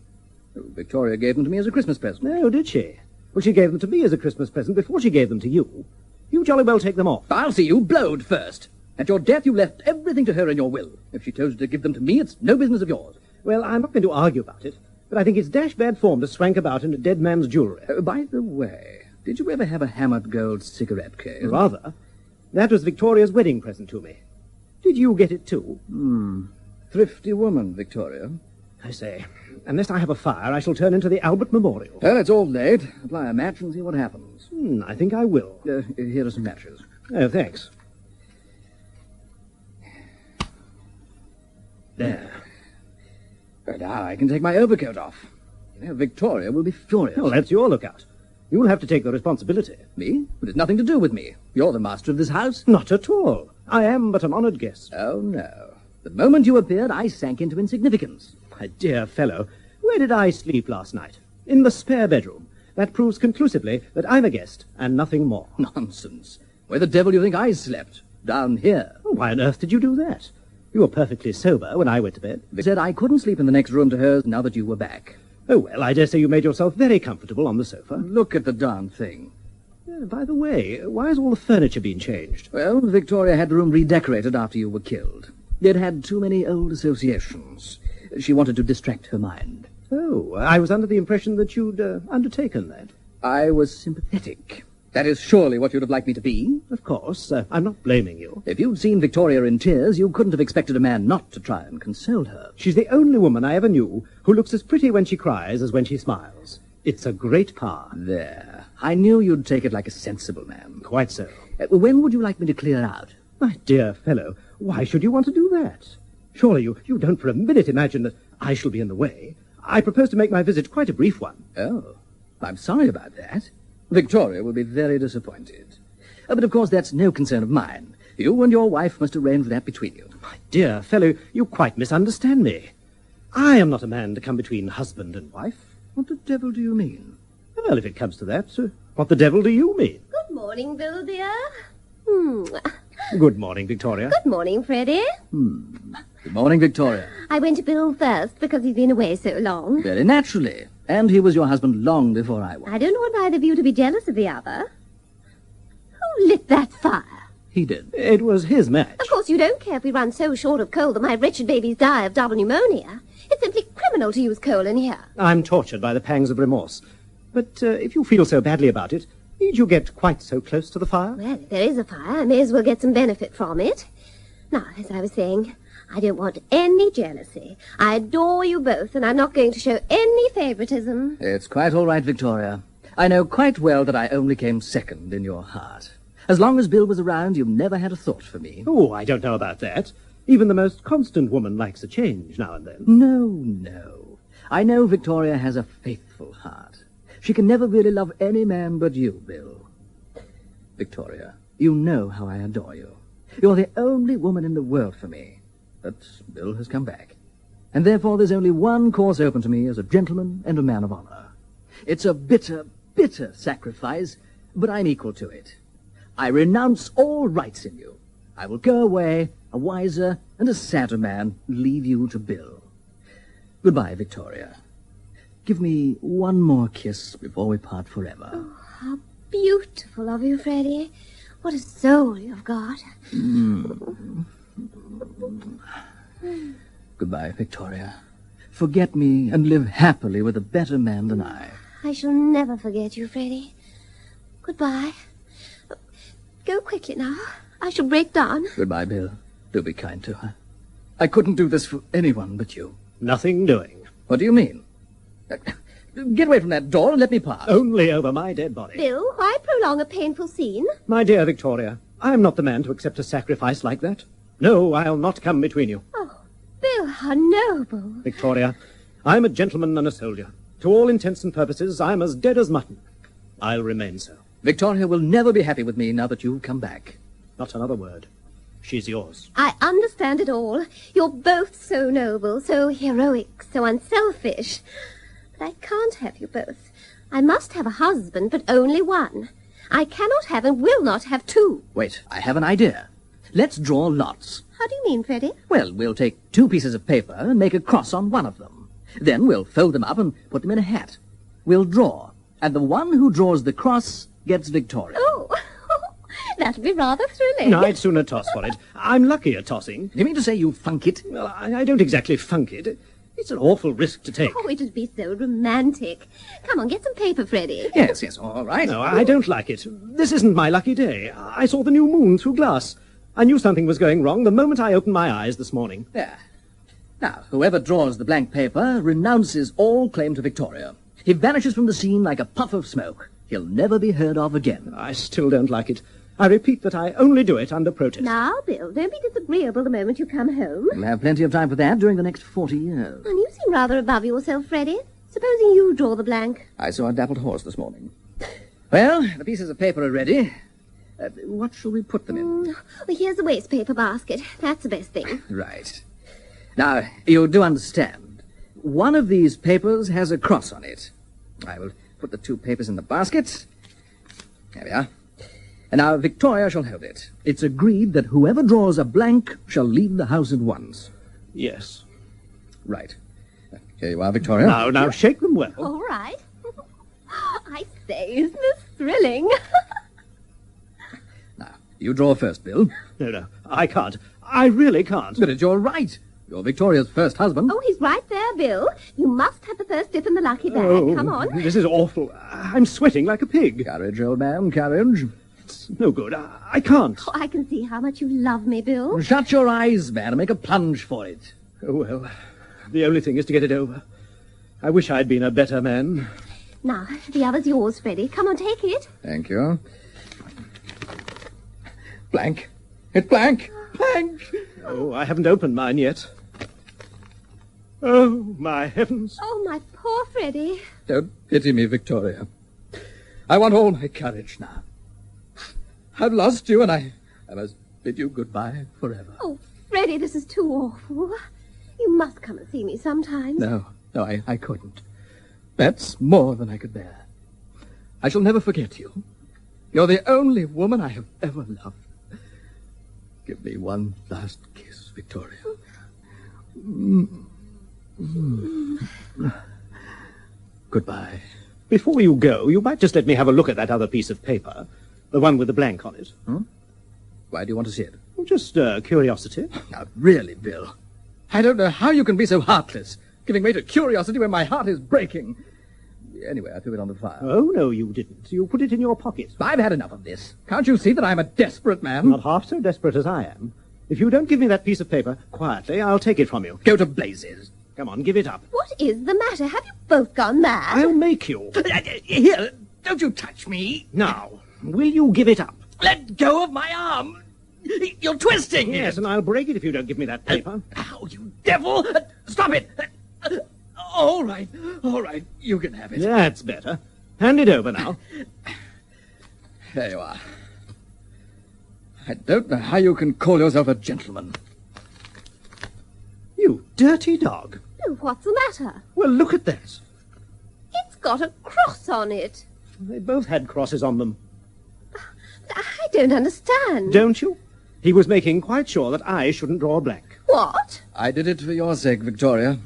Oh, Victoria gave them to me as a Christmas present. Oh, did she? Well, she gave them to me as a Christmas present before she gave them to you. You jolly well take them off. I'll see you blowed first. At your death, you left everything to her in your will. If she chose to give them to me, it's no business of yours. Well, I'm not going to argue about it, but I think it's dash bad form to swank about in a dead man's jewellery. By the way, did you ever have a hammered gold cigarette case? Rather. That was Victoria's wedding present to me. Did you get it too? Thrifty woman, Victoria. I say, unless I have a fire, I shall turn into the Albert Memorial. Well, it's all late. Apply a match and see what happens. I think I will. Here are some matches. Oh, thanks. There. But now I can take my overcoat off. You know, Victoria will be furious. Well, that's your lookout. You'll have to take the responsibility. Me? But it's nothing to do with me. You're the master of this house. Not at all. I am but an honoured guest. Oh, no. The moment you appeared, I sank into insignificance. My dear fellow, where did I sleep last night? In the spare bedroom. That proves conclusively that I'm a guest, and nothing more. Nonsense. Where the devil do you think I slept? Down here. Oh, why on earth did you do that? You were perfectly sober when I went to bed. They said I couldn't sleep in the next room to hers now that you were back. Oh, well, I dare say you made yourself very comfortable on the sofa. Look at the darn thing. By the way, why has all the furniture been changed? Well, Victoria had the room redecorated after you were killed. It had too many old associations. She wanted to distract her mind. Oh, I was under the impression that you'd undertaken that. I was sympathetic. That is surely what you'd have liked me to be. Of course. I'm not blaming you. If you'd seen Victoria in tears, you couldn't have expected a man not to try and console her. She's the only woman I ever knew who looks as pretty when she cries as when she smiles. It's a great power. There. I knew you'd take it like a sensible man. Quite so. When would you like me to clear out? My dear fellow, why should you want to do that? Surely you don't for a minute imagine that I shall be in the way. I propose to make my visit quite a brief one. Oh, I'm sorry about that. Victoria will be very disappointed. But of course that's no concern of mine. You and your wife must arrange that between you. My dear fellow, you quite misunderstand me. I am not a man to come between husband and wife. What the devil do you mean? Well, if it comes to that, what the devil do you mean? Good morning, Bill, dear. Good morning, Victoria. Good morning, Freddie. Good morning, Victoria. I went to Bill first because he's been away so long. Very naturally. And he was your husband long before I was. I don't want either of you to be jealous of the other. Who lit that fire? He did. It was his match. Of course, you don't care if we run so short of coal that my wretched babies die of double pneumonia. It's simply criminal to use coal in here. I'm tortured by the pangs of remorse. But if you feel so badly about it, need you get quite so close to the fire? Well, if there is a fire, I may as well get some benefit from it. Now, as I was saying, I don't want any jealousy. I adore you both, and I'm not going to show any favoritism. It's quite all right, Victoria. I know quite well that I only came second in your heart. As long as Bill was around, you never had a thought for me. Oh, I don't know about that. Even the most constant woman likes a change now and then. No. I know Victoria has a faithful heart. She can never really love any man but you, Bill. Victoria, you know how I adore you. You're the only woman in the world for me. But Bill has come back. And therefore there's only one course open to me as a gentleman and a man of honor. It's a bitter, bitter sacrifice, but I'm equal to it. I renounce all rights in you. I will go away, a wiser and a sadder man, and leave you to Bill. Goodbye, Victoria. Give me one more kiss before we part forever. Oh, how beautiful of you, Freddie. What a soul you've got. Goodbye, Victoria. Forget me and live happily with a better man than I. I shall never forget you, Freddie. Goodbye. Go quickly now. I shall break down. Goodbye, Bill. Do be kind to her. I couldn't do this for anyone but you. Nothing doing. What do you mean? Get away from that door and let me pass. Only over my dead body. Bill, why prolong a painful scene? My dear Victoria, I am not the man to accept a sacrifice like that. No, I'll not come between you. Oh, Bill, how noble. Victoria, I'm a gentleman and a soldier. To all intents and purposes, I'm as dead as mutton. I'll remain so. Victoria will never be happy with me now that you've come back. Not another word. She's yours. I understand it all. You're both so noble, so heroic, so unselfish. But I can't have you both. I must have a husband, but only one. I cannot have and will not have two. Wait, I have an idea. Let's draw lots. How do you mean, Freddie? Well, we'll take 2 pieces of paper and make a cross on one of them. Then we'll fold them up and put them in a hat. We'll draw, and the one who draws the cross gets Victoria. Oh, that'd be rather thrilling. No, I'd sooner toss for it. I'm lucky at tossing. You mean to say you funk it? Well, I don't exactly funk it. It's an awful risk to take. Oh, it'll be so romantic. Come on, get some paper, Freddie. Yes, all right. No, I don't like it. This isn't my lucky day. I saw the new moon through glass. I knew something was going wrong the moment I opened my eyes this morning. There. Now, whoever draws the blank paper renounces all claim to Victoria. He vanishes from the scene like a puff of smoke. He'll never be heard of again. I still don't like it. I repeat that I only do it under protest. Now, Bill, don't be disagreeable the moment you come home. We'll have plenty of time for that during the next 40 years. And you seem rather above yourself, Freddie. Supposing you draw the blank. I saw a dappled horse this morning. Well, the pieces of paper are ready. What shall we put them in? Well, here's the waste paper basket. That's the best thing. Right. Now, you do understand. One of these papers has a cross on it. I will put the two papers in the basket. There we are. And now Victoria shall hold it. It's agreed that whoever draws a blank shall leave the house at once. Yes. Right. Here you are, Victoria. Now, shake them well. All right. I say, isn't this thrilling? Now, you draw first, Bill. No, I can't. I really can't. But it's your right. You're Victoria's first husband. Oh, he's right there, Bill. You must have the first dip in the lucky bag. Oh, Come on. This is awful. I'm sweating like a pig. Courage, old man, courage. It's no good. I can't. Oh, I can see how much you love me, Bill. Shut your eyes, man, and make a plunge for it. Oh, well, the only thing is to get it over. I wish I'd been a better man. Now, the other's yours, Freddie. Come on, take it. Thank you. Blank. It's blank. Blank. Oh, I haven't opened mine yet. Oh, my heavens. Oh, my poor Freddie. Don't pity me, Victoria. I want all my courage now. I've lost you, and I must bid you goodbye forever. Oh, Freddie, this is too awful. You must come and see me sometime. No, I couldn't. That's more than I could bear. I shall never forget you. You're the only woman I have ever loved. Give me one last kiss, Victoria. Goodbye. Before you go, you might just let me have a look at that other piece of paper. The one with the blank on it. Why do you want to see it? Just curiosity. Now, really, Bill. I don't know how you can be so heartless, giving way to curiosity when my heart is breaking. Anyway, I threw it on the fire. Oh, no, you didn't. You put it in your pocket. I've had enough of this. Can't you see that I'm a desperate man? Not half so desperate as I am. If you don't give me that piece of paper quietly, I'll take it from you. Go to blazes. Come on, give it up. What is the matter? Have you both gone mad? I'll make you. Here, don't you touch me. Now, will you give it up? Let go of my arm. You're twisting. Yes, and I'll break it if you don't give me that paper. Ow, you devil. Stop it. All right, you can have it. That's better. Hand it over now. There you are. I don't know how you can call yourself a gentleman. You dirty dog. Oh, what's the matter? Well, look at that. It's got a cross on it. They both had crosses on them. I don't understand. Don't you? He was making quite sure that I shouldn't draw a blank. What? I did it for your sake, Victoria.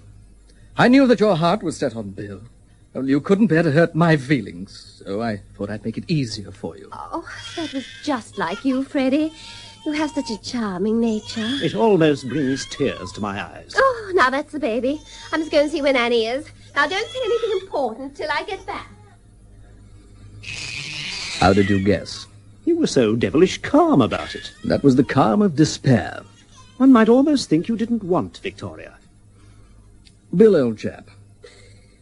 I knew that your heart was set on Bill. Only you couldn't bear to hurt my feelings, so I thought I'd make it easier for you. Oh, that was just like you, Freddie. You have such a charming nature. It almost brings tears to my eyes. Oh, now that's the baby. I must go and see where Nanny is. Now, don't say anything important till I get back. How did you guess? You were so devilish calm about it. That was the calm of despair. One might almost think you didn't want Victoria. Bill, old chap,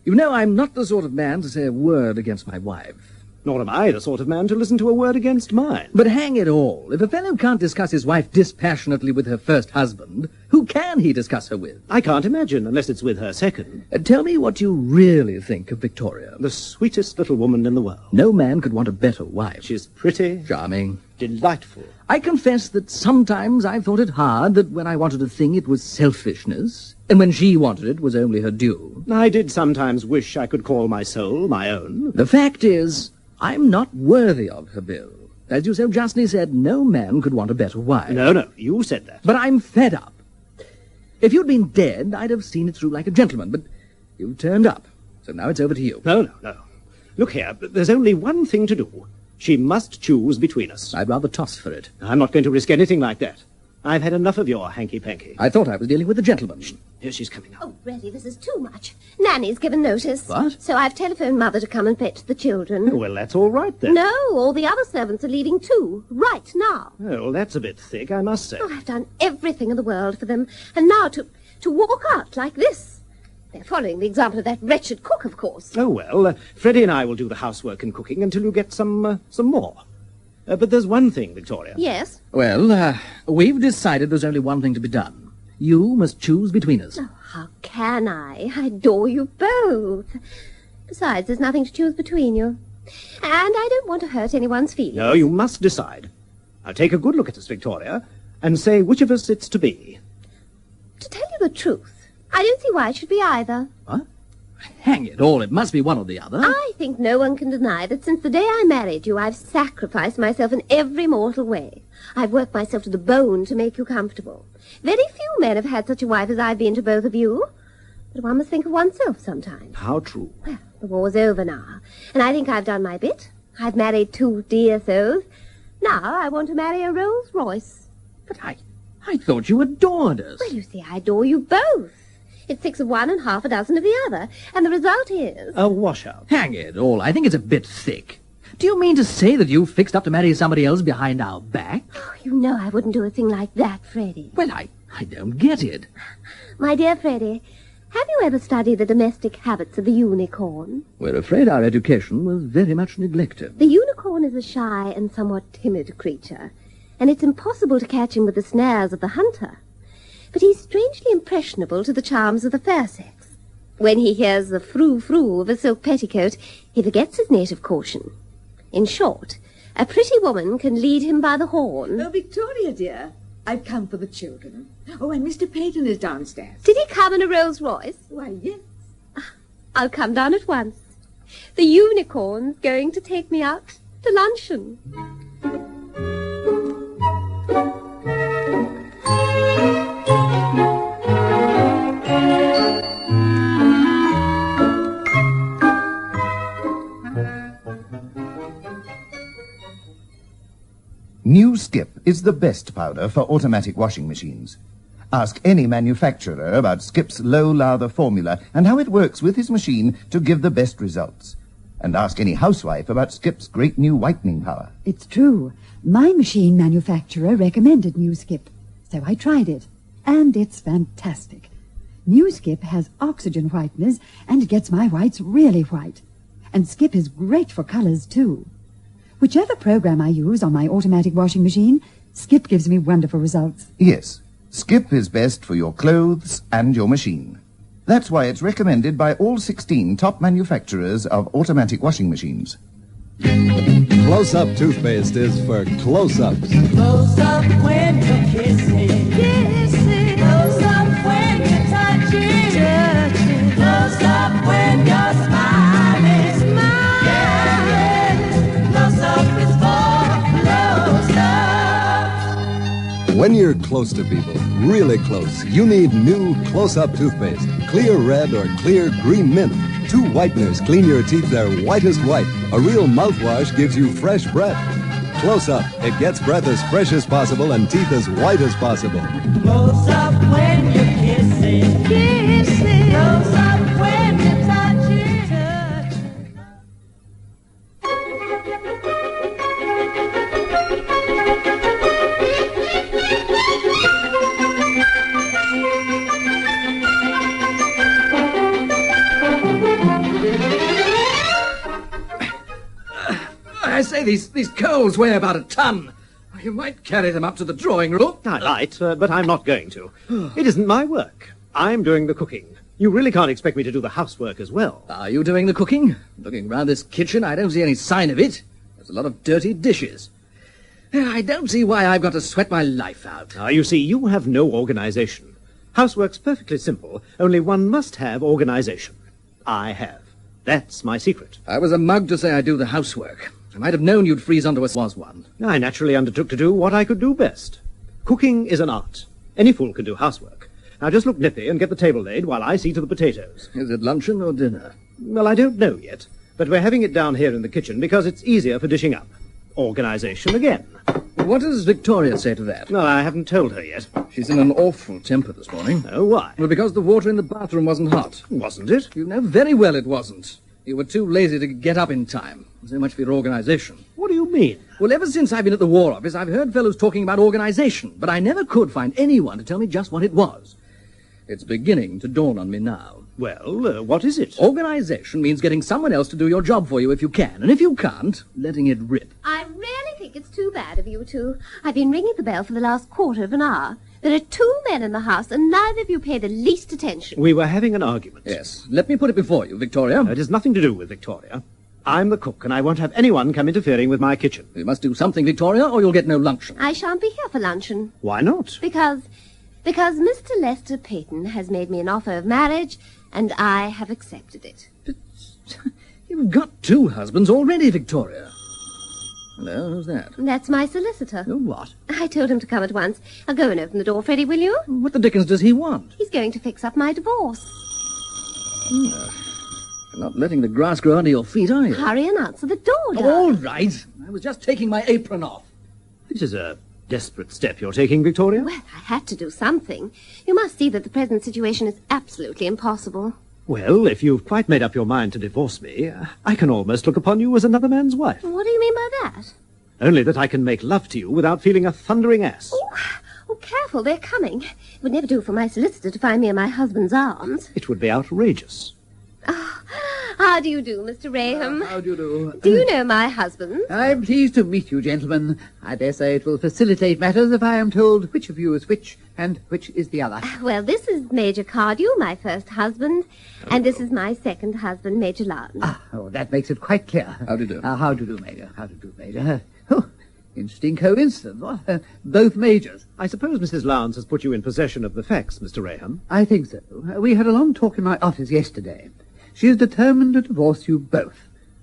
you know I'm not the sort of man to say a word against my wife. Nor am I the sort of man to listen to a word against mine. But hang it all, if a fellow can't discuss his wife dispassionately with her first husband, who can he discuss her with? I can't imagine, unless it's with her second. Tell me what you really think of Victoria. The sweetest little woman in the world. No man could want a better wife. She's pretty, charming, delightful. I confess that sometimes I've thought it hard that when I wanted a thing it was selfishness, and when she wanted it was only her due. I did sometimes wish I could call my soul my own. The fact is, I'm not worthy of her, Bill. As you so justly said, no man could want a better wife. No, you said that. But I'm fed up. If you'd been dead, I'd have seen it through like a gentleman, but you turned up. So now it's over to you. No. Look here, there's only one thing to do. She must choose between us. I'd rather toss for it. I'm not going to risk anything like that. I've had enough of your hanky-panky. I thought I was dealing with a gentleman. Here she's coming up. Oh, really, this is too much. Nanny's given notice. What? So I've telephoned Mother to come and fetch the children. Oh, well, that's all right, then. No, all the other servants are leaving too, right now. Oh, well, that's a bit thick, I must say. Oh, I've done everything in the world for them. And now to walk out like this. They're following the example of that wretched cook, of course. Oh, well, Freddie and I will do the housework and cooking until you get some more. But there's one thing, Victoria. Yes? Well, we've decided there's only one thing to be done. You must choose between us. Oh, how can I? I adore you both. Besides, there's nothing to choose between you. And I don't want to hurt anyone's feelings. No, you must decide. Now take a good look at us, Victoria, and say which of us it's to be. To tell you the truth, I don't see why it should be either. What? Hang it all, it must be one or the other. I think no one can deny that since the day I married you, I've sacrificed myself in every mortal way. I've worked myself to the bone to make you comfortable. Very few men have had such a wife as I've been to both of you. But one must think of oneself sometimes. How true. Well, the war's over now, and I think I've done my bit. I've married 2 dear souls. Now I want to marry a Rolls Royce. But I thought you adored us. Well, you see, I adore you both. It's 6 of one and half a dozen of the other, and the result is... a washout. Hang it all, I think it's a bit thick. Do you mean to say that you fixed up to marry somebody else behind our back? Oh, you know I wouldn't do a thing like that, Freddie. Well, I don't get it. My dear Freddie, have you ever studied the domestic habits of the unicorn? We're afraid our education was very much neglected. The unicorn is a shy and somewhat timid creature, and it's impossible to catch him with the snares of the hunter. But he's strangely impressionable to the charms of the fair sex. When he hears the frou-frou of a silk petticoat, he forgets his native caution. In short, a pretty woman can lead him by the horn. Oh, Victoria, dear, I've come for the children. Oh, and Mr. Peyton is downstairs. Did he come in a Rolls Royce? Why, yes. I'll come down at once. The unicorn's going to take me out to luncheon. New Skip is the best powder for automatic washing machines. Ask any manufacturer about Skip's low lather formula and how it works with his machine to give the best results. And ask any housewife about Skip's great new whitening power. It's true. My machine manufacturer recommended New Skip, so I tried it. And it's fantastic. New Skip has oxygen whiteners and gets my whites really white. And Skip is great for colors, too. Whichever program I use on my automatic washing machine, Skip gives me wonderful results. Yes, Skip is best for your clothes and your machine. That's why it's recommended by all 16 top manufacturers of automatic washing machines. Close-up toothpaste is for close-ups. Close up when you're kissing. Kissing. Close up when you're touching. Touching. Close up when you're smiling. Smiling. Yeah. Close up is for close up. When you're close to people, really close, you need new Close-Up toothpaste. Clear red or clear green mint. 2 whiteners clean your teeth their whitest white. A real mouthwash gives you fresh breath. Close-Up, it gets breath as fresh as possible and teeth as white as possible. Close up when you're kissing. Kissing. Close up when you're touching. Touching. I say, these coals weigh about a ton. You might carry them up to the drawing room. I might, but I'm not going to. It isn't my work. I'm doing the cooking. You really can't expect me to do the housework as well. Are you doing the cooking? Looking round this kitchen, I don't see any sign of it. There's a lot of dirty dishes. I don't see why I've got to sweat my life out. You see, you have no organization. Housework's perfectly simple, only one must have organization. I have. That's my secret. I was a mug to say I do the housework. I might have known you'd freeze onto us was one. I naturally undertook to do what I could do best. Cooking is an art. Any fool can do housework. Now just look nippy and get the table laid while I see to the potatoes. Is it luncheon or dinner? Well, I don't know yet, but we're having it down here in the kitchen because it's easier for dishing up. Organization again. What does Victoria say to that? No, I haven't told her yet. She's in an awful temper this morning. Oh, why? Well, because the water in the bathroom wasn't hot. Wasn't it? You know very well it wasn't. You were too lazy to get up in time. So much for your organization. What do you mean? Well, ever since I've been at the War Office, I've heard fellows talking about organization, but I never could find anyone to tell me just what it was. It's beginning to dawn on me now. Well, what is it? Organization means getting someone else to do your job for you if you can, and if you can't, letting it rip. I really think think it's too bad of you two. I've been ringing the bell for the last quarter of an hour. There are 2 men in the house, and neither of you pay the least attention. We were having an argument. Yes. Let me put it before you, Victoria. It has nothing to do with Victoria. I'm the cook, and I won't have anyone come interfering with my kitchen. You must do something, Victoria, or you'll get no luncheon. I shan't be here for luncheon. Why not? Because Mr. Lester Peyton has made me an offer of marriage, and I have accepted it. But you've got 2 husbands already, Victoria. Hello, who's that? That's my solicitor. Oh, what? I told him to come at once. I'll go and open the door, Freddie, will you? What the dickens does he want? He's going to fix up my divorce. You're not letting the grass grow under your feet, are you? Hurry and answer the door, darling. All right. I was just taking my apron off. This is a desperate step you're taking, Victoria. Well, I had to do something. You must see that the present situation is absolutely impossible. Well, if you've quite made up your mind to divorce me, I can almost look upon you as another man's wife. What do you mean by that? Only that I can make love to you without feeling a thundering ass. Oh, careful, they're coming. It would never do for my solicitor to find me in my husband's arms. It would be outrageous. How do you do, Mr. Raham? How do you do? Do you know my husband? I'm pleased to meet you, gentlemen. I dare say it will facilitate matters if I am told which of you is which and which is the other. Well, this is Major Cardew, my first husband, and this is my second husband, Major Lance. Oh, that makes it quite clear. How do you do? How do you do, Major? How do you do, Major? Oh, interesting coincidence. What? Both majors. I suppose Mrs. Lance has put you in possession of the facts, Mr. Raham. I think so. We had a long talk in my office yesterday. She is determined to divorce you both.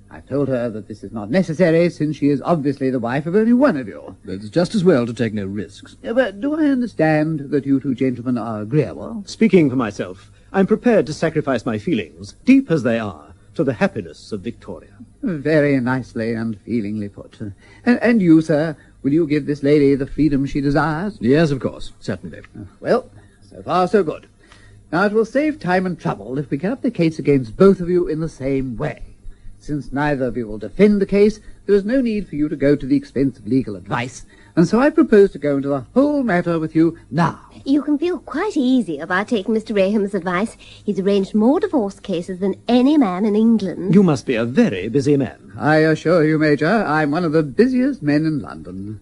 I've told her that this is not necessary, since she is obviously the wife of only one of you. It's just as well to take no risks. But do I understand that you 2 gentlemen are agreeable? Speaking for myself, I'm prepared to sacrifice my feelings, deep as they are, to the happiness of Victoria. Very nicely and feelingly put. And you, sir, will you give this lady the freedom she desires? Yes, of course. Certainly. Well, so far so good. Now, it will save time and trouble if we get up the case against both of you in the same way. Since neither of you will defend the case, there is no need for you to go to the expense of legal advice, and so I propose to go into the whole matter with you now. You can feel quite easy about taking Mr. Raham's advice. He's arranged more divorce cases than any man in England. You must be a very busy man. I assure you, Major, I'm one of the busiest men in London.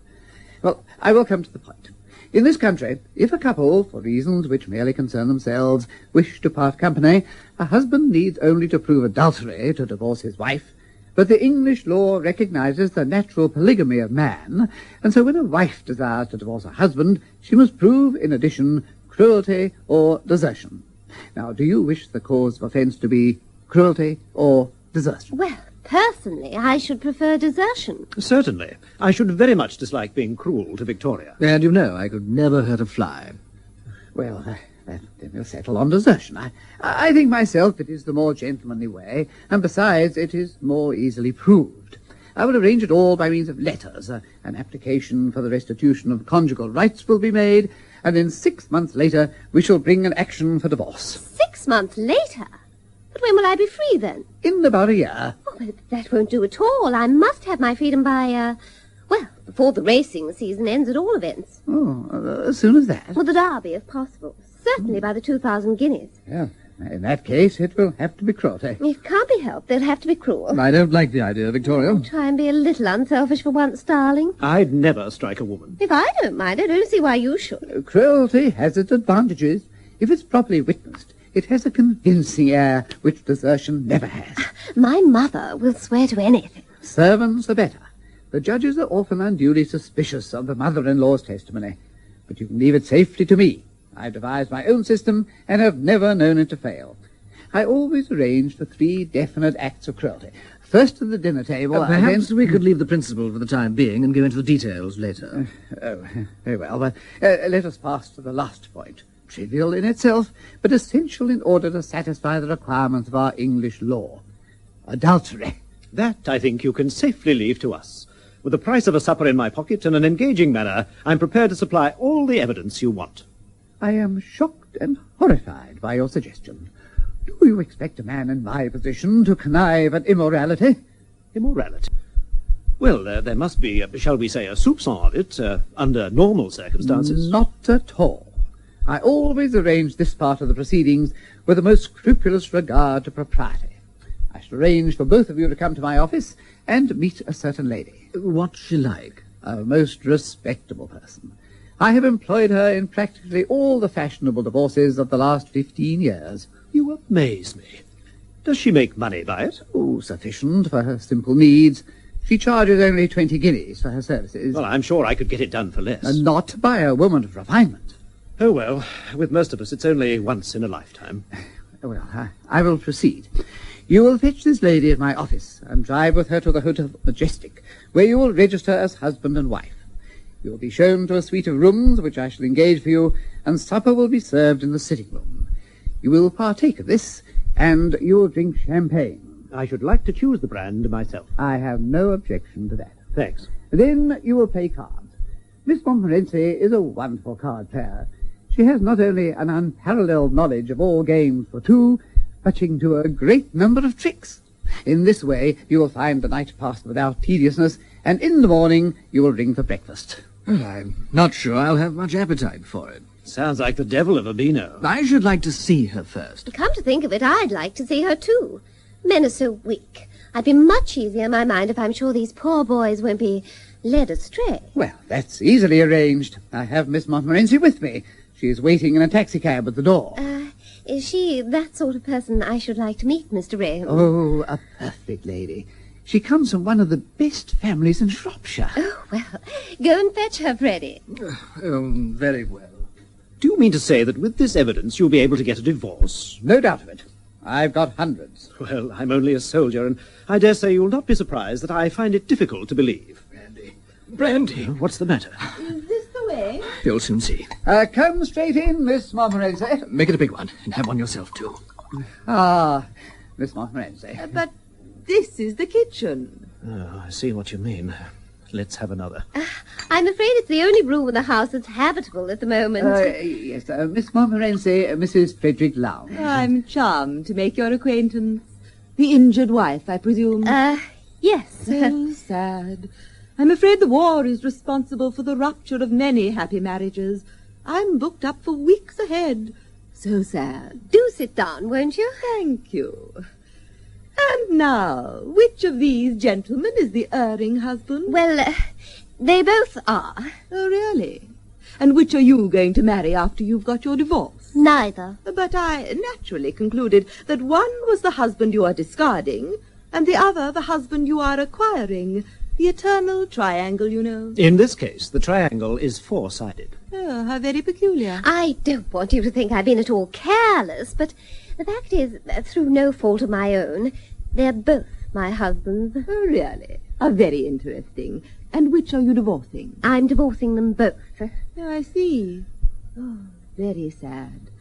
Well, I will come to the point. In this country, if a couple, for reasons which merely concern themselves, wish to part company, a husband needs only to prove adultery to divorce his wife. But the English law recognizes the natural polygamy of man, and so when a wife desires to divorce a husband, she must prove, in addition, cruelty or desertion. Now, do you wish the cause of offence to be cruelty or desertion? Well, personally, I should prefer desertion. Certainly. I should very much dislike being cruel to Victoria. And you know, I could never hurt a fly. Well, then we'll settle on desertion. I think myself it is the more gentlemanly way, and besides, it is more easily proved. I will arrange it all by means of letters. An application for the restitution of conjugal rights will be made, and then 6 months later we shall bring an action for divorce. 6 months later? But when will I be free, then? In about a year. Oh, but that won't do at all. I must have my freedom by, before the racing season ends at all events. Oh, as soon as that? Well, the Derby, if possible. Certainly by the 2,000 guineas. Yeah, in that case, it will have to be cruelty. It can't be helped. They'll have to be cruel. I don't like the idea, Victoria. Try and be a little unselfish for once, darling. I'd never strike a woman. If I don't mind, I don't see why you should. Cruelty has its advantages. If it's properly witnessed, it has a convincing air which desertion never has. My mother will swear to anything. Servants are better. The judges are often unduly suspicious of the mother-in-law's testimony. But you can leave it safely to me. I've devised my own system and have never known it to fail. I always arrange for 3 definite acts of cruelty. First at the dinner table... Perhaps we could leave the principle for the time being and go into the details later. Very well. But let us pass to the last point. Trivial in itself, but essential in order to satisfy the requirements of our English law. Adultery. That, I think, you can safely leave to us. With the price of a supper in my pocket and an engaging manner, I'm prepared to supply all the evidence you want. I am shocked and horrified by your suggestion. Do you expect a man in my position to connive at immorality? Immorality? Well, there must be, shall we say, a soupçon of it, under normal circumstances. Not at all. I always arrange this part of the proceedings with the most scrupulous regard to propriety. I shall arrange for both of you to come to my office and meet a certain lady. What's she like? a most respectable person. I have employed her in practically all the fashionable divorces of the last 15 years. You amaze me. Does she make money by it? Oh, sufficient for her simple needs. She charges only 20 guineas for her services. Well, I'm sure I could get it done for less. And not by a woman of refinement. Oh, well, with most of us, it's only once in a lifetime. Well, I will proceed. You will fetch this lady at my office and drive with her to the Hotel Majestic, where you will register as husband and wife. You will be shown to a suite of rooms which I shall engage for you, and supper will be served in the sitting room. You will partake of this, and you will drink champagne. I should like to choose the brand myself. I have no objection to that. Thanks. Then you will play cards. Miss Montmorency is a wonderful card player. She has not only an unparalleled knowledge of all games for two, but she can do a great number of tricks. In this way, you will find the night passed without tediousness, and in the morning you will ring for breakfast. Well, I'm not sure I'll have much appetite for it. Sounds like the devil of a Beano. I should like to see her first. Come to think of it, I'd like to see her too. Men are so weak. I'd be much easier in my mind if I'm sure these poor boys won't be led astray. Well, that's easily arranged. I have Miss Montmorency with me. She is waiting in a taxicab at the door. Is she that sort of person I should like to meet, Mr. Raham? Oh, a perfect lady. She comes from one of the best families in Shropshire. Oh, well, go and fetch her, Freddie. Very well. Do you mean to say that with this evidence you'll be able to get a divorce? No doubt of it. I've got hundreds. Well, I'm only a soldier, and I dare say you'll not be surprised that I find it difficult to believe. Brandy. What's the matter? Is this the way? You'll soon see. Come straight in, Miss Montmorency. Make it a big one, and have one yourself, too. Ah, Miss Montmorency. But this is the kitchen. Oh, I see what you mean. Let's have another. I'm afraid it's the only room in the house that's habitable at the moment. Yes, Miss Montmorency, Mrs. Frederick Lowndes. I'm charmed to make your acquaintance. The injured wife, I presume? Yes. So sad. I'm afraid the war is responsible for the rupture of many happy marriages. I'm booked up for weeks ahead. So sad. Do sit down, won't you? Thank you. And now, which of these gentlemen is the erring husband? Well, they both are. Oh, really? And which are you going to marry after you've got your divorce? Neither. But I naturally concluded that one was the husband you are discarding, and the other the husband you are acquiring. The eternal triangle, you know. In this case, the triangle is four-sided. Oh, how very peculiar. I don't want you to think I've been at all careless, but the fact is, through no fault of my own, they're both my husbands. Oh, really? How very interesting. And which are you divorcing? I'm divorcing them both. Oh, I see. Oh, very sad.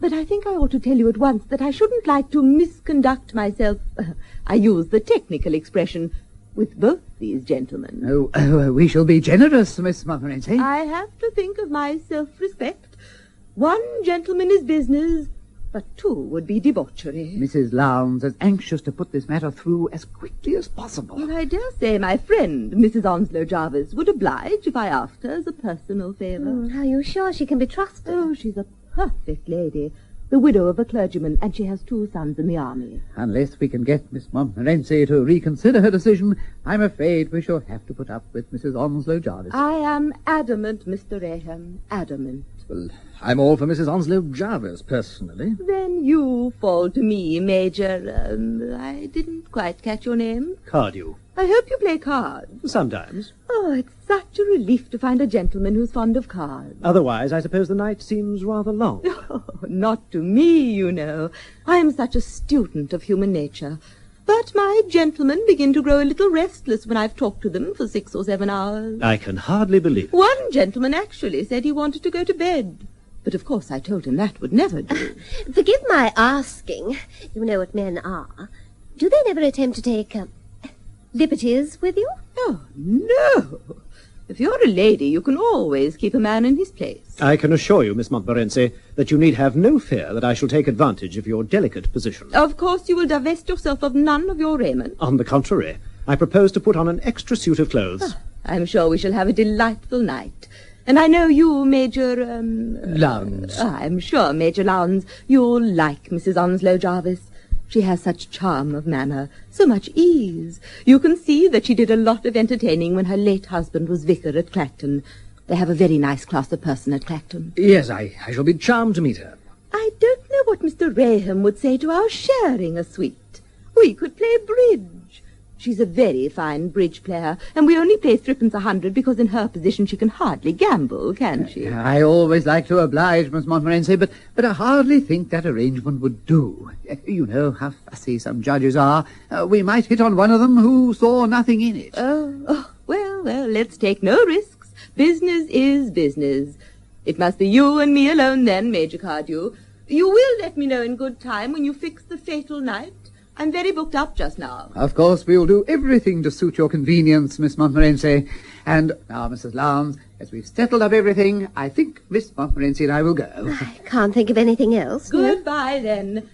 But I think I ought to tell you at once that I shouldn't like to misconduct myself. I use the technical expression with both these gentlemen. Oh, we shall be generous, Miss Montmorency. I have to think of my self-respect. One gentleman is business, but two would be debauchery. Mrs. Lowndes is anxious to put this matter through as quickly as possible. Well, I dare say my friend, Mrs. Onslow Jarvis, would oblige if I asked her as a personal favour. Are you sure she can be trusted? Oh, she's a perfect lady. The widow of a clergyman, and she has 2 sons in the army. Unless we can get Miss Montmorency to reconsider her decision, I'm afraid we shall have to put up with Mrs. Onslow Jarvis. I am adamant, Mr. Raham, adamant. Well, I'm all for Mrs. Onslow Jarvis, personally. Then you fall to me, Major. I didn't quite catch your name. Cardew. I hope you play cards. Sometimes. Oh, it's such a relief to find a gentleman who's fond of cards. Otherwise, I suppose the night seems rather long. Oh, not to me, you know. I'm such a student of human nature. But my gentlemen begin to grow a little restless when I've talked to them for 6 or 7 hours. I can hardly believe it. One gentleman actually said he wanted to go to bed. But of course I told him that would never do. Forgive my asking. You know what men are. Do they never attempt to take liberties with you? Oh, no. If you're a lady, you can always keep a man in his place. I can assure you, Miss Montmorency, that you need have no fear that I shall take advantage of your delicate position. Of course you will divest yourself of none of your raiment. On the contrary, I propose to put on an extra suit of clothes. I'm sure we shall have a delightful night. And I know you, Major... Lowndes. I'm sure, Major Lowndes, you'll like Mrs. Onslow Jarvis. She has such charm of manner, so much ease. You can see that she did a lot of entertaining when her late husband was vicar at Clacton. They have a very nice class of person at Clacton. Yes, I shall be charmed to meet her. I don't know what Mr. Raham would say to our sharing a suite. We could play bridge. She's a very fine bridge player, and we only play threepence a hundred because in her position she can hardly gamble, can she? I always like to oblige Miss Montmorency, but I hardly think that arrangement would do. You know how fussy some judges are. We might hit on one of them who saw nothing in it. Well, let's take no risks. Business is business. It must be you and me alone then, Major Cardew. You will let me know in good time when you fix the fatal night. I'm very booked up just now. Of course, we'll do everything to suit your convenience, Miss Montmorency. And now, Mrs. Lowndes, as we've settled up everything, I think Miss Montmorency and I will go. I can't think of anything else. Goodbye, then.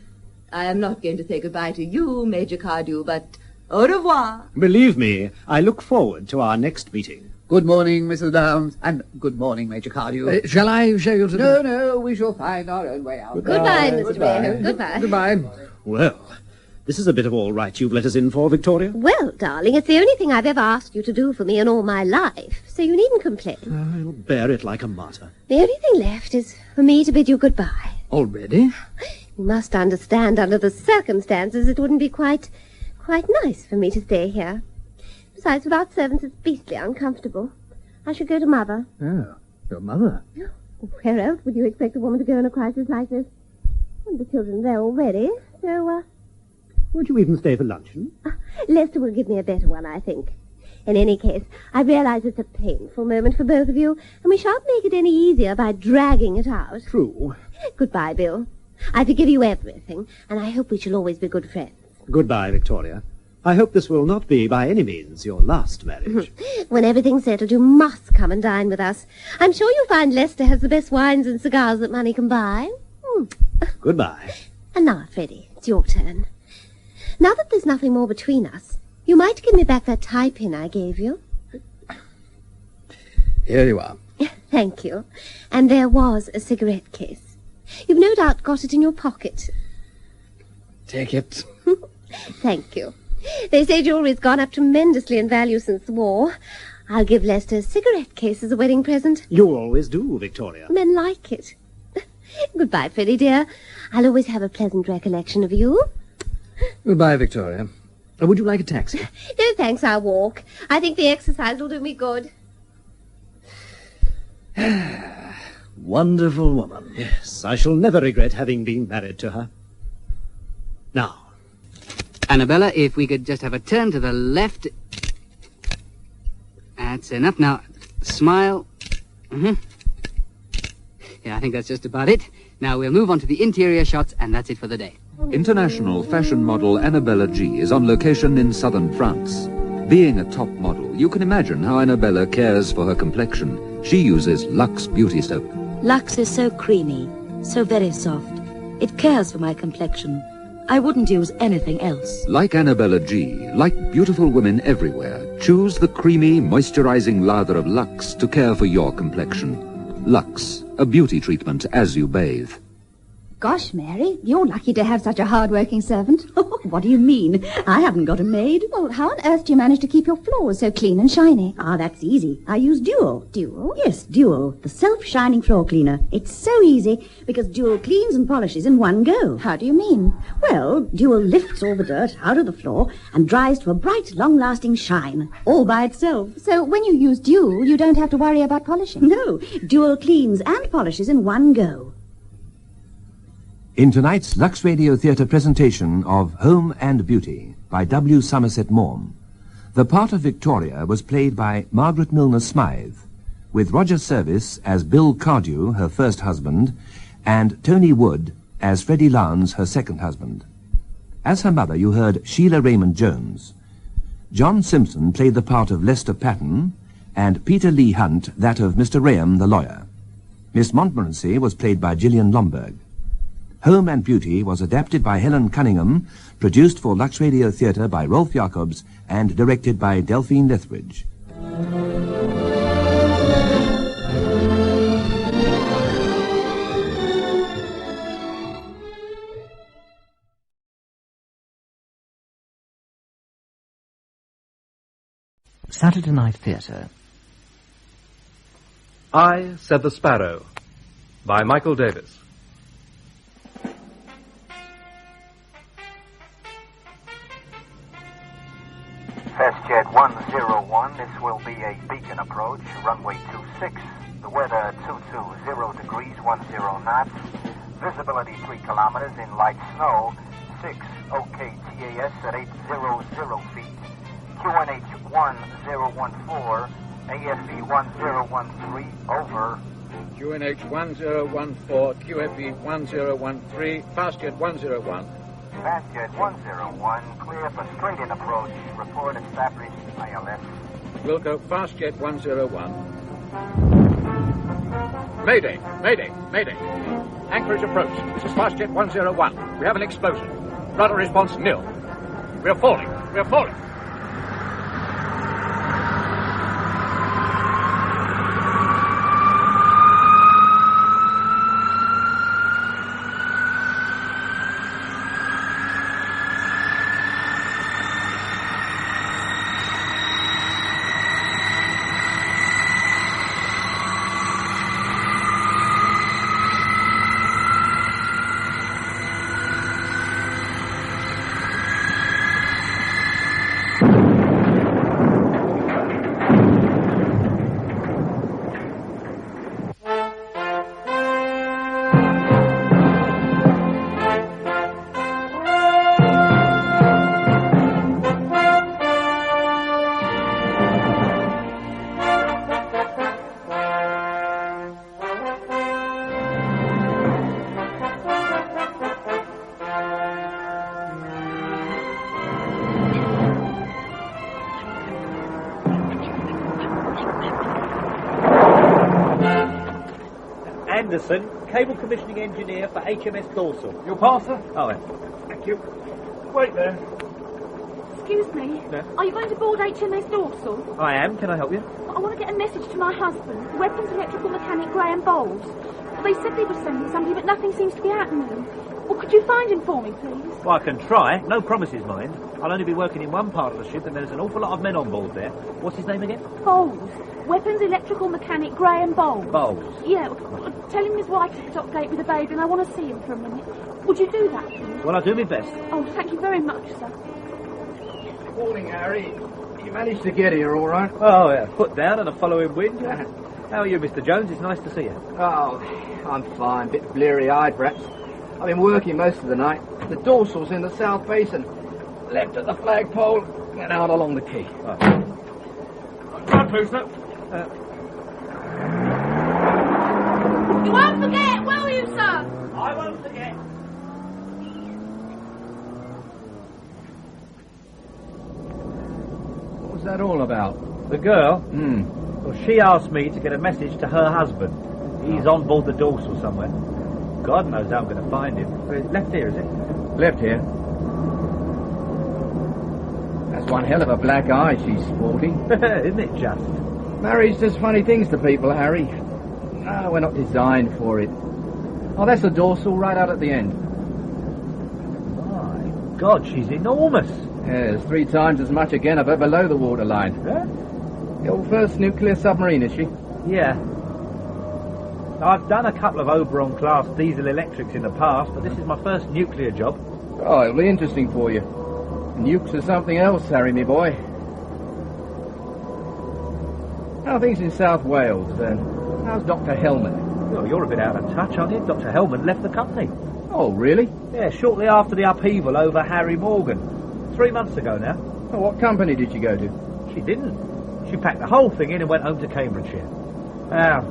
I am not going to say goodbye to you, Major Cardew, but au revoir. Believe me, I look forward to our next meeting. Good morning, Mrs. Lowndes, and good morning, Major Cardew. Shall I show you to No, we shall find our own way out. Goodbye, Mr. Raham. Goodbye. Goodbye. Well, this is a bit of all right you've let us in for, Victoria. Well, darling, it's the only thing I've ever asked you to do for me in all my life, so you needn't complain. I'll bear it like a martyr. The only thing left is for me to bid you goodbye. Already? You must understand, under the circumstances, it wouldn't be quite nice for me to stay here. Besides, without servants, it's beastly uncomfortable. I should go to Mother. Oh, your mother? Where else would you expect a woman to go in a crisis like this? And the children are there already, so, Won't you even stay for luncheon? Lester will give me a better one, I think. In any case, I realize it's a painful moment for both of you, and we shan't make it any easier by dragging it out. True. Goodbye, Bill. I forgive you everything, and I hope we shall always be good friends. Goodbye, Victoria. I hope this will not be, by any means, your last marriage. When everything's settled, you must come and dine with us. I'm sure you'll find Lester has the best wines and cigars that money can buy. Goodbye. And now, Freddie, it's your turn. Now that there's nothing more between us, you might give me back that tie pin I gave you. Here you are. Thank you. And there was a cigarette case. You've no doubt got it in your pocket. Take it. Thank you. They say jewelry's gone up tremendously in value since the war. I'll give Lester a cigarette case as a wedding present. You always do, Victoria. Men like it. Goodbye, Freddie, dear. I'll always have a pleasant recollection of you. Goodbye, Victoria. Would you like a taxi? No, thanks, I'll walk. I think the exercise will do me good. Wonderful woman. Yes, I shall never regret having been married to her. Now, Annabella, if we could just have a turn to the left. That's enough. Now, smile. Yeah, I think that's just about it. Now we'll move on to the interior shots, and that's it for the day. International fashion model Annabella G is on location in southern France. Being a top model, you can imagine how Annabella cares for her complexion. She uses Lux Beauty Soap. Lux is so creamy, so very soft. It cares for my complexion. I wouldn't use anything else. Like Annabella G, like beautiful women everywhere, choose the creamy, moisturizing lather of Lux to care for your complexion. Lux, a beauty treatment as you bathe. Gosh, Mary, you're lucky to have such a hard-working servant. What do you mean? I haven't got a maid. Well, how on earth do you manage to keep your floors so clean and shiny? Ah, that's easy. I use Duo. Duo? Yes, Duo, the self-shining floor cleaner. It's so easy because Duo cleans and polishes in one go. How do you mean? Well, Duo lifts all the dirt out of the floor and dries to a bright, long-lasting shine, all by itself. So when you use Duo, you don't have to worry about polishing? No, Duo cleans and polishes in one go. In tonight's Lux Radio Theatre presentation of Home and Beauty by W. Somerset Maugham, the part of Victoria was played by Margaret Milner Smythe, with Roger Service as Bill Cardew, her first husband, and Tony Wood as Freddie Lowndes, her second husband. As her mother, you heard Sheila Raymond Jones. John Simpson played the part of Lester Patton, and Peter Lee Hunt that of Mr. Raham, the lawyer. Miss Montmorency was played by Gillian Lomberg. Home and Beauty was adapted by Helen Cunningham, produced for Lux Radio Theatre by Rolf Jacobs, and directed by Delphine Lethbridge. Saturday Night Theatre. I Said the Sparrow by Michael Davis. Fastjet 101, this will be a beacon approach, runway 26. The weather 220 degrees, 10 knots. Visibility 3 kilometers in light snow. 6 OKTAS at 800 feet. QNH 1014, AFE 1013, over. QNH 1014, QFE 1013, Fastjet 101. Fastjet 101, clear for straight-in approach. Report established, ILS. Wilco, Fastjet 101. Mayday, mayday, mayday. Anchorage approach. This is Fastjet 101. We have an explosion. Rudder response nil. We are falling. We are falling. Anderson, cable commissioning engineer for HMS Dorsal. Your parcel? Oh, yeah. Thank you. Wait there. Excuse me. Yeah? Are you going to board HMS Dorsal? I am. Can I help you? I want to get a message to my husband, weapons electrical mechanic Graham Bowles. They said they were sending somebody, but nothing seems to be happening. Well, could you find him for me, please? Well, I can try. No promises, mind. I'll only be working in one part of the ship, and there's an awful lot of men on board there. What's his name again? Bowles. Weapons electrical mechanic Graham Bowles. Bowles? Yeah, well, tell him his wife's at the top gate with a baby, and I want to see him for a minute. Would you do that, please? Well, I'll do my best. Oh, thank you very much, sir. Morning, Harry. You managed to get here all right? Oh, yeah. Foot down and a following wind. How are you, Mr. Jones? It's nice to see you. Oh, I'm fine. Bit bleary-eyed, perhaps. I've been working most of the night. The dorsal's in the South Basin. Left at the flagpole and out along the quay. Right. Run, Booster. You won't forget, will you, sir? I won't forget. What was that all about? The girl? Well, she asked me to get a message to her husband. He's on board the Dorsal somewhere. God knows how I'm going to find him. Left here, is it? Left here. That's one hell of a black eye she's sporting. Isn't it just? Marriage does funny things to people, Harry. No, we're not designed for it. Oh, that's the Dorsal right out at the end. My God, she's enormous. Yeah, there's 3 times as much again of her below the waterline. Yeah? Your first nuclear submarine, is she? Yeah. I've done a couple of Oberon-class diesel electrics in the past, but this is my first nuclear job. Oh, it'll be interesting for you. Nukes are something else, Harry, me boy. How are things in South Wales, then? How's Dr. Hellman? Well, you're a bit out of touch, aren't you? Dr. Hellman left the company. Oh, really? Yeah, shortly after the upheaval over Harry Morgan. 3 months ago now. Oh, what company did she go to? She didn't. She packed the whole thing in and went home to Cambridgeshire. Now,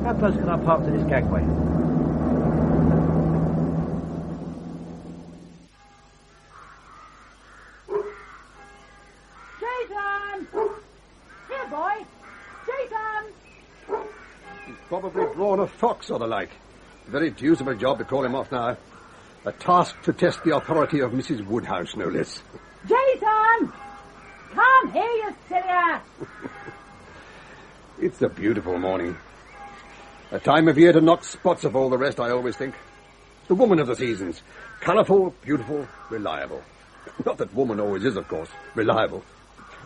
how close can I park to this gangway? Jason! Here, boy! Jason! He's probably drawn a fox or the like. Very deuce of a job to call him off now. A task to test the authority of Mrs. Woodhouse, no less. Jason! Come here, you silly ass! It's a beautiful morning. A time of year to knock spots off all the rest, I always think. The woman of the seasons. Colourful, beautiful, reliable. Not that woman always is, of course, reliable.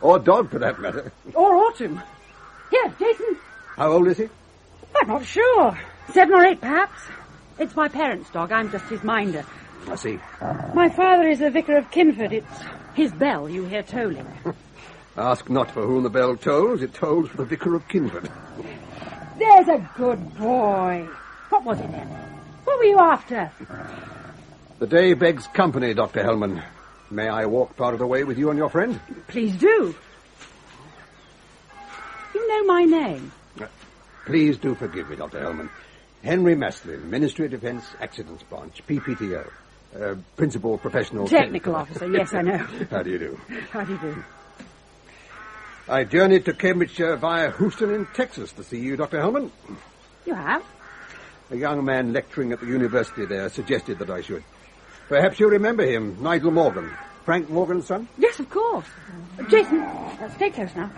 Or dog, for that matter. Or Autumn. Here, Jason. How old is he? I'm not sure. 7 or 8, perhaps. It's my parents' dog. I'm just his minder. I see. My father is the vicar of Kinford. It's his bell you hear tolling. Ask not for whom the bell tolls. It tolls for the vicar of Kinford. There's a good boy. What was it then? What were you after? The day begs company, Dr. Hellman. May I walk part of the way with you and your friend? Please do. You know my name. Please do forgive me, Dr. Hellman. Henry Maslin, Ministry of Defence Accidents Branch, PPTO. Principal Professional... Technical Officer, yes, I know. How do you do? How do you do? I journeyed to Cambridgeshire via Houston in Texas to see you, Dr. Hellman. You have? A young man lecturing at the university there suggested that I should. Perhaps you remember him, Nigel Morgan. Frank Morgan's son? Yes, of course. Jason, stay close now.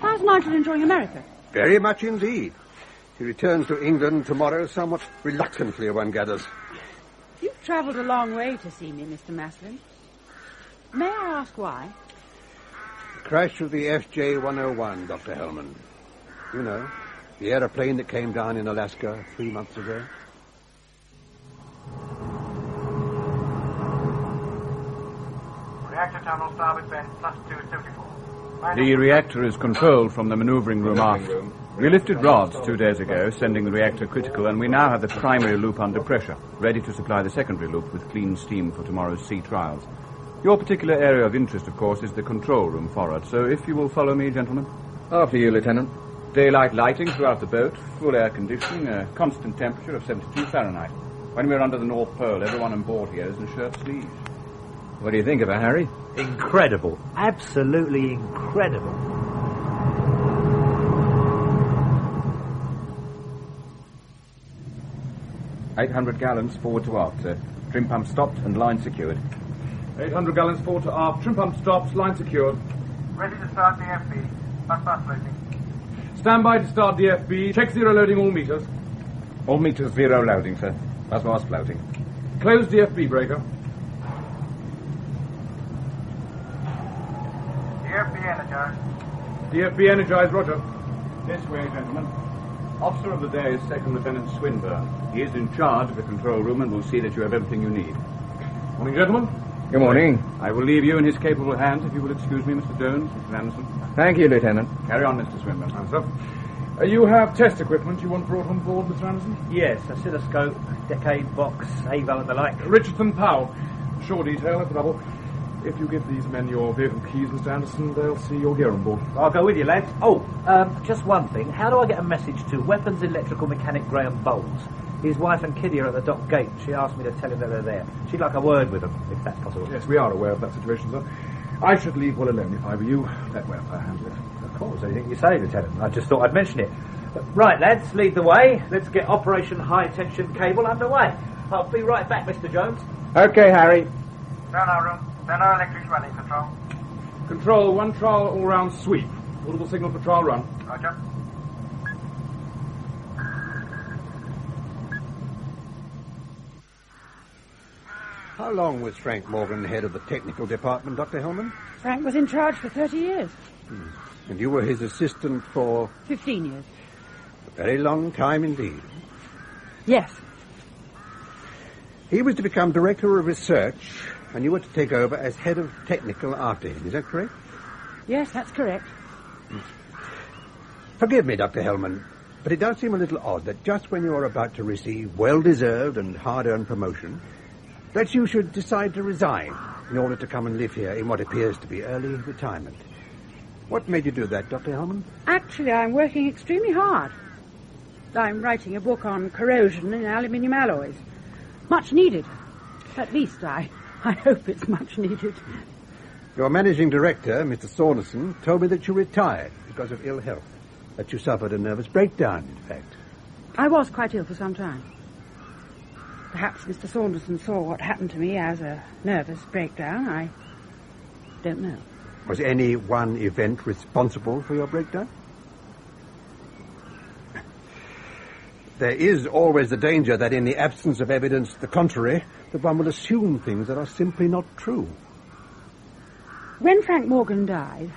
How's Nigel enjoying America? Very much indeed. He returns to England tomorrow, somewhat reluctantly, one gathers. You've travelled a long way to see me, Mr. Maslin. May I ask why? The crash of the FJ-101, Dr. Hellman. You know, the aeroplane that came down in Alaska 3 months ago. Reactor tunnel starboard bend plus 274. The reactor is controlled from the manoeuvring room aft. We lifted rods 2 days ago, sending the reactor critical, and we now have the primary loop under pressure, ready to supply the secondary loop with clean steam for tomorrow's sea trials. Your particular area of interest, of course, is the control room forward, so if you will follow me, gentlemen. After you, Lieutenant. Daylight lighting throughout the boat, full air conditioning, a constant temperature of 72 Fahrenheit. When we're under the North Pole, everyone on board here is in shirt sleeves. What do you think of her, Harry? Incredible. Absolutely incredible. "800 gallons forward to aft, sir. Trim pump stopped and line secured." 800 gallons forward to aft. Trim pump stopped, line secured. Ready to start the FB. Bus loading. Stand by to start the FB. Check zero loading all meters. All meters zero loading, sir. Bus floating. Close DFB breaker. DFB energized. DFB energized, roger. This way, gentlemen. Officer of the day is Second Lieutenant Swinburne. He is in charge of the control room and will see that you have everything you need. Morning, gentlemen. Good morning. I will leave you in his capable hands, if you will excuse me, Mr. Jones, Mr. Anderson. Thank you, Lieutenant. Carry on, Mr. Swinburne. Answer. You have test equipment you want brought on board, Mr. Anderson? Yes, oscilloscope, decade box, AVAL and the like. Richardson Powell. Sure detail, that's the double. If you give these men your vehicle keys, Mr. Anderson, they'll see your gear on board. I'll go with you, lads. Just one thing. How do I get a message to Weapons Electrical Mechanic Graham Bowles? His wife and Kitty are at the dock gate. She asked me to tell him that they're there. She'd like a word with them, if that's possible. Yes, we are aware of that situation, sir. I should leave well alone if I were you. Let Welfare handle it. Of course, anything you say, Lieutenant. I just thought I'd mention it. Right, lads, lead the way. Let's get Operation High Tension Cable underway. I'll be right back, Mr. Jones. Okay, Harry. Sonar room. Sonar electrics running. Control. Control, one trial all-round sweep. Audible signal for trial run. Roger. How long was Frank Morgan head of the technical department, Dr. Hellman? Frank was in charge for 30 years. And you were his assistant for... 15 years. A very long time indeed. Yes. He was to become director of research, and you were to take over as head of technical after him. Is that correct? Yes, that's correct. Forgive me, Dr. Hellman, but it does seem a little odd that just when you are about to receive well-deserved and hard-earned promotion, that you should decide to resign in order to come and live here in what appears to be early retirement. What made you do that, Dr. Hellman? Actually, I'm working extremely hard. I'm writing a book on corrosion in aluminium alloys. Much needed. At least I hope it's much needed. Your managing director, Mr. Saunderson, told me that you retired because of ill health, that you suffered a nervous breakdown, in fact. I was quite ill for some time. Perhaps Mr. Saunderson saw what happened to me as a nervous breakdown. I don't know. Was any one event responsible for your breakdown? There is always the danger that in the absence of evidence to the contrary, that one will assume things that are simply not true. When Frank Morgan died,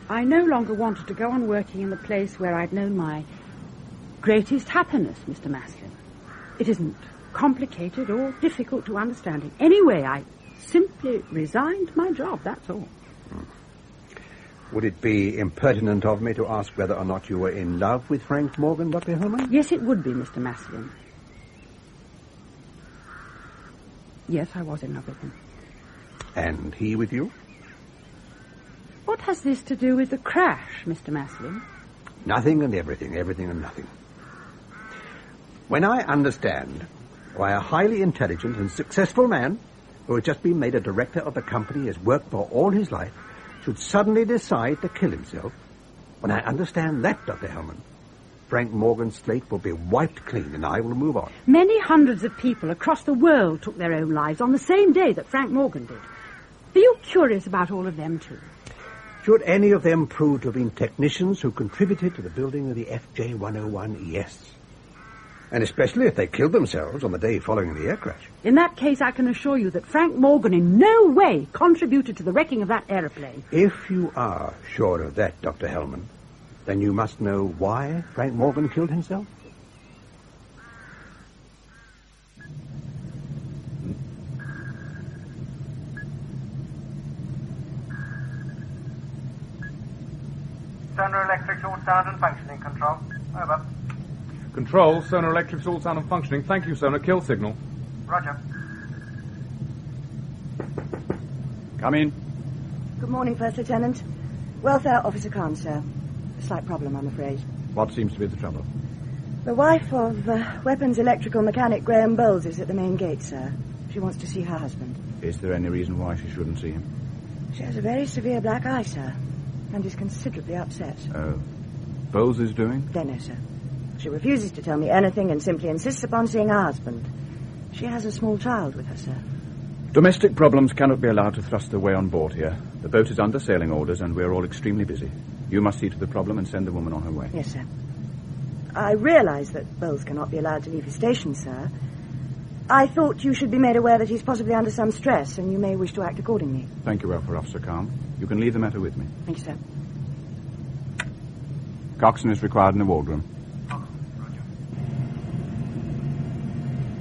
I no longer wanted to go on working in the place where I'd known my greatest happiness, Mr. Maslin. It isn't complicated or difficult to understand in any way. I simply resigned my job, that's all. Would it be impertinent of me to ask whether or not you were in love with Frank Morgan, Dr. Hillman? Yes, it would be, Mr. Maslin. Yes, I was in love with him. And he with you? What has this to do with the crash, Mr. Maslin? Nothing and everything, everything and nothing. When I understand why a highly intelligent and successful man who has just been made a director of the company he has worked for all his life should suddenly decide to kill himself, when I understand that, Dr. Hellman, Frank Morgan's slate will be wiped clean and I will move on. Many hundreds of people across the world took their own lives on the same day that Frank Morgan did. Are you curious about all of them, too? Should any of them prove to have been technicians who contributed to the building of the FJ-101, yes. And especially if they killed themselves on the day following the air crash. In that case, I can assure you that Frank Morgan in no way contributed to the wrecking of that aeroplane. If you are sure of that, Dr. Hellman, then you must know why Frank Morgan killed himself. Sonar Electrics all sound and functioning, Control. Over. Control, Sonar Electrics all sound and functioning. Thank you, Sonar. Kill signal. Roger. Come in. Good morning, First Lieutenant. Welfare Officer Khan, sir. A slight problem, I'm afraid. What seems to be the trouble? The wife of Weapons Electrical Mechanic Graham Bowles is at the main gate, sir. She wants to see her husband. Is there any reason why she shouldn't see him? She has a very severe black eye, sir, and is considerably upset. Oh. Bowles is doing? Don't know, sir. She refuses to tell me anything and simply insists upon seeing her husband. She has a small child with her, sir. Domestic problems cannot be allowed to thrust their way on board here. The boat is under sailing orders and we're all extremely busy. You must see to the problem and send the woman on her way. Yes, sir. I realise that Bowles cannot be allowed to leave his station, sir. I thought you should be made aware that he's possibly under some stress and you may wish to act accordingly. Thank you, Welfare Officer Khan. You can leave the matter with me. Thank you, sir. Coxswain is required in the wardroom.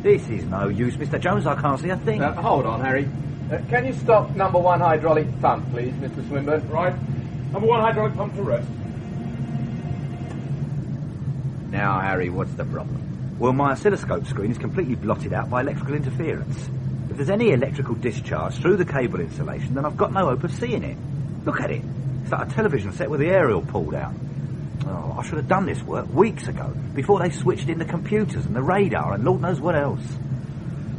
This is no use, Mr. Jones. I can't see a thing. Hold on, Harry. Can you stop number 1 hydraulic pump, please, Mr. Swinburne? Right. Number 1 hydraulic pump to rest. Now, Harry, what's the problem? Well, my oscilloscope screen is completely blotted out by electrical interference. If there's any electrical discharge through the cable insulation, then I've got no hope of seeing it. Look at it. It's like a television set with the aerial pulled out. Oh, I should have done this work weeks ago, before they switched in the computers and the radar and Lord knows what else.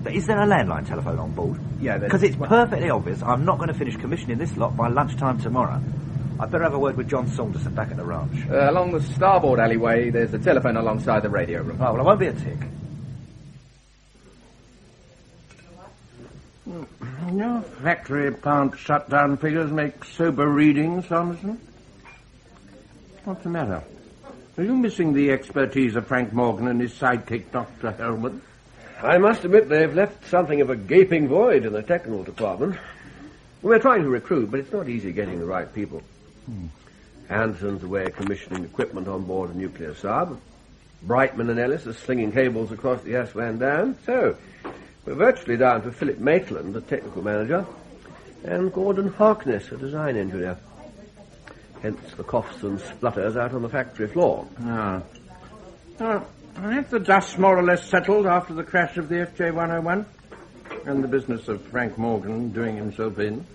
But is there a landline telephone on board? Yeah, because it's perfectly obvious I'm not going to finish commissioning this lot by lunchtime tomorrow. I'd better have a word with John Saunderson back at the ranch. Along the starboard alleyway, there's a telephone alongside the radio room. Oh, well, I won't be a tick. Your factory plant shutdown figures make sober readings, Saunderson. What's the matter? Are you missing the expertise of Frank Morgan and his sidekick, Dr. Hellman? I must admit they've left something of a gaping void in the technical department. We're trying to recruit, but it's not easy getting the right people. Hanson's away commissioning equipment on board a nuclear sub. Brightman and Ellis are slinging cables across the S-Van Dam. So, we're virtually down to Philip Maitland, the technical manager, and Gordon Harkness, a design engineer. Hence the coughs and splutters out on the factory floor. If the dust's more or less settled after the crash of the FJ-101 and the business of Frank Morgan doing himself in?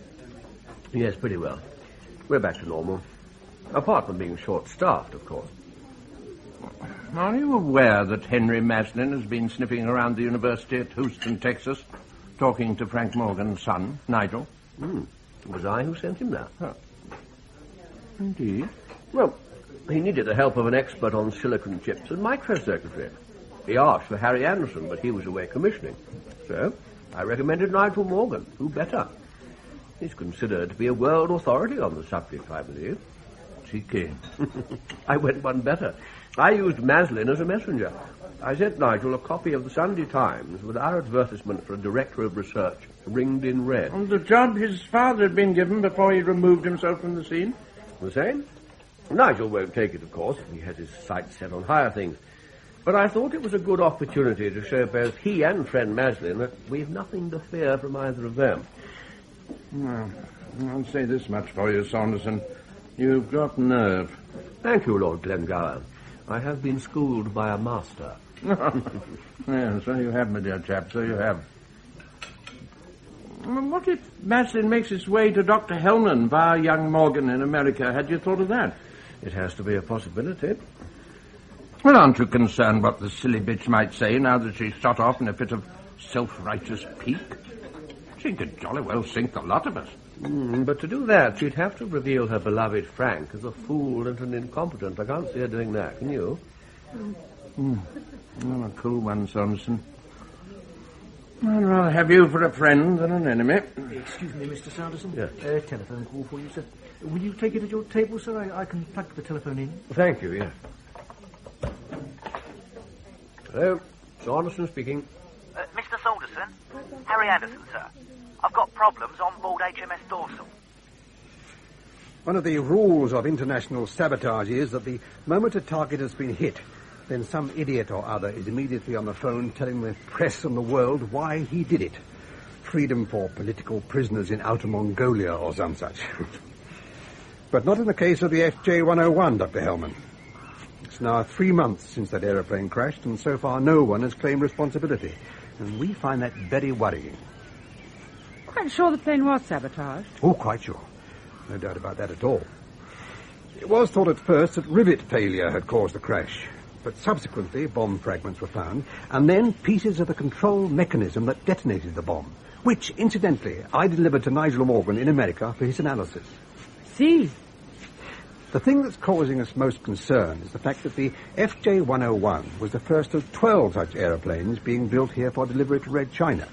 Yes, pretty well. We're back to normal. Apart from being short-staffed, of course. Are you aware that Henry Maslin has been sniffing around the university at Houston, Texas, talking to Frank Morgan's son, Nigel? It was I who sent him that. Oh. Indeed? Well, he needed the help of an expert on silicon chips and microcircuitry. He asked for Harry Anderson, but he was away commissioning. So, I recommended Nigel Morgan. Who better? He's considered to be a world authority on the subject, I believe. Cheeky. I went one better. I used Maslin as a messenger. I sent Nigel a copy of the Sunday Times with our advertisement for a director of research, ringed in red. And the job his father had been given before he removed himself from the scene? The same? Nigel won't take it, of course. He has his sights set on higher things. But I thought it was a good opportunity to show both he and friend Maslin that we've nothing to fear from either of them. Well, I'll say this much for you, Saunderson. You've got nerve. Thank you, Lord Glengower. I have been schooled by a master. Yeah, so you have, my dear chap, so you have. What if Maslin makes his way to Dr. Hellman via young Morgan in America? Had you thought of that? It has to be a possibility. Well, aren't you concerned what the silly bitch might say now that she's shot off in a fit of self-righteous pique? She could jolly well sink the lot of us. But to do that, she'd have to reveal her beloved Frank as a fool and an incompetent. I can't see her doing that, can you? Well, a cool one, Saunderson. I'd rather have you for a friend than an enemy. Excuse me, Mr. Sanderson. Yes. Telephone call for you, sir. Will you take it at your table, sir? I can plug the telephone in. Thank you, yes. Hello, Saunderson speaking. Mr. Saunderson? Harry Anderson, sir. I've got problems on board HMS Dorsal. One of the rules of international sabotage is that the moment a target has been hit, then some idiot or other is immediately on the phone telling the press and the world why he did it. Freedom for political prisoners in Outer Mongolia or some such. But not in the case of the FJ-101, Dr. Hellman. It's now 3 months since that aeroplane crashed, and so far no one has claimed responsibility. And we find that very worrying. Quite sure the plane was sabotaged? Oh, quite sure. No doubt about that at all. It was thought at first that rivet failure had caused the crash. But subsequently, bomb fragments were found, and then pieces of the control mechanism that detonated the bomb, which, incidentally, I delivered to Nigel Morgan in America for his analysis. See? The thing that's causing us most concern is the fact that the FJ-101 was the first of 12 such aeroplanes being built here for delivery to Red China.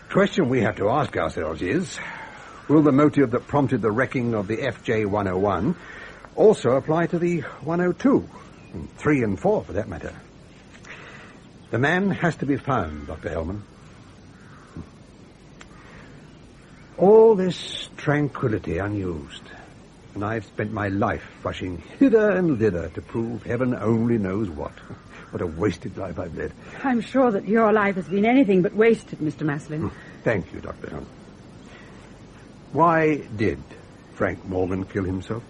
The question we have to ask ourselves is, will the motive that prompted the wrecking of the FJ-101 also apply to the 102? 3 and 4, for that matter. The man has to be found, Dr. Hellman. All this tranquility unused, and I've spent my life rushing hither and thither to prove heaven only knows what. What a wasted life I've led. I'm sure that your life has been anything but wasted, Mr. Maslin. Thank you, Dr. Hellman. Why did Frank Morgan kill himself?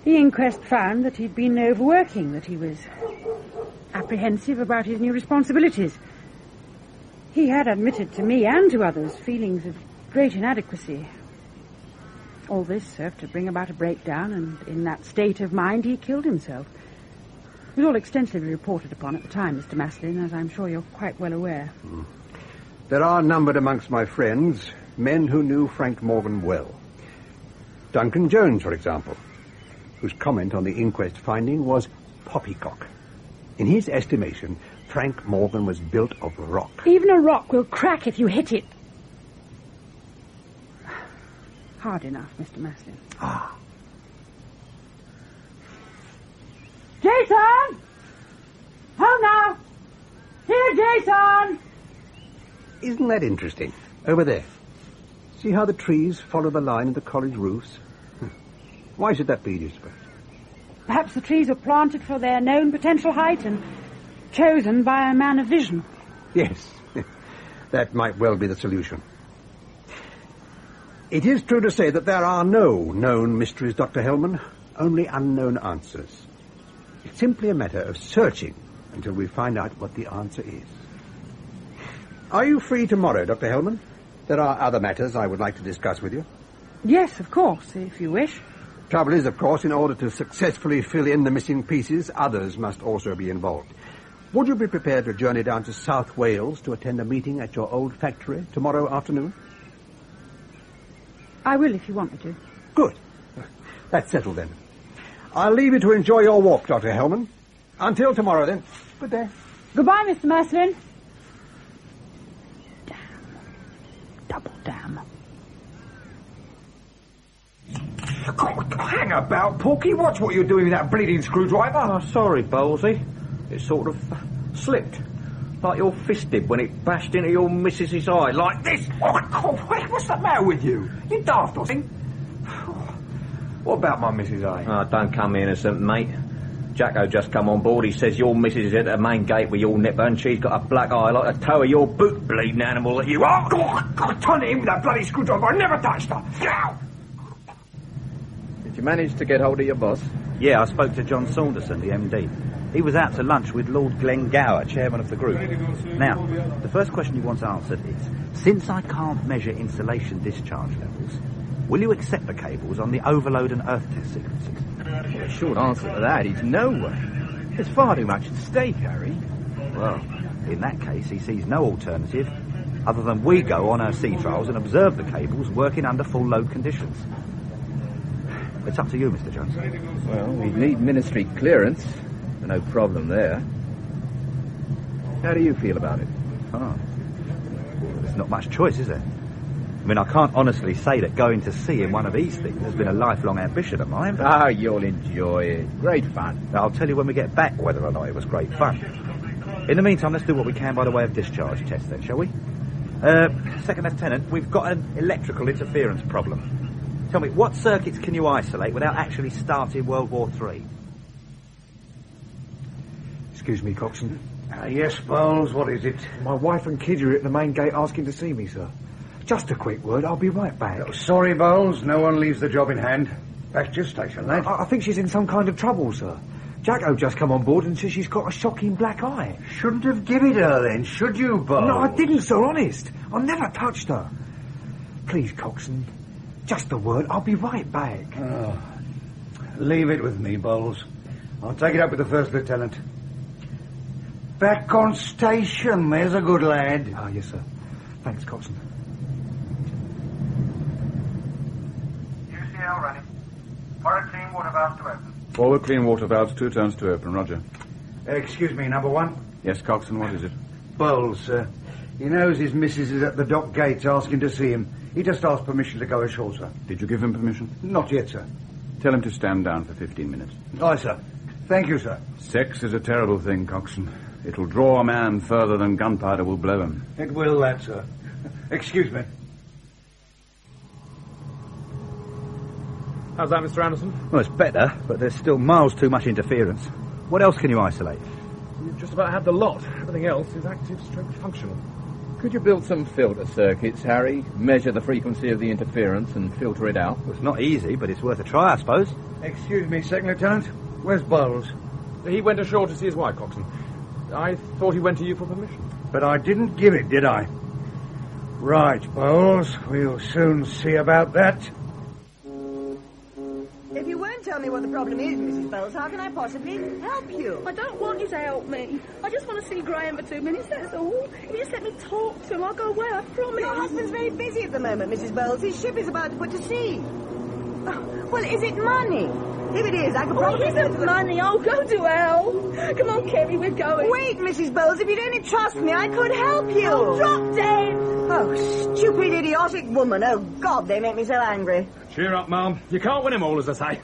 The inquest found that he'd been overworking, that he was apprehensive about his new responsibilities. He had admitted to me and to others feelings of great inadequacy. All this served to bring about a breakdown, and in that state of mind he killed himself. It was all extensively reported upon at the time, Mr. Maslin, as I'm sure you're quite well aware. There are numbered amongst my friends men who knew Frank Morgan well. Duncan Jones, for example, whose comment on the inquest finding was poppycock. In his estimation, Frank Morgan was built of rock. Even a rock will crack if you hit it. Hard enough, Mr. Maslin. Jason! Home now! Here, Jason! Isn't that interesting? Over there. See how the trees follow the line of the college roofs? Why should that be, do you suppose? Perhaps the trees were planted for their known potential height and chosen by a man of vision. Yes, that might well be the solution. It is true to say that there are no known mysteries, Dr. Hellman, only unknown answers. It's simply a matter of searching until we find out what the answer is. Are you free tomorrow, Dr. Hellman? There are other matters I would like to discuss with you. Yes, of course, if you wish. Trouble is, of course, in order to successfully fill in the missing pieces, others must also be involved. Would you be prepared to journey down to South Wales to attend a meeting at your old factory tomorrow afternoon? I will, if you want me to. Good. That's settled, then. I'll leave you to enjoy your walk, Dr. Hellman. Until tomorrow, then. Good day. Goodbye, Mr. Maslin. Damn. Double damn. Hang about, Porky. Watch what you're doing with that bleeding screwdriver. Oh, sorry, Bowlesy. It sort of slipped. Like your fist did when it bashed into your missus's eye, like this. What's the matter with you? You daft or something? What about my missus' eye? Oh, don't come innocent, mate. Jacko just come on board. He says your missus is at the main gate with your nipper and she's got a black eye like the toe of your boot, bleeding animal that you are. God, turn it in with that bloody screwdriver. I never touched her. Get out! Did you manage to get hold of your boss? Yeah, I spoke to John Saunderson, the MD. He was out to lunch with Lord Glengower, chairman of the group. Now, the first question he wants answered is, since I can't measure insulation discharge levels, will you accept the cables on the overload and earth test sequences? Well, the short answer to that is no way. There's far too much at stake, Harry. Well, in that case, he sees no alternative other than we go on our sea trials and observe the cables working under full load conditions. It's up to you, Mr. Johnson. Well, we need ministry clearance. No problem there. How do you feel about it? Oh. There's not much choice, is there? I mean, I can't honestly say that going to sea in one of these things has been a lifelong ambition of mine. Ah, you'll enjoy it. Great fun. I'll tell you when we get back whether or not it was great fun. In the meantime, let's do what we can by the way of discharge test then, shall we? Second Lieutenant, we've got an electrical interference problem. Tell me, what circuits can you isolate without actually starting World War III? Excuse me, Coxswain. Yes, Bowles, what is it? My wife and kid are at the main gate asking to see me, sir. Just a quick word, I'll be right back. Oh, sorry, Bowles, no one leaves the job in hand. Back to your station, lad. I think she's in some kind of trouble, sir. Jacko just come on board and says she's got a shocking black eye. Shouldn't have given her then, should you, Bowles? No, I didn't, sir, honest. I never touched her. Please, Coxswain, just a word, I'll be right back. Oh, leave it with me, Bowles. I'll take it up with the First Lieutenant. Back on station, there's a good lad. Ah, yes, sir. Thanks, Coxswain. UCL running. Forward clean water valves to open. Forward clean water valves, 2 turns to open, roger. Excuse me, number 1. Yes, Coxswain, what is it? Bowles, sir. He knows his missus is at the dock gates asking to see him. He just asked permission to go ashore, sir. Did you give him permission? Not yet, sir. Tell him to stand down for 15 minutes. Aye, sir. Thank you, sir. Sex is a terrible thing, Coxswain. It'll draw a man further than gunpowder will blow him. It will, that, sir. Excuse me. How's that, Mr. Anderson? Well, it's better, but there's still miles too much interference. What else can you isolate? You've just about had the lot. Everything else is active, functional. Could you build some filter circuits, Harry? Measure the frequency of the interference and filter it out? Well, it's not easy, but it's worth a try, I suppose. Excuse me, Second Lieutenant. Where's Bowles? He went ashore to see his wife, Coxswain. I thought he went to you for permission. But I didn't give it, did I? Right, Bowles. We'll soon see about that. If you won't tell me what the problem is, Mrs. Bowles, how can I possibly help you? I don't want you to help me. I just want to see Graham for 2 minutes, that's all. If you just let me talk to him, I'll go away, I promise. Your husband's very busy at the moment, Mrs. Bowles. His ship is about to put to sea. Oh, well, is it money? If it is, I could probably... Oh, it isn't money. Oh, go to hell. Come on, Kerry, we're going. Wait, Mrs. Bowles, if you'd only trust me, I could help you. Oh, drop dead. Oh, stupid, idiotic woman. Oh, God, they make me so angry. Cheer up, Mum. You can't win 'em all, as I say.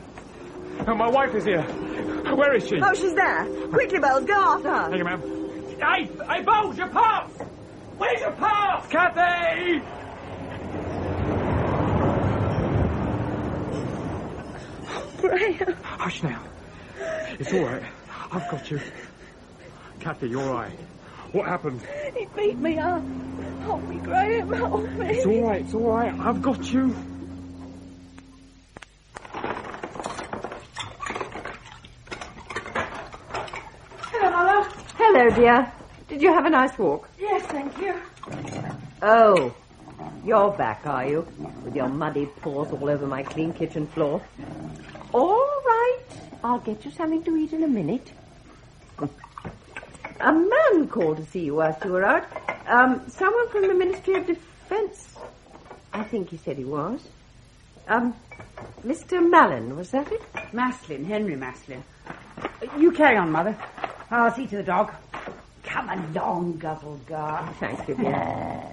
Oh, my wife is here. Where is she? Oh, she's there. Quickly, Bowles, go after her. Thank you, ma'am. Hey, Bowles, your pass! Where's your pass? Kathy! Graham. Hush now. It's all right. I've got you. Kathy, you're all right. What happened? He beat me up. Hold me, Graham, hold me. It's all right, it's all right. I've got you. Hello, Mother. Hello, dear. Did you have a nice walk? Yes, thank you. Oh, you're back, are you? With your muddy paws all over my clean kitchen floor. All right. I'll get you something to eat in a minute. A man called to see you whilst you were out. Someone from the Ministry of Defence. I think he said he was. Mr. Mallon, was that it? Maslin, Henry Maslin. You carry on, Mother. I'll see to the dog. Come along, Guzzlegar. Thank you, dear.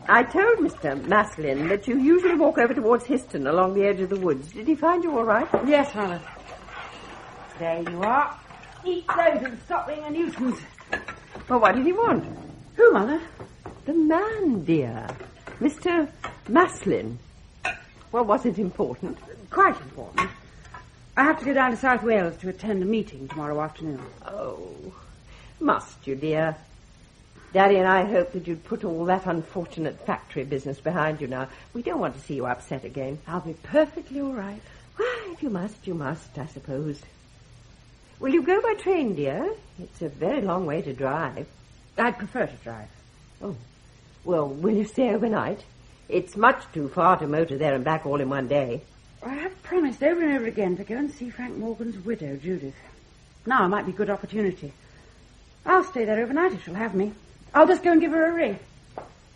I told Mr. Maslin that you usually walk over towards Histon along the edge of the woods. Did he find you all right? Yes, Mother. There you are. Eat those and stop being a nuisance. Well, what did he want? Who, Mother? The man, dear. Mr. Maslin. Well, was it important? Quite important. I have to go down to South Wales to attend a meeting tomorrow afternoon. Oh, must you, dear? Daddy and I hoped that you'd put all that unfortunate factory business behind you now. We don't want to see you upset again. I'll be perfectly all right. Well, if you must, I suppose. Will you go by train, dear? It's a very long way to drive. I'd prefer to drive. Oh. Well, will you stay overnight? It's much too far to motor there and back all in one day. I have promised over and over again to go and see Frank Morgan's widow, Judith. Now might be a good opportunity. I'll stay there overnight if she'll have me. I'll just go and give her a ring.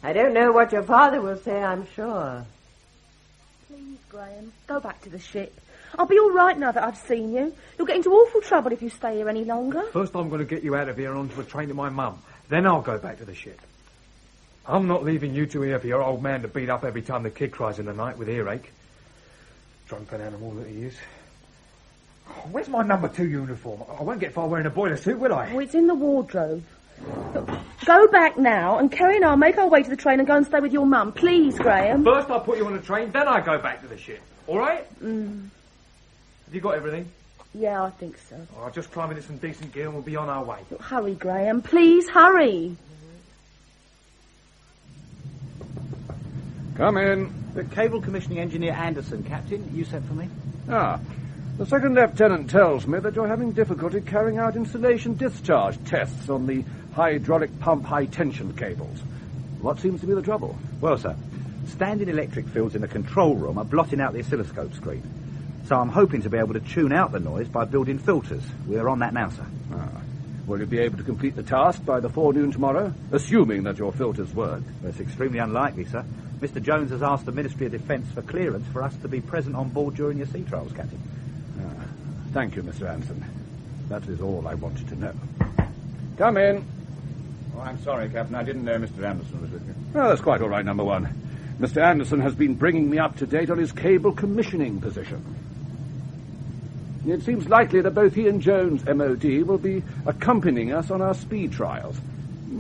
I don't know what your father will say, I'm sure. Please, Graham, go back to the ship. I'll be all right now that I've seen you. You'll get into awful trouble if you stay here any longer. First I'm going to get you out of here and onto a train to my mum. Then I'll go back to the ship. I'm not leaving you two here for your old man to beat up every time the kid cries in the night with earache. Drunken animal that he is. Oh, where's my number 2 uniform? I won't get far wearing a boiler suit, will I? Oh, it's in the wardrobe. Look, go back now, and Kerry and I'll make our way to the train and go and stay with your mum. Please, Graham. First I'll put you on a train, then I go back to the ship. All right? Mm. Have you got everything? Yeah, I think so. Oh, I'll just climb into some decent gear and we'll be on our way. Look, hurry, Graham. Please, hurry. Come in. The cable commissioning engineer Anderson, Captain. You sent for me? Ah. The second lieutenant tells me that you're having difficulty carrying out insulation discharge tests on the hydraulic pump high-tension cables. What seems to be the trouble? Well, sir, standing electric fields in the control room are blotting out the oscilloscope screen. So I'm hoping to be able to tune out the noise by building filters. We're on that now, sir. Ah. Will you be able to complete the task by the forenoon tomorrow, assuming that your filters work? That's extremely unlikely, sir. Mr. Jones has asked the Ministry of Defence for clearance for us to be present on board during your sea trials, Captain. Thank you, Mr. Anson. That is all I wanted to know. Come in. Oh, I'm sorry, Captain. I didn't know Mr. Anderson was with you. Oh, that's quite all right, number 1. Mr. Anderson has been bringing me up to date on his cable commissioning position. It seems likely that both he and Jones, MOD, will be accompanying us on our speed trials.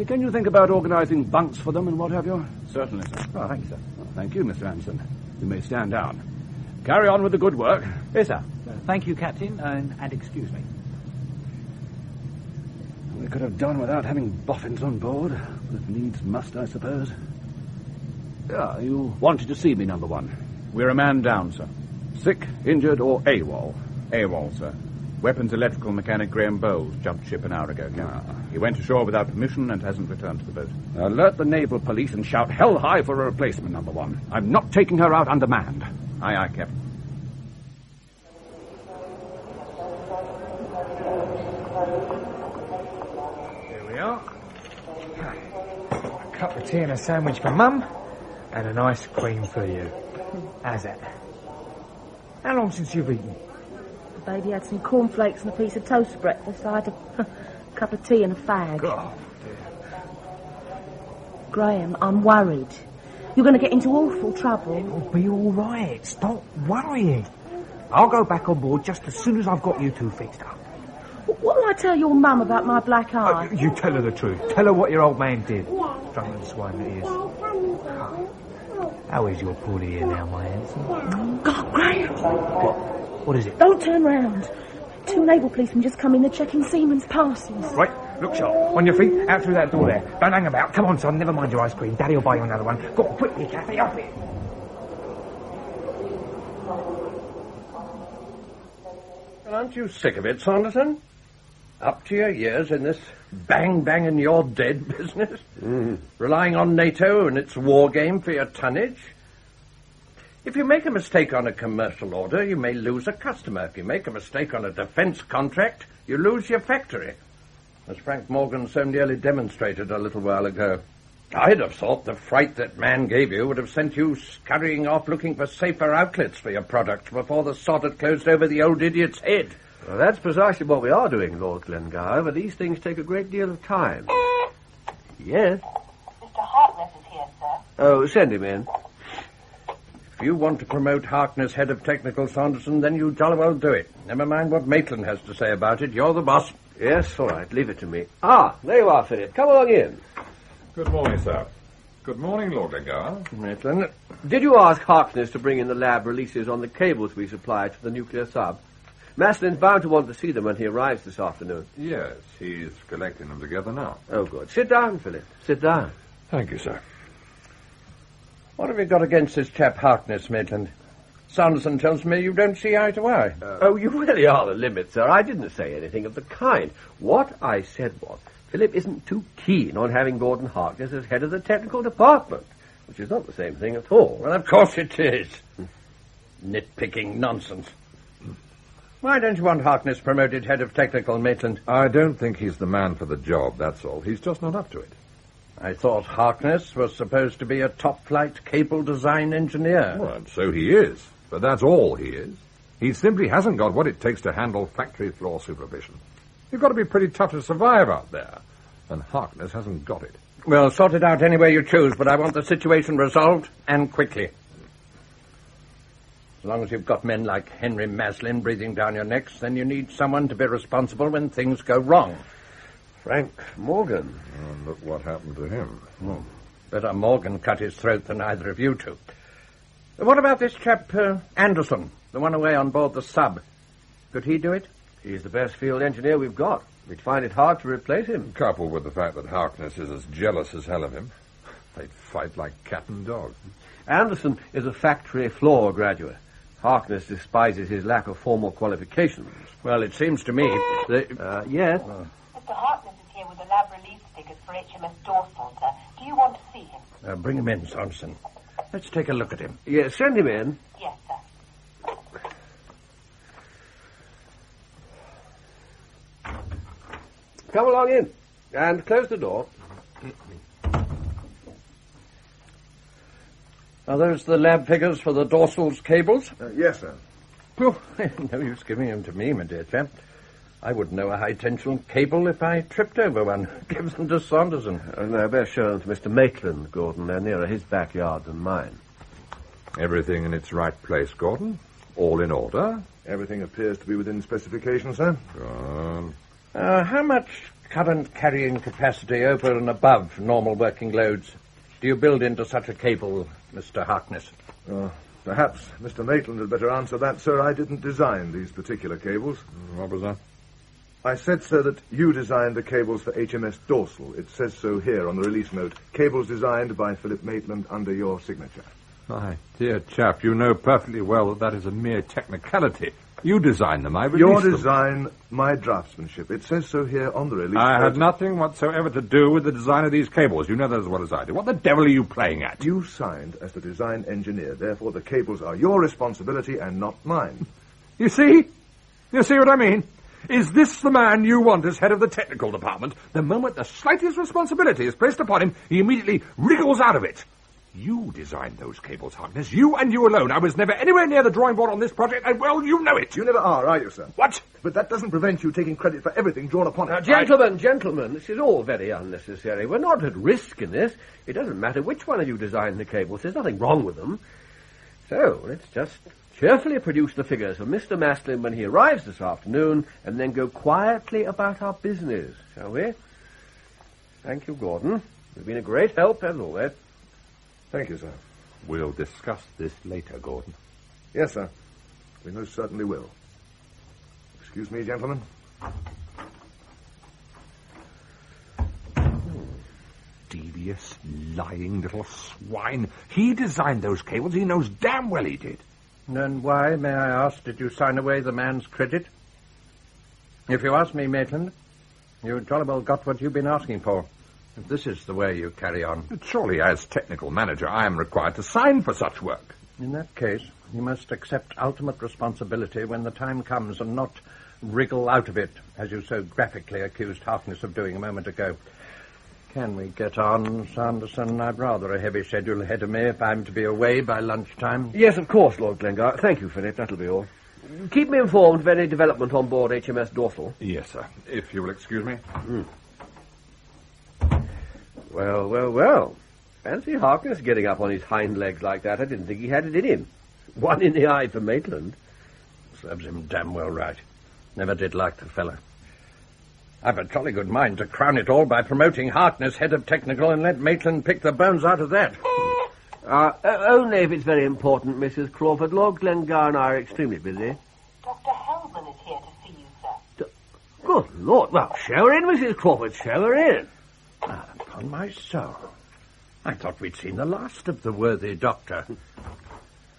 Can you think about organising bunks for them and what have you? Certainly, sir. Oh, thank you, sir. Oh, thank you, Mr. Anderson. You may stand down. Carry on with the good work. Yes, sir. Thank you, Captain, and excuse me. We could have done without having boffins on board, but needs must, I suppose. Ah, you wanted to see me, number 1. We're a man down, sir. Sick, injured, or AWOL? AWOL, sir. Weapons electrical mechanic Graham Bowles jumped ship an hour ago, Captain. He went ashore without permission and hasn't returned to the boat. Alert the naval police and shout hell high for a replacement, number 1. I'm not taking her out undermanned. Aye, aye, Captain. Here we are. A cup of tea and a sandwich for Mum, and an ice cream for you. How's that? How long since you've eaten? The baby had some cornflakes and a piece of toast for breakfast. I had a cup of tea and a fag. Oh, dear. Graham, I'm worried. You're going to get into awful trouble. It'll be all right. Stop worrying. I'll go back on board just as soon as I've got you two fixed up. What will I tell your mum about my black eye? You tell her the truth. Tell her what your old man did. Drunken swine that he is. How is your poorly here now, my handsome? God, Graham! What is it? Don't turn round. 2 naval policemen just come in. They're checking seamen's passes. Right, look sharp. On your feet, out through that door there. Don't hang about. Come on, son. Never mind your ice cream. Daddy will buy you another one. Go on, quickly, Kathy. Off it. Well, aren't you sick of it, Saunderson? Up to your ears in this bang bang and you're dead business? Relying on NATO and its war game for your tonnage? If you make a mistake on a commercial order, you may lose a customer. If you make a mistake on a defence contract, you lose your factory, as Frank Morgan so nearly demonstrated a little while ago. I'd have thought the fright that man gave you would have sent you scurrying off looking for safer outlets for your product before the sod had closed over the old idiot's head. Well, that's precisely what we are doing, Lord Glengower, but these things take a great deal of time. Yes? Mr. Harkness is here, sir. Oh, send him in. If you want to promote Harkness head of technical, Saunderson, then you jolly well do it. Never mind what Maitland has to say about it. You're the boss. Yes, all right. Leave it to me. Ah, there you are, Philip. Come along in. Good morning, sir. Good morning, Lord Glengarry. Maitland, did you ask Harkness to bring in the lab releases on the cables we supplied to the nuclear sub? Maslin's bound to want to see them when he arrives this afternoon. Yes, he's collecting them together now. Oh, good. Sit down, Philip. Sit down. Thank you, sir. What have you got against this chap Harkness, Maitland? Saunderson tells me you don't see eye to eye. Oh, you really are the limit, sir. I didn't say anything of the kind. What I said was, Philip isn't too keen on having Gordon Harkness as head of the technical department, which is not the same thing at all. Well, of course it is. Nitpicking nonsense. Why don't you want Harkness promoted head of technical, Maitland? I don't think he's the man for the job, that's all. He's just not up to it. I thought Harkness was supposed to be a top-flight cable design engineer. Well, and so he is. But that's all he is. He simply hasn't got what it takes to handle factory floor supervision. You've got to be pretty tough to survive out there. And Harkness hasn't got it. Well, sort it out any way you choose, but I want the situation resolved, and quickly. As long as you've got men like Henry Maslin breathing down your necks, then you need someone to be responsible when things go wrong. Frank Morgan. Oh, look what happened to him. Well, better Morgan cut his throat than either of you two. What about this chap, Anderson, the one away on board the sub? Could he do it? He's the best field engineer we've got. We'd find it hard to replace him. Coupled with the fact that Harkness is as jealous as hell of him, they'd fight like cat and dog. Anderson is a factory floor graduate. Harkness despises his lack of formal qualifications. Well, it seems to me that... yes? Mr. Harkness is here with the lab release figures for HMS Dorsal, sir. Do you want to see him? Bring him in, Saunderson. Let's take a look at him. Yes, send him in. Yes, sir. Come along in. And close the door. Are those the lab figures for the Dorsal's cables? Yes, sir. Oh, no use giving them to me, my dear chap. I wouldn't know a high-tension cable if I tripped over one. Give them to Saunderson. No, best show them to Mr. Maitland, Gordon. They're nearer his backyard than mine. Everything in its right place, Gordon. All in order. Everything appears to be within specification, sir. How much current carrying capacity over and above normal working loads do you build into such a cable, Mr. Harkness? Perhaps Mr. Maitland had better answer that, sir. I didn't design these particular cables. What was that? I said, sir, that you designed the cables for HMS Dorsal. It says so here on the release note. Cables designed by Philip Maitland under your signature. My dear chap, you know perfectly well that is a mere technicality. You designed them, I released Your them. design, my draftsmanship. It says so here on the release I note. had nothing whatsoever to do with the design of these cables. You know that as well as I do. What the devil are you playing at? You signed as the design engineer. Therefore, the cables are your responsibility and not mine. You see? You see what I mean? Is this the man you want as head of the technical department? The moment the slightest responsibility is placed upon him, he immediately wriggles out of it. You designed those cables, Harkness. You and you alone. I was never anywhere near the drawing board on this project, and, well, you know it. You never are you, sir? What? But that doesn't prevent you taking credit for everything drawn upon it. Now, gentlemen, this is all very unnecessary. We're not at risk in this. It doesn't matter which one of you designed the cables. There's nothing wrong with them. So, let's just cheerfully produce the figures of Mr. Maslin when he arrives this afternoon, and then go quietly about our business, shall we? Thank you, Gordon. You've been a great help, as always. Thank you, sir. We'll discuss this later, Gordon. Yes, sir. We most certainly will. Excuse me, gentlemen. Devious, lying little swine. He designed those cables. He knows damn well he did. Then why, may I ask, did you sign away the man's credit? If you ask me, Maitland, you jolly well got what you've been asking for. If this is the way you carry on. But surely, as technical manager, I am required to sign for such work. In that case, you must accept ultimate responsibility when the time comes and not wriggle out of it, as you so graphically accused Harkness of doing a moment ago. Can we get on, Saunderson? I've rather a heavy schedule ahead of me if I'm to be away by lunchtime. Yes, of course, Lord Glengarry. Thank you, Philip. That'll be all. Keep me informed of any development on board HMS Dorsal. Yes, sir. If you will excuse me. Well. Fancy Harkness getting up on his hind legs like that. I didn't think he had it in him. One in the eye for Maitland. Serves him damn well right. Never did like the fellow. I've a jolly good mind to crown it all by promoting Harkness head of technical and let Maitland pick the bones out of that. Only if it's very important, Mrs. Crawford. Lord Glengar and I are extremely busy. Dr. Hellman is here to see you, sir. Good Lord. Well, show her in, Mrs. Crawford. Show her in. Upon my soul. I thought we'd seen the last of the worthy doctor.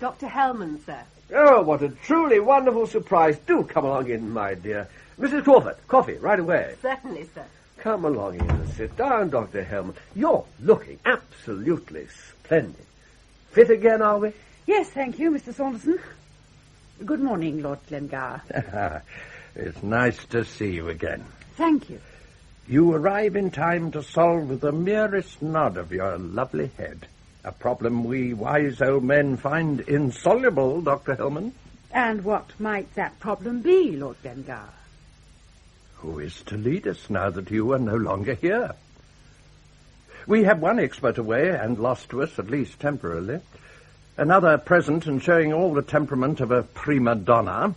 Dr. Hellman, sir. Oh, what a truly wonderful surprise. Do come along in, my dear. Mrs. Crawford, coffee, right away. Certainly, sir. Come along in and sit down, Dr. Hellman. You're looking absolutely splendid. Fit again, are we? Yes, thank you, Mr. Saunderson. Good morning, Lord Glengar. It's nice to see you again. Thank you. You arrive in time to solve with the merest nod of your lovely head a problem we wise old men find insoluble, Dr. Hellman. And what might that problem be, Lord Glengar? Who is to lead us now that you are no longer here? We have one expert away and lost to us, at least temporarily. Another present and showing all the temperament of a prima donna.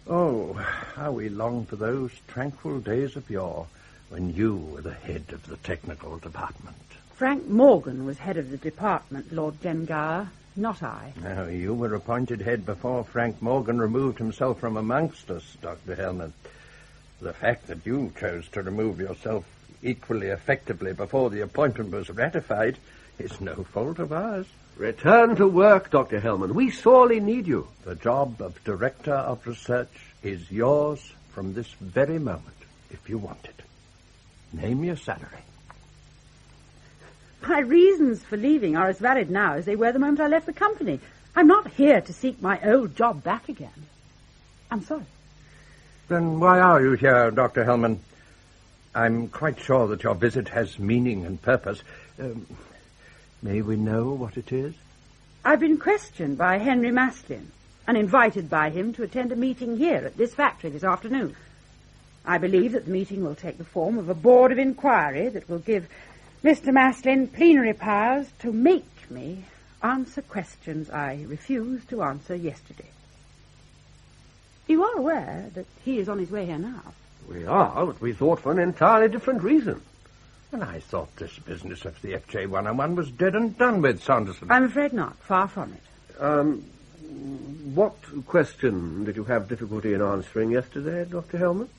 Oh, how we long for those tranquil days of yore when you were the head of the technical department. Frank Morgan was head of the department, Lord Glengar, not I. No, you were appointed head before Frank Morgan removed himself from amongst us, Dr. Hellman. The fact that you chose to remove yourself equally effectively before the appointment was ratified is no fault of ours. Return to work, Dr. Hellman. We sorely need you. The job of Director of Research is yours from this very moment, if you want it. Name your salary. My reasons for leaving are as valid now as they were the moment I left the company. I'm not here to seek my old job back again. I'm sorry. Then why are you here, Dr. Hellman? I'm quite sure that your visit has meaning and purpose. May we know what it is? I've been questioned by Henry Maslin and invited by him to attend a meeting here at this factory this afternoon. I believe that the meeting will take the form of a board of inquiry that will give Mr. Maslin plenary powers to make me answer questions I refused to answer yesterday. You are aware that he is on his way here now? We are, but we thought for an entirely different reason. And I thought this business of the FJ-101 was dead and done with, Saunderson. I'm afraid not. Far from it. What question did you have difficulty in answering yesterday, Dr. Hellman?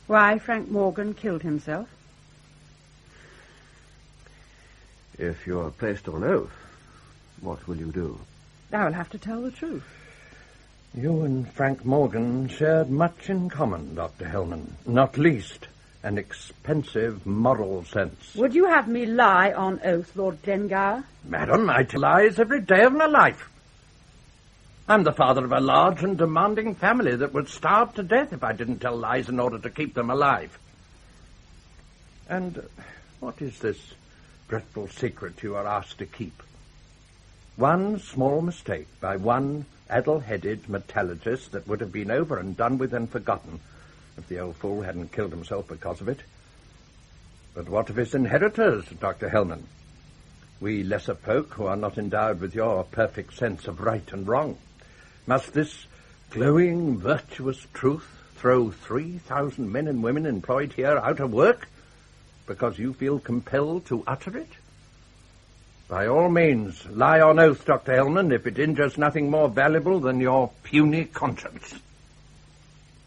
Why Frank Morgan killed himself. If you're placed on oath, what will you do? I will have to tell the truth. You and Frank Morgan shared much in common, Dr. Hellman. Not least an expensive moral sense. Would you have me lie on oath, Lord Glengar? Madam, I tell lies every day of my life. I'm the father of a large and demanding family that would starve to death if I didn't tell lies in order to keep them alive. And what is this dreadful secret you are asked to keep? One small mistake by one addle-headed metallurgist that would have been over and done with and forgotten if the old fool hadn't killed himself because of it. But what of his inheritors, Dr. Hellman? We lesser folk who are not endowed with your perfect sense of right and wrong. Must this glowing, virtuous truth throw 3,000 men and women employed here out of work because you feel compelled to utter it? By all means, lie on oath, Dr. Hellman, if it injures nothing more valuable than your puny conscience.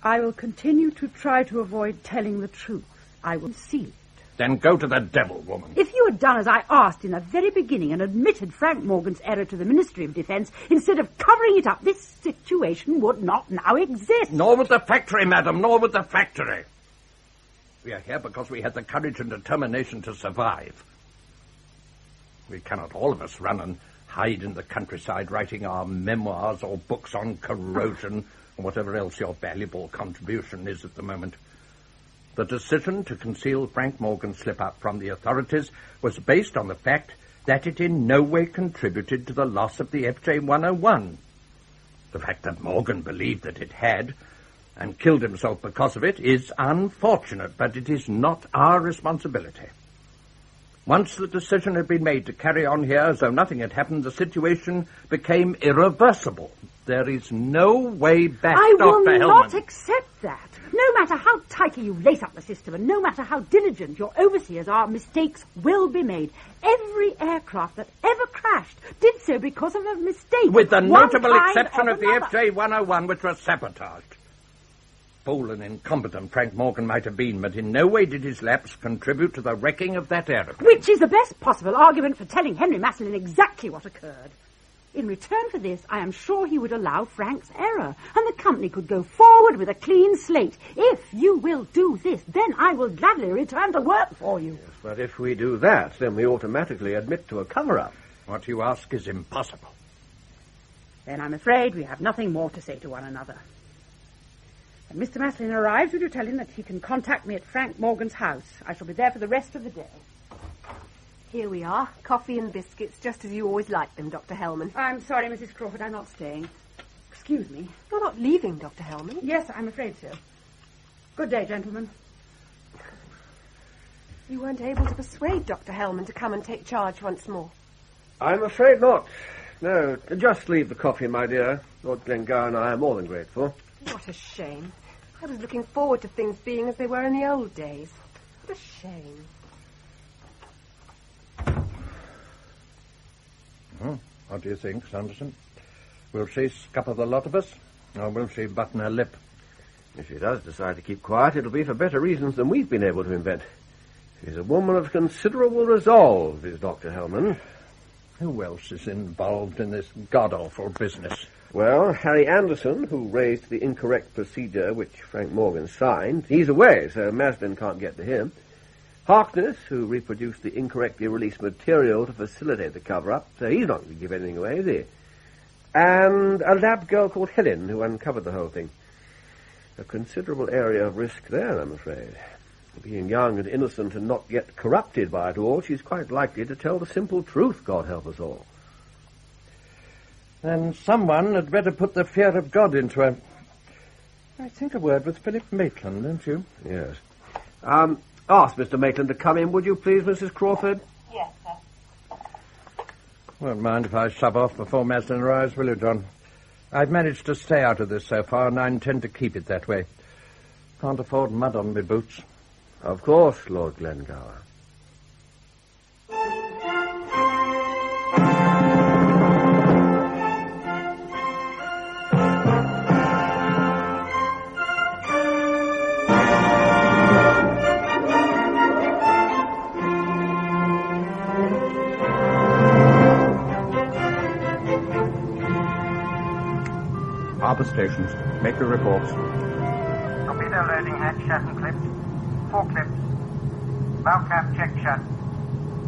I will continue to try to avoid telling the truth. I will conceal it. Then go to the devil, woman. If you had done as I asked in the very beginning and admitted Frank Morgan's error to the Ministry of Defence, instead of covering it up, this situation would not now exist. Nor would the factory, madam, nor would the factory. We are here because we had the courage and determination to survive. We cannot all of us run and hide in the countryside writing our memoirs or books on corrosion or whatever else your valuable contribution is at the moment. The decision to conceal Frank Morgan's slip-up from the authorities was based on the fact that it in no way contributed to the loss of the FJ-101. The fact that Morgan believed that it had and killed himself because of it is unfortunate, but it is not our responsibility. Once the decision had been made to carry on here as though nothing had happened, the situation became irreversible. There is no way back, I Dr. will Hellman. not accept that. No matter how tightly you lace up the system and no matter how diligent your overseers are, mistakes will be made. Every aircraft that ever crashed did so because of a mistake. With the One notable kind exception of the another. FJ-101, which was sabotaged. Fool and incompetent Frank Morgan might have been, but in no way did his lapse contribute to the wrecking of that aeroplane. Which is the best possible argument for telling Henry Maslin exactly what occurred. In return for this, I am sure he would allow Frank's error, and the company could go forward with a clean slate. If you will do this, then I will gladly return to work for you. Yes, but if we do that, then we automatically admit to a cover-up. What you ask is impossible. Then I'm afraid we have nothing more to say to one another. When Mr. Maslin arrives, will you tell him that he can contact me at Frank Morgan's house? I shall be there for the rest of the day. Here we are, coffee and biscuits, just as you always liked them, Dr. Hellman. I'm sorry, Mrs. Crawford, I'm not staying. Excuse me. You're not leaving, Dr. Hellman? Yes, I'm afraid so. Good day, gentlemen. You weren't able to persuade Dr. Hellman to come and take charge once more. I'm afraid not. No, just leave the coffee, my dear. Lord Glengower and I are more than grateful. What a shame. I was looking forward to things being as they were in the old days. What a shame. What do you think, Sanderson? Will she scupper the lot of us, or will she button her lip? If she does decide to keep quiet, it'll be for better reasons than we've been able to invent. She's a woman of considerable resolve, is Dr. Hellman. Who else is involved in this god-awful business? Well, Harry Anderson, who raised the incorrect procedure which Frank Morgan signed, he's away, so Maslin can't get to him. Harkness, who reproduced the incorrectly released material to facilitate the cover-up, so he's not going to give anything away, is he? And a lab girl called Helen, who uncovered the whole thing. A considerable area of risk there, I'm afraid. Being young and innocent and not yet corrupted by it all, she's quite likely to tell the simple truth, God help us all. Then someone had better put the fear of God into her. I think a word with Philip Maitland, don't you? Yes. Ask Mr. Maitland to come in, would you please, Mrs. Crawford? Yes, sir. Won't mind if I shove off before Maslin arrives, will you, John? I've managed to stay out of this so far, and I intend to keep it that way. Can't afford mud on my boots. Of course, Lord Glengower. Harbour stations. Make your reports. Torpedo loading hatch shut and clipped. 4 clips. Bow cap check shut.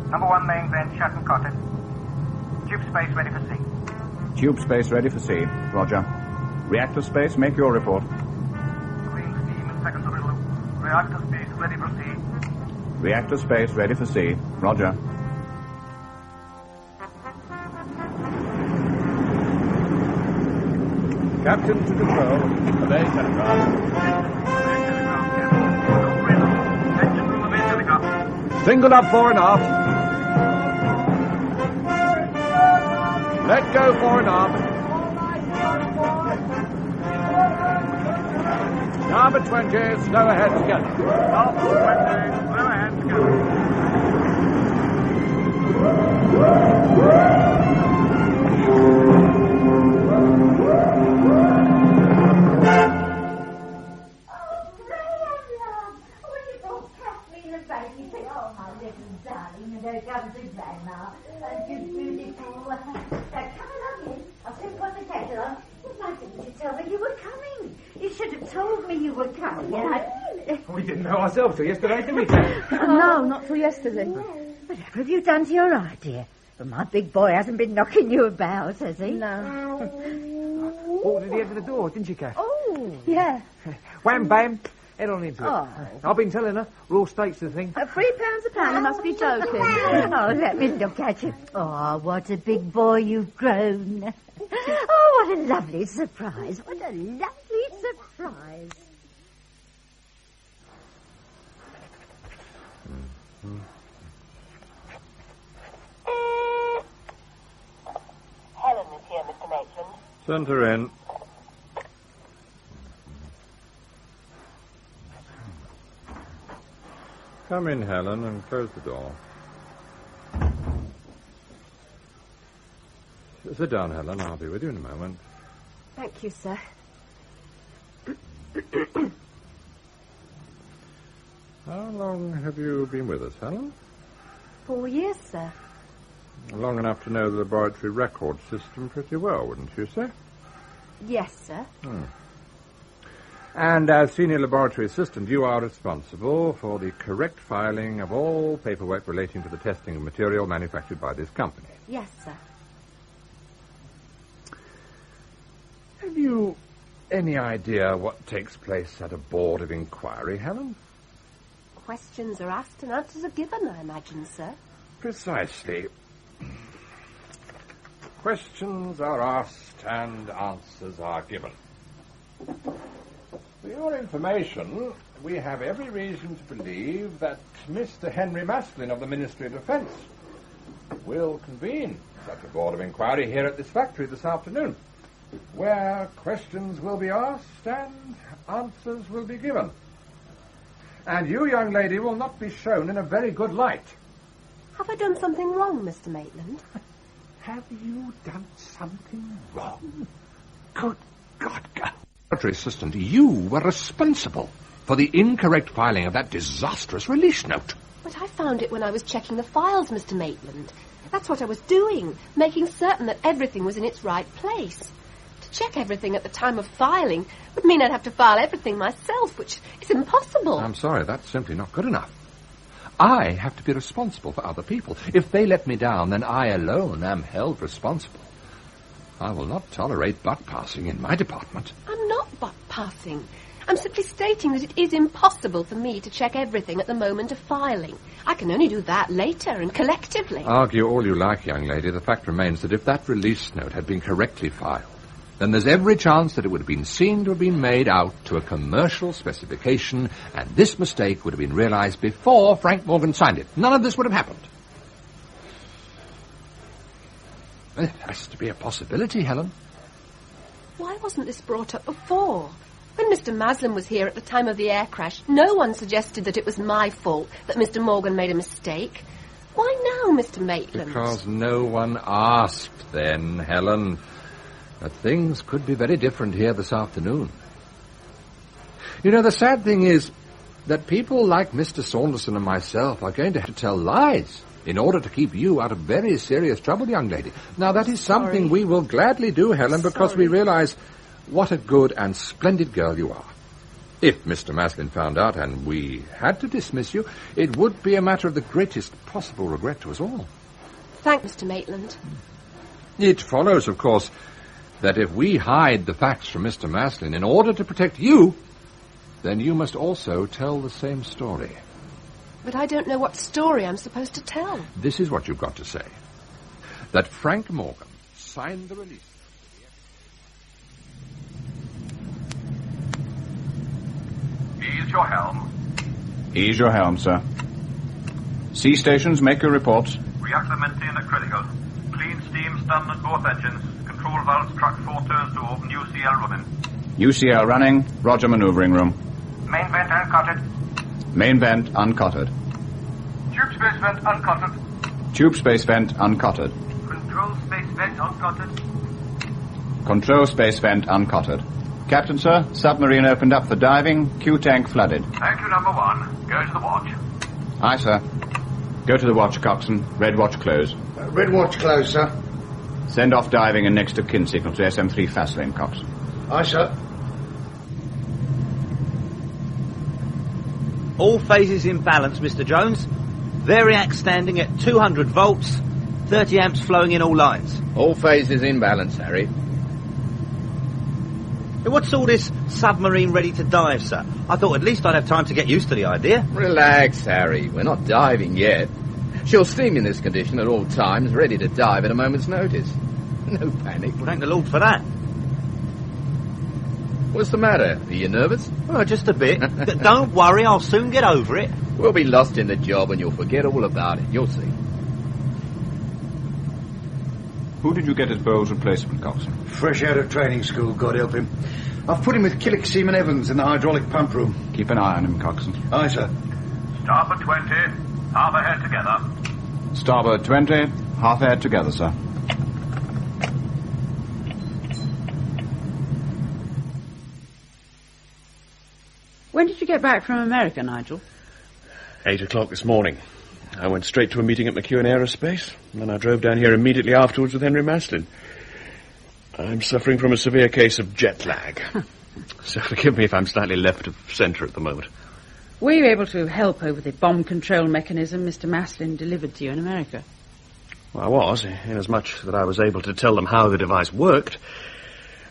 Number 1 main vent shut and cotted. Tube space ready for sea. Tube space ready for sea. Roger. Reactor space, make your report. Clean steam in secondary loop. Reactor space ready for sea. Reactor space ready for sea. Roger. Captain to control. Obey telegraph. Single up fore and aft. Let go fore and aft. Starboard 20, slow ahead together. Starboard 20, slow ahead together. We didn't know ourselves till yesterday, did we? No, not till yesterday. Whatever have you done to your eye, dear? Well, my big boy hasn't been knocking you about, has he? No. Walked to the end of the door, didn't you, Kath? Oh, yeah. Wham, bam, head on into it. Oh. I've been telling her, raw steaks the thing. £3 a pound, you must be joking. Oh, let me look at you. Oh, what a big boy you've grown. Oh, what a lovely surprise. What a lovely surprise. Send her in. Come in, Helen, and close the door. Sit down, Helen. I'll be with you in a moment. Thank you, sir. How long have you been with us, Helen? 4 years, sir. Long enough to know the laboratory record system pretty well, wouldn't you say? Yes, sir. And as senior laboratory assistant, you are responsible for the correct filing of all paperwork relating to the testing of material manufactured by this company. Yes, sir. Have you any idea what takes place at a board of inquiry, Helen? Questions are asked and answers are given, I imagine, sir. Precisely. Questions are asked and answers are given. For your information, we have every reason to believe that Mr. Henry Maslin of the Ministry of Defence will convene such a board of inquiry here at this factory this afternoon, where questions will be asked and answers will be given. And you, young lady, will not be shown in a very good light. Have I done something wrong, Mr. Maitland? Have you done something wrong? Good God, Laboratory Assistant, you were responsible for the incorrect filing of that disastrous release note. But I found it when I was checking the files, Mr. Maitland. That's what I was doing, making certain that everything was in its right place. To check everything at the time of filing would mean I'd have to file everything myself, which is impossible. I'm sorry, that's simply not good enough. I have to be responsible for other people. If they let me down, then I alone am held responsible. I will not tolerate butt-passing in my department. I'm not butt-passing. I'm simply stating that it is impossible for me to check everything at the moment of filing. I can only do that later and collectively. Argue all you like, young lady. The fact remains that if that release note had been correctly filed, then there's every chance that it would have been seen to have been made out to a commercial specification, and this mistake would have been realized before Frank Morgan signed it. None of this would have happened. It has to be a possibility, Helen. Why wasn't this brought up before? When Mr. Maslin was here at the time of the air crash, no one suggested that it was my fault that Mr. Morgan made a mistake. Why now, Mr. Maitland? Because no one asked then, Helen. But things could be very different here this afternoon. You know, the sad thing is that people like Mr. Saunderson and myself are going to have to tell lies in order to keep you out of very serious trouble, young lady. Now, that is something we will gladly do, Helen, because we realize what a good and splendid girl you are. If Mr. Maslin found out and we had to dismiss you, it would be a matter of the greatest possible regret to us all. Thank Mr. Maitland. It follows, of course, that if we hide the facts from Mr. Maslin in order to protect you, then you must also tell the same story. But I don't know what story I'm supposed to tell. This is what you've got to say. That Frank Morgan signed the release. Ease your helm. Ease your helm, sir. Sea stations, make your reports. Reactor maintain at critical. Clean steam standing at both engines. Control valves track 4 turns to open. UCL running. UCL running. Roger, maneuvering room. Main vent uncutted. Main vent uncutted. Tube space vent uncutted. Tube space vent uncutted. Control space vent uncutted. Control space vent uncutted. Captain, sir, submarine opened up for diving. Q-tank flooded. Thank you, number 1. Go to the watch. Aye, sir. Go to the watch, coxswain. Red watch close. Red watch close, sir. Send off diving and next of kin signal to SM3 Fastlane, Cox. Aye, sir. All phases in balance, Mr. Jones. Variac standing at 200 volts, 30 amps flowing in all lines. All phases in balance, Harry. What's all this submarine ready to dive, sir? I thought at least I'd have time to get used to the idea. Relax, Harry. We're not diving yet. She'll steam in this condition at all times, ready to dive at a moment's notice. No panic. Well, thank the Lord for that. What's the matter? Are you nervous? Oh, just a bit. Don't worry, I'll soon get over it. We'll be lost in the job and you'll forget all about it. You'll see. Who did you get as Bowles' replacement, Coxswain? Fresh out of training school, God help him. I've put him with Killick Seaman Evans in the hydraulic pump room. Keep an eye on him, Coxswain. Aye, sir. Starboard 20, half ahead together. Starboard 20, half ahead together, sir. When did you get back from America, Nigel? 8 o'clock this morning. I went straight to a meeting at McEwen Aerospace, and then I drove down here immediately afterwards with Henry Maslin. I'm suffering from a severe case of jet lag. So forgive me if I'm slightly left of centre at the moment. Were you able to help over the bomb control mechanism Mr. Maslin delivered to you in America? Well, I was, inasmuch that I was able to tell them how the device worked.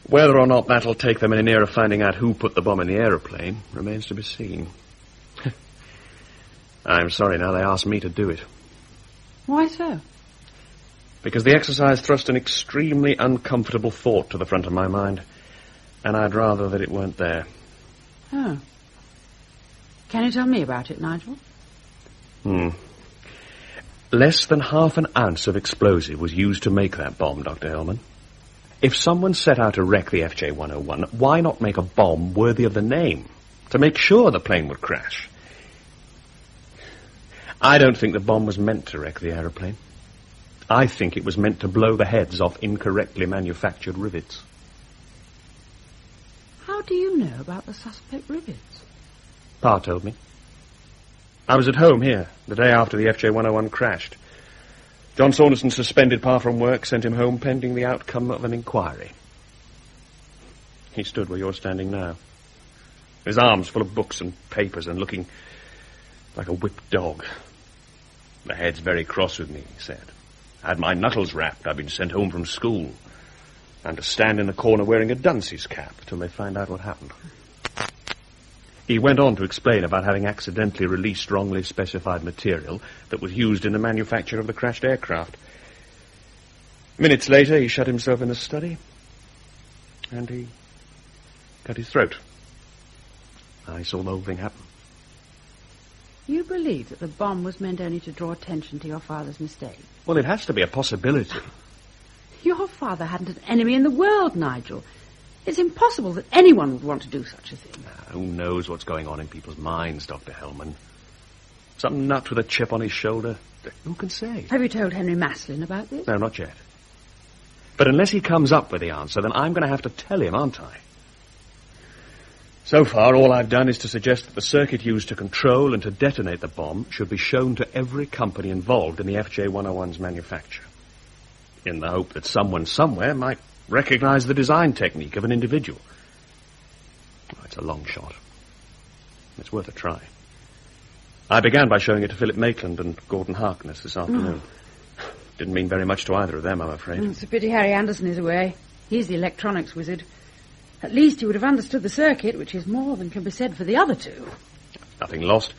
Whether or not that'll take them any nearer finding out who put the bomb in the aeroplane remains to be seen. I'm sorry now they asked me to do it. Why so? Because the exercise thrust an extremely uncomfortable thought to the front of my mind, and I'd rather that it weren't there. Oh. Can you tell me about it, Nigel? Less than half an ounce of explosive was used to make that bomb, Dr. Hellman. If someone set out to wreck the FJ-101, why not make a bomb worthy of the name, to make sure the plane would crash? I don't think the bomb was meant to wreck the aeroplane. I think it was meant to blow the heads off incorrectly manufactured rivets. How do you know about the suspect rivets? Pa told me. I was at home here, the day after the FJ-101 crashed. John Saunderson suspended Pa from work, sent him home pending the outcome of an inquiry. He stood where you're standing now, his arms full of books and papers and looking like a whipped dog. The head's very cross with me, he said. I had my knuckles rapped. I'd been sent home from school. And to stand in the corner wearing a dunce's cap till they find out what happened. He went on to explain about having accidentally released wrongly specified material that was used in the manufacture of the crashed aircraft. Minutes later, he shut himself in a study, and he cut his throat. I saw the whole thing happen. You believe that the bomb was meant only to draw attention to your father's mistake? Well, it has to be a possibility. Your father hadn't an enemy in the world, Nigel. It's impossible that anyone would want to do such a thing. Who knows what's going on in people's minds, Dr. Hellman? Some nut with a chip on his shoulder. Who can say? Have you told Henry Maslin about this? No, not yet. But unless he comes up with the answer, then I'm going to have to tell him, aren't I? So far, all I've done is to suggest that the circuit used to control and to detonate the bomb should be shown to every company involved in the FJ-101's manufacture, in the hope that someone somewhere might recognize the design technique of an individual. Well, it's a long shot. It's worth a try. I began by showing it to Philip Maitland and Gordon Harkness this afternoon. Didn't mean very much to either of them, I'm afraid. It's a pity Harry Anderson is away. He's the electronics wizard. At least he would have understood the circuit, which is more than can be said for the other two. Nothing lost.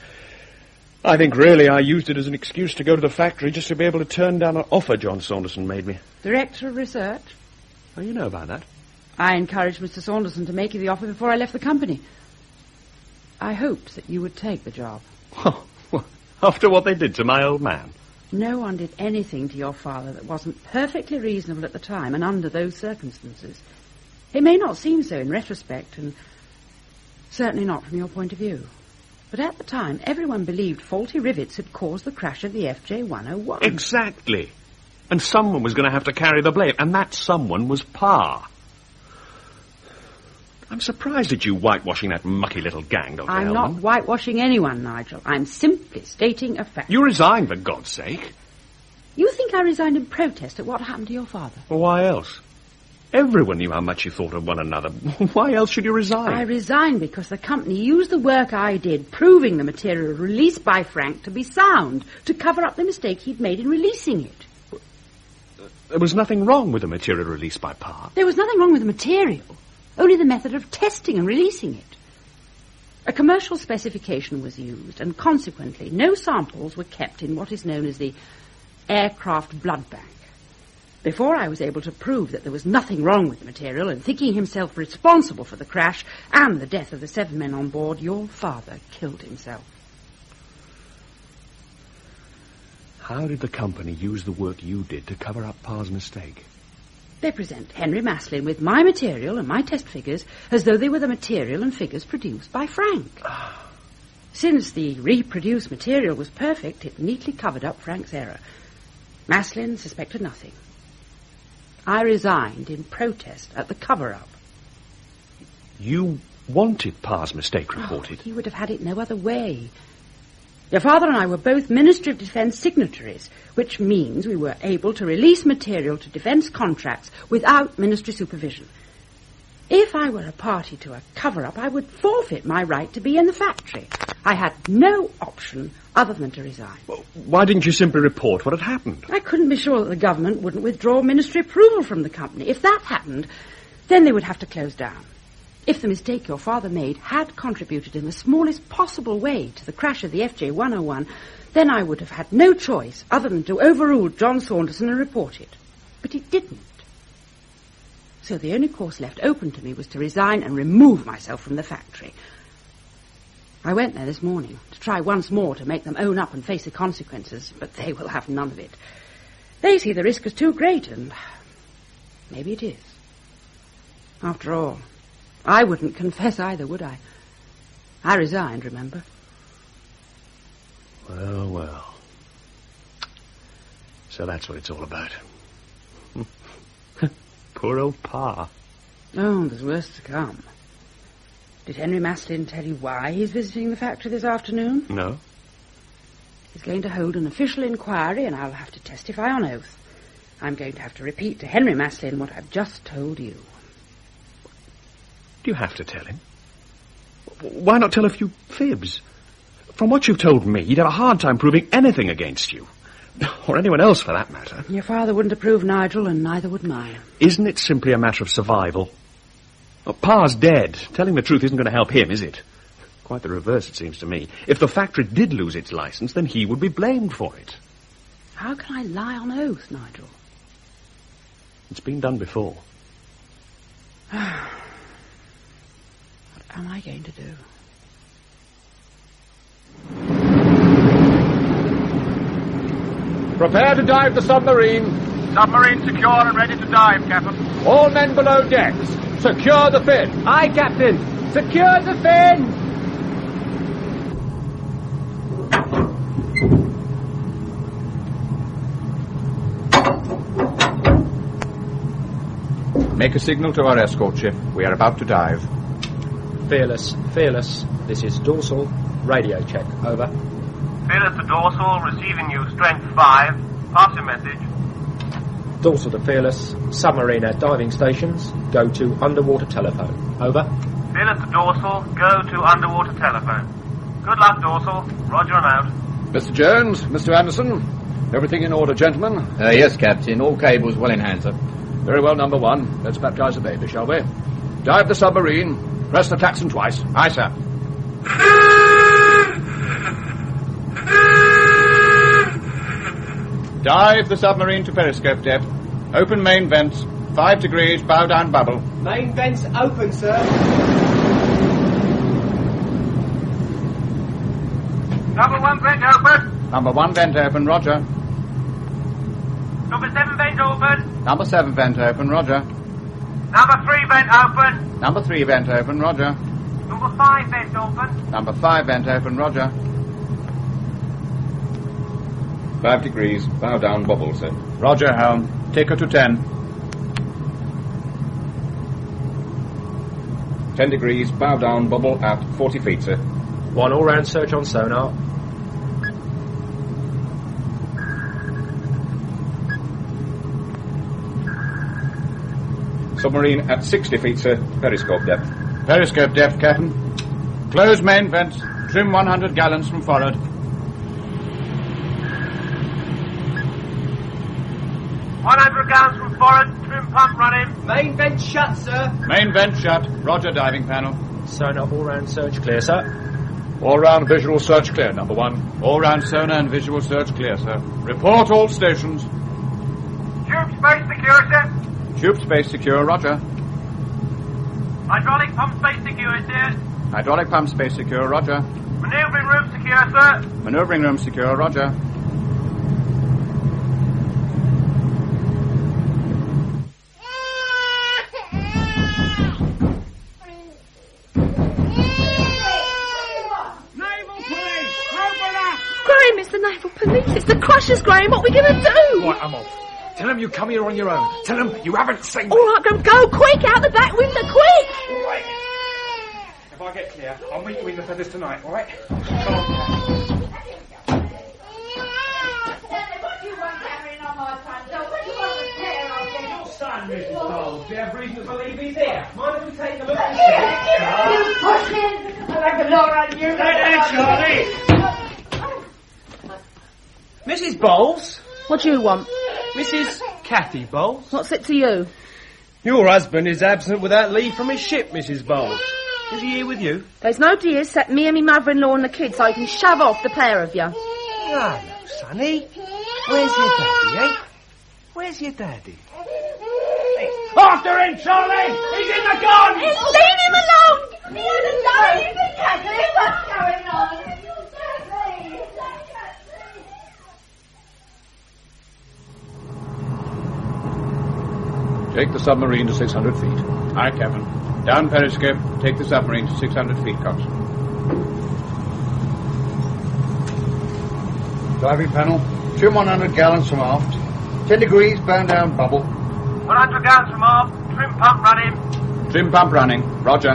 I think really I used it as an excuse to go to the factory just to be able to turn down an offer John Saunderson made me. Director of Research? Oh, you know about that? I encouraged Mr. Saunderson to make you the offer before I left the company. I hoped that you would take the job. Oh, well, after what they did to my old man? No one did anything to your father that wasn't perfectly reasonable at the time and under those circumstances. It may not seem so in retrospect, and certainly not from your point of view. But at the time, everyone believed faulty rivets had caused the crash of the FJ-101. Exactly. And someone was going to have to carry the blame, and that someone was Pa. I'm surprised at you whitewashing that mucky little gang, Dr. I'm Hellman. not whitewashing anyone, Nigel. I'm simply stating a fact. You resigned, for God's sake. You think I resigned in protest at what happened to your father? Well, why else? Everyone knew how much you thought of one another. Why else should you resign? I resigned because the company used the work I did, proving the material released by Frank to be sound, to cover up the mistake he'd made in releasing it. There was nothing wrong with the material released by Pa. There was nothing wrong with the material, only the method of testing and releasing it. A commercial specification was used, and consequently no samples were kept in what is known as the aircraft blood bank. Before I was able to prove that there was nothing wrong with the material, and thinking himself responsible for the crash and the death of the 7 men on board, your father killed himself. How did the company use the work you did to cover up Pa's mistake? They present Henry Maslin with my material and my test figures as though they were the material and figures produced by Frank. Since the reproduced material was perfect, it neatly covered up Frank's error. Maslin suspected nothing. I resigned in protest at the cover-up. You wanted Pa's mistake reported? He would have had it no other way. Your father and I were both Ministry of Defence signatories, which means we were able to release material to defence contracts without ministry supervision. If I were a party to a cover-up, I would forfeit my right to be in the factory. I had no option other than to resign. Well, why didn't you simply report what had happened? I couldn't be sure that the government wouldn't withdraw ministry approval from the company. If that happened, then they would have to close down. If the mistake your father made had contributed in the smallest possible way to the crash of the FJ 101, then I would have had no choice other than to overrule John Saunderson and report it. But it didn't. So the only course left open to me was to resign and remove myself from the factory. I went there this morning to try once more to make them own up and face the consequences, but they will have none of it. They see the risk as too great, and maybe it is. After all, I wouldn't confess either, would I? I resigned, remember? Well, well. So that's what it's all about. Poor old Pa. Oh, there's worse to come. Did Henry Maslin tell you why he's visiting the factory this afternoon? No. He's going to hold an official inquiry, and I'll have to testify on oath. I'm going to have to repeat to Henry Maslin what I've just told you. Do you have to tell him? Why not tell a few fibs? From what you've told me, he'd have a hard time proving anything against you. Or anyone else, for that matter. Your father wouldn't approve Nigel, and neither would mine. Isn't it simply a matter of survival? Well, Pa's dead. Telling the truth isn't going to help him, is it? Quite the reverse, it seems to me. If the factory did lose its license, then he would be blamed for it. How can I lie on oath, Nigel? It's been done before. What am I going to do? Prepare to dive the submarine. Submarine secure and ready to dive, Captain. All men below decks, secure the fin. Aye, Captain. Secure the fin. Make a signal to our escort ship. We are about to dive. Fearless, Fearless. This is Dorsal. Radio check. Over. Fearless to Dorsal, receiving you, strength 5. Pass your message. Dorsal to Fearless. Submarine at diving stations. Go to underwater telephone. Over. Fearless to Dorsal, go to underwater telephone. Good luck, Dorsal. Roger and out. Mr. Jones, Mr. Anderson, everything in order, gentlemen? Yes, Captain. All cables well in hand, sir. Very well, number one. Let's baptize the baby, shall we? Dive the submarine. Press the klaxon twice. Aye, sir. Dive the submarine to periscope depth. Open main vents. 5 degrees, bow down bubble. Main vents open, sir. Number 1 vent open. Number 1 vent open, roger. Number 7 vent open. Number 7 vent open, roger. Number 3 vent open. Number 3 vent open, roger. Number 5 vent open. Number 5 vent open, roger. 5 degrees, bow down bubble, sir. Roger, helm. Take her to 10. 10 degrees, bow down bubble at 40 feet, sir. 1 all-round search on sonar. Submarine at 60 feet, sir. Periscope depth. Periscope depth, Captain. Close main vents. Trim 100 gallons from forward. 100 gallons from forward. Trim pump running. Main vent shut, sir. Main vent shut. Roger, diving panel. Sonar all-round search clear, sir. All-round visual search clear, number one. All-round sonar and visual search clear, sir. Report all stations. Tube space secure, sir. Tube space secure, roger. Hydraulic pump space secure, sir. Hydraulic pump space secure, roger. Maneuvering room secure, sir. Maneuvering room secure, roger. crush us, Graham. What are we going to do? Right, I'm off. Tell them you come here on your own. Tell them you haven't seen me. All right, Graham, go quick, out the back window, quick! All right. If I get clear, I'll meet you in the feathers tonight, all right? Come on. Son, Mrs. Bowles, do you have reason to believe he's here? Mind if we take a look and see? You push in! I'll have the law on you! Charlie! Mrs. Bowles? What do you want? Mrs. Kathy Bowles? What's it to you? Your husband is absent without leave from his ship, Mrs. Bowles. Is he here with you? There's no dear except me and my mother-in-law and the kids, so you can shove off, the pair of you. Oh, no, Sonny. Where's your daddy, eh? Where's your daddy? After him, Charlie! He's in the garden! Leave him alone! Me and the darling, Kathy, what's going on? Take the submarine to 600 feet. Aye, Captain. Down periscope. Take the submarine to 600 feet, Coxswain. Diving panel. Trim 100 gallons from aft. 10 degrees, bound down bubble. 100 gallons from aft. Trim pump running. Trim pump running. Roger.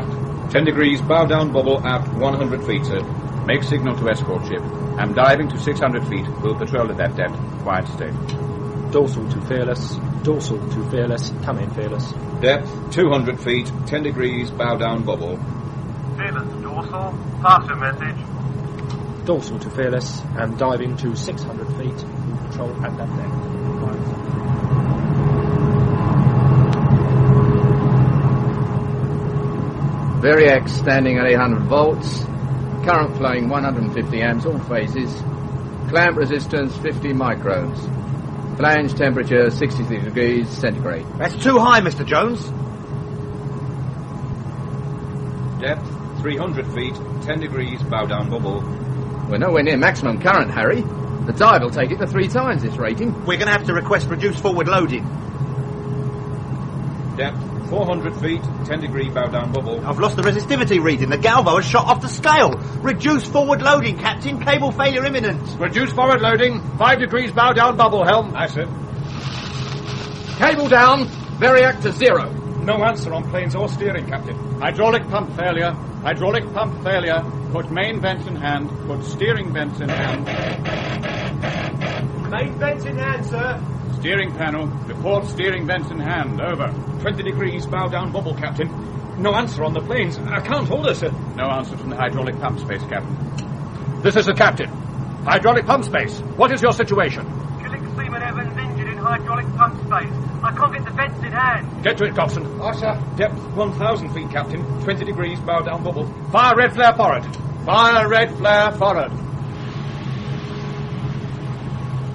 10 degrees, bow down bubble aft 100 feet, sir. Make signal to escort ship. I'm diving to 600 feet. We'll patrol at that depth. Quiet state. Dorsal to Fearless. Dorsal to Fearless. Come in, Fearless. Depth 200 feet, 10 degrees, bow down bubble. Fearless dorsal. Pass your message. Dorsal to Fearless. And diving to 600 feet. Control at that depth. Variac standing at 800 volts. Current flowing 150 amps, all phases. Clamp resistance 50 microns. Flange temperature 63 degrees centigrade. That's too high, Mr. Jones. Depth 300 feet, 10 degrees, bow down bubble. We're nowhere near maximum current, Harry. The dive will take it to 3 times this rating. We're going to have to request reduced forward loading. Depth 400 feet, 10 degree, bow down bubble. I've lost the resistivity reading. The galvo has shot off the scale. Reduce forward loading, Captain. Cable failure imminent. Reduce forward loading. 5 degrees, bow down bubble, helm. Aye, sir. Cable down. Variac to 0. No answer on planes or steering, Captain. Hydraulic pump failure. Hydraulic pump failure. Put main vents in hand. Put steering vents in hand. Main vents in hand, sir. Steering panel. Report steering vents in hand. Over. 20 degrees, bow down bubble, Captain. No answer on the planes. I can't hold her, sir. No answer from the hydraulic pump space, Captain. This is the captain. Hydraulic pump space. What is your situation? Killing Seaman Evans injured in hydraulic pump space. I can't get the vents in hand. Get to it, Coxswain. Aye, sir. Depth 1,000 feet, Captain. 20 degrees, bow down bubble. Fire red flare forward. Fire red flare forward.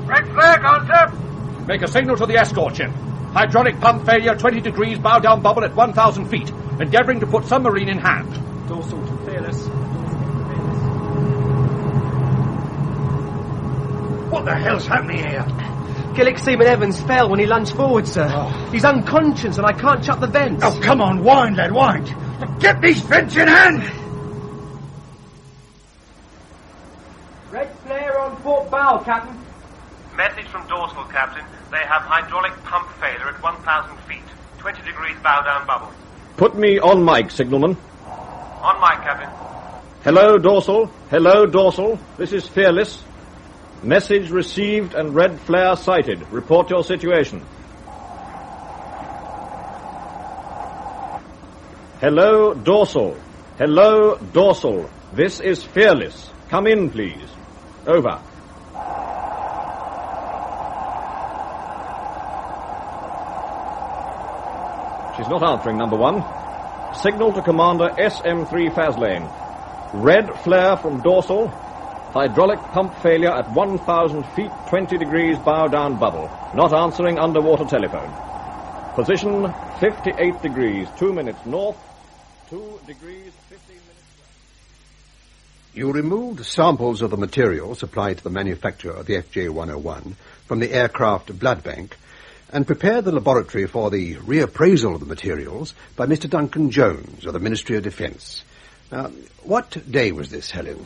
Red flare, gone, sir. Make a signal to the escort ship. Hydraulic pump failure, 20 degrees, bow down bubble at 1,000 feet. Endeavouring to put submarine in hand. Dorsal to Fearless. What the hell's happening here? Gillick Seaman Evans fell when he lunged forward, sir. He's unconscious and I can't shut the vents. Oh, come on, wind, lad, wind. Get these vents in hand. Red flare on port bow, Captain. Message from dorsal, Captain. They have hydraulic pump failure at 1,000 feet. 20 degrees, bow down bubble. Put me on mic, signalman. On mic, Captain. Hello, dorsal. Hello, dorsal. This is Fearless. Message received and red flare sighted. Report your situation. Hello, dorsal. Hello, dorsal. This is Fearless. Come in, please. Over. She's not answering, number 1. Signal to Commander SM3 Faslane. Red flare from dorsal. Hydraulic pump failure at 1,000 feet, 20 degrees, bow down bubble. Not answering underwater telephone. Position 58 degrees, 2 minutes north, 2 degrees, 15 minutes west. You removed samples of the material supplied to the manufacturer of the FJ-101 from the aircraft blood bank and prepared the laboratory for the reappraisal of the materials by Mr. Duncan Jones of the Ministry of Defence. Now, what day was this, Helen?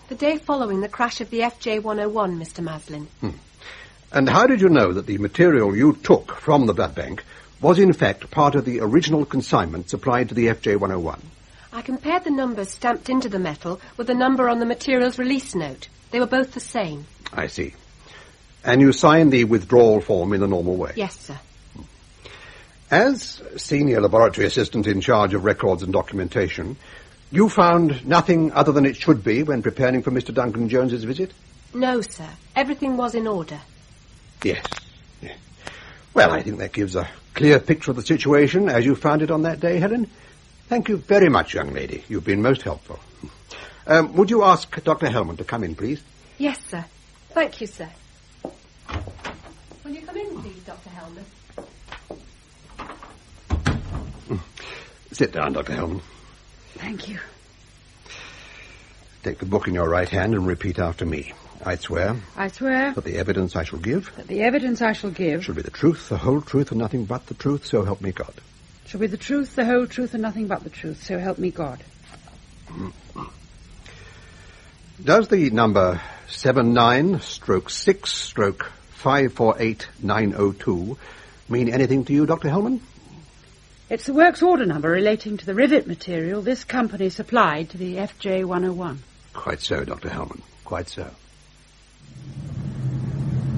The day following the crash of the FJ-101, Mr. Maslin. And how did you know that the material you took from the blood bank was in fact part of the original consignment supplied to the FJ-101? I compared the numbers stamped into the metal with the number on the material's release note. They were both the same. I see. And you signed the withdrawal form in the normal way? Yes, sir. As senior laboratory assistant in charge of records and documentation, you found nothing other than it should be when preparing for Mr. Duncan Jones's visit? No, sir. Everything was in order. Yes. Well, I think that gives a clear picture of the situation as you found it on that day, Helen. Thank you very much, young lady. You've been most helpful. Would you ask Dr. Hellman to come in, please? Yes, sir. Thank you, sir. Will you come in, please, Dr. Hellman? Sit down, Dr. Hellman. Thank you. Take the book in your right hand and repeat after me. I swear. I swear. That the evidence I shall give. That the evidence I shall give. Shall be the truth, the whole truth, and nothing but the truth, so help me God. Shall be the truth, the whole truth, and nothing but the truth, so help me God. Does the number 79/6/548902 mean anything to you, Dr. Hellman? It's the works order number relating to the rivet material this company supplied to the FJ-101. Quite so, Dr. Hellman. Quite so.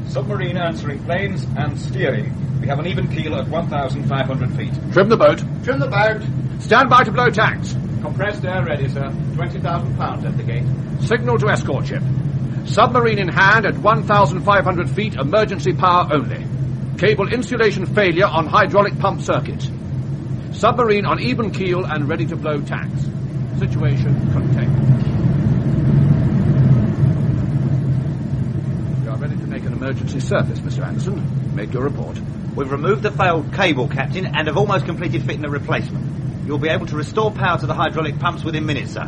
Submarine answering planes and steering. We have an even keel at 1,500 feet. Trim the boat. Trim the boat. Stand by to blow tanks. Compressed air ready, sir. 20,000 pounds at the gate. Signal to escort ship. Submarine in hand at 1,500 feet, emergency power only. Cable insulation failure on hydraulic pump circuit. Submarine on even keel and ready to blow tanks. Situation contained. We are ready to make an emergency surface, Mr. Anderson. Make your report. We've removed the failed cable, Captain, and have almost completed fitting the replacement. You'll be able to restore power to the hydraulic pumps within minutes, sir.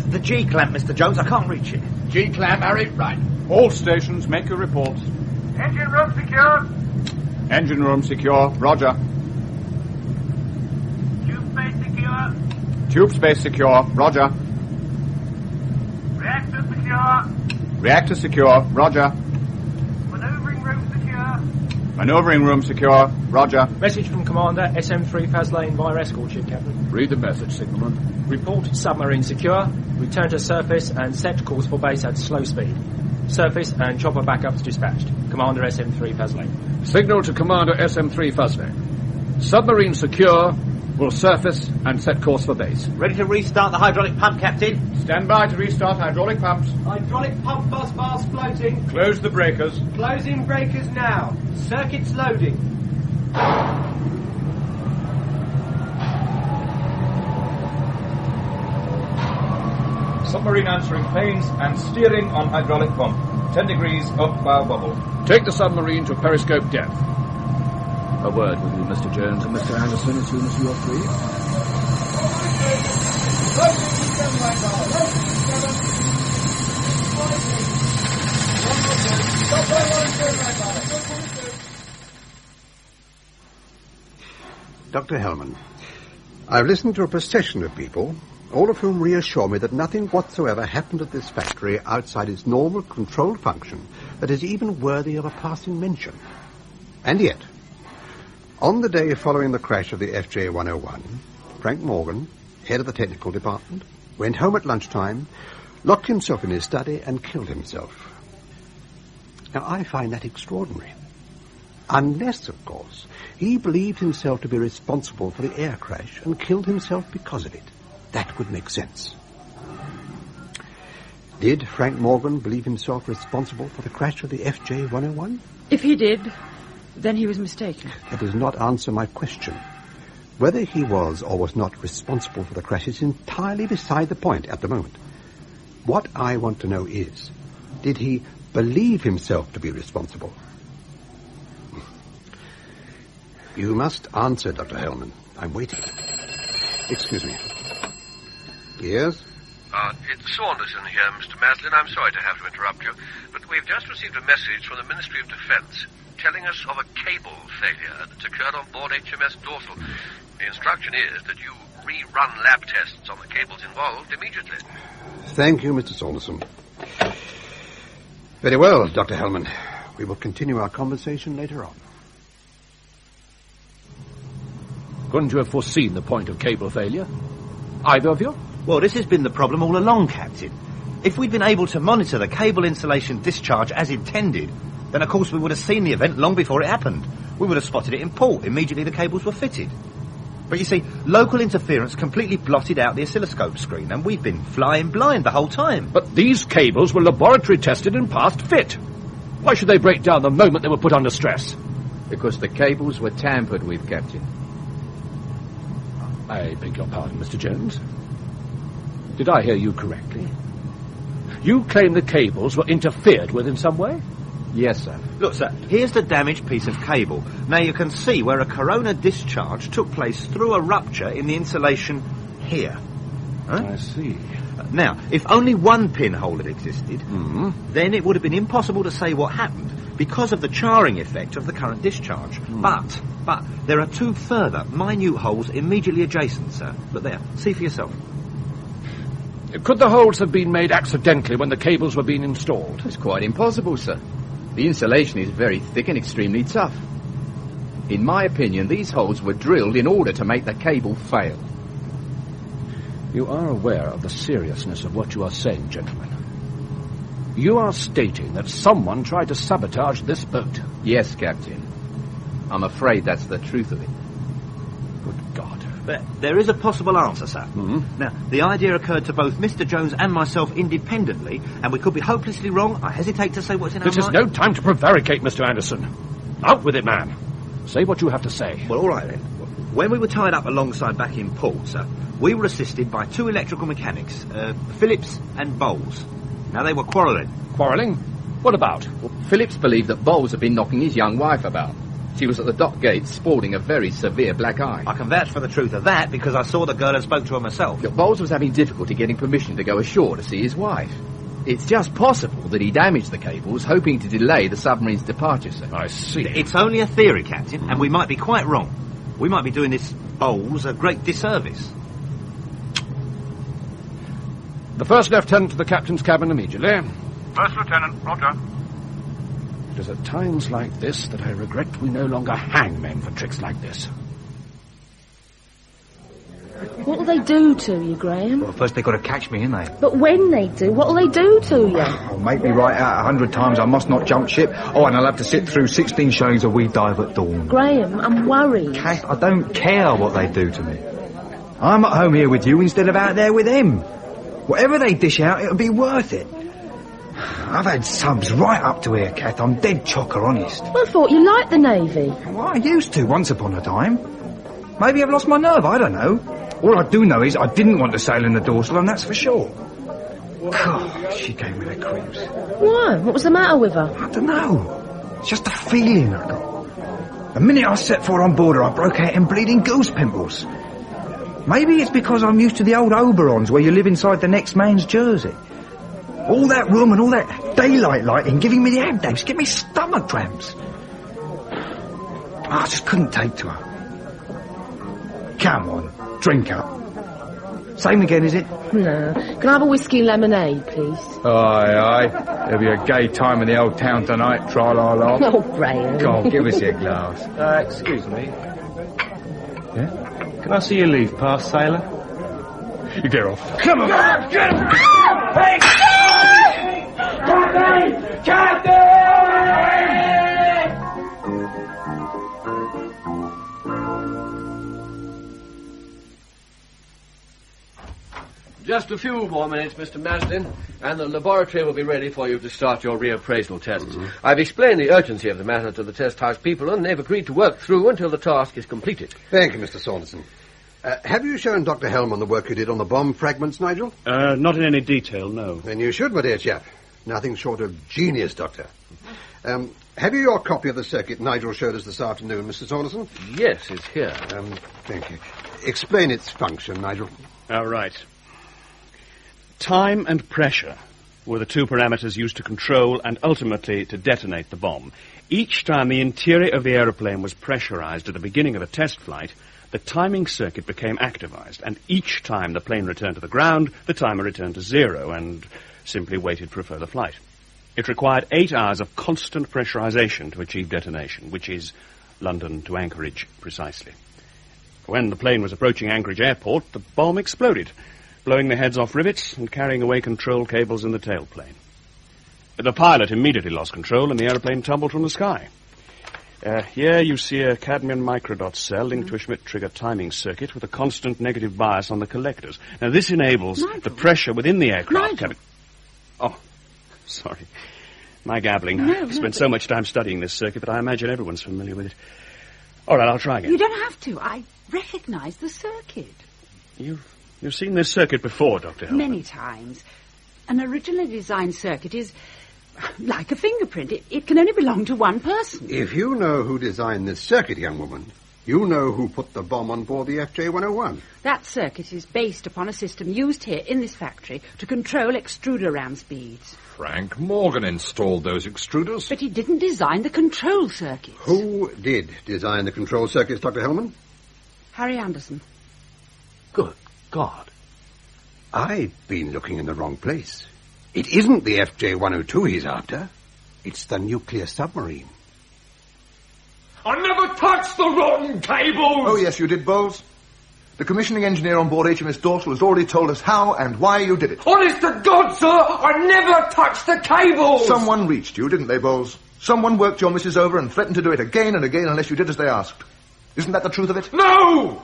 The G-clamp, Mr. Jones, I can't reach it. G-clamp, Harry, right. All stations, make your reports. Engine room secure. Engine room secure. Roger. Tube space secure. Tube space secure. Roger. Reactor secure. Reactor secure. Roger. Maneuvering room secure. Maneuvering room secure. Roger. Message from Commander SM3 Faslane via escort ship, Captain. Read the message, signalman. Report submarine secure. Return to surface and set course for base at slow speed. Surface and chopper backups dispatched. Commander SM3 Faslane. Signal to Commander SM3 Faslane. Submarine secure. Will surface and set course for base. Ready to restart the hydraulic pump, Captain? Stand by to restart hydraulic pumps. Hydraulic pump bus bars floating. Close the breakers. Closing breakers now. Circuits loading. Submarine answering planes and steering on hydraulic pump. 10 degrees up bow bubble. Take the submarine to periscope depth. A word with you, Mr. Jones and Mr. Anderson, as soon as you are free. Dr. Hellman, I've listened to a procession of people, all of whom reassure me that nothing whatsoever happened at this factory outside its normal controlled function that is even worthy of a passing mention. And yet, on the day following the crash of the FJ-101, Frank Morgan, head of the technical department, went home at lunchtime, locked himself in his study, and killed himself. Now, I find that extraordinary. Unless, of course, he believed himself to be responsible for the air crash and killed himself because of it. That would make sense. Did Frank Morgan believe himself responsible for the crash of the FJ-101? If he did, then he was mistaken. That does not answer my question. Whether he was or was not responsible for the crash is entirely beside the point at the moment. What I want to know is, did he believe himself to be responsible? You must answer, Dr. Hellman. I'm waiting. Excuse me. Yes? It's Saunderson here, Mr. Maslin. I'm sorry to have to interrupt you, but we've just received a message from the Ministry of Defence telling us of a cable failure that's occurred on board HMS Dorsal. The instruction is that you rerun lab tests on the cables involved immediately. Thank you, Mr. Saunderson. Very well, Dr. Hellman. We will continue our conversation later on. Couldn't you have foreseen the point of cable failure? Either of you? Well, this has been the problem all along, Captain. If we'd been able to monitor the cable insulation discharge as intended, then of course we would have seen the event long before it happened. We would have spotted it in port immediately the cables were fitted. But you see, local interference completely blotted out the oscilloscope screen, and we've been flying blind the whole time. But these cables were laboratory tested and passed fit. Why should they break down the moment they were put under stress? Because the cables were tampered with, Captain. I beg your pardon, Mr. Jones. Did I hear you correctly? You claim the cables were interfered with in some way? Yes, sir. Look, sir, here's the damaged piece of cable. Now you can see where a corona discharge took place through a rupture in the insulation here. Huh? I see. Now, if only one pinhole had existed, then it would have been impossible to say what happened because of the charring effect of the current discharge. But there are two further minute holes immediately adjacent, sir. Look there. See for yourself. Could the holes have been made accidentally when the cables were being installed? It's quite impossible, sir. The insulation is very thick and extremely tough. In my opinion, these holes were drilled in order to make the cable fail. You are aware of the seriousness of what you are saying, gentlemen. You are stating that someone tried to sabotage this boat. Yes, Captain. I'm afraid that's the truth of it. Good God. But there is a possible answer, sir. Now, the idea occurred to both Mr. Jones and myself independently, and we could be hopelessly wrong. I hesitate to say what's in our mind. This is no time to prevaricate, Mr. Anderson. Out with it, man. Say what you have to say. Well, all right, then. When we were tied up alongside back in port, sir, we were assisted by two electrical mechanics, Phillips and Bowles. Now, they were quarrelling. Quarrelling? What about? Well, Phillips believed that Bowles had been knocking his young wife about. She was at the dock gate sporting a very severe black eye. I can vouch for the truth of that because I saw the girl and spoke to her myself. But Bowles was having difficulty getting permission to go ashore to see his wife. It's just possible that he damaged the cables, hoping to delay the submarine's departure, sir. I see. It's only a theory, Captain, and we might be quite wrong. We might be doing this Bowles a great disservice. The first lieutenant to the captain's cabin immediately. First Lieutenant, Roger. It is at times like this that I regret we no longer hang men for tricks like this. What will they do to you, Graham? Well, first they've got to catch me, ain't they? But when they do, what will they do to you? Oh, make me write out 100 times I must not jump ship. Oh, and I'll have to sit through 16 showings of We Dive at Dawn. Graham, I'm worried. Kath, I don't care what they do to me. I'm at home here with you instead of out there with them. Whatever they dish out, it'll be worth it. I've had subs right up to here, Kath. I'm dead chocker, honest. I thought you liked the Navy. Well, I used to once upon a time. Maybe I've lost my nerve, I don't know. All I do know is I didn't want to sail in the dorsal, and that's for sure. God, she gave me the creeps. Why? What was the matter with her? I don't know. It's just a feeling I got. The minute I set foot on board her, I broke out in bleeding goose pimples. Maybe it's because I'm used to the old Oberons where you live inside the next man's jersey. All that room and all that daylight lighting giving me the abdabs, give me stomach cramps. I just couldn't take to her. Come on, drink up. Same again, is it? No. Can I have a whiskey and lemonade, please? Aye, aye. There'll be a gay time in the old town tonight, tra-la-la. Oh, Graham. Go on, give us your glass. Excuse me. Yeah? Can I see your leave pass, sailor? You get off. Come on! Get him! Hey! Captain! Captain! Just a few more minutes, Mr. Maslin, and the laboratory will be ready for you to start your reappraisal tests. I've explained the urgency of the matter to the test house people, and they've agreed to work through until the task is completed. Thank you, Mr. Saunderson. Have you shown Dr. Helm on the work you did on the bomb fragments, Nigel? Not in any detail, no. Then you should, my dear chap. Nothing short of genius, Doctor. Have you your copy of the circuit Nigel showed us this afternoon, Mr. Saunderson? Yes, it's here. Thank you. Explain its function, Nigel. Right. Time and pressure were the two parameters used to control and ultimately to detonate the bomb. Each time the interior of the aeroplane was pressurized at the beginning of a test flight, the timing circuit became activized, and each time the plane returned to the ground, the timer returned to zero and simply waited for a further flight. It required 8 hours of constant pressurization to achieve detonation, which is London to Anchorage precisely. When the plane was approaching Anchorage Airport, the bomb exploded, blowing the heads off rivets and carrying away control cables in the tailplane. The pilot immediately lost control and the aeroplane tumbled from the sky. Here you see a cadmium microdot cell linked to a Schmidt-trigger timing circuit with a constant negative bias on the collectors. Now, this enables the pressure within the aircraft cabin... Oh, sorry. My gabbling. I've spent so much time studying this circuit, but I imagine everyone's familiar with it. All right, I'll try again. You don't have to. I recognise the circuit. You've seen this circuit before, Dr. Hellman. Many times. An originally designed circuit is like a fingerprint. It can only belong to one person. If you know who designed this circuit, young woman, you know who put the bomb on board the FJ-101. That circuit is based upon a system used here in this factory to control extruder ram speeds. Frank Morgan installed those extruders. But he didn't design the control circuit. Who did design the control circuits, Dr. Hellman? Harry Anderson. Good God. I've been looking in the wrong place. It isn't the FJ-102 he's after. It's the nuclear submarine. I never touched the rotten cables! Oh, yes, you did, Bowles. The commissioning engineer on board HMS Dorsal has already told us how and why you did it. Honest to God, sir, I never touched the cables! Someone reached you, didn't they, Bowles? Someone worked your missus over and threatened to do it again and again unless you did as they asked. Isn't that the truth of it? No!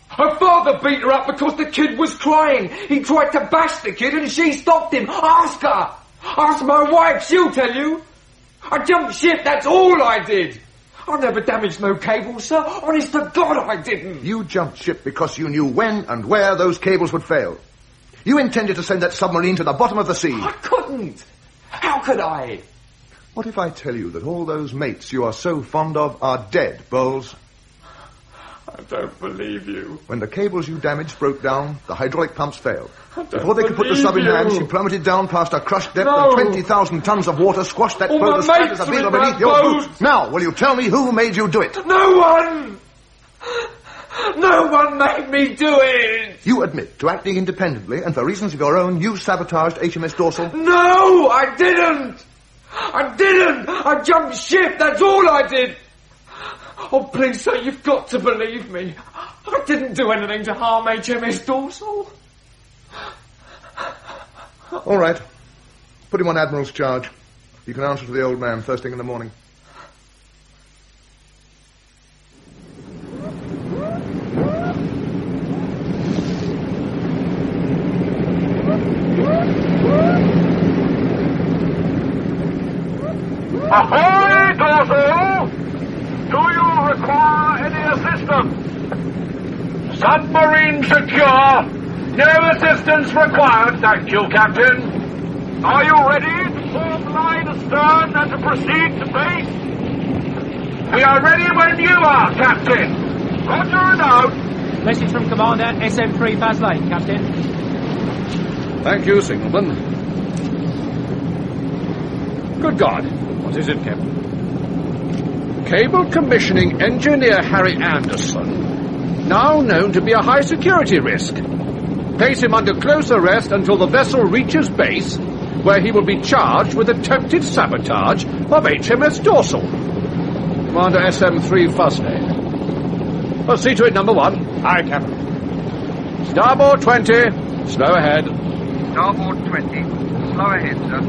Her father beat her up because the kid was crying. He tried to bash the kid and she stopped him. Ask her! Ask my wife, she'll tell you. I jumped ship, that's all I did. I never damaged no cables, sir. Honest to God, I didn't. You jumped ship because you knew when and where those cables would fail. You intended to send that submarine to the bottom of the sea. I couldn't. How could I? What if I tell you that all those mates you are so fond of are dead, Bowles? I don't believe you. When the cables you damaged broke down, the hydraulic pumps failed. Before they could put the sub in hand, she plummeted down past a crushed depth and 20,000 tons of water squashed that boat as flat as a beetle beneath your boot. Now, will you tell me who made you do it? No one! No one made me do it! You admit to acting independently, and for reasons of your own, you sabotaged HMS Dorsal? No, I didn't! I didn't! I jumped ship, that's all I did! Oh, please, sir, you've got to believe me. I didn't do anything to harm HMS Dorsal. All right. Put him on Admiral's charge. You can answer to the old man first thing in the morning. Ahoy, Dorsal! Do you require any assistance? Submarine secure. No assistance required, thank you, Captain. Are you ready to form line astern and to proceed to base? We are ready when you are, Captain. Roger and out. Message from Commander SM3 Faslane, Captain. Thank you, Signalman. Good God. What is it, Captain? Cable commissioning engineer Harry Anderson, now known to be a high security risk. Place him under close arrest until the vessel reaches base, where he will be charged with attempted sabotage of HMS Dorsal. Commander SM3 Faslane. Well, see to it, number 1. Aye, Captain. Starboard 20. Slow ahead. Starboard 20. Slow ahead, sir.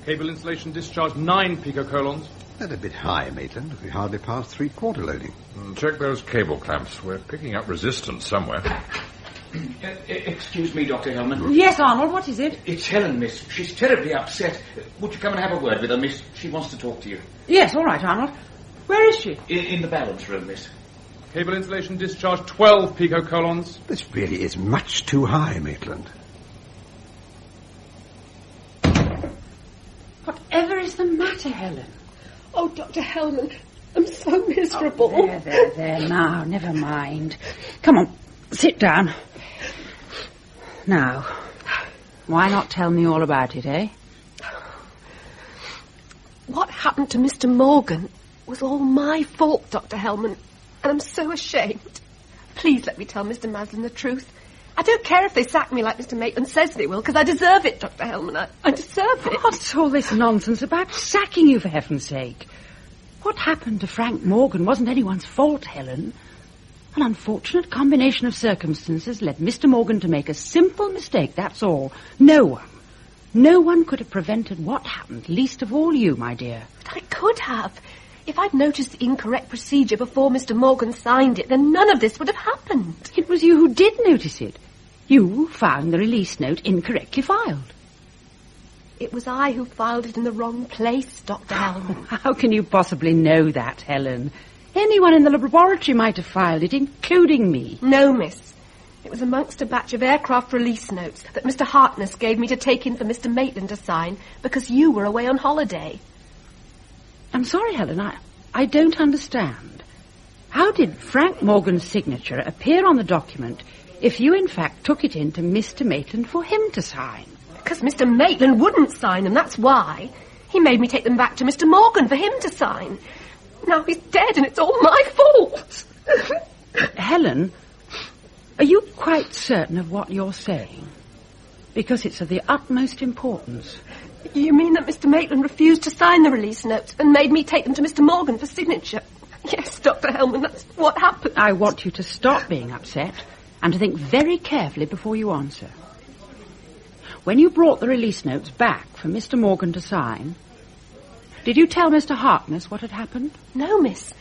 Cable insulation discharged 9 picocolons. That's a bit high, Maitland. We hardly passed 3/4 loading. Check those cable clamps. We're picking up resistance somewhere. Excuse me, Dr. Hellman. Yes, Arnold, what is it? It's Helen, miss. She's terribly upset. Would you come and have a word with her, miss? She wants to talk to you. Yes, all right, Arnold. Where is she? In the balance room, miss. Cable insulation discharged 12 picocolons. This really is much too high, Maitland. Whatever is the matter, Helen? Oh, Dr. Hellman, I'm so miserable. Oh, there, now, never mind. Come on, sit down. Now, why not tell me all about it, eh? What happened to Mr. Morgan? It was all my fault, Dr. Hellman, and I'm so ashamed. Please let me tell Mr. Maslin the truth. I don't care if they sack me like Mr. Maitland says they will, because I deserve it, Dr. Hellman. I deserve it. What's all this nonsense about sacking you, for heaven's sake? What happened to Frank Morgan wasn't anyone's fault, Helen. An unfortunate combination of circumstances led Mr. Morgan to make a simple mistake, that's all. No one could have prevented what happened, least of all you, my dear. But I could have. If I'd noticed the incorrect procedure before Mr. Morgan signed it, then none of this would have happened. It was you who did notice it. You found the release note incorrectly filed. It was I who filed it in the wrong place, Dr. Hellman. How can you possibly know that, Helen? Anyone in the laboratory might have filed it, including me. No, miss. It was amongst a batch of aircraft release notes that Mr. Harkness gave me to take in for Mr. Maitland to sign because you were away on holiday. I'm sorry, Helen, I don't understand. How did Frank Morgan's signature appear on the document if you, in fact, took it in to Mr. Maitland for him to sign? Because Mr. Maitland wouldn't sign them, that's why. He made me take them back to Mr. Morgan for him to sign. Now he's dead and it's all my fault. Helen, are you quite certain of what you're saying? Because it's of the utmost importance. You mean that Mr. Maitland refused to sign the release notes and made me take them to Mr. Morgan for signature? Yes, Dr. Hellman, that's what happened. I want you to stop being upset and to think very carefully before you answer. When you brought the release notes back for Mr. Morgan to sign, did you tell Mr. Harkness what had happened? No, miss.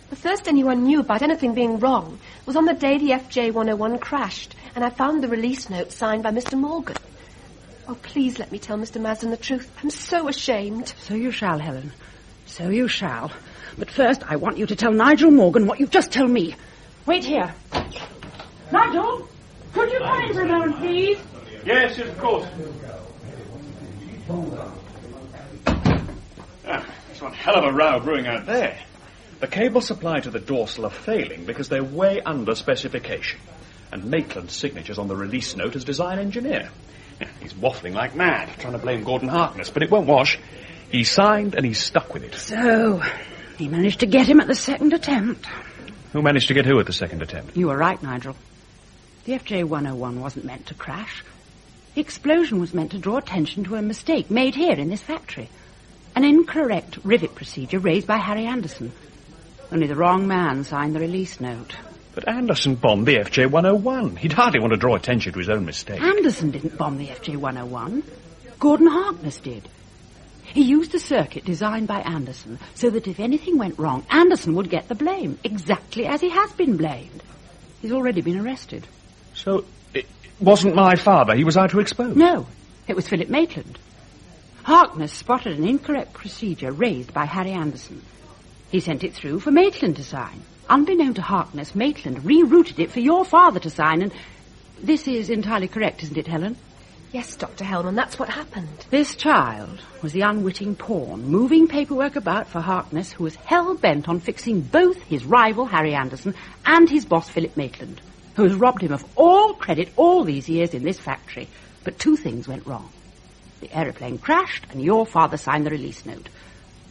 The first anyone knew about anything being wrong was on the day the FJ-101 crashed, and I found the release note signed by Mr. Morgan. Oh, please let me tell Mr. Maslin the truth. I'm so ashamed. So you shall, Helen. So you shall. But first, I want you to tell Nigel Morgan what you've just told me. Wait here. Nigel, could you come in for a moment, please? Yes, of course. There's one hell of a row brewing out there. The cables supplied to the dorsal are failing because they're way under specification. And Maitland's signature's on the release note as design engineer. He's waffling like mad, trying to blame Gordon Harkness, but it won't wash. He signed and he's stuck with it. So, he managed to get him at the second attempt. Who managed to get who at the second attempt? You were right, Nigel. The FJ-101 wasn't meant to crash. The explosion was meant to draw attention to a mistake made here in this factory. An incorrect rivet procedure raised by Harry Anderson. Only the wrong man signed the release note. But Anderson bombed the FJ-101. He'd hardly want to draw attention to his own mistake. Anderson didn't bomb the FJ-101. Gordon Harkness did. He used a circuit designed by Anderson so that if anything went wrong, Anderson would get the blame, exactly as he has been blamed. He's already been arrested. So, it wasn't my father he was out to expose? No, it was Philip Maitland. Harkness spotted an incorrect procedure raised by Harry Anderson. He sent it through for Maitland to sign. Unbeknown to Harkness, Maitland rerouted it for your father to sign, and this is entirely correct, isn't it, Helen? Yes, Dr. Hellman, that's what happened. This child was the unwitting pawn, moving paperwork about for Harkness, who was hell-bent on fixing both his rival, Harry Anderson, and his boss, Philip Maitland, who has robbed him of all credit all these years in this factory. But two things went wrong. The aeroplane crashed, and your father signed the release note.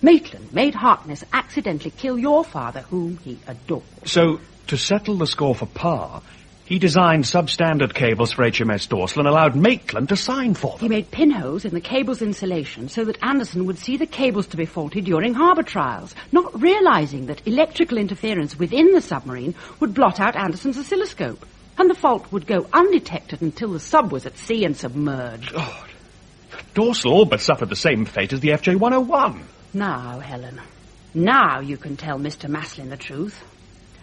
Maitland made Harkness accidentally kill your father, whom he adored. So, to settle the score for Pa, he designed substandard cables for HMS Dorsal and allowed Maitland to sign for them. He made pinholes in the cable's insulation so that Anderson would see the cables to be faulty during harbour trials, not realising that electrical interference within the submarine would blot out Anderson's oscilloscope, and the fault would go undetected until the sub was at sea and submerged. God. Dorsal all but suffered the same fate as the FJ-101. Now, Helen, now you can tell Mr. Maslin the truth.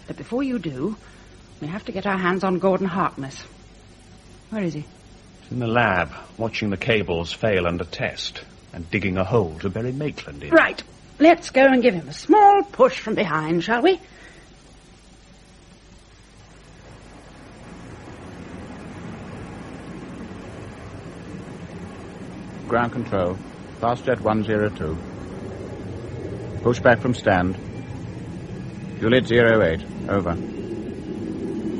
But before you do, we have to get our hands on Gordon Harkness. Where is he? He's in the lab, watching the cables fail under test and digging a hole to bury Maitland in. Right. Let's go and give him a small push from behind, shall we? Ground control. Fastjet 102. Push back from stand. Juliet 08. Over.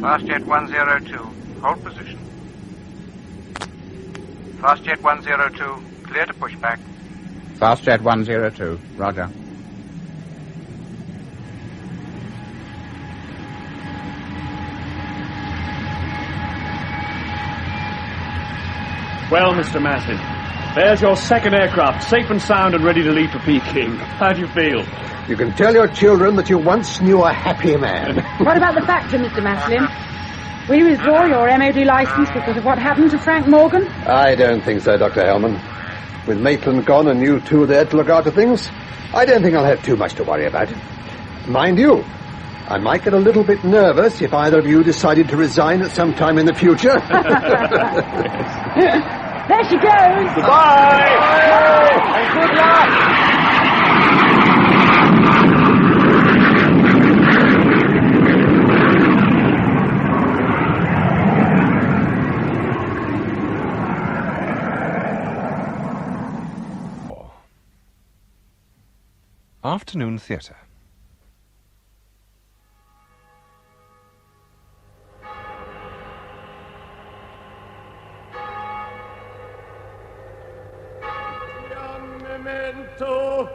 Fastjet 102. Hold position. Fastjet 102. Clear to push back. Fastjet 102. Roger. Well, Mr. Maslin, there's your second aircraft, safe and sound and ready to leave for Peking. How do you feel? You can tell your children that you once knew a happy man. What about the factor, Mr. Maslin? Will you withdraw your MOD license because of what happened to Frank Morgan? I don't think so, Dr. Hellman. With Maitland gone and you two there to look after things, I don't think I'll have too much to worry about. Mind you, I might get a little bit nervous if either of you decided to resign at some time in the future. There she goes. Goodbye. And good luck. Afternoon Theatre. Memento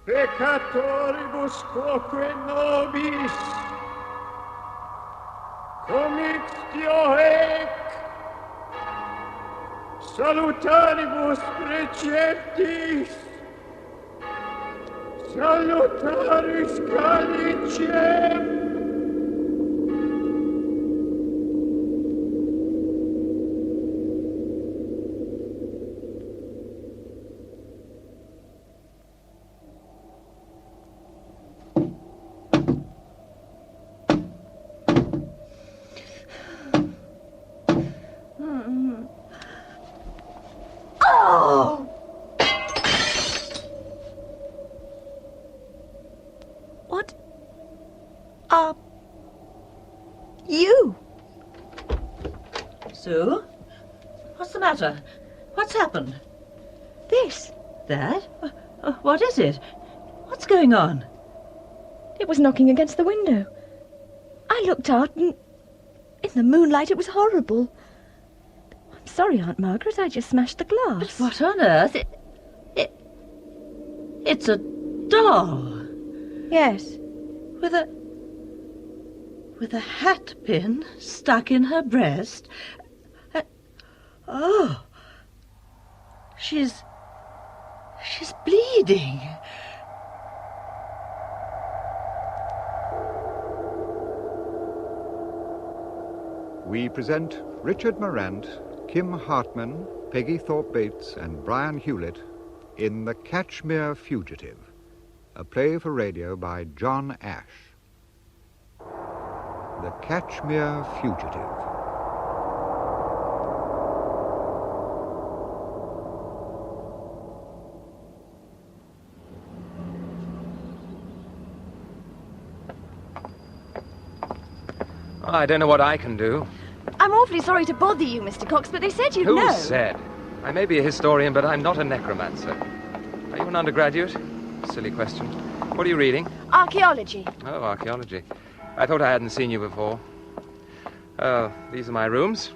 peccatoribus quoque nobis commixtio hec salutaribus preceptis salutaris calicem. Sue? What's the matter? What's happened? This. That? What is it? What's going on? It was knocking against the window. I looked out and in the moonlight it was horrible. I'm sorry, Aunt Margaret, I just smashed the glass. But what on earth? It's a doll. Yes. With a hat pin stuck in her breast. Oh. She's bleeding. We present Richard Morant, Kim Hartman, Peggy Thorpe-Bates and Brian Hewlett in The Kashmir Fugitive, a play for radio by John Ash. The Kashmir Fugitive. I don't know what I can do. I'm awfully sorry to bother you, Mr. Cox, but they said you'd know. Who said? I may be a historian, but I'm not a necromancer. Are you an undergraduate? Silly question. What are you reading? Archaeology. Oh, archaeology. I thought I hadn't seen you before. Oh, these are my rooms.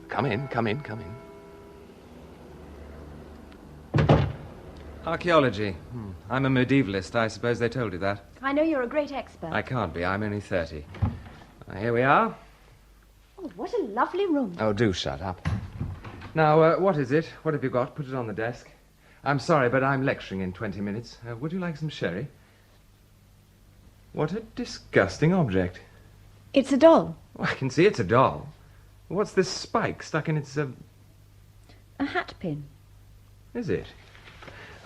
Come in. Archaeology. I'm a medievalist. I suppose they told you that. I know you're a great expert. I can't be. I'm only 30. Here we are. Oh, what a lovely room. Oh, do shut up. Now, what is it? What have you got? Put it on the desk. I'm sorry, but I'm lecturing in 20 minutes. Would you like some sherry? What a disgusting object. It's a doll. Oh, I can see it's a doll. What's this spike stuck in its... A hat pin. Is it?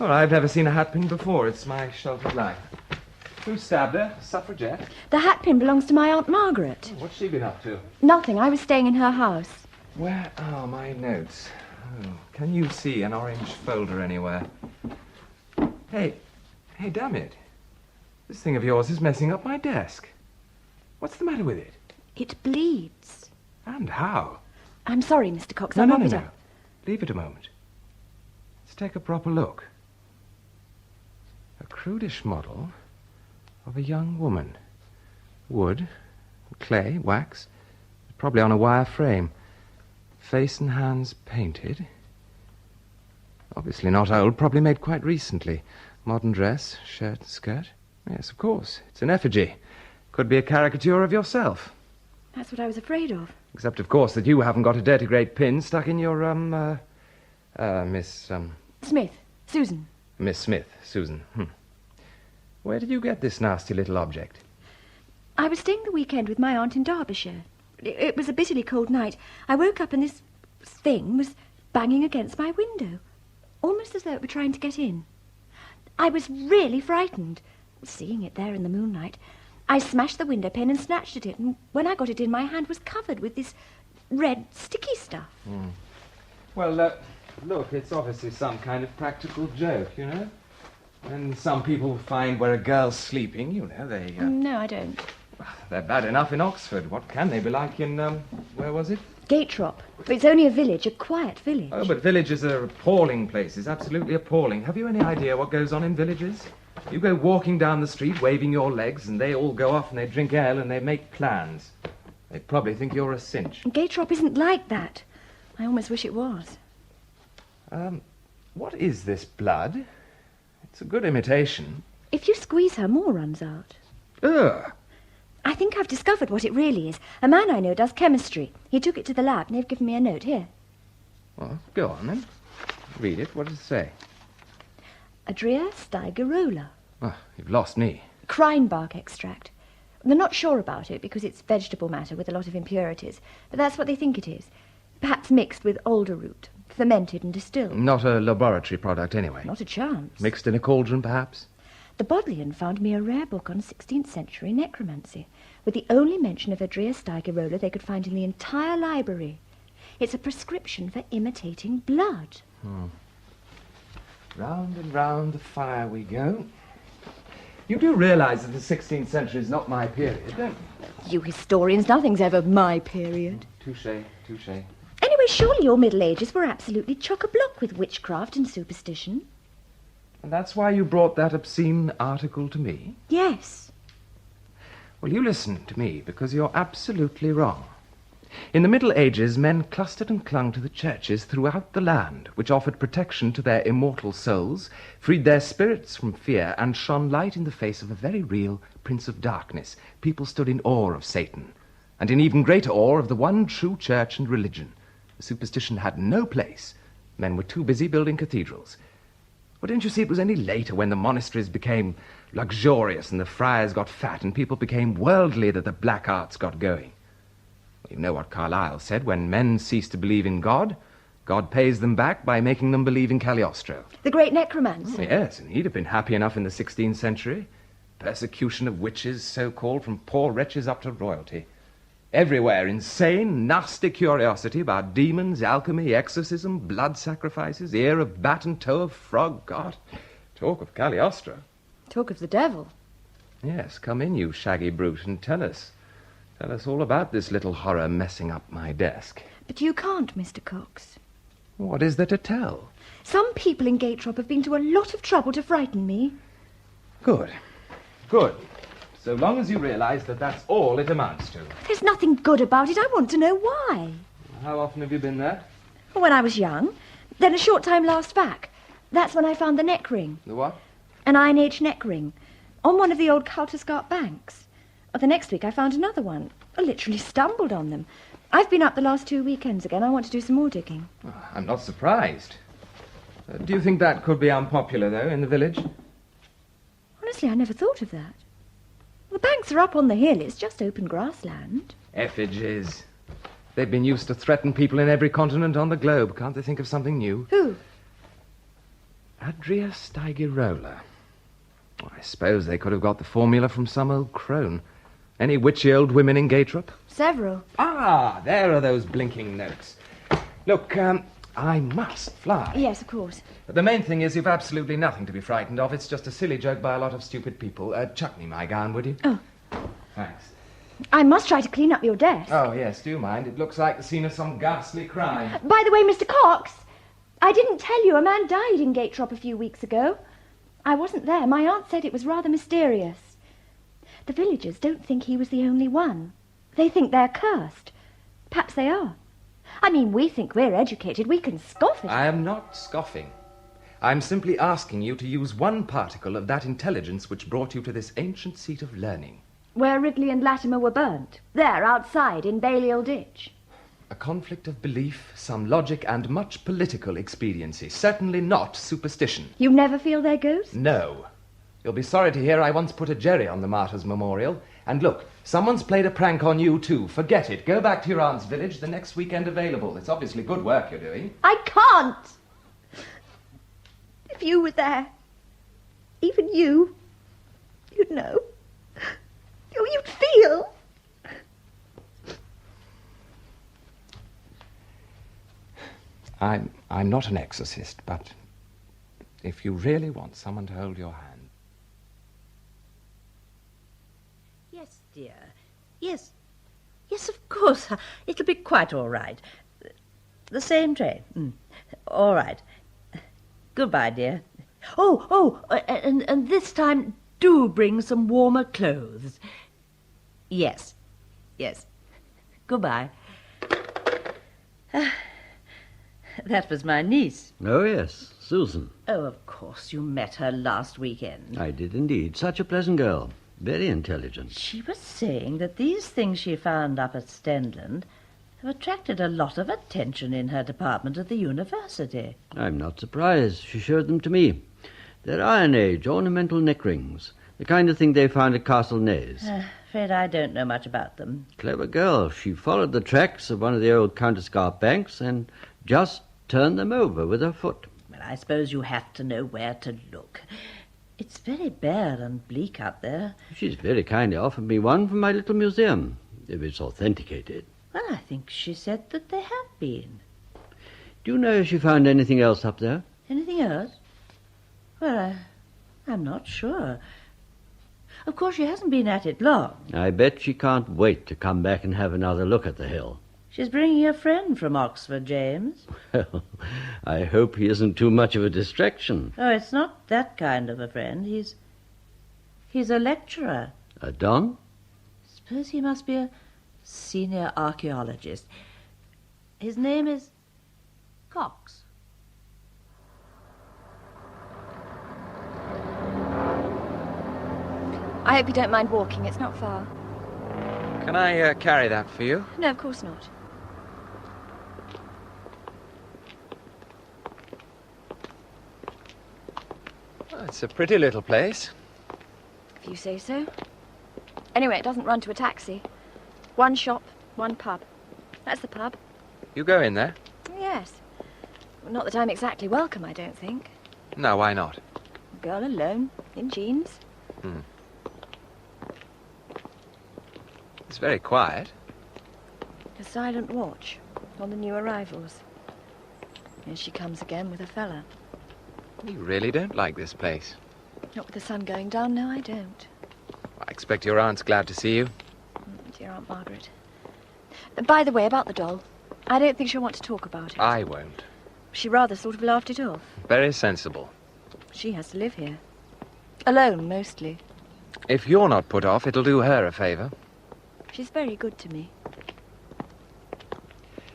Oh, I've never seen a hat pin before. It's my sheltered life. Who stabbed her? A suffragette? The hat pin belongs to my Aunt Margaret. Oh, what's she been up to? Nothing. I was staying in her house. Where are my notes? Oh, can you see an orange folder anywhere? Hey, damn it. This thing of yours is messing up my desk. What's the matter with it? It bleeds. And how? I'm sorry, Mr. Cox. No. I'll mop it up. Leave it a moment. Let's take a proper look. A crudish model of a young woman. Wood, clay, wax, probably on a wire frame. Face and hands painted. Obviously not old, probably made quite recently. Modern dress, shirt, skirt. Yes, of course. It's an effigy. Could be a caricature of yourself. That's what I was afraid of. Except, of course, that you haven't got a dirty great pin stuck in your, Smith. Susan. Miss Smith, Susan. Where did you get this nasty little object? I was staying the weekend with my aunt in Derbyshire. It was a bitterly cold night. I woke up and this thing was banging against my window, almost as though it were trying to get in. I was really frightened, seeing it there in the moonlight. I smashed the window pane and snatched at it, and when I got it in, my hand was covered with this red, sticky stuff. Well, look, it's obviously some kind of practical joke, you know? And some people find where a girl's sleeping, you know, they... No, I don't. They're bad enough in Oxford. What can they be like in, where was it? Gatrop. It's only a village, a quiet village. Oh, but villages are appalling places, absolutely appalling. Have you any idea what goes on in villages? You go walking down the street, waving your legs, and they all go off and they drink ale and they make plans. They probably think you're a cinch. Gatrop isn't like that. I almost wish it was. What is this blood? It's a good imitation. If you squeeze her, more runs out. Ugh. I think I've discovered what it really is. A man I know does chemistry. He took it to the lab and they've given me a note here. Well, go on then. Read it. What does it say? Adria stigerola. Oh, you've lost me. Crine bark extract. They're not sure about it because it's vegetable matter with a lot of impurities, but that's what they think it is. Perhaps mixed with alder root, fermented and distilled. Not a laboratory product anyway. Not a chance. Mixed in a cauldron, perhaps? The Bodleian found me a rare book on 16th century necromancy, with the only mention of Adria stigerola they could find in the entire library. It's a prescription for imitating blood. Round and round the fire we go. You do realise that the 16th century is not my period, don't you? You historians, nothing's ever my period. Touché, touché. Anyway, surely your Middle Ages were absolutely chock-a-block with witchcraft and superstition. And that's why you brought that obscene article to me? Yes. Well, you listen to me, because you're absolutely wrong. In the Middle Ages, men clustered and clung to the churches throughout the land, which offered protection to their immortal souls, freed their spirits from fear, and shone light in the face of a very real Prince of Darkness. People stood in awe of Satan, and in even greater awe of the one true church and religion. The superstition had no place. Men were too busy building cathedrals. Well, didn't you see it was only later, when the monasteries became luxurious and the friars got fat and people became worldly, that the black arts got going? You know what Carlyle said: when men cease to believe in God, God pays them back by making them believe in Cagliostro. The great necromancer. Yes, and he'd have been happy enough in the 16th century. Persecution of witches, so-called, from poor wretches up to royalty. Everywhere, insane, nasty curiosity about demons, alchemy, exorcism, blood sacrifices, ear of bat and toe of frog. God, talk of Cagliostro. Talk of the devil. Yes, come in, you shaggy brute, and tell us. Tell us all about this little horror messing up my desk. But you can't, Mr. Cox. What is there to tell? Some people in Gatrop have been to a lot of trouble to frighten me. Good. Good. So long as you realise that that's all it amounts to. There's nothing good about it. I want to know why. How often have you been there? When I was young. Then a short time last back. That's when I found the neck ring. The what? An Iron Age neck ring. On one of the old Culterscott banks. The next week I found another one. I literally stumbled on them. I've been up the last 2 weekends again. I want to do some more digging. I'm not surprised. Do you think that could be unpopular, though, in the village? Honestly, I never thought of that. The banks are up on the hill. It's just open grassland. Effigies. They've been used to threaten people in every continent on the globe. Can't they think of something new? Who? Adria stigerola. Well, I suppose they could have got the formula from some old crone. Any witchy old women in Gatrop? Several. Ah, there are those blinking notes. Look, I must fly. Yes, of course. But the main thing is you've absolutely nothing to be frightened of. It's just a silly joke by a lot of stupid people. Chuck me my gown, would you? Oh. Thanks. I must try to clean up your desk. Oh, yes, do mind. It looks like the scene of some ghastly crime. By the way, Mr. Cox, I didn't tell you a man died in Gatrop a few weeks ago. I wasn't there. My aunt said it was rather mysterious. The villagers don't think he was the only one. They think they're cursed. Perhaps they are. I mean, we think we're educated. We can scoff at it. I am not scoffing. I'm simply asking you to use one particle of that intelligence which brought you to this ancient seat of learning. Where Ridley and Latimer were burnt. There, outside, in Balliol Ditch. A conflict of belief, some logic, and much political expediency. Certainly not superstition. You never feel their ghosts? No. You'll be sorry to hear I once put a jerry on the Martyrs' Memorial. And look, someone's played a prank on you, too. Forget it. Go back to your aunt's village the next weekend available. It's obviously good work you're doing. I can't! If you were there, even you'd know. You'd feel. I'm not an exorcist, but if you really want someone to hold your hand... Yes, dear. Yes. Yes, of course. It'll be quite all right. The same train. All right. Goodbye, dear. And this time do bring some warmer clothes. Yes. Goodbye. That was my niece. Oh, yes, Susan. Oh, of course, you met her last weekend. I did indeed. Such a pleasant girl. Very intelligent. She was saying that these things she found up at Stendland have attracted a lot of attention in her department at the university. I'm not surprised. She showed them to me. They're Iron Age ornamental neck rings. The kind of thing they found at Castle Naze. Afraid I don't know much about them. Clever girl. She followed the tracks of one of the old counterscarp banks and just turned them over with her foot. Well, I suppose you have to know where to look. It's very bare and bleak out there. She's very kindly offered me one for my little museum, if it's authenticated. Well, I think she said that they have been. Do you know if she found anything else up there? Anything else? Well, I'm not sure. Of course, she hasn't been at it long. I bet she can't wait to come back and have another look at the hill. She's bringing a friend from Oxford, James. Well, I hope he isn't too much of a distraction. Oh, it's not that kind of a friend. He's a lecturer. A don? Suppose he must be a senior archaeologist. His name is Cox. I hope you don't mind walking. It's not far. Can I carry that for you? No, of course not. Oh, it's a pretty little place. If you say so. Anyway, it doesn't run to a taxi. One shop, one pub. That's the pub. You go in there? Yes. Well, not that I'm exactly welcome, I don't think. No, why not? A girl alone, in jeans. It's very quiet. A silent watch on the new arrivals. Here she comes again with a fella. You really don't like this place. Not with the sun going down, no, I don't. I expect your aunt's glad to see you. Dear Aunt Margaret. By the way, about the doll, I don't think she'll want to talk about it. I won't. She rather sort of laughed it off. Very sensible. She has to live here. Alone, mostly. If you're not put off, it'll do her a favour. She's very good to me.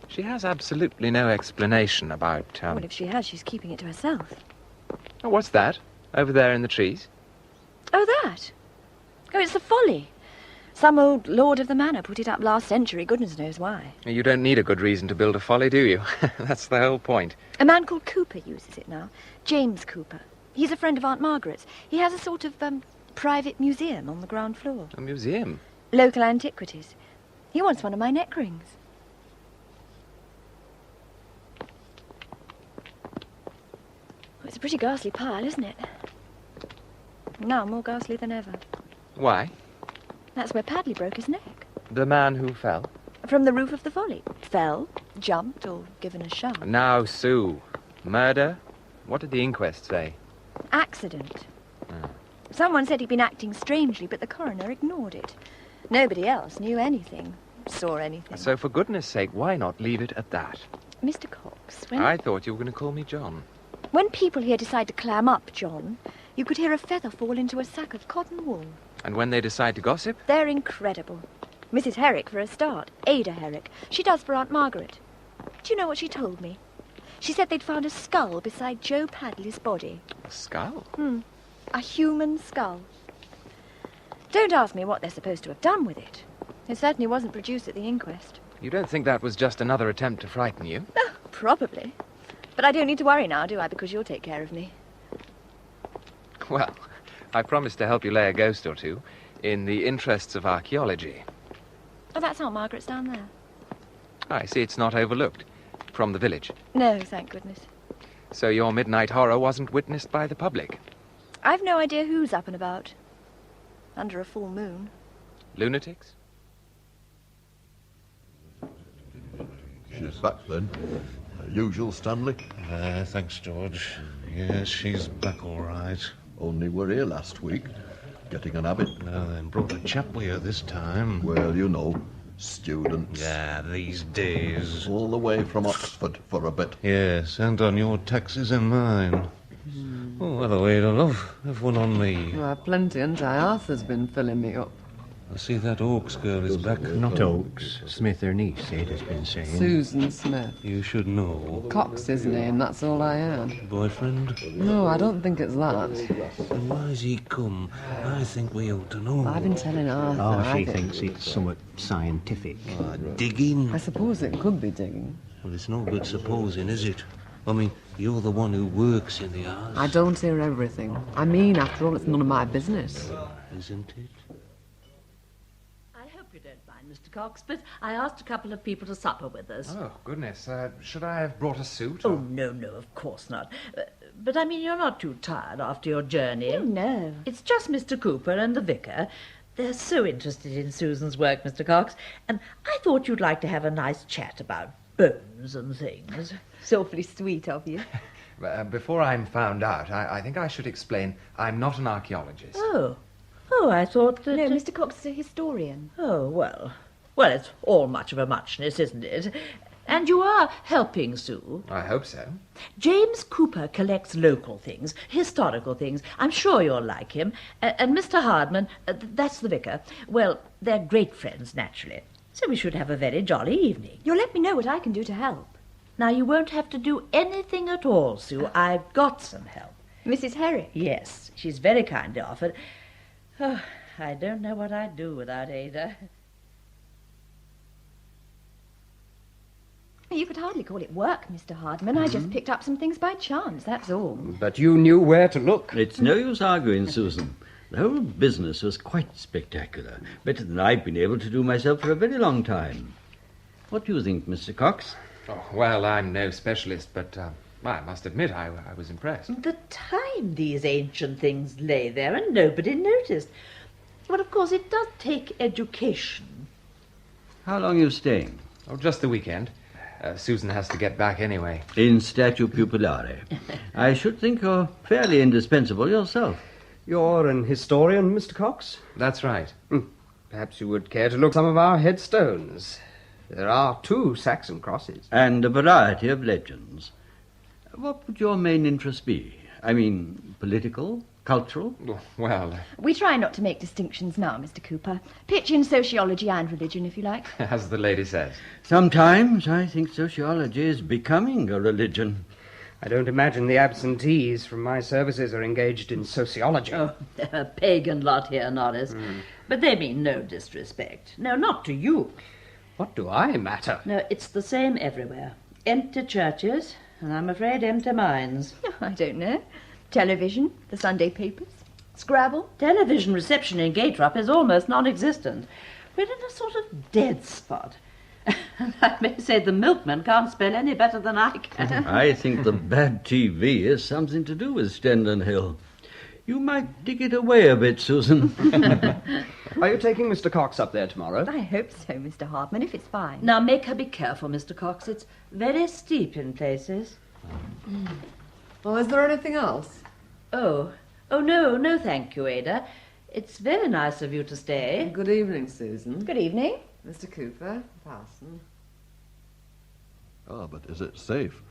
She has absolutely no explanation about, Well, if she has, she's keeping it to herself. Oh, what's that? Over there in the trees? Oh, that? Oh, it's the Folly. Some old lord of the manor put it up last century, goodness knows why. You don't need a good reason to build a folly, do you? That's the whole point. A man called Cooper uses it now. James Cooper. He's a friend of Aunt Margaret's. He has a sort of, private museum on the ground floor. A museum? Local antiquities. He wants one of my neck rings. It's a pretty ghastly pile, isn't it? Now more ghastly than ever. Why? That's where Padley broke his neck. The man who fell? From the roof of the Folly. Fell, jumped, or given a shove. Now, Sue. Murder? What did the inquest say? Accident. Someone said he'd been acting strangely, but the coroner ignored it. Nobody else knew anything, saw anything. So for goodness sake, why not leave it at that? Mr. Cox, I thought you were going to call me John. When people here decide to clam up, John, you could hear a feather fall into a sack of cotton wool. And when they decide to gossip? They're incredible. Mrs. Herrick, for a start. Ada Herrick. She does for Aunt Margaret. Do you know what she told me? She said they'd found a skull beside Joe Padley's body. A skull? A human skull. Don't ask me what they're supposed to have done with it. It certainly wasn't produced at the inquest. You don't think that was just another attempt to frighten you? Oh, probably. But I don't need to worry now, do I? Because you'll take care of me. Well, I promised to help you lay a ghost or two in the interests of archaeology. Oh, that's Aunt Margaret's down there. I see it's not overlooked from the village. No, thank goodness. So your midnight horror wasn't witnessed by the public? I've no idea who's up and about. Under a full moon. Lunatics? She's back then. Usual, Stanley. Thanks, George. Yes, she's back all right. Only were here last week. Getting an habit. Well, then brought a chap with her this time. Well, you know, students. Yeah, these days. All the way from Oxford for a bit. Yes, and on your taxes and mine. Oh, what a way to love. Have one on me. Well, plenty, and Arthur's been filling me up. I see that Oakes girl is back. Not Oakes. Smith, her niece, Ed has been saying. Susan Smith. You should know. Cox his name, that's all I had. Boyfriend? No, I don't think it's that. Then why's he come? I think we ought to know. I've been telling Arthur. Oh, she thinks it's somewhat scientific. Digging? I suppose it could be digging. Well, it's no good supposing, is it? I mean, you're the one who works in the house. I don't hear everything. I mean, after all, it's none of my business. Isn't it? I hope you don't mind, Mr. Cox, but I asked a couple of people to supper with us. Oh, goodness. Should I have brought a suit? Oh, no, of course not. But, I mean, you're not too tired after your journey. Oh, no. It's just Mr. Cooper and the vicar. They're so interested in Susan's work, Mr. Cox, and I thought you'd like to have a nice chat about bones and things. It's awfully sweet of you. Before I'm found out, I think I should explain I'm not an archaeologist. Oh, I thought that... No, Mr. Cox is a historian. Oh, well, it's all much of a muchness, isn't it? And you are helping Sue. I hope so. James Cooper collects local things, historical things. I'm sure you'll like him. And Mr. Hardman, that's the vicar. Well, they're great friends, naturally. So we should have a very jolly evening. You'll let me know what I can do to help. Now, you won't have to do anything at all, Sue. I've got some help. Mrs. Herrick? Yes, she's very kindly offered. Oh, I don't know what I'd do without Ada. You could hardly call it work, Mr. Hardman. I just picked up some things by chance, that's all. But you knew where to look. It's no use arguing, Susan. The whole business was quite spectacular. Better than I've been able to do myself for a very long time. What do you think, Mr. Cox? Oh, well, I'm no specialist, but I must admit I was impressed. The time these ancient things lay there and nobody noticed. Well, of course, it does take education. How long are you staying? Oh, just the weekend. Susan has to get back anyway. In statu pupillare. I should think you're fairly indispensable yourself. You're an historian, Mr. Cox? That's right. Perhaps you would care to look at some of our headstones. There are 2 Saxon crosses. And a variety of legends. What would your main interest be? I mean, political, cultural? Well... We try not to make distinctions now, Mr. Cooper. Pitch in sociology and religion, if you like. As the lady says. Sometimes I think sociology is becoming a religion. I don't imagine the absentees from my services are engaged in sociology. Oh, they're a pagan lot here, Norris. But they mean no disrespect. No, not to you. What do I matter? No, it's the same everywhere. Empty churches, and I'm afraid empty minds. I don't know. Television, the Sunday papers, Scrabble. Television reception in Gateway is almost non-existent. We're in a sort of dead spot. And I may say the milkman can't spell any better than I can. I think the bad TV has something to do with Stendon Hill. You might dig it away a bit, Susan. Are you taking Mr. Cox up there tomorrow? I hope so, Mr. Hardman, if it's fine. Now, make her be careful, Mr. Cox. It's very steep in places. Well, is there anything else? Oh, no, thank you, Ada. It's very nice of you to stay. Good evening, Susan. Good evening. Mr. Cooper, Parson. Ah, but is it safe?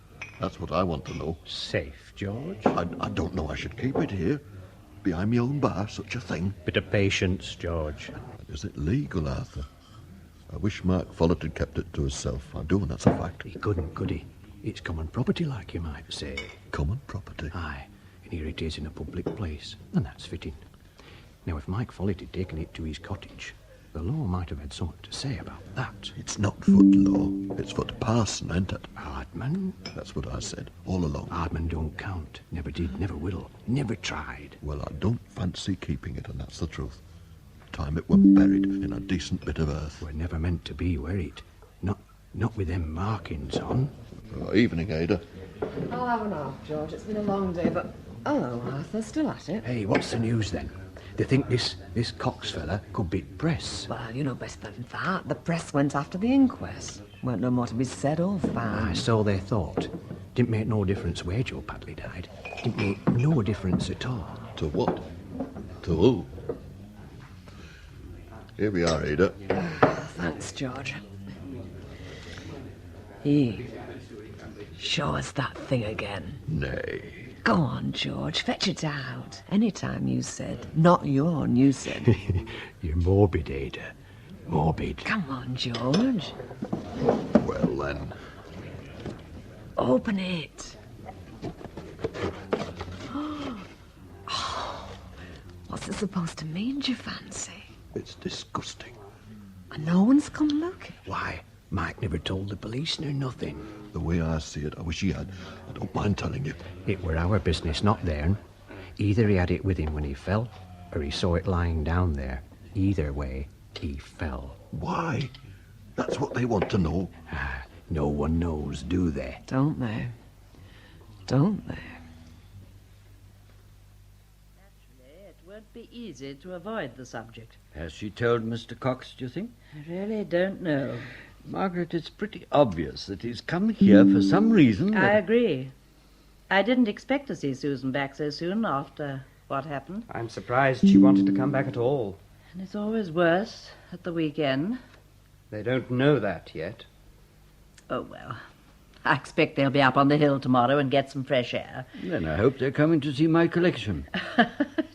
That's what I want to know. Safe, George? I don't know I should keep it here. Behind my own bar, such a thing. Bit of patience, George. Is it legal, Arthur? I wish Mark Follett had kept it to himself. I do, and that's a fact. He couldn't, could he? It's common property, like you might say. Common property? Aye, and here it is in a public place, and that's fitting. Now, if Mike Follett had taken it to his cottage, The law might have had something to say about that. It's not foot law. It's foot parson, ain't it? Hardman? That's what I said all along. Hardman don't count. Never did, never will. Never tried. Well, I don't fancy keeping it, and that's the truth. Time it were buried in a decent bit of earth. We're never meant to be worried. Not with them markings on. Evening, Ada. I'll have an half, George. It's been a long day, but... Oh, Arthur's still at it. Hey, what's the news then? They think this Cox fella could beat press. Well, you know best than that. The press went after the inquest. Weren't no more to be said or found. So they thought. Didn't make no difference where Joe Padley died. Didn't make no difference at all. To what? To who? Here we are, Ada. Thanks, George. He... Show us that thing again. Nay. Go on, George. Fetch it out. Any time you said. Not yawn, you said. You're morbid, Ada. Morbid. Come on, George. Well, then. Open it. What's it supposed to mean, do you fancy? It's disgusting. And no one's come looking? Why, Mike never told the police nor nothing. The way I see it, I wish he had. I don't mind telling you. It were our business, not theirs. Either he had it with him when he fell, or he saw it lying down there. Either way, he fell. Why? That's what they want to know. No one knows, do they? Don't they? Don't they? Naturally, it won't be easy to avoid the subject. Has she told Mr. Cox, do you think? I really don't know. Margaret, it's pretty obvious that he's come here for some reason. I agree. I didn't expect to see Susan back so soon after what happened. I'm surprised she wanted to come back at all. And it's always worse at the weekend. They don't know that yet. Oh, well. I expect they'll be up on the hill tomorrow and get some fresh air. Then I hope they're coming to see my collection.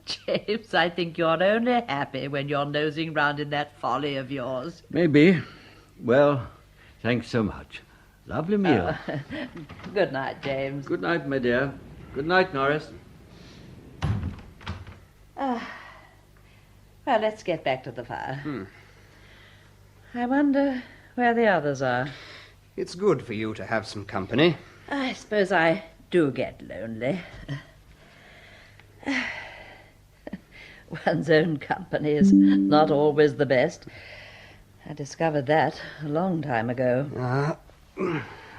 James, I think you're only happy when you're nosing round in that folly of yours. Maybe. Well, thanks so much. Lovely meal. Good night, James. Good night, my dear. Good night, Norris. Well, let's get back to the fire. I wonder where the others are. It's good for you to have some company. I suppose I do get lonely. One's own company is not always the best. I discovered that a long time ago.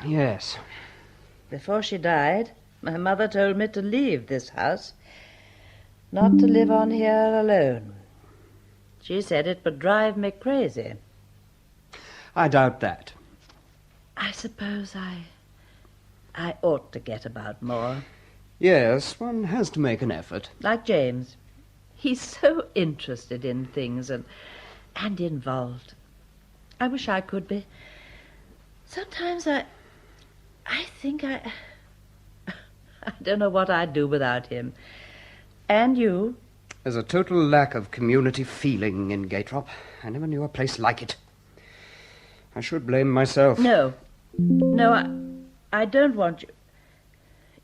Yes. Before she died, my mother told me to leave this house, not to live on here alone. She said it would drive me crazy. I doubt that. I suppose I ought to get about more. Yes, one has to make an effort. Like James. He's so interested in things and involved. I wish I could be. Sometimes I think I don't know what I'd do without him. And you. There's a total lack of community feeling in Gatrop. I never knew a place like it. I should blame myself. No, I don't want you.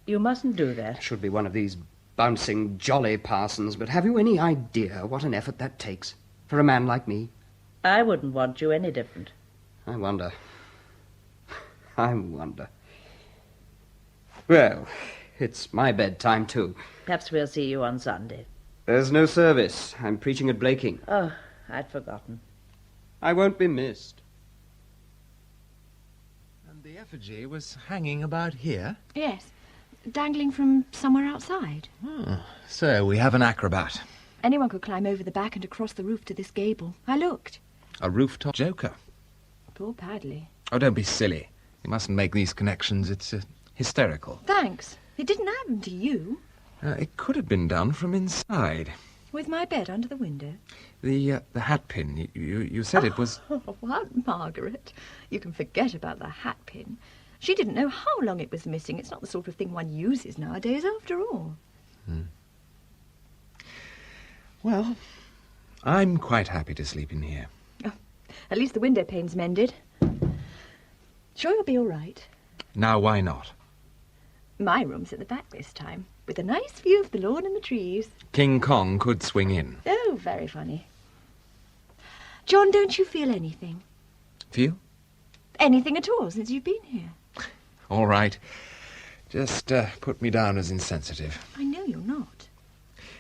You mustn't do that. I should be one of these bouncing, jolly parsons, but have you any idea what an effort that takes for a man like me? I wouldn't want you any different. I wonder. Well, it's my bedtime, too. Perhaps we'll see you on Sunday. There's no service. I'm preaching at Blaking. Oh, I'd forgotten. I won't be missed. And the effigy was hanging about here? Yes, dangling from somewhere outside. So we have an acrobat. Anyone could climb over the back and across the roof to this gable. I looked. A rooftop joker. Poor Padley. Oh, don't be silly. You mustn't make these connections. It's hysterical. Thanks. It didn't happen to you. It could have been done from inside. With my bed under the window. The hat pin. You said it was... Oh, what, Margaret? You can forget about the hat pin. She didn't know how long it was missing. It's not the sort of thing one uses nowadays, after all. Well, I'm quite happy to sleep in here. Oh, at least the window pane's mended. Sure you'll be all right? Now, why not? My room's at the back this time, with a nice view of the lawn and the trees. King Kong could swing in. Oh, very funny. John, don't you feel anything? Feel? Anything at all since you've been here? All right. Just put me down as insensitive. I know you're not.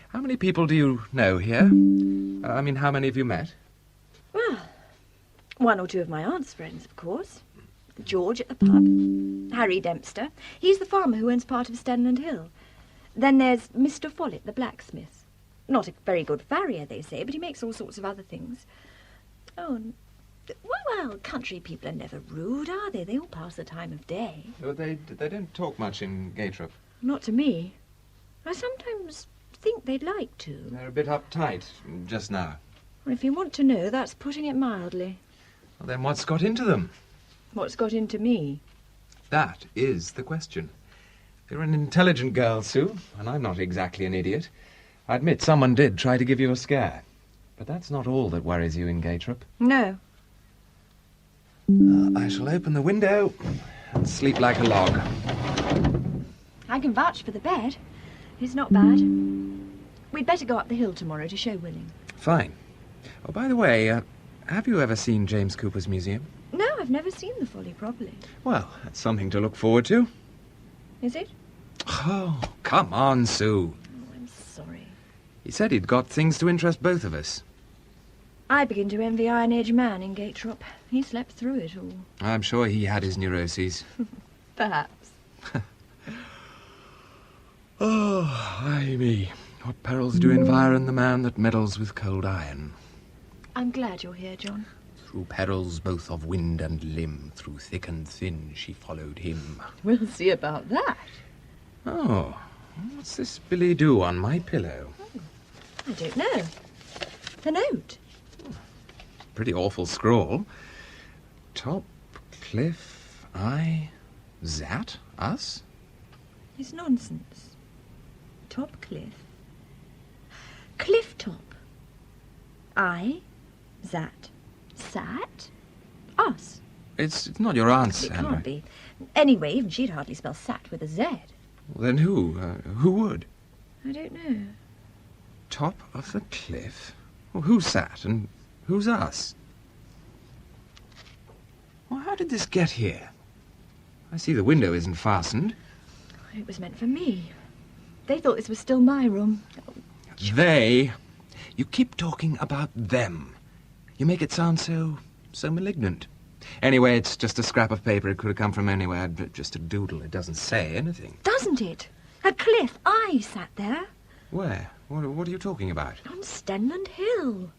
How many people do you know here? I mean, how many have you met? Well, one or two of my aunt's friends, of course. George at the pub. Harry Dempster. He's the farmer who owns part of Stenland Hill. Then there's Mr. Follett, the blacksmith. Not a very good farrier, they say, but he makes all sorts of other things. Oh, well, country people are never rude, are they? They all pass the time of day. Oh, they don't talk much in Gaytrup. Not to me. I sometimes think they'd like to. They're a bit uptight just now. Well, if you want to know, that's putting it mildly. Well, then what's got into them? What's got into me? That is the question. You're an intelligent girl, Sue, and I'm not exactly an idiot. I admit someone did try to give you a scare. But that's not all that worries you in Gaytrup. No. I shall open the window and sleep like a log. I can vouch for the bed. It's not bad. We'd better go up the hill tomorrow to show Willing. Fine. Oh, by the way, have you ever seen James Cooper's museum? No, I've never seen the Folly properly. Well, that's something to look forward to. Is it? Oh, come on, Sue. Oh, I'm sorry. He said he'd got things to interest both of us. I begin to envy Iron Age man in Gaytrup. He slept through it all. I'm sure he had his neuroses. Perhaps. Oh, ay me. What perils do environ the man that meddles with cold iron? I'm glad you're here, John. Through perils both of wind and limb, through thick and thin, she followed him. We'll see about that. Oh, what's this Billy do on my pillow? Oh, I don't know. A note. Pretty awful scrawl. Top, cliff, I, that, us? It's nonsense. Top cliff. Cliff top. I, that, sat, us. It's not your aunt's, It Henry. can't be. Anyway, even she'd hardly spell sat with a Z. Well, then who? Who would? I don't know. Top of the cliff? Well, who sat and who's us? Well, how did this get here? I see the window isn't fastened. It was meant for me. They thought this was still my room. They? You keep talking about them. You make it sound so malignant. Anyway, it's just a scrap of paper. It could have come from anywhere. Just a doodle. It doesn't say anything. Doesn't it? At Cliff, I sat there. Where? What are you talking about? On Stenland Hill.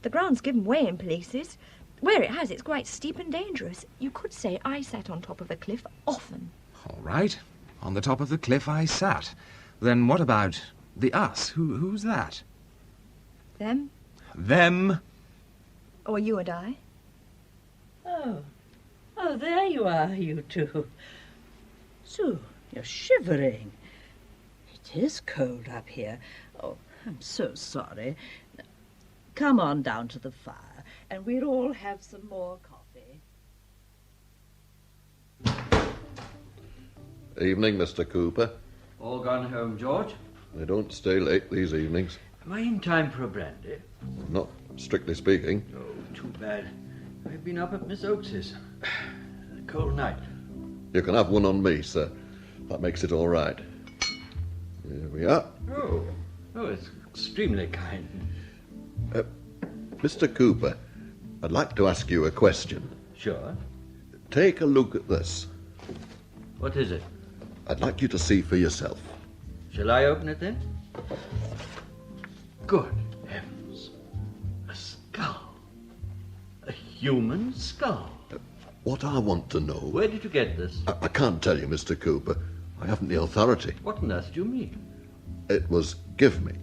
The ground's given way in places. Where it has, it's quite steep and dangerous. You could say I sat on top of the cliff often. All right. On the top of the cliff I sat. Then what about the us? Who's that? Them? Them? Or you and I? Oh, there you are, you two. Sue, you're shivering. It is cold up here. Oh, I'm so sorry. Come on down to the fire, and we'll all have some more coffee. Evening, Mr. Cooper. All gone home, George? I don't stay late these evenings. Am I in time for a brandy? Not strictly speaking. Oh, too bad. I've been up at Miss Oakes's. A cold night. You can have one on me, sir. That makes it all right. Here we are. Oh, it's extremely kind. Mr. Cooper, I'd like to ask you a question. Sure. Take a look at this. What is it? I'd like you to see for yourself. Shall I open it then? Good heavens. A skull. A human skull. What I want to know... Where did you get this? I can't tell you, Mr. Cooper. I haven't the authority. What on earth do you mean? It was give me.